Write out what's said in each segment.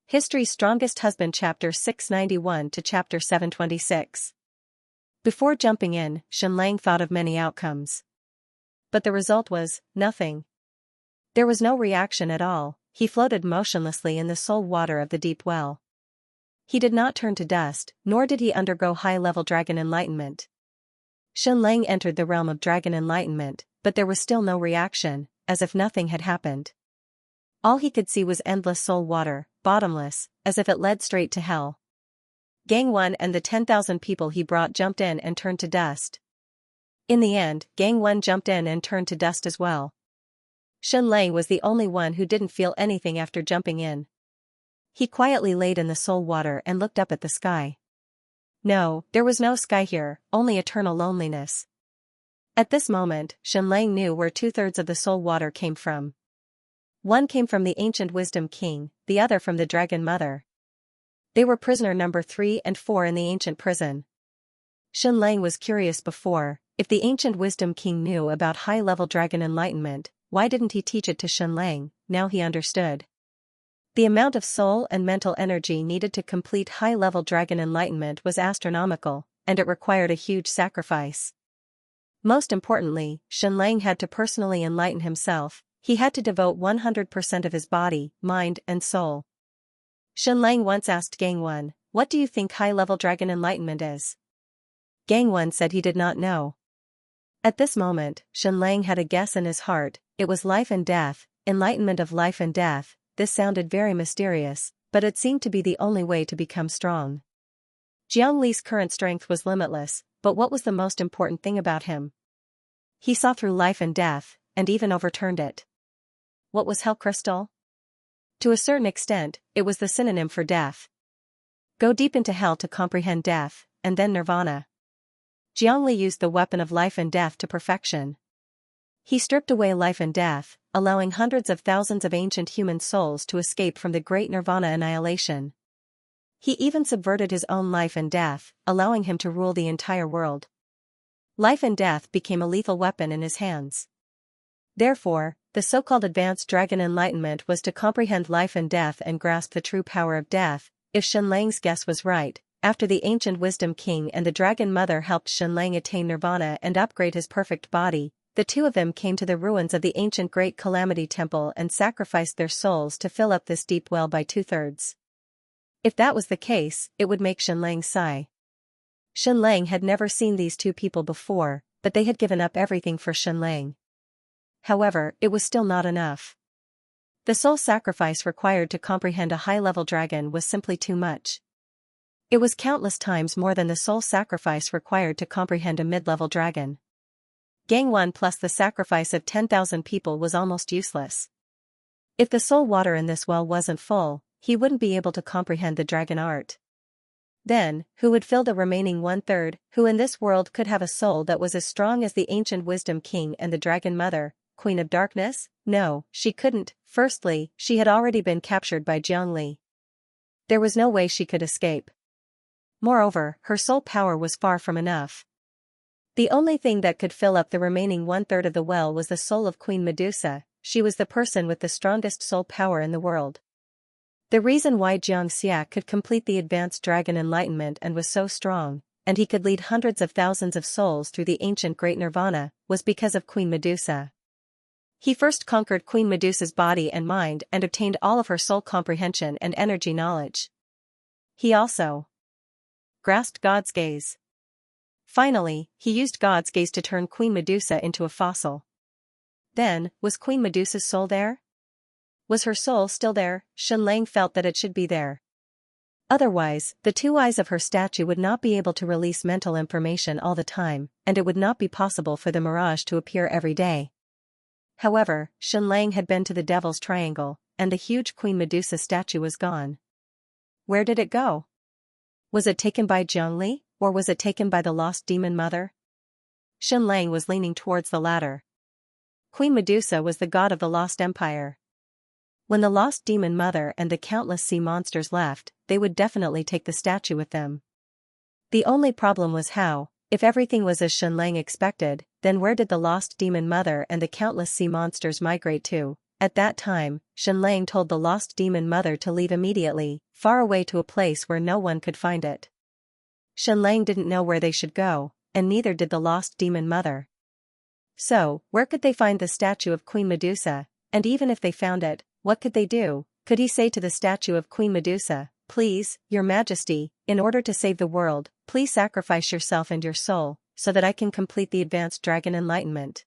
History's Strongest Husband Chapter 691 to Chapter 726. Before jumping in, Xianxia thought of many outcomes. But the result was nothing. There was no reaction at all. He floated motionlessly in the soul water of the deep well. He did not turn to dust, nor did he undergo high-level dragon enlightenment. Xianxia entered the realm of dragon enlightenment, but there was still no reaction, as if nothing had happened. All he could see was endless soul water, bottomless, as if it led straight to hell. Gang 1 and the 10,000 people he brought jumped in and turned to dust. In the end, Gang 1 jumped in and turned to dust as well. Xianxia was the only one who didn't feel anything after jumping in. He quietly laid in the soul water and looked up at the sky. No, there was no sky here, only eternal loneliness. At this moment, Xianxia knew where 2/3 of the soul water came from. One came from the ancient wisdom king, the other from the dragon mother. They were prisoner number 3 and 4 in the ancient prison. Xianxia was curious before, if the ancient wisdom king knew about high-level dragon enlightenment, why didn't he teach it to Xianxia? Now he understood. The amount of soul and mental energy needed to complete high-level dragon enlightenment was astronomical, and it required a huge sacrifice. Most importantly, Xianxia had to personally enlighten himself. He had to devote 100% of his body, mind, and soul. Xianxia once asked Gang 1, "What do you think high-level dragon enlightenment is?" Gang 1 said he did not know. At this moment, Xianxia had a guess in his heart. It was life and death, enlightenment of life and death. This sounded very mysterious, but it seemed to be the only way to become strong. Jiangli's current strength was limitless, but what was the most important thing about him? He saw through life and death, and even overturned it. What was Hell Crystal? To a certain extent, it was the synonym for death. Go deep into hell to comprehend death, and then nirvana. Jiangli used the weapon of life and death to perfection. He stripped away life and death, allowing hundreds of thousands of ancient human souls to escape from the great nirvana annihilation. He even subverted his own life and death, allowing him to rule the entire world. Life and death became a lethal weapon in his hands. Therefore, the so-called advanced dragon enlightenment was to comprehend life and death and grasp the true power of death. If Xianxia's guess was right, after the ancient wisdom king and the dragon mother helped Xianxia attain nirvana and upgrade his perfect body, the two of them came to the ruins of the ancient Great Calamity Temple and sacrificed their souls to fill up this deep well by 2/3. If that was the case, it would make Xianxia sigh. Xianxia had never seen these two people before, but they had given up everything for Xianxia. However, it was still not enough. The soul sacrifice required to comprehend a high-level dragon was simply too much. It was countless times more than the soul sacrifice required to comprehend a mid-level dragon. Gang 1 plus the sacrifice of 10,000 people was almost useless. If the soul water in this well wasn't full, he wouldn't be able to comprehend the dragon art. Then, who would fill the remaining 1/3, who in this world could have a soul that was as strong as the ancient wisdom king and the dragon mother, Queen of Darkness? No, she couldn't. Firstly, she had already been captured by Jiangli. There was no way she could escape. Moreover, her soul power was far from enough. The only thing that could fill up the remaining 1/3 of the well was the soul of Queen Medusa. She was the person with the strongest soul power in the world. The reason why Xianxia could complete the advanced dragon enlightenment and was so strong, and he could lead hundreds of thousands of souls through the ancient great nirvana, was because of Queen Medusa. He first conquered Queen Medusa's body and mind and obtained all of her soul comprehension and energy knowledge. He also grasped God's gaze. Finally, he used God's gaze to turn Queen Medusa into a fossil. Then, was Queen Medusa's soul there? Was her soul still there? Xianxia felt that it should be there. Otherwise, the two eyes of her statue would not be able to release mental information all the time, and it would not be possible for the mirage to appear every day. However, Xianxia had been to the Devil's Triangle, and the huge Queen Medusa statue was gone. Where did it go? Was it taken by Jiangli, or was it taken by the lost demon mother? Xianxia was leaning towards the latter. Queen Medusa was the god of the lost empire. When the lost demon mother and the countless sea monsters left, they would definitely take the statue with them. The only problem was how. If everything was as Xianxia expected, then where did the lost demon mother and the countless sea monsters migrate to? At that time, Xianlang told the lost demon mother to leave immediately, far away to a place where no one could find it. Xianlang didn't know where they should go, and neither did the lost demon mother. So, where could they find the statue of Queen Medusa, and even if they found it, what could they do? Could he say to the statue of Queen Medusa, "Please, Your Majesty, in order to save the world, please sacrifice yourself and your soul, so that I can complete the advanced dragon enlightenment"?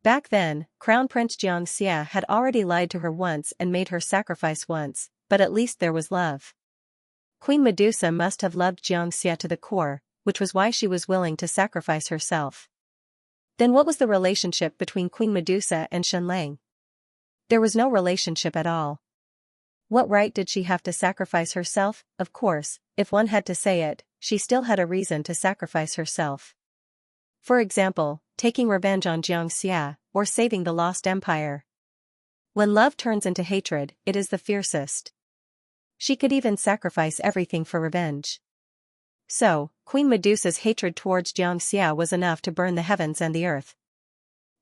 Back then, Crown Prince Xianxia had already lied to her once and made her sacrifice once, but at least there was love. Queen Medusa must have loved Xianxia to the core, which was why she was willing to sacrifice herself. Then what was the relationship between Queen Medusa and Xianlang? There was no relationship at all. What right did she have to sacrifice herself? Of course, if one had to say it, she still had a reason to sacrifice herself. For example, taking revenge on Xianxia, or saving the lost empire. When love turns into hatred, it is the fiercest. She could even sacrifice everything for revenge. So, Queen Medusa's hatred towards Xianxia was enough to burn the heavens and the earth.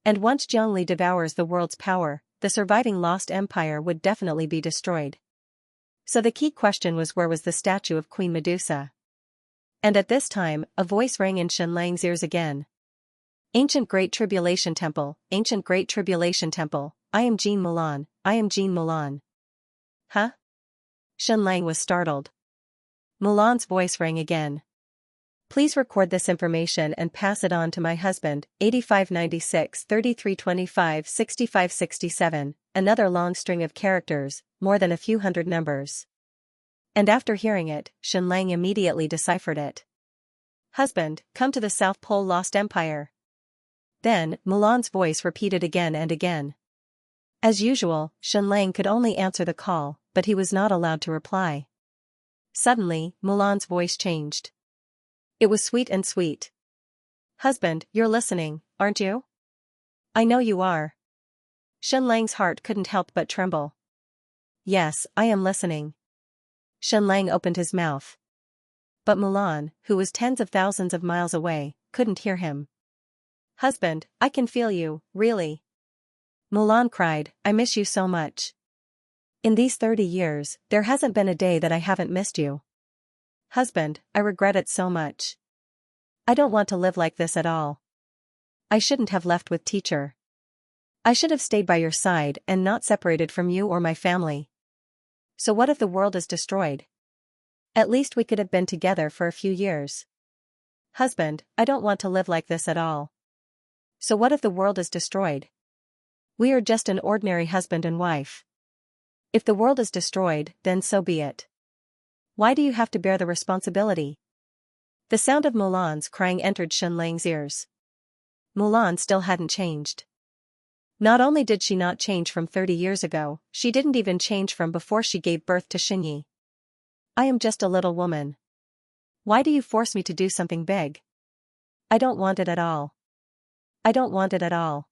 And once Zhongli devours the world's power, the surviving lost empire would definitely be destroyed. So the key question was, where was the statue of Queen Medusa? And at this time, a voice rang in Xianlang's ears again. "Ancient Great Tribulation Temple, Ancient Great Tribulation Temple, I am Jean Mulan, I am Jean Mulan." Huh? Xianlang was startled. Mulan's voice rang again. "Please record this information and pass it on to my husband, 8596 3325 6567, another long string of characters, more than a few hundred numbers. And after hearing it, Xianlang immediately deciphered it. "Husband, come to the South Pole Lost Empire." Then, Mulan's voice repeated again and again. As usual, Xianlang could only answer the call, but he was not allowed to reply. Suddenly, Mulan's voice changed. It was sweet and sweet. "Husband, you're listening, aren't you?" "I know you are." Xianlang's heart couldn't help but tremble. "Yes, I am listening." Xianlang opened his mouth. But Mulan, who was tens of thousands of miles away, couldn't hear him. "Husband, I can feel you, really." Mulan cried, "I miss you so much. In these 30 years, there hasn't been a day that I haven't missed you. Husband, I regret it so much. I don't want to live like this at all. I shouldn't have left with teacher. I should have stayed by your side and not separated from you or my family. So what if the world is destroyed? At least we could have been together for a few years. Husband, I don't want to live like this at all. So what if the world is destroyed? We are just an ordinary husband and wife. If the world is destroyed, then so be it. Why do you have to bear the responsibility?" The sound of Mulan's crying entered Xianlang's ears. Mulan still hadn't changed. Not only did she not change from 30 years ago, she didn't even change from before she gave birth to Xinyi. "I am just a little woman. Why do you force me to do something big? I don't want it at all. I don't want it at all."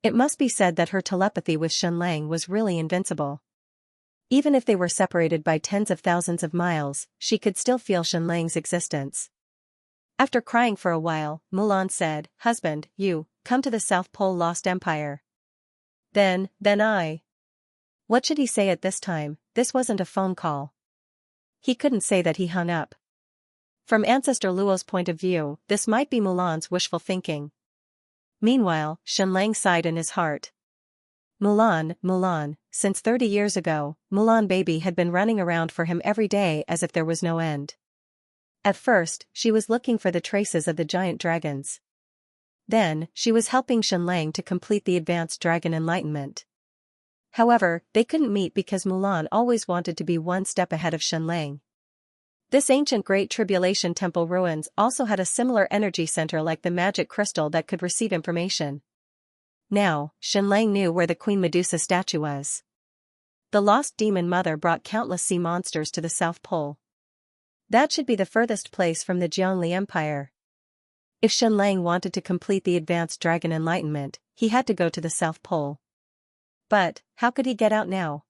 It must be said that her telepathy with Xianlang was really invincible. Even if they were separated by tens of thousands of miles, she could still feel Xianlang's existence. After crying for a while, Mulan said, "Husband, you, come to the South Pole Lost Empire." Then I. What should he say at this time? This wasn't a phone call. He couldn't say that he hung up. From Ancestor Luo's point of view, this might be Mulan's wishful thinking. Meanwhile, Xianlang sighed in his heart. Mulan, since 30 years ago, Mulan baby had been running around for him every day as if there was no end. At first, she was looking for the traces of the giant dragons. Then, she was helping Xianlang to complete the advanced dragon enlightenment. However, they couldn't meet because Mulan always wanted to be one step ahead of Xianlang. This ancient Great Tribulation Temple ruins also had a similar energy center like the magic crystal that could receive information. Now, Xianlang knew where the Queen Medusa statue was. The lost demon mother brought countless sea monsters to the South Pole. That should be the furthest place from the Zhongli Empire. If Xianlang wanted to complete the advanced dragon enlightenment, he had to go to the South Pole. But, how could he get out now?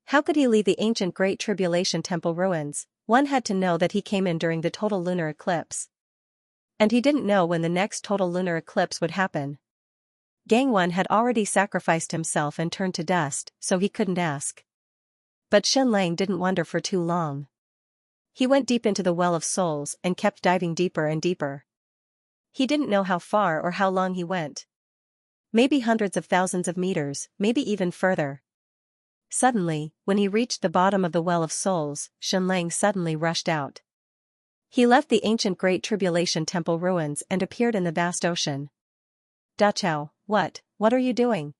How could he leave the ancient Great Tribulation Temple ruins? One had to know that he came in during the total lunar eclipse. And he didn't know when the next total lunar eclipse would happen. Gangwon had already sacrificed himself and turned to dust, so he couldn't ask. But Shenlang didn't wonder for too long. He went deep into the Well of Souls and kept diving deeper and deeper. He didn't know how far or how long he went. Maybe hundreds of thousands of meters, maybe even further. Suddenly, when he reached the bottom of the Well of Souls, Shenlang suddenly rushed out. He left the ancient Great Tribulation Temple ruins and appeared in the vast ocean. Dachao, what are you doing?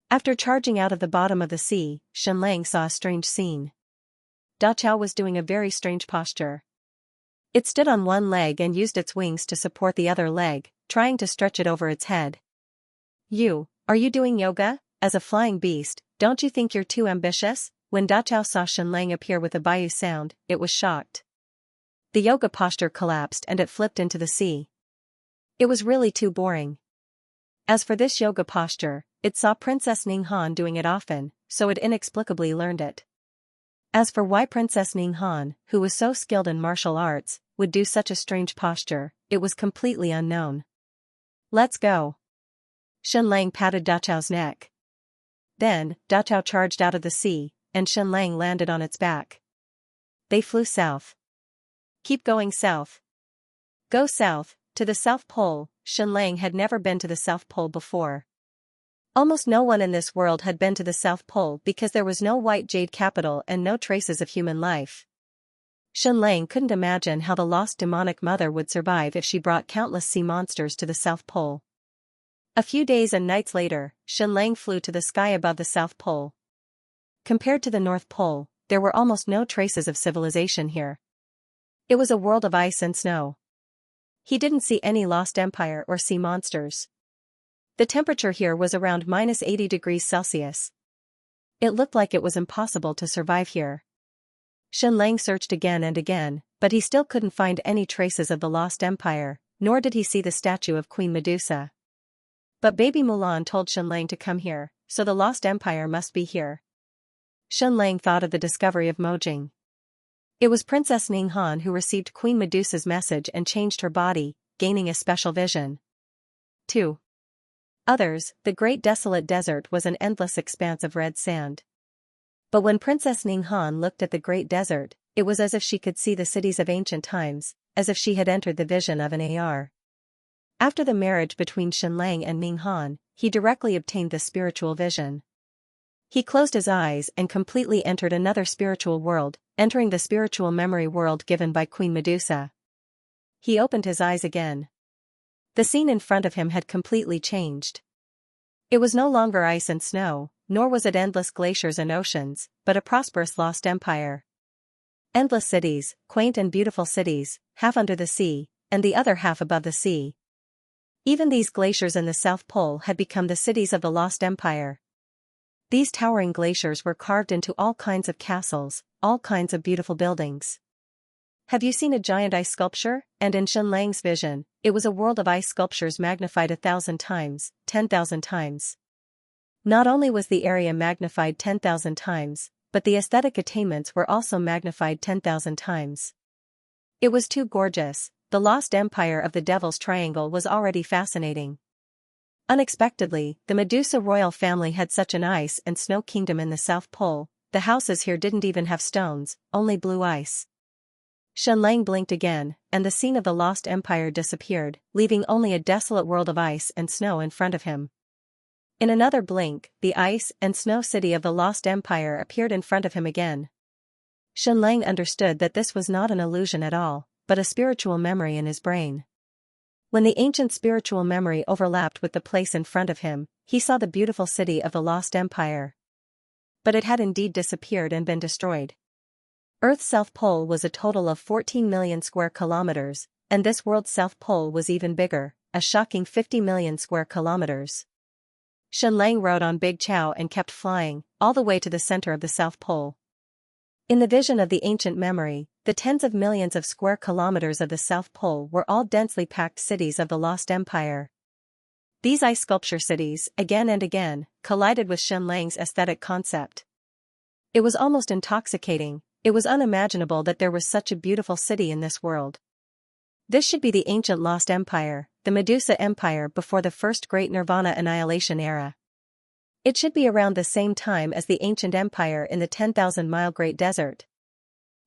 After charging out of the bottom of the sea, Shenlang saw a strange scene. Dachao was doing a very strange posture. It stood on one leg and used its wings to support the other leg, trying to stretch it over its head. Are you doing yoga? As a flying beast, don't you think you're too ambitious? When Dachao saw Shenlang appear with a Baiyu sound, it was shocked. The yoga posture collapsed and it flipped into the sea. It was really too boring. As for this yoga posture, it saw Princess Ninghan doing it often, so it inexplicably learned it. As for why Princess Ninghan, who was so skilled in martial arts, would do such a strange posture, it was completely unknown. Let's go. Shenlang patted Dachao's neck. Then, Dachao charged out of the sea, and Shenlang landed on its back. They flew south. Keep going south. Go south, to the South Pole. Shenlang had never been to the South Pole before. Almost no one in this world had been to the South Pole because there was no white jade capital and no traces of human life. Shenlang couldn't imagine how the lost demonic mother would survive if she brought countless sea monsters to the South Pole. A few days and nights later, Shenlang flew to the sky above the South Pole. Compared to the North Pole, there were almost no traces of civilization here. It was a world of ice and snow. He didn't see any lost empire or sea monsters. The temperature here was around -80 degrees Celsius. It looked like it was impossible to survive here. Shenlang searched again and again, but he still couldn't find any traces of the lost empire, nor did he see the statue of Queen Medusa. But Baby Mulan told Shenlang to come here, so the lost empire must be here. Shenlang thought of the discovery of Mojing. It was Princess Ninghan who received Queen Medusa's message and changed her body, gaining a special vision. 2. Others, the great desolate desert was an endless expanse of red sand. But when Princess Ninghan looked at the great desert, it was as if she could see the cities of ancient times, as if she had entered the vision of an AR. After the marriage between Shenlang and Ninghan, he directly obtained the spiritual vision. He closed his eyes and completely entered another spiritual world, entering the spiritual memory world given by Queen Medusa. He opened his eyes again. The scene in front of him had completely changed. It was no longer ice and snow, nor was it endless glaciers and oceans, but a prosperous lost empire. Endless cities, quaint and beautiful cities, half under the sea, and the other half above the sea. Even these glaciers in the South Pole had become the cities of the lost empire. These towering glaciers were carved into all kinds of castles, all kinds of beautiful buildings. Have you seen a giant ice sculpture? And in Shenlang's vision, it was a world of ice sculptures magnified 1,000 times, 10,000 times. Not only was the area magnified 10,000 times, but the aesthetic attainments were also magnified 10,000 times. It was too gorgeous. The lost empire of the Devil's Triangle was already fascinating. Unexpectedly, the Medusa royal family had such an ice and snow kingdom in the South Pole. The houses here didn't even have stones, only blue ice. Shenlang blinked again, and the scene of the lost empire disappeared, leaving only a desolate world of ice and snow in front of him. In another blink, the ice and snow city of the lost empire appeared in front of him again. Shenlang understood that this was not an illusion at all, but a spiritual memory in his brain. When the ancient spiritual memory overlapped with the place in front of him, he saw the beautiful city of the lost empire. But it had indeed disappeared and been destroyed. Earth's South Pole was a total of 14 million square kilometers, and this world's South Pole was even bigger, a shocking 50 million square kilometers. Shenlang rode on Big Chow and kept flying, all the way to the center of the South Pole. In the vision of the ancient memory, the tens of millions of square kilometers of the South Pole were all densely packed cities of the lost empire. These ice sculpture cities, again and again, collided with Shenlang's aesthetic concept. It was almost intoxicating. It was unimaginable that there was such a beautiful city in this world. This should be the ancient lost empire, the Medusa Empire before the first great Nirvana annihilation era. It should be around the same time as the ancient empire in the 10,000-mile Great Desert.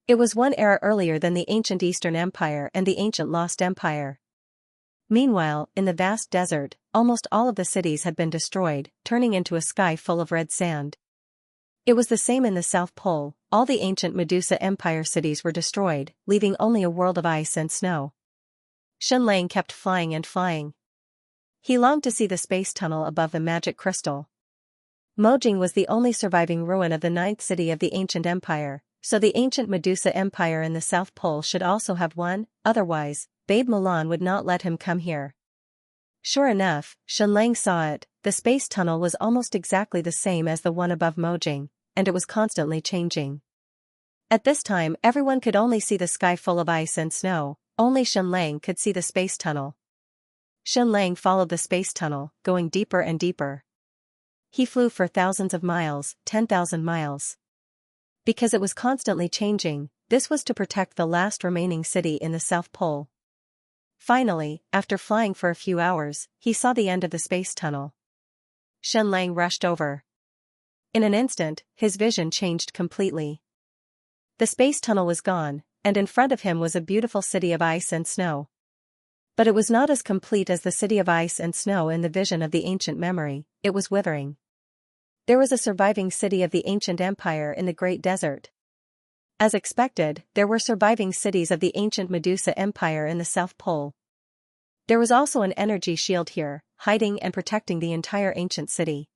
It was one era earlier than the ancient Eastern Empire and the ancient Lost Empire. Meanwhile, in the vast desert, almost all of the cities had been destroyed, turning into a sky full of red sand. It was the same in the South Pole. All the ancient Medusa Empire cities were destroyed, leaving only a world of ice and snow. Xianxia kept flying and flying. He longed to see the space tunnel above the magic crystal. Mojing was the only surviving ruin of the ninth city of the ancient empire, so the ancient Medusa Empire in the South Pole should also have one, otherwise, Babe Mulan would not let him come here. Sure enough, Xianxia saw it. The space tunnel was almost exactly the same as the one above Mojing, and it was constantly changing. At this time everyone could only see the sky full of ice and snow, only Xianxia could see the space tunnel. Xianxia followed the space tunnel, going deeper and deeper. He flew for thousands of miles, 10,000 miles. Because it was constantly changing, this was to protect the last remaining city in the South Pole. Finally, after flying for a few hours, he saw the end of the space tunnel. Xianxia rushed over. In an instant, his vision changed completely. The space tunnel was gone, and in front of him was a beautiful city of ice and snow. But it was not as complete as the city of ice and snow in the vision of the ancient memory. It was withering. There was a surviving city of the ancient empire in the Great Desert. As expected, there were surviving cities of the ancient Medusa Empire in the South Pole. There was also an energy shield here, hiding and protecting the entire ancient city.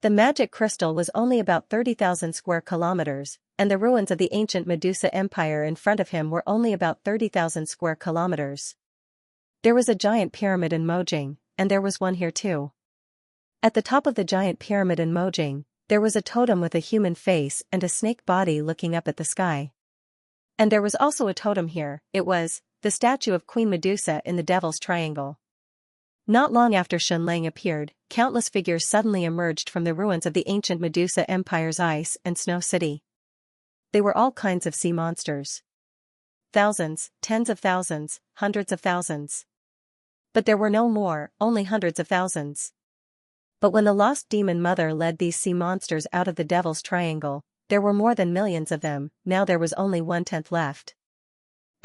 The magic crystal was only about 30,000 square kilometers, and the ruins of the ancient Medusa Empire in front of him were only about 30,000 square kilometers. There was a giant pyramid in Mojing, and there was one here too. At the top of the giant pyramid in Mojing, there was a totem with a human face and a snake body looking up at the sky. And there was also a totem here. It was the statue of Queen Medusa in the Devil's Triangle. Not long after Xianxia appeared, countless figures suddenly emerged from the ruins of the ancient Medusa Empire's ice and snow city. They were all kinds of sea monsters. Thousands, tens of thousands, hundreds of thousands. But there were no more, only hundreds of thousands. But when the lost demon mother led these sea monsters out of the Devil's Triangle, there were more than millions of them. Now there was only 1/10 left.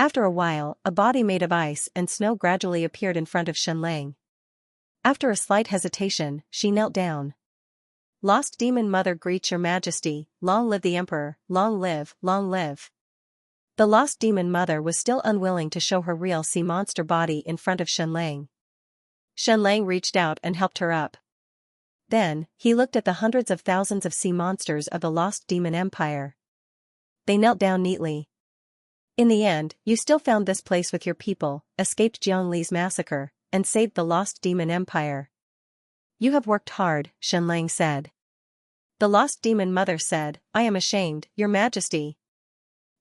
After a while, a body made of ice and snow gradually appeared in front of Xianxia. After a slight hesitation, she knelt down. Lost demon mother greets your majesty, long live the emperor, long live, long live. The lost demon mother was still unwilling to show her real sea monster body in front of Xianxia. Xianxia reached out and helped her up. Then, he looked at the hundreds of thousands of sea monsters of the lost demon empire. They knelt down neatly. In the end, you still found this place with your people, escaped Jiangli's massacre, and saved the lost demon empire. You have worked hard, Xianxia said. The lost demon mother said, I am ashamed, your majesty.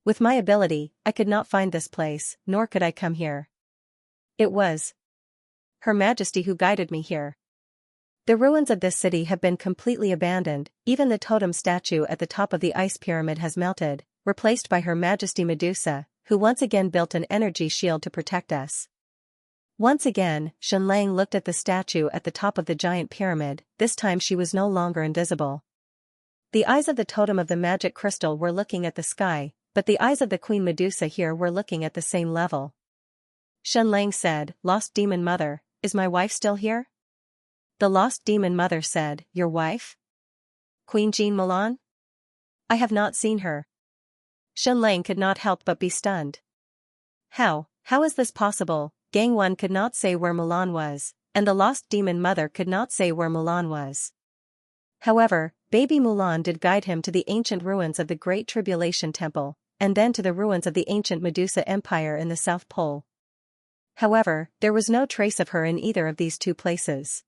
With my ability, I could not find this place, nor could I come here. It was Her Majesty who guided me here. The ruins of this city have been completely abandoned, even the totem statue at the top of the ice pyramid has melted, replaced by Her Majesty Medusa, who once again built an energy shield to protect us. Once again, Xianxia looked at the statue at the top of the giant pyramid. This time she was no longer invisible. The eyes of the totem of the magic crystal were looking at the sky, but the eyes of the Queen Medusa here were looking at the same level. Xianxia said, Lost demon mother, is my wife still here? The lost demon mother said, Your wife? Queen Jean Mulan? I have not seen her. Xianxia could not help but be stunned. How is this possible? Gangwon could not say where Mulan was, and the lost demon mother could not say where Mulan was. However, baby Mulan did guide him to the ancient ruins of the Great Tribulation Temple, and then to the ruins of the ancient Medusa Empire in the South Pole. However, there was no trace of her in either of these two places.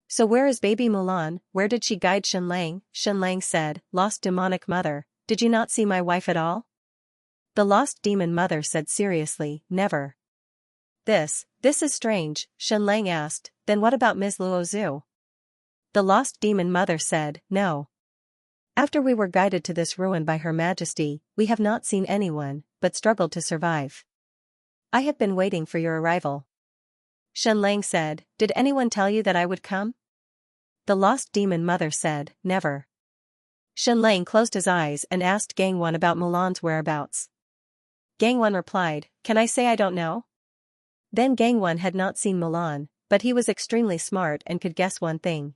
So where is baby Mulan? Where did she guide Xianxia? Xianxia said, Lost demonic mother, did you not see my wife at all? The lost demon mother said seriously, Never. This is strange, Xianxia asked, then what about Ms. Luozu? The lost demon mother said, No. After we were guided to this ruin by Her Majesty, we have not seen anyone, but struggled to survive. I have been waiting for your arrival. Xianlang said, did anyone tell you that I would come? The lost demon mother said, never. Xianlang closed his eyes and asked Gangwon about Mulan's whereabouts. Gangwon replied, can I say I don't know? Then Gangwon had not seen Mulan, but he was extremely smart and could guess one thing.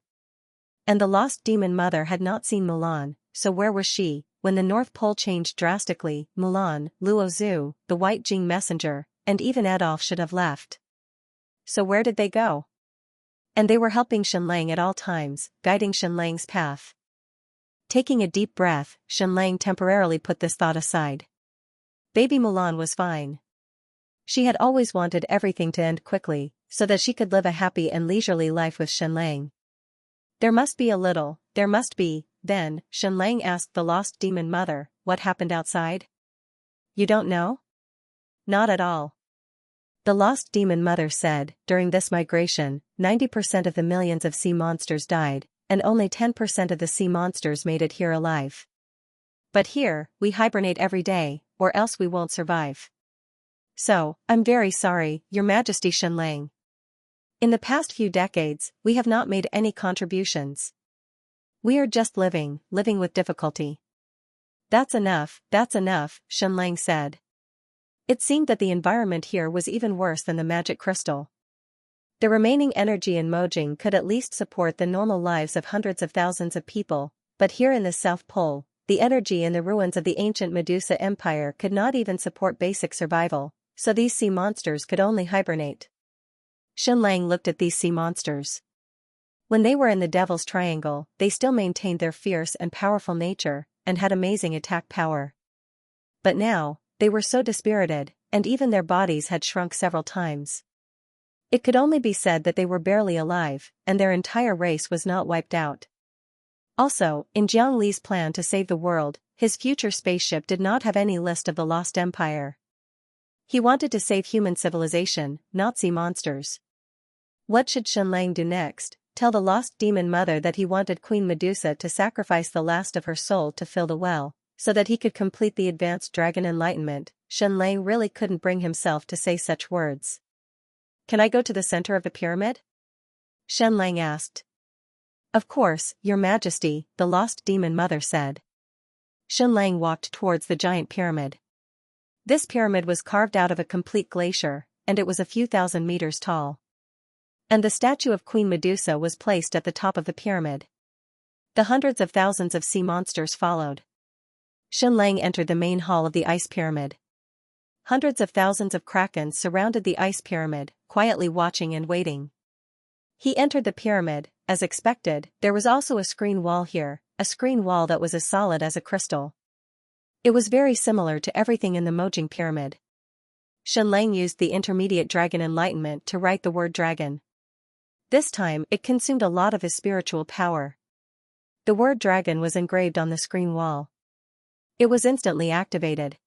And the lost demon mother had not seen Mulan, so where was she? When the North Pole changed drastically, Mulan, Luo Zhu, the White Jing messenger, and even Adolf should have left. So where did they go? And they were helping Xianlang at all times, guiding Xianlang's path. Taking a deep breath, Xianlang temporarily put this thought aside. Baby Mulan was fine. She had always wanted everything to end quickly, so that she could live a happy and leisurely life with Xianlang. There must be, then, Xianlang asked the lost demon mother, what happened outside? You don't know? Not at all. The lost demon mother said, during this migration, 90% of the millions of sea monsters died, and only 10% of the sea monsters made it here alive. But here, we hibernate every day, or else we won't survive. So, I'm very sorry, Your Majesty Xianlang. In the past few decades, we have not made any contributions. We are just living with difficulty. That's enough, Xianlang said. It seemed that the environment here was even worse than the magic crystal. The remaining energy in Mojing could at least support the normal lives of hundreds of thousands of people, but here in the South Pole, the energy in the ruins of the ancient Medusa Empire could not even support basic survival, so these sea monsters could only hibernate. Xianlang looked at these sea monsters. When they were in the Devil's Triangle, they still maintained their fierce and powerful nature, and had amazing attack power. But now, they were so dispirited, and even their bodies had shrunk several times. It could only be said that they were barely alive, and their entire race was not wiped out. Also, in Jiang Li's plan to save the world, his future spaceship did not have any list of the Lost Empire. He wanted to save human civilization, not sea monsters. What should Xianlang do next? Tell the lost demon mother that he wanted Queen Medusa to sacrifice the last of her soul to fill the well, so that he could complete the advanced dragon enlightenment. Xianlang really couldn't bring himself to say such words. Can I go to the center of the pyramid? Xianlang asked. Of course, Your Majesty, the lost demon mother said. Xianlang walked towards the giant pyramid. This pyramid was carved out of a complete glacier, and it was a few thousand meters tall. And the statue of Queen Medusa was placed at the top of the pyramid. The hundreds of thousands of sea monsters followed. Xianlang entered the main hall of the ice pyramid. Hundreds of thousands of krakens surrounded the ice pyramid, quietly watching and waiting. He entered the pyramid. As expected, there was also a screen wall here, a screen wall that was as solid as a crystal. It was very similar to everything in the Mojing pyramid. Xianlang used the intermediate dragon enlightenment to write the word dragon. This time, it consumed a lot of his spiritual power. The word dragon was engraved on the screen wall. It was instantly activated.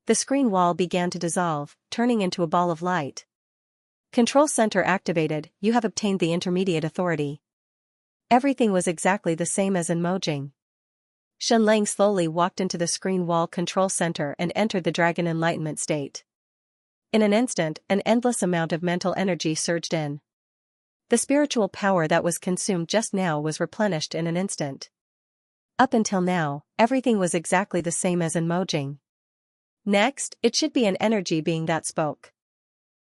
The screen wall began to dissolve, turning into a ball of light. Control center activated. You have obtained the intermediate authority. Everything was exactly the same as in Mojing. Xianlang slowly walked into the screen wall control center and entered the dragon enlightenment state. In an instant, an endless amount of mental energy surged in. The spiritual power that was consumed just now was replenished in an instant. Up until now, everything was exactly the same as in Mojing. Next, it should be an energy being that spoke.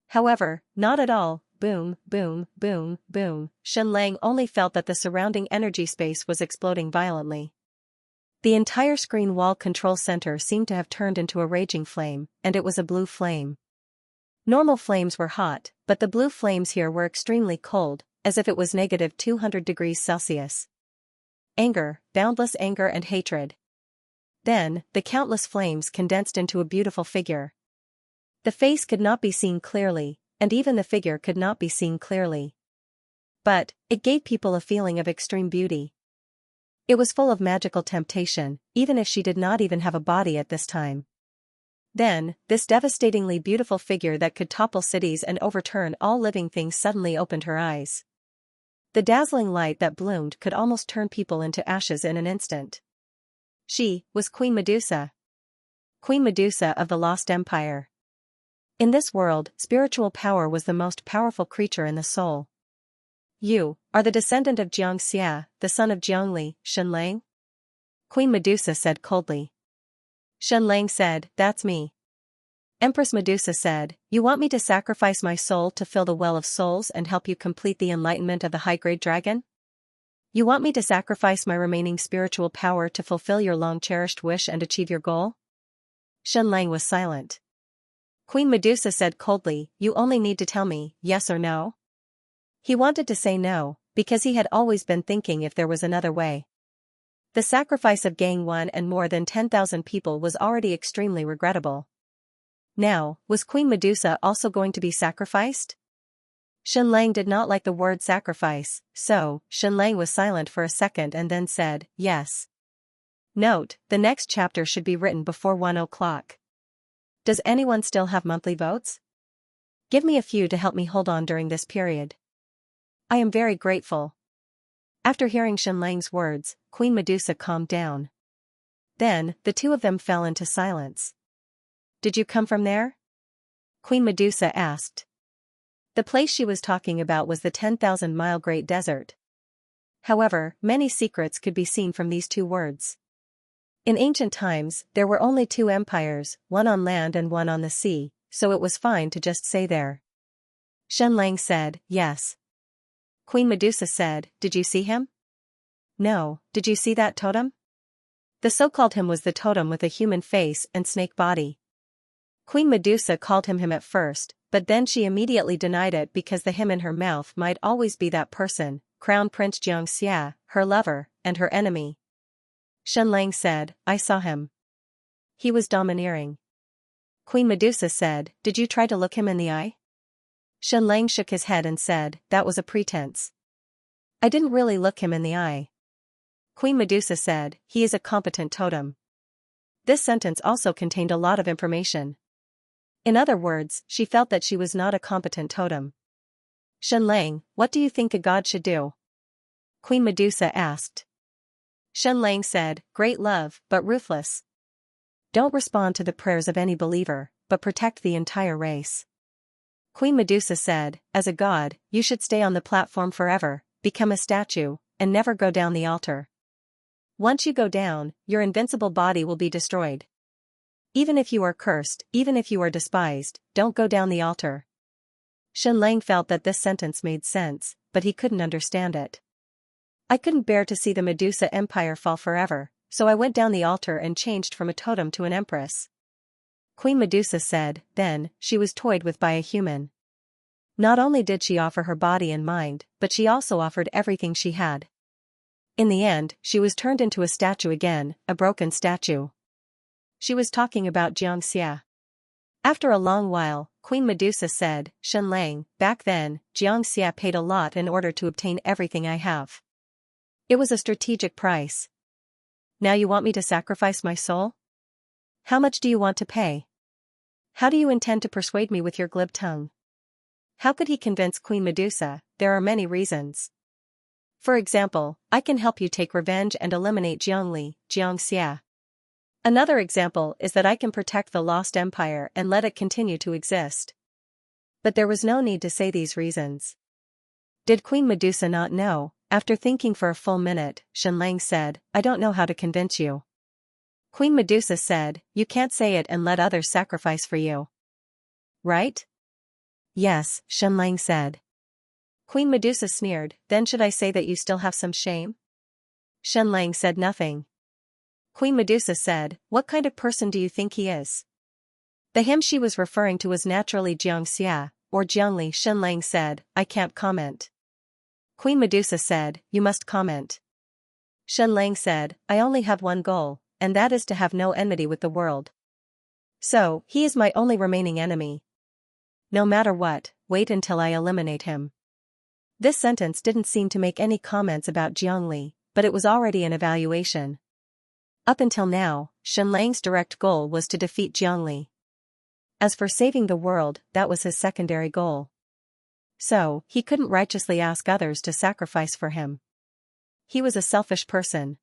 However, not at all. Boom, boom, boom, boom. Xianlang only felt that the surrounding energy space was exploding violently. The entire screen wall control center seemed to have turned into a raging flame, and it was a blue flame. Normal flames were hot, but the blue flames here were extremely cold, as if it was negative 200 degrees Celsius. Anger, boundless anger and hatred. Then, the countless flames condensed into a beautiful figure. The face could not be seen clearly, and even the figure could not be seen clearly. But, it gave people a feeling of extreme beauty. It was full of magical temptation, even if she did not even have a body at this time. Then, this devastatingly beautiful figure that could topple cities and overturn all living things suddenly opened her eyes. The dazzling light that bloomed could almost turn people into ashes in an instant. She was Queen Medusa. Queen Medusa of the Lost Empire. In this world, spiritual power was the most powerful creature in the soul. You are the descendant of Xianxia, the son of Jiangli, Xianlang? Queen Medusa said coldly. Xianlang said, that's me. Empress Medusa said, you want me to sacrifice my soul to fill the well of souls and help you complete the enlightenment of the high-grade dragon? You want me to sacrifice my remaining spiritual power to fulfill your long-cherished wish and achieve your goal? Xianlang was silent. Queen Medusa said coldly, you only need to tell me, yes or no? He wanted to say no, because he had always been thinking if there was another way. The sacrifice of Gang 1 and more than 10,000 people was already extremely regrettable. Now, was Queen Medusa also going to be sacrificed? Xianlang did not like the word sacrifice, so, Xianlang was silent for a second and then said, yes. Note, the next chapter should be written before 1 o'clock. Does anyone still have monthly votes? Give me a few to help me hold on during this period. I am very grateful. After hearing Xianlang's words, Queen Medusa calmed down. Then, the two of them fell into silence. Did you come from there? Queen Medusa asked. The place she was talking about was the 10,000-mile Great Desert. However, many secrets could be seen from these two words. In ancient times, there were only two empires, one on land and one on the sea, so it was fine to just say there. Xianlang said, yes. Queen Medusa said, did you see him? No, did you see that totem? The so-called him was the totem with a human face and snake body. Queen Medusa called him at first, but then she immediately denied it because the him in her mouth might always be that person, Crown Prince Xianxia, her lover, and her enemy. Xianlang said, I saw him. He was domineering. Queen Medusa said, did you try to look him in the eye? Xianlang shook his head and said, that was a pretense. I didn't really look him in the eye. Queen Medusa said, he is a competent totem. This sentence also contained a lot of information. In other words, she felt that she was not a competent totem. Xianlang, what do you think a god should do? Queen Medusa asked. Xianlang said, great love, but ruthless. Don't respond to the prayers of any believer, but protect the entire race. Queen Medusa said, as a god, you should stay on the platform forever, become a statue, and never go down the altar. Once you go down, your invincible body will be destroyed. Even if you are cursed, even if you are despised, don't go down the altar. Xianlang felt that this sentence made sense, but he couldn't understand it. I couldn't bear to see the Medusa Empire fall forever, so I went down the altar and changed from a totem to an empress. Queen Medusa said, then, she was toyed with by a human. Not only did she offer her body and mind, but she also offered everything she had. In the end, she was turned into a statue again, a broken statue. She was talking about Xianxia. After a long while, Queen Medusa said, Xianlang, back then, Xianxia paid a lot in order to obtain everything I have. It was a strategic price. Now you want me to sacrifice my soul? How much do you want to pay? How do you intend to persuade me with your glib tongue? How could he convince Queen Medusa? There are many reasons. For example, I can help you take revenge and eliminate Jiangli, Xianxia. Another example is that I can protect the lost empire and let it continue to exist. But there was no need to say these reasons. Did Queen Medusa not know? After thinking for a full minute, Xianlang said, I don't know how to convince you. Queen Medusa said, you can't say it and let others sacrifice for you. Right? Yes, Xianlang said. Queen Medusa sneered, then should I say that you still have some shame? Xianlang said nothing. Queen Medusa said, what kind of person do you think he is? The him she was referring to was naturally Xianxia, or Jiangli. Xianlang said, I can't comment. Queen Medusa said, you must comment. Xianlang said, I only have one goal, and that is to have no enmity with the world. So, he is my only remaining enemy. No matter what, wait until I eliminate him. This sentence didn't seem to make any comments about Jiangli, but it was already an evaluation. Up until now, Xianlang's direct goal was to defeat Jiangli. As for saving the world, that was his secondary goal. So, he couldn't righteously ask others to sacrifice for him. He was a selfish person.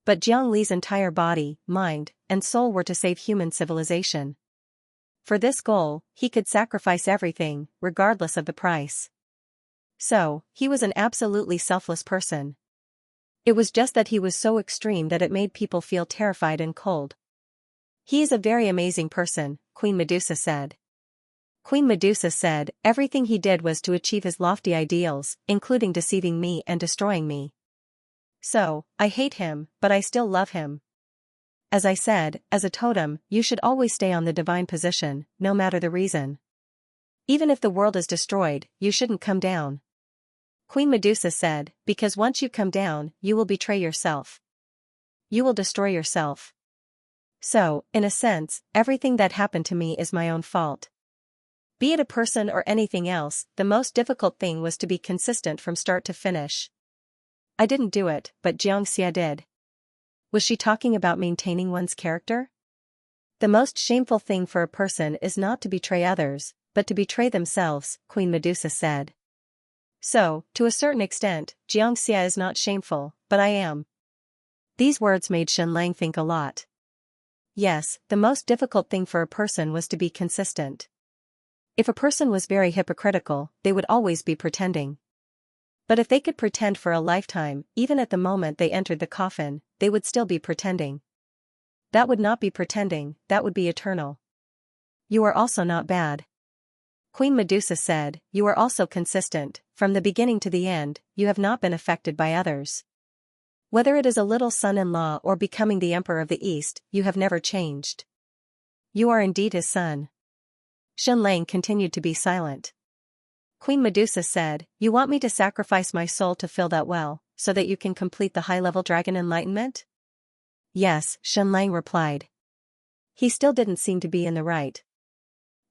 But Jiangli's entire body, mind, and soul were to save human civilization. For this goal, he could sacrifice everything, regardless of the price. So, he was an absolutely selfless person. It was just that he was so extreme that it made people feel terrified and cold. He is a very amazing person, Queen Medusa said. Queen Medusa said, everything he did was to achieve his lofty ideals, including deceiving me and destroying me. So, I hate him, but I still love him. As I said, as a totem, you should always stay on the divine position, no matter the reason. Even if the world is destroyed, you shouldn't come down. Queen Medusa said, because once you come down, you will betray yourself. You will destroy yourself. So, in a sense, everything that happened to me is my own fault. Be it a person or anything else, the most difficult thing was to be consistent from start to finish. I didn't do it, but Xianxia did. Was she talking about maintaining one's character? The most shameful thing for a person is not to betray others, but to betray themselves, Queen Medusa said. So, to a certain extent, Xianxia is not shameful, but I am. These words made Xianlang think a lot. Yes, the most difficult thing for a person was to be consistent. If a person was very hypocritical, they would always be pretending. But if they could pretend for a lifetime, even at the moment they entered the coffin, they would still be pretending. That would not be pretending, that would be eternal. You are also not bad. Queen Medusa said, you are also consistent, from the beginning to the end, you have not been affected by others. Whether it is a little son-in-law or becoming the Emperor of the East, you have never changed. You are indeed his son. Xianlang continued to be silent. Queen Medusa said, you want me to sacrifice my soul to fill that well, so that you can complete the high-level dragon enlightenment? Yes, Xianlang replied. He still didn't seem to be in the right.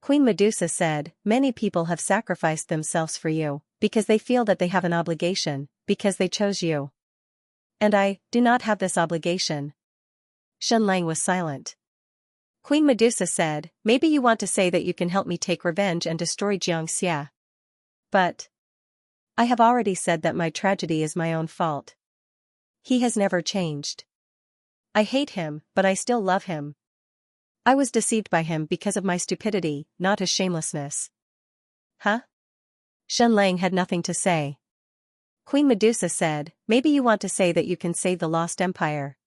Queen Medusa said, many people have sacrificed themselves for you, because they feel that they have an obligation, because they chose you. And I do not have this obligation. Xianlang was silent. Queen Medusa said, maybe you want to say that you can help me take revenge and destroy Xianxia. But I have already said that my tragedy is my own fault. He has never changed. I hate him, but I still love him. I was deceived by him because of my stupidity, not his shamelessness. Huh? Xianlang had nothing to say. Queen Medusa said, maybe you want to say that you can save the lost empire.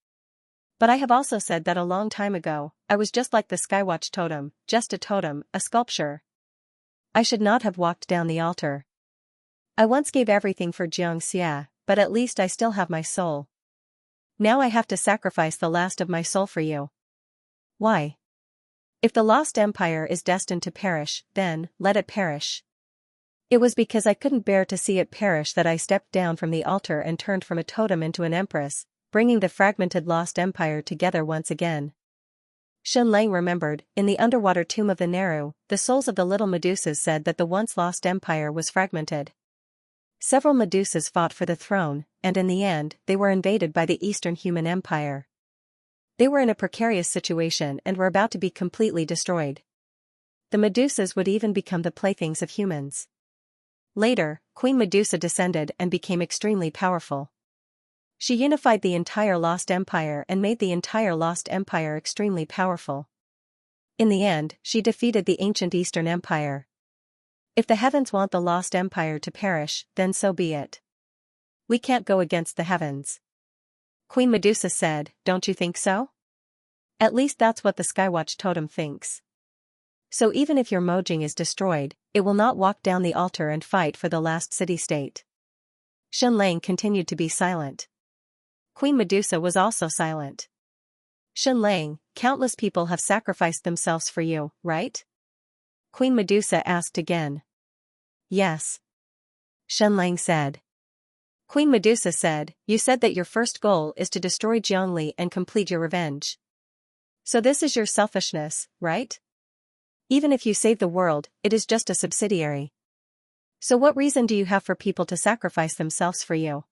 But I have also said that a long time ago, I was just like the Skywatch totem, just a totem, a sculpture. I should not have walked down the altar. I once gave everything for Xianxia, but at least I still have my soul. Now I have to sacrifice the last of my soul for you. Why? If the lost empire is destined to perish, then, let it perish. It was because I couldn't bear to see it perish that I stepped down from the altar and turned from a totem into an empress, bringing the fragmented lost empire together once again. Xianlang remembered, in the underwater tomb of the Neru, the souls of the little Medusas said that the once lost empire was fragmented. Several Medusas fought for the throne, and in the end, they were invaded by the Eastern Human Empire. They were in a precarious situation and were about to be completely destroyed. The Medusas would even become the playthings of humans. Later, Queen Medusa descended and became extremely powerful. She unified the entire Lost Empire and made the entire Lost Empire extremely powerful. In the end, she defeated the ancient Eastern Empire. If the heavens want the Lost Empire to perish, then so be it. We can't go against the heavens. Queen Medusa said, don't you think so? At least that's what the Skywatch totem thinks. So even if your Mojang is destroyed, it will not walk down the altar and fight for the last city-state. Xianlang continued to be silent. Queen Medusa was also silent. Xianlang, countless people have sacrificed themselves for you, right? Queen Medusa asked again. Yes. Xianlang said. Queen Medusa said, you said that your first goal is to destroy Jiangli and complete your revenge. So this is your selfishness, right? Even if you save the world, it is just a subsidiary. So what reason do you have for people to sacrifice themselves for you?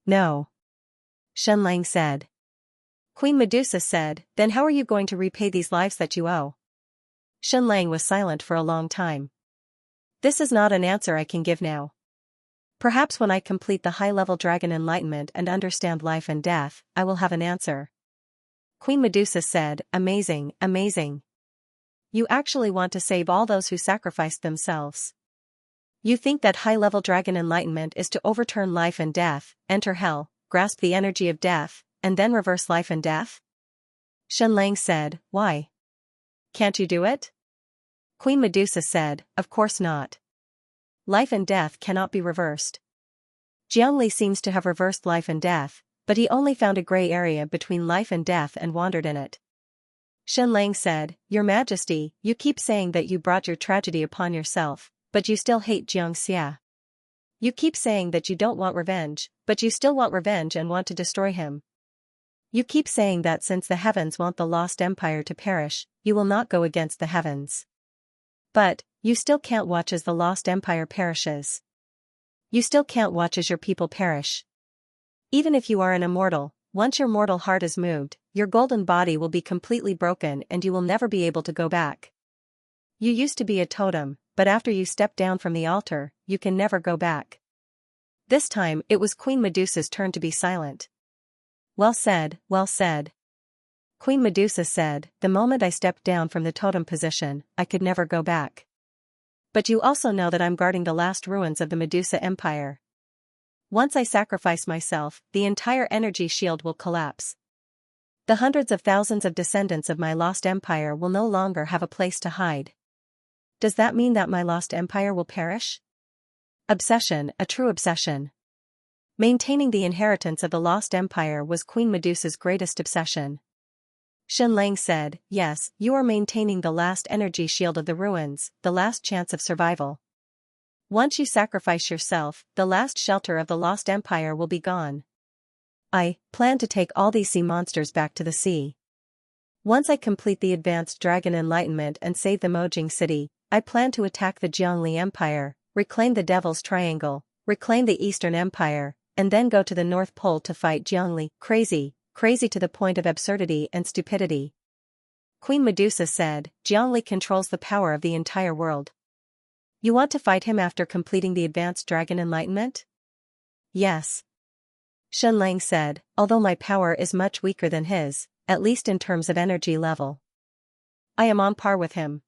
No. Xianlang said. Queen Medusa said, then how are you going to repay these lives that you owe? Xianlang was silent for a long time. This is not an answer I can give now. Perhaps when I complete the high-level dragon enlightenment and understand life and death, I will have an answer. Queen Medusa said, amazing, amazing. you actually want to save all those who sacrificed themselves. You think that high-level dragon enlightenment is to overturn life and death, enter hell, grasp the energy of death, and then reverse life and death? Xianxia said, why? Can't you do it? Queen Medusa said, of course not. Life and death cannot be reversed. Jiangli seems to have reversed life and death, but he only found a gray area between life and death and wandered in it. Xianxia said, Your Majesty, you keep saying that you brought your tragedy upon yourself, but you still hate Xianxia. You keep saying that you don't want revenge, but you still want revenge and want to destroy him. You keep saying that since the heavens want the lost empire to perish, you will not go against the heavens. But, you still can't watch as the lost empire perishes. You still can't watch as your people perish. Even if you are an immortal, once your mortal heart is moved, your golden body will be completely broken and you will never be able to go back. You used to be a totem, but after you step down from the altar, you can never go back. This time it was Queen Medusa's turn to be silent. Well said, well said. Queen Medusa said, the moment I stepped down from the totem position, I could never go back. But you also know that I'm guarding the last ruins of the Medusa Empire. Once I sacrifice myself, the entire energy shield will collapse. The hundreds of thousands of descendants of my lost empire will no longer have a place to hide. Does that mean that my lost empire will perish? Obsession, a true obsession. Maintaining the inheritance of the lost empire was Queen Medusa's greatest obsession. Xianxia said, yes, you are maintaining the last energy shield of the ruins, the last chance of survival. Once you sacrifice yourself, the last shelter of the lost empire will be gone. I plan to take all these sea monsters back to the sea. Once I complete the advanced dragon enlightenment and save the Mojing city, I plan to attack the Jiangli Empire, reclaim the Devil's Triangle, reclaim the Eastern Empire, and then go to the North Pole to fight Jiangli. Crazy to the point of absurdity and stupidity. Queen Medusa said, Jiangli controls the power of the entire world. You want to fight him after completing the advanced dragon enlightenment? Yes. Xianxia said, although my power is much weaker than his, at least in terms of energy level. I am on par with him.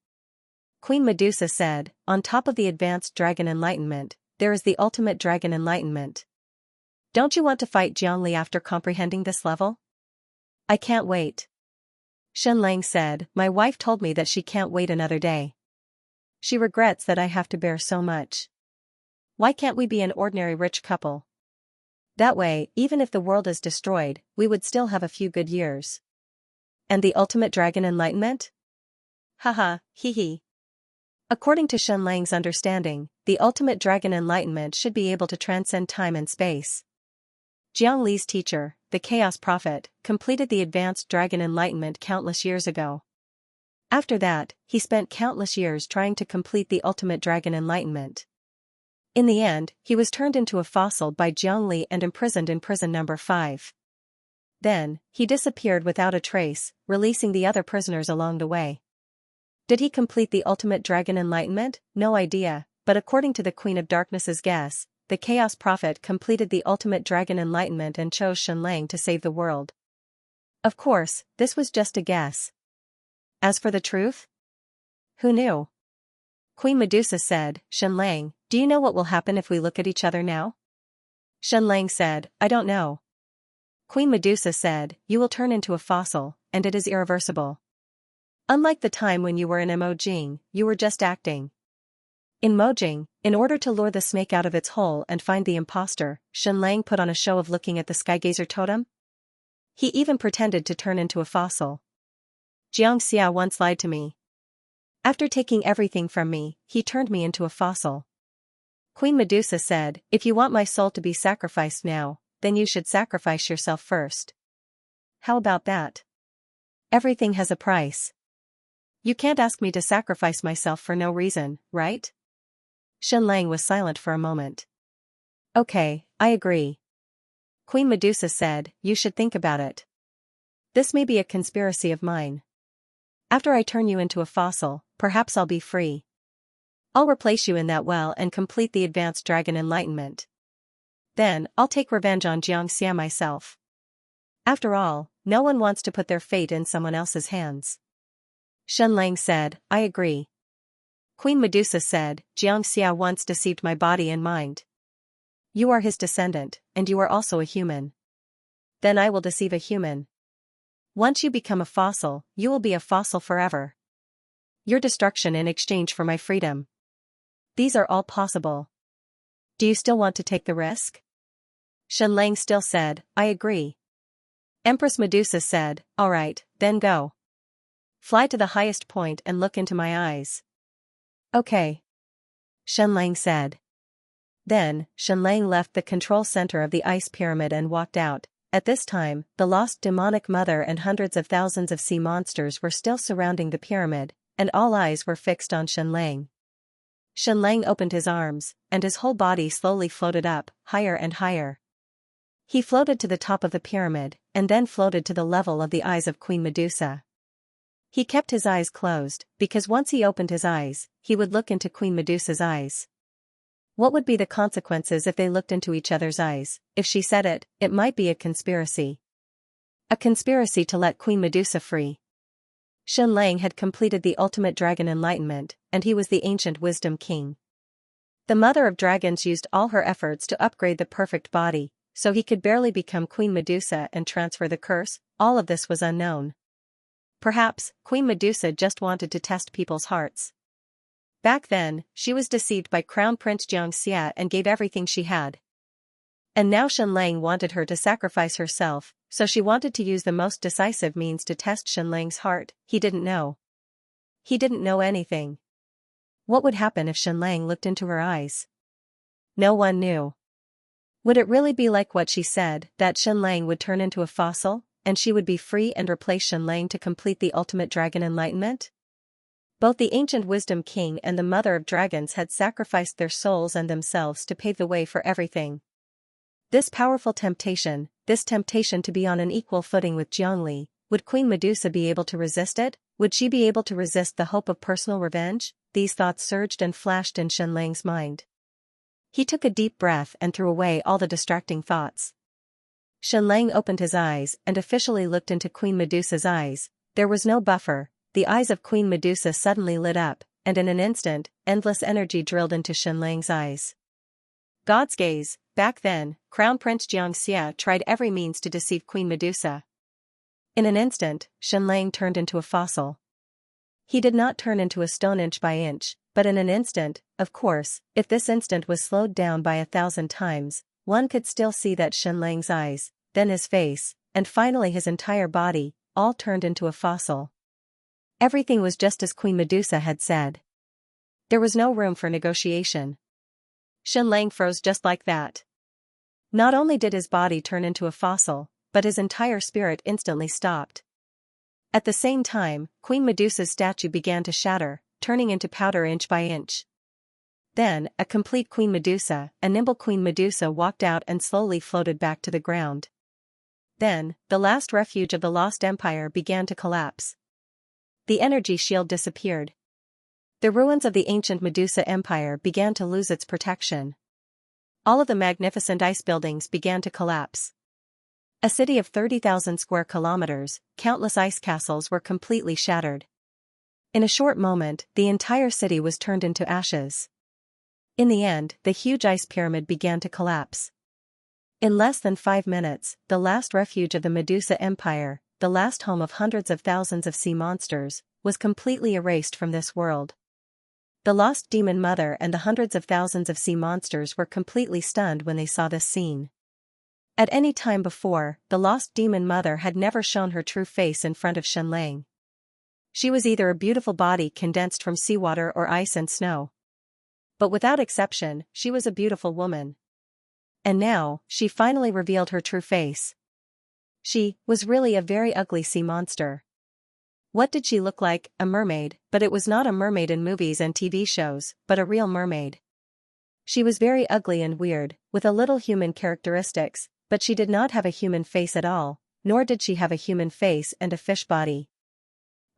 Queen Medusa said, on top of the advanced dragon enlightenment, there is the ultimate dragon enlightenment. Don't you want to fight Jiangli after comprehending this level? I can't wait. Xianxia said, my wife told me that she can't wait another day. She regrets that I have to bear so much. Why can't we be an ordinary rich couple? That way, even if the world is destroyed, we would still have a few good years. And the ultimate dragon enlightenment? Haha, hee. According to Xianxia's understanding, the ultimate dragon enlightenment should be able to transcend time and space. Jiang Li's teacher, the Chaos Prophet, completed the advanced dragon enlightenment countless years ago. After that, he spent countless years trying to complete the ultimate dragon enlightenment. In the end, he was turned into a fossil by Jiang Li and imprisoned in prison number 5. Then, he disappeared without a trace, releasing the other prisoners along the way. Did he complete the ultimate dragon enlightenment? No idea, but according to the Queen of Darkness's guess, the Chaos Prophet completed the ultimate dragon enlightenment and chose Xianxia to save the world. Of course, this was just a guess. As for the truth? Who knew? Queen Medusa said, Xianxia, do you know what will happen if we look at each other now? Xianxia said, I don't know. Queen Medusa said, you will turn into a fossil, and it is irreversible. Unlike the time when you were in Mojing, you were just acting. In Mojing, in order to lure the snake out of its hole and find the imposter, Xianxia put on a show of looking at the Skygazer totem. He even pretended to turn into a fossil. Xianxia once lied to me. After taking everything from me, he turned me into a fossil. Queen Medusa said, if you want my soul to be sacrificed now, then you should sacrifice yourself first. How about that? Everything has a price. You can't ask me to sacrifice myself for no reason, right? Xianxia was silent for a moment. Okay, I agree. Queen Medusa said, you should think about it. This may be a conspiracy of mine. After I turn you into a fossil, perhaps I'll be free. I'll replace you in that well and complete the advanced dragon enlightenment. Then, I'll take revenge on Xianxia myself. After all, no one wants to put their fate in someone else's hands. Shenlang said, I agree. Queen Medusa said, Xianxia once deceived my body and mind. You are his descendant, and you are also a human. Then I will deceive a human. Once you become a fossil, you will be a fossil forever. Your destruction in exchange for my freedom. These are all possible. Do you still want to take the risk? Shenlang still said, I agree. Empress Medusa said, all right, then go. Fly to the highest point and look into my eyes. Okay. Shenlang said. Then, Shenlang left the control center of the ice pyramid and walked out. At this time, the lost demonic mother and hundreds of thousands of sea monsters were still surrounding the pyramid, and all eyes were fixed on Shenlang. Shenlang opened his arms, and his whole body slowly floated up, higher and higher. He floated to the top of the pyramid, and then floated to the level of the eyes of Queen Medusa. He kept his eyes closed, because once he opened his eyes, he would look into Queen Medusa's eyes. What would be the consequences if they looked into each other's eyes? If she said it, it might be a conspiracy. A conspiracy to let Queen Medusa free. Shenlang had completed the ultimate dragon enlightenment, and he was the ancient wisdom king. The mother of dragons used all her efforts to upgrade the perfect body, so he could barely become Queen Medusa and transfer the curse. All of this was unknown. Perhaps, Queen Medusa just wanted to test people's hearts. Back then, she was deceived by Crown Prince Xianxia and gave everything she had. And now Shenlang wanted her to sacrifice herself, so she wanted to use the most decisive means to test Shenlang's heart. He didn't know. He didn't know anything. What would happen if Shenlang looked into her eyes? No one knew. Would it really be like what she said, that Shenlang would turn into a fossil, and she would be free and replace Shenlang to complete the ultimate dragon enlightenment? Both the ancient wisdom king and the mother of dragons had sacrificed their souls and themselves to pave the way for everything. This powerful temptation, this temptation to be on an equal footing with Zhongli, would Queen Medusa be able to resist it? Would she be able to resist the hope of personal revenge? These thoughts surged and flashed in Shenlang's mind. He took a deep breath and threw away all the distracting thoughts. Shenlang opened his eyes and officially looked into Queen Medusa's eyes. There was no buffer. The eyes of Queen Medusa suddenly lit up, and in an instant, endless energy drilled into Shenlang's eyes. God's gaze. Back then, Crown Prince Xianxia tried every means to deceive Queen Medusa. In an instant, Shenlang turned into a fossil. He did not turn into a stone inch by inch, but in an instant, of course, if this instant was slowed down by 1,000 times, one could still see that Shenlang's eyes, then his face, and finally his entire body, all turned into a fossil. Everything was just as Queen Medusa had said. There was no room for negotiation. Shenlang froze just like that. Not only did his body turn into a fossil, but his entire spirit instantly stopped. At the same time, Queen Medusa's statue began to shatter, turning into powder inch by inch. Then, a complete Queen Medusa, a nimble Queen Medusa walked out and slowly floated back to the ground. Then, the last refuge of the lost empire began to collapse. The energy shield disappeared. The ruins of the ancient Medusa Empire began to lose its protection. All of the magnificent ice buildings began to collapse. A city of 30,000 square kilometers, countless ice castles were completely shattered. In a short moment, the entire city was turned into ashes. In the end, the huge ice pyramid began to collapse. In less than 5 minutes, the last refuge of the Medusa Empire, the last home of hundreds of thousands of sea monsters, was completely erased from this world. The lost demon mother and the hundreds of thousands of sea monsters were completely stunned when they saw this scene. At any time before, the lost demon mother had never shown her true face in front of Shenlang. She was either a beautiful body condensed from seawater or ice and snow. But without exception, she was a beautiful woman. And now, she finally revealed her true face. She was really a very ugly sea monster. What did she look like? A mermaid, but it was not a mermaid in movies and TV shows, but a real mermaid. She was very ugly and weird, with a little human characteristics, but she did not have a human face at all, nor did she have a human face and a fish body.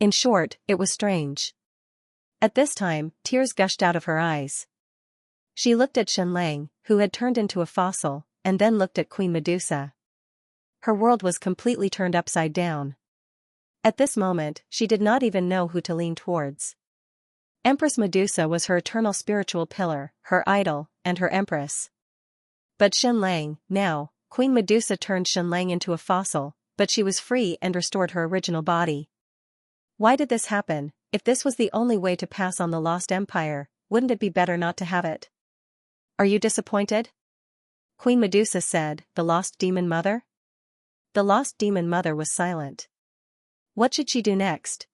In short, it was strange. At this time, tears gushed out of her eyes. She looked at Shenlang, who had turned into a fossil, and then looked at Queen Medusa. Her world was completely turned upside down. At this moment, she did not even know who to lean towards. Empress Medusa was her eternal spiritual pillar, her idol, and her empress. But Xianlang, now, Queen Medusa turned Xianlang into a fossil, but she was free and restored her original body. Why did this happen? If this was the only way to pass on the lost empire, wouldn't it be better not to have it? Are you disappointed? Queen Medusa said, the lost demon mother? The lost demon mother was silent. What should she do next?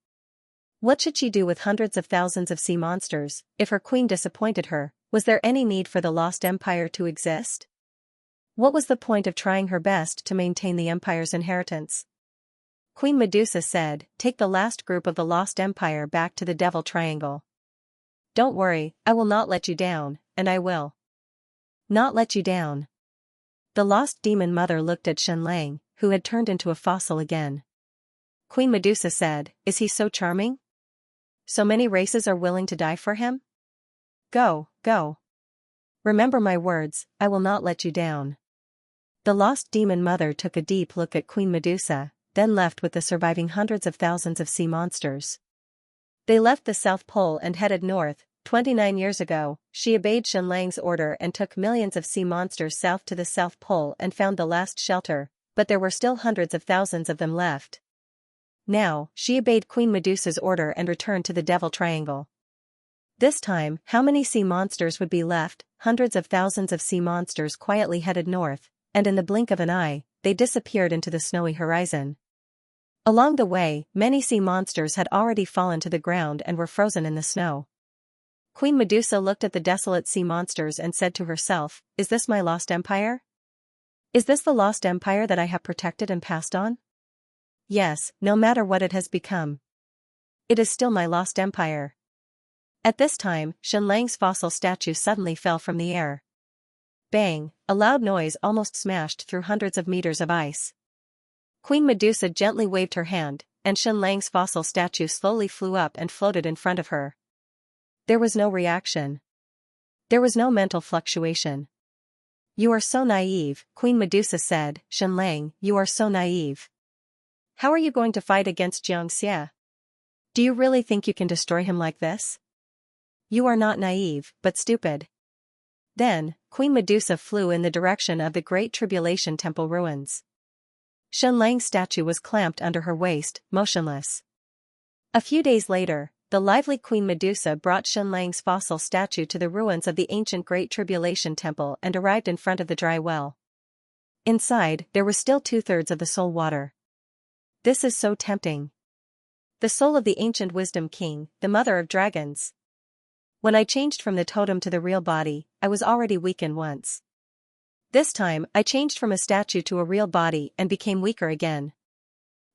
What should she do with hundreds of thousands of sea monsters, if her queen disappointed her? Was there any need for the lost empire to exist? What was the point of trying her best to maintain the empire's inheritance? Queen Medusa said, take the last group of the lost empire back to the Devil Triangle. Don't worry, I will not let you down, and I will not let you down. The lost demon mother looked at Xianlang, who had turned into a fossil again. Queen Medusa said, is he so charming? So many races are willing to die for him? Go, go. Remember my words, I will not let you down. The lost demon mother took a deep look at Queen Medusa, then left with the surviving hundreds of thousands of sea monsters. They left the South Pole and headed north. 29 years ago, she obeyed Xianlang's order and took millions of sea monsters south to the South Pole and found the last shelter, but there were still hundreds of thousands of them left. Now, she obeyed Queen Medusa's order and returned to the Devil Triangle. This time, how many sea monsters would be left? Hundreds of thousands of sea monsters quietly headed north, and in the blink of an eye, they disappeared into the snowy horizon. Along the way, many sea monsters had already fallen to the ground and were frozen in the snow. Queen Medusa looked at the desolate sea monsters and said to herself, is this my lost empire? Is this the lost empire that I have protected and passed on? Yes, no matter what it has become. It is still my lost empire. At this time, Xianlang's fossil statue suddenly fell from the air. Bang, a loud noise almost smashed through hundreds of meters of ice. Queen Medusa gently waved her hand, and Xianlang's fossil statue slowly flew up and floated in front of her. There was no reaction. There was no mental fluctuation. You are so naive, Queen Medusa said, Xianlang, you are so naive. How are you going to fight against Xianxia? Do you really think you can destroy him like this? You are not naive, but stupid. Then, Queen Medusa flew in the direction of the Great Tribulation Temple ruins. Xianlang's statue was clamped under her waist, motionless. A few days later, the lively Queen Medusa brought Xianlang's fossil statue to the ruins of the ancient Great Tribulation Temple and arrived in front of the dry well. Inside, there was still 2/3 of the soul water. This is so tempting. The soul of the ancient wisdom king, the mother of dragons. When I changed from the totem to the real body, I was already weakened once. This time, I changed from a statue to a real body and became weaker again.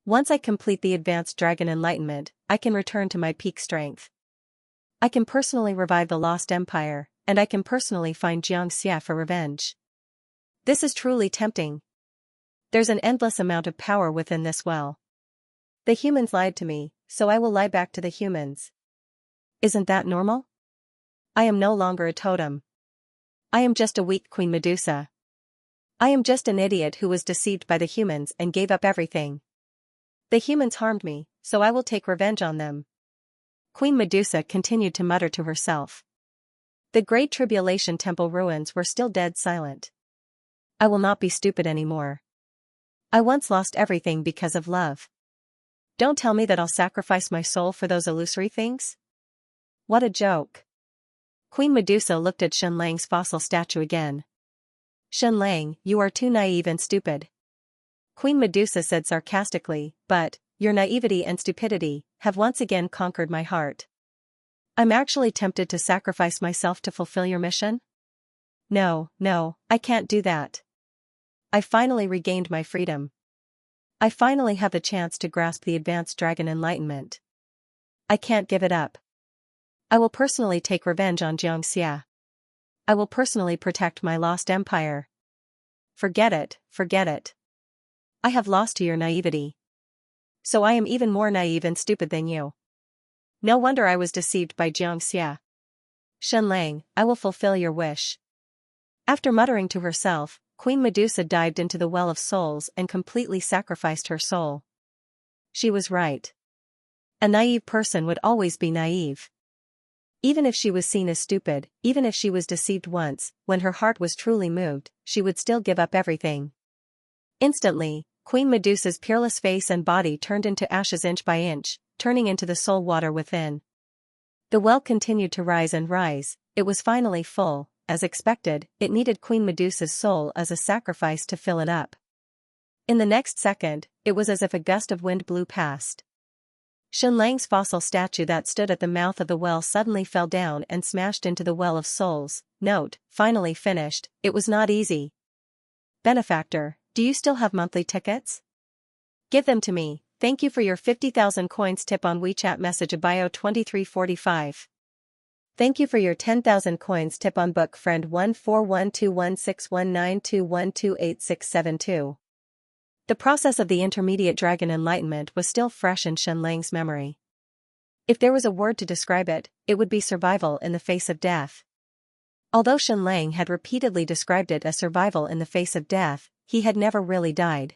Once I complete the advanced dragon enlightenment, I can return to my peak strength. I can personally revive the lost empire, and I can personally find Xianxia for revenge. This is truly tempting. There's an endless amount of power within this well. The humans lied to me, so I will lie back to the humans. Isn't that normal? I am no longer a totem. I am just a weak Queen Medusa. I am just an idiot who was deceived by the humans and gave up everything. The humans harmed me, so I will take revenge on them. Queen Medusa continued to mutter to herself. The Great Tribulation Temple ruins were still dead silent. I will not be stupid anymore. I once lost everything because of love. Don't tell me that I'll sacrifice my soul for those illusory things? What a joke. Queen Medusa looked at Xianlang's fossil statue again. Xianlang, you are too naive and stupid. Queen Medusa said sarcastically, but, your naivety and stupidity, have once again conquered my heart. I'm actually tempted to sacrifice myself to fulfill your mission? No, I can't do that. I finally regained my freedom. I finally have the chance to grasp the advanced dragon enlightenment. I can't give it up. I will personally take revenge on Xianxia. I will personally protect my lost empire. Forget it. I have lost to your naivety. So I am even more naive and stupid than you. No wonder I was deceived by Xianxia. Xianlang, I will fulfill your wish. After muttering to herself, Queen Medusa dived into the Well of Souls and completely sacrificed her soul. She was right. A naive person would always be naive. Even if she was seen as stupid, even if she was deceived once, when her heart was truly moved, she would still give up everything. Instantly, Queen Medusa's peerless face and body turned into ashes inch by inch, turning into the soul water within. The well continued to rise and rise. It was finally full. As expected, it needed Queen Medusa's soul as a sacrifice to fill it up. In the next second, it was as if a gust of wind blew past. Xianxia's fossil statue that stood at the mouth of the well suddenly fell down and smashed into the well of souls. Note, finally finished. It was not easy. Benefactor, do you still have monthly tickets? Give them to me. Thank you for your 50,000 coins tip on WeChat message bio 2345. Thank you for your 10,000 coins tip on book friend 141216192128672. The process of the intermediate dragon enlightenment was still fresh in Xianxia's memory. If there was a word to describe it, it would be survival in the face of death. Although Xianxia had repeatedly described it as survival in the face of death, he had never really died.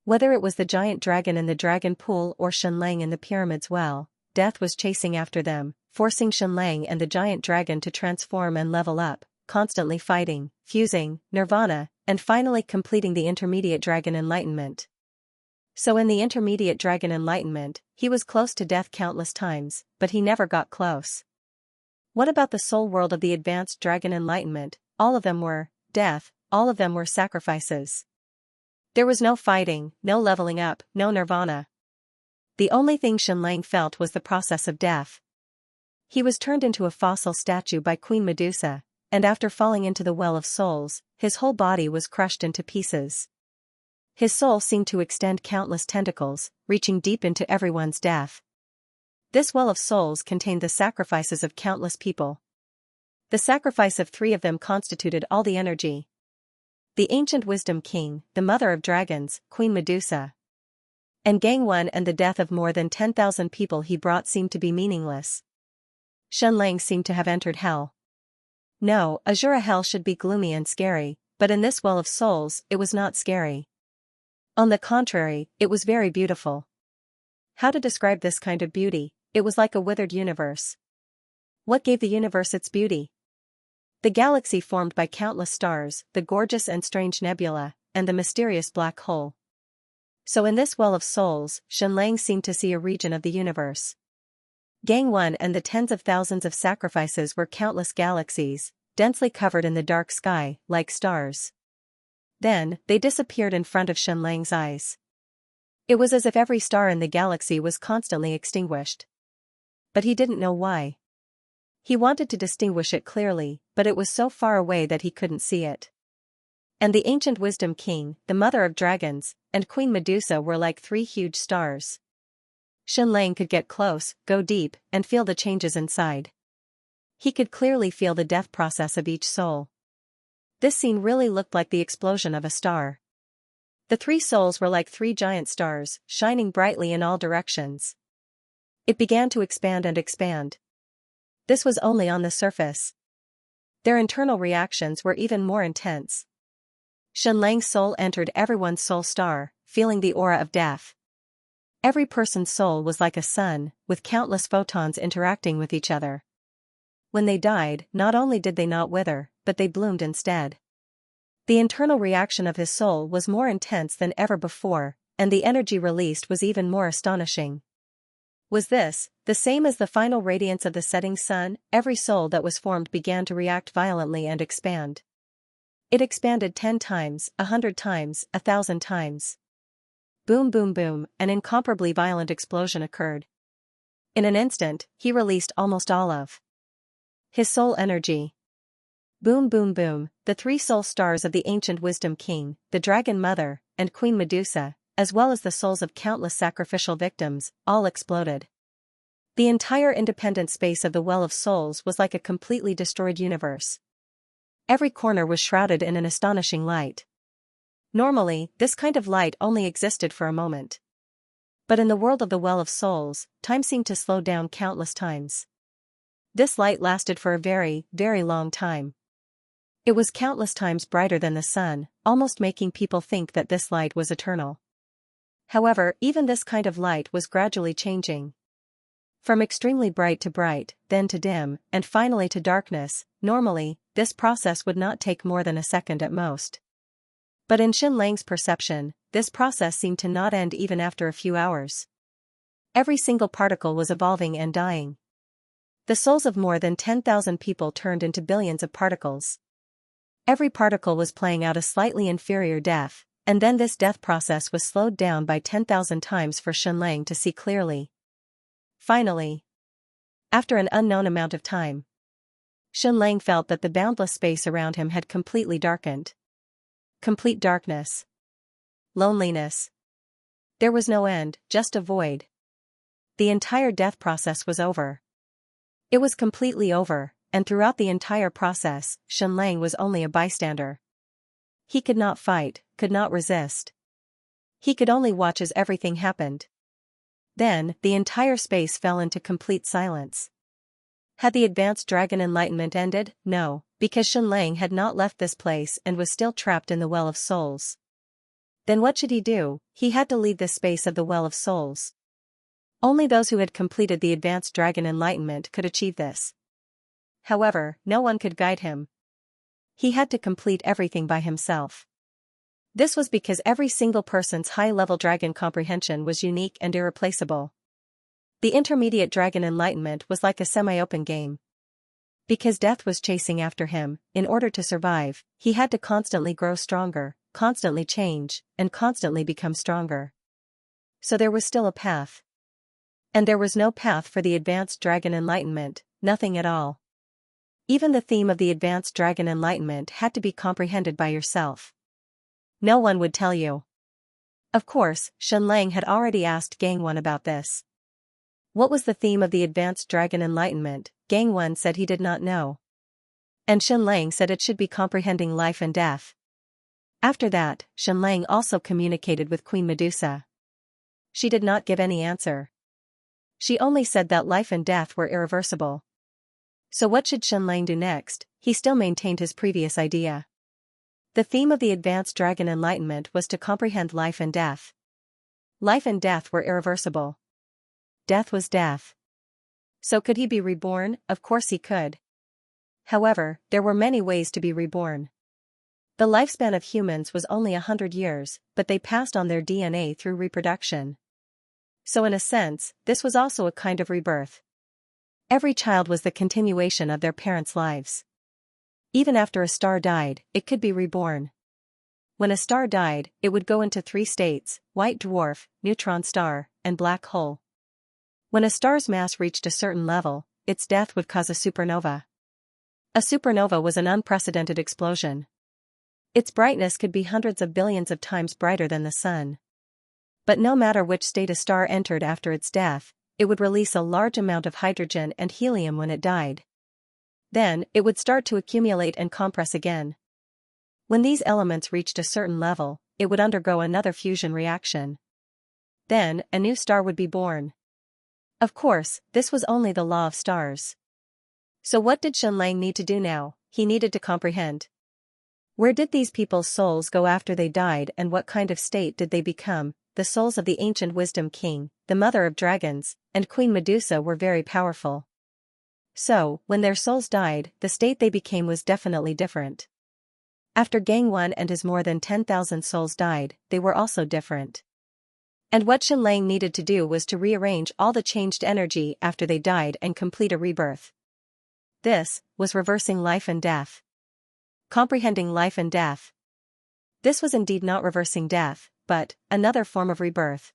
Whether it was the giant dragon in the dragon pool or Xianxia in the pyramid's well, death was chasing after them, forcing Xianxia and the giant dragon to transform and level up, constantly fighting, fusing, nirvana, and finally completing the intermediate dragon enlightenment. So in the intermediate dragon enlightenment, he was close to death countless times, but he never got close. What about the soul world of the advanced dragon enlightenment? All of them were death, all of them were sacrifices. There was no fighting, no leveling up, no nirvana. The only thing Xianxia felt was the process of death. He was turned into a fossil statue by Queen Medusa, and after falling into the well of souls, his whole body was crushed into pieces. His soul seemed to extend countless tentacles, reaching deep into everyone's death. This well of souls contained the sacrifices of countless people. The sacrifice of 3 of them constituted all the energy. The ancient wisdom king, the mother of dragons, Queen Medusa, and Gang 1, and the death of more than 10,000 people he brought seemed to be meaningless. Xianxia seemed to have entered hell. No, Azura hell should be gloomy and scary, but in this well of souls, it was not scary. On the contrary, it was very beautiful. How to describe this kind of beauty? It was like a withered universe. What gave the universe its beauty? The galaxy formed by countless stars, the gorgeous and strange nebula, and the mysterious black hole. So in this well of souls, Xianxia seemed to see a region of the universe. Gang 1 and the tens of thousands of sacrifices were countless galaxies, densely covered in the dark sky, like stars. Then, they disappeared in front of Xianxia's eyes. It was as if every star in the galaxy was constantly extinguished. But he didn't know why. He wanted to distinguish it clearly, but it was so far away that he couldn't see it. And the ancient wisdom king, the mother of dragons, and Queen Medusa were like 3 huge stars. Xianxia could get close, go deep, and feel the changes inside. He could clearly feel the death process of each soul. This scene really looked like the explosion of a star. The 3 souls were like 3 giant stars, shining brightly in all directions. It began to expand and expand. This was only on the surface. Their internal reactions were even more intense. Xianxia's soul entered everyone's soul star, feeling the aura of death. Every person's soul was like a sun, with countless photons interacting with each other. When they died, not only did they not wither, but they bloomed instead. The internal reaction of his soul was more intense than ever before, and the energy released was even more astonishing. Was this the same as the final radiance of the setting sun? Every soul that was formed began to react violently and expand. It expanded 10 times, 100 times, 1,000 times. Boom boom boom, an incomparably violent explosion occurred. In an instant, he released almost all of his soul energy. Boom boom boom, the 3 soul stars of the ancient wisdom king, the dragon mother, and Queen Medusa, as well as the souls of countless sacrificial victims, all exploded. The entire independent space of the Well of Souls was like a completely destroyed universe. Every corner was shrouded in an astonishing light. Normally, this kind of light only existed for a moment. But in the world of the Well of Souls, time seemed to slow down countless times. This light lasted for a very, very long time. It was countless times brighter than the sun, almost making people think that this light was eternal. However, even this kind of light was gradually changing. From extremely bright to bright, then to dim, and finally to darkness. Normally, this process would not take more than a second at most. But in Xianxia's perception, this process seemed to not end even after a few hours. Every single particle was evolving and dying. The souls of more than 10,000 people turned into billions of particles. Every particle was playing out a slightly inferior death, and then this death process was slowed down by 10,000 times for Xianxia to see clearly. Finally, after an unknown amount of time, Xianxia felt that the boundless space around him had completely darkened. Complete darkness. Loneliness. There was no end, just a void. The entire death process was over. It was completely over, and throughout the entire process, Xianxia was only a bystander. He could not fight, could not resist. He could only watch as everything happened. Then, the entire space fell into complete silence. Had the advanced dragon enlightenment ended? No, because Xianxia had not left this place and was still trapped in the Well of Souls. Then what should he do? He had to leave this space of the Well of Souls. Only those who had completed the advanced dragon enlightenment could achieve this. However, no one could guide him. He had to complete everything by himself. This was because every single person's high-level dragon comprehension was unique and irreplaceable. The intermediate dragon enlightenment was like a semi-open game. Because death was chasing after him, in order to survive, he had to constantly grow stronger, constantly change, and constantly become stronger. So there was still a path. And there was no path for the advanced dragon enlightenment, nothing at all. Even the theme of the advanced dragon enlightenment had to be comprehended by yourself. No one would tell you. Of course, Xianxia had already asked Gangwon about this. What was the theme of the advanced dragon enlightenment? Gangwon said he did not know. And Xianxia said it should be comprehending life and death. After that, Xianxia also communicated with Queen Medusa. She did not give any answer. She only said that life and death were irreversible. So what should Xianxia do next? He still maintained his previous idea. The theme of the advanced dragon enlightenment was to comprehend life and death. Life and death were irreversible. Death was death. So could he be reborn? Of course he could. However, there were many ways to be reborn. The lifespan of humans was only 100 years, but they passed on their DNA through reproduction. So in a sense, this was also a kind of rebirth. Every child was the continuation of their parents' lives. Even after a star died, it could be reborn. When a star died, it would go into 3 states: white dwarf, neutron star, and black hole. When a star's mass reached a certain level, its death would cause a supernova. A supernova was an unprecedented explosion. Its brightness could be hundreds of billions of times brighter than the sun. But no matter which state a star entered after its death, it would release a large amount of hydrogen and helium when it died. Then, it would start to accumulate and compress again. When these elements reached a certain level, it would undergo another fusion reaction. Then, a new star would be born. Of course, this was only the law of stars. So what did Xianxia need to do now? He needed to comprehend. Where did these people's souls go after they died, and what kind of state did they become? The souls of the ancient wisdom king, the mother of dragons, and Queen Medusa were very powerful. So, when their souls died, the state they became was definitely different. After Gangwon and his more than 10,000 souls died, they were also different. And what Xianxia needed to do was to rearrange all the changed energy after they died and complete a rebirth. This was reversing life and death. Comprehending life and death. This was indeed not reversing death, but another form of rebirth.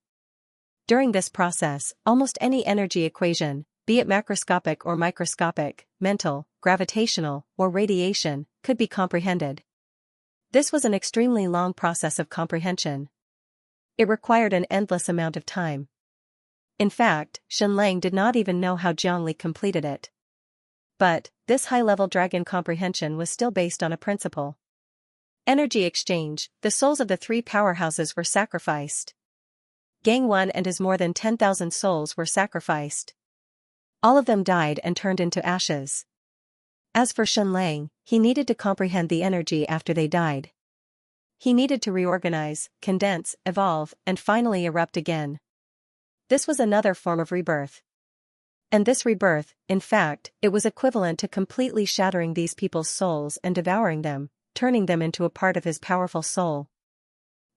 During this process, almost any energy equation, be it macroscopic or microscopic, mental, gravitational, or radiation, could be comprehended. This was an extremely long process of comprehension. It required an endless amount of time. In fact, Xianxia did not even know how Zhongli completed it. But, this high-level dragon comprehension was still based on a principle. Energy exchange. The souls of the 3 powerhouses were sacrificed. Gangwon and his more than 10,000 souls were sacrificed. All of them died and turned into ashes. As for Xianxia, he needed to comprehend the energy after they died. He needed to reorganize, condense, evolve, and finally erupt again. This was another form of rebirth. And this rebirth, in fact, it was equivalent to completely shattering these people's souls and devouring them, turning them into a part of his powerful soul.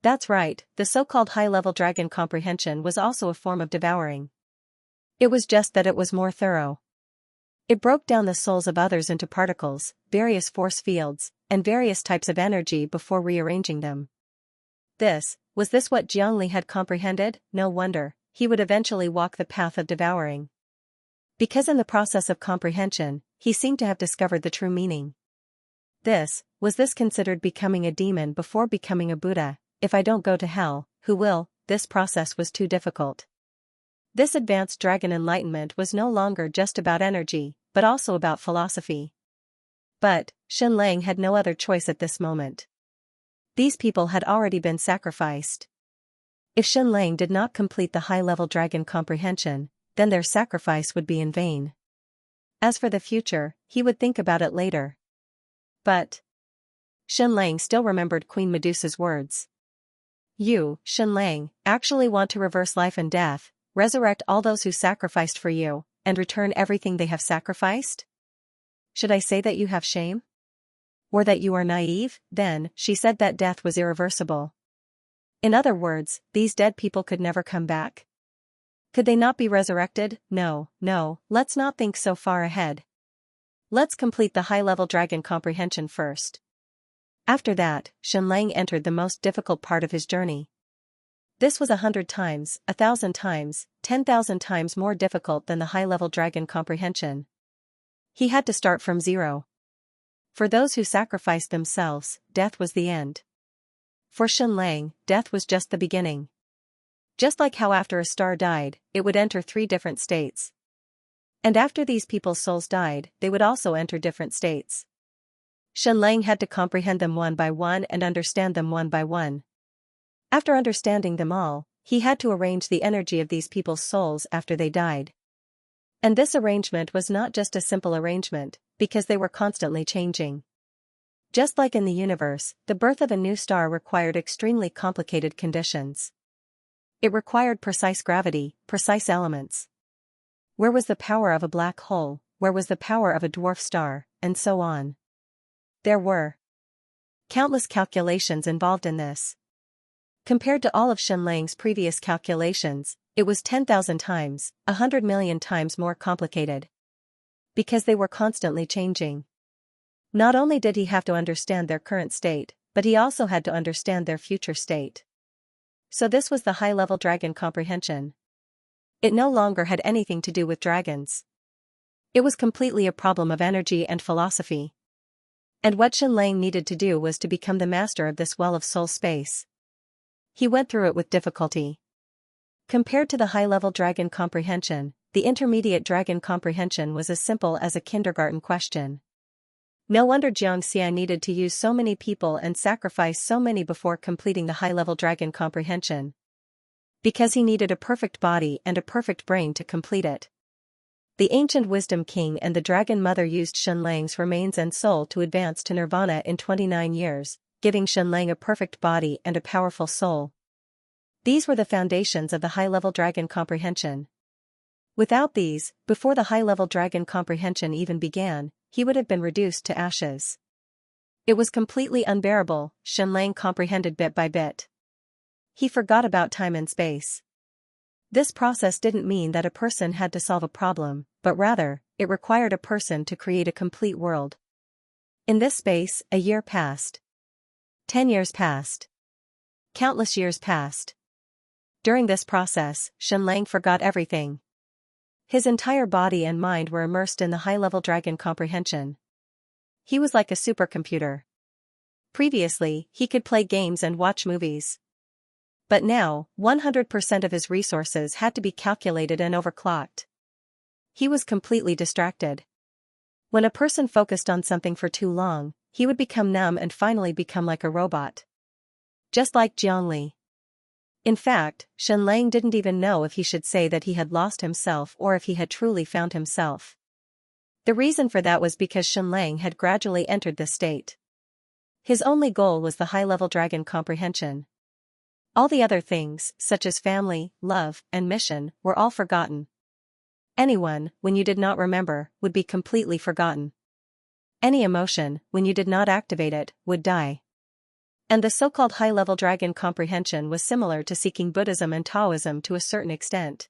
That's right, the so-called high-level dragon comprehension was also a form of devouring. It was just that it was more thorough. It broke down the souls of others into particles, various force fields, and various types of energy before rearranging them. Was this what Xianxia had comprehended? No wonder, he would eventually walk the path of devouring. Because in the process of comprehension, he seemed to have discovered the true meaning. Was this considered becoming a demon before becoming a Buddha? If I don't go to hell, who will? This process was too difficult. This advanced dragon enlightenment was no longer just about energy, but also about philosophy. But Xianxia had no other choice at this moment. These people had already been sacrificed. If Xianxia did not complete the high-level dragon comprehension, then their sacrifice would be in vain. As for the future, he would think about it later. But Xianxia still remembered Queen Medusa's words. You, Xianxia, actually want to reverse life and death, resurrect all those who sacrificed for you, and return everything they have sacrificed? Should I say that you have shame? Or that you are naive? Then, she said that death was irreversible. In other words, these dead people could never come back. Could they not be resurrected? No, let's not think so far ahead. Let's complete the high-level dragon comprehension first. After that, Xianxia entered the most difficult part of his journey. This was 100 times, 1,000 times, 10,000 times more difficult than the high-level dragon comprehension. He had to start from zero. For those who sacrificed themselves, death was the end. For Xianxia, death was just the beginning. Just like how after a star died, it would enter 3 different states. And after these people's souls died, they would also enter different states. Xianxia had to comprehend them one by one and understand them one by one. After understanding them all, he had to arrange the energy of these people's souls after they died. And this arrangement was not just a simple arrangement, because they were constantly changing. Just like in the universe, the birth of a new star required extremely complicated conditions. It required precise gravity, precise elements. Where was the power of a black hole, where was the power of a dwarf star, and so on. There were countless calculations involved in this. Compared to all of Xianxia's previous calculations, it was 10,000 times, 100 million times more complicated. Because they were constantly changing. Not only did he have to understand their current state, but he also had to understand their future state. So this was the high-level dragon comprehension. It no longer had anything to do with dragons. It was completely a problem of energy and philosophy. And what Xianxia needed to do was to become the master of this well of soul space. He went through it with difficulty. Compared to the high-level dragon comprehension, the intermediate dragon comprehension was as simple as a kindergarten question. No wonder Xianxia needed to use so many people and sacrifice so many before completing the high-level dragon comprehension. Because he needed a perfect body and a perfect brain to complete it. The ancient wisdom king and the dragon mother used Xianxia's remains and soul to advance to nirvana in 29 years, giving Xianxia a perfect body and a powerful soul. These were the foundations of the high-level dragon comprehension. Without these, before the high-level dragon comprehension even began, he would have been reduced to ashes. It was completely unbearable, Xianxia comprehended bit by bit. He forgot about time and space. This process didn't mean that a person had to solve a problem, but rather, it required a person to create a complete world. In this space, a year passed. 10 years passed. Countless years passed. During this process, Xianxia forgot everything. His entire body and mind were immersed in the high-level dragon comprehension. He was like a supercomputer. Previously, he could play games and watch movies. But now, 100% of his resources had to be calculated and overclocked. He was completely distracted. When a person focused on something for too long, he would become numb and finally become like a robot. Just like Xianxia. In fact, Xianxia didn't even know if he should say that he had lost himself or if he had truly found himself. The reason for that was because Xianxia had gradually entered this state. His only goal was the high-level dragon comprehension. All the other things, such as family, love, and mission, were all forgotten. Anyone, when you did not remember, would be completely forgotten. Any emotion, when you did not activate it, would die. And the so-called high-level dragon comprehension was similar to seeking Buddhism and Taoism to a certain extent.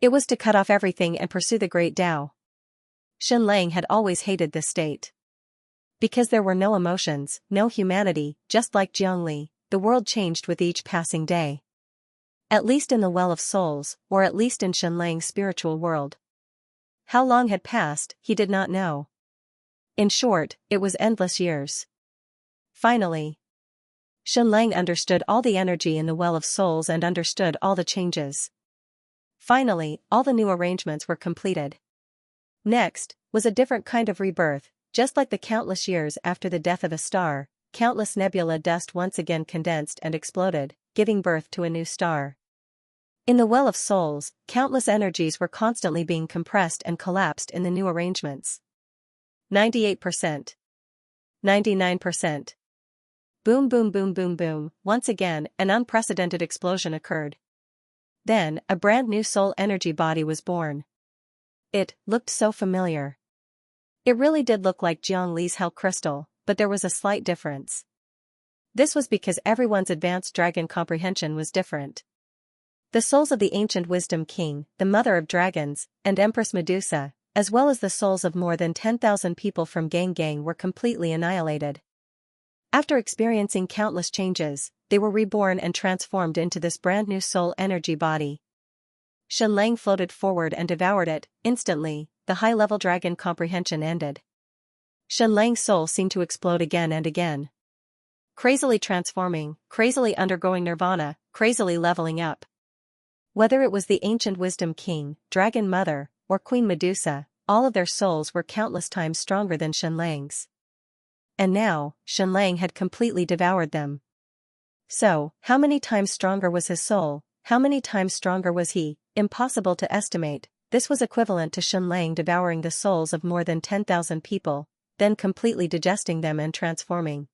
It was to cut off everything and pursue the great Tao. Xianxia had always hated this state. Because there were no emotions, no humanity, just like Zhongli, the world changed with each passing day. At least in the Well of Souls, or at least in Xianxia's spiritual world. How long had passed, he did not know. In short, it was endless years. Finally, Xianxia understood all the energy in the Well of Souls and understood all the changes. Finally, all the new arrangements were completed. Next, was a different kind of rebirth, just like the countless years after the death of a star, countless nebula dust once again condensed and exploded, giving birth to a new star. In the Well of Souls, countless energies were constantly being compressed and collapsed in the new arrangements. 98%. 99%. Boom boom boom boom boom, once again, an unprecedented explosion occurred. Then, a brand new soul energy body was born. It looked so familiar. It really did look like Zhongli's hell crystal, but there was a slight difference. This was because everyone's advanced dragon comprehension was different. The souls of the ancient wisdom king, the mother of dragons, and Empress Medusa, as well as the souls of more than 10,000 people from Gang were completely annihilated. After experiencing countless changes, they were reborn and transformed into this brand new soul energy body. Xianxia floated forward and devoured it. Instantly, the high-level dragon comprehension ended. Xianxia's soul seemed to explode again and again. Crazily transforming, crazily undergoing nirvana, crazily leveling up. Whether it was the ancient wisdom king, dragon mother, or Queen Medusa, all of their souls were countless times stronger than Xianxia's. And now, Xianxia had completely devoured them. So, how many times stronger was his soul? How many times stronger was he? Impossible to estimate. This was equivalent to Xianxia devouring the souls of more than 10,000 people, then completely digesting them and transforming.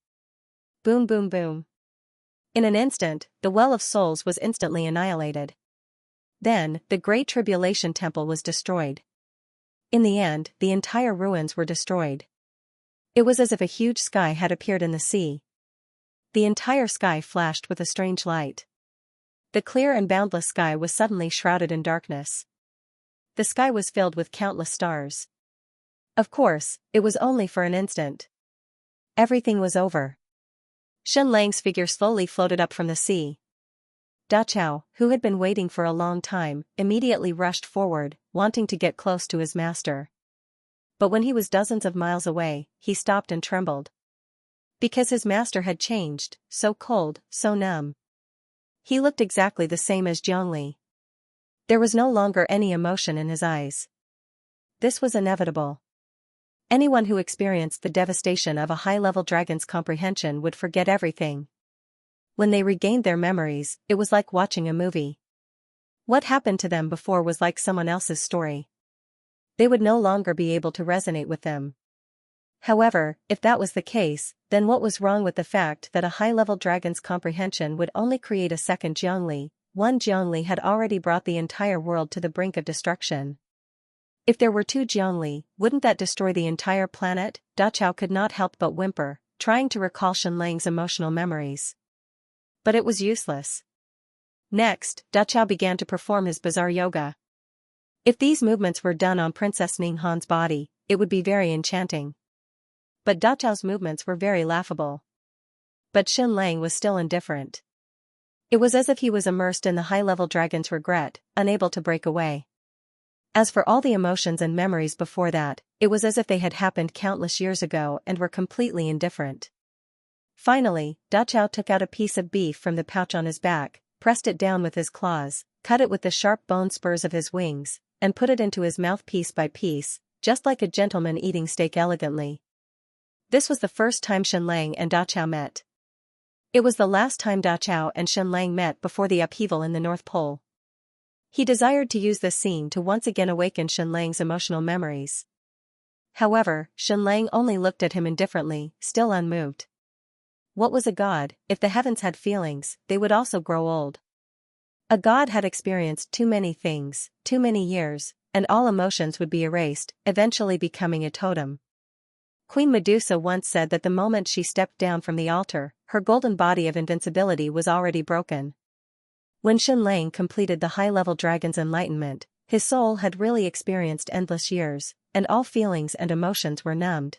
Boom boom boom. In an instant, the Well of Souls was instantly annihilated. Then, the Great Tribulation Temple was destroyed. In the end, the entire ruins were destroyed. It was as if a huge sky had appeared in the sea. The entire sky flashed with a strange light. The clear and boundless sky was suddenly shrouded in darkness. The sky was filled with countless stars. Of course, it was only for an instant. Everything was over. Xianxia's figure slowly floated up from the sea. Dachao, who had been waiting for a long time, immediately rushed forward, wanting to get close to his master. But when he was dozens of miles away, he stopped and trembled. Because his master had changed, so cold, so numb. He looked exactly the same as Zhongli. There was no longer any emotion in his eyes. This was inevitable. Anyone who experienced the devastation of a high-level dragon's comprehension would forget everything. When they regained their memories, it was like watching a movie. What happened to them before was like someone else's story. They would no longer be able to resonate with them. However, if that was the case, then what was wrong with the fact that a high-level dragon's comprehension would only create a second Zhongli? One Zhongli had already brought the entire world to the brink of destruction. If there were two Zhongli, wouldn't that destroy the entire planet? Dachao could not help but whimper, trying to recall Xianxia's emotional memories. But it was useless. Next, Dachao began to perform his bizarre yoga. If these movements were done on Princess Ninghan's body, it would be very enchanting. But Dachao's movements were very laughable. But Xianxia was still indifferent. It was as if he was immersed in the high-level dragon's regret, unable to break away. As for all the emotions and memories before that, it was as if they had happened countless years ago and were completely indifferent. Finally, Dachao took out a piece of beef from the pouch on his back, pressed it down with his claws, cut it with the sharp bone spurs of his wings, and put it into his mouth piece by piece, just like a gentleman eating steak elegantly. This was the first time Xianxia and Dachao met. It was the last time Dachao and Xianxia met before the upheaval in the North Pole. He desired to use this scene to once again awaken Xianxia's emotional memories. However, Xianxia only looked at him indifferently, still unmoved. what was a god? If the heavens had feelings, they would also grow old. A god had experienced too many things, too many years, and all emotions would be erased, eventually becoming a totem. Queen Medusa once said that the moment she stepped down from the altar, her golden body of invincibility was already broken. When Xianxia completed the high-level dragon's enlightenment, his soul had really experienced endless years, and all feelings and emotions were numbed.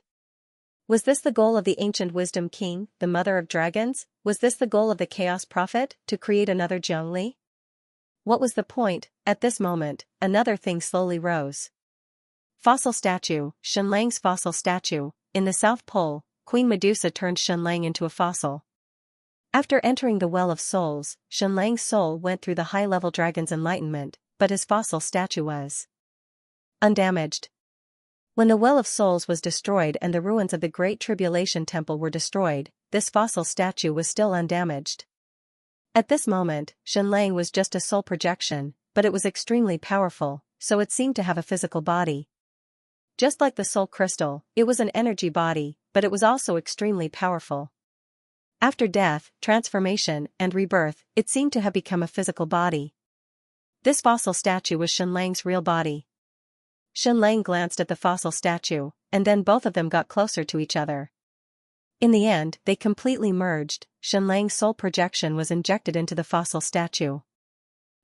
Was this the goal of the ancient wisdom king, the mother of dragons? Was this the goal of the chaos prophet, to create another Xianxia? What was the point? At this moment, another thing slowly rose. Fossil statue, Xianxia's fossil statue. In the South Pole, Queen Medusa turned Xianxia into a fossil. After entering the Well of Souls, Xianxia's soul went through the high-level dragon's enlightenment, but his fossil statue was undamaged. When the Well of Souls was destroyed and the ruins of the Great Tribulation Temple were destroyed, this fossil statue was still undamaged. At this moment, Xianxia was just a soul projection, but it was extremely powerful, so it seemed to have a physical body. Just like the soul crystal, it was an energy body, but it was also extremely powerful. After death, transformation, and rebirth, it seemed to have become a physical body. This fossil statue was Xianxia's real body. Xianxia glanced at the fossil statue, and then both of them got closer to each other. In the end, they completely merged. Xianxia's soul projection was injected into the fossil statue.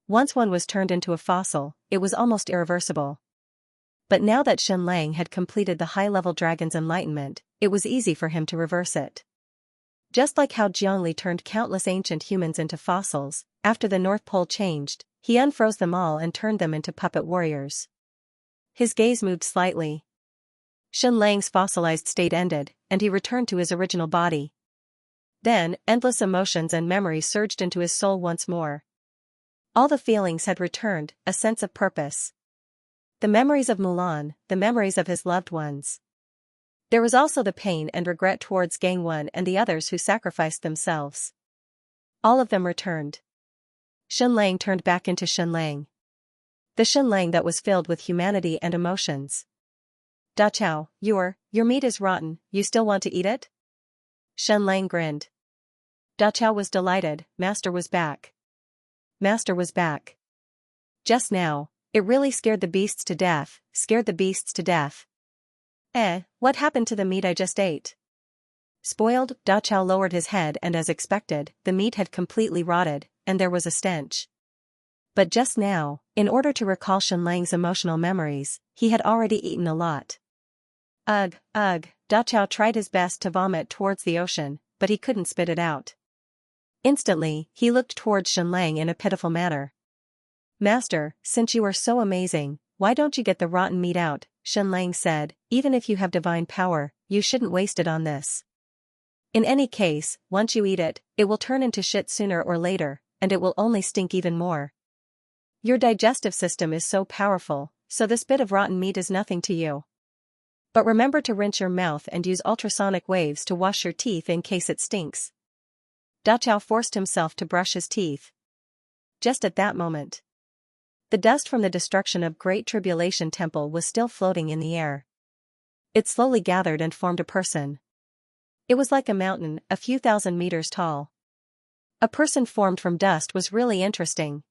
Once one was turned into a fossil, it was almost irreversible. But now that Xianxia had completed the high-level dragon's enlightenment, it was easy for him to reverse it. Just like how Xianxia turned countless ancient humans into fossils, after the North Pole changed, he unfroze them all and turned them into puppet warriors. His gaze moved slightly. Xianxia's fossilized state ended, and he returned to his original body. Then, endless emotions and memories surged into his soul once more. All the feelings had returned, a sense of purpose. The memories of Mulan, the memories of his loved ones. There was also the pain and regret towards Gangwon and the others who sacrificed themselves. All of them returned. Xianxia turned back into Xianxia. The Xianxia that was filled with humanity and emotions. Da Chao, your meat is rotten, you still want to eat it? Xianxia grinned. Da Chao was delighted, Master was back. Master was back. Just now, it really scared the beasts to death, What happened to the meat I just ate? Spoiled? Da Chao lowered his head and as expected, the meat had completely rotted, and there was a stench. But just now, in order to recall Xianxia's emotional memories, he had already eaten a lot. Ugh. Da Chao tried his best to vomit towards the ocean, but he couldn't spit it out. Instantly, he looked towards Xianxia in a pitiful manner. Master, since you are so amazing, why don't you get the rotten meat out? Xianxia said, even if you have divine power, you shouldn't waste it on this. In any case, once you eat it, it will turn into shit sooner or later, and it will only stink even more. Your digestive system is so powerful, so this bit of rotten meat is nothing to you. But remember to rinse your mouth and use ultrasonic waves to wash your teeth in case it stinks. Da Chao forced himself to brush his teeth. Just at that moment, the dust from the destruction of Great Tribulation Temple was still floating in the air. It slowly gathered and formed a person. It was like a mountain, a few thousand meters tall. A person formed from dust was really interesting.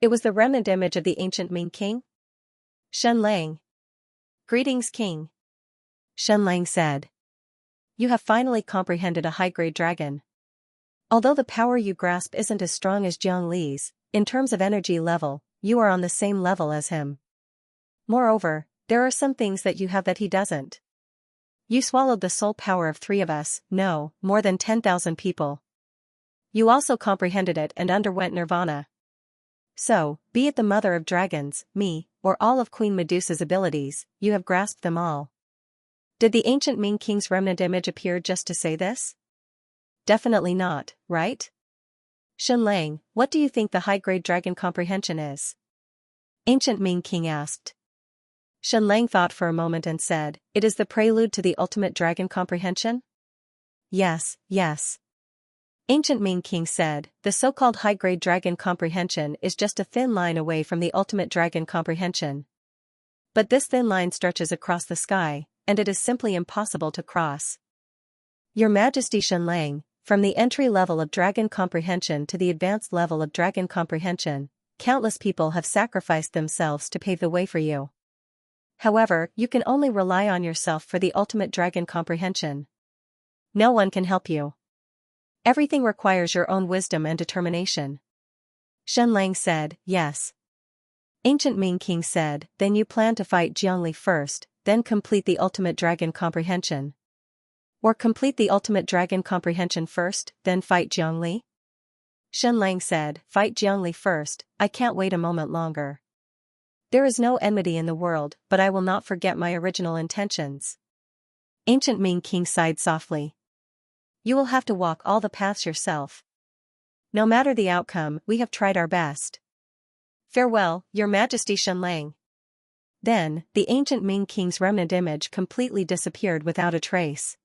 It was the remnant image of the ancient Ming king? Xianxia. Greetings, king. Xianxia said. You have finally comprehended a high-grade dragon. Although the power you grasp isn't as strong as Xianxia's, in terms of energy level, you are on the same level as him. Moreover, there are some things that you have that he doesn't. You swallowed the soul power of 3 of us, no, more than 10,000 people. You also comprehended it and underwent nirvana. So, be it the mother of dragons, me, or all of Queen Medusa's abilities, you have grasped them all. Did the ancient Ming king's remnant image appear just to say this? Definitely not, right? Xianxia, what do you think the high-grade dragon comprehension is? Ancient Ming king asked. Xianxia thought for a moment and said, it is the prelude to the ultimate dragon comprehension? Yes. Ancient Ming king said, the so-called high-grade dragon comprehension is just a thin line away from the ultimate dragon comprehension. But this thin line stretches across the sky, and it is simply impossible to cross. Your Majesty Xianxia, From the entry level of dragon comprehension to the advanced level of dragon comprehension, countless people have sacrificed themselves to pave the way for you. However, you can only rely on yourself for the ultimate dragon comprehension. No one can help you. Everything requires your own wisdom and determination. Xianxia said, yes. Ancient Ming King said, then you plan to fight Jiangli first, then complete the ultimate dragon comprehension. Or complete the ultimate dragon comprehension first, then fight Jiangli? Xianxia said, fight Jiangli first, I can't wait a moment longer. There is no enmity in the world, but I will not forget my original intentions. Ancient Ming King sighed softly. You will have to walk all the paths yourself. No matter the outcome, we have tried our best. Farewell, Your Majesty Xianxia. Then, the ancient Ming King's remnant image completely disappeared without a trace.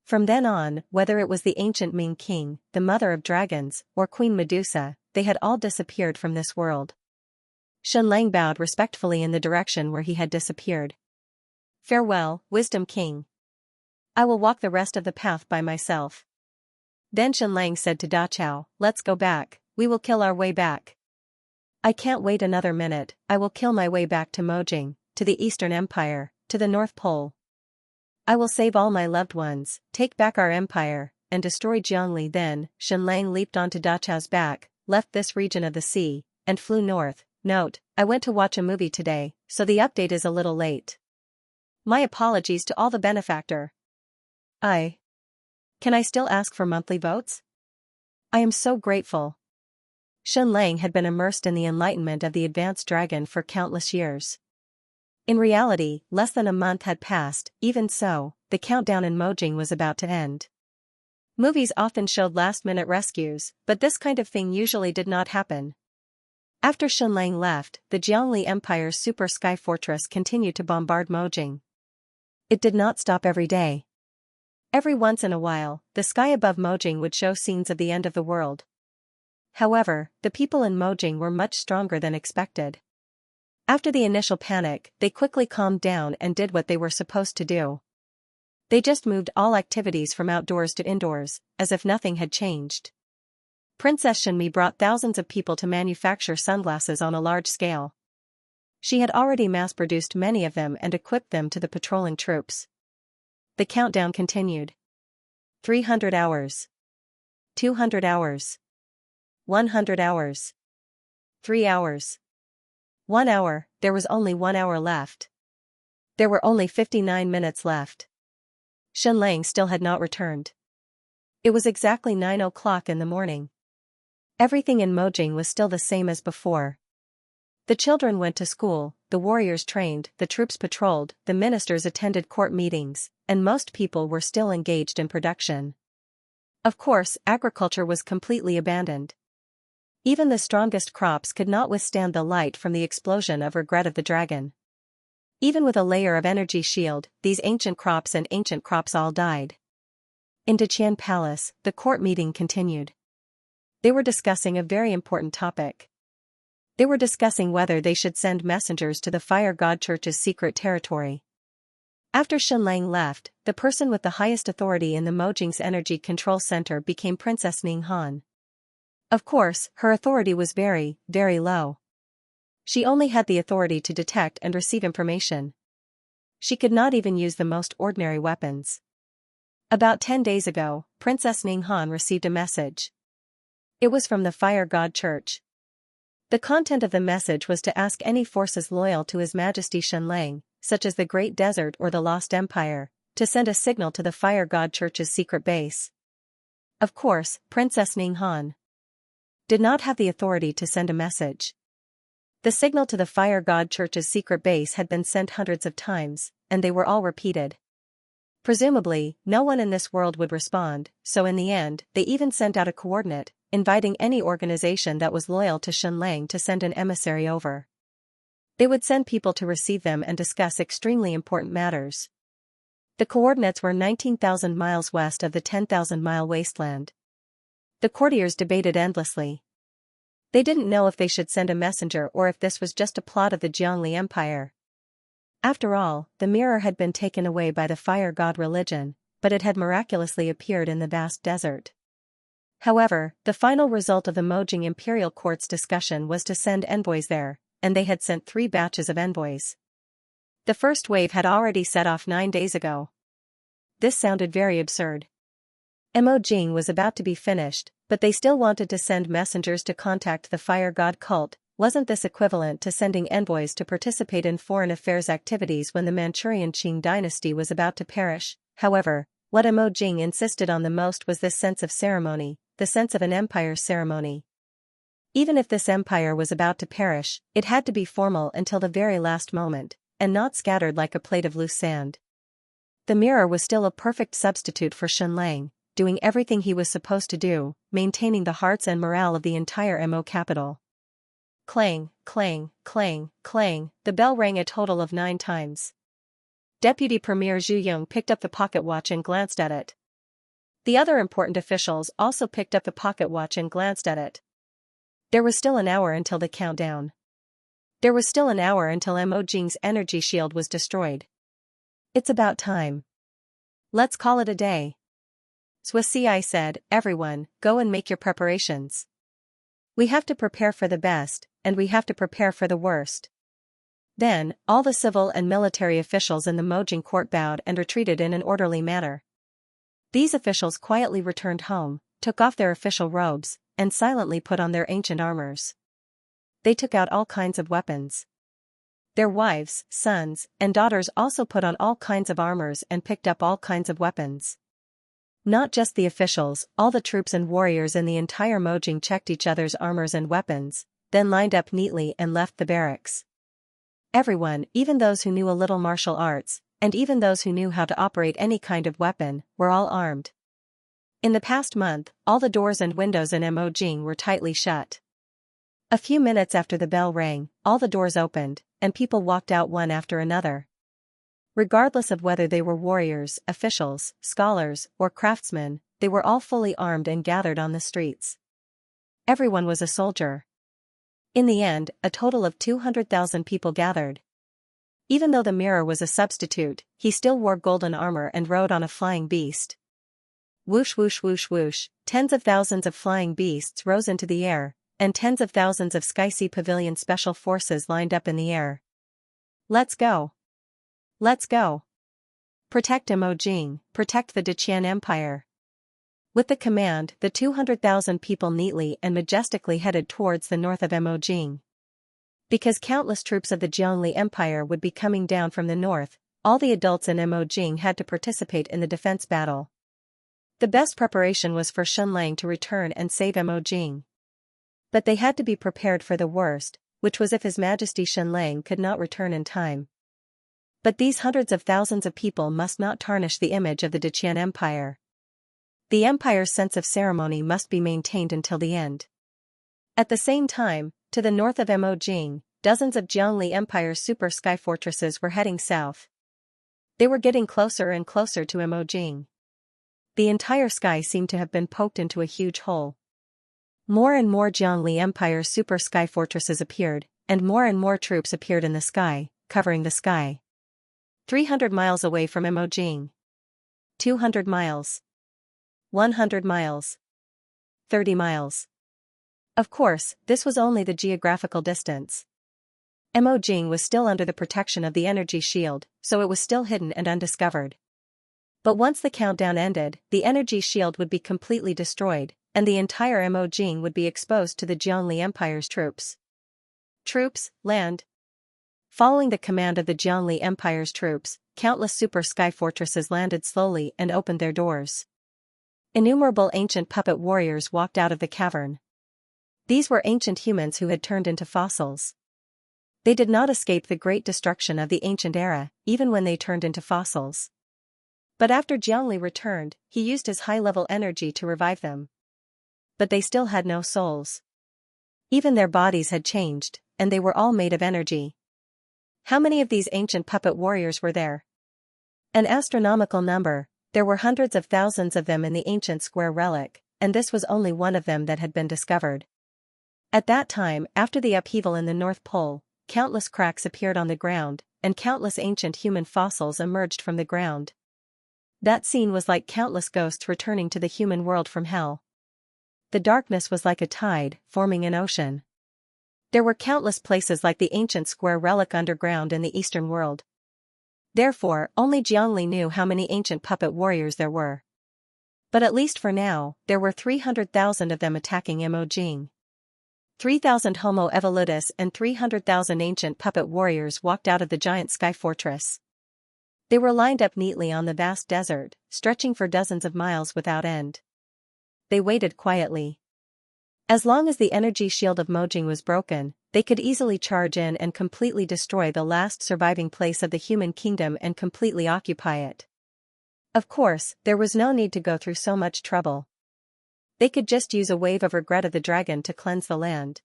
From then on, whether it was the ancient Ming King, the mother of dragons, or Queen Medusa, they had all disappeared from this world. Xianxia bowed respectfully in the direction where he had disappeared. Farewell, Wisdom King. I will walk the rest of the path by myself. Then Xianxia said to Dachao, let's go back, we will kill our way back. I can't wait another minute, I will kill my way back to Mojing, to the Eastern Empire, to the North Pole. I will save all my loved ones, take back our empire, and destroy Jiangli. Then, Xianxia leaped onto Dachao's back, left this region of the sea, and flew north. Note, I went to watch a movie today, so the update is a little late. My apologies to all the benefactor. Can I still ask for monthly votes? I am so grateful. Xianxia had been immersed in the enlightenment of the advanced dragon for countless years. In reality, less than a month had passed. Even so, the countdown in Mojing was about to end. Movies often showed last-minute rescues, but this kind of thing usually did not happen. After Xianxia left, the Jiangli Empire's super sky fortress continued to bombard Mojing. It did not stop every day. Every once in a while, the sky above Mojing would show scenes of the end of the world. However, the people in Mojing were much stronger than expected. After the initial panic, they quickly calmed down and did what they were supposed to do. They just moved all activities from outdoors to indoors, as if nothing had changed. Princess Xianmi brought thousands of people to manufacture sunglasses on a large scale. She had already mass-produced many of them and equipped them to the patrolling troops. The countdown continued. 300 hours. 200 hours. 100 hours. 3 hours. 1 hour, there was only 1 hour left. There were only 59 minutes left. Xianxia still had not returned. It was exactly 9 o'clock in the morning. Everything in Mojing was still the same as before. The children went to school, the warriors trained, the troops patrolled, the ministers attended court meetings, and most people were still engaged in production. Of course, agriculture was completely abandoned. Even the strongest crops could not withstand the light from the explosion of regret of the dragon. Even with a layer of energy shield, these ancient crops all died. In Daqian Palace, the court meeting continued. They were discussing a very important topic. They were discussing whether they should send messengers to the Fire God Church's secret territory. After Xianxia left, the person with the highest authority in the Mojing's energy control center became Princess Ninghan. Of course, her authority was very, very low. She only had the authority to detect and receive information. She could not even use the most ordinary weapons. About 10 days ago, Princess Ninghan received a message. It was from the Fire God Church. The content of the message was to ask any forces loyal to His Majesty Xianxia, such as the Great Desert or the Lost Empire, to send a signal to the Fire God Church's secret base. Of course, Princess Ninghan did not have the authority to send a message. The signal to the Fire God Church's secret base had been sent hundreds of times, and they were all repeated. Presumably, no one in this world would respond, so in the end, they even sent out a coordinate, inviting any organization that was loyal to Xianxia to send an emissary over. They would send people to receive them and discuss extremely important matters. The coordinates were 19,000 miles west of the 10,000-mile wasteland. The courtiers debated endlessly. They didn't know if they should send a messenger or if this was just a plot of the Jiangli Empire. After all, the mirror had been taken away by the fire god religion, but it had miraculously appeared in the vast desert. However, the final result of the Mojing Imperial Court's discussion was to send envoys there, and they had sent 3 batches of envoys. The first wave had already set off 9 days ago. This sounded very absurd. Mojing was about to be finished, but they still wanted to send messengers to contact the fire god cult. Wasn't this equivalent to sending envoys to participate in foreign affairs activities when the Manchurian Qing dynasty was about to perish? However, what Mojing insisted on the most was this sense of ceremony, the sense of an empire's ceremony. Even if this empire was about to perish, it had to be formal until the very last moment, and not scattered like a plate of loose sand. The mirror was still a perfect substitute for Xianxia, doing everything he was supposed to do, maintaining the hearts and morale of the entire Mo capital. Clang, clang, clang, clang, the bell rang a total of 9 times. Deputy Premier Zhu Yong picked up the pocket watch and glanced at it. The other important officials also picked up the pocket watch and glanced at it. There was still an hour until the countdown. There was still an hour until Mojing's energy shield was destroyed. It's about time. Let's call it a day. Xianxia said, everyone, go and make your preparations. We have to prepare for the best, and we have to prepare for the worst. Then, all the civil and military officials in the Mojing court bowed and retreated in an orderly manner. These officials quietly returned home, took off their official robes, and silently put on their ancient armors. They took out all kinds of weapons. Their wives, sons, and daughters also put on all kinds of armors and picked up all kinds of weapons. Not just the officials, all the troops and warriors in the entire Mojing checked each other's armors and weapons, then lined up neatly and left the barracks. Everyone, even those who knew a little martial arts, and even those who knew how to operate any kind of weapon, were all armed. In the past month, all the doors and windows in Mojing were tightly shut. A few minutes after the bell rang, all the doors opened, and people walked out one after another. Regardless of whether they were warriors, officials, scholars, or craftsmen, they were all fully armed and gathered on the streets. Everyone was a soldier. In the end, a total of 200,000 people gathered. Even though the mirror was a substitute, he still wore golden armor and rode on a flying beast. Whoosh whoosh whoosh whoosh, tens of thousands of flying beasts rose into the air, and tens of thousands of Sky-Sea Pavilion special forces lined up in the air. Let's go! Let's go! Protect Mojing, protect the Deqian Empire. With the command, the 200,000 people neatly and majestically headed towards the north of Mojing. Because countless troops of the Jiangli Empire would be coming down from the north, all the adults in Mojing had to participate in the defense battle. The best preparation was for Xianxia to return and save Mojing. But they had to be prepared for the worst, which was if His Majesty Xianxia could not return in time. But these hundreds of thousands of people must not tarnish the image of the Deqian Empire. The empire's sense of ceremony must be maintained until the end. At the same time, to the north of Mojing, dozens of Jiangli Empire's super sky fortresses were heading south. They were getting closer and closer to Mojing. The entire sky seemed to have been poked into a huge hole. More and more Jiangli Empire's super sky fortresses appeared, and more troops appeared in the sky, covering the sky. 300 miles away from Mojing. 200 miles. 100 miles. 30 miles. Of course, this was only the geographical distance. Mojing was still under the protection of the energy shield, so it was still hidden and undiscovered. But once the countdown ended, the energy shield would be completely destroyed, and the entire Mojing would be exposed to the Jiangli Empire's troops. Troops, land. Following the command of the Jiangli Empire's troops, countless super sky fortresses landed slowly and opened their doors. Innumerable ancient puppet warriors walked out of the cavern. These were ancient humans who had turned into fossils. They did not escape the great destruction of the ancient era, even when they turned into fossils. But after Jiangli returned, he used his high-level energy to revive them. But they still had no souls. Even their bodies had changed, and they were all made of energy. How many of these ancient puppet warriors were there? An astronomical number. There were hundreds of thousands of them in the ancient square relic, and this was only one of them that had been discovered. At that time, after the upheaval in the North Pole, countless cracks appeared on the ground, and countless ancient human fossils emerged from the ground. That scene was like countless ghosts returning to the human world from hell. the darkness was like a tide, forming an ocean. There were countless places like the ancient square relic underground in the eastern world. Therefore, only Jiangli knew how many ancient puppet warriors there were. But at least for now, there were 300,000 of them attacking Imojing. 3,000 Homo evolutus and 300,000 ancient puppet warriors walked out of the giant sky fortress. They were lined up neatly on the vast desert, stretching for dozens of miles without end. They waited quietly. As long as the energy shield of Mojing was broken, they could easily charge in and completely destroy the last surviving place of the human kingdom and completely occupy it. Of course, there was no need to go through so much trouble. They could just use a wave of regret of the dragon to cleanse the land.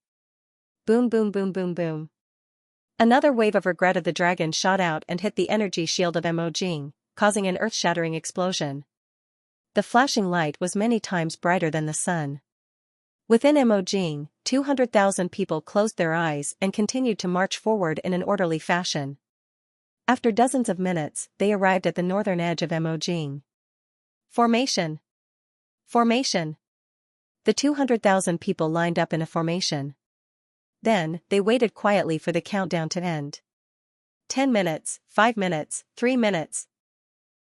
Boom boom boom boom boom. Another wave of regret of the dragon shot out and hit the energy shield of Imojing, causing an earth-shattering explosion. The flashing light was many times brighter than the sun. Within Imojing, 200,000 people closed their eyes and continued to march forward in an orderly fashion. After dozens of minutes, they arrived at the northern edge of Imojing. Formation! Formation! The 200,000 people lined up in a formation. Then, they waited quietly for the countdown to end. 10 minutes, 5 minutes, 3 minutes.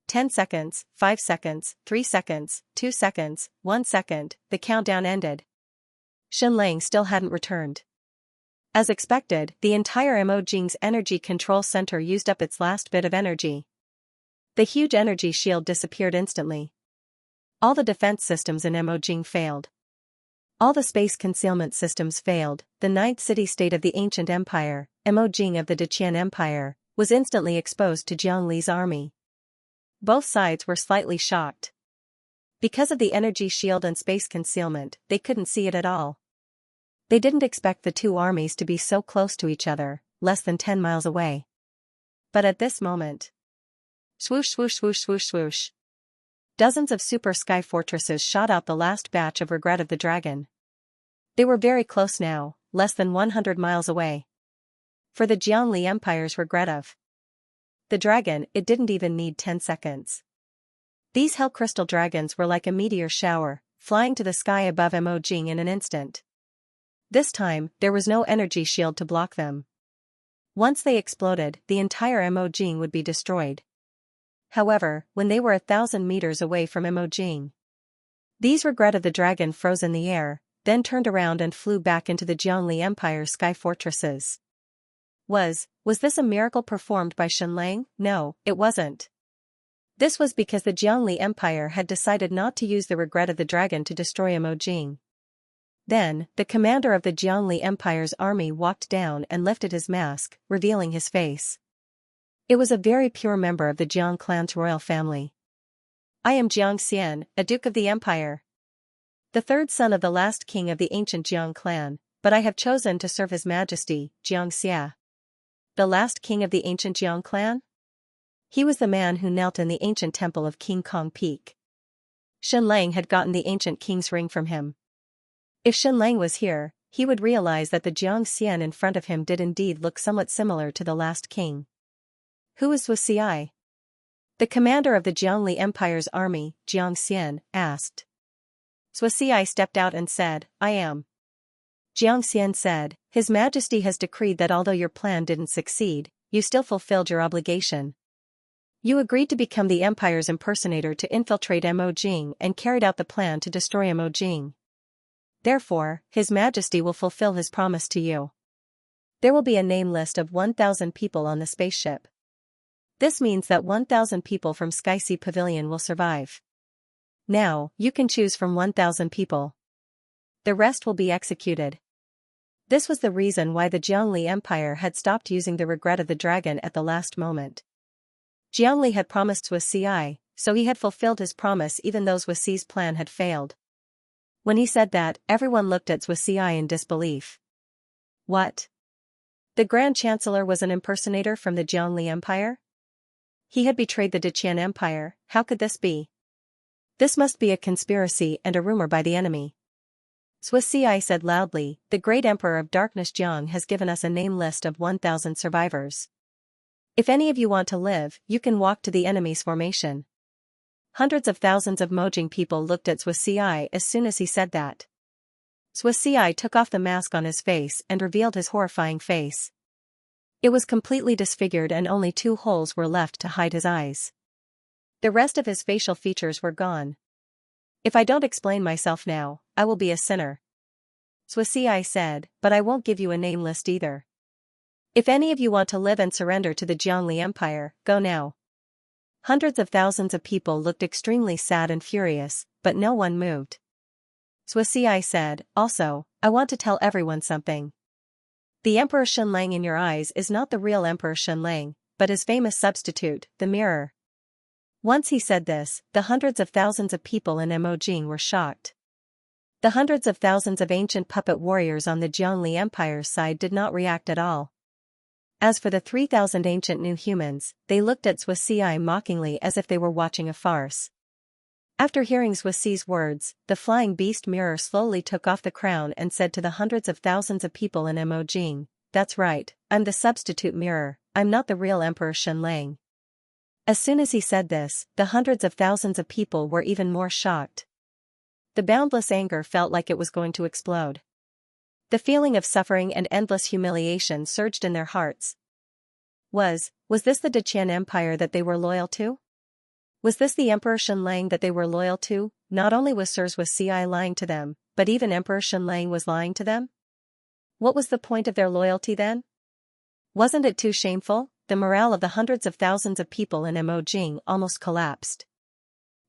10 seconds, 5 seconds, 3 seconds, 2 seconds, 1 second, the countdown ended. Xianxia still hadn't returned. As expected, the entire Imojing's energy control center used up its last bit of energy. The huge energy shield disappeared instantly. All the defense systems in Imojing failed. All the space concealment systems failed. The ninth city-state of the ancient empire, Imojing of the Deqian Empire, was instantly exposed to Jiangli's army. Both sides were slightly shocked. Because of the energy shield and space concealment, they couldn't see it at all. They didn't expect the two armies to be so close to each other, less than 10 miles away. But at this moment, swoosh swoosh swoosh swoosh swoosh. Dozens of super sky fortresses shot out the last batch of regret of the dragon. They were very close now, less than 100 miles away. For the Jiangli Empire's regret of the dragon, it didn't even need 10 seconds. These hell crystal dragons were like a meteor shower, flying to the sky above Imojing in an instant. This time, there was no energy shield to block them. Once they exploded, the entire Imojing would be destroyed. However, when they were 1,000 meters away from Imojing, these regret of the dragon froze in the air, then turned around and flew back into the Jiangli Empire's sky fortresses. Was this a miracle performed by Xianxia? No, it wasn't. This was because the Jiangli Empire had decided not to use the regret of the dragon to destroy Imojing. Then, the commander of the Jiangli Empire's army walked down and lifted his mask, revealing his face. It was a very pure member of the Jiang clan's royal family. I am Xianxia, a duke of the empire. The third son of the last king of the ancient Jiang clan, but I have chosen to serve His Majesty, Xianxia. The last king of the ancient Jiang clan? He was the man who knelt in the ancient temple of King Kong Peak. Xianxia had gotten the ancient king's ring from him. If Xianxia was here, he would realize that the Xianxia in front of him did indeed look somewhat similar to the last king. Who is Xianxia? The commander of the Jiangli Empire's army, Xianxia, asked. Xianxia stepped out and said, I am. Xianxia said, His Majesty has decreed that although your plan didn't succeed, you still fulfilled your obligation. You agreed to become the empire's impersonator to infiltrate Imojing and carried out the plan to destroy Imojing. Therefore, His Majesty will fulfill his promise to you. There will be a name list of 1,000 people on the spaceship. This means that 1,000 people from Sky Sea Pavilion will survive. Now, you can choose from 1,000 people. The rest will be executed. This was the reason why the Jiangli Empire had stopped using the regret of the dragon at the last moment. Jiangli had promised Xianxia, so he had fulfilled his promise even though Xianxia's plan had failed. When he said that, everyone looked at Xianxia in disbelief. What? The Grand Chancellor was an impersonator from the Jiangli Empire? He had betrayed the Deqian Empire. How could this be? This must be a conspiracy and a rumor by the enemy. Xianxia said loudly, the great emperor of darkness Jiang has given us a name list of 1,000 survivors. If any of you want to live, you can walk to the enemy's formation. Hundreds of thousands of Mojing people looked at Xianxia as soon as he said that. Xianxia took off the mask on his face and revealed his horrifying face. It was completely disfigured and only 2 holes were left to hide his eyes. The rest of his facial features were gone. "If I don't explain myself now, I will be a sinner," Xianxia said, "but I won't give you a name list either. If any of you want to live and surrender to the Jiangli Empire, go now." Hundreds of thousands of people looked extremely sad and furious, but no one moved. Xianxia said, "Also, I want to tell everyone something. The Emperor Xianlang in your eyes is not the real Emperor Xianlang, but his famous substitute, the mirror." Once he said this, the hundreds of thousands of people in Emojing were shocked. The hundreds of thousands of ancient puppet warriors on the Jiangli Empire's side did not react at all. As for the 3,000 ancient new humans, they looked at Xianxia mockingly as if they were watching a farce. After hearing Xiaxi's words, the flying beast mirror slowly took off the crown and said to the hundreds of thousands of people in Emojing, "That's right, I'm the substitute mirror, I'm not the real Emperor Xianlang." As soon as he said this, the hundreds of thousands of people were even more shocked. The boundless anger felt like it was going to explode. The feeling of suffering and endless humiliation surged in their hearts. Was this the Deqian Empire that they were loyal to? Was this the Emperor Xianlang that they were loyal to? Not only was Sir Xianxia lying to them, but even Emperor Xianlang was lying to them? What was the point of their loyalty then? Wasn't it too shameful? The morale of the hundreds of thousands of people in Emojing almost collapsed.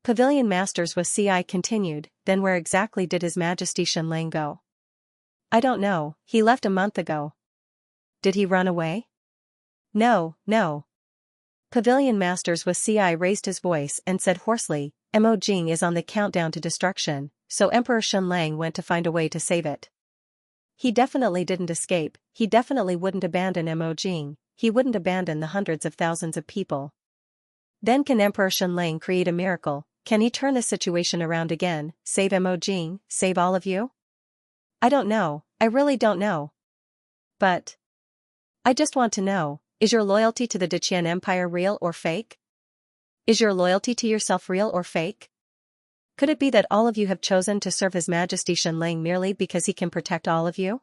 Pavilion Master Xianxia continued, "Then where exactly did His Majesty Xianlang go?" "I don't know, he left a month ago." "Did he run away?" No. Pavilion Master Xianxia raised his voice and said hoarsely, "Emojing is on the countdown to destruction, so Emperor Xianlang went to find a way to save it. He definitely didn't escape, he definitely wouldn't abandon Emojing, he wouldn't abandon the hundreds of thousands of people. Then can Emperor Xianlang create a miracle? Can he turn the situation around again, save Emojing, save all of you? I don't know, I really don't know. But I just want to know, is your loyalty to the Deqian Empire real or fake? Is your loyalty to yourself real or fake? Could it be that all of you have chosen to serve His Majesty Xianlang merely because he can protect all of you?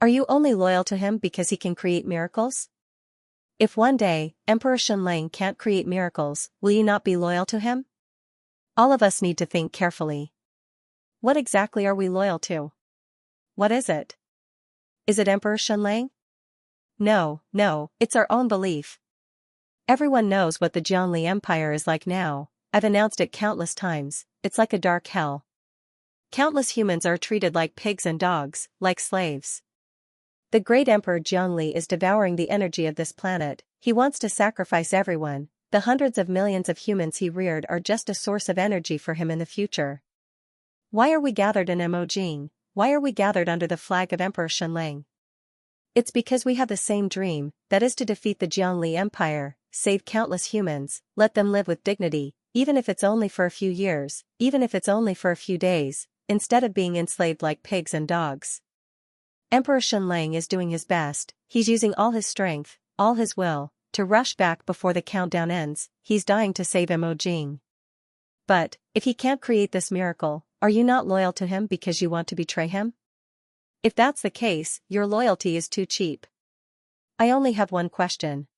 Are you only loyal to him because he can create miracles? If one day, Emperor Xianlang can't create miracles, will you not be loyal to him? All of us need to think carefully. What exactly are we loyal to? What is it? Is it Emperor Xianlang? No, it's our own belief. Everyone knows what the Jiangli Empire is like now. I've announced it countless times, it's like a dark hell. Countless humans are treated like pigs and dogs, like slaves. The great Emperor Jiangli is devouring the energy of this planet, he wants to sacrifice everyone, the hundreds of millions of humans he reared are just a source of energy for him in the future. Why are we gathered in Emojing? Why are we gathered under the flag of Emperor Xianlang? It's because we have the same dream, that is to defeat the Jiangli Empire, save countless humans, let them live with dignity, even if it's only for a few years, even if it's only for a few days, instead of being enslaved like pigs and dogs. Emperor Xianlang is doing his best, he's using all his strength, all his will, to rush back before the countdown ends, he's dying to save Emojing. But, if he can't create this miracle, are you not loyal to him because you want to betray him? If that's the case, your loyalty is too cheap. I only have one question.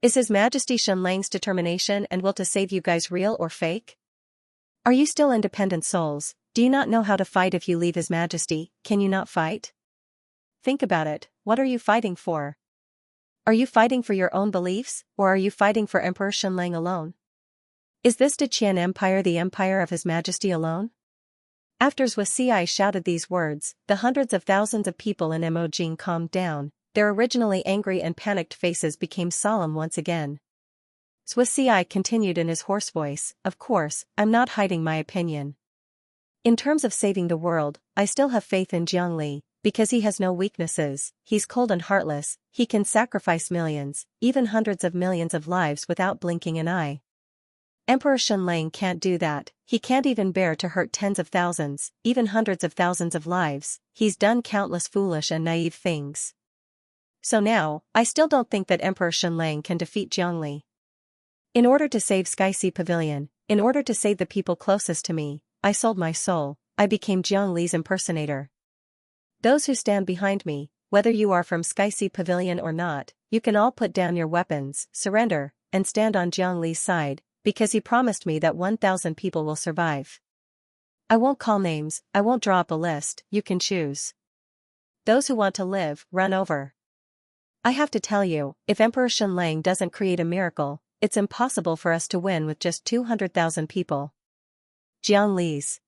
Is His Majesty Xianlang's determination and will to save you guys real or fake? Are you still independent souls? Do you not know how to fight if you leave His Majesty? Can you not fight? Think about it, what are you fighting for? Are you fighting for your own beliefs, or are you fighting for Emperor Xianlang alone? Is this Deqian Empire the empire of His Majesty alone? After Xianxia shouted these words, the hundreds of thousands of people in Emojing calmed down, their originally angry and panicked faces became solemn once again. Xianxia continued in his hoarse voice, "Of course, I'm not hiding my opinion. In terms of saving the world, I still have faith in Jiangli, because he has no weaknesses, he's cold and heartless, he can sacrifice millions, even hundreds of millions of lives without blinking an eye. Emperor Xianlang can't do that, he can't even bear to hurt tens of thousands, even hundreds of thousands of lives, he's done countless foolish and naive things. So now, I still don't think that Emperor Xianlang can defeat Jiangli. In order to save Sky Sea Pavilion, in order to save the people closest to me, I sold my soul, I became Jiang Li's impersonator. Those who stand behind me, whether you are from Xianxia Pavilion or not, you can all put down your weapons, surrender, and stand on Jiang Li's side, because he promised me that 1,000 people will survive. I won't call names, I won't draw up a list, you can choose. Those who want to live, run over. I have to tell you, if Emperor Xianlang doesn't create a miracle, it's impossible for us to win with just 200,000 people. Jiang Li's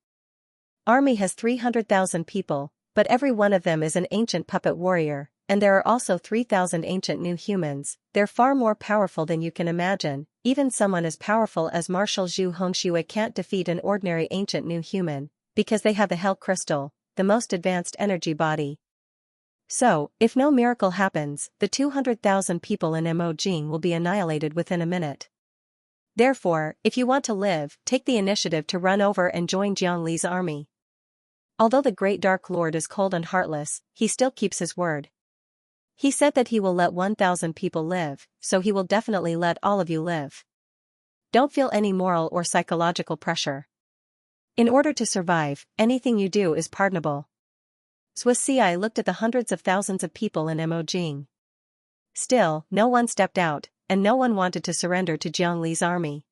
army has 300,000 people, but every one of them is an ancient puppet warrior, and there are also 3,000 ancient new humans. They're far more powerful than you can imagine. Even someone as powerful as Marshal Zhu Hongxue can't defeat an ordinary ancient new human, because they have the Hell Crystal, the most advanced energy body. So, if no miracle happens, the 200,000 people in Mojing will be annihilated within a minute. Therefore, if you want to live, take the initiative to run over and join Jiang Li's army. Although the Great Dark Lord is cold and heartless, he still keeps his word. He said that he will let 1,000 people live, so he will definitely let all of you live. Don't feel any moral or psychological pressure. In order to survive, anything you do is pardonable. Xianxia looked at the hundreds of thousands of people in Mojing. Still, no one stepped out, and no one wanted to surrender to Jiang Li's army.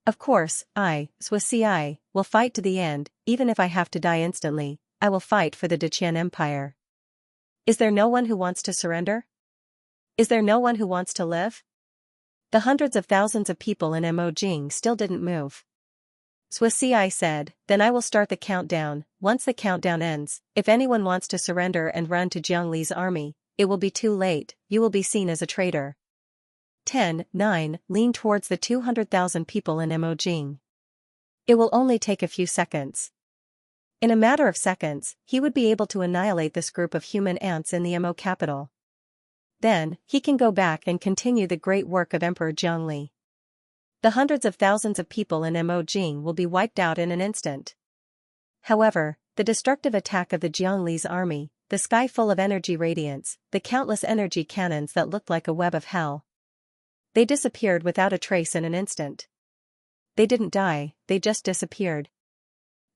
Of course, Xianxia, will fight to the end, even if I have to die instantly. I will fight for the Deqian Empire. Is there no one who wants to surrender? Is there no one who wants to live? The hundreds of thousands of people in Mojing still didn't move. Xianxia said, then I will start the countdown. Once the countdown ends, if anyone wants to surrender and run to Jiang Li's army, it will be too late, you will be seen as a traitor. 10, 9, lean towards the 200,000 people in Mojing. It will only take a few seconds. In a matter of seconds, he would be able to annihilate this group of human ants in the Mo capital. Then, he can go back and continue the great work of Emperor Jiang Li. The hundreds of thousands of people in Mojing will be wiped out in an instant. However, the destructive attack of the Jiang Li's army, the sky full of energy radiance, the countless energy cannons that looked like a web of hell. They disappeared without a trace in an instant. They didn't die, they just disappeared.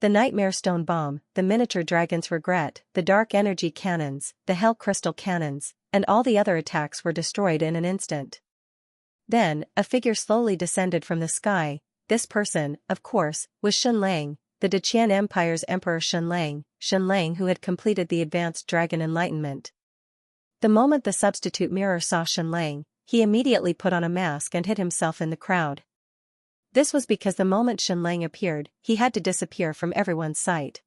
The Nightmare Stone Bomb, the Miniature Dragon's Regret, the Dark Energy Cannons, the Hell Crystal Cannons, and all the other attacks were destroyed in an instant. Then, a figure slowly descended from the sky. This person, of course, was Xianlang, the Deqian Empire's Emperor Xianlang who had completed the Advanced Dragon Enlightenment. The moment the substitute mirror saw Xianlang, he immediately put on a mask and hid himself in the crowd. This was because the moment Xianlang appeared, he had to disappear from everyone's sight.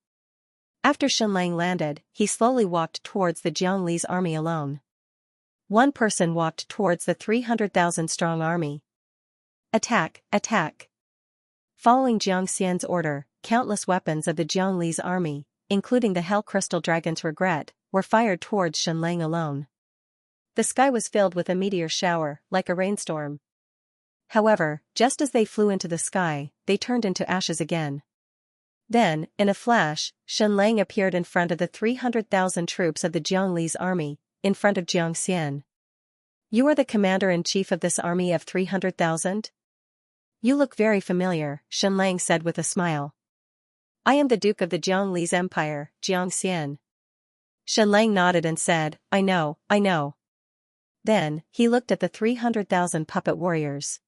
After Xianlang landed, he slowly walked towards the Jiang Li's army alone. One person walked towards the 300,000-strong army. Attack, attack! Following Jiang Xian's order, countless weapons of the Jiang Li's army, including the Hell Crystal Dragon's Regret, were fired towards Xianlang alone. The sky was filled with a meteor shower, like a rainstorm. However, just as they flew into the sky, they turned into ashes again. Then, in a flash, Xianlang appeared in front of the 300,000 troops of the Jiang Li's army, in front of Jiang Xian. You are the commander-in-chief of this army of 300,000? You look very familiar, Xianlang said with a smile. I am the Duke of the Jiang Li's empire, Jiang Xian. Xianlang nodded and said, I know. Then, he looked at the 300,000 puppet warriors.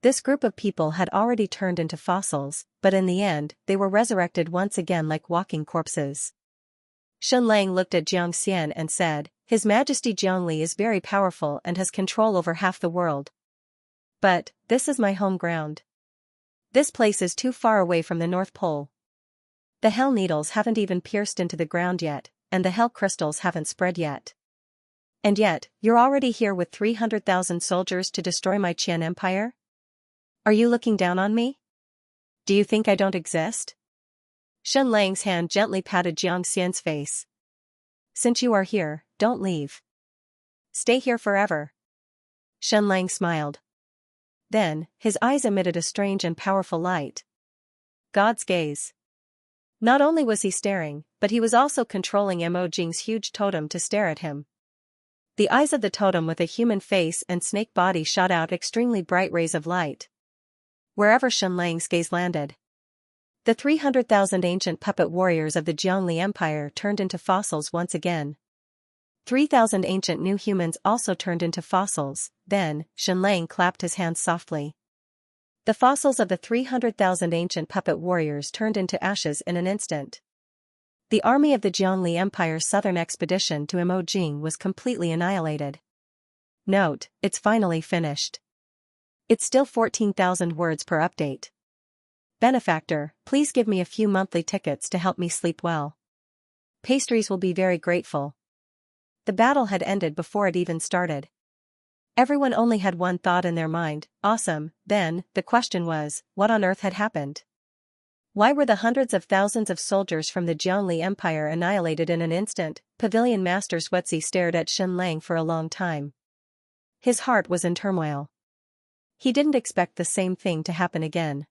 This group of people had already turned into fossils, but in the end, they were resurrected once again like walking corpses. Xianlang looked at Jiang Xian and said, His Majesty Jiang Li is very powerful and has control over half the world. But, this is my home ground. This place is too far away from the North Pole. The hell needles haven't even pierced into the ground yet, and the hell crystals haven't spread yet. And yet, you're already here with 300,000 soldiers to destroy my Qian Empire? Are you looking down on me? Do you think I don't exist? Xianlang's hand gently patted Jiang Xian's face. Since you are here, don't leave. Stay here forever. Xianlang smiled. Then, his eyes emitted a strange and powerful light. God's gaze. Not only was he staring, but he was also controlling Mojing's huge totem to stare at him. The eyes of the totem with a human face and snake body shot out extremely bright rays of light. Wherever Xianlang's gaze landed, The 300,000 ancient puppet warriors of the Jiangli Empire turned into fossils once again. 3,000 ancient new humans also turned into fossils. Then, Xianxia clapped his hands softly. The fossils of the 300,000 ancient puppet warriors turned into ashes in an instant. The army of the Jiangli Empire's southern expedition to Imojing was completely annihilated. Note, it's finally finished. It's still 14,000 words per update. Benefactor, please give me a few monthly tickets to help me sleep well. Pastries will be very grateful. The battle had ended before it even started. Everyone only had one thought in their mind, awesome. Then, the question was, what on earth had happened? Why were the hundreds of thousands of soldiers from the Jiangli Empire annihilated in an instant? Pavilion Master Xianxia stared at Xianxia for a long time. His heart was in turmoil. He didn't expect the same thing to happen again.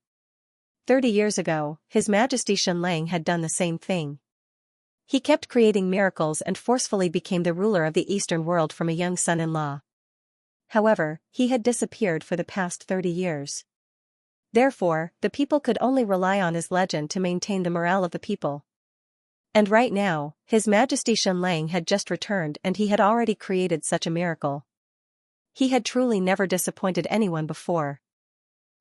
30 years ago, His Majesty Xianxia had done the same thing. He kept creating miracles and forcefully became the ruler of the Eastern world from a young son-in-law. However, he had disappeared for the past 30 years. Therefore, the people could only rely on his legend to maintain the morale of the people. And right now, His Majesty Xianxia had just returned and he had already created such a miracle. He had truly never disappointed anyone before.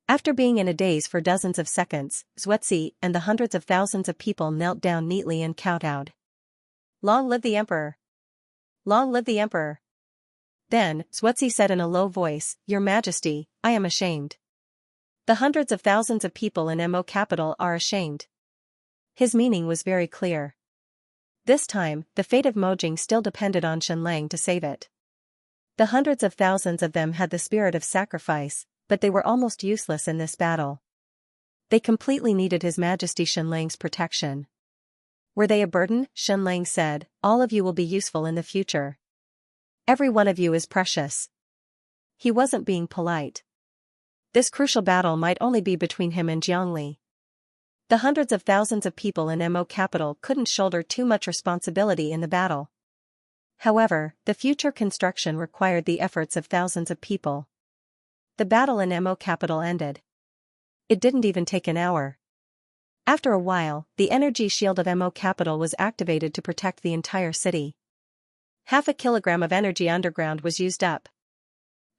After being in a daze for dozens of seconds, Xianxia and the hundreds of thousands of people knelt down neatly and kowtowed. Long live the Emperor! Long live the Emperor! Then, Xianxia said in a low voice, Your Majesty, I am ashamed. The hundreds of thousands of people in Mo capital are ashamed. His meaning was very clear. This time, the fate of Mojing still depended on Xianxia to save it. The hundreds of thousands of them had the spirit of sacrifice, but they were almost useless in this battle. They completely needed His Majesty Xianxia's protection. Were they a burden? Xianxia said, all of you will be useful in the future. Every one of you is precious. He wasn't being polite. This crucial battle might only be between him and Jiangli. The hundreds of thousands of people in Mo capital couldn't shoulder too much responsibility in the battle. However, the future construction required the efforts of thousands of people. The battle in Mo capital ended. It didn't even take an hour. After a while, the energy shield of Mo capital was activated to protect the entire city. 0.5 kilogram of energy underground was used up.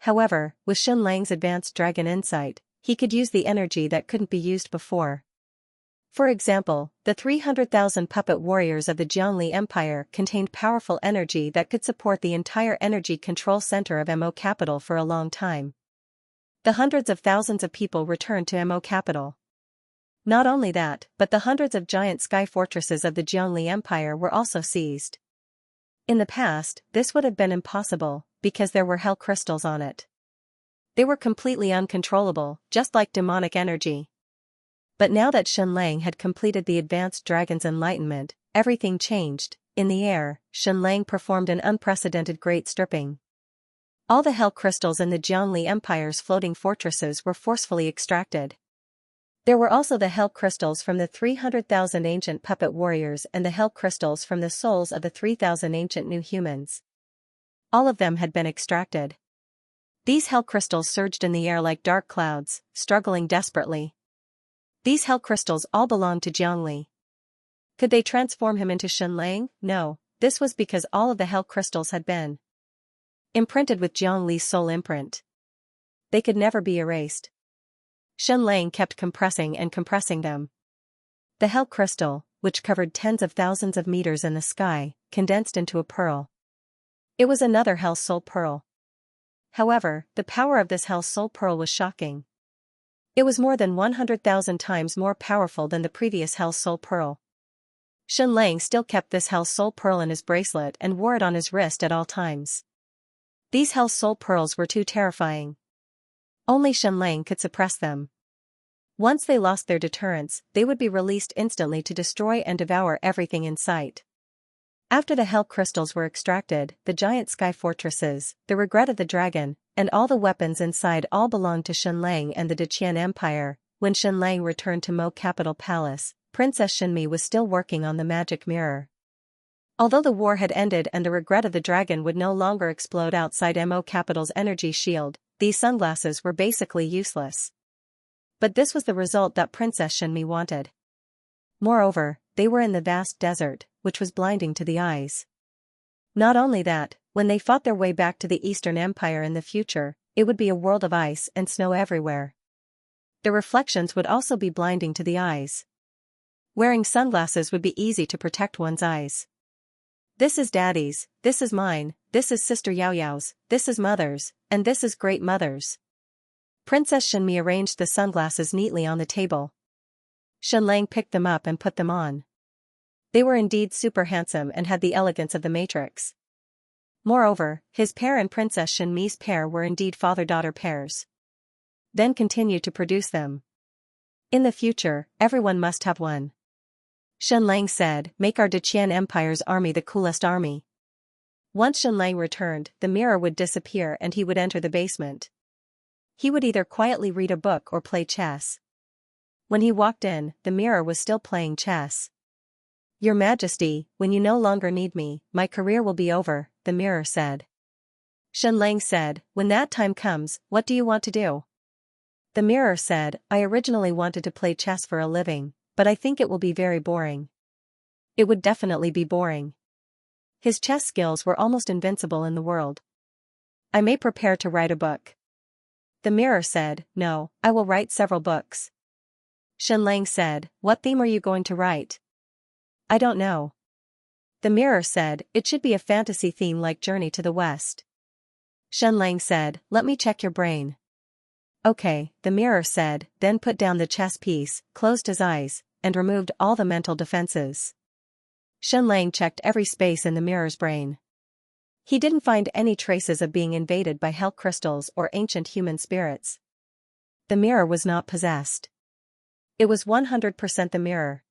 However, with Xianxia's advanced dragon insight, he could use the energy that couldn't be used before. For example, the 300,000 puppet warriors of the Jiangli Empire contained powerful energy that could support the entire energy control center of Mo capital for a long time. The hundreds of thousands of people returned to Mo capital. Not only that, but the hundreds of giant sky fortresses of the Jiangli Empire were also seized. In the past, this would have been impossible, because there were hell crystals on it. They were completely uncontrollable, just like demonic energy. But now that Xianxia had completed the advanced dragon's enlightenment, everything changed. In the air, Xianxia performed an unprecedented great stripping. All the hell crystals in the Jiangli Empire's floating fortresses were forcefully extracted. There were also the hell crystals from the 300,000 ancient puppet warriors and the hell crystals from the souls of the 3,000 ancient new humans. All of them had been extracted. These hell crystals surged in the air like dark clouds, struggling desperately. These hell crystals all belonged to Jiangli. Could they transform him into Xianxia? No, this was because all of the hell crystals had been imprinted with Jiangli's soul imprint. They could never be erased. Xianxia kept compressing and compressing them. The hell crystal, which covered tens of thousands of meters in the sky, condensed into a pearl. It was another hell soul pearl. However, the power of this hell soul pearl was shocking. It was more than 100,000 times more powerful than the previous hell soul pearl. Xianxia still kept this hell soul pearl in his bracelet and wore it on his wrist at all times. These hell soul pearls were too terrifying. Only Xianxia could suppress them. Once they lost their deterrence, they would be released instantly to destroy and devour everything in sight. After the hell crystals were extracted, the giant sky fortresses, the regret of the dragon, and all the weapons inside all belonged to Xianxia and the Deqian Empire. When Xianxia returned to Mo capital palace, Princess Xinmi was still working on the magic mirror. Although the war had ended and the regret of the dragon would no longer explode outside Mo capital's energy shield, these sunglasses were basically useless. But this was the result that Princess Xinmi wanted. Moreover, they were in the vast desert, which was blinding to the eyes. Not only that, when they fought their way back to the Eastern Empire in the future, it would be a world of ice and snow everywhere. The reflections would also be blinding to the eyes. Wearing sunglasses would be easy to protect one's eyes. This is Daddy's, this is mine, this is Sister Yao Yao's, this is Mother's, and this is Great Mother's. Princess Xianxia arranged the sunglasses neatly on the table. Xianlang picked them up and put them on. They were indeed super handsome and had the elegance of the Matrix. Moreover, his pair and Princess Xianxia's pair were indeed father-daughter pairs. Then continued to produce them. In the future, everyone must have one. Xianlang said, "Make our Deqian Empire's army the coolest army." Once Xianlang returned, the mirror would disappear and he would enter the basement. He would either quietly read a book or play chess. When he walked in, the mirror was still playing chess. "Your Majesty, when you no longer need me, my career will be over," the mirror said. Xianlang said, "When that time comes, what do you want to do?" The mirror said, "I originally wanted to play chess for a living, but I think it will be very boring." It would definitely be boring. His chess skills were almost invincible in the world. "I may prepare to write a book." The mirror said, "No, I will write several books." Xianlang said, "What theme are you going to write?" "I don't know." The mirror said, "It should be a fantasy theme like Journey to the West." Xianlang said, "Let me check your brain." "Okay," the mirror said, then put down the chess piece, closed his eyes, and removed all the mental defenses. Xianlang checked every space in the mirror's brain. He didn't find any traces of being invaded by hell crystals or ancient human spirits. The mirror was not possessed. It was 100% the mirror.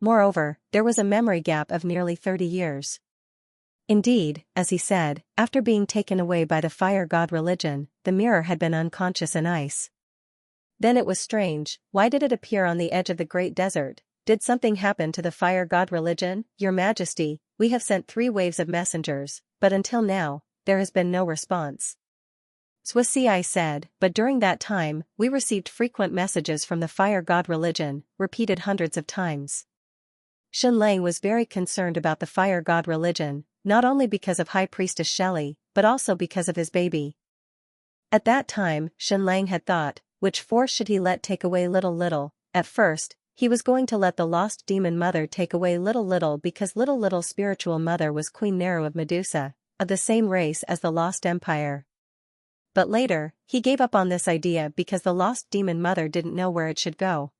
Moreover, there was a memory gap of nearly 30 years. Indeed, as he said, after being taken away by the fire god religion, the mirror had been unconscious in ice. Then it was strange, why did it appear on the edge of the great desert? Did something happen to the fire god religion? "Your Majesty, we have sent 3 waves of messengers, but until now, there has been no response." Xianxia said, "But during that time, we received frequent messages from the fire god religion, repeated hundreds of times." Xianlang was very concerned about the fire god religion, not only because of High Priestess Shelley, but also because of his baby. At that time, Xianlang had thought, which force should he let take away Little Little? At first, he was going to let the lost demon mother take away Little Little because Little Little's spiritual mother was Queen Nero of Medusa, of the same race as the Lost Empire. But later, he gave up on this idea because the lost demon mother didn't know where it should go.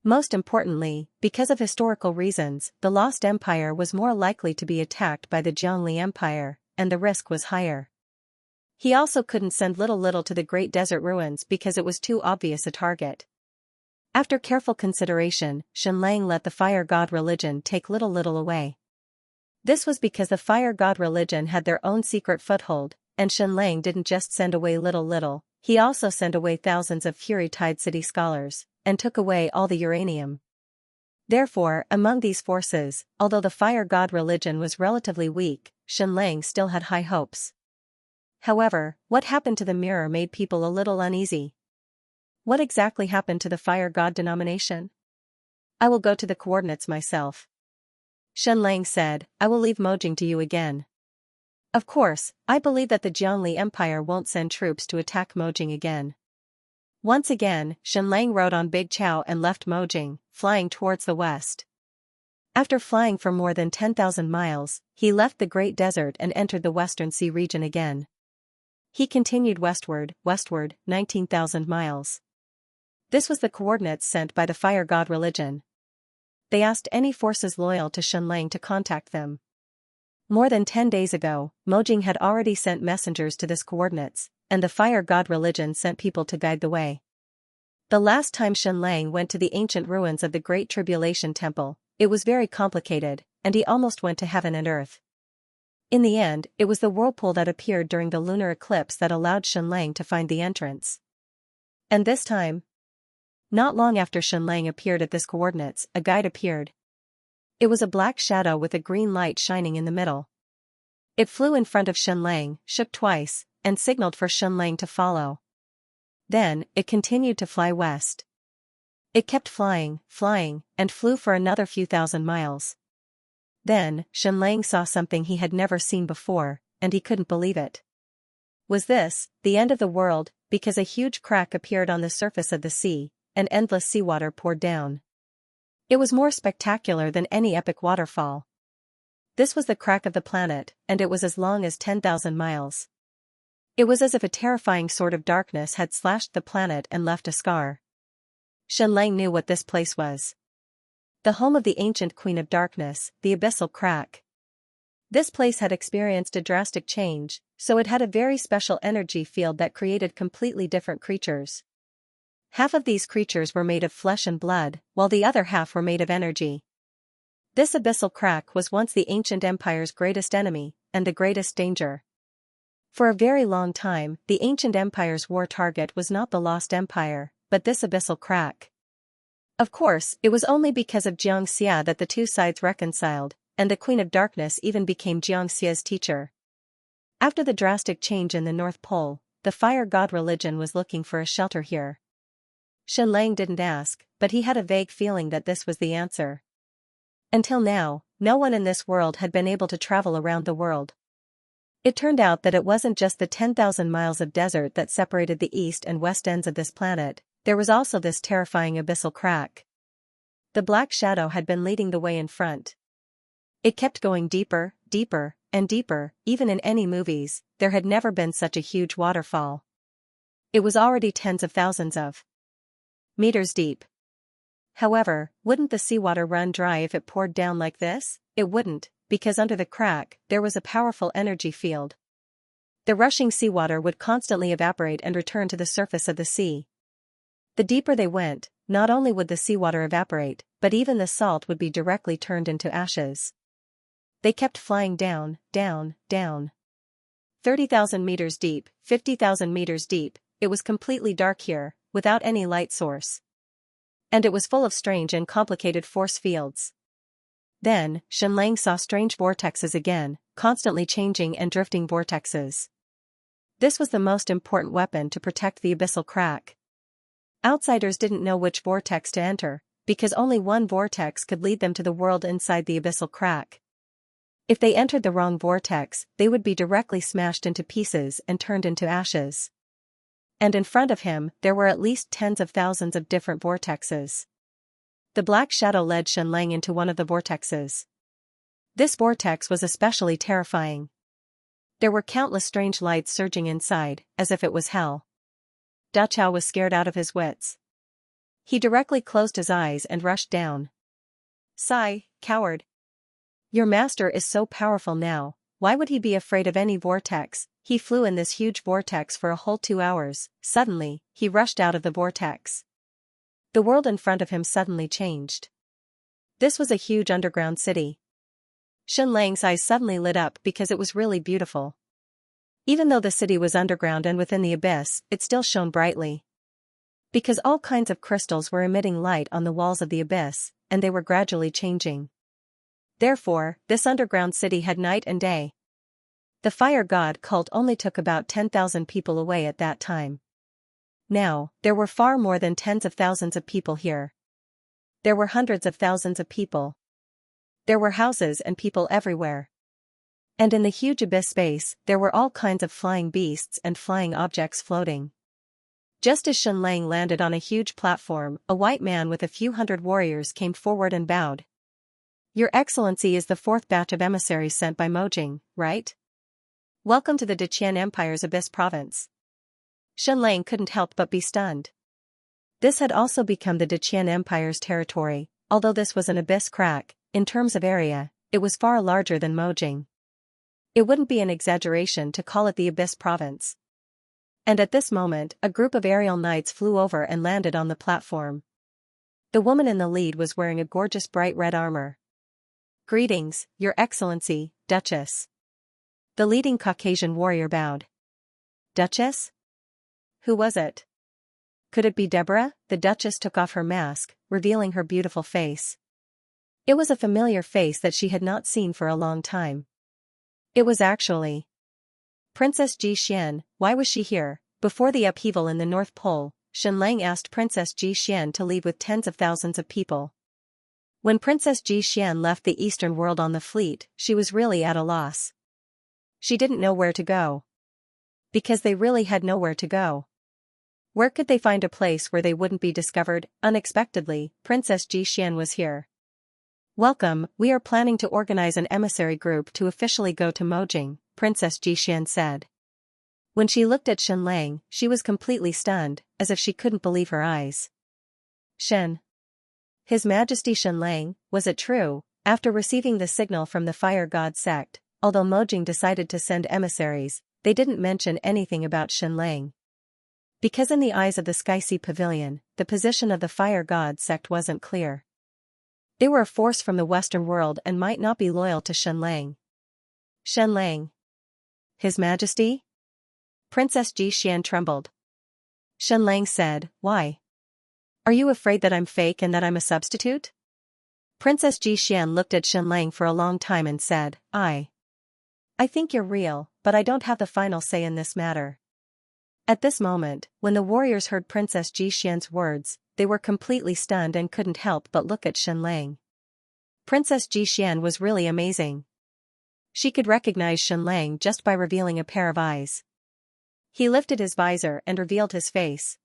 Most importantly, because of historical reasons, the Lost Empire was more likely to be attacked by the Jiangli Empire, and the risk was higher. He also couldn't send Little Little to the Great Desert Ruins because it was too obvious a target. After careful consideration, Xianlang let the fire god religion take Little Little away. This was because the fire god religion had their own secret foothold, and Xianlang didn't just send away Little Little, he also sent away thousands of Fury Tide City scholars, and took away all the uranium. Therefore, among these forces, although the fire god religion was relatively weak, Xianlang still had high hopes. However, what happened to the mirror made people a little uneasy. What exactly happened to the fire god denomination? "I will go to the coordinates myself." Xianlang said, "I will leave Mojing to you again." Of course, I believe that the Jiangli Empire won't send troops to attack Mojing again. Once again, Xianlang rode on Big Chow and left Mojing, flying towards the west. After flying for more than 10,000 miles, he left the Great Desert and entered the Western Sea region again. He continued westward, 19,000 miles. This was the coordinates sent by the fire god religion. They asked any forces loyal to Xianlang to contact them. More than 10 days ago, Mojing had already sent messengers to this coordinates, and the fire god religion sent people to guide the way. The last time Xianlang went to the ancient ruins of the Great Tribulation Temple, it was very complicated, and he almost went to heaven and earth. In the end, it was the whirlpool that appeared during the lunar eclipse that allowed Xianlang to find the entrance. And this time, not long after Xianlang appeared at this coordinates, a guide appeared. It was a black shadow with a green light shining in the middle. It flew in front of Xianlang, shook twice, and signaled for Xianlang to follow. Then, it continued to fly west. It kept flying, flying, and flew for another few thousand miles. Then, Xianxia saw something he had never seen before, and he couldn't believe it. Was this the end of the world? Because a huge crack appeared on the surface of the sea, and endless seawater poured down. It was more spectacular than any epic waterfall. This was the crack of the planet, and it was as long as 10,000 miles. It was as if a terrifying sword of darkness had slashed the planet and left a scar. Xianxia knew what this place was. The home of the ancient Queen of Darkness, the Abyssal Crack. This place had experienced a drastic change, so it had a very special energy field that created completely different creatures. Half of these creatures were made of flesh and blood, while the other half were made of energy. This Abyssal Crack was once the ancient empire's greatest enemy, and the greatest danger. For a very long time, the ancient empire's war target was not the Lost Empire, but this Abyssal Crack. Of course, it was only because of Xianxia that the two sides reconciled, and the Queen of Darkness even became Xianxia's teacher. After the drastic change in the North Pole, the fire god religion was looking for a shelter here. Xianxia didn't ask, but he had a vague feeling that this was the answer. Until now, no one in this world had been able to travel around the world. It turned out that it wasn't just the 10,000 miles of desert that separated the east and west ends of this planet, there was also this terrifying Abyssal Crack. The black shadow had been leading the way in front. It kept going deeper, deeper, and deeper. Even in any movies, there had never been such a huge waterfall. It was already tens of thousands of meters deep. However, wouldn't the seawater run dry if it poured down like this? It wouldn't, because under the crack, there was a powerful energy field. The rushing seawater would constantly evaporate and return to the surface of the sea. The deeper they went, not only would the seawater evaporate, but even the salt would be directly turned into ashes. They kept flying down, down, down. 30,000 meters deep, 50,000 meters deep, it was completely dark here, without any light source. And it was full of strange and complicated force fields. Then, Xianxia saw strange vortexes again, constantly changing and drifting vortexes. This was the most important weapon to protect the Abyssal Crack. Outsiders didn't know which vortex to enter, because only one vortex could lead them to the world inside the Abyssal Crack. If they entered the wrong vortex, they would be directly smashed into pieces and turned into ashes. And in front of him, there were at least tens of thousands of different vortexes. The black shadow led Xianxia into one of the vortexes. This vortex was especially terrifying. There were countless strange lights surging inside, as if it was hell. Dachao was scared out of his wits. He directly closed his eyes and rushed down. Sigh, coward. Your master is so powerful now, why would he be afraid of any vortex? He flew in this huge vortex for a whole 2 hours. Suddenly, he rushed out of the vortex. The world in front of him suddenly changed. This was a huge underground city. Xianxia's eyes suddenly lit up because it was really beautiful. Even though the city was underground and within the abyss, it still shone brightly. Because all kinds of crystals were emitting light on the walls of the abyss, and they were gradually changing. Therefore, this underground city had night and day. The fire god cult only took about 10,000 people away at that time. Now, there were far more than tens of thousands of people here. There were hundreds of thousands of people. There were houses and people everywhere. And in the huge abyss space, there were all kinds of flying beasts and flying objects floating. Just as Xianxia landed on a huge platform, a white man with a few hundred warriors came forward and bowed. Your Excellency is the 4th batch of emissaries sent by Mojing, right? Welcome to the Deqian Empire's Abyss Province. Xianxia couldn't help but be stunned. This had also become the Deqian Empire's territory, although this was an abyss crack, in terms of area, it was far larger than Mojing. It wouldn't be an exaggeration to call it the Abyss Province. And at this moment, a group of aerial knights flew over and landed on the platform. The woman in the lead was wearing a gorgeous bright red armor. Greetings, Your Excellency, Duchess. The leading Caucasian warrior bowed. Duchess? Who was it? Could it be Deborah? The Duchess took off her mask, revealing her beautiful face. It was a familiar face that she had not seen for a long time. It was actually Princess Ji Xian. Why was she here? Before the upheaval in the North Pole, Xianlang asked Princess Xian to leave with tens of thousands of people. When Princess Xian left the eastern world on the fleet, she was really at a loss. She didn't know where to go. Because they really had nowhere to go. Where could they find a place where they wouldn't be discovered? Unexpectedly, Princess Xian was here. Welcome, we are planning to organize an emissary group to officially go to Mojing, Princess Xian said. When she looked at Xianlang, she was completely stunned, as if she couldn't believe her eyes. Shen. His Majesty Xianlang, was it true? After receiving the signal from the Fire God sect, although Mojing decided to send emissaries, they didn't mention anything about Xianlang. Because in the eyes of the Sky Sea Pavilion, the position of the Fire God sect wasn't clear. They were a force from the Western world and might not be loyal to Xianlang. Xianlang. His Majesty? Princess Xian trembled. Xianlang said, "Why? Are you afraid that I'm fake and that I'm a substitute?" Princess Xian looked at Xianlang for a long time and said, I think you're real, but I don't have the final say in this matter." At this moment, when the warriors heard Princess Xian's words, they were completely stunned and couldn't help but look at Xianlang. Princess Xian was really amazing. She could recognize Xianlang just by revealing a pair of eyes. He lifted his visor and revealed his face.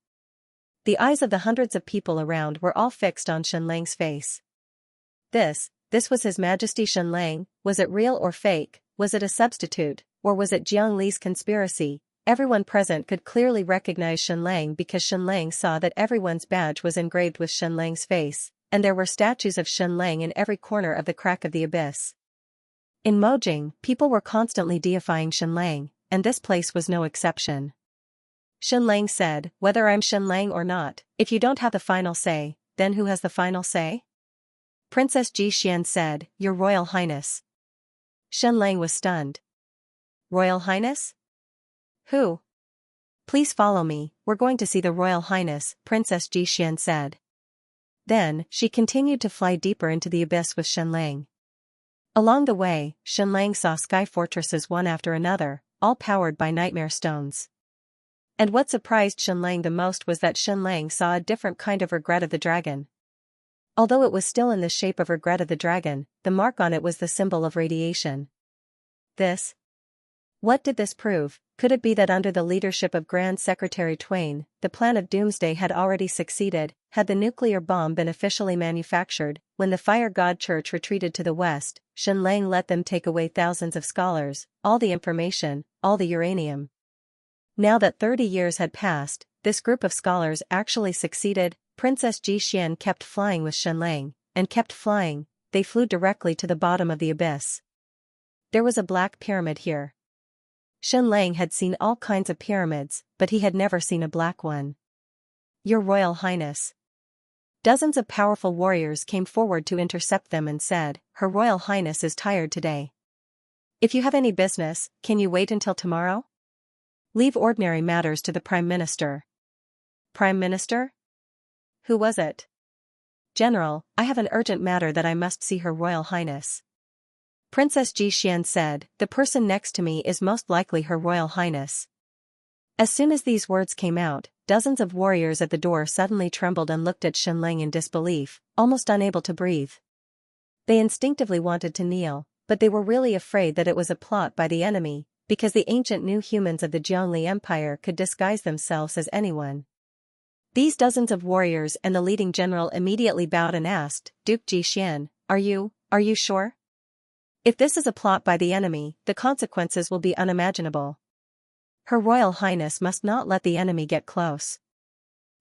The eyes of the hundreds of people around were all fixed on Xianlang's face. This was His Majesty Xianlang. Was it real or fake? Was it a substitute, or was it Jiang Li's conspiracy? Everyone present could clearly recognize Xianlang because Xianlang saw that everyone's badge was engraved with Xianlang's face, and there were statues of Xianlang in every corner of the crack of the abyss. In Mojing, people were constantly deifying Xianlang, and this place was no exception. Xianlang said, "Whether I'm Xianlang or not, if you don't have the final say, then who has the final say?" Princess Xian said, "Your Royal Highness." Xianlang was stunned. "Royal Highness? Who?" "Please follow me, we're going to see the Royal Highness," Princess Xian said. Then, she continued to fly deeper into the abyss with Xianlang. Along the way, Xianlang saw sky fortresses one after another, all powered by nightmare stones. And what surprised Xianlang the most was that Xianlang saw a different kind of regret of the dragon. Although it was still in the shape of regret of the dragon, the mark on it was the symbol of radiation. What did this prove? Could it be that under the leadership of Grand Secretary Twain, the plan of doomsday had already succeeded? Had the nuclear bomb been officially manufactured? When the Fire God Church retreated to the west, Xianlang let them take away thousands of scholars, all the information, all the uranium. Now that 30 years had passed, this group of scholars actually succeeded. Princess Xian kept flying with Xianlang, and kept flying. They flew directly to the bottom of the abyss. There was a black pyramid here. Xianlang had seen all kinds of pyramids, but he had never seen a black one. "Your Royal Highness." Dozens of powerful warriors came forward to intercept them and said, "Her Royal Highness is tired today. If you have any business, can you wait until tomorrow? Leave ordinary matters to the Prime Minister." "Prime Minister? Who was it?" "General, I have an urgent matter that I must see Her Royal Highness." Princess Xian said, "The person next to me is most likely Her Royal Highness." As soon as these words came out, dozens of warriors at the door suddenly trembled and looked at Xianlang in disbelief, almost unable to breathe. They instinctively wanted to kneel, but they were really afraid that it was a plot by the enemy, because the ancient new humans of the Jiangli Empire could disguise themselves as anyone. These dozens of warriors and the leading general immediately bowed and asked, "Duke Xian, are you sure? If this is a plot by the enemy, the consequences will be unimaginable. Her Royal Highness must not let the enemy get close.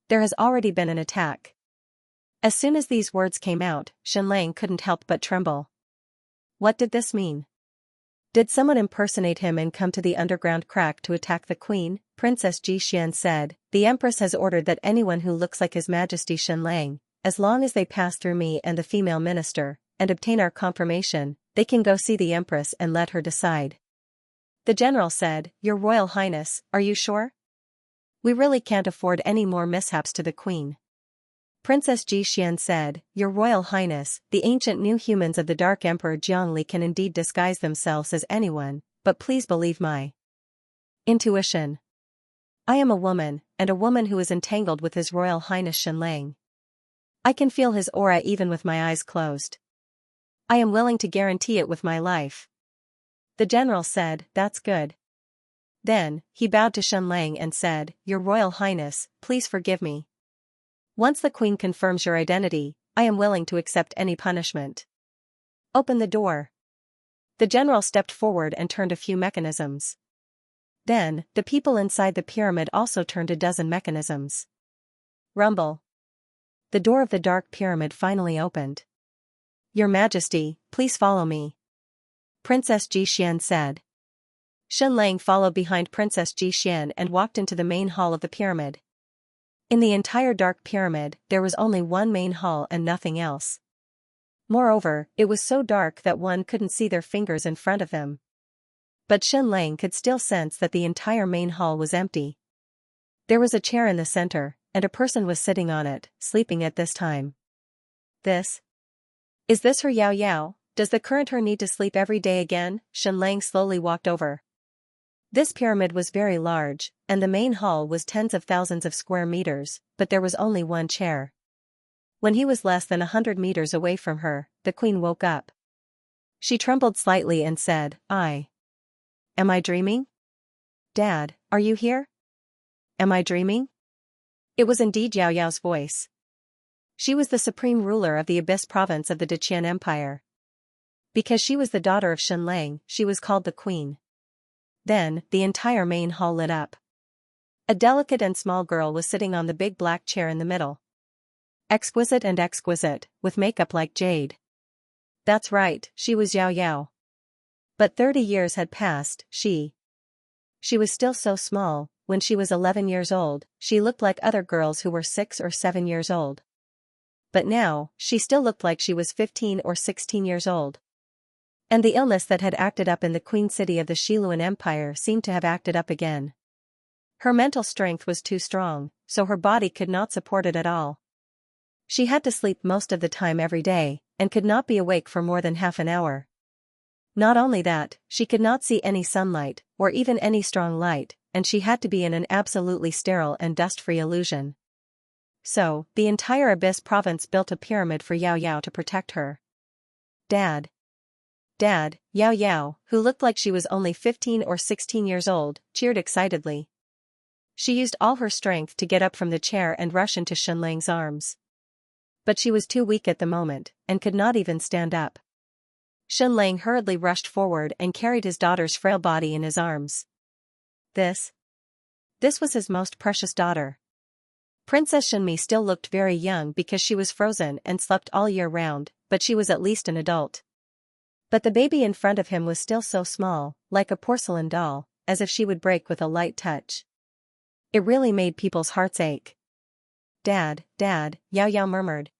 There has already been an attack." As soon as these words came out, Xianlang couldn't help but tremble. What did this mean? Did someone impersonate him and come to the underground crack to attack the Queen? Princess Xian said, "The Empress has ordered that anyone who looks like His Majesty Xianlang, as long as they pass through me and the female minister, and obtain our confirmation, they can go see the Empress and let her decide." The general said, "Your Royal Highness, are you sure? We really can't afford any more mishaps to the Queen." Princess Xian said, "Your Royal Highness, the ancient new humans of the Dark Emperor Jiangli can indeed disguise themselves as anyone, but please believe my intuition. I am a woman, and a woman who is entangled with His Royal Highness Xianlang. I can feel his aura even with my eyes closed. I am willing to guarantee it with my life. The general said, that's good. Then, he bowed to Xianlang and said, Your Royal Highness, please forgive me. Once the queen confirms your identity, I am willing to accept any punishment. Open the door. The general stepped forward and turned a few mechanisms. Then, the people inside the pyramid also turned a dozen mechanisms. Rumble. The door of the dark pyramid finally opened. Your Majesty, please follow me. Princess Xian said. Xianlang followed behind Princess Xian and walked into the main hall of the pyramid. In the entire dark pyramid, there was only one main hall and nothing else. Moreover, it was so dark that one couldn't see their fingers in front of them. But Xianlang could still sense that the entire main hall was empty. There was a chair in the center, and a person was sitting on it, sleeping at this time. Is this her Yao Yao? Does the current her need to sleep every day again? Xianlang slowly walked over. This pyramid was very large, and the main hall was tens of thousands of square meters, but there was only one chair. When he was less than 100 meters away from her, the queen woke up. She trembled slightly and said, Am I dreaming? Dad, are you here? Am I dreaming? It was indeed Yao Yao's voice. She was the supreme ruler of the Abyss province of the Deqian Empire. Because she was the daughter of Xianlang, she was called the queen. Then, the entire main hall lit up. A delicate and small girl was sitting on the big black chair in the middle. Exquisite and exquisite, with makeup like jade. That's right, she was Yao Yao. But 30 years had passed, she was still so small. When she was 11 years old, she looked like other girls who were 6 or 7 years old. But now, she still looked like she was 15 or 16 years old. And the illness that had acted up in the queen city of the Xiluan Empire seemed to have acted up again. Her mental strength was too strong, so her body could not support it at all. She had to sleep most of the time every day, and could not be awake for more than half an hour. Not only that, she could not see any sunlight, or even any strong light, and she had to be in an absolutely sterile and dust-free illusion. So, the entire Abyss province built a pyramid for Yao Yao to protect her. Dad, Yao Yao, who looked like she was only 15 or 16 years old, cheered excitedly. She used all her strength to get up from the chair and rush into Xianlang's arms. But she was too weak at the moment, and could not even stand up. Xianlang hurriedly rushed forward and carried his daughter's frail body in his arms. This was his most precious daughter. Princess Xianmi still looked very young because she was frozen and slept all year round, but she was at least an adult. But the baby in front of him was still so small, like a porcelain doll, as if she would break with a light touch. It really made people's hearts ache. Dad, Yao Yao murmured.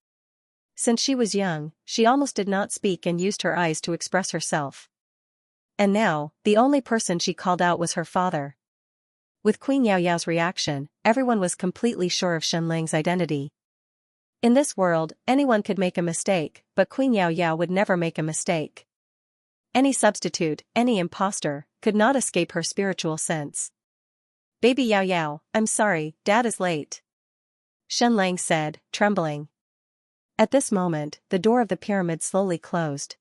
Since she was young, she almost did not speak and used her eyes to express herself. And now, the only person she called out was her father. With Queen Yao Yao's reaction, everyone was completely sure of Xianlang's identity. In this world, anyone could make a mistake, but Queen Yao Yao would never make a mistake. Any substitute, any imposter, could not escape her spiritual sense. Baby Yao Yao, I'm sorry, Dad is late. Xianlang said, trembling. At this moment, the door of the pyramid slowly closed.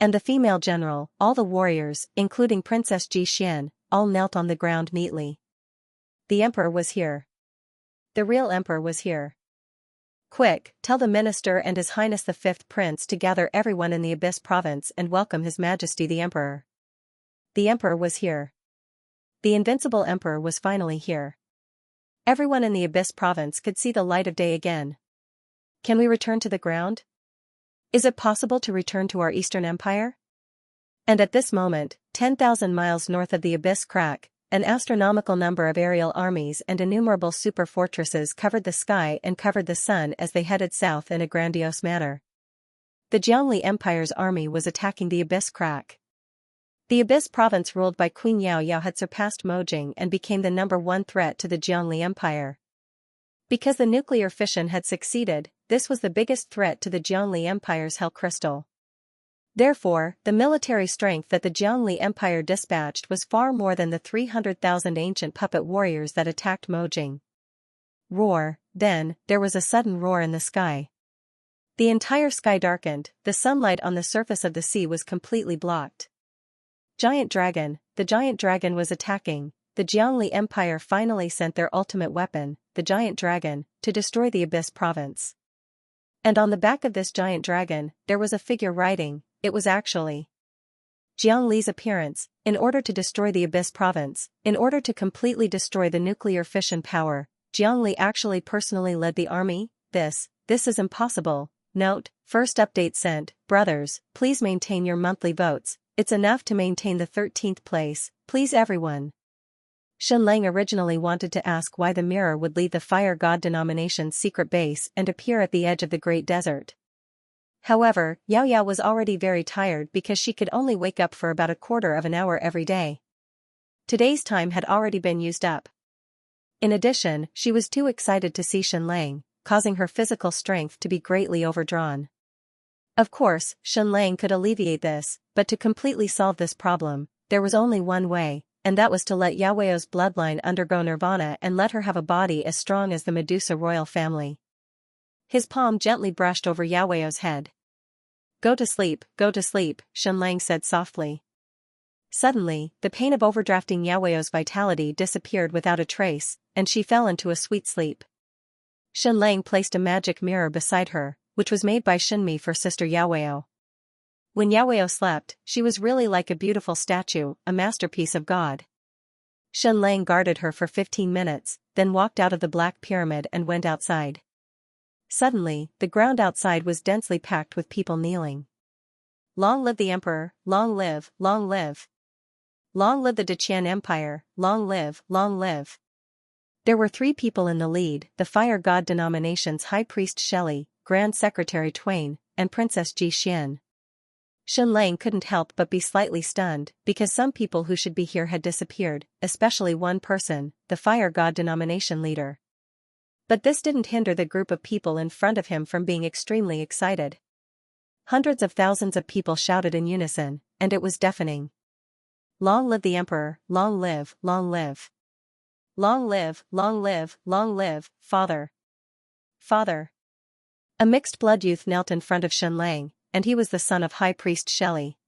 And the female general, all the warriors, including Princess Xian, all knelt on the ground neatly. The emperor was here. The real emperor was here. Quick, tell the minister and His Highness the Fifth Prince to gather everyone in the Abyss province and welcome His Majesty the Emperor. The emperor was here. The invincible emperor was finally here. Everyone in the Abyss province could see the light of day again. Can we return to the ground? Is it possible to return to our Eastern Empire? And at this moment, 10,000 miles north of the Abyss crack, an astronomical number of aerial armies and innumerable super fortresses covered the sky and covered the sun as they headed south in a grandiose manner. The Jiangli Empire's army was attacking the Abyss crack. The Abyss province ruled by Queen Yao Yao had surpassed Mojing and became the #1 threat to the Jiangli Empire. Because the nuclear fission had succeeded, this was the biggest threat to the Jiangli Empire's Hell Crystal. Therefore, the military strength that the Jiangli Empire dispatched was far more than the 300,000 ancient puppet warriors that attacked Mojing. Roar, then, there was a sudden roar in the sky. The entire sky darkened, the sunlight on the surface of the sea was completely blocked. Giant Dragon, the giant dragon was attacking. The Jiangli Empire finally sent their ultimate weapon, the giant dragon, to destroy the Abyss province. And on the back of this giant dragon, there was a figure writing, it was actually Jiang Li's appearance, in order to destroy the Abyss province, in order to completely destroy the nuclear fission power, Jiang Li actually personally led the army. This is impossible. Note, first update sent, brothers, please maintain your monthly votes, it's enough to maintain the 13th place, please everyone. Shenlang originally wanted to ask why the mirror would leave the Fire God denomination's secret base and appear at the edge of the Great Desert. However, Yao Yao was already very tired because she could only wake up for about a quarter of an hour every day. Today's time had already been used up. In addition, she was too excited to see Shenlang, causing her physical strength to be greatly overdrawn. Of course, Shenlang could alleviate this, but to completely solve this problem, there was only one way, and that was to let Yao Yao's bloodline undergo nirvana and let her have a body as strong as the Medusa royal family. His palm gently brushed over Yao Yao's head. Go to sleep, Shenlang said softly. Suddenly, the pain of overdrafting Yao Yao's vitality disappeared without a trace, and she fell into a sweet sleep. Shenlang placed a magic mirror beside her, which was made by Shenmi for sister Yao Yao. When Yao Yao slept, she was really like a beautiful statue, a masterpiece of God. Shenlang guarded her for 15 minutes, then walked out of the Black Pyramid and went outside. Suddenly, the ground outside was densely packed with people kneeling. Long live the Emperor, long live, long live. Long live the Deqian Empire, long live, long live. There were 3 people in the lead, the Fire God denomination's High Priest Shelley, Grand Secretary Twain, and Princess Ji Xian. Shenlang couldn't help but be slightly stunned, because some people who should be here had disappeared, especially one person, the Fire God denomination leader. But this didn't hinder the group of people in front of him from being extremely excited. Hundreds of thousands of people shouted in unison, and it was deafening. Long live the Emperor, long live, long live. Long live, long live, long live, Father. Father. A mixed-blood youth knelt in front of Shenlang, and he was the son of High Priest Shelley.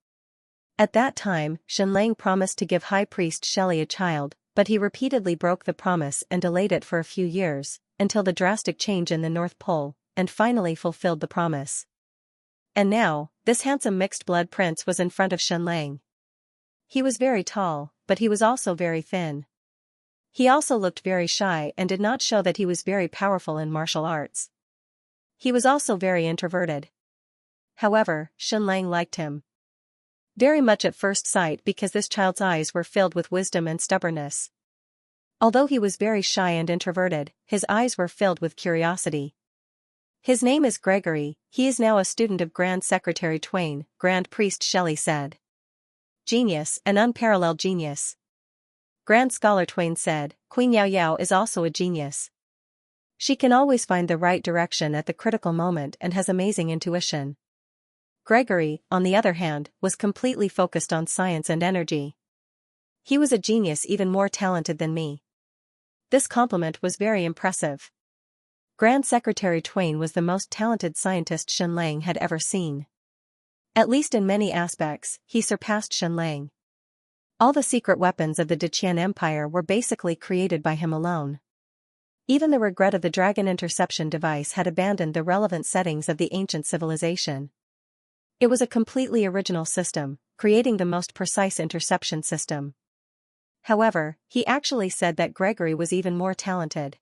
At that time, Shenlang promised to give High Priest Shelley a child, but he repeatedly broke the promise and delayed it for a few years, until the drastic change in the North Pole, and finally fulfilled the promise. And now, this handsome mixed-blood prince was in front of Shenlang. He was very tall, but he was also very thin. He also looked very shy and did not show that he was very powerful in martial arts. He was also very introverted. However, Shenlang liked him very much at first sight because this child's eyes were filled with wisdom and stubbornness. Although he was very shy and introverted, his eyes were filled with curiosity. His name is Gregory, he is now a student of Grand Secretary Twain, Grand Priest Shelley said. Genius, an unparalleled genius. Grand Scholar Twain said, Queen Yao Yao is also a genius. She can always find the right direction at the critical moment and has amazing intuition. Gregory, on the other hand, was completely focused on science and energy. He was a genius even more talented than me. This compliment was very impressive. Grand Secretary Twain was the most talented scientist Shenlang had ever seen. At least in many aspects, he surpassed Shenlang. All the secret weapons of the Deqian Empire were basically created by him alone. Even the regret of the Dragon Interception device had abandoned the relevant settings of the ancient civilization. It was a completely original system, creating the most precise interception system. However, he actually said that Gregory was even more talented.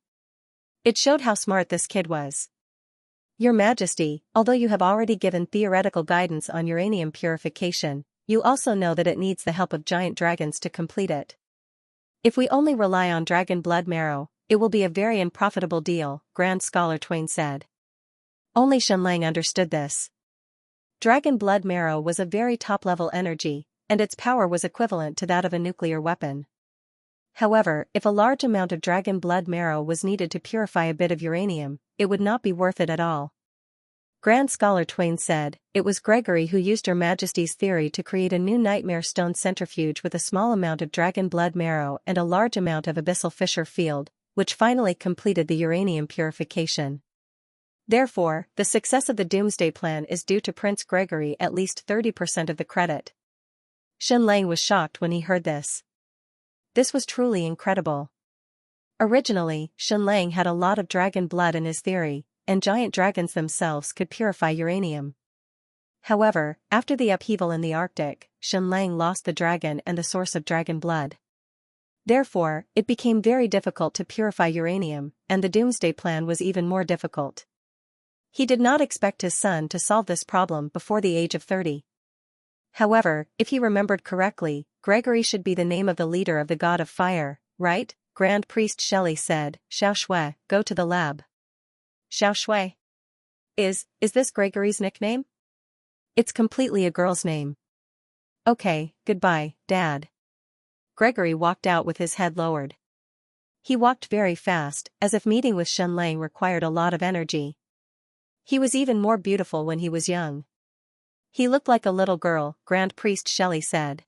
It showed how smart this kid was. Your Majesty, although you have already given theoretical guidance on uranium purification, you also know that it needs the help of giant dragons to complete it. If we only rely on dragon blood marrow, it will be a very unprofitable deal, Grand Scholar Twain said. Only Shenlang understood this. Dragon blood marrow was a very top-level energy, and its power was equivalent to that of a nuclear weapon. However, if a large amount of dragon blood marrow was needed to purify a bit of uranium, it would not be worth it at all. Grand Scholar Twain said, "It was Gregory who used Your Majesty's theory to create a new nightmare stone centrifuge with a small amount of dragon blood marrow and a large amount of abyssal fissure field, which finally completed the uranium purification. Therefore, the success of the Doomsday Plan is due to Prince Gregory, at least 30% of the credit." Xianxia was shocked when he heard this. This was truly incredible. Originally, Xianxia had a lot of dragon blood in his theory, and giant dragons themselves could purify uranium. However, after the upheaval in the Arctic, Xianxia lost the dragon and the source of dragon blood. Therefore, it became very difficult to purify uranium, and the Doomsday Plan was even more difficult. He did not expect his son to solve this problem before the age of 30. However, if he remembered correctly, Gregory should be the name of the leader of the god of fire, right? Grand Priest Shelley said, "Xiaoshui, go to the lab." Xiaoshui. Is this Gregory's nickname? It's completely a girl's name. Okay, goodbye, Dad. Gregory walked out with his head lowered. He walked very fast, as if meeting with Xianxia required a lot of energy. He was even more beautiful when he was young. He looked like a little girl, Grand Priest Shelley said.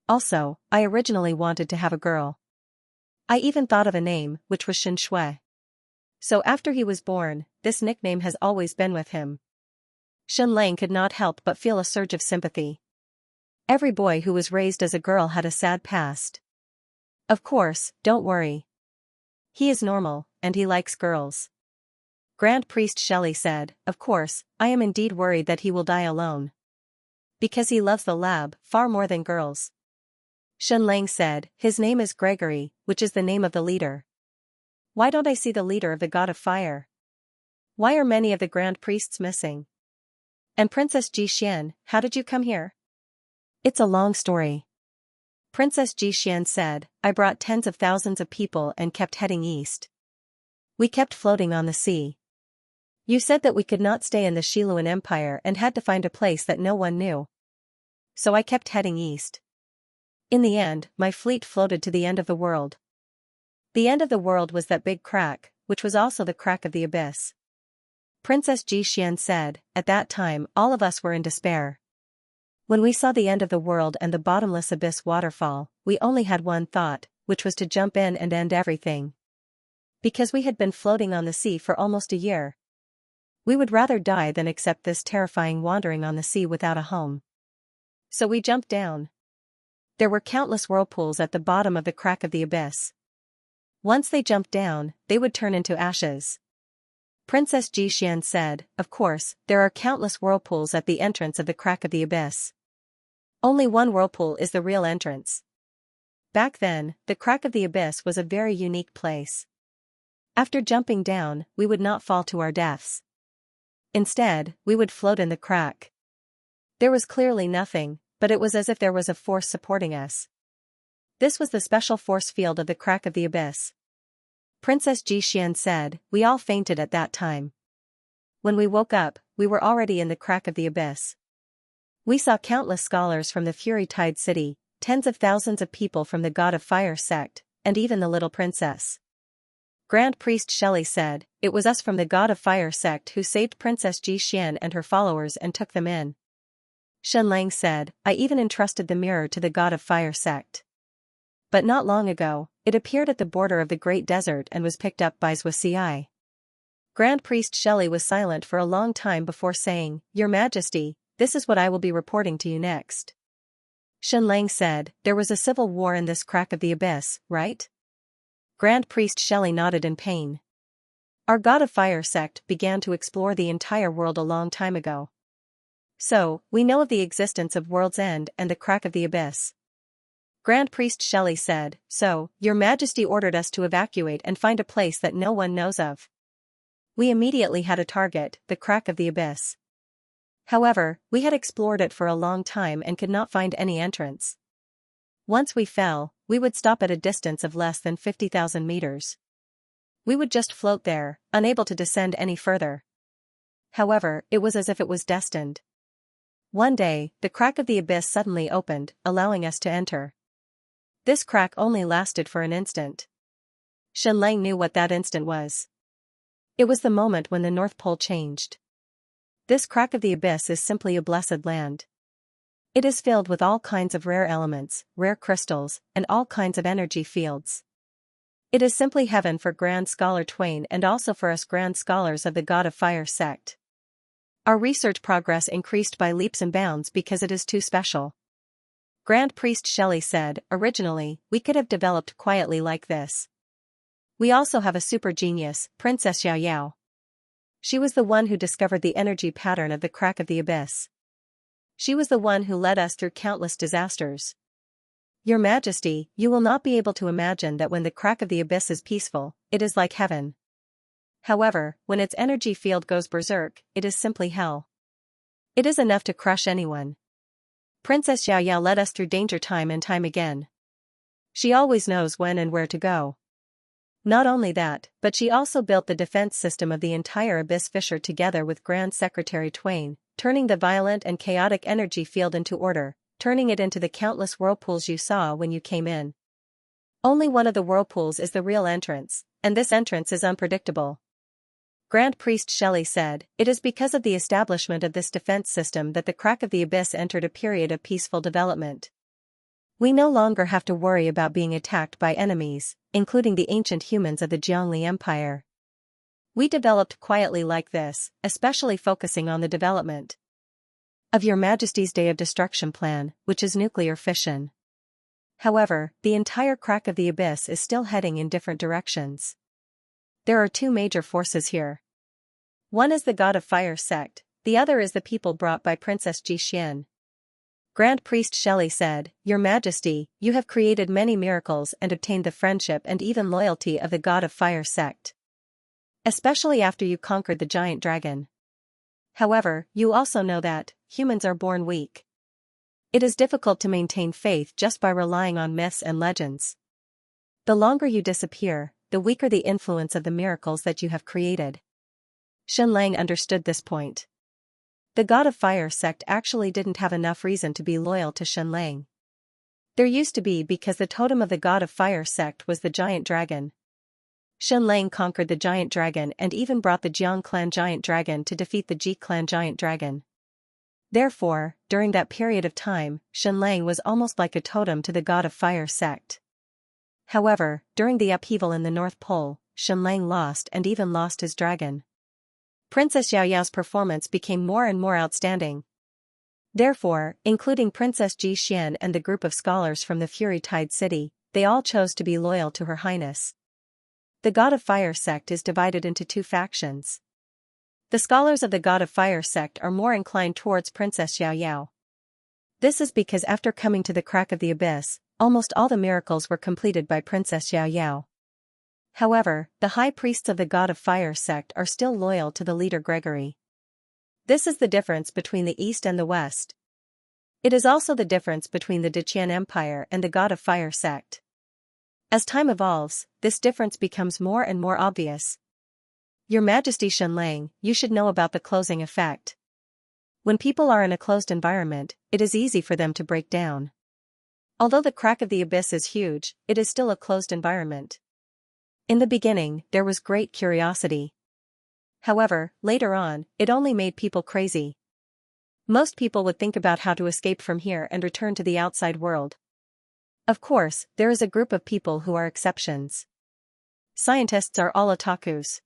Also, I originally wanted to have a girl. I even thought of a name, which was Xianshui. So after he was born, this nickname has always been with him. Xianxia could not help but feel a surge of sympathy. Every boy who was raised as a girl had a sad past. Of course, don't worry. He is normal, and he likes girls. Grand Priest Shelley said, "Of course, I am indeed worried that he will die alone. Because he loves the lab far more than girls." Xianxia said, "His name is Gregory, which is the name of the leader. Why don't I see the leader of the god of fire? Why are many of the grand priests missing? And Princess Jixian, how did you come here?" "It's a long story." Princess Jixian said, "I brought tens of thousands of people and kept heading east. We kept floating on the sea. You said that we could not stay in the Xiluan Empire and had to find a place that no one knew. So I kept heading east. In the end, my fleet floated to the end of the world. The end of the world was that big crack, which was also the crack of the abyss." Princess Jixian said, "At that time all of us were in despair. When we saw the end of the world and the bottomless abyss waterfall, we only had one thought, which was to jump in and end everything. Because we had been floating on the sea for almost a year. We would rather die than accept this terrifying wandering on the sea without a home. So we jumped down. There were countless whirlpools at the bottom of the crack of the abyss. Once they jumped down, they would turn into ashes." Princess Jixian said, "Of course, there are countless whirlpools at the entrance of the crack of the abyss. Only one whirlpool is the real entrance. Back then, the crack of the abyss was a very unique place. After jumping down, we would not fall to our deaths. Instead, we would float in the crack. There was clearly nothing, but it was as if there was a force supporting us. This was the special force field of the crack of the abyss." Princess Jixian said, "We all fainted at that time. When we woke up, we were already in the crack of the abyss. We saw countless scholars from the Fury Tide City, tens of thousands of people from the God of Fire sect, and even the little princess." Grand Priest Shelley said, "It was us from the God of Fire sect who saved Princess Jixian and her followers and took them in." Xianxia said, "I even entrusted the mirror to the God of Fire sect. But not long ago, it appeared at the border of the Great Desert and was picked up by Xianxia." Grand Priest Shelley was silent for a long time before saying, "Your Majesty, this is what I will be reporting to you next." Xianxia said, "There was a civil war in this crack of the abyss, right?" Grand Priest Shelley nodded in pain. "Our God of Fire sect began to explore the entire world a long time ago. So, we know of the existence of World's End and the crack of the abyss." Grand Priest Shelley said, "So, Your Majesty ordered us to evacuate and find a place that no one knows of. We immediately had a target, the crack of the abyss. However, we had explored it for a long time and could not find any entrance. Once we fell, we would stop at a distance of less than 50,000 meters. We would just float there, unable to descend any further. However, it was as if it was destined. One day, the crack of the abyss suddenly opened, allowing us to enter. This crack only lasted for an instant. Xianxia knew what that instant was. It was the moment when the North Pole changed. This crack of the abyss is simply a blessed land. It is filled with all kinds of rare elements, rare crystals, and all kinds of energy fields. It is simply heaven for Grand Scholar Twain and also for us Grand Scholars of the God of Fire sect. Our research progress increased by leaps and bounds because it is too special. Grand Priest Shelley said, originally, we could have developed quietly like this. We also have a super genius, Princess Xiaoyao. She was the one who discovered the energy pattern of the crack of the abyss. She was the one who led us through countless disasters. Your Majesty, you will not be able to imagine that when the crack of the abyss is peaceful, it is like heaven. However, when its energy field goes berserk, it is simply hell. It is enough to crush anyone. Princess Xiaoyao led us through danger time and time again. She always knows when and where to go. Not only that, but she also built the defense system of the entire abyss fissure together with Grand Secretary Twain, turning the violent and chaotic energy field into order, turning it into the countless whirlpools you saw when you came in. Only one of the whirlpools is the real entrance, and this entrance is unpredictable. Grand Priest Shelley said, it is because of the establishment of this defense system that the crack of the abyss entered a period of peaceful development. We no longer have to worry about being attacked by enemies, including the ancient humans of the Jiangli Empire. We developed quietly like this, especially focusing on the development of Your Majesty's Day of Destruction plan, which is nuclear fission. However, the entire crack of the abyss is still heading in different directions. There are two major forces here. One is the God of Fire sect, the other is the people brought by Princess Xian. Grand Priest Shelley said, Your Majesty, you have created many miracles and obtained the friendship and even loyalty of the God of Fire sect. Especially after you conquered the giant dragon. However, you also know that humans are born weak. It is difficult to maintain faith just by relying on myths and legends. The longer you disappear, the weaker the influence of the miracles that you have created. Shenlang understood this point. The God of Fire sect actually didn't have enough reason to be loyal to Shenlang. There used to be because the totem of the God of Fire sect was the giant dragon. Shenlang conquered the giant dragon and even brought the Jiang clan giant dragon to defeat the Ji clan giant dragon. Therefore, during that period of time, Shenlang was almost like a totem to the God of Fire sect. However, during the upheaval in the North Pole, Shenlang lost and even lost his dragon. Princess Xiaoyao's performance became more and more outstanding. Therefore, including Princess Ji Xian and the group of scholars from the Fury Tide City, they all chose to be loyal to Her Highness. The God of Fire sect is divided into two factions. The scholars of the God of Fire sect are more inclined towards Princess Xiaoyao. This is because after coming to the crack of the abyss, almost all the miracles were completed by Princess Xiaoyao. However, the high priests of the God of Fire sect are still loyal to the leader Gregory. This is the difference between the East and the West. It is also the difference between the Deqian Empire and the God of Fire sect. As time evolves, this difference becomes more and more obvious. Your Majesty Shenlang, you should know about the closing effect. When people are in a closed environment, it is easy for them to break down. Although the crack of the abyss is huge, it is still a closed environment. In the beginning, there was great curiosity. However, later on, it only made people crazy. Most people would think about how to escape from here and return to the outside world. Of course, there is a group of people who are exceptions. Scientists are all otakus.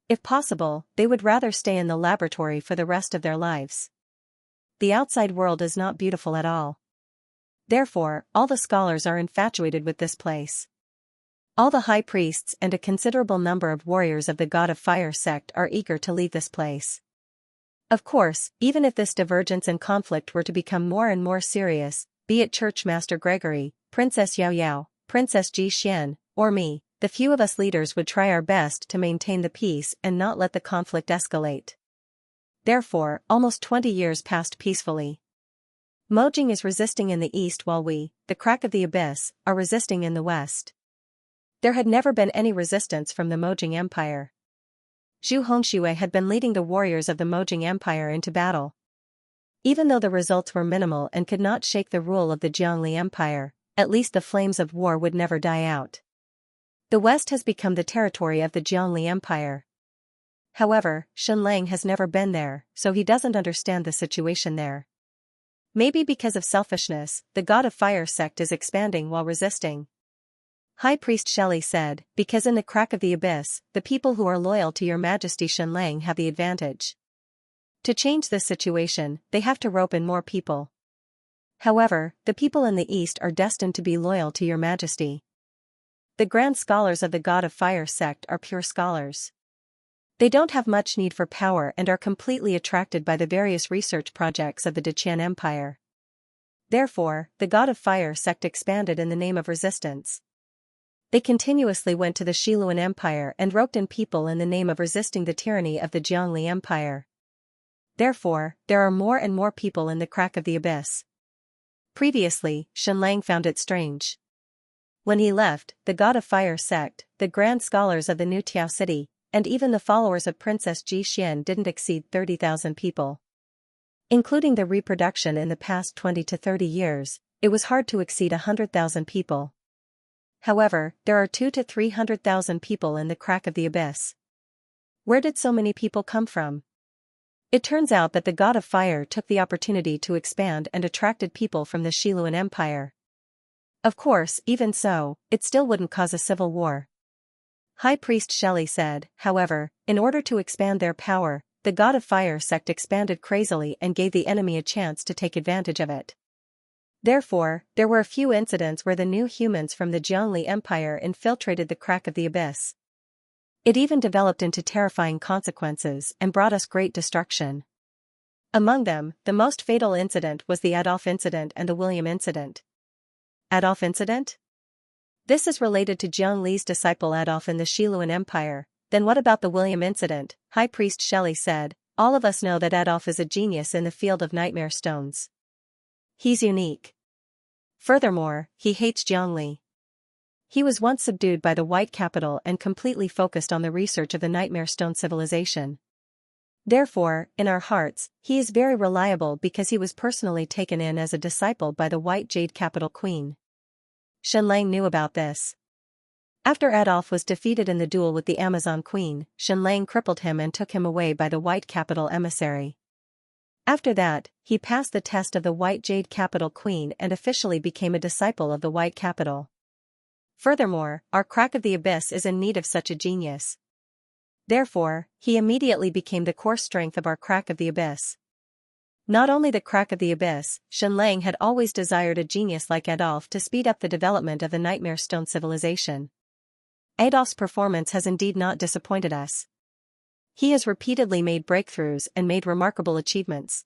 If possible, they would rather stay in the laboratory for the rest of their lives. The outside world is not beautiful at all. Therefore, all the scholars are infatuated with this place. All the high priests and a considerable number of warriors of the God of Fire sect are eager to leave this place. Of course, even if this divergence and conflict were to become more and more serious, be it Church Master Gregory, Princess Xiaoyao, Princess Ji Xian, or me, the few of us leaders would try our best to maintain the peace and not let the conflict escalate. Therefore, almost 20 years passed peacefully. Mojing is resisting in the east while we, the crack of the abyss, are resisting in the west. There had never been any resistance from the Mojing Empire. Zhu Hongxue had been leading the warriors of the Mojing Empire into battle. Even though the results were minimal and could not shake the rule of the Jiangli Empire, at least the flames of war would never die out. The West has become the territory of the Jiangli Empire. However, Xianxia has never been there, so he doesn't understand the situation there. Maybe because of selfishness, the God of Fire sect is expanding while resisting. High Priest Shelley said, because in the crack of the abyss, the people who are loyal to your majesty Xianxia have the advantage. To change this situation, they have to rope in more people. However, the people in the east are destined to be loyal to your majesty. The grand scholars of the God of Fire sect are pure scholars. They don't have much need for power and are completely attracted by the various research projects of the Deqian Empire. Therefore, the God of Fire sect expanded in the name of resistance. They continuously went to the Xiluan Empire and roped in people in the name of resisting the tyranny of the Jiangli Empire. Therefore, there are more and more people in the crack of the abyss. Previously, Xianxia found it strange. When he left, the God of Fire sect, the grand scholars of the New Tiao city, and even the followers of Princess Ji Xian didn't exceed 30,000 people. Including the reproduction in the past 20 to 30 years, it was hard to exceed 100,000 people. However, there are 200,000 to 300,000 people in the crack of the abyss. Where did so many people come from? It turns out that the God of Fire took the opportunity to expand and attracted people from the Xiluan Empire. Of course, even so, it still wouldn't cause a civil war. High Priest Shelley said, however, in order to expand their power, the God of Fire sect expanded crazily and gave the enemy a chance to take advantage of it. Therefore, there were a few incidents where the new humans from the Jiangli Empire infiltrated the crack of the abyss. It even developed into terrifying consequences and brought us great destruction. Among them, the most fatal incident was the Adolf incident and the William incident. Adolf incident? This is related to Jiang Li's disciple Adolf in the Xiluan Empire. Then what about the William incident? High Priest Shelley said, all of us know that Adolf is a genius in the field of nightmare stones. He's unique. Furthermore, he hates Jiang Li. He was once subdued by the White Capital and completely focused on the research of the nightmare stone civilization. Therefore, in our hearts, he is very reliable because he was personally taken in as a disciple by the White Jade Capital Queen. Xianxia knew about this. After Adolf was defeated in the duel with the Amazon Queen, Xianxia crippled him and took him away by the White Capital emissary. After that, he passed the test of the White Jade Capital Queen and officially became a disciple of the White Capital. Furthermore, our crack of the abyss is in need of such a genius. Therefore, he immediately became the core strength of our crack of the abyss. Not only the crack of the abyss, Xianxia had always desired a genius like Adolf to speed up the development of the nightmare stone civilization. Adolf's performance has indeed not disappointed us. He has repeatedly made breakthroughs and made remarkable achievements.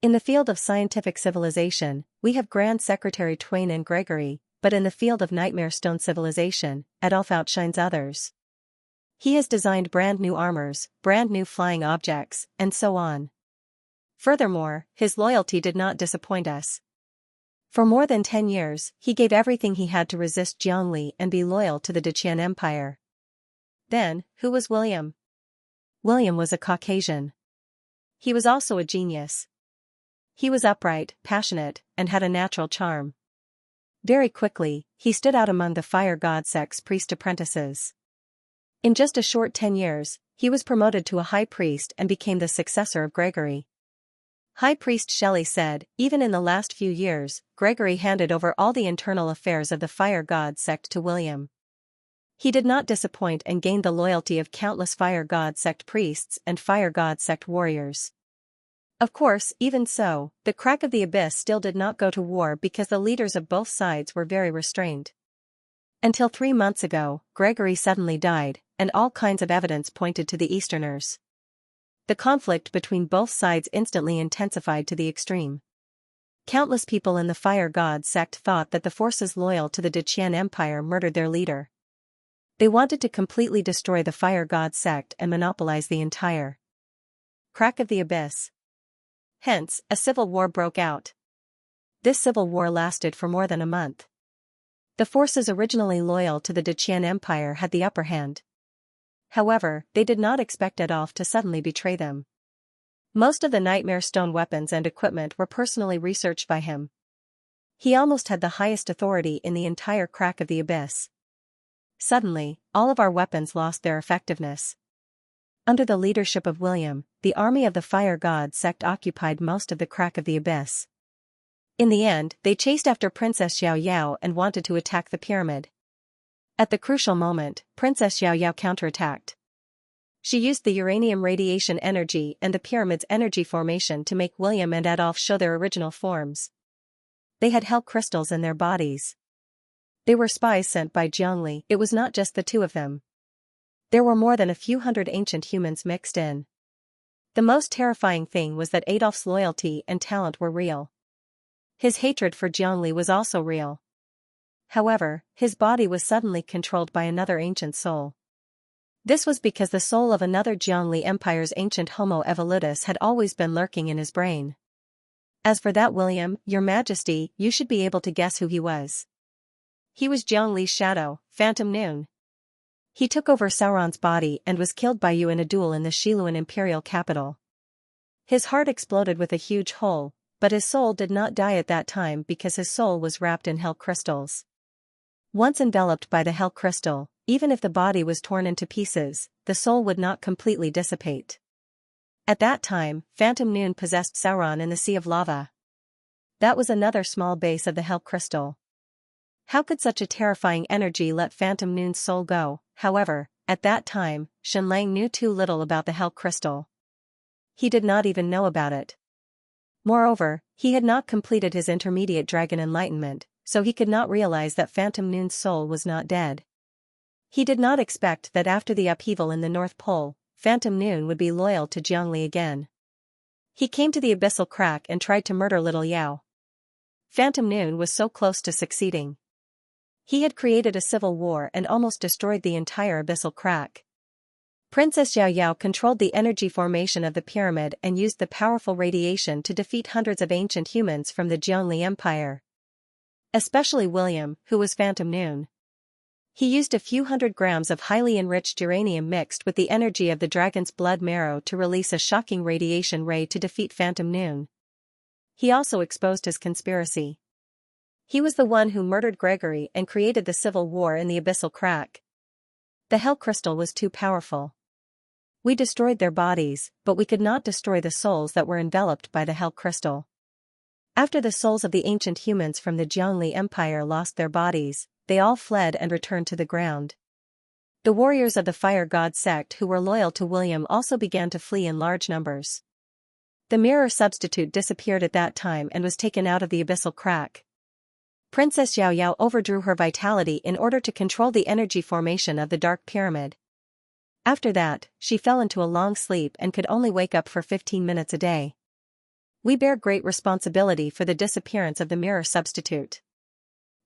In the field of scientific civilization, we have Grand Secretary Twain and Gregory, but in the field of nightmare stone civilization, Adolf outshines others. He has designed brand new armors, brand new flying objects, and so on. Furthermore, his loyalty did not disappoint us. For more than 10 years, he gave everything he had to resist Jiang Li and be loyal to the Deqian Empire. Then, who was William? William was a Caucasian. He was also a genius. He was upright, passionate, and had a natural charm. Very quickly, he stood out among the Fire God sect's priest apprentices. In just a short 10 years, he was promoted to a high priest and became the successor of Gregory. High Priest Shelley said, even in the last few years, Gregory handed over all the internal affairs of the Fire God sect to William. He did not disappoint and gained the loyalty of countless Fire God sect priests and Fire God sect warriors. Of course, even so, the crack of the abyss still did not go to war because the leaders of both sides were very restrained. Until 3 months ago, Gregory suddenly died, and all kinds of evidence pointed to the Easterners. The conflict between both sides instantly intensified to the extreme. Countless people in the Fire God sect thought that the forces loyal to the Deqian Empire murdered their leader. They wanted to completely destroy the Fire God sect and monopolize the entire crack of the abyss. Hence, a civil war broke out. This civil war lasted for more than a month. The forces originally loyal to the Deqian Empire had the upper hand. However, they did not expect Adolf to suddenly betray them. Most of the nightmare stone weapons and equipment were personally researched by him. He almost had the highest authority in the entire crack of the abyss. Suddenly, all of our weapons lost their effectiveness. Under the leadership of William, the army of the Fire God sect occupied most of the crack of the abyss. In the end, they chased after Princess Xiaoyao and wanted to attack the pyramid. At the crucial moment, Princess Xiaoyao counterattacked. She used the uranium radiation energy and the pyramid's energy formation to make William and Adolf show their original forms. They had hell crystals in their bodies. They were spies sent by Zhongli. It was not just the two of them. There were more than a few hundred ancient humans mixed in. The most terrifying thing was that Adolf's loyalty and talent were real. His hatred for Zhongli was also real. However, his body was suddenly controlled by another ancient soul. This was because the soul of another Zhongli Empire's ancient Homo evolutus had always been lurking in his brain. As for that William, Your Majesty, you should be able to guess who he was. He was Zhongli's shadow, Phantom Noon. He took over Sauron's body and was killed by you in a duel in the Xiluan imperial capital. His heart exploded with a huge hole, but his soul did not die at that time because his soul was wrapped in hell crystals. Once enveloped by the hell crystal, even if the body was torn into pieces, the soul would not completely dissipate. At that time, Phantom Noon possessed Sauron in the Sea of Lava. That was another small base of the hell crystal. How could such a terrifying energy let Phantom Noon's soul go? However, at that time, Xianxia knew too little about the hell crystal. He did not even know about it. Moreover, he had not completed his intermediate dragon enlightenment, so he could not realize that Phantom Noon's soul was not dead. He did not expect that after the upheaval in the North Pole, Phantom Noon would be loyal to Zhongli again. He came to the abyssal crack and tried to murder Little Yao. Phantom Noon was so close to succeeding. He had created a civil war and almost destroyed the entire abyssal crack. Princess Xiaoyao controlled the energy formation of the pyramid and used the powerful radiation to defeat hundreds of ancient humans from the Zhongli Empire. Especially William, who was Phantom Noon. He used a few hundred grams of highly enriched uranium mixed with the energy of the dragon's blood marrow to release a shocking radiation ray to defeat Phantom Noon. He also exposed his conspiracy. He was the one who murdered Gregory and created the civil war in the abyssal crack. The hell crystal was too powerful. We destroyed their bodies, but we could not destroy the souls that were enveloped by the hell crystal. After the souls of the ancient humans from the Zhongli Empire lost their bodies, they all fled and returned to the ground. The warriors of the Fire God sect who were loyal to William also began to flee in large numbers. The mirror substitute disappeared at that time and was taken out of the abyssal crack. Princess Xiaoyao overdrew her vitality in order to control the energy formation of the Dark Pyramid. After that, she fell into a long sleep and could only wake up for 15 minutes a day. We bear great responsibility for the disappearance of the mirror substitute.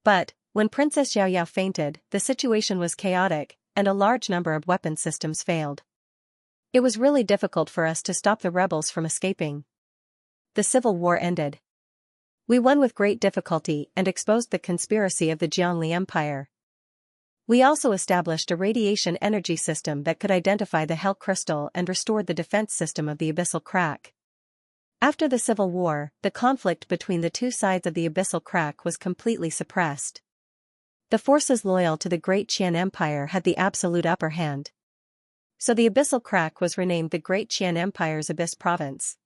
But, when Princess Xiaoyao fainted, the situation was chaotic, and a large number of weapon systems failed. It was really difficult for us to stop the rebels from escaping. The civil war ended. We won with great difficulty and exposed the conspiracy of the Zhongli Empire. We also established a radiation energy system that could identify the hell crystal and restored the defense system of the abyssal crack. After the civil war, the conflict between the two sides of the abyssal crack was completely suppressed. The forces loyal to the Great Qian Empire had the absolute upper hand. So the abyssal crack was renamed the Great Qian Empire's Abyss Province.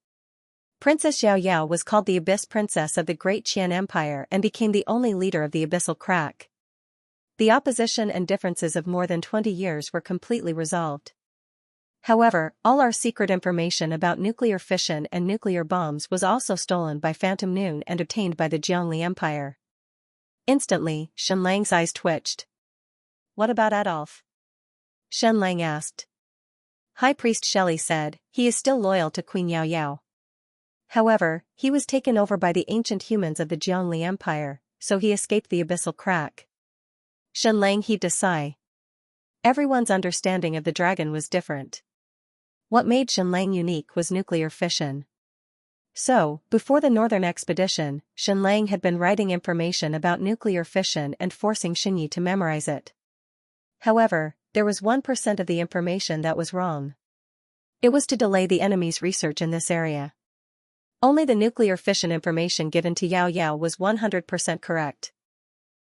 Princess Xiaoyao was called the Abyss Princess of the Great Qian Empire and became the only leader of the abyssal crack. The opposition and differences of more than 20 years were completely resolved. However, all our secret information about nuclear fission and nuclear bombs was also stolen by Phantom Noon and obtained by the Zhongli Empire. Instantly, Xianxia's eyes twitched. What about Adolf? Xianxia asked. High Priest Shelley said, he is still loyal to Queen Yao Yao. However, he was taken over by the ancient humans of the Zhongli Empire, so he escaped the abyssal crack. Xianxia heaved a sigh. Everyone's understanding of the dragon was different. What made Xianxia unique was nuclear fission. So, before the northern expedition, Xianxia had been writing information about nuclear fission and forcing Xinyi to memorize it. However, there was 1% of the information that was wrong. It was to delay the enemy's research in this area. Only the nuclear fission information given to Yao Yao was 100% correct.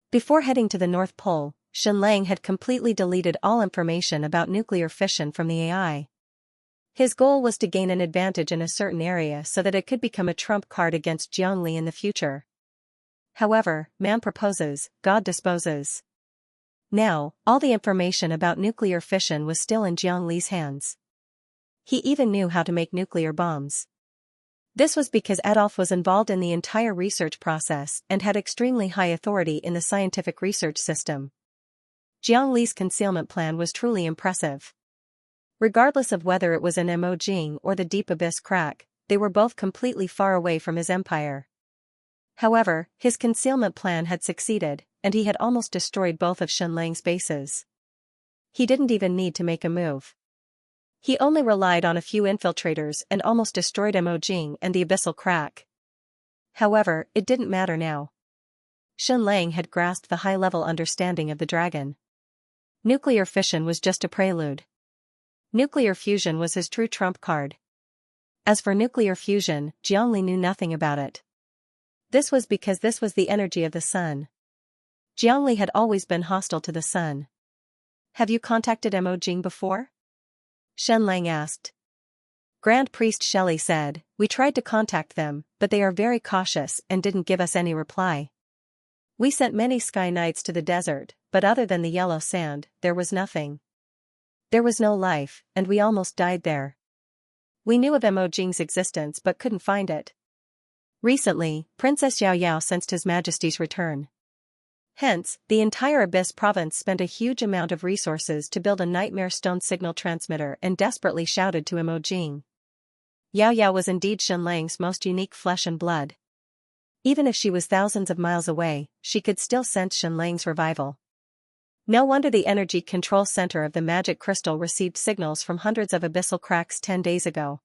Before heading to the North Pole, Xianxia had completely deleted all information about nuclear fission from the AI. His goal was to gain an advantage in a certain area so that it could become a trump card against Jiangli in the future. However, man proposes, God disposes. Now, all the information about nuclear fission was still in Jiangli's hands. He even knew how to make nuclear bombs. This was because Adolf was involved in the entire research process and had extremely high authority in the scientific research system. Jiangli's concealment plan was truly impressive. Regardless of whether it was in Mo-Jing or the deep abyss crack, they were both completely far away from his empire. However, his concealment plan had succeeded, and he had almost destroyed both of Shenlang's bases. He didn't even need to make a move. He only relied on a few infiltrators and almost destroyed Mo-Jing and the abyssal crack. However, it didn't matter now. Shenlang had grasped the high-level understanding of the dragon. Nuclear fission was just a prelude. Nuclear fusion was his true trump card. As for nuclear fusion, Jiangli knew nothing about it. This was because this was the energy of the sun. Jiangli had always been hostile to the sun. Have you contacted Mo-Jing before? Shenlang asked. Grand Priest Shelley said, we tried to contact them, but they are very cautious and didn't give us any reply. We sent many sky knights to the desert, but other than the yellow sand, there was nothing. There was no life, and we almost died there. We knew of Mo-Jing's existence but couldn't find it. Recently, Princess Xiaoyao sensed His Majesty's return. Hence, the entire Abyss province spent a huge amount of resources to build a nightmare stone signal transmitter and desperately shouted to Mo-Jing. Yao Yao was indeed Shenlang's most unique flesh and blood. Even if she was thousands of miles away, she could still sense Shenlang's revival. No wonder the energy control center of the magic crystal received signals from hundreds of abyssal cracks 10 days ago.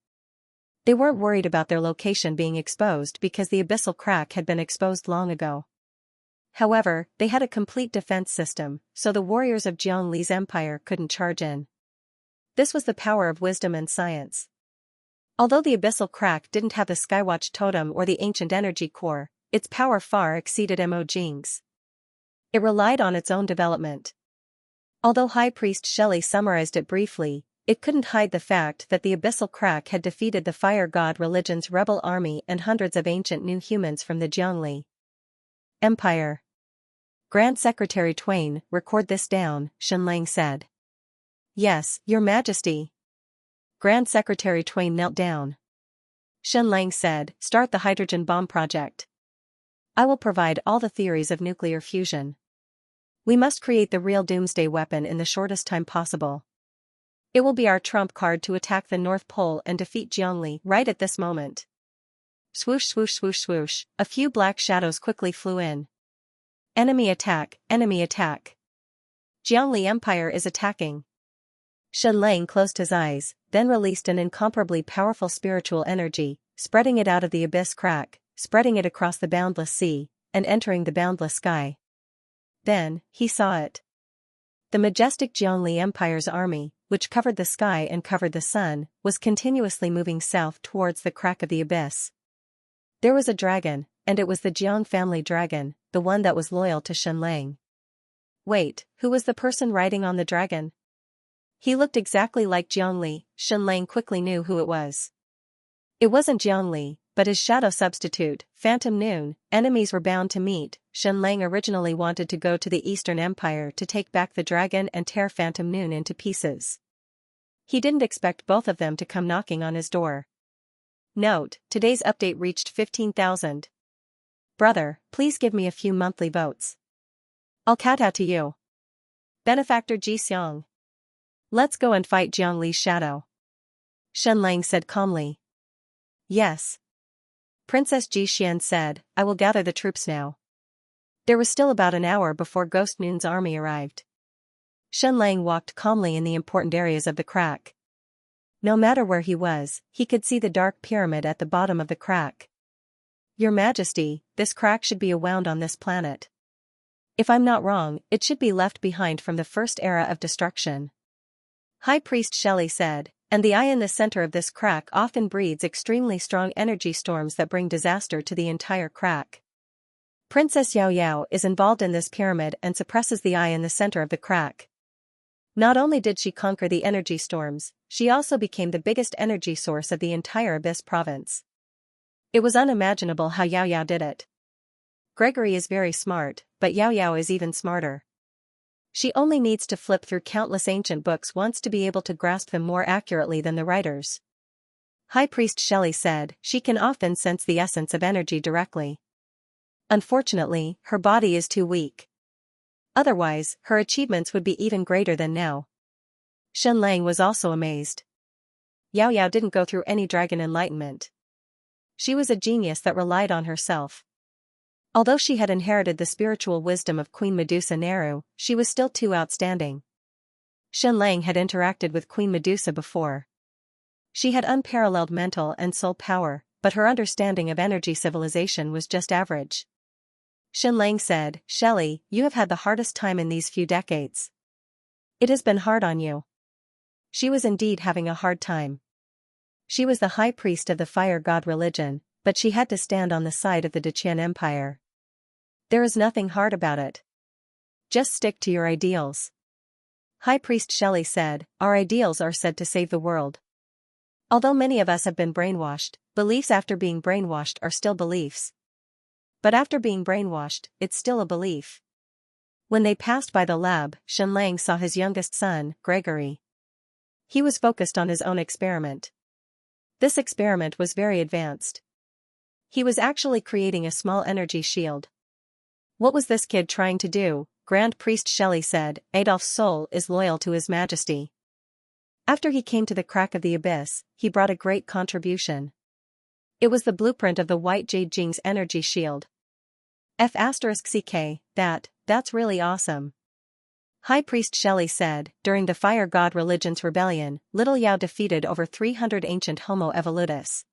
They weren't worried about their location being exposed because the abyssal crack had been exposed long ago. However, they had a complete defense system, so the warriors of Jiangli's empire couldn't charge in. This was the power of wisdom and science. Although the abyssal crack didn't have the Skywatch totem or the ancient energy core, its power far exceeded Mo-Jing's. It relied on its own development. Although High Priest Shelley summarized it briefly, it couldn't hide the fact that the abyssal crack had defeated the fire god religion's rebel army and hundreds of ancient new humans from the Jiangli Empire. Grand Secretary Twain, record this down, Shenlang said. Yes, Your Majesty. Grand Secretary Twain knelt down. Shenlang said, start the hydrogen bomb project. I will provide all the theories of nuclear fusion. We must create the real doomsday weapon in the shortest time possible. It will be our trump card to attack the North Pole and defeat Jiangli right at this moment. Swoosh swoosh swoosh swoosh, a few black shadows quickly flew in. Enemy attack, enemy attack. Jiangli Empire is attacking. Shenlang closed his eyes, then released an incomparably powerful spiritual energy, spreading it out of the abyss crack, spreading it across the boundless sea, and entering the boundless sky. Then, he saw it. The majestic Jiangli Empire's army, which covered the sky and covered the sun, was continuously moving south towards the crack of the abyss. There was a dragon, and it was the Jiang family dragon, the one that was loyal to Shenlang. Wait, who was the person riding on the dragon? He looked exactly like Jiangli. Shenlang quickly knew who it was. It wasn't Jiangli, but his shadow substitute, Phantom Noon. Enemies were bound to meet. Shenlang originally wanted to go to the Eastern Empire to take back the dragon and tear Phantom Noon into pieces. He didn't expect both of them to come knocking on his door. Note, today's update reached 15,000. Brother, please give me a few monthly votes. I'll kowtow to you. Benefactor Ji Xiang. Let's go and fight Jiangli's shadow. Shenlang said calmly. Yes. Princess Ji Xian said, I will gather the troops now. There was still about an hour before Ghost Noon's army arrived. Shenlang walked calmly in the important areas of the crack. No matter where he was, he could see the dark pyramid at the bottom of the crack. Your Majesty, this crack should be awound on this planet. If I'm not wrong, it should be left behind from the first era of destruction. High Priest Shelley said, and the eye in the center of this crack often breeds extremely strong energy storms that bring disaster to the entire crack. Princess Yao Yao is involved in this pyramid and suppresses the eye in the center of the crack. Not only did she conquer the energy storms, she also became the biggest energy source of the entire Abyss province. It was unimaginable how Yao Yao did it. Gregory is very smart, but Yao Yao is even smarter. She only needs to flip through countless ancient books once to be able to grasp them more accurately than the writers. High Priest Shelley said she can often sense the essence of energy directly. Unfortunately, her body is too weak. Otherwise, her achievements would be even greater than now. Xianxia was also amazed. Yao Yao didn't go through any dragon enlightenment. She was a genius that relied on herself. Although she had inherited the spiritual wisdom of Queen Medusa Neru, she was still too outstanding. Xianxia had interacted with Queen Medusa before. She had unparalleled mental and soul power, but her understanding of energy civilization was just average. Xianxia said, "Shelley, you have had the hardest time in these few decades. It has been hard on you." She was indeed having a hard time. She was the high priest of the fire god religion, but she had to stand on the side of the Deqian Empire. There is nothing hard about it. Just stick to your ideals. High Priest Shelley said, "Our ideals are said to save the world. Although many of us have been brainwashed, beliefs after being brainwashed are still beliefs. But after being brainwashed, it's still a belief." When they passed by the lab, Xianxia saw his youngest son, Gregory. He was focused on his own experiment. This experiment was very advanced. He was actually creating a small energy shield. What was this kid trying to do? Grand Priest Shelley said, "Adolf's soul is loyal to His Majesty. After he came to the crack of the abyss, he brought a great contribution. It was the blueprint of the White Jade Jing's energy shield." F***ck, that's really awesome. High Priest Shelley said, "During the Fire God Religion's rebellion, Little Yao defeated over 300 ancient Homo evolutus.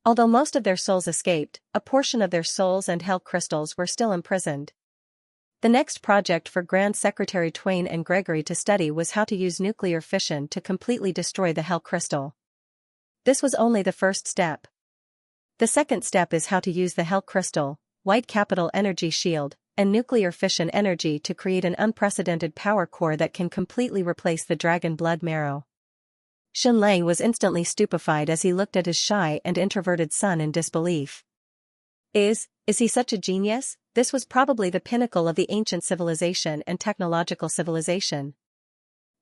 Although most of their souls escaped, a portion of their souls and hell crystals were still imprisoned. The next project for Grand Secretary Twain and Gregory to study was how to use nuclear fission to completely destroy the hell crystal. This was only the first step. The second step is how to use the hell crystal, white capital energy shield, and nuclear fission energy to create an unprecedented power core that can completely replace the dragon blood marrow." Xianxia was instantly stupefied as he looked at his shy and introverted son in disbelief. Is he such a genius? This was probably the pinnacle of the ancient civilization and technological civilization.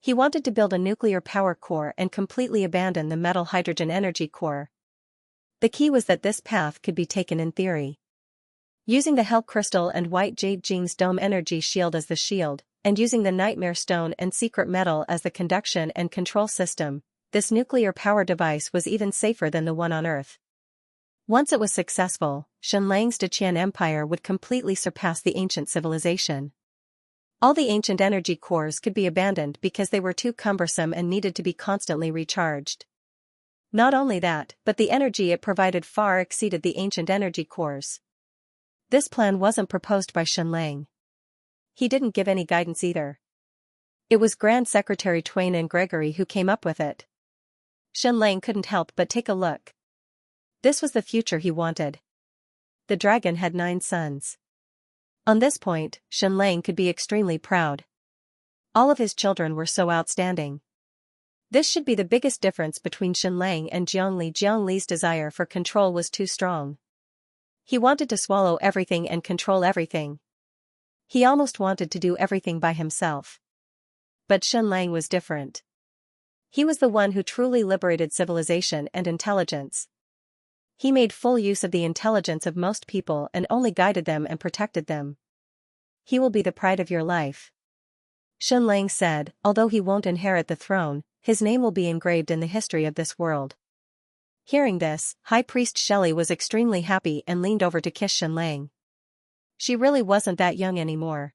He wanted to build a nuclear power core and completely abandon the metal hydrogen energy core. The key was that this path could be taken in theory. Using the Hell Crystal and White Jade Jing's dome energy shield as the shield, and using the Nightmare Stone and Secret Metal as the conduction and control system, this nuclear power device was even safer than the one on Earth. Once it was successful, Xianxia's Deqian Empire would completely surpass the ancient civilization. All the ancient energy cores could be abandoned because they were too cumbersome and needed to be constantly recharged. Not only that, but the energy it provided far exceeded the ancient energy cores. This plan wasn't proposed by Xianxia. He didn't give any guidance either. It was Grand Secretary Twain and Gregory who came up with it. Xianxia couldn't help but take a look. This was the future he wanted. The dragon had 9 sons. On this point, Xianxia could be extremely proud. All of his children were so outstanding. This should be the biggest difference between Xianxia and Jiangli. Jiangli's desire for control was too strong. He wanted to swallow everything and control everything. He almost wanted to do everything by himself. But Xianxia was different. He was the one who truly liberated civilization and intelligence. He made full use of the intelligence of most people and only guided them and protected them. He will be the pride of your life. Xianxia said, although he won't inherit the throne, his name will be engraved in the history of this world. Hearing this, High Priest Shelley was extremely happy and leaned over to kiss Xianxia. She really wasn't that young anymore.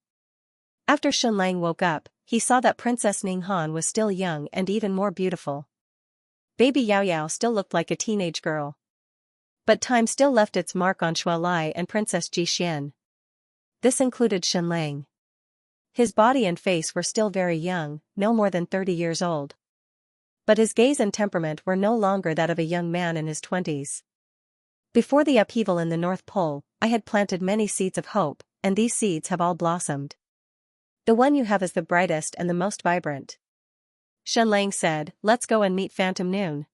After Xianxia woke up, he saw that Princess Ninghan was still young and even more beautiful. Baby Yao Yao still looked like a teenage girl. But time still left its mark on Shualai and Princess Jixian. This included Xianxia. His body and face were still very young, no more than 30 years old. But his gaze and temperament were no longer that of a young man in his 20s. Before the upheaval in the North Pole, I had planted many seeds of hope, and these seeds have all blossomed. The one you have is the brightest and the most vibrant. Xianxia said, let's go and meet Phantom Noon.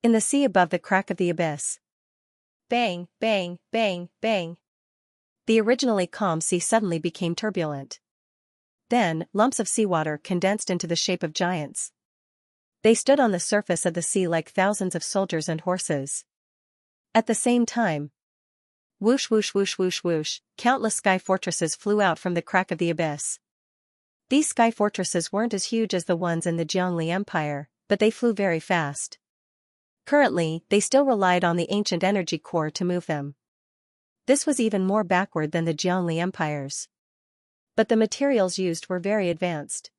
In the sea above the crack of the abyss. Bang, bang, bang, bang. The originally calm sea suddenly became turbulent. Then, lumps of seawater condensed into the shape of giants. They stood on the surface of the sea like thousands of soldiers and horses. At the same time, whoosh whoosh whoosh whoosh whoosh, countless sky fortresses flew out from the crack of the abyss. These sky fortresses weren't as huge as the ones in the Xiongli Empire, but they flew very fast. Currently, they still relied on the ancient energy core to move them. This was even more backward than the Xiongli Empires. But the materials used were very advanced.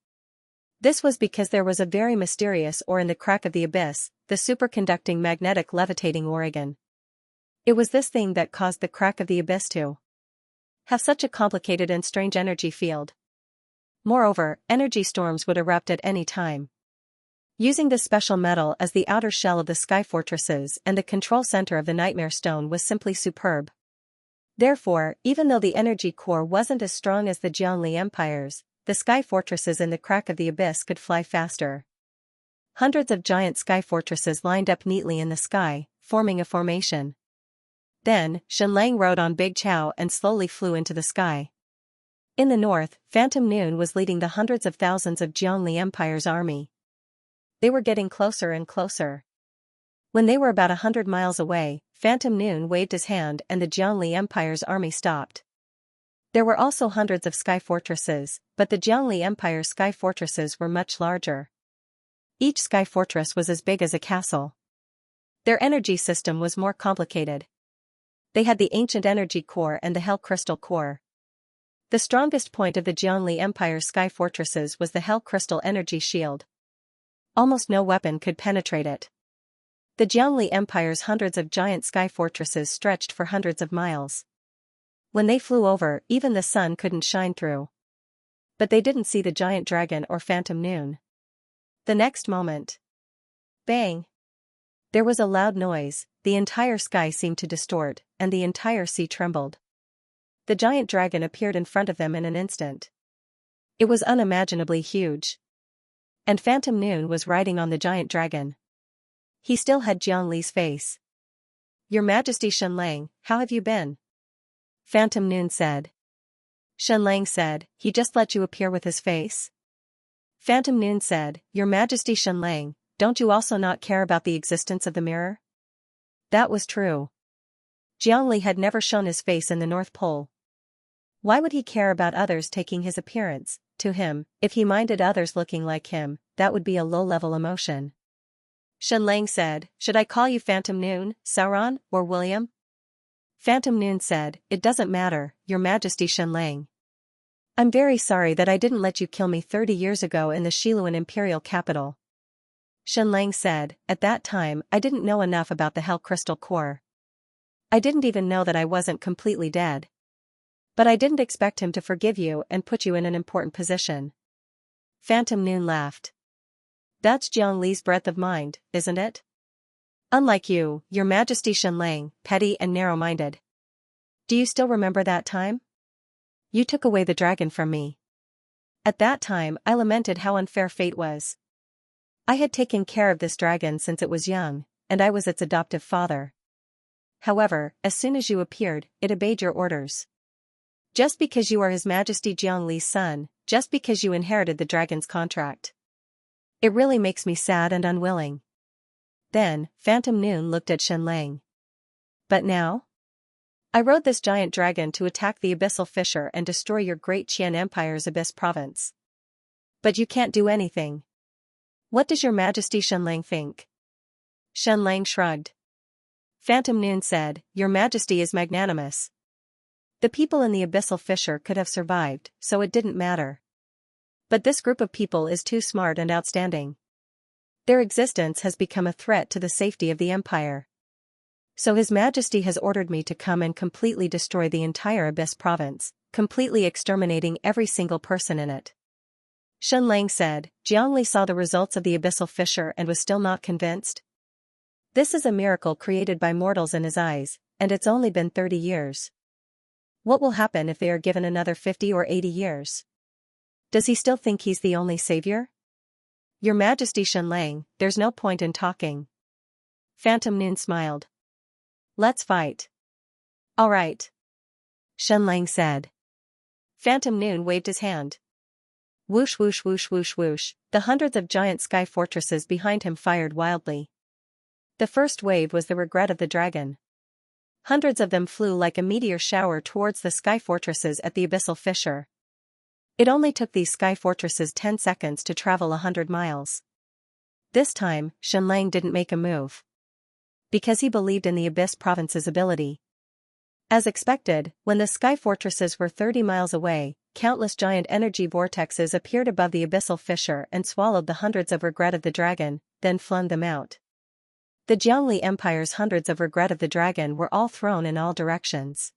This was because there was a very mysterious ore in the crack of the abyss, the superconducting magnetic levitating Oregon. It was this thing that caused the crack of the abyss to have such a complicated and strange energy field. Moreover, energy storms would erupt at any time. Using this special metal as the outer shell of the sky fortresses and the control center of the Nightmare Stone was simply superb. Therefore, even though the energy core wasn't as strong as the Xiongli Empires, the sky fortresses in the crack of the abyss could fly faster. Hundreds of giant sky fortresses lined up neatly in the sky, forming a formation. Then, Xianxia rode on Big Chow and slowly flew into the sky. In the north, Phantom Noon was leading the hundreds of thousands of Xiongli Empire's army. They were getting closer and closer. When they were about 100 miles away, Phantom Noon waved his hand and the Xiongli Empire's army stopped. There were also hundreds of sky fortresses, but the Xiongli Empire's sky fortresses were much larger. Each sky fortress was as big as a castle. Their energy system was more complicated. They had the ancient energy core and the hell crystal core. The strongest point of the Xiongli Empire's sky fortresses was the hell crystal energy shield. Almost no weapon could penetrate it. The Xiongli Empire's hundreds of giant sky fortresses stretched for hundreds of miles. When they flew over, even the sun couldn't shine through. But they didn't see the giant dragon or Phantom Noon. The next moment. Bang! There was a loud noise, the entire sky seemed to distort, and the entire sea trembled. The giant dragon appeared in front of them in an instant. It was unimaginably huge. And Phantom Noon was riding on the giant dragon. He still had Xiangli's face. Your Majesty Xianxia, how have you been? Phantom Noon said. Xianxia said, he just let you appear with his face? Phantom Noon said, Your Majesty Xianxia, don't you also not care about the existence of the mirror? That was true. Xiangli had never shown his face in the North Pole. Why would he care about others taking his appearance? To him, if he minded others looking like him, that would be a low-level emotion. Xianxia said, should I call you Phantom Noon, Sauron, or William? Phantom Noon said, it doesn't matter, Your Majesty Xianxia. I'm very sorry that I didn't let you kill me 30 years ago in the Xiluan imperial capital. Xianxia said, at that time I didn't know enough about the Hell Crystal Core. I didn't even know that I wasn't completely dead. But I didn't expect him to forgive you and put you in an important position. Phantom Noon laughed. That's Xiangli's breadth of mind, isn't it? Unlike you, Your Majesty Xianxia, petty and narrow-minded. Do you still remember that time? You took away the dragon from me. At that time I lamented how unfair fate was. I had taken care of this dragon since it was young, and I was its adoptive father. However, as soon as you appeared, it obeyed your orders. Just because you are His Majesty Xiangli's son, just because you inherited the dragon's contract. It really makes me sad and unwilling. Then, Phantom Noon looked at Xianxia. But now? I rode this giant dragon to attack the abyssal fissure and destroy your great Qian Empire's Abyss province. But you can't do anything. What does Your Majesty Xianxia think? Xianxia shrugged. Phantom Noon said, Your Majesty is magnanimous. The people in the abyssal fissure could have survived, so it didn't matter. But this group of people is too smart and outstanding. Their existence has become a threat to the safety of the Empire. So His Majesty has ordered me to come and completely destroy the entire Abyss province, completely exterminating every single person in it. Xianxia said, Xiangli saw the results of the abyssal fissure and was still not convinced. This is a miracle created by mortals in his eyes, and it's only been 30 years. What will happen if they are given another 50 or 80 years? Does he still think he's the only savior? Your Majesty Xianlang, there's no point in talking. Phantom Noon smiled. Let's fight. All right. Xianlang said. Phantom Noon waved his hand. Whoosh whoosh whoosh whoosh whoosh, the hundreds of giant sky fortresses behind him fired wildly. The first wave was the regret of the dragon. Hundreds of them flew like a meteor shower towards the sky fortresses at the abyssal fissure. It only took these sky fortresses 10 seconds to travel 100 miles. This time, Xianlang didn't make a move. Because he believed in the Abyss Province's ability. As expected, when the sky fortresses were 30 miles away, countless giant energy vortexes appeared above the abyssal fissure and swallowed the hundreds of regret of the dragon, then flung them out. The Jiangli Empire's hundreds of regret of the dragon were all thrown in all directions.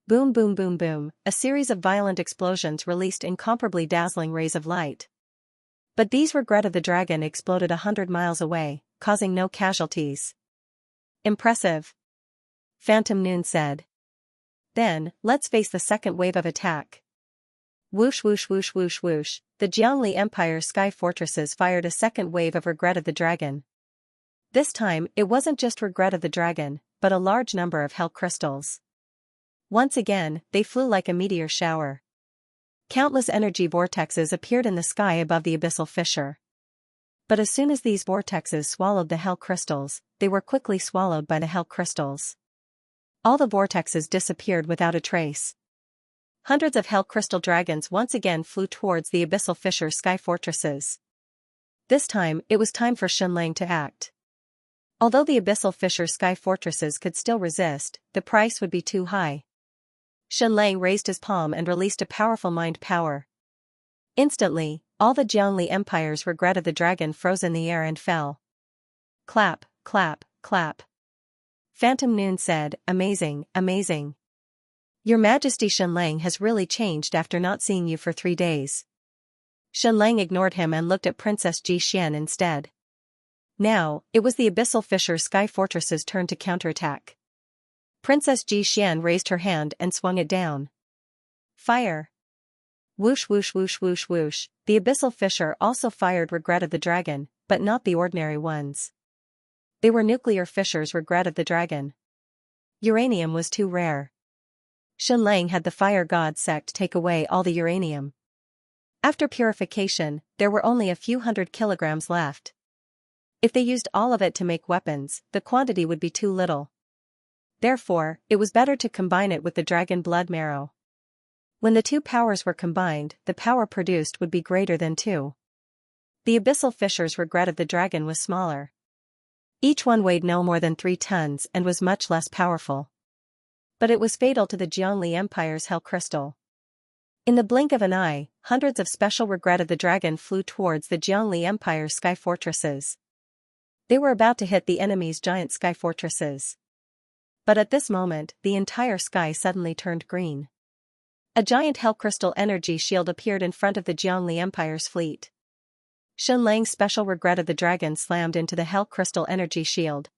Boom boom boom boom, a series of violent explosions released incomparably dazzling rays of light. But these regret of the dragon exploded 100 miles away, causing no casualties. Impressive. Phantom Noon said. Then, let's face the second wave of attack. Whoosh whoosh whoosh whoosh whoosh, the Jiangli Empire's sky fortresses fired a second wave of regret of the dragon. This time, it wasn't just regret of the dragon, but a large number of hell crystals. Once again, they flew like a meteor shower. Countless energy vortexes appeared in the sky above the abyssal fissure. But as soon as these vortexes swallowed the hell crystals, they were quickly swallowed by the hell crystals. All the vortexes disappeared without a trace. Hundreds of hell crystal dragons once again flew towards the abyssal fissure sky fortresses. This time, it was time for Xianlang to act. Although the abyssal fissure sky fortresses could still resist, the price would be too high. Xianlang raised his palm and released a powerful mind power. Instantly, all the Jiangli Empire's regret of the dragon froze in the air and fell. Clap, clap, clap. Phantom Noon said, amazing, amazing. Your Majesty Xianlang has really changed after not seeing you for 3 days. Xianlang ignored him and looked at Princess Xian instead. Now, it was the abyssal fissure sky fortress's turn to counterattack. Princess Xian raised her hand and swung it down. Fire! Whoosh whoosh whoosh whoosh whoosh, the abyssal fissure also fired regret of the dragon, but not the ordinary ones. They were nuclear fissures regret of the dragon. Uranium was too rare. Xianlang had the fire god sect take away all the uranium. After purification, there were only a few hundred kilograms left. If they used all of it to make weapons, the quantity would be too little. Therefore, it was better to combine it with the dragon blood marrow. When the two powers were combined, the power produced would be greater than 2. The abyssal fissure's regret of the dragon was smaller. Each one weighed no more than 3 tons and was much less powerful. But it was fatal to the Jiangli Empire's hell crystal. In the blink of an eye, hundreds of special regret of the dragon flew towards the Jiangli Empire's sky fortresses. They were about to hit the enemy's giant sky fortresses. But at this moment, the entire sky suddenly turned green. A giant hell crystal energy shield appeared in front of the Jiangli Empire's fleet. Xianlang's special regret of the dragon slammed into the hell crystal energy shield.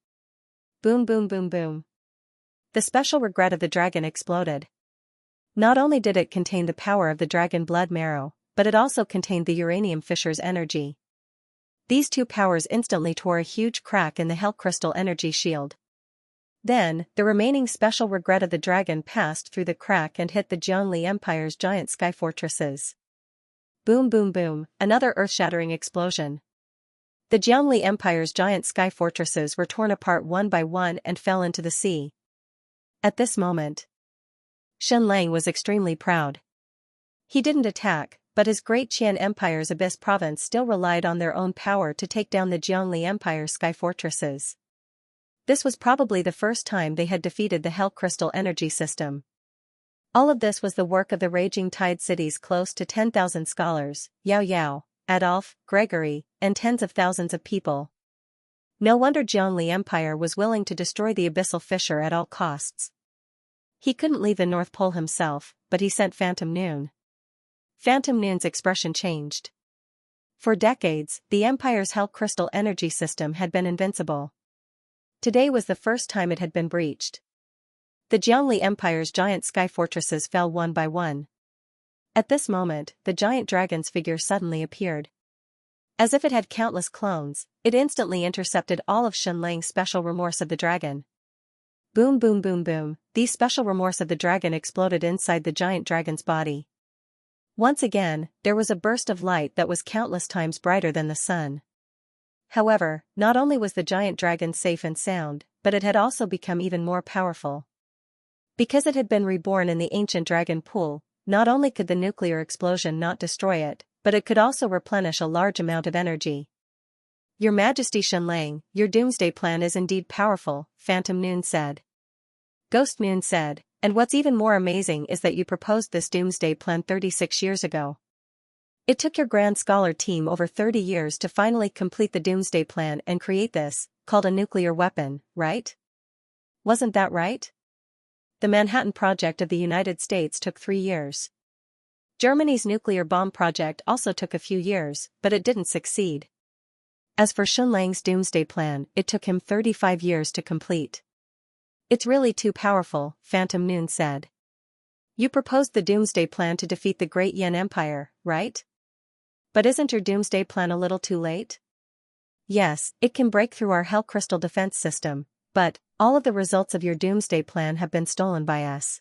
Boom boom boom boom. The special regret of the dragon exploded. Not only did it contain the power of the dragon blood marrow, but it also contained the uranium fissure's energy. These two powers instantly tore a huge crack in the hell crystal energy shield. Then, the remaining special regret of the dragon passed through the crack and hit the Jiangli Empire's giant sky fortresses. Boom boom boom, another earth-shattering explosion. The Jiangli Empire's giant sky fortresses were torn apart one by one and fell into the sea. At this moment, Xianlang was extremely proud. He didn't attack, but his great Qian Empire's Abyss province still relied on their own power to take down the Jiangli Empire's sky fortresses. This was probably the first time they had defeated the Hell Crystal energy system. All of this was the work of the Raging Tide city's close to 10,000 scholars, Yao Yao, Adolf, Gregory, and tens of thousands of people. No wonder Jiangli Empire was willing to destroy the abyssal fissure at all costs. He couldn't leave the North Pole himself, but he sent Phantom Noon. Phantom Noon's expression changed. For decades, the Empire's Hell Crystal energy system had been invincible. Today was the first time it had been breached. The Jiangli Empire's giant sky fortresses fell one by one. At this moment, the giant dragon's figure suddenly appeared. As if it had countless clones, it instantly intercepted all of Xianlang's special remorse of the dragon. Boom boom boom boom, these special remorse of the dragon exploded inside the giant dragon's body. Once again, there was a burst of light that was countless times brighter than the sun. However, not only was the giant dragon safe and sound, but it had also become even more powerful. Because it had been reborn in the ancient dragon pool, not only could the nuclear explosion not destroy it, but it could also replenish a large amount of energy. Your Majesty Xianlang, your doomsday plan is indeed powerful, Phantom Noon said. Ghost Moon said, and what's even more amazing is that you proposed this doomsday plan 36 years ago. It took your Grand Scholar team over 30 years to finally complete the doomsday plan and create this, called a nuclear weapon, right? Wasn't that right? The Manhattan Project of the United States took 3 years. Germany's nuclear bomb project also took a few years, but it didn't succeed. As for Xianlang's doomsday plan, it took him 35 years to complete. It's really too powerful, Phantom Noon said. You proposed the doomsday plan to defeat the Great Yan Empire, right? But isn't your doomsday plan a little too late? Yes, it can break through our Hell Crystal defense system, but all of the results of your doomsday plan have been stolen by us.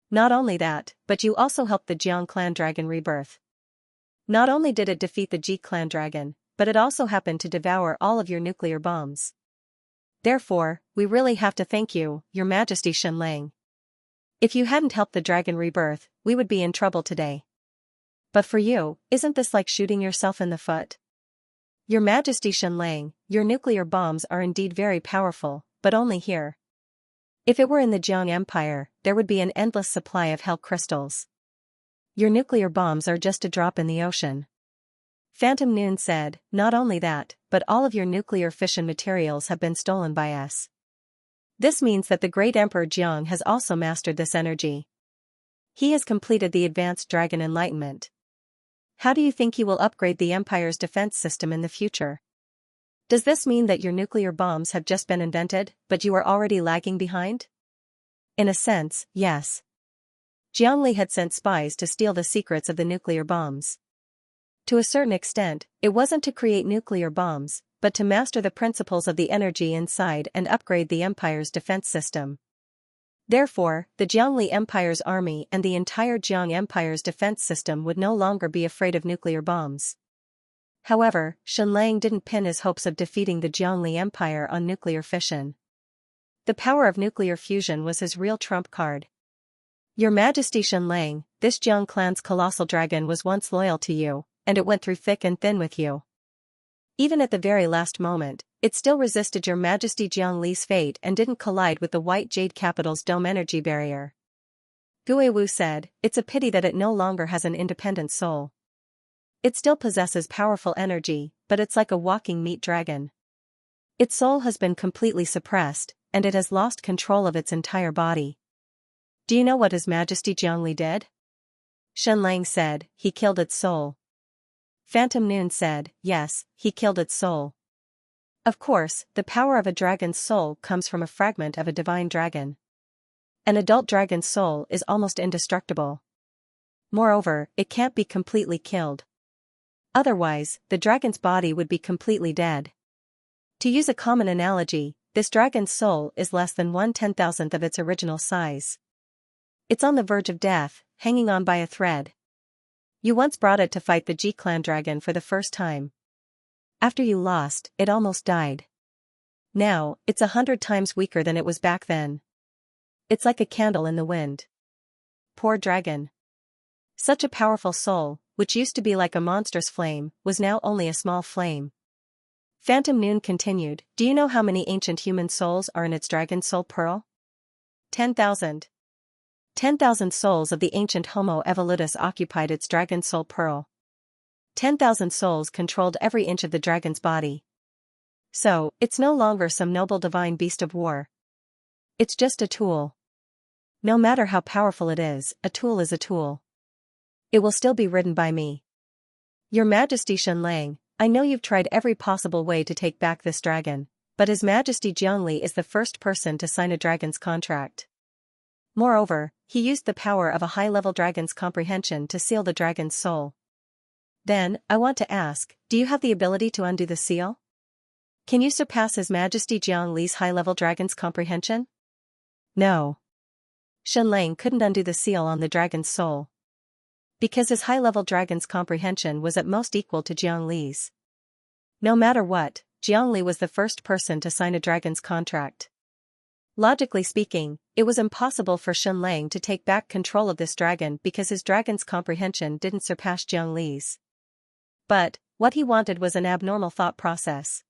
Not only that, but you also helped the Jiang clan dragon rebirth. Not only did it defeat the Ji clan dragon, but it also happened to devour all of your nuclear bombs. Therefore, we really have to thank you, Your Majesty Xianlang. If you hadn't helped the dragon rebirth, we would be in trouble today. But for you, isn't this like shooting yourself in the foot? Your Majesty Xianlang, your nuclear bombs are indeed very powerful, but only here. If it were in the Jiang Empire, there would be an endless supply of hell crystals. Your nuclear bombs are just a drop in the ocean. Phantom Noon said, not only that, but all of your nuclear fission materials have been stolen by us. This means that the great Emperor Jiang has also mastered this energy. He has completed the advanced dragon enlightenment. How do you think he will upgrade the Empire's defense system in the future? Does this mean that your nuclear bombs have just been invented, but you are already lagging behind? In a sense, yes. Jiangli had sent spies to steal the secrets of the nuclear bombs. To a certain extent, it wasn't to create nuclear bombs, but to master the principles of the energy inside and upgrade the Empire's defense system. Therefore, the Jiangli Empire's army and the entire Jiang Empire's defense system would no longer be afraid of nuclear bombs. However, Xianlang didn't pin his hopes of defeating the Jiangli Empire on nuclear fission. The power of nuclear fusion was his real trump card. Your Majesty Xianlang, this Jiang clan's colossal dragon was once loyal to you, and it went through thick and thin with you. Even at the very last moment, it still resisted Your Majesty Jiang Li's fate and didn't collide with the White Jade Capital's dome energy barrier. Gue Wu said, it's a pity that it no longer has an independent soul. It still possesses powerful energy, but it's like a walking meat dragon. Its soul has been completely suppressed, and it has lost control of its entire body. Do you know what His Majesty Jiang Li did? Xianlang said, he killed its soul. Phantom Noon said, yes, he killed its soul. Of course, the power of a dragon's soul comes from a fragment of a divine dragon. An adult dragon's soul is almost indestructible. Moreover, it can't be completely killed. Otherwise, the dragon's body would be completely dead. To use a common analogy, this dragon's soul is less than 1/10,000th of its original size. It's on the verge of death, hanging on by a thread. You once brought it to fight the Ji clan dragon for the first time. After you lost, it almost died. Now, it's 100 times weaker than it was back then. It's like a candle in the wind. Poor dragon. Such a powerful soul, which used to be like a monstrous flame, was now only a small flame. Phantom Noon continued, do you know how many ancient human souls are in its dragon soul pearl? 10,000. 10,000 souls of the ancient Homo evolutus occupied its dragon soul pearl. 10,000 souls controlled every inch of the dragon's body. So, it's no longer some noble divine beast of war. It's just a tool. No matter how powerful it is, a tool is a tool. It will still be ridden by me. Your Majesty Xianlang, I know you've tried every possible way to take back this dragon, but His Majesty Jiangli is the first person to sign a dragon's contract. Moreover, he used the power of a high-level dragon's comprehension to seal the dragon's soul. Then, I want to ask, do you have the ability to undo the seal? Can you surpass His Majesty Jiangli's high-level dragon's comprehension? No. Xianlang couldn't undo the seal on the dragon's soul. Because his high-level dragon's comprehension was at most equal to Jiangli's. No matter what, Jiangli was the first person to sign a dragon's contract. Logically speaking, it was impossible for Xianlang to take back control of this dragon because his dragon's comprehension didn't surpass Jiangli's. But, what he wanted was an abnormal thought process.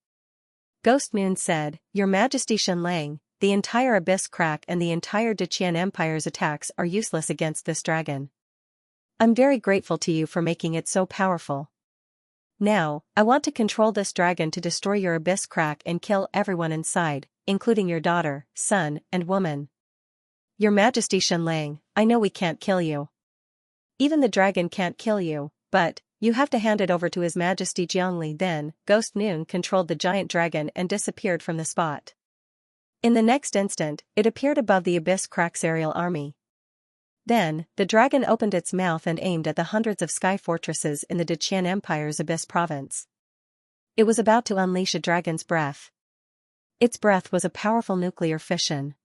Ghost Moon said, Your Majesty Xianlang, the entire Abyss Crack and the entire Deqian Empire's attacks are useless against this dragon. I'm very grateful to you for making it so powerful. Now, I want to control this dragon to destroy your Abyss Crack and kill everyone inside, including your daughter, son, and woman. Your Majesty Xianlang, I know we can't kill you. Even the dragon can't kill you, but you have to hand it over to His Majesty Jiangli. Then, Ghost Noon controlled the giant dragon and disappeared from the spot. In the next instant, it appeared above the Abyss Crack's aerial army. Then, the dragon opened its mouth and aimed at the hundreds of sky fortresses in the Deqian Empire's Abyss province. It was about to unleash a dragon's breath. Its breath was a powerful nuclear fission.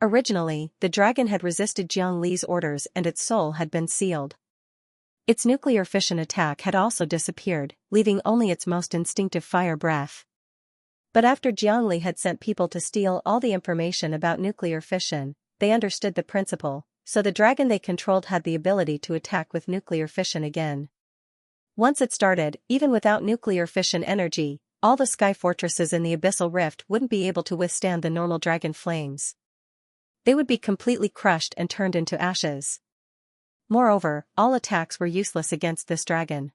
Originally, the dragon had resisted Jiangli's orders and its soul had been sealed. Its nuclear fission attack had also disappeared, leaving only its most instinctive fire breath. But after Jiangli had sent people to steal all the information about nuclear fission, they understood the principle, so the dragon they controlled had the ability to attack with nuclear fission again. Once it started, even without nuclear fission energy, all the sky fortresses in the abyssal rift wouldn't be able to withstand the normal dragon flames. They would be completely crushed and turned into ashes. Moreover, all attacks were useless against this dragon.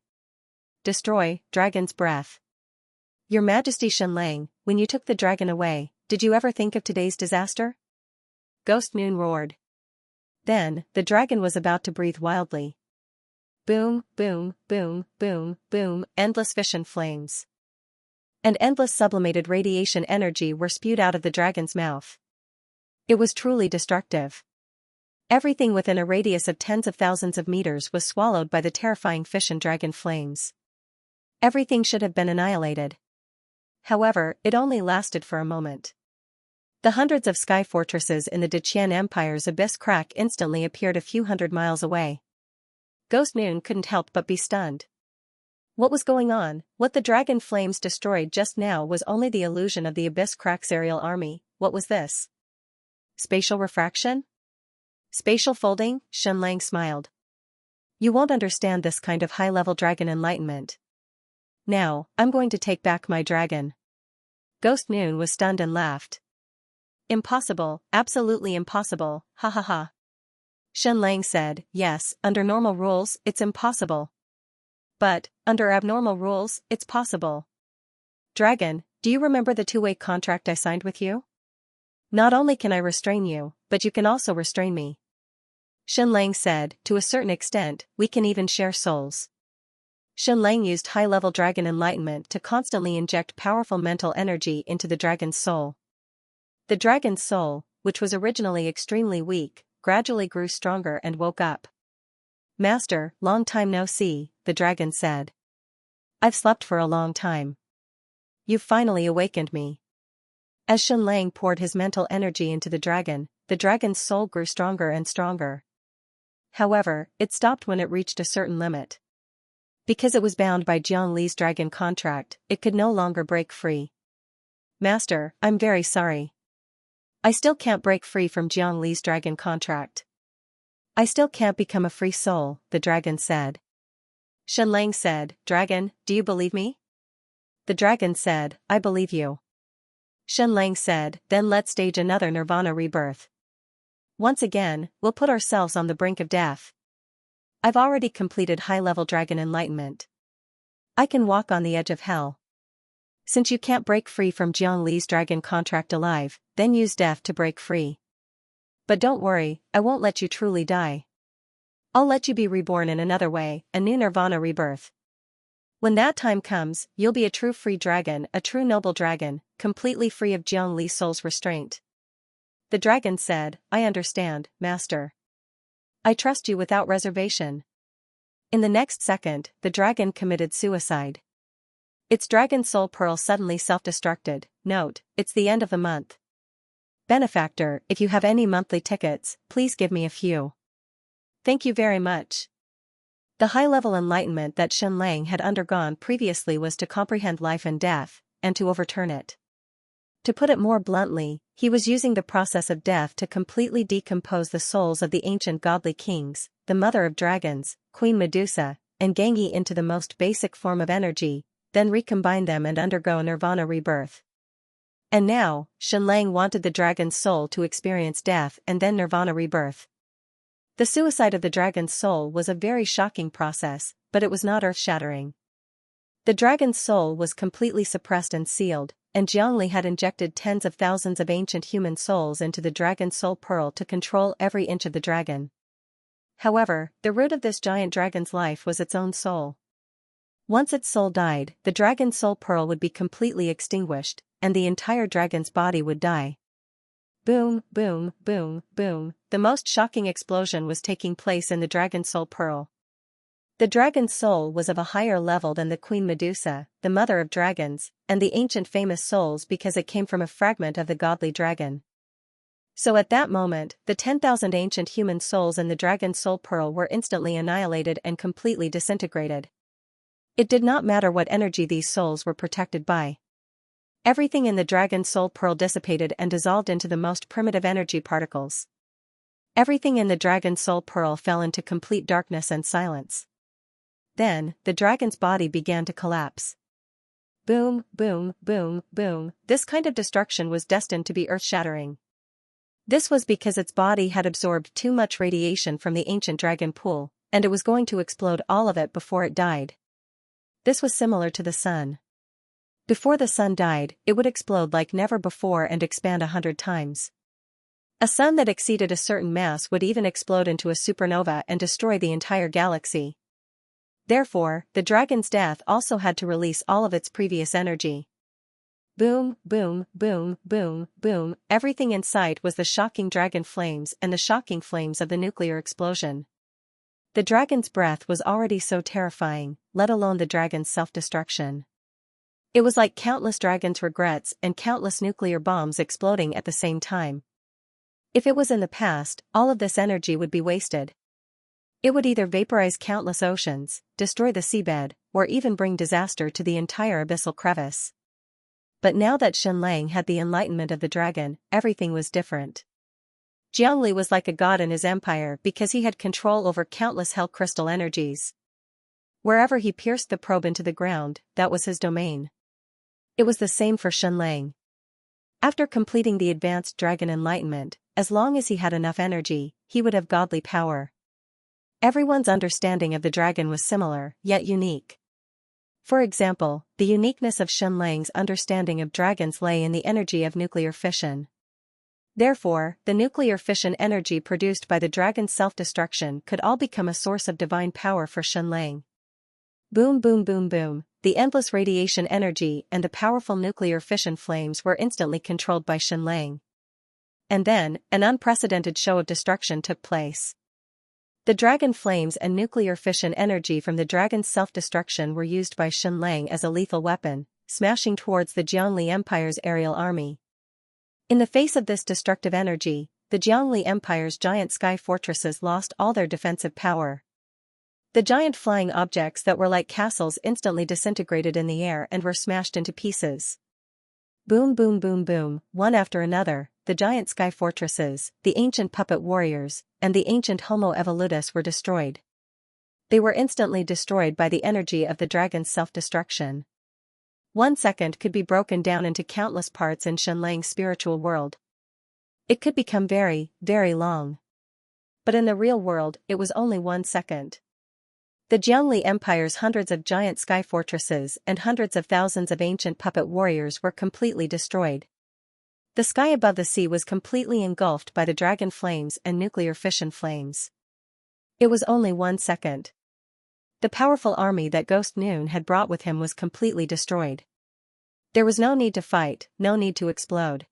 Destroy, dragon's breath. Your Majesty Xianlang, when you took the dragon away, did you ever think of today's disaster? Ghost Moon roared. Then, the dragon was about to breathe wildly. Boom, boom, boom, boom, boom, endless fission flames. And endless sublimated radiation energy were spewed out of the dragon's mouth. It was truly destructive. Everything within a radius of tens of thousands of meters was swallowed by the terrifying fission dragon flames. Everything should have been annihilated. However, it only lasted for a moment. The hundreds of sky fortresses in the Deqian Empire's Abyss Crack instantly appeared a few hundred miles away. Ghost Noon couldn't help but be stunned. What was going on? What the dragon flames destroyed just now was only the illusion of the Abyss Crack's aerial army. What was this? Spatial refraction? Spatial folding? Xianlang smiled. You won't understand this kind of high-level dragon enlightenment. Now, I'm going to take back my dragon. Ghost Noon was stunned and laughed. Impossible, absolutely impossible, ha ha ha. Xianlang said, yes, under normal rules, it's impossible. But, under abnormal rules, it's possible. Dragon, do you remember the two-way contract I signed with you? Not only can I restrain you, but you can also restrain me. Xianlang said, to a certain extent, we can even share souls. Xianlang used high-level dragon enlightenment to constantly inject powerful mental energy into the dragon's soul. The dragon's soul, which was originally extremely weak, gradually grew stronger and woke up. Master, long time no see, the dragon said. I've slept for a long time. You've finally awakened me. As Xianlang poured his mental energy into the dragon's soul grew stronger and stronger. However, it stopped when it reached a certain limit. Because it was bound by Jiangli's dragon contract, it could no longer break free. Master, I'm very sorry. I still can't break free from Jiangli's dragon contract. I still can't become a free soul, the dragon said. Xianlang said, Dragon, do you believe me? The dragon said, I believe you. Xianlang said, then let's stage another Nirvana rebirth. Once again, we'll put ourselves on the brink of death. I've already completed high-level dragon enlightenment. I can walk on the edge of hell. Since you can't break free from Jiangli's dragon contract alive, then use death to break free. But don't worry, I won't let you truly die. I'll let you be reborn in another way, a new Nirvana rebirth. When that time comes, you'll be a true free dragon, a true noble dragon, completely free of Jiangli's soul's restraint. The dragon said, I understand, Master. I trust you without reservation. In the next second, the dragon committed suicide. Its dragon soul pearl suddenly self-destructed. Note, it's the end of the month. Benefactor, if you have any monthly tickets, please give me a few. Thank you very much. The high-level enlightenment that Xianxia had undergone previously was to comprehend life and death, and to overturn it. To put it more bluntly, he was using the process of death to completely decompose the souls of the ancient godly kings, the mother of dragons, Queen Medusa, and Gangi into the most basic form of energy, then recombine them and undergo a nirvana rebirth. And now, Xianxia wanted the dragon's soul to experience death and then nirvana rebirth. The suicide of the dragon's soul was a very shocking process, but it was not earth-shattering. The dragon's soul was completely suppressed and sealed, and Xianxia had injected tens of thousands of ancient human souls into the dragon's soul pearl to control every inch of the dragon. However, the root of this giant dragon's life was its own soul. Once its soul died, the dragon's soul pearl would be completely extinguished, and the entire dragon's body would die. Boom, boom, boom, boom, the most shocking explosion was taking place in the dragon's soul pearl. The dragon's soul was of a higher level than the Queen Medusa, the mother of dragons, and the ancient famous souls because it came from a fragment of the godly dragon. So at that moment, the 10,000 ancient human souls in the dragon's soul pearl were instantly annihilated and completely disintegrated. It did not matter what energy these souls were protected by. Everything in the dragon's soul pearl dissipated and dissolved into the most primitive energy particles. Everything in the dragon's soul pearl fell into complete darkness and silence. Then, the dragon's body began to collapse. Boom, boom, boom, boom, this kind of destruction was destined to be earth-shattering. This was because its body had absorbed too much radiation from the ancient dragon pool, and it was going to explode all of it before it died. This was similar to the sun. Before the sun died, it would explode like never before and expand 100 times. A sun that exceeded a certain mass would even explode into a supernova and destroy the entire galaxy. Therefore, the dragon's death also had to release all of its previous energy. Boom, boom, boom, boom, boom, everything in sight was the shocking dragon flames and the shocking flames of the nuclear explosion. The dragon's breath was already so terrifying, let alone the dragon's self-destruction. It was like countless dragons' regrets and countless nuclear bombs exploding at the same time. If it was in the past, all of this energy would be wasted. It would either vaporize countless oceans, destroy the seabed, or even bring disaster to the entire abyssal crevice. But now that Xianxia had the enlightenment of the dragon, everything was different. Xianxia was like a god in his empire because he had control over countless hell crystal energies. Wherever he pierced the probe into the ground, that was his domain. It was the same for Xianxia. After completing the advanced dragon enlightenment, as long as he had enough energy, he would have godly power. Everyone's understanding of the dragon was similar, yet unique. For example, the uniqueness of Xianxia's understanding of dragons lay in the energy of nuclear fission. Therefore, the nuclear fission energy produced by the dragon's self-destruction could all become a source of divine power for Xianxia. Boom, boom, boom, boom, the endless radiation energy and the powerful nuclear fission flames were instantly controlled by Xianxia. And then, an unprecedented show of destruction took place. The dragon flames and nuclear fission energy from the dragon's self-destruction were used by Xianxia as a lethal weapon, smashing towards the Jiangli Empire's aerial army. In the face of this destructive energy, the Jiangli Empire's giant sky fortresses lost all their defensive power. The giant flying objects that were like castles instantly disintegrated in the air and were smashed into pieces. Boom, boom, boom, boom, one after another, the giant sky fortresses, the ancient puppet warriors, and the ancient Homo evolutus were destroyed. They were instantly destroyed by the energy of the dragon's self-destruction. 1 second could be broken down into countless parts in Xianxia's spiritual world. It could become very, very long. But in the real world, it was only 1 second. The Jiangli Empire's hundreds of giant sky fortresses and hundreds of thousands of ancient puppet warriors were completely destroyed. The sky above the sea was completely engulfed by the dragon flames and nuclear fission flames. It was only 1 second. The powerful army that Ghost Noon had brought with him was completely destroyed. There was no need to fight, no need to explode.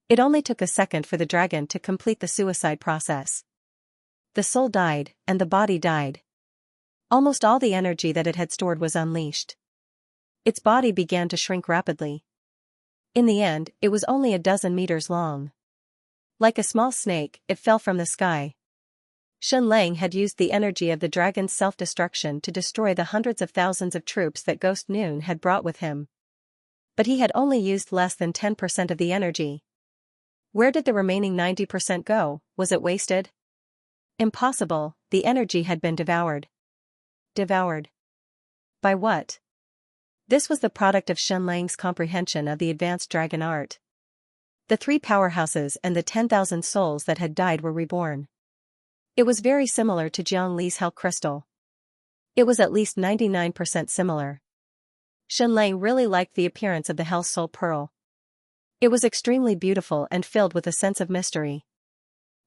It only took a second for the dragon to complete the suicide process. The soul died, and the body died. Almost all the energy that it had stored was unleashed. Its body began to shrink rapidly. In the end, it was only a dozen meters long. Like a small snake, it fell from the sky. Xianxia had used the energy of the dragon's self-destruction to destroy the hundreds of thousands of troops that Ghost Noon had brought with him. But he had only used less than 10% of the energy. Where did the remaining 90% go? Was it wasted? Impossible, the energy had been devoured. Devoured. By what? This was the product of Xianxia's comprehension of the advanced dragon art. The 3 powerhouses and the 10,000 souls that had died were reborn. It was very similar to Zhongli's Hell Crystal. It was at least 99% similar. Xianxia really liked the appearance of the Hell Soul Pearl. It was extremely beautiful and filled with a sense of mystery.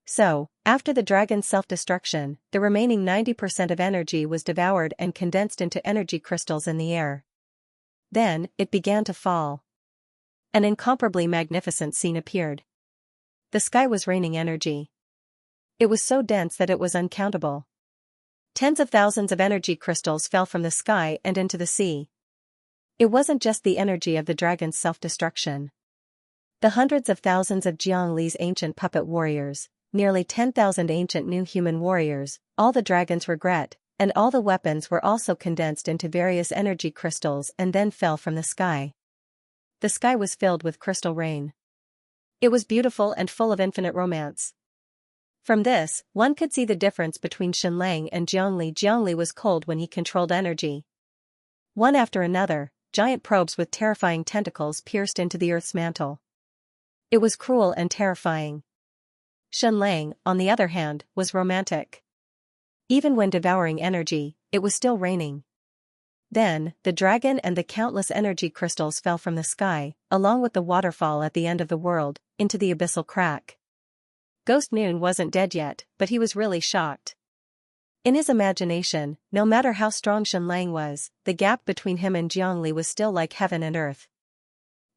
So, after the dragon's self-destruction, the remaining 90% of energy was devoured and condensed into energy crystals in the air. Then, it began to fall. An incomparably magnificent scene appeared. The sky was raining energy. It was so dense that it was uncountable. Tens of thousands of energy crystals fell from the sky and into the sea. It wasn't just the energy of the dragon's self-destruction. The hundreds of thousands of Zhongli's ancient puppet warriors, nearly 10,000 ancient new human warriors, all the dragon's regret, and all the weapons were also condensed into various energy crystals and then fell from the sky. The sky was filled with crystal rain. It was beautiful and full of infinite romance. From this, one could see the difference between Xianxia and Zhongli. Zhongli was cold when he controlled energy. One after another, giant probes with terrifying tentacles pierced into the earth's mantle. It was cruel and terrifying. Xianxia, on the other hand, was romantic. Even when devouring energy, it was still raining. Then, the dragon and the countless energy crystals fell from the sky, along with the waterfall at the end of the world, into the abyssal crack. Ghost Noon wasn't dead yet, but he was really shocked. In his imagination, no matter how strong Xianxia was, the gap between him and Zhongli was still like heaven and earth.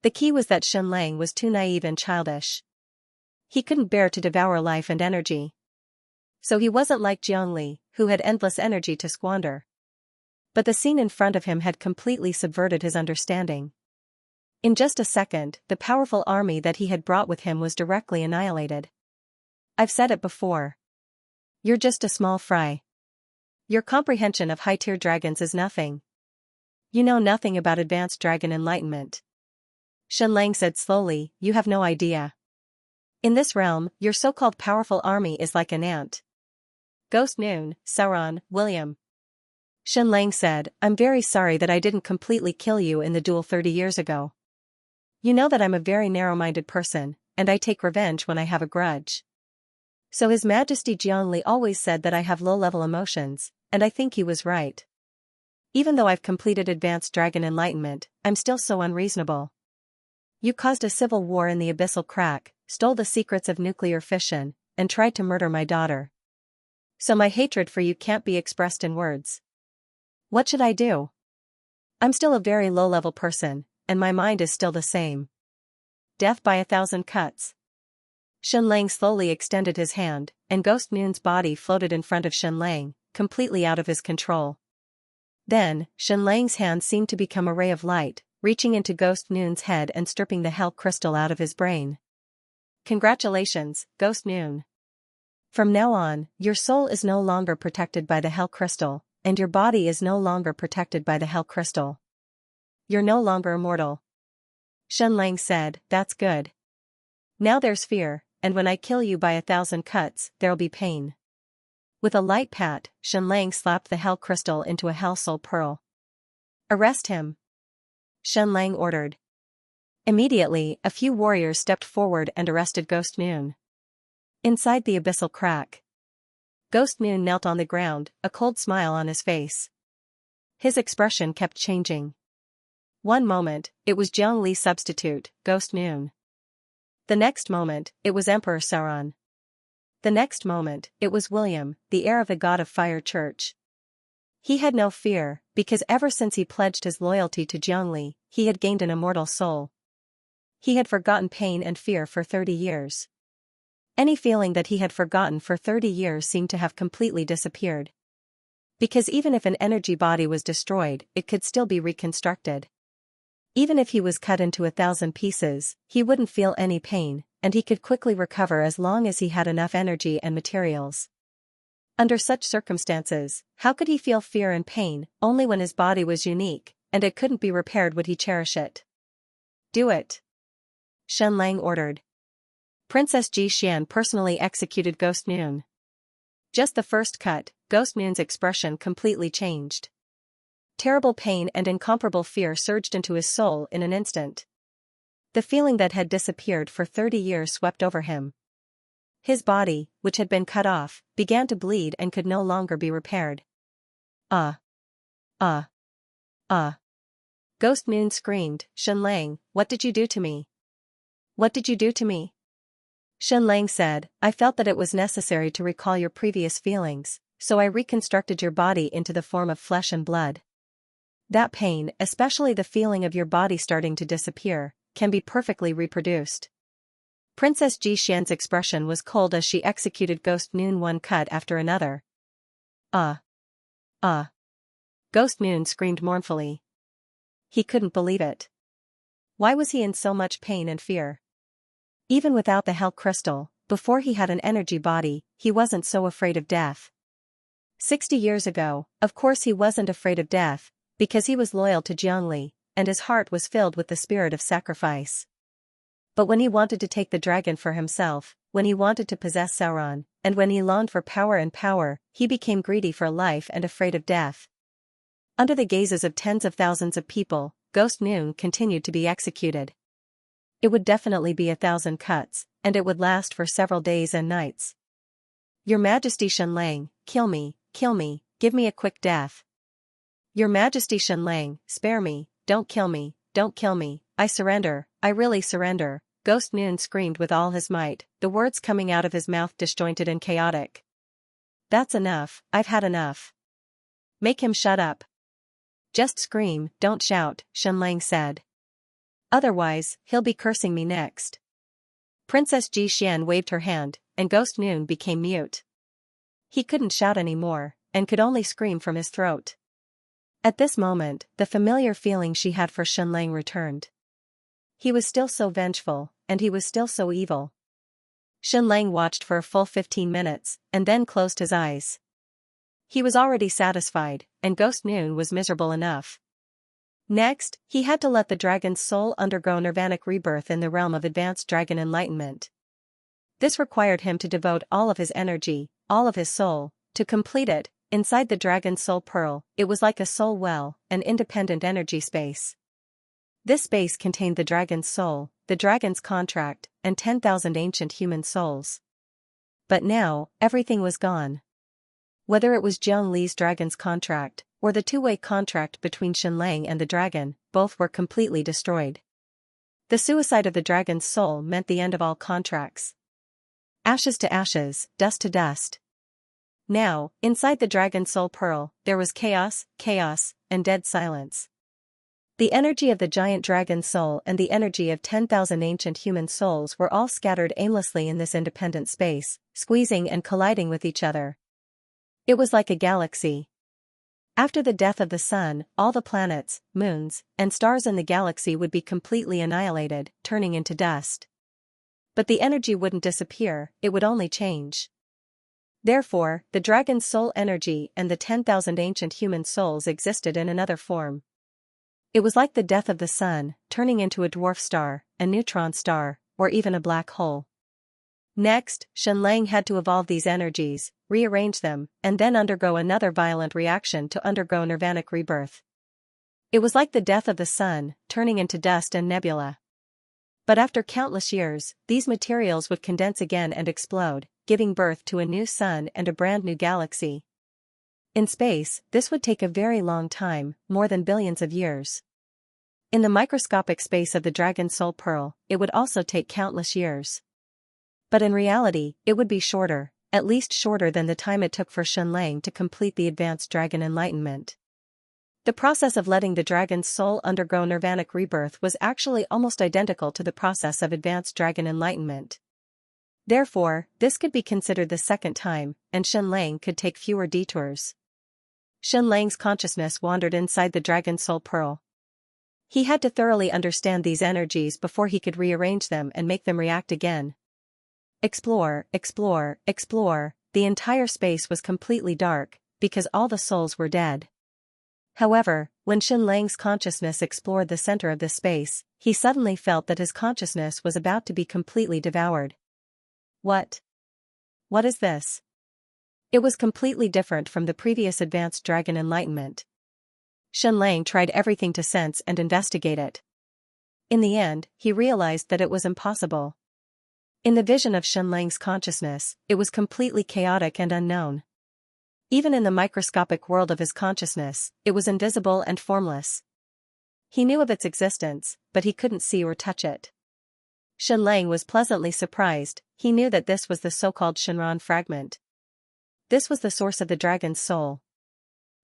The key was that Xianxia was too naive and childish. He couldn't bear to devour life and energy. So he wasn't like Zhongli, who had endless energy to squander. But the scene in front of him had completely subverted his understanding. In just a second, the powerful army that he had brought with him was directly annihilated. I've said it before. You're just a small fry. Your comprehension of high-tier dragons is nothing. You know nothing about advanced dragon enlightenment. Xianxia said slowly, you have no idea. In this realm, your so-called powerful army is like an ant. Ghost Noon, Sauron, William. Xianxia said, I'm very sorry that I didn't completely kill you in the duel 30 years ago. You know that I'm a very narrow-minded person, and I take revenge when I have a grudge. So His Majesty Zhongli always said that I have low-level emotions, and I think he was right. Even though I've completed advanced dragon enlightenment, I'm still so unreasonable. You caused a civil war in the abyssal crack, stole the secrets of nuclear fission, and tried to murder my daughter. So my hatred for you can't be expressed in words. What should I do? I'm still a very low-level person, and my mind is still the same. Death by 1,000 cuts. Xianxia slowly extended his hand, and Ghost Noon's body floated in front of Xianxia, completely out of his control. Then, Xianxia's hand seemed to become a ray of light, reaching into Ghost Noon's head and stripping the hell crystal out of his brain. Congratulations, Ghost Noon. From now on, your soul is no longer protected by the hell crystal, and your body is no longer protected by the hell crystal. You're no longer immortal. Xianxia said, that's good. Now there's fear, and when I kill you by 1,000 cuts, there'll be pain. With a light pat, Xianxia slapped the hell crystal into a hell soul pearl. Arrest him. Xianxia ordered. Immediately, a few warriors stepped forward and arrested Ghost Noon. Inside the abyssal crack, Ghost Noon knelt on the ground, a cold smile on his face. His expression kept changing. One moment, it was Zhongli's substitute, Ghost Noon. The next moment, it was Emperor Sauron. The next moment, it was William, the heir of the God of Fire Church. He had no fear, because ever since he pledged his loyalty to Zhongli, he had gained an immortal soul. He had forgotten pain and fear for 30 years. Any feeling that he had forgotten for 30 years seemed to have completely disappeared. Because even if an energy body was destroyed, it could still be reconstructed. Even if he was cut into 1,000 pieces, he wouldn't feel any pain, and he could quickly recover as long as he had enough energy and materials. Under such circumstances, how could he feel fear and pain? Only when his body was unique, and it couldn't be repaired would he cherish it. Do it. Xianxia ordered. Princess Xian personally executed Ghost Noon. Just the first cut, Ghost Noon's expression completely changed. Terrible pain and incomparable fear surged into his soul in an instant. The feeling that had disappeared for 30 years swept over him. His body, which had been cut off, began to bleed and could no longer be repaired. Ah! Ah! Ah! Ghost Noon screamed, "Xianxia, what did you do to me? What did you do to me?" Xianxia said, "I felt that it was necessary to recall your previous feelings, so I reconstructed your body into the form of flesh and blood. That pain, especially the feeling of your body starting to disappear, can be perfectly reproduced." Princess Xian's expression was cold as she executed Ghost Noon one cut after another. Ah! Ah! Ghost Noon screamed mournfully. He couldn't believe it. Why was he in so much pain and fear? Even without the hell crystal, before he had an energy body, he wasn't so afraid of death. 60 years ago, of course he wasn't afraid of death, because he was loyal to Zhongli, and his heart was filled with the spirit of sacrifice. But when he wanted to take the dragon for himself, when he wanted to possess Sauron, and when he longed for power, he became greedy for life and afraid of death. Under the gazes of tens of thousands of people, Ghost Noon continued to be executed. It would definitely be 1,000 cuts, and it would last for several days and nights. "Your Majesty Xianxia, kill me, give me a quick death. Your Majesty Xianxia, spare me, don't kill me, I surrender, I really surrender," Ghost Noon screamed with all his might, the words coming out of his mouth disjointed and chaotic. "That's enough, I've had enough. Make him shut up. Just scream, don't shout," Xianxia said. "Otherwise, he'll be cursing me next." Princess Xian waved her hand, and Ghost Noon became mute. He couldn't shout anymore, and could only scream from his throat. At this moment, the familiar feeling she had for Xianxia returned. He was still so vengeful, and he was still so evil. Xianxia watched for a full 15 minutes, and then closed his eyes. He was already satisfied, and Ghost Noon was miserable enough. Next, he had to let the dragon's soul undergo nirvanic rebirth in the realm of advanced dragon enlightenment. This required him to devote all of his energy, all of his soul, to complete it. Inside the dragon's soul pearl, it was like a soul well, an independent energy space. This space contained the dragon's soul, the dragon's contract, and 10,000 ancient human souls. But now, everything was gone. Whether it was Zhang Li's dragon's contract, or the two-way contract between Xianxia and the dragon, both were completely destroyed. The suicide of the dragon's soul meant the end of all contracts. Ashes to ashes, dust to dust. Now, inside the dragon's soul pearl, there was chaos, and dead silence. The energy of the giant dragon's soul and the energy of 10,000 ancient human souls were all scattered aimlessly in this independent space, squeezing and colliding with each other. It was like a galaxy. After the death of the sun, all the planets, moons, and stars in the galaxy would be completely annihilated, turning into dust. But the energy wouldn't disappear, it would only change. Therefore, the dragon's soul energy and the 10,000 ancient human souls existed in another form. It was like the death of the sun, turning into a dwarf star, a neutron star, or even a black hole. Next, Xianxia had to evolve these energies, rearrange them, and then undergo another violent reaction to undergo nirvanic rebirth. It was like the death of the sun, turning into dust and nebula. But after countless years, these materials would condense again and explode, giving birth to a new sun and a brand new galaxy. In space, this would take a very long time, more than billions of years. In the microscopic space of the dragon's soul pearl, it would also take countless years. But in reality, it would be shorter, at least shorter than the time it took for Xianxia to complete the advanced dragon enlightenment. The process of letting the dragon's soul undergo nirvanic rebirth was actually almost identical to the process of advanced dragon enlightenment. Therefore, this could be considered the second time, and Xianxia could take fewer detours. Shenlang's consciousness wandered inside the dragon's soul pearl. He had to thoroughly understand these energies before he could rearrange them and make them react again. Explore, explore, explore, the entire space was completely dark, because all the souls were dead. However, when Shenlang's consciousness explored the center of this space, he suddenly felt that his consciousness was about to be completely devoured. What? What is this? It was completely different from the previous advanced dragon enlightenment. Shenlang tried everything to sense and investigate it. In the end, he realized that it was impossible. In the vision of Shenlang's consciousness, it was completely chaotic and unknown. Even in the microscopic world of his consciousness, it was invisible and formless. He knew of its existence, but he couldn't see or touch it. Shenlang was pleasantly surprised. He knew that this was the so-called Shenron fragment. This was the source of the dragon's soul.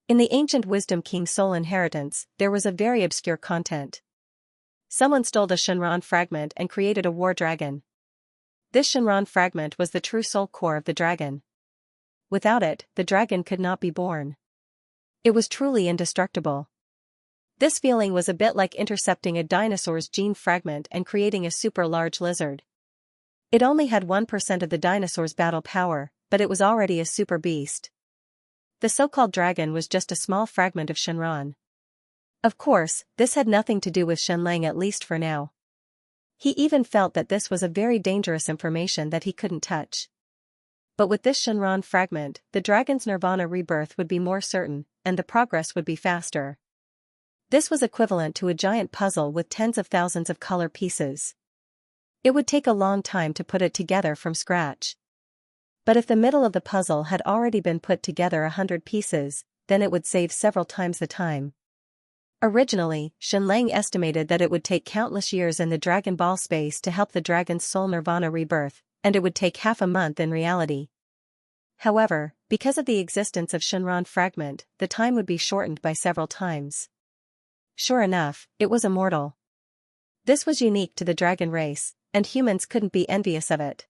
In the ancient Wisdom King's soul inheritance, there was a very obscure content. Someone stole the Shenron fragment and created a war dragon. This Shenron fragment was the true soul core of the dragon. Without it, the dragon could not be born. It was truly indestructible. This feeling was a bit like intercepting a dinosaur's gene fragment and creating a super large lizard. It only had 1% of the dinosaur's battle power, but it was already a super beast. The so-called dragon was just a small fragment of Shenron. Of course, this had nothing to do with Shenlang, at least for now. He even felt that this was a very dangerous information that he couldn't touch. But with this Shenron fragment, the dragon's nirvana rebirth would be more certain, and the progress would be faster. This was equivalent to a giant puzzle with tens of thousands of color pieces. It would take a long time to put it together from scratch. But if the middle of the puzzle had already been put together 100 pieces, then it would save several times the time. Originally, Shenlang estimated that it would take countless years in the Dragon Ball space to help the dragon's soul nirvana rebirth, and it would take half a month in reality. However, because of the existence of Shenron fragment, the time would be shortened by several times. Sure enough, it was immortal. This was unique to the dragon race, and humans couldn't be envious of it.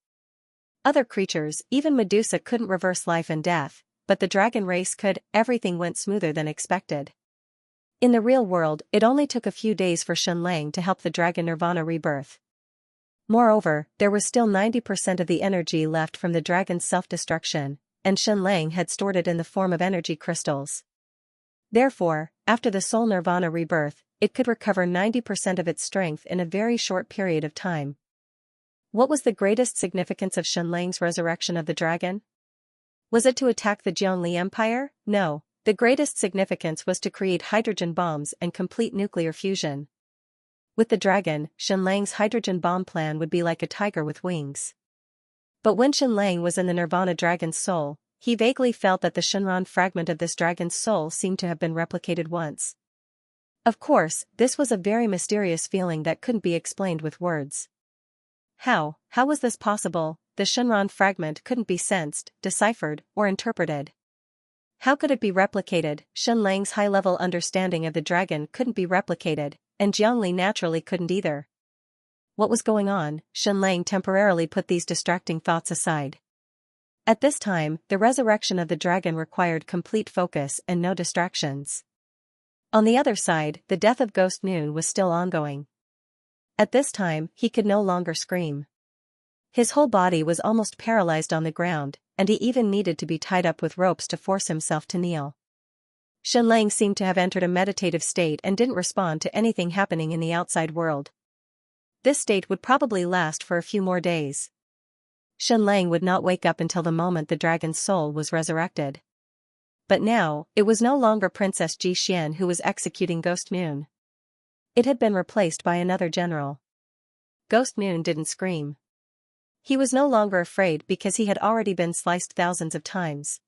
Other creatures, even Medusa, couldn't reverse life and death, but the dragon race could. Everything went smoother than expected. In the real world, it only took a few days for Shenlang to help the dragon nirvana rebirth. Moreover, there was still 90% of the energy left from the dragon's self-destruction, and Shenlang had stored it in the form of energy crystals. Therefore, after the soul nirvana rebirth, it could recover 90% of its strength in a very short period of time. What was the greatest significance of Shenlang's resurrection of the dragon? Was it to attack the Jiangli Empire? No, the greatest significance was to create hydrogen bombs and complete nuclear fusion. With the dragon, Shenlang's hydrogen bomb plan would be like a tiger with wings. But when Shenlang was in the Nirvana dragon's soul, he vaguely felt that the Shenron fragment of this dragon's soul seemed to have been replicated once. Of course, this was a very mysterious feeling that couldn't be explained with words. How was this possible? The Shenron fragment couldn't be sensed, deciphered, or interpreted. How could it be replicated? Shenlang's high-level understanding of the dragon couldn't be replicated, and Jiangli naturally couldn't either. What was going on? Shenlang temporarily put these distracting thoughts aside. At this time, the resurrection of the dragon required complete focus and no distractions. On the other side, the death of Ghost Noon was still ongoing. At this time, he could no longer scream. His whole body was almost paralyzed on the ground, and he even needed to be tied up with ropes to force himself to kneel. Shenlang seemed to have entered a meditative state and didn't respond to anything happening in the outside world. This state would probably last for a few more days. Shenlang would not wake up until the moment the dragon's soul was resurrected. But now, it was no longer Princess Ji Xian who was executing Ghost Noon. It had been replaced by another general. Ghost Noon didn't scream. He was no longer afraid because he had already been sliced thousands of times.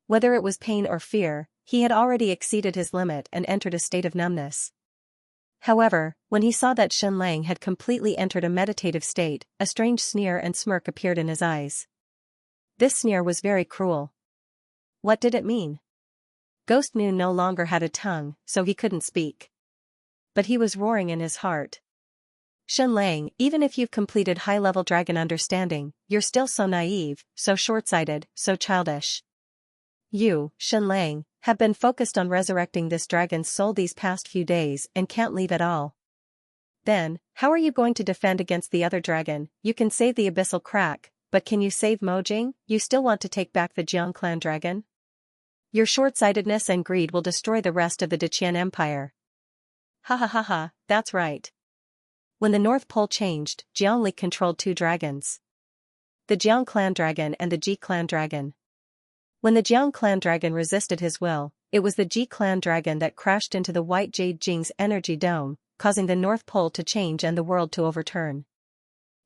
Whether it was pain or fear, he had already exceeded his limit and entered a state of numbness. However, when he saw that Shenlang had completely entered a meditative state, a strange sneer and smirk appeared in his eyes. This sneer was very cruel. What did it mean? Ghost Noon no longer had a tongue, so he couldn't speak. But he was roaring in his heart. Shenlang, even if you've completed high-level dragon understanding, you're still so naive, so short-sighted, so childish. You, Shenlang, Have been focused on resurrecting this dragon's soul these past few days and can't leave at all. Then, how are you going to defend against the other dragon? You can save the abyssal crack, but can you save Mojing? You still want to take back the Jiang clan dragon? Your short-sightedness and greed will destroy the rest of the Deqian Empire. Ha ha ha ha, that's right. When the North Pole changed, Jiangli controlled two dragons. The Jiang clan dragon and the Ji clan dragon. When the Jiang clan dragon resisted his will, it was the Ji clan dragon that crashed into the White Jade Jing's energy dome, causing the North Pole to change and the world to overturn.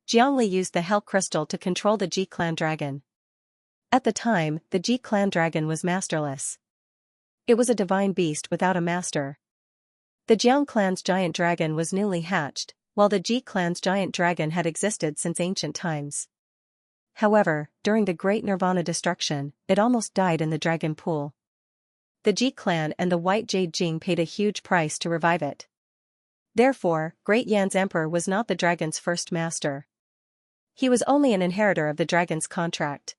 Jiangli used the Hell Crystal to control the Ji clan dragon. At the time, the Ji clan dragon was masterless. It was a divine beast without a master. The Jiang clan's giant dragon was newly hatched, while the Ji clan's giant dragon had existed since ancient times. However, during the Great Nirvana destruction, it almost died in the dragon pool. The Ji clan and the White Jade Jing paid a huge price to revive it. Therefore, Great Yan's emperor was not the dragon's first master. He was only an inheritor of the dragon's contract.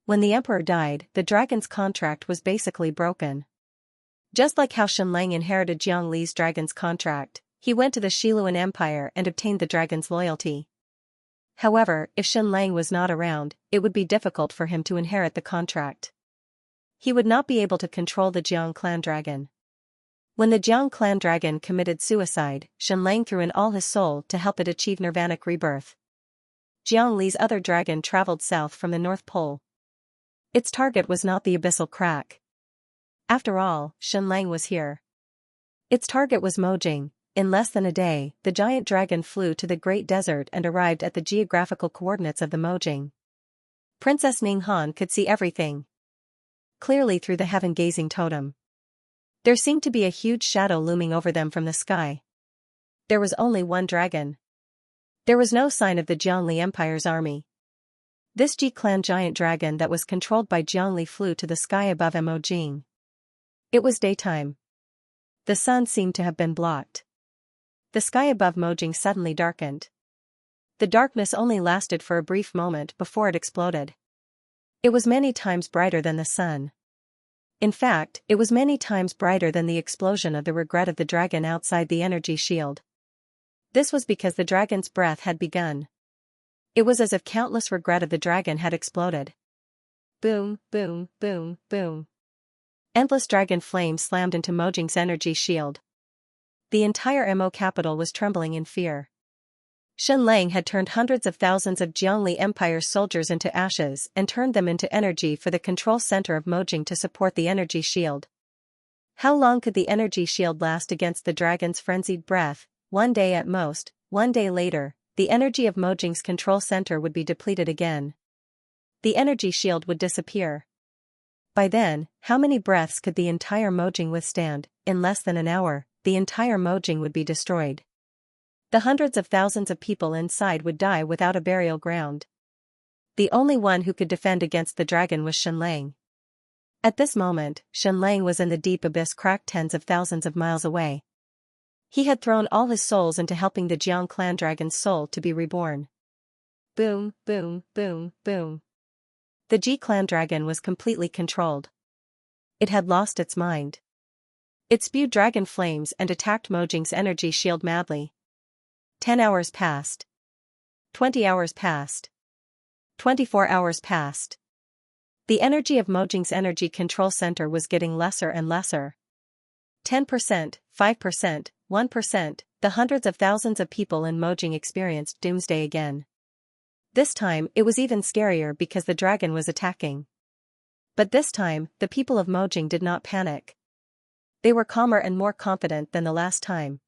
When the emperor died, the dragon's contract was basically broken. Just like how Shenlang inherited Jiang Li's dragon's contract, he went to the Shiluan Empire and obtained the dragon's loyalty. However, if Shenlang was not around, it would be difficult for him to inherit the contract. He would not be able to control the Jiang clan dragon. When the Jiang clan dragon committed suicide, Shenlang threw in all his soul to help it achieve nirvanic rebirth. Jiang Li's other dragon traveled south from the North Pole. Its target was not the abyssal crack. After all, Shenlang was here. Its target was Mojing. In less than a day, the giant dragon flew to the Great Desert and arrived at the geographical coordinates of the Mojing. Princess Ninghan could see everything clearly through the heaven-gazing totem. There seemed to be a huge shadow looming over them from the sky. There was only one dragon. There was no sign of the Jiangli Empire's army. This Ji clan giant dragon that was controlled by Jiangli flew to the sky above Mojing. It was daytime. The sun seemed to have been blocked. The sky above Mojing suddenly darkened. The darkness only lasted for a brief moment before it exploded. It was many times brighter than the sun. In fact, it was many times brighter than the explosion of the regret of the dragon outside the energy shield. This was because the dragon's breath had begun. It was as if countless regret of the dragon had exploded. Boom, boom, boom, boom. Endless dragon flames slammed into Mojing's energy shield. The entire Mo capital was trembling in fear. Shenlang had turned hundreds of thousands of Jiangli Empire's soldiers into ashes and turned them into energy for the control center of Mojing to support the energy shield. How long could the energy shield last against the dragon's frenzied breath? 1 day at most. 1 day later, the energy of Mojing's control center would be depleted again. The energy shield would disappear. By then, how many breaths could the entire Mojing withstand? In less than an hour, the entire Mojing would be destroyed. The hundreds of thousands of people inside would die without a burial ground. The only one who could defend against the dragon was Shenlang. At this moment, Shenlang was in the deep abyss cracked tens of thousands of miles away. He had thrown all his souls into helping the Jiang clan dragon's soul to be reborn. Boom, boom, boom, boom. The Ji clan dragon was completely controlled. It had lost its mind. It spewed dragon flames and attacked Mojing's energy shield madly. 10 hours passed. 20 hours passed. 24 hours passed. The energy of Mojing's energy control center was getting lesser and lesser. 10%, 5%, 1%, the hundreds of thousands of people in Mojing experienced doomsday again. This time, it was even scarier because the dragon was attacking. But this time, the people of Mojing did not panic. They were calmer and more confident than the last time.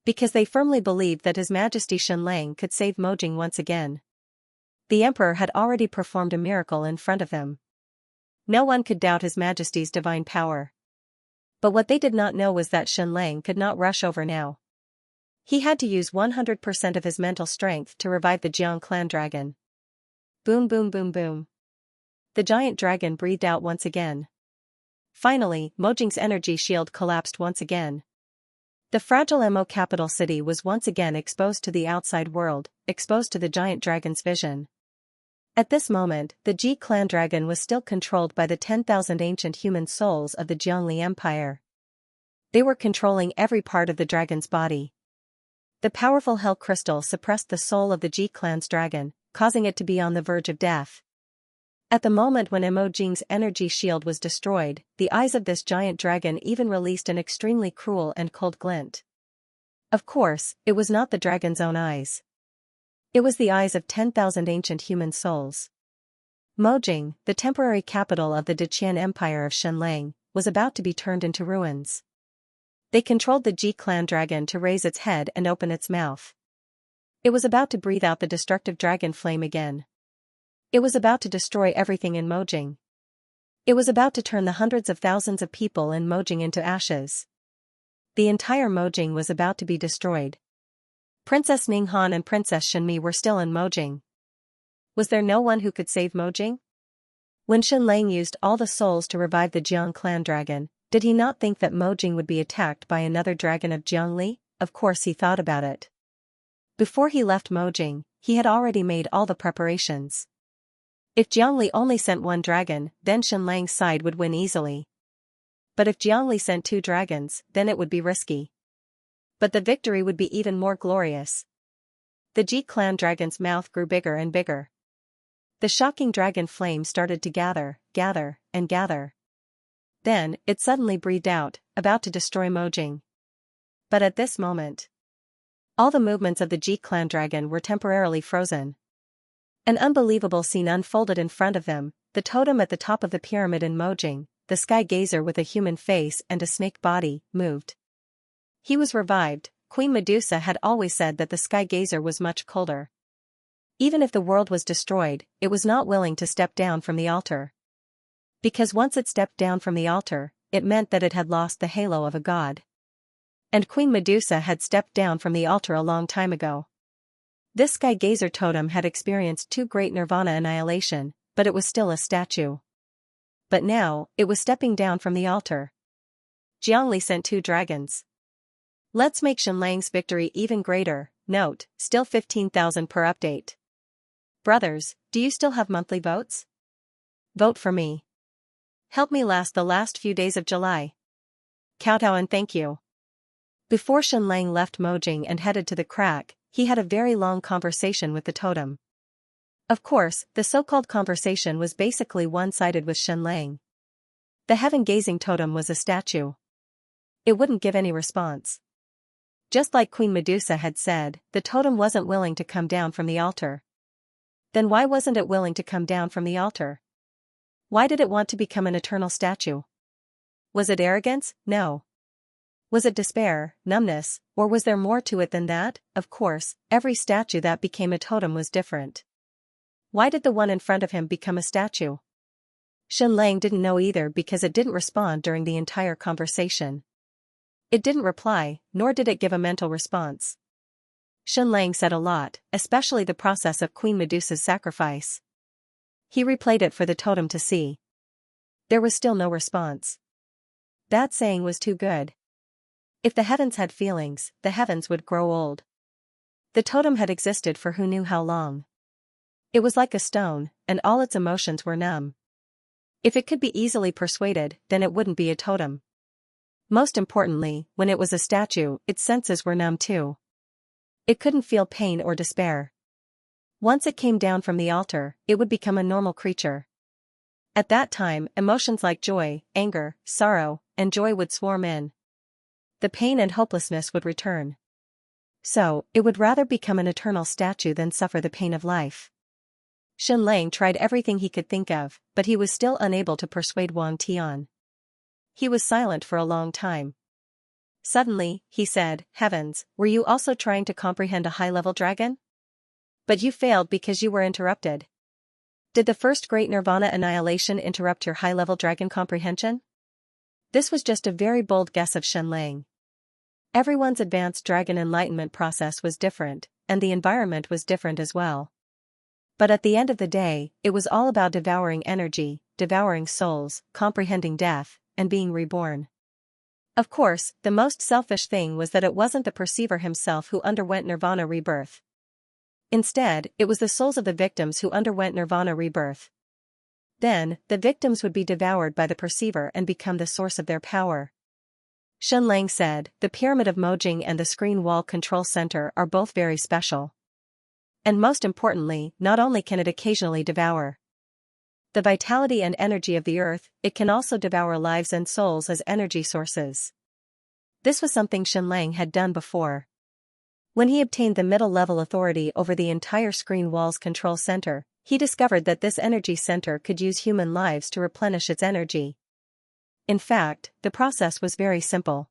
Because they firmly believed that His Majesty Shenlang could save Mojing once again. The Emperor had already performed a miracle in front of them. No one could doubt His Majesty's divine power. But what they did not know was that Shenlang could not rush over now. He had to use 100% of his mental strength to revive the Jiang clan dragon. Boom boom boom boom. The giant dragon breathed out once again. Finally, Mojing's energy shield collapsed once again. The fragile Mo capital city was once again exposed to the outside world, exposed to the giant dragon's vision. At this moment, the Ji clan dragon was still controlled by the 10,000 ancient human souls of the Jiangli Empire. They were controlling every part of the dragon's body. The powerful hell crystal suppressed the soul of the Ji clan's dragon, causing it to be on the verge of death. At the moment when Emo Jing's energy shield was destroyed, the eyes of this giant dragon even released an extremely cruel and cold glint. Of course, it was not the dragon's own eyes. It was the eyes of 10,000 ancient human souls. Mojing, the temporary capital of the Deqian Empire of Xianxia, was about to be turned into ruins. They controlled the Ji clan dragon to raise its head and open its mouth. It was about to breathe out the destructive dragon flame again. It was about to destroy everything in Mojing. It was about to turn the hundreds of thousands of people in Mojing into ashes. The entire Mojing was about to be destroyed. Princess Ninghan and Princess Shenmi were still in Mojing. Was there no one who could save Mojing? When Shenlang used all the souls to revive the Jiang clan dragon, did he not think that Mojing would be attacked by another dragon of Jiangli? Of course he thought about it. Before he left Mojing, he had already made all the preparations. If Jiangli only sent one dragon, then Shenlang's side would win easily. But if Jiangli sent 2 dragons, then it would be risky. But the victory would be even more glorious. The Ji clan dragon's mouth grew bigger and bigger. The shocking dragon flame started to gather, and gather. Then, it suddenly breathed out, about to destroy Mojing. But at this moment, all the movements of the Ji clan dragon were temporarily frozen. An unbelievable scene unfolded in front of them: the totem at the top of the pyramid in Mojing, the sky gazer with a human face and a snake body, moved. He was revived. Queen Medusa had always said that the sky gazer was much colder. Even if the world was destroyed, it was not willing to step down from the altar. Because once it stepped down from the altar, it meant that it had lost the halo of a god. And Queen Medusa had stepped down from the altar a long time ago. This sky gazer totem had experienced 2 great nirvana annihilation, but it was still a statue. But now, it was stepping down from the altar. Jiangli sent 2 dragons. Let's make Shenlang's victory even greater. Note, still 15,000 per update. Brothers, do you still have monthly votes? Vote for me. Help me last the last few days of July. Kowtow and thank you. Before Shenlang left Mojing and headed to the crack, he had a very long conversation with the totem. Of course, the so-called conversation was basically one-sided with Shenlang. The heaven-gazing totem was a statue. It wouldn't give any response. Just like Queen Medusa had said, the totem wasn't willing to come down from the altar. Then why wasn't it willing to come down from the altar? Why did it want to become an eternal statue? Was it arrogance? No. Was it despair, numbness, or was there more to it than that? Of course, every statue that became a totem was different. Why did the one in front of him become a statue? Shenlang didn't know either because it didn't respond during the entire conversation. It didn't reply, nor did it give a mental response. Shenlang said a lot, especially the process of Queen Medusa's sacrifice. He replayed it for the totem to see. There was still no response. That saying was too good. If the heavens had feelings, the heavens would grow old. The totem had existed for who knew how long. It was like a stone, and all its emotions were numb. If it could be easily persuaded, then it wouldn't be a totem. Most importantly, when it was a statue, its senses were numb too. It couldn't feel pain or despair. Once it came down from the altar, it would become a normal creature. At that time, emotions like joy, anger, sorrow, and joy would swarm in. The pain and hopelessness would return. So, it would rather become an eternal statue than suffer the pain of life. Shenlang tried everything he could think of, but he was still unable to persuade Wang Tian. He was silent for a long time. Suddenly, he said, "Heavens, were you also trying to comprehend a high-level dragon? But you failed because you were interrupted. Did the first great nirvana annihilation interrupt your high-level dragon comprehension?" This was just a very bold guess of Shenlang. Everyone's advanced dragon enlightenment process was different, and the environment was different as well. But at the end of the day, it was all about devouring energy, devouring souls, comprehending death, and being reborn. Of course, the most selfish thing was that it wasn't the perceiver himself who underwent nirvana rebirth. Instead, it was the souls of the victims who underwent nirvana rebirth. Then, the victims would be devoured by the perceiver and become the source of their power. Shenlang said, the pyramid of Mojing and the screen wall control center are both very special. And most importantly, not only can it occasionally devour the vitality and energy of the earth, it can also devour lives and souls as energy sources. This was something Shenlang had done before. When he obtained the middle-level authority over the entire screen wall's control center, he discovered that this energy center could use human lives to replenish its energy. In fact, the process was very simple.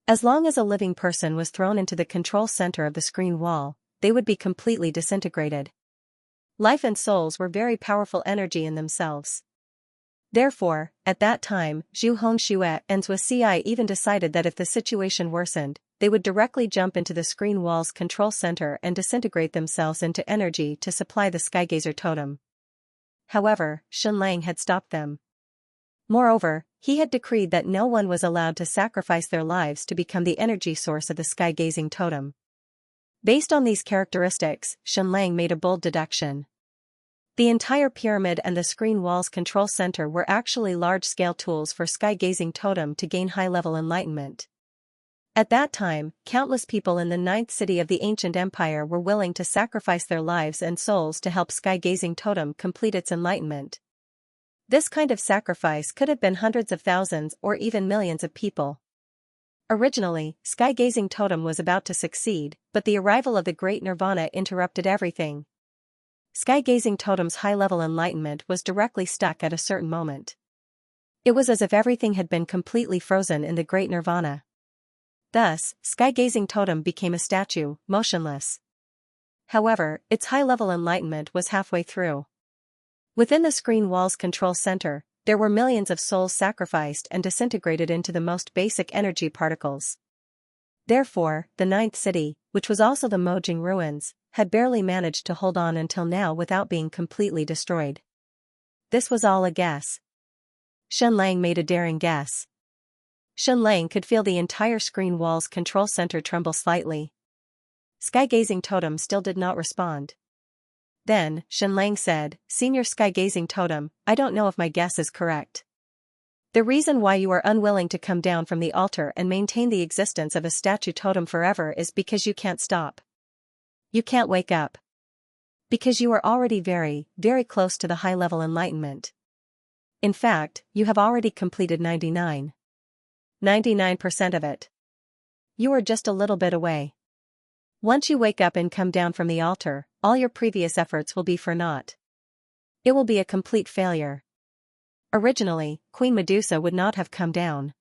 As long as a living person was thrown into the control center of the screen wall, they would be completely disintegrated. Life and souls were very powerful energy in themselves. Therefore, at that time, Zhu Hongxue and Zhou Xi even decided that if the situation worsened, they would directly jump into the screen wall's control center and disintegrate themselves into energy to supply the Skygazer totem. However, Shenlang had stopped them. Moreover, he had decreed that no one was allowed to sacrifice their lives to become the energy source of the sky-gazing totem. Based on these characteristics, Shenlang made a bold deduction. The entire pyramid and the screen wall's control center were actually large-scale tools for sky-gazing totem to gain high-level enlightenment. At that time, countless people in the 9th city of the ancient empire were willing to sacrifice their lives and souls to help sky-gazing totem complete its enlightenment. This kind of sacrifice could have been hundreds of thousands or even millions of people. Originally, sky-gazing totem was about to succeed, but the arrival of the Great Nirvana interrupted everything. Sky-gazing totem's high-level enlightenment was directly stuck at a certain moment. It was as if everything had been completely frozen in the Great Nirvana. Thus, sky-gazing totem became a statue, motionless. However, its high-level enlightenment was halfway through. Within the screen wall's control center, there were millions of souls sacrificed and disintegrated into the most basic energy particles. Therefore, the 9th city, which was also the Mojing ruins, had barely managed to hold on until now without being completely destroyed. This was all a guess. Shenlang made a daring guess. Shenlang could feel the entire screen wall's control center tremble slightly. Sky-gazing totem still did not respond. Then, Shenlang said, Senior Sky-gazing totem, I don't know if my guess is correct. The reason why you are unwilling to come down from the altar and maintain the existence of a statue totem forever is because you can't stop. You can't wake up. Because you are already very, very close to the high-level enlightenment. In fact, you have already completed 99% of it. You are just a little bit away. Once you wake up and come down from the altar, all your previous efforts will be for naught. It will be a complete failure. Originally, Queen Medusa would not have come down.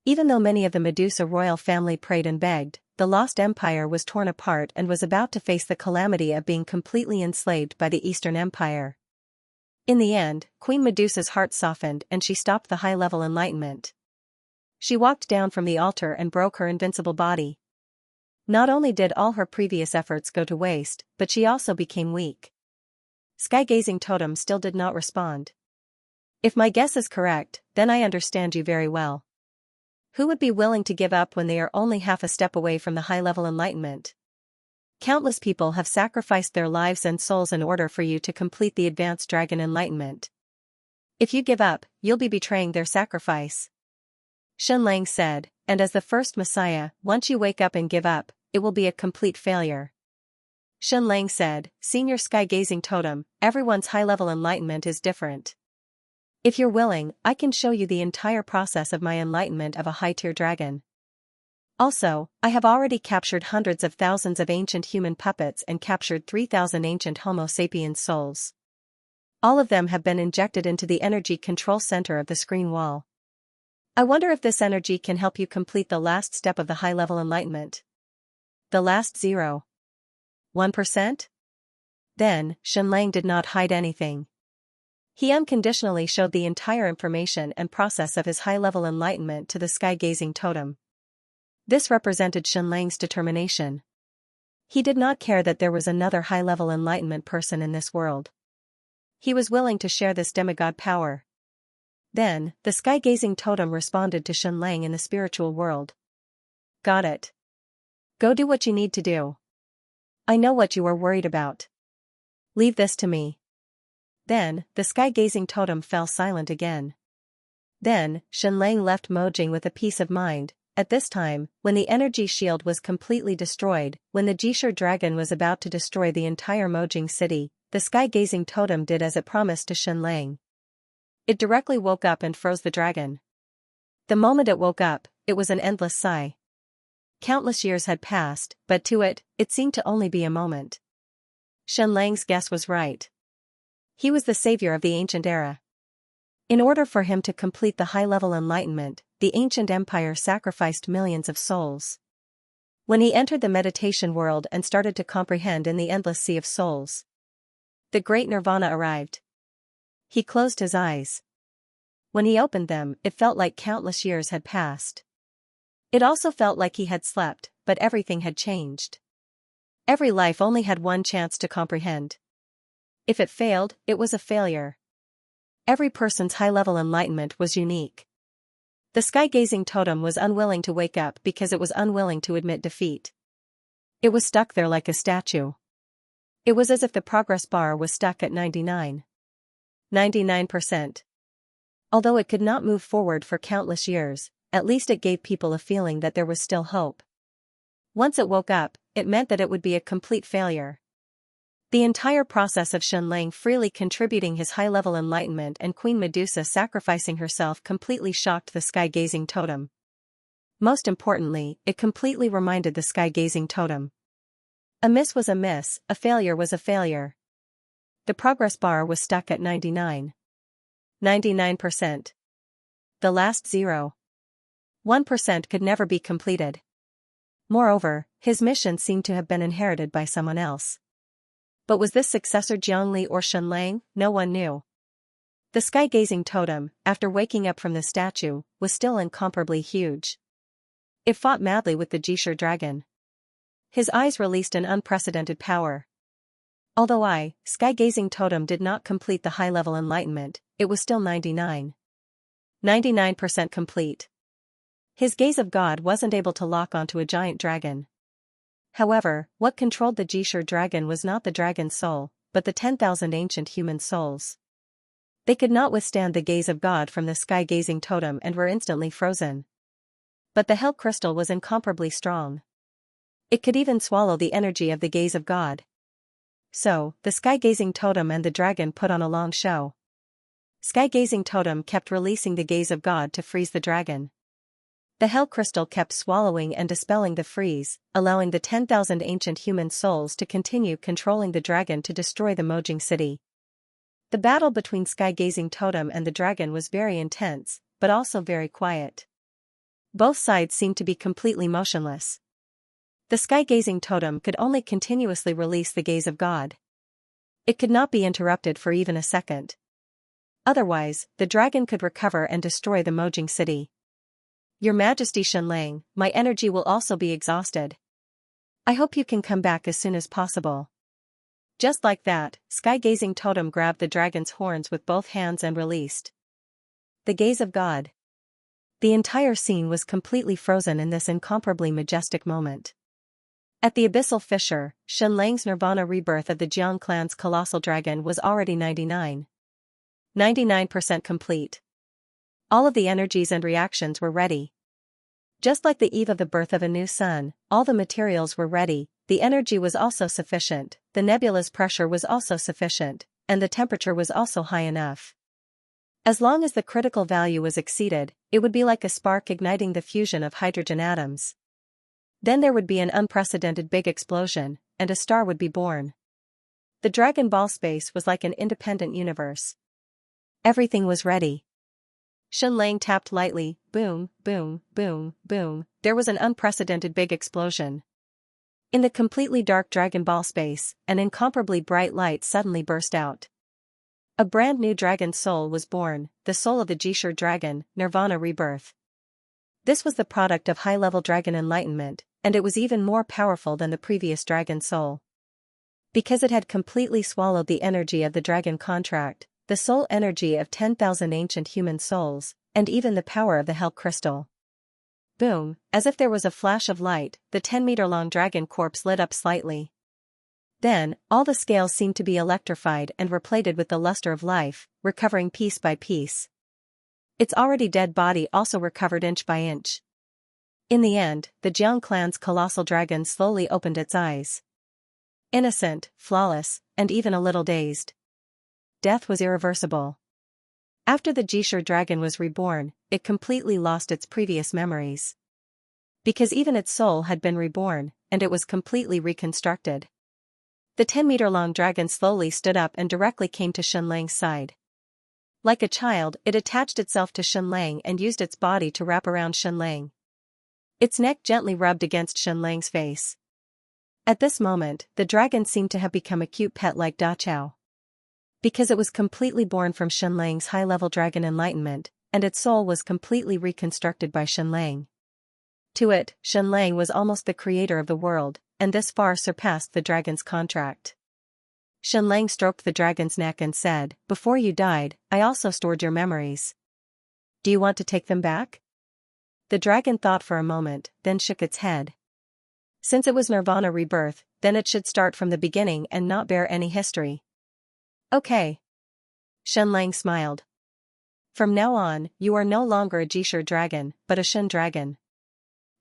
Even though many of the Medusa royal family prayed and begged, the lost empire was torn apart and was about to face the calamity of being completely enslaved by the Eastern Empire. In the end, Queen Medusa's heart softened and she stopped the high-level enlightenment. She walked down from the altar and broke her invincible body. Not only did all her previous efforts go to waste, but she also became weak. Sky-gazing totem still did not respond. If my guess is correct, then I understand you very well. Who would be willing to give up when they are only half a step away from the high-level enlightenment? Countless people have sacrificed their lives and souls in order for you to complete the advanced dragon enlightenment. If you give up, you'll be betraying their sacrifice. Shenlang said, and as the first Messiah, once you wake up and give up, it will be a complete failure. Shenlang said, Senior Sky-gazing totem, everyone's high-level enlightenment is different. If you're willing, I can show you the entire process of my enlightenment of a high-tier dragon. Also, I have already captured hundreds of thousands of ancient human puppets and captured 3,000 ancient Homo sapiens souls. All of them have been injected into the energy control center of the screen wall. I wonder if this energy can help you complete the last step of the high-level enlightenment. The last 0.1%? Then, Shenlang did not hide anything. He unconditionally showed the entire information and process of his high-level enlightenment to the sky-gazing totem. This represented Shenlang's determination. He did not care that there was another high-level enlightenment person in this world. He was willing to share this demigod power. Then, the sky-gazing totem responded to Shenlang in the spiritual world. Got it. Go do what you need to do. I know what you are worried about. Leave this to me. Then, the sky-gazing totem fell silent again. Then, Shenlang left Mojing with a peace of mind. At this time, when the energy shield was completely destroyed, when the Jishur dragon was about to destroy the entire Mojing city, the sky-gazing totem did as it promised to Shenlang. It directly woke up and froze the dragon. The moment it woke up, it was an endless sigh. Countless years had passed, but to it seemed to only be a moment. Shenlang's guess was right. He was the savior of the ancient era. In order for him to complete the high-level enlightenment, the ancient empire sacrificed millions of souls. When he entered the meditation world and started to comprehend in the endless sea of souls, the great nirvana arrived. He closed his eyes. When he opened them, it felt like countless years had passed. It also felt like he had slept, but everything had changed. Every life only had one chance to comprehend. If it failed, it was a failure. Every person's high-level enlightenment was unique. The sky-gazing totem was unwilling to wake up because it was unwilling to admit defeat. It was stuck there like a statue. It was as if the progress bar was stuck at 99%. Although it could not move forward for countless years, at least it gave people a feeling that there was still hope. Once it woke up, it meant that it would be a complete failure. The entire process of Shenlang freely contributing his high-level enlightenment and Queen Medusa sacrificing herself completely shocked the sky-gazing totem. Most importantly, it completely reminded the sky-gazing totem. A miss was a miss, a failure was a failure. The progress bar was stuck at 99%. The last 1% could never be completed. Moreover, his mission seemed to have been inherited by someone else. But was this successor Jiangli or Shenlang? No one knew. The sky-gazing totem, after waking up from the statue, was still incomparably huge. It fought madly with the Jishur dragon. His eyes released an unprecedented power. Although sky-gazing totem did not complete the high-level enlightenment, it was still 99% complete. His gaze of God wasn't able to lock onto a giant dragon. However, what controlled the Jishur dragon was not the dragon's soul, but the 10,000 ancient human souls. They could not withstand the gaze of God from the sky-gazing totem and were instantly frozen. But the hell crystal was incomparably strong. It could even swallow the energy of the gaze of God. So, the sky-gazing totem and the dragon put on a long show. Sky-gazing totem kept releasing the gaze of God to freeze the dragon. The hell crystal kept swallowing and dispelling the freeze, allowing the 10,000 ancient human souls to continue controlling the dragon to destroy the Mojing city. The battle between sky-gazing totem and the dragon was very intense, but also very quiet. Both sides seemed to be completely motionless. The sky-gazing totem could only continuously release the gaze of God. It could not be interrupted for even a second. Otherwise, the dragon could recover and destroy the Mojing city. Your Majesty Shenlang, my energy will also be exhausted. I hope you can come back as soon as possible. Just like that, sky-gazing totem grabbed the dragon's horns with both hands and released the gaze of God. The entire scene was completely frozen in this incomparably majestic moment. At the abyssal fissure, Shenlang's nirvana rebirth of the Jiang clan's colossal dragon was already 99% complete. All of the energies and reactions were ready. Just like the eve of the birth of a new sun, all the materials were ready, the energy was also sufficient, the nebula's pressure was also sufficient, and the temperature was also high enough. As long as the critical value was exceeded, it would be like a spark igniting the fusion of hydrogen atoms. Then there would be an unprecedented big explosion, and a star would be born. The Dragon Ball space was like an independent universe. Everything was ready. Shenlang tapped lightly, boom, boom, boom, boom, there was an unprecedented big explosion. In the completely dark Dragon Ball space, an incomparably bright light suddenly burst out. A brand new dragon soul was born, the soul of the Jishur dragon, Nirvana rebirth. This was the product of high-level dragon enlightenment, and it was even more powerful than the previous dragon soul. Because it had completely swallowed the energy of the dragon contract, the soul energy of 10,000 ancient human souls, and even the power of the hell crystal. Boom, as if there was a flash of light, the 10-meter-long dragon corpse lit up slightly. Then, all the scales seemed to be electrified and were plated with the luster of life, recovering piece by piece. Its already dead body also recovered inch by inch. In the end, the Jiang clan's colossal dragon slowly opened its eyes. Innocent, flawless, and even a little dazed. Death was irreversible. After the Jishur dragon was reborn, it completely lost its previous memories. Because even its soul had been reborn, and it was completely reconstructed. The 10-meter-long dragon slowly stood up and directly came to Xianlang's side. Like a child, it attached itself to Xianlang and used its body to wrap around Xianlang. Its neck gently rubbed against Xianlang's face. At this moment, the dragon seemed to have become a cute pet like Dachao. Because it was completely born from Xianlang's high-level dragon enlightenment, and its soul was completely reconstructed by Xianlang. To it, Xianlang was almost the creator of the world, and this far surpassed the dragon's contract. Xianlang stroked the dragon's neck and said, "Before you died, I also stored your memories. Do you want to take them back?" The dragon thought for a moment, then shook its head. Since it was Nirvana rebirth, then it should start from the beginning and not bear any history. Okay. Xianlang smiled. From now on, you are no longer a Jishur dragon, but a Shen dragon.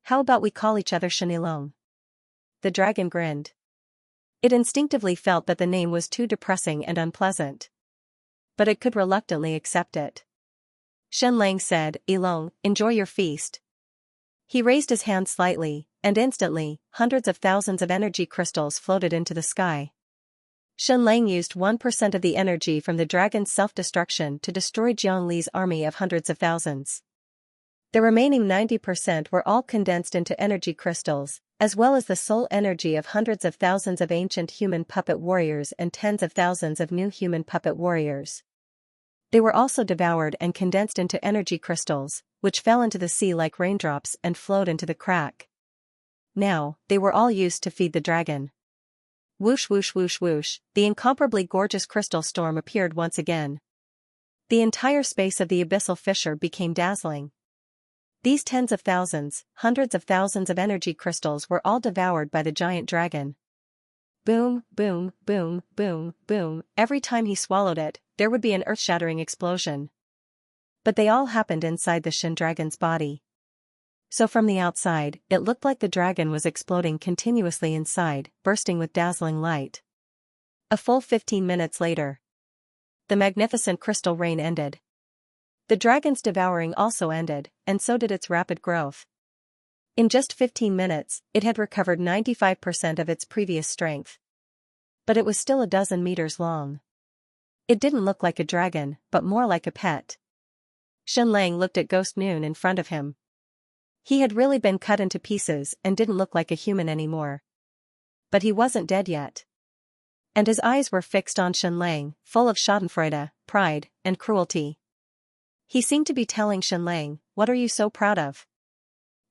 How about we call each other Shenilong? The dragon grinned. It instinctively felt that the name was too depressing and unpleasant. But it could reluctantly accept it. Xianlang said, "Ilong, enjoy your feast." He raised his hand slightly, and instantly, hundreds of thousands of energy crystals floated into the sky. Xianlang used 1% of the energy from the dragon's self-destruction to destroy Jiang Li's army of hundreds of thousands. The remaining 90% were all condensed into energy crystals, as well as the soul energy of hundreds of thousands of ancient human puppet warriors and tens of thousands of new human puppet warriors. They were also devoured and condensed into energy crystals, which fell into the sea like raindrops and flowed into the crack. Now, they were all used to feed the dragon. Whoosh whoosh whoosh whoosh, the incomparably gorgeous crystal storm appeared once again. The entire space of the abyssal fissure became dazzling. These tens of thousands, hundreds of thousands of energy crystals were all devoured by the giant dragon. Boom, boom, boom, boom, boom, every time he swallowed it, there would be an earth-shattering explosion. But they all happened inside the Shen dragon's body. So from the outside, it looked like the dragon was exploding continuously inside, bursting with dazzling light. A full 15 minutes later, the magnificent crystal rain ended. The dragon's devouring also ended, and so did its rapid growth. In just 15 minutes, it had recovered 95% of its previous strength. But it was still a dozen meters long. It didn't look like a dragon, but more like a pet. Xianlang looked at Ghost Noon in front of him. He had really been cut into pieces and didn't look like a human anymore. But he wasn't dead yet. And his eyes were fixed on Xianlang, full of schadenfreude, pride, and cruelty. He seemed to be telling Xianlang, "What are you so proud of?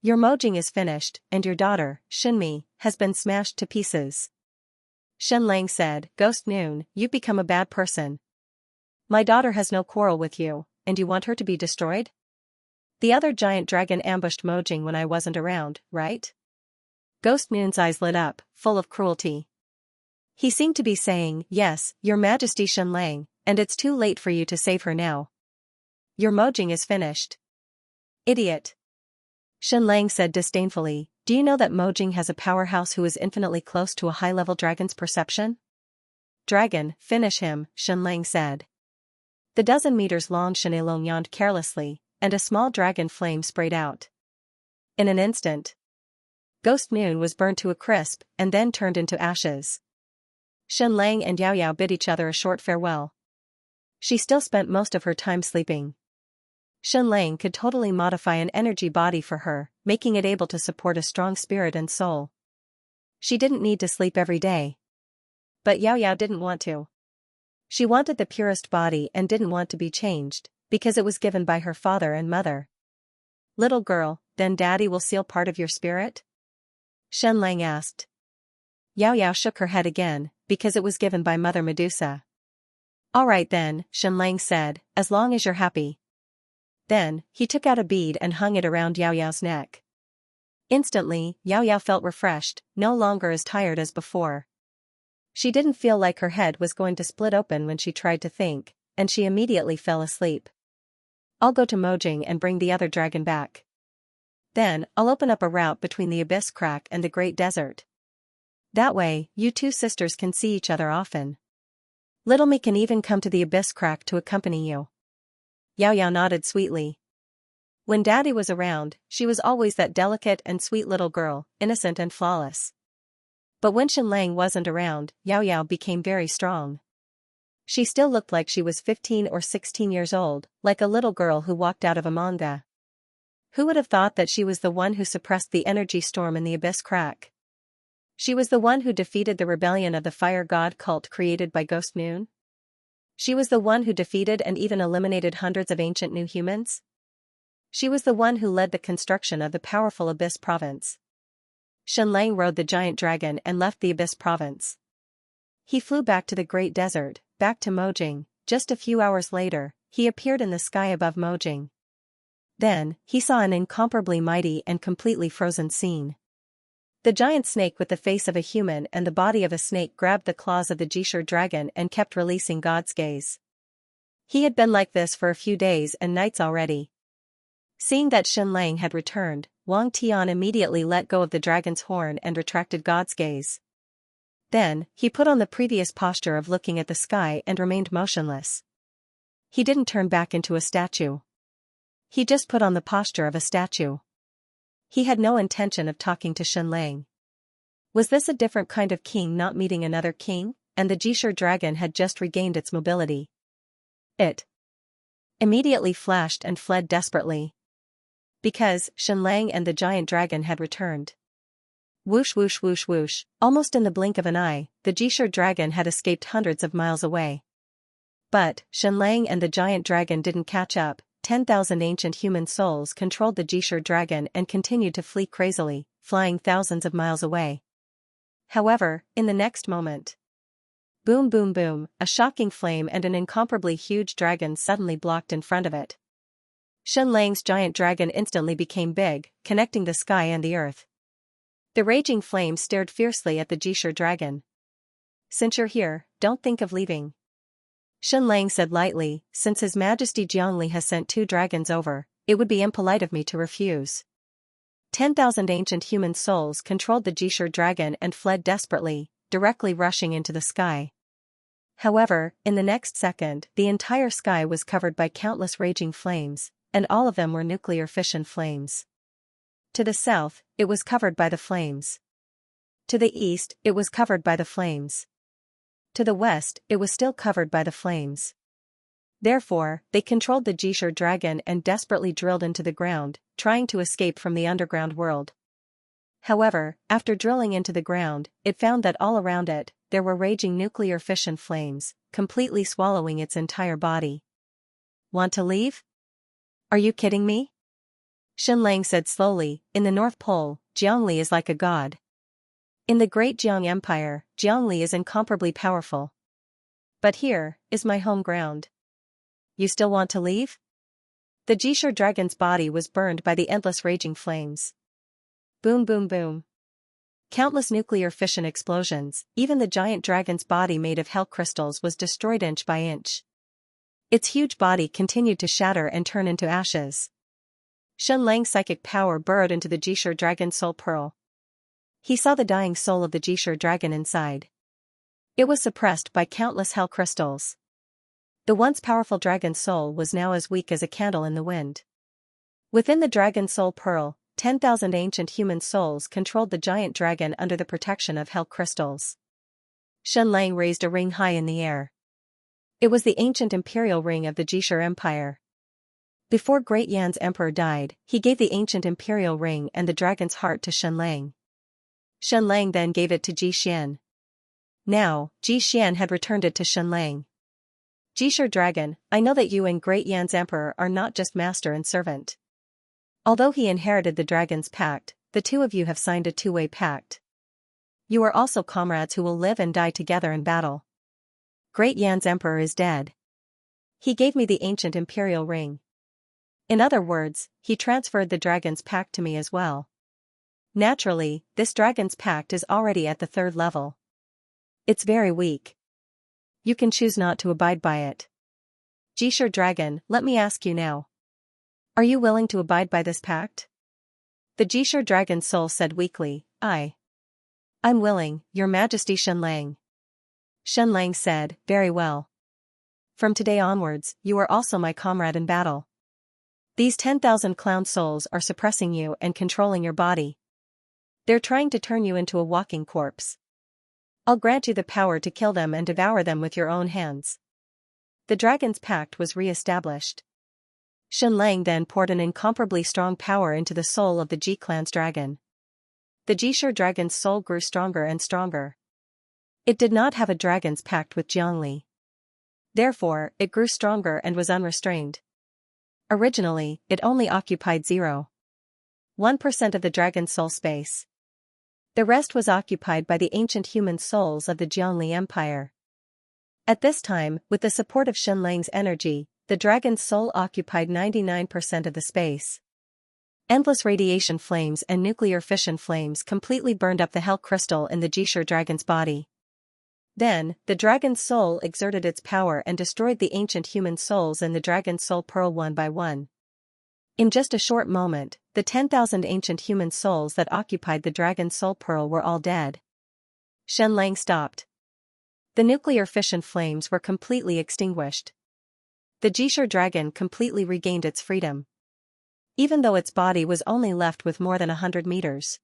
Your mojing is finished, and your daughter, Xinmi, has been smashed to pieces." Xianlang said, "Ghost Noon, you've become a bad person. My daughter has no quarrel with you, and you want her to be destroyed? The other giant dragon ambushed Mojing when I wasn't around, right?" Ghost Noon's eyes lit up, full of cruelty. He seemed to be saying, "Yes, Your Majesty Xianlang, and it's too late for you to save her now. Your Mojing is finished." "Idiot." Xianlang said disdainfully, "Do you know that Mojing has a powerhouse who is infinitely close to a high-level dragon's perception?" "Dragon, finish him," Xianlang said. The dozen-meters-long Shenilong yawned carelessly, and a small dragon flame sprayed out. In an instant, Ghost Noon was burned to a crisp and then turned into ashes. Xianlang and Yao Yao bid each other a short farewell. She still spent most of her time sleeping. Xianlang could totally modify an energy body for her, making it able to support a strong spirit and soul. She didn't need to sleep every day. But Yao Yao didn't want to. She wanted the purest body and didn't want to be changed, because it was given by her father and mother. "Little girl, then Daddy will seal part of your spirit?" Xianlang asked. Yao Yao shook her head again, because it was given by Mother Medusa. "All right then," Xianlang said, "as long as you're happy." Then, he took out a bead and hung it around Yao Yao's neck. Instantly, Yao Yao felt refreshed, no longer as tired as before. She didn't feel like her head was going to split open when she tried to think, and she immediately fell asleep. I'll go to Mojang and bring the other dragon back. Then, I'll open up a route between the Abyss Crack and the Great Desert. That way, you two sisters can see each other often. Little me can even come to the Abyss Crack to accompany you. Xiaoyao nodded sweetly. When Daddy was around, she was always that delicate and sweet little girl, innocent and flawless. But when Xianlang wasn't around, Xiaoyao became very strong. She still looked like she was 15 or 16 years old, like a little girl who walked out of a manga. Who would have thought that she was the one who suppressed the energy storm in the Abyss Crack? She was the one who defeated the rebellion of the fire god cult created by Ghost Moon? She was the one who defeated and even eliminated hundreds of ancient new humans? She was the one who led the construction of the powerful Abyss Province. Xianlang rode the giant dragon and left the Abyss Province. He flew back to the Great Desert, back to Mojang. Just a few hours later, he appeared in the sky above Mojang. Then, he saw an incomparably mighty and completely frozen scene. The giant snake with the face of a human and the body of a snake grabbed the claws of the Jishur dragon and kept releasing God's gaze. He had been like this for a few days and nights already. Seeing that Xianlang had returned, Wang Tian immediately let go of the dragon's horn and retracted God's gaze. Then, he put on the previous posture of looking at the sky and remained motionless. He didn't turn back into a statue. He just put on the posture of a statue. He had no intention of talking to Xianlang. Was this a different kind of king not meeting another king, and the Jishur dragon had just regained its mobility? It immediately flashed and fled desperately. Because Xianlang and the giant dragon had returned. Whoosh whoosh whoosh whoosh, almost in the blink of an eye, the Jishur dragon had escaped hundreds of miles away. But, Xianlang and the giant dragon didn't catch up. 10,000 ancient human souls controlled the Jishur dragon and continued to flee crazily, flying thousands of miles away. However, in the next moment, boom boom boom, a shocking flame and an incomparably huge dragon suddenly blocked in front of it. Xianlang's giant dragon instantly became big, connecting the sky and the earth. The raging flame stared fiercely at the Jishur dragon. Since you're here, don't think of leaving. Xianlang said lightly, since His Majesty Jiangli has sent 2 dragons over, it would be impolite of me to refuse. 10,000 ancient human souls controlled the Jishur dragon and fled desperately, directly rushing into the sky. However, in the next second, the entire sky was covered by countless raging flames, and all of them were nuclear fission flames. To the south, it was covered by the flames. To the east, it was covered by the flames. To the west, it was still covered by the flames. Therefore, they controlled the Jishur dragon and desperately drilled into the ground, trying to escape from the underground world. However, after drilling into the ground, it found that all around it, there were raging nuclear fission flames, completely swallowing its entire body. Want to leave? Are you kidding me? Xianlang said slowly, in the North Pole, Jiangli is like a god. In the Great Jiang Empire, Jiangli is incomparably powerful. But here, is my home ground. You still want to leave? The Jishur dragon's body was burned by the endless raging flames. Boom boom boom. Countless nuclear fission explosions, even the giant dragon's body made of hell crystals was destroyed inch by inch. Its huge body continued to shatter and turn into ashes. Xianlang's psychic power burrowed into the Jishur dragon's soul pearl. He saw the dying soul of the Jishur dragon inside. It was suppressed by countless hell crystals. The once powerful dragon's soul was now as weak as a candle in the wind. Within the dragon's soul pearl, 10,000 ancient human souls controlled the giant dragon under the protection of hell crystals. Xianlang raised a ring high in the air. It was the ancient imperial ring of the Jishur Empire. Before Great Yan's emperor died, he gave the ancient imperial ring and the dragon's heart to Xianlang. Xianlang then gave it to Ji Xian. Now, Ji Xian had returned it to Xianlang. Jishur dragon, I know that you and Great Yan's emperor are not just master and servant. Although he inherited the dragon's pact, the two of you have signed a two-way pact. You are also comrades who will live and die together in battle. Great Yan's emperor is dead. He gave me the ancient imperial ring. In other words, he transferred the dragon's pact to me as well. Naturally, this dragon's pact is already at the 3rd level. It's very weak. You can choose not to abide by it. Jishur Dragon, let me ask you now. Are you willing to abide by this pact? The Jishur Dragon's soul said weakly, I'm willing, Your Majesty Xianlang. Xianlang said, very well. From today onwards, you are also my comrade in battle. These 10,000 clown souls are suppressing you and controlling your body. They're trying to turn you into a walking corpse. I'll grant you the power to kill them and devour them with your own hands. The dragon's pact was re-established. Xianlang then poured an incomparably strong power into the soul of the Ji clan's dragon. The Jishur dragon's soul grew stronger and stronger. It did not have a dragon's pact with Jiangli. Therefore, it grew stronger and was unrestrained. Originally, it only occupied 0.1% of the dragon's soul space. The rest was occupied by the ancient human souls of the Jiangli Empire. At this time, with the support of Xianlang's energy, the dragon's soul occupied 99% of the space. Endless radiation flames and nuclear fission flames completely burned up the hell crystal in the Jishur dragon's body. Then, the dragon's soul exerted its power and destroyed the ancient human souls in the dragon's soul pearl one by one. In just a short moment, the 10,000 ancient human souls that occupied the dragon's soul pearl were all dead. Xianlang stopped. The nuclear fission flames were completely extinguished. The Jishur dragon completely regained its freedom. Even though its body was only left with more than 100 meters.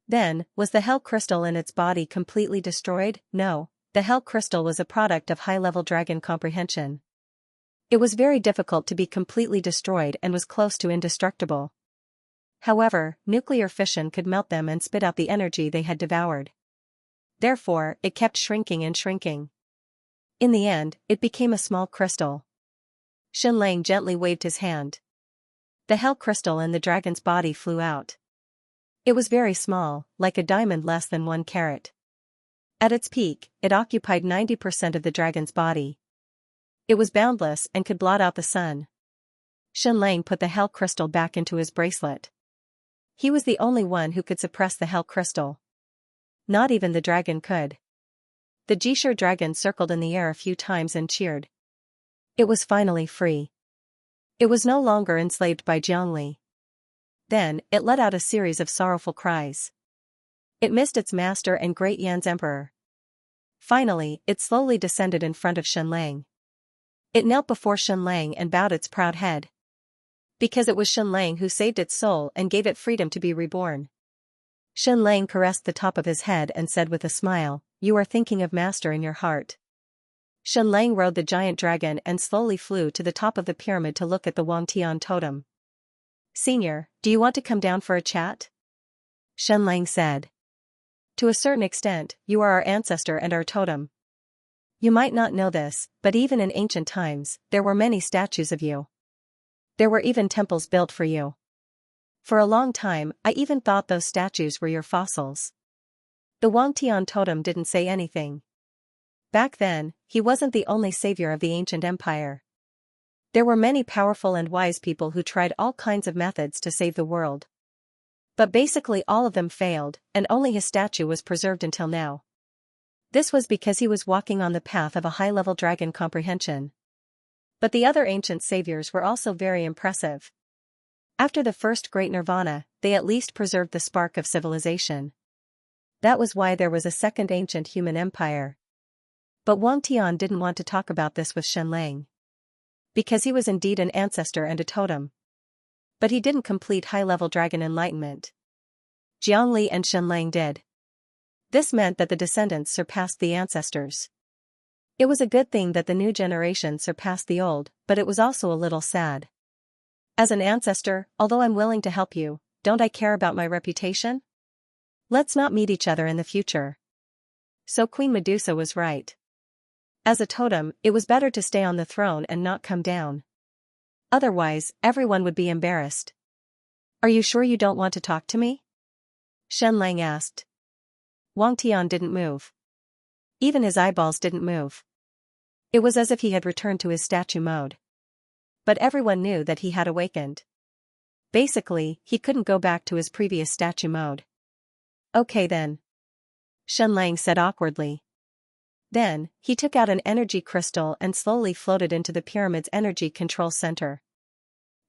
Then, was the hell crystal in its body completely destroyed? No, the hell crystal was a product of high-level dragon comprehension. It was very difficult to be completely destroyed and was close to indestructible. However, nuclear fission could melt them and spit out the energy they had devoured. Therefore, it kept shrinking and shrinking. In the end, it became a small crystal. Xianlang gently waved his hand. The hell crystal in the dragon's body flew out. It was very small, like a diamond less than 1 carat. At its peak, it occupied 90% of the dragon's body. It was boundless and could blot out the sun. Xianlang put the hell crystal back into his bracelet. He was the only one who could suppress the hell crystal. Not even the dragon could. The Jishur dragon circled in the air a few times and cheered. It was finally free. It was no longer enslaved by Jiangli. Then, it let out a series of sorrowful cries. It missed its master and great Yan's emperor. Finally, it slowly descended in front of Xianlang. It knelt before Xianlang and bowed its proud head. Because it was Xianlang who saved its soul and gave it freedom to be reborn. Xianlang caressed the top of his head and said with a smile, "You are thinking of master in your heart." Xianlang rode the giant dragon and slowly flew to the top of the pyramid to look at the Wangtian totem. "Senior, do you want to come down for a chat?" Xianlang said. "To a certain extent, you are our ancestor and our totem. You might not know this, but even in ancient times, there were many statues of you. There were even temples built for you. For a long time, I even thought those statues were your fossils." The Wangtian totem didn't say anything. Back then, he wasn't the only savior of the ancient empire. There were many powerful and wise people who tried all kinds of methods to save the world. But basically all of them failed, and only his statue was preserved until now. This was because he was walking on the path of a high-level dragon comprehension. But the other ancient saviors were also very impressive. After the first great nirvana, they at least preserved the spark of civilization. That was why there was a second ancient human empire. But Wangtian didn't want to talk about this with Xianlang. Because he was indeed an ancestor and a totem. But he didn't complete high-level dragon enlightenment. Jiangli and Xianlang did. This meant that the descendants surpassed the ancestors. It was a good thing that the new generation surpassed the old, but it was also a little sad. As an ancestor, although I'm willing to help you, don't I care about my reputation? Let's not meet each other in the future. So Queen Medusa was right. As a totem, it was better to stay on the throne and not come down. Otherwise, everyone would be embarrassed. "Are you sure you don't want to talk to me?" Xianlang asked. Wangtian didn't move. Even his eyeballs didn't move. It was as if he had returned to his statue mode. But everyone knew that he had awakened. Basically, he couldn't go back to his previous statue mode. "Okay then," Xianlang said awkwardly. Then, he took out an energy crystal and slowly floated into the pyramid's energy control center.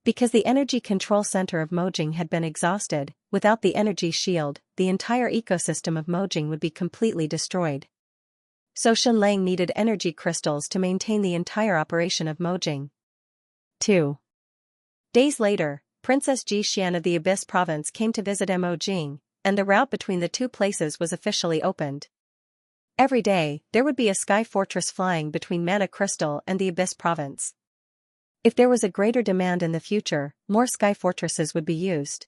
Because the energy control center of Mojing had been exhausted, without the energy shield, the entire ecosystem of Mojing would be completely destroyed. So Shenlang needed energy crystals to maintain the entire operation of Mojing. 2 days later, Princess Xianxia of the Abyss province came to visit Mojing, and the route between the two places was officially opened. Every day, there would be a sky fortress flying between Mana Crystal and the Abyss province. If there was a greater demand in the future, more sky fortresses would be used.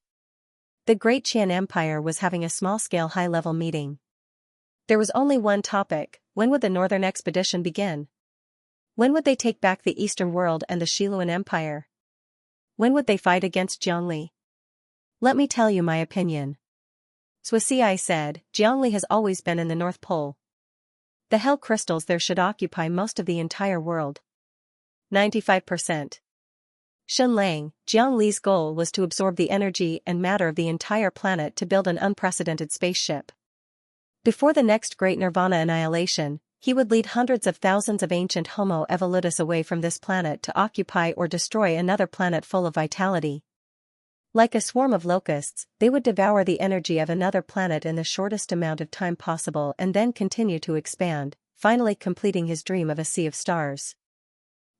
The Great Qian Empire was having a small-scale high-level meeting. There was only one topic: when would the Northern Expedition begin? When would they take back the Eastern world and the Xiluan Empire? When would they fight against Jiangli? Let me tell you my opinion. Xianxia said, Jiangli has always been in the North Pole. The hell crystals there should occupy most of the entire world. 95%. Shenlang, Jiangli's goal was to absorb the energy and matter of the entire planet to build an unprecedented spaceship. Before the next great nirvana annihilation, he would lead hundreds of thousands of ancient Homo evolutus away from this planet to occupy or destroy another planet full of vitality. Like a swarm of locusts, they would devour the energy of another planet in the shortest amount of time possible and then continue to expand, finally completing his dream of a sea of stars.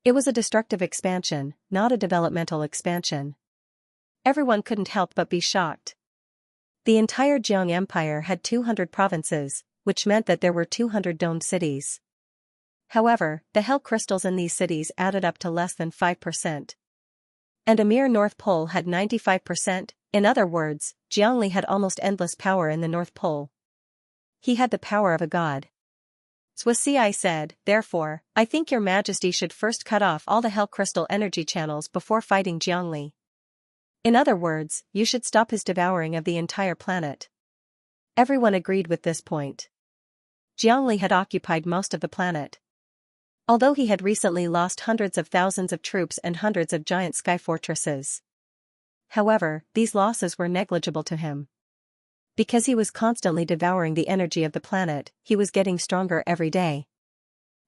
It was a destructive expansion, not a developmental expansion. Everyone couldn't help but be shocked. The entire Jiang Empire had 200 provinces, which meant that there were 200 domed cities. However, the hell crystals in these cities added up to less than 5%. And a mere North Pole had 95%, in other words, Jiangli had almost endless power in the North Pole. He had the power of a god. Xianxia said, therefore, I think your majesty should first cut off all the hell crystal energy channels before fighting Jiangli. In other words, you should stop his devouring of the entire planet. Everyone agreed with this point. Jiangli had occupied most of the planet. Although he had recently lost hundreds of thousands of troops and hundreds of giant sky fortresses. However, these losses were negligible to him. Because he was constantly devouring the energy of the planet, he was getting stronger every day.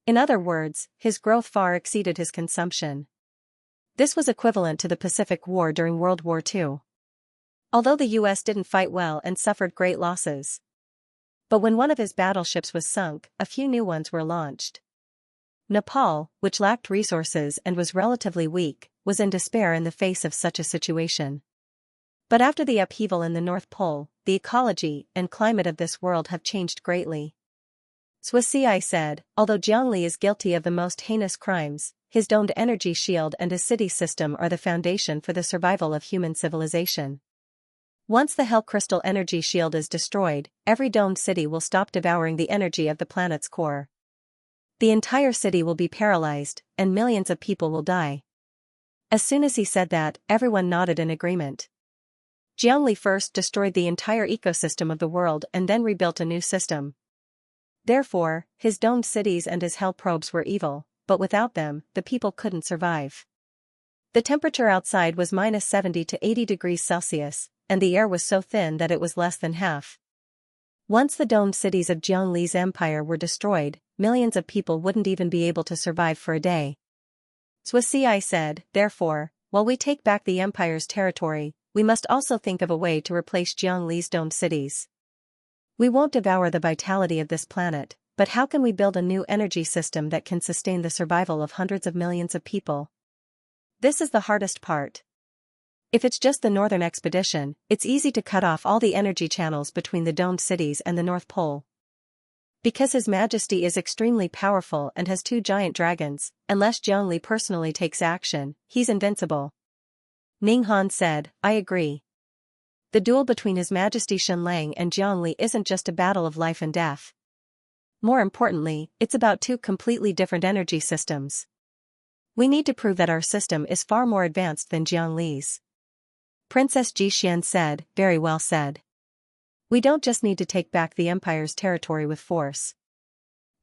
In other words, his growth far exceeded his consumption. This was equivalent to the Pacific War during World War II. Although the US didn't fight well and suffered great losses. But when one of his battleships was sunk, a few new ones were launched. Nepal, which lacked resources and was relatively weak, was in despair in the face of such a situation. But after the upheaval in the North Pole, the ecology and climate of this world have changed greatly. Xianxia said, although Jiangli is guilty of the most heinous crimes, his domed energy shield and his city system are the foundation for the survival of human civilization. Once the hell crystal energy shield is destroyed, every domed city will stop devouring the energy of the planet's core. The entire city will be paralyzed, and millions of people will die. As soon as he said that, everyone nodded in agreement. Jiangli first destroyed the entire ecosystem of the world and then rebuilt a new system. Therefore, his domed cities and his hell probes were evil, but without them, the people couldn't survive. The temperature outside was minus 70 to 80 degrees Celsius, and the air was so thin that it was less than half. Once the domed cities of Jiangli's empire were destroyed, millions of people wouldn't even be able to survive for a day. Xianxia said, therefore, while we take back the empire's territory, we must also think of a way to replace Jiangli's domed cities. We won't devour the vitality of this planet, but how can we build a new energy system that can sustain the survival of hundreds of millions of people? This is the hardest part. If it's just the Northern Expedition, it's easy to cut off all the energy channels between the domed cities and the North Pole. Because His Majesty is extremely powerful and has 2 giant dragons, unless Jiangli personally takes action, he's invincible. Ninghan said, I agree. The duel between His Majesty Shenlang and Jiangli isn't just a battle of life and death. More importantly, it's about 2 completely different energy systems. We need to prove that our system is far more advanced than Jiangli's. Princess Xian said, very well said. We don't just need to take back the empire's territory with force.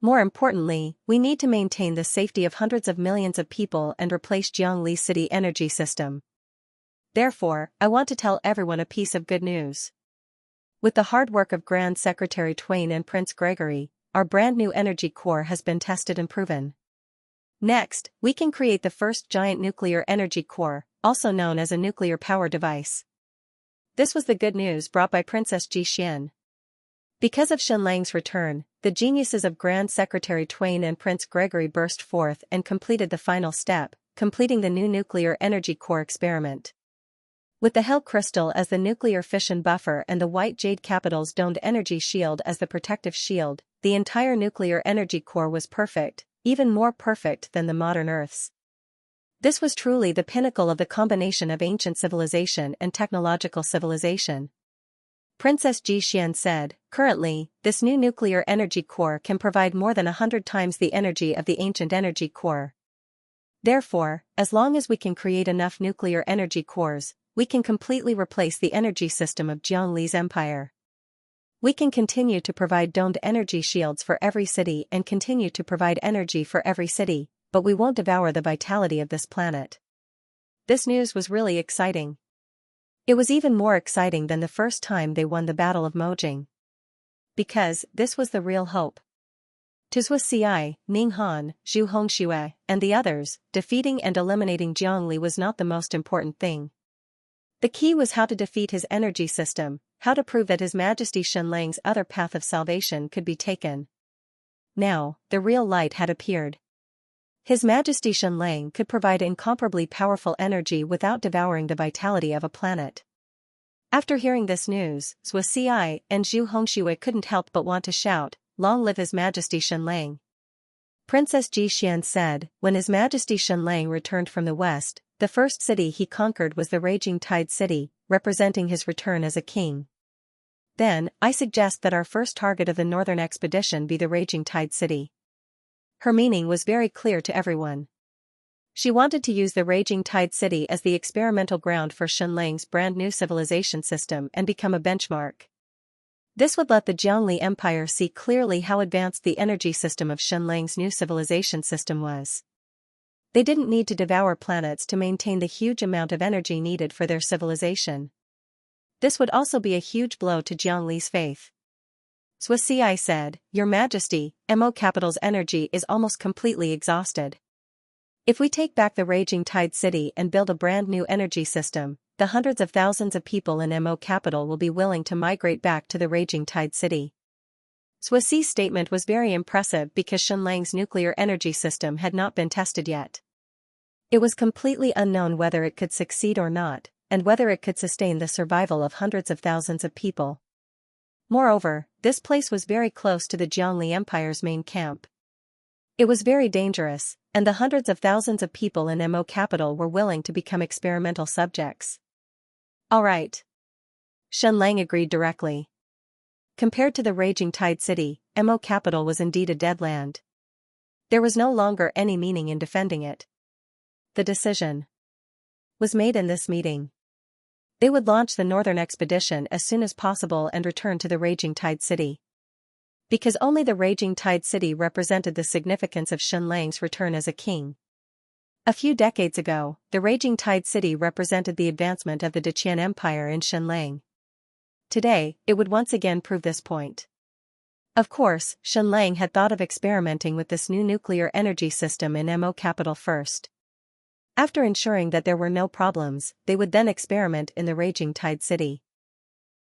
More importantly, we need to maintain the safety of hundreds of millions of people and replace Jiangli's city energy system. Therefore, I want to tell everyone a piece of good news. With the hard work of Grand Secretary Twain and Prince Gregory, our brand new energy core has been tested and proven. Next, we can create the first giant nuclear energy core, also known as a nuclear power device. This was the good news brought by Princess Xian. Because of Xianlang's return, the geniuses of Grand Secretary Twain and Prince Gregory burst forth and completed the final step, completing the new nuclear energy core experiment. With the Hell Crystal as the nuclear fission buffer and the White Jade Capital's domed energy shield as the protective shield, the entire nuclear energy core was perfect, even more perfect than the modern Earth's. This was truly the pinnacle of the combination of ancient civilization and technological civilization. Princess Xian said, "Currently, this new nuclear energy core can provide more than 100 times the energy of the ancient energy core. Therefore, as long as we can create enough nuclear energy cores, we can completely replace the energy system of Zhongli's empire. We can continue to provide domed energy shields for every city and continue to provide energy for every city, but we won't devour the vitality of this planet." This news was really exciting. It was even more exciting than the first time they won the Battle of Mojing. Because this was the real hope. To Zhuo Xi, Ning Han, Zhu Hongxue, and the others, defeating and eliminating Zhongli was not the most important thing. The key was how to defeat his energy system, how to prove that His Majesty Xianlang's other path of salvation could be taken. Now, the real light had appeared. His Majesty Xianlang could provide incomparably powerful energy without devouring the vitality of a planet. After hearing this news, Zhuo Xi and Zhu Hongxue couldn't help but want to shout, "Long live His Majesty Xianlang!" Princess Xian said, when His Majesty Xianlang returned from the west, the first city he conquered was the Raging Tide City, representing his return as a king. "Then, I suggest that our first target of the northern expedition be the Raging Tide City." Her meaning was very clear to everyone. She wanted to use the Raging Tide City as the experimental ground for Xianlang's brand new civilization system and become a benchmark. This would let the Zhongli Empire see clearly how advanced the energy system of Xianlang's new civilization system was. They didn't need to devour planets to maintain the huge amount of energy needed for their civilization. This would also be a huge blow to Zhongli's faith. Zhuo Xi said, "Your Majesty, Mo Capital's energy is almost completely exhausted. If we take back the Raging Tide City and build a brand new energy system, the hundreds of thousands of people in Mo Capital will be willing to migrate back to the Raging Tide City." Zhuo Xi's statement was very impressive because Xianlang's nuclear energy system had not been tested yet. It was completely unknown whether it could succeed or not, and whether it could sustain the survival of hundreds of thousands of people. Moreover, this place was very close to the Zhongli Empire's main camp. It was very dangerous, and the hundreds of thousands of people in Mo Capital were willing to become experimental subjects. "All right." Xianlang agreed directly. Compared to the Raging Tide City, Mo Capital was indeed a dead land. There was no longer any meaning in defending it. The decision was made in this meeting. They would launch the northern expedition as soon as possible and return to the Raging Tide City. Because only the Raging Tide City represented the significance of Xianlang's return as a king. A few decades ago, the Raging Tide City represented the advancement of the Deqian Empire in Xianlang. Today, it would once again prove this point. Of course, Xianlang had thought of experimenting with this new nuclear energy system in Mo Capital first. After ensuring that there were no problems, they would then experiment in the Raging Tide City.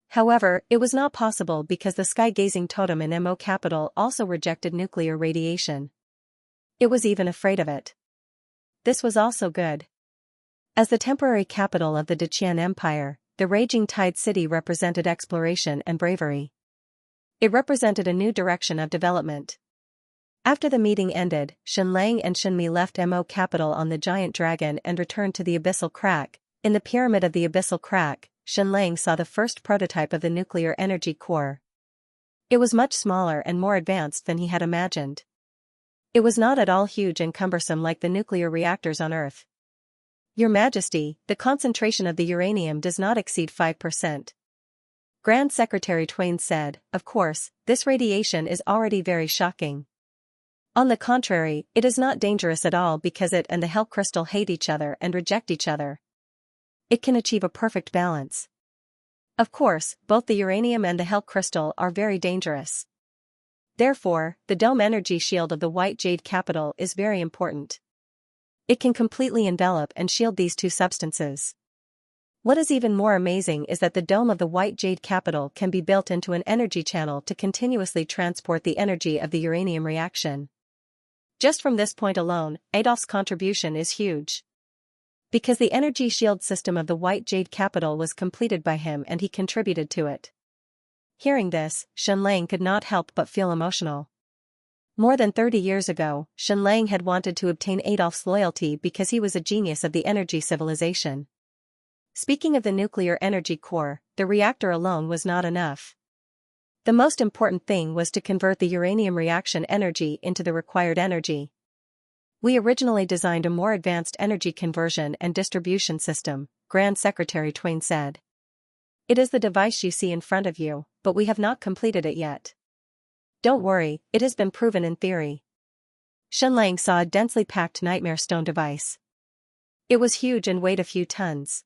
However, it was not possible because the sky-gazing totem in Mo Capital also rejected nuclear radiation. It was even afraid of it. This was also good. As the temporary capital of the Deqian Empire, the Raging Tide City represented exploration and bravery. It represented a new direction of development. After the meeting ended, Xianlang and Xinmi left Mo Capital on the giant dragon and returned to the Abyssal Crack. In the pyramid of the Abyssal Crack, Xianlang saw the first prototype of the nuclear energy core. It was much smaller and more advanced than he had imagined. It was not at all huge and cumbersome like the nuclear reactors on Earth. "Your Majesty, the concentration of the uranium does not exceed 5%. Grand Secretary Twain said, "Of course, this radiation is already very shocking. On the contrary, it is not dangerous at all because it and the Hell Crystal hate each other and reject each other. It can achieve a perfect balance. Of course, both the uranium and the Hell Crystal are very dangerous. Therefore, the dome energy shield of the white jade capital is very important. It can completely envelop and shield these two substances. What is even more amazing is that the dome of the white jade capital can be built into an energy channel to continuously transport the energy of the uranium reaction. Just from this point alone, Adolf's contribution is huge. Because the energy shield system of the white jade capital was completed by him and he contributed to it. Hearing this, Xianxia could not help but feel emotional. More than 30 years ago, Xianxia had wanted to obtain Adolf's loyalty because he was a genius of the energy civilization. Speaking of the nuclear energy core, the reactor alone was not enough. The most important thing was to convert the uranium reaction energy into the required energy. We originally designed a more advanced energy conversion and distribution system, Grand Secretary Twain said. It is the device you see in front of you, but we have not completed it yet. Don't worry, it has been proven in theory. Xianxia saw a densely packed nightmare stone device. It was huge and weighed a few tons.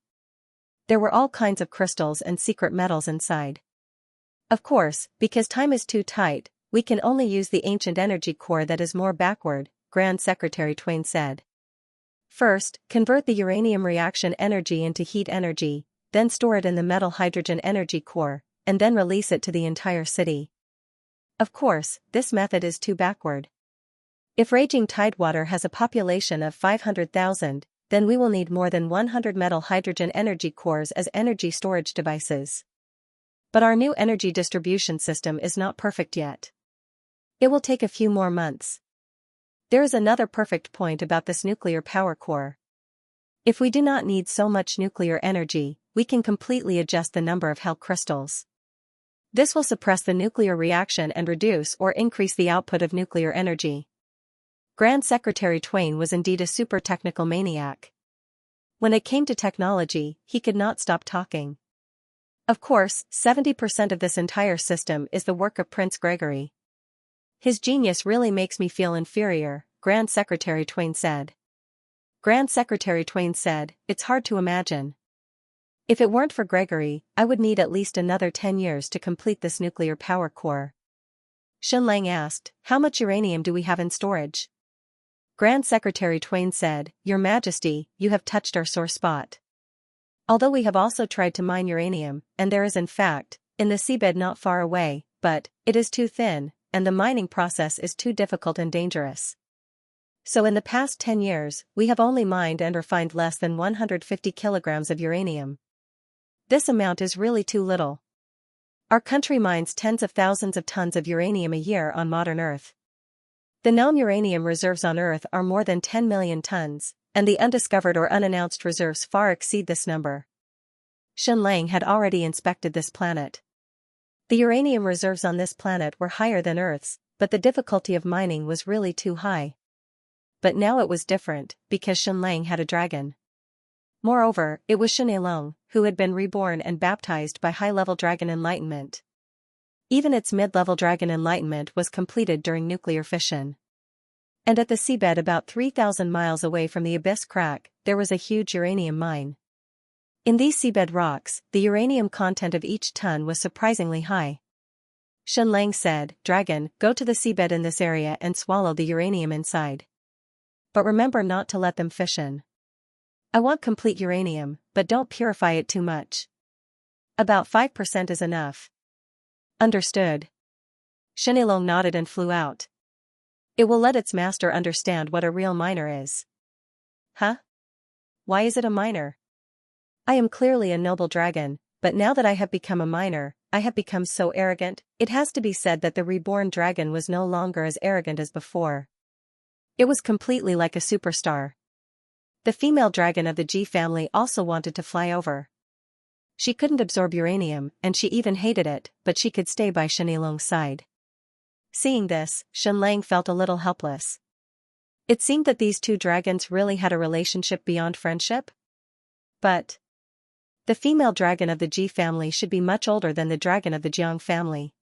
There were all kinds of crystals and secret metals inside. Of course, because time is too tight, we can only use the ancient energy core that is more backward, Grand Secretary Twain said. First, convert the uranium reaction energy into heat energy, then store it in the metal hydrogen energy core, and then release it to the entire city. Of course, this method is too backward. If raging tidewater has a population of 500,000, then we will need more than 100 metal hydrogen energy cores as energy storage devices. But our new energy distribution system is not perfect yet. It will take a few more months. There is another perfect point about this nuclear power core. If we do not need so much nuclear energy, we can completely adjust the number of hell crystals. This will suppress the nuclear reaction and reduce or increase the output of nuclear energy. Grand Secretary Twain was indeed a super technical maniac. When it came to technology, he could not stop talking. Of course, 70% of this entire system is the work of Prince Gregory. His genius really makes me feel inferior, Grand Secretary Twain said. Grand Secretary Twain said, it's hard to imagine. If it weren't for Gregory, I would need at least another 10 years to complete this nuclear power core. Xianxia asked, how much uranium do we have in storage? Grand Secretary Twain said, Your Majesty, you have touched our sore spot. Although we have also tried to mine uranium, and there is in fact, in the seabed not far away, but it is too thin, and the mining process is too difficult and dangerous. So in the past 10 years, we have only mined and refined less than 150 kilograms of uranium. This amount is really too little. Our country mines tens of thousands of tons of uranium a year on modern Earth. The known uranium reserves on Earth are more than 10 million tons, and the undiscovered or unannounced reserves far exceed this number. Xianxia had already inspected this planet. The uranium reserves on this planet were higher than Earth's, but the difficulty of mining was really too high. But now it was different, because Xianxia had a dragon. Moreover, it was Xianxia, who had been reborn and baptized by high-level dragon enlightenment. Even its mid-level dragon enlightenment was completed during nuclear fission. And at the seabed about 3,000 miles away from the abyss crack, there was a huge uranium mine. In these seabed rocks, the uranium content of each ton was surprisingly high. Xianxia said, Dragon, go to the seabed in this area and swallow the uranium inside. But remember not to let them fission. I want complete uranium, but don't purify it too much. About 5% is enough. Understood. Xianxia nodded and flew out. It will let its master understand what a real miner is. Huh? Why is it a miner? I am clearly a noble dragon, but now that I have become a miner, I have become so arrogant. It has to be said that the reborn dragon was no longer as arrogant as before. It was completely like a superstar. The female dragon of the G family also wanted to fly over. She couldn't absorb uranium, and she even hated it, but she could stay by Xianxia's side. Seeing this, Xianxia felt a little helpless. It seemed that these two dragons really had a relationship beyond friendship. But the female dragon of the G family should be much older than the dragon of the Jiang family.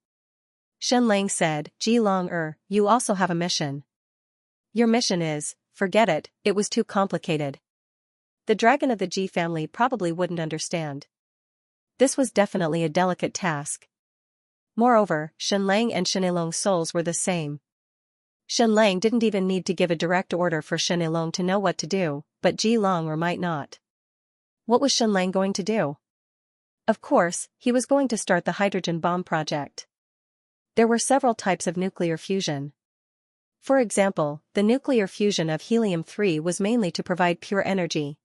Xianxia said, Ji Long you also have a mission. Your mission is, forget it, it was too complicated. The dragon of the G family probably wouldn't understand. This was definitely a delicate task. Moreover, Shenlang and Shenilong's souls were the same. Shenlang didn't even need to give a direct order for Shenilong to know what to do, but Ji Long or might not. What was Shenlang going to do? Of course, he was going to start the hydrogen bomb project. There were several types of nuclear fusion. For example, the nuclear fusion of helium-3 was mainly to provide pure energy.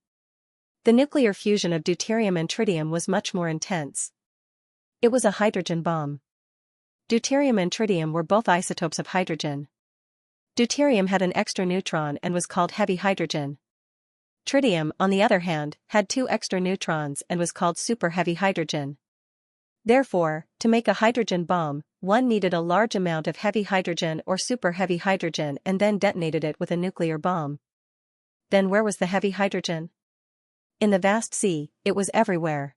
The nuclear fusion of deuterium and tritium was much more intense. It was a hydrogen bomb. Deuterium and tritium were both isotopes of hydrogen. Deuterium had an extra neutron and was called heavy hydrogen. Tritium, on the other hand, had 2 extra neutrons and was called super-heavy hydrogen. Therefore, to make a hydrogen bomb, one needed a large amount of heavy hydrogen or super-heavy hydrogen and then detonated it with a nuclear bomb. Then where was the heavy hydrogen? In the vast sea, it was everywhere.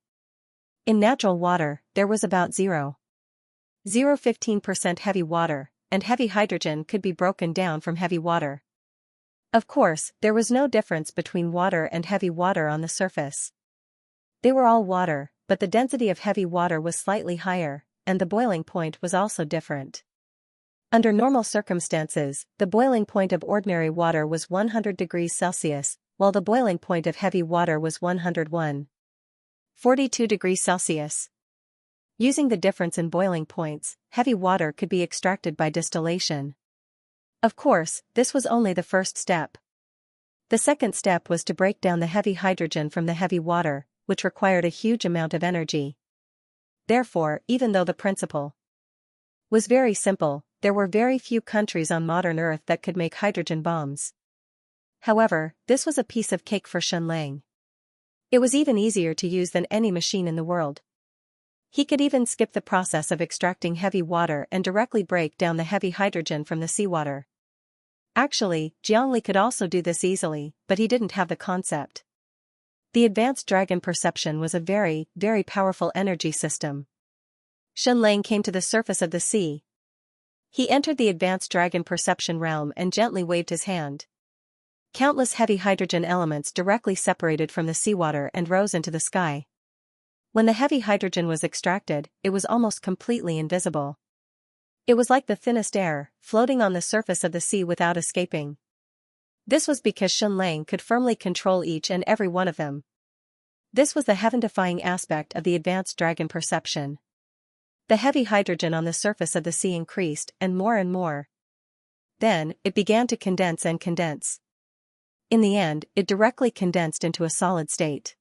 In natural water, there was about 0.015% heavy water, and heavy hydrogen could be broken down from heavy water. Of course, there was no difference between water and heavy water on the surface. They were all water, but the density of heavy water was slightly higher, and the boiling point was also different. Under normal circumstances, the boiling point of ordinary water was 100 degrees Celsius, while the boiling point of heavy water was 101.42 degrees Celsius. Using the difference in boiling points, heavy water could be extracted by distillation. Of course, this was only the first step. The second step was to break down the heavy hydrogen from the heavy water, which required a huge amount of energy. Therefore, even though the principle was very simple, there were very few countries on modern Earth that could make hydrogen bombs. However, this was a piece of cake for Shenlang. It was even easier to use than any machine in the world. He could even skip the process of extracting heavy water and directly break down the heavy hydrogen from the seawater. Actually, Jiangli could also do this easily, but he didn't have the concept. The advanced dragon perception was a very, very powerful energy system. Shenlang came to the surface of the sea. He entered the advanced dragon perception realm and gently waved his hand. Countless heavy hydrogen elements directly separated from the seawater and rose into the sky. When the heavy hydrogen was extracted, it was almost completely invisible. It was like the thinnest air, floating on the surface of the sea without escaping. This was because Shenlang could firmly control each and every one of them. This was the heaven-defying aspect of the advanced dragon perception. The heavy hydrogen on the surface of the sea increased, and more. Then, it began to condense and condense. In the end, it directly condensed into a solid state.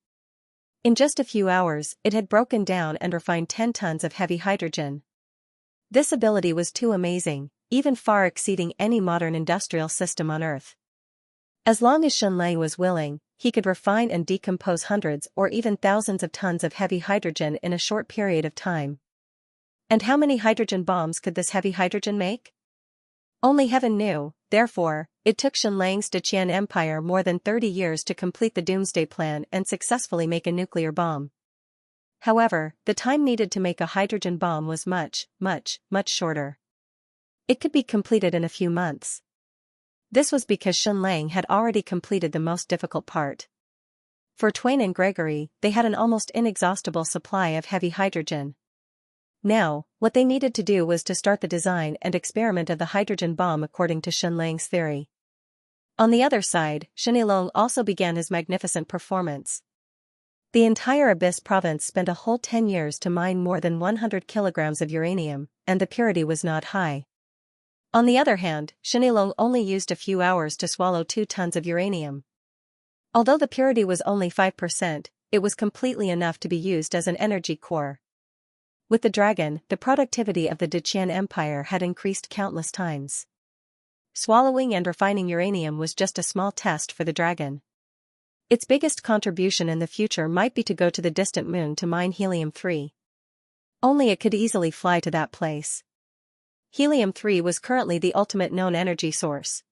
In just a few hours, it had broken down and refined 10 tons of heavy hydrogen. This ability was too amazing, even far exceeding any modern industrial system on Earth. As long as Shenlang was willing, he could refine and decompose hundreds or even thousands of tons of heavy hydrogen in a short period of time. And how many hydrogen bombs could this heavy hydrogen make? Only heaven knew. Therefore, it took Shenlang's Deqian Empire more than 30 years to complete the Doomsday Plan and successfully make a nuclear bomb. However, the time needed to make a hydrogen bomb was much shorter. It could be completed in a few months. This was because Shenlang had already completed the most difficult part. For Twain and Gregory, they had an almost inexhaustible supply of heavy hydrogen. Now, what they needed to do was to start the design and experiment of the hydrogen bomb according to Shenlang's theory. On the other side, Shenilong also began his magnificent performance. The entire Abyss province spent a whole 10 years to mine more than 100 kilograms of uranium, and the purity was not high. On the other hand, Shenilong only used a few hours to swallow 2 tons of uranium. Although the purity was only 5%, it was completely enough to be used as an energy core. With the dragon, the productivity of the Deqian Empire had increased countless times. Swallowing and refining uranium was just a small test for the dragon. Its biggest contribution in the future might be to go to the distant moon to mine helium-3. Only it could easily fly to that place. Helium-3 was currently the ultimate known energy source.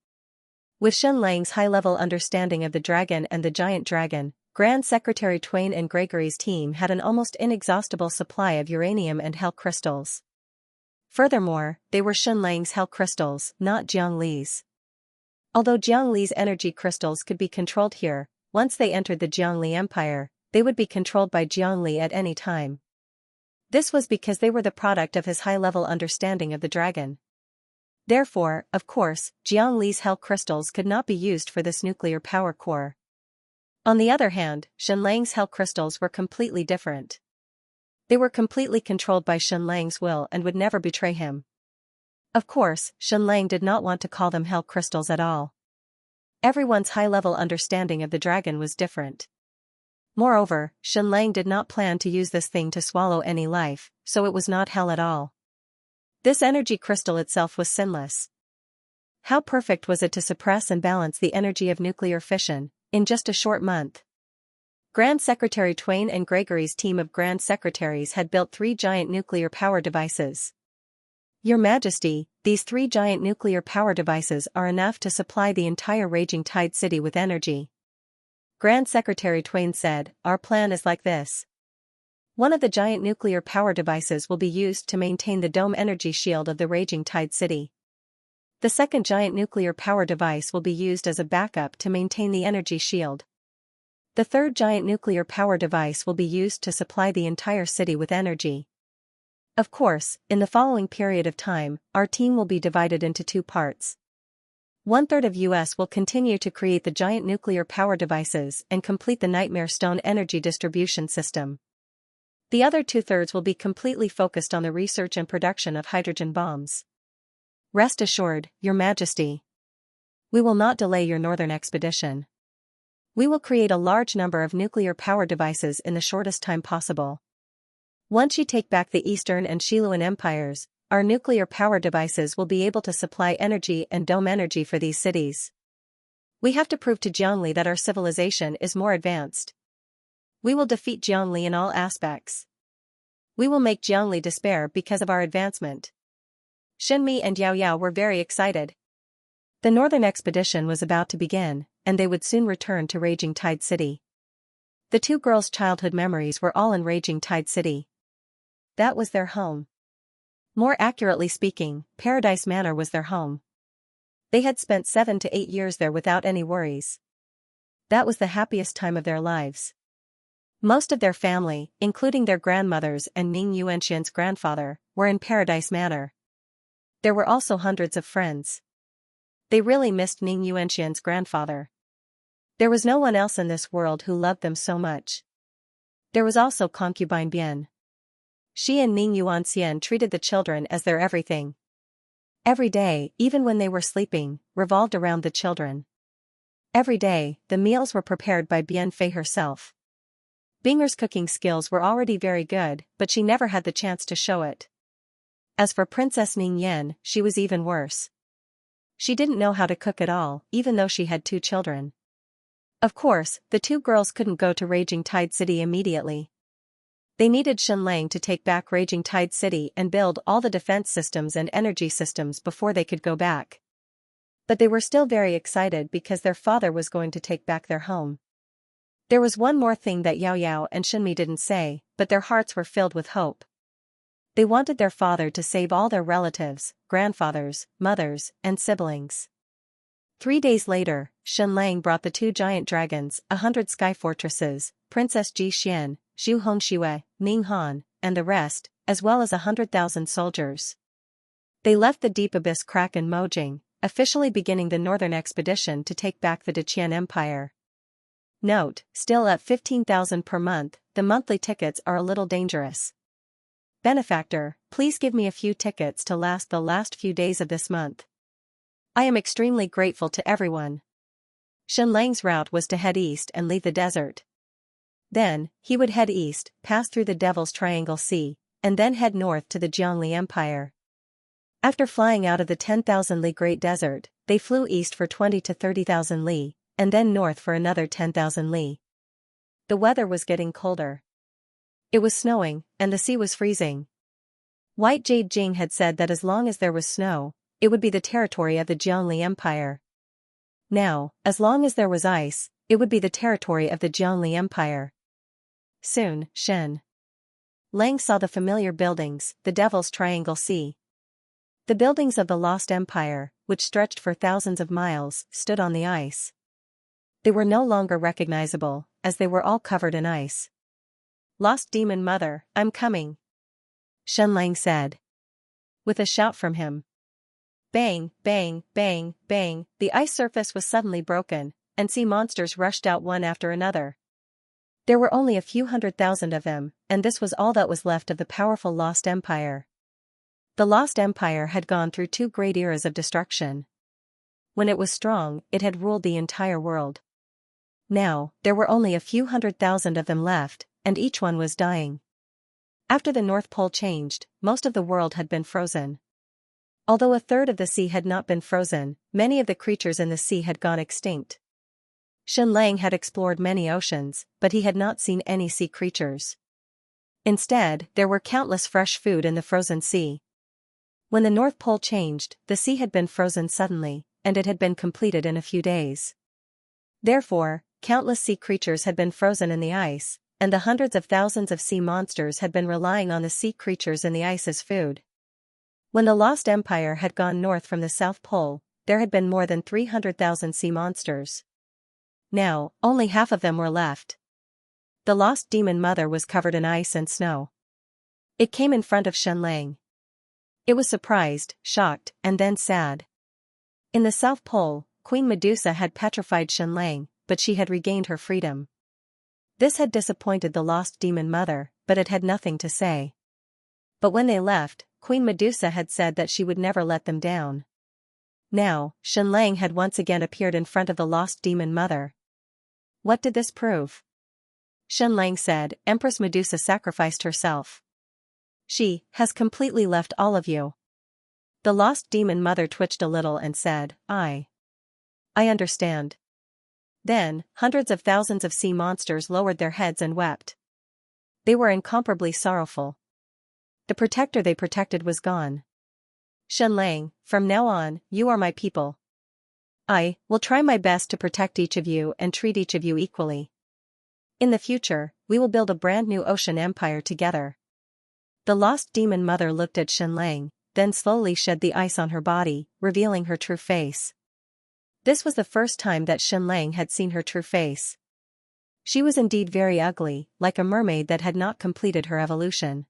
With Shenlang's high-level understanding of the dragon and the giant dragon, Grand Secretary Twain and Gregory's team had an almost inexhaustible supply of uranium and hell crystals. Furthermore, they were Shenlang's hell crystals, not Jiangli's. Although Jiangli's energy crystals could be controlled here, once they entered the Jiangli Empire, they would be controlled by Jiangli at any time. This was because they were the product of his high-level understanding of the dragon. Therefore, of course, Jiang Li's hell crystals could not be used for this nuclear power core. On the other hand, Shenlang's hell crystals were completely different. They were completely controlled by Shenlang's will and would never betray him. Of course, Shenlang did not want to call them hell crystals at all. Everyone's high-level understanding of the dragon was different. Moreover, Shenlang did not plan to use this thing to swallow any life, so it was not hell at all. This energy crystal itself was sinless. How perfect was it to suppress and balance the energy of nuclear fission, in just a short month? Grand Secretary Twain and Gregory's team of Grand Secretaries had built 3 giant nuclear power devices. Your Majesty, these 3 giant nuclear power devices are enough to supply the entire Raging Tide City with energy. Grand Secretary Twain said, "Our plan is like this. One of the giant nuclear power devices will be used to maintain the dome energy shield of the Raging Tide City. The second giant nuclear power device will be used as a backup to maintain the energy shield. The third giant nuclear power device will be used to supply the entire city with energy. Of course, in the following period of time, our team will be divided into 2 parts. 1/3 of US will continue to create the giant nuclear power devices and complete the Nightmare Stone energy distribution system. The other 2/3 will be completely focused on the research and production of hydrogen bombs. Rest assured, Your Majesty. We will not delay your northern expedition. We will create a large number of nuclear power devices in the shortest time possible. Once you take back the Eastern and Xiluan empires, our nuclear power devices will be able to supply energy and dome energy for these cities. We have to prove to Jiangli that our civilization is more advanced. We will defeat Jiangli in all aspects. We will make Jiangli despair because of our advancement." Shenmi and Yao Yao were very excited. The northern expedition was about to begin, and they would soon return to Raging Tide City. The 2 girls' childhood memories were all in Raging Tide City. That was their home. More accurately speaking, Paradise Manor was their home. They had spent 7 to 8 years there without any worries. That was the happiest time of their lives. Most of their family, including their grandmothers and Ning Yuanxian's grandfather, were in Paradise Manor. There were also hundreds of friends. They really missed Ning Yuanxian's grandfather. There was no one else in this world who loved them so much. There was also concubine Bian. She and Ning Yuanxian treated the children as their everything. Every day, even when they were sleeping, revolved around the children. Every day, the meals were prepared by Bian Fei herself. Binger's cooking skills were already very good, but she never had the chance to show it. As for Princess Ning Yan, she was even worse. She didn't know how to cook at all, even though she had 2 children. Of course, the 2 girls couldn't go to Raging Tide City immediately. They needed Shenlang to take back Raging Tide City and build all the defense systems and energy systems before they could go back. But they were still very excited because their father was going to take back their home. There was one more thing that Yao Yao and Shenmi didn't say, but their hearts were filled with hope. They wanted their father to save all their relatives, grandfathers, mothers, and siblings. 3 days later, Shenlang brought the 2 giant dragons, 100 sky fortresses, Princess Ji Xian, Zhu Hongxue, Ning Han, and the rest, as well as 100,000 soldiers. They left the deep abyss crack in Mojing, officially beginning the northern expedition to take back the Deqian Empire. Note, still at 15,000 per month, the monthly tickets are a little dangerous. Benefactor, please give me a few tickets to last the last few days of this month. I am extremely grateful to everyone. Shenlang's route was to head east and leave the desert. Then, he would head east, pass through the Devil's Triangle Sea, and then head north to the Jiangli Empire. After flying out of the 10,000 li Great Desert, they flew east for 20 to 30,000 li, and then north for another 10,000 li. The weather was getting colder. It was snowing, and the sea was freezing. White Jade Jing had said that as long as there was snow, it would be the territory of the Jiangli Empire. Now, as long as there was ice, it would be the territory of the Jiangli Empire. Soon, Shen Lang saw the familiar buildings, the Devil's Triangle Sea. The buildings of the Lost Empire, which stretched for thousands of miles, stood on the ice. They were no longer recognizable, as they were all covered in ice. Lost Demon Mother, I'm coming. Shenlang said. With a shout from him. Bang, bang, bang, bang, the ice surface was suddenly broken, and sea monsters rushed out one after another. There were only a few 100,000 of them, and this was all that was left of the powerful Lost Empire. The Lost Empire had gone through 2 great eras of destruction. When it was strong, it had ruled the entire world. Now, there were only a few 100,000 of them left, and each one was dying. After the North Pole changed, most of the world had been frozen. Although a third of the sea had not been frozen, many of the creatures in the sea had gone extinct. Shenlang had explored many oceans, but he had not seen any sea creatures. Instead, there were countless fresh food in the frozen sea. When the North Pole changed, the sea had been frozen suddenly, and it had been completed in a few days. Therefore, countless sea creatures had been frozen in the ice, and the hundreds of thousands of sea monsters had been relying on the sea creatures in the ice as food. When the Lost Empire had gone north from the South Pole, there had been more than 300,000 sea monsters. Now, only half of them were left. The lost demon mother was covered in ice and snow. It came in front of Shenlang. It was surprised, shocked, and then sad. In the South Pole, Queen Medusa had petrified Shenlang, but she had regained her freedom. This had disappointed the lost demon mother, but it had nothing to say. But when they left, Queen Medusa had said that she would never let them down. Now, Shenlang had once again appeared in front of the lost demon mother. What did this prove? Shenlang said, Empress Medusa sacrificed herself. She has completely left all of you. The lost demon mother twitched a little and said, I understand. Then, hundreds of thousands of sea monsters lowered their heads and wept. They were incomparably sorrowful. The protector they protected was gone. Shenlang, from now on, you are my people. I will try my best to protect each of you and treat each of you equally. In the future, we will build a brand new ocean empire together. The lost demon mother looked at Shenlang, then slowly shed the ice on her body, revealing her true face. This was the first time that Shenlang had seen her true face. She was indeed very ugly, like a mermaid that had not completed her evolution.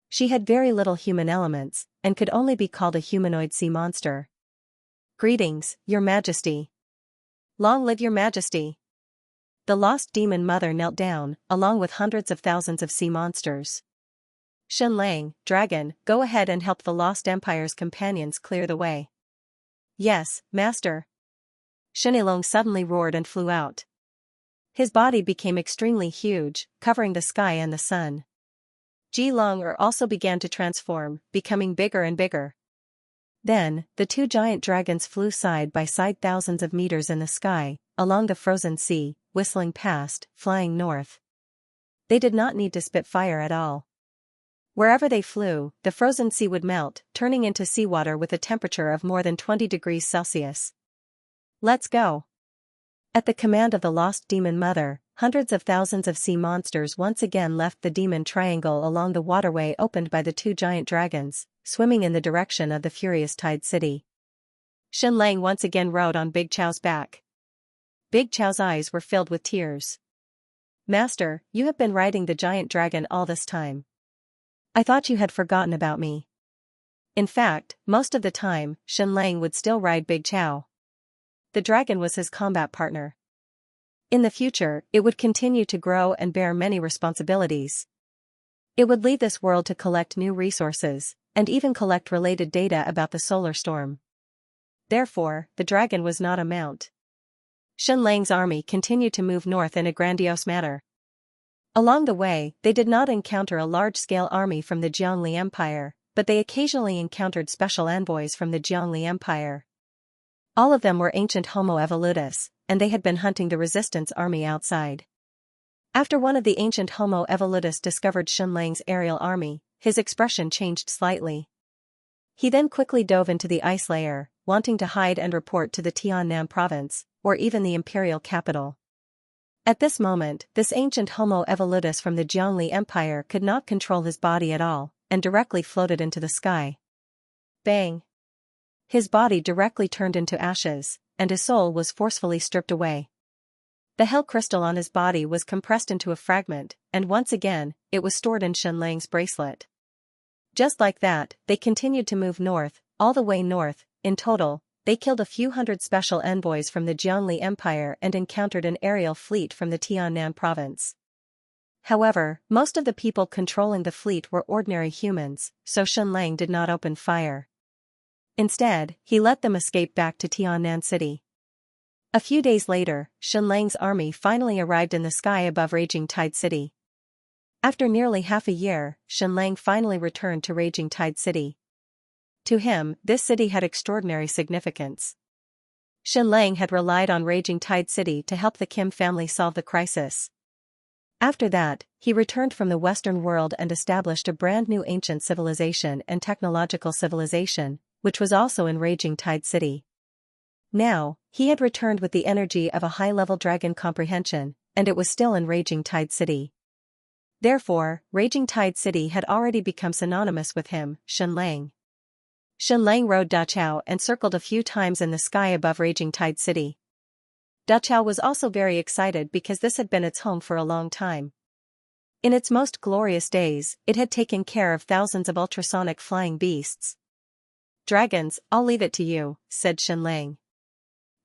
She had very little human elements, and could only be called a humanoid sea monster. Greetings, Your Majesty. Long live Your Majesty. The lost demon mother knelt down, along with hundreds of thousands of sea monsters. Shenlang, dragon, go ahead and help the Lost Empire's companions clear the way. Yes, Master. Shenilong suddenly roared and flew out. His body became extremely huge, covering the sky and the sun. Ji-Long also began to transform, becoming bigger and bigger. Then, the 2 giant dragons flew side by side thousands of meters in the sky, along the frozen sea, whistling past, flying north. They did not need to spit fire at all. Wherever they flew, the frozen sea would melt, turning into seawater with a temperature of more than 20 degrees Celsius. Let's go. At the command of the lost demon mother, hundreds of thousands of sea monsters once again left the demon triangle along the waterway opened by the 2 giant dragons, swimming in the direction of the furious Tide City. Shenlang once again rode on Big Chow's back. Big Chow's eyes were filled with tears. Master, you have been riding the giant dragon all this time. I thought you had forgotten about me. In fact, most of the time, Shenlang would still ride Big Chow. The dragon was his combat partner. In the future, it would continue to grow and bear many responsibilities. It would leave this world to collect new resources, and even collect related data about the solar storm. Therefore, the dragon was not a mount. Shenlang's army continued to move north in a grandiose manner. Along the way, they did not encounter a large-scale army from the Jiangli Empire, but they occasionally encountered special envoys from the Jiangli Empire. All of them were ancient Homo evolutus, and they had been hunting the resistance army outside. After one of the ancient Homo evolutus discovered Shenlang's aerial army, his expression changed slightly. He then quickly dove into the ice layer, wanting to hide and report to the Tiannam province, or even the imperial capital. At this moment, this ancient Homo evolutus from the Jiangli Empire could not control his body at all, and directly floated into the sky. Bang! His body directly turned into ashes, and his soul was forcefully stripped away. The hell crystal on his body was compressed into a fragment, and once again, it was stored in Shenlang's bracelet. Just like that, they continued to move north, all the way north. In total, they killed a few hundred special envoys from the Jiangli Empire and encountered an aerial fleet from the Tiannan province. However, most of the people controlling the fleet were ordinary humans, so Xianlang did not open fire. Instead, he let them escape back to Tiannan City. A few days later, Xianlang's army finally arrived in the sky above Raging Tide City. After nearly half a year, Xianlang finally returned to Raging Tide City. To him, this city had extraordinary significance. Xianlang had relied on Raging Tide City to help the Kim family solve the crisis. After that, he returned from the Western world and established a brand new ancient civilization and technological civilization, which was also in Raging Tide City. Now, he had returned with the energy of a high-level dragon comprehension, and it was still in Raging Tide City. Therefore, Raging Tide City had already become synonymous with him, Xianlang. Xianlang rode Dachao and circled a few times in the sky above Raging Tide City. Dachao was also very excited because this had been its home for a long time. In its most glorious days, it had taken care of thousands of ultrasonic flying beasts. "Dragons, I'll leave it to you," said Xianlang.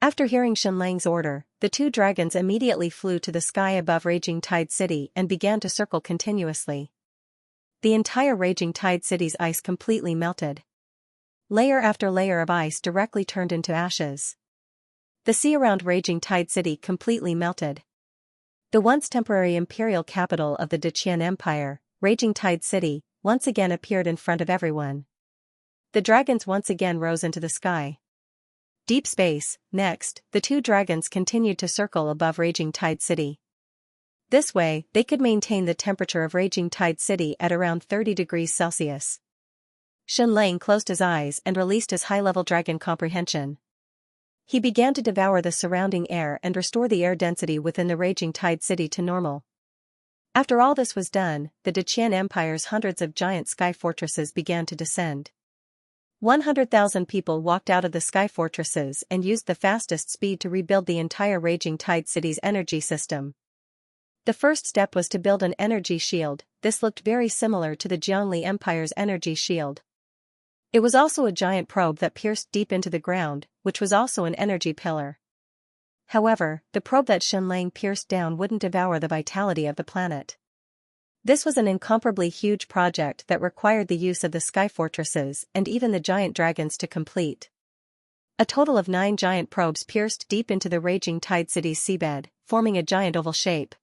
After hearing Xianlang's order, the two dragons immediately flew to the sky above Raging Tide City and began to circle continuously. The entire Raging Tide City's ice completely melted. Layer after layer of ice directly turned into ashes. The sea around Raging Tide City completely melted. The once temporary imperial capital of the Deqian Empire, Raging Tide City, once again appeared in front of everyone. The dragons once again rose into the sky. Deep space. Next, the two dragons continued to circle above Raging Tide City. This way, they could maintain the temperature of Raging Tide City at around 30 degrees Celsius. Xianlang closed his eyes and released his high-level dragon comprehension. He began to devour the surrounding air and restore the air density within the Raging Tide City to normal. After all this was done, the Deqian Empire's hundreds of giant sky fortresses began to descend. 100,000 people walked out of the sky fortresses and used the fastest speed to rebuild the entire Raging Tide City's energy system. The first step was to build an energy shield. This looked very similar to the Jiangli Empire's energy shield. It was also a giant probe that pierced deep into the ground, which was also an energy pillar. However, the probe that Xianlang pierced down wouldn't devour the vitality of the planet. This was an incomparably huge project that required the use of the sky fortresses and even the giant dragons to complete. A total of 9 giant probes pierced deep into the Raging Tide City's seabed, forming a giant oval shape.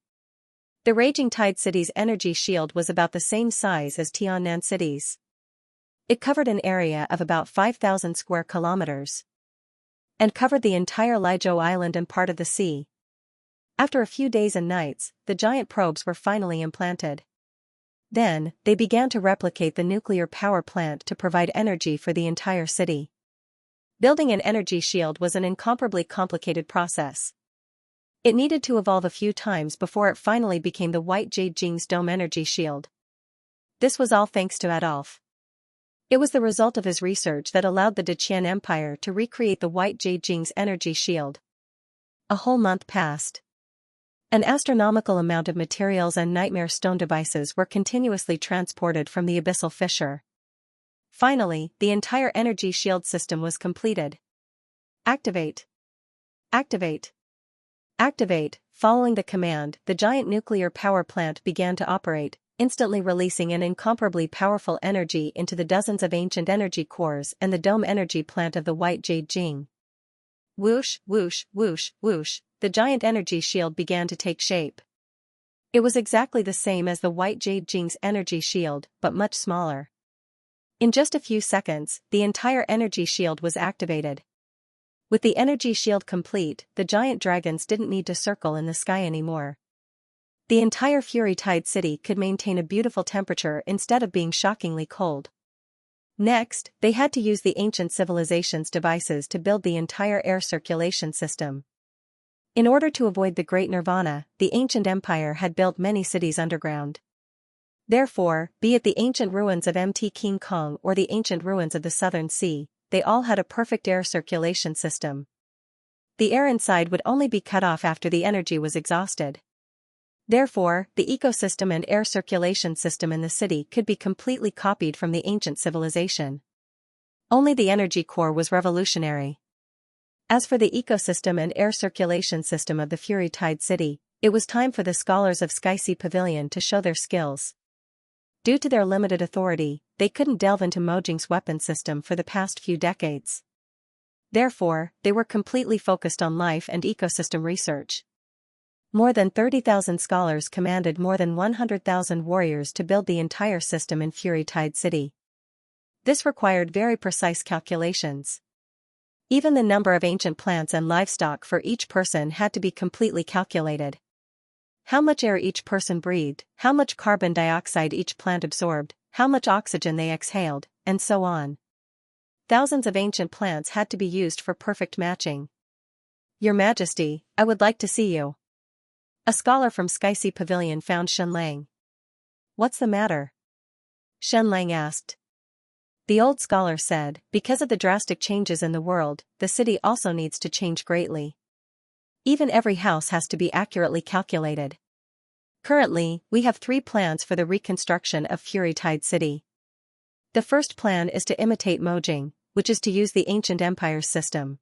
The Raging Tide City's energy shield was about the same size as Tiannan City's. It covered an area of about 5,000 square kilometers and covered the entire Liuzhou Island and part of the sea. After a few days and nights, the giant probes were finally implanted. Then, they began to replicate the nuclear power plant to provide energy for the entire city. Building an energy shield was an incomparably complicated process. It needed to evolve a few times before it finally became the White Jade Jing's dome energy shield. This was all thanks to Adolf. It was the result of his research that allowed the Deqian Empire to recreate the White Jade Jing's energy shield. A whole month passed. An astronomical amount of materials and nightmare stone devices were continuously transported from the abyssal fissure. Finally, the entire energy shield system was completed. Activate. Activate. Activate. Following the command, the giant nuclear power plant began to operate, instantly releasing an incomparably powerful energy into the dozens of ancient energy cores and the dome energy plant of the White Jade Jing. Whoosh, whoosh, whoosh, whoosh. The giant energy shield began to take shape. It was exactly the same as the White Jade Jing's energy shield, but much smaller. In just a few seconds, the entire energy shield was activated. With the energy shield complete, the giant dragons didn't need to circle in the sky anymore. The entire Fury Tide City could maintain a beautiful temperature instead of being shockingly cold. Next, they had to use the ancient civilization's devices to build the entire air circulation system. In order to avoid the Great Nirvana, the ancient empire had built many cities underground. Therefore, be it the ancient ruins of Mt. King Kong or the ancient ruins of the Southern Sea, they all had a perfect air circulation system. The air inside would only be cut off after the energy was exhausted. Therefore, the ecosystem and air circulation system in the city could be completely copied from the ancient civilization. Only the energy core was revolutionary. As for the ecosystem and air circulation system of the Fury Tide City, it was time for the scholars of Xianxia Pavilion to show their skills. Due to their limited authority, they couldn't delve into Mojang's weapon system for the past few decades. Therefore, they were completely focused on life and ecosystem research. More than 30,000 scholars commanded more than 100,000 warriors to build the entire system in Fury Tide City. This required very precise calculations. Even the number of ancient plants and livestock for each person had to be completely calculated. How much air each person breathed, how much carbon dioxide each plant absorbed, how much oxygen they exhaled, and so on. Thousands of ancient plants had to be used for perfect matching. Your Majesty, I would like to see you. A scholar from Xianxia Pavilion found Xianlang. What's the matter? Xianlang asked. The old scholar said, because of the drastic changes in the world, the city also needs to change greatly. Even every house has to be accurately calculated. Currently, we have 3 plans for the reconstruction of Fury Tide City. The first plan is to imitate Mojang, which is to use the ancient empire's system.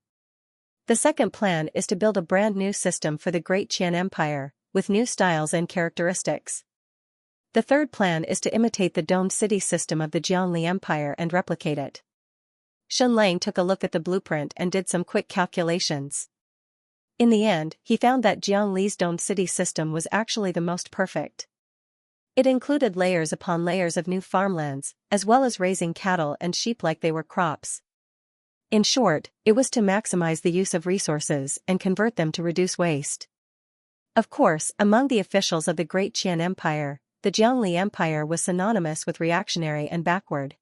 The second plan is to build a brand new system for the Great Qian Empire, with new styles and characteristics. The third plan is to imitate the domed city system of the Jiangli Empire and replicate it. Xianlang took a look at the blueprint and did some quick calculations. In the end, he found that Jiangli's domed city system was actually the most perfect. It included layers upon layers of new farmlands, as well as raising cattle and sheep like they were crops. In short, it was to maximize the use of resources and convert them to reduce waste. Of course, among the officials of the Great Qian Empire, the Jiangli Empire was synonymous with reactionary and backward.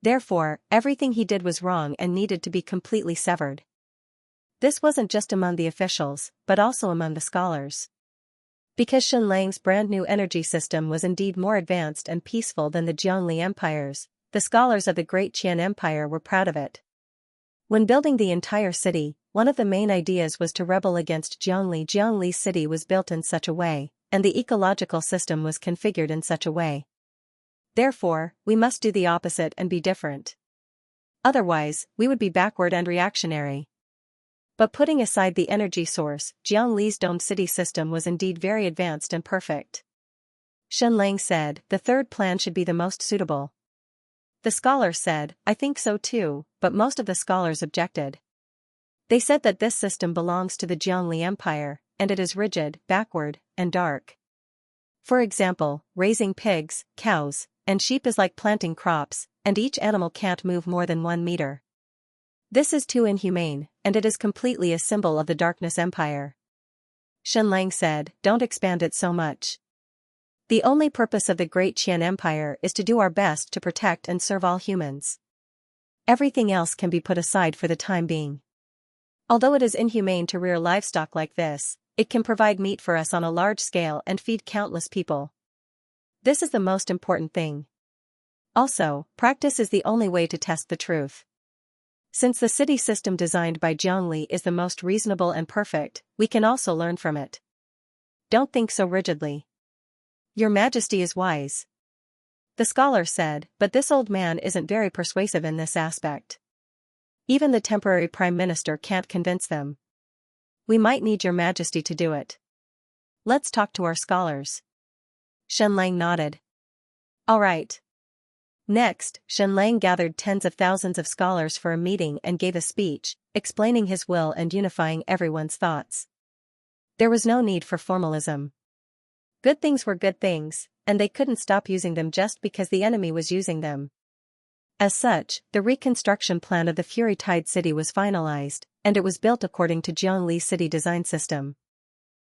Therefore, everything he did was wrong and needed to be completely severed. This wasn't just among the officials, but also among the scholars. Because Xianlang's brand new energy system was indeed more advanced and peaceful than the Jiangli Empire's, the scholars of the Great Qian Empire were proud of it. When building the entire city, one of the main ideas was to rebel against Jiangli. Jiangli's city was built in such a way, and the ecological system was configured in such a way. Therefore, we must do the opposite and be different. Otherwise, we would be backward and reactionary. But putting aside the energy source, Jiangli's domed city system was indeed very advanced and perfect. Xianlang said, the third plan should be the most suitable. The scholar said, I think so too, but most of the scholars objected. They said that this system belongs to the Jiangli Empire, and it is rigid, backward, and dark. For example, raising pigs, cows, and sheep is like planting crops, and each animal can't move more than 1 meter. This is too inhumane, and it is completely a symbol of the Darkness Empire. Xianlang said, don't expand it so much. The only purpose of the Great Qian Empire is to do our best to protect and serve all humans. Everything else can be put aside for the time being. Although it is inhumane to rear livestock like this, it can provide meat for us on a large scale and feed countless people. This is the most important thing. Also, practice is the only way to test the truth. Since the city system designed by Jiangli is the most reasonable and perfect, we can also learn from it. Don't think so rigidly. Your Majesty is wise. The scholar said, but this old man isn't very persuasive in this aspect. Even the temporary prime minister can't convince them. We might need your Majesty to do it. Let's talk to our scholars. Xianlang nodded. All right. Next, Xianlang gathered tens of thousands of scholars for a meeting and gave a speech, explaining his will and unifying everyone's thoughts. There was no need for formalism. Good things were good things, and they couldn't stop using them just because the enemy was using them. As such, the reconstruction plan of the Fury Tide City was finalized, and it was built according to Jiangli's city design system.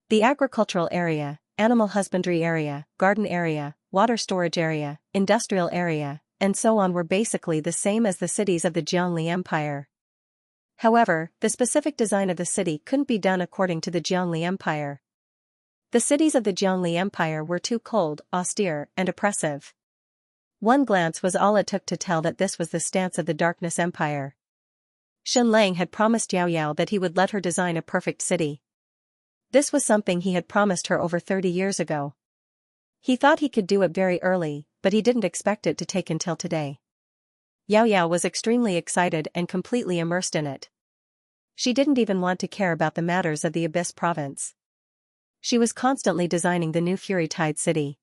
The agricultural area, animal husbandry area, garden area, water storage area, industrial area, and so on were basically the same as the cities of the Jiangli Empire. However, the specific design of the city couldn't be done according to the Jiangli Empire. The cities of the Jiangli Empire were too cold, austere, and oppressive. One glance was all it took to tell that this was the stance of the Darkness Empire. Xianlang had promised Yao Yao that he would let her design a perfect city. This was something he had promised her over 30 years ago. He thought he could do it very early, but he didn't expect it to take until today. Xiaoyao was extremely excited and completely immersed in it. She didn't even want to care about the matters of the Abyss province. She was constantly designing the new Fury Tide city.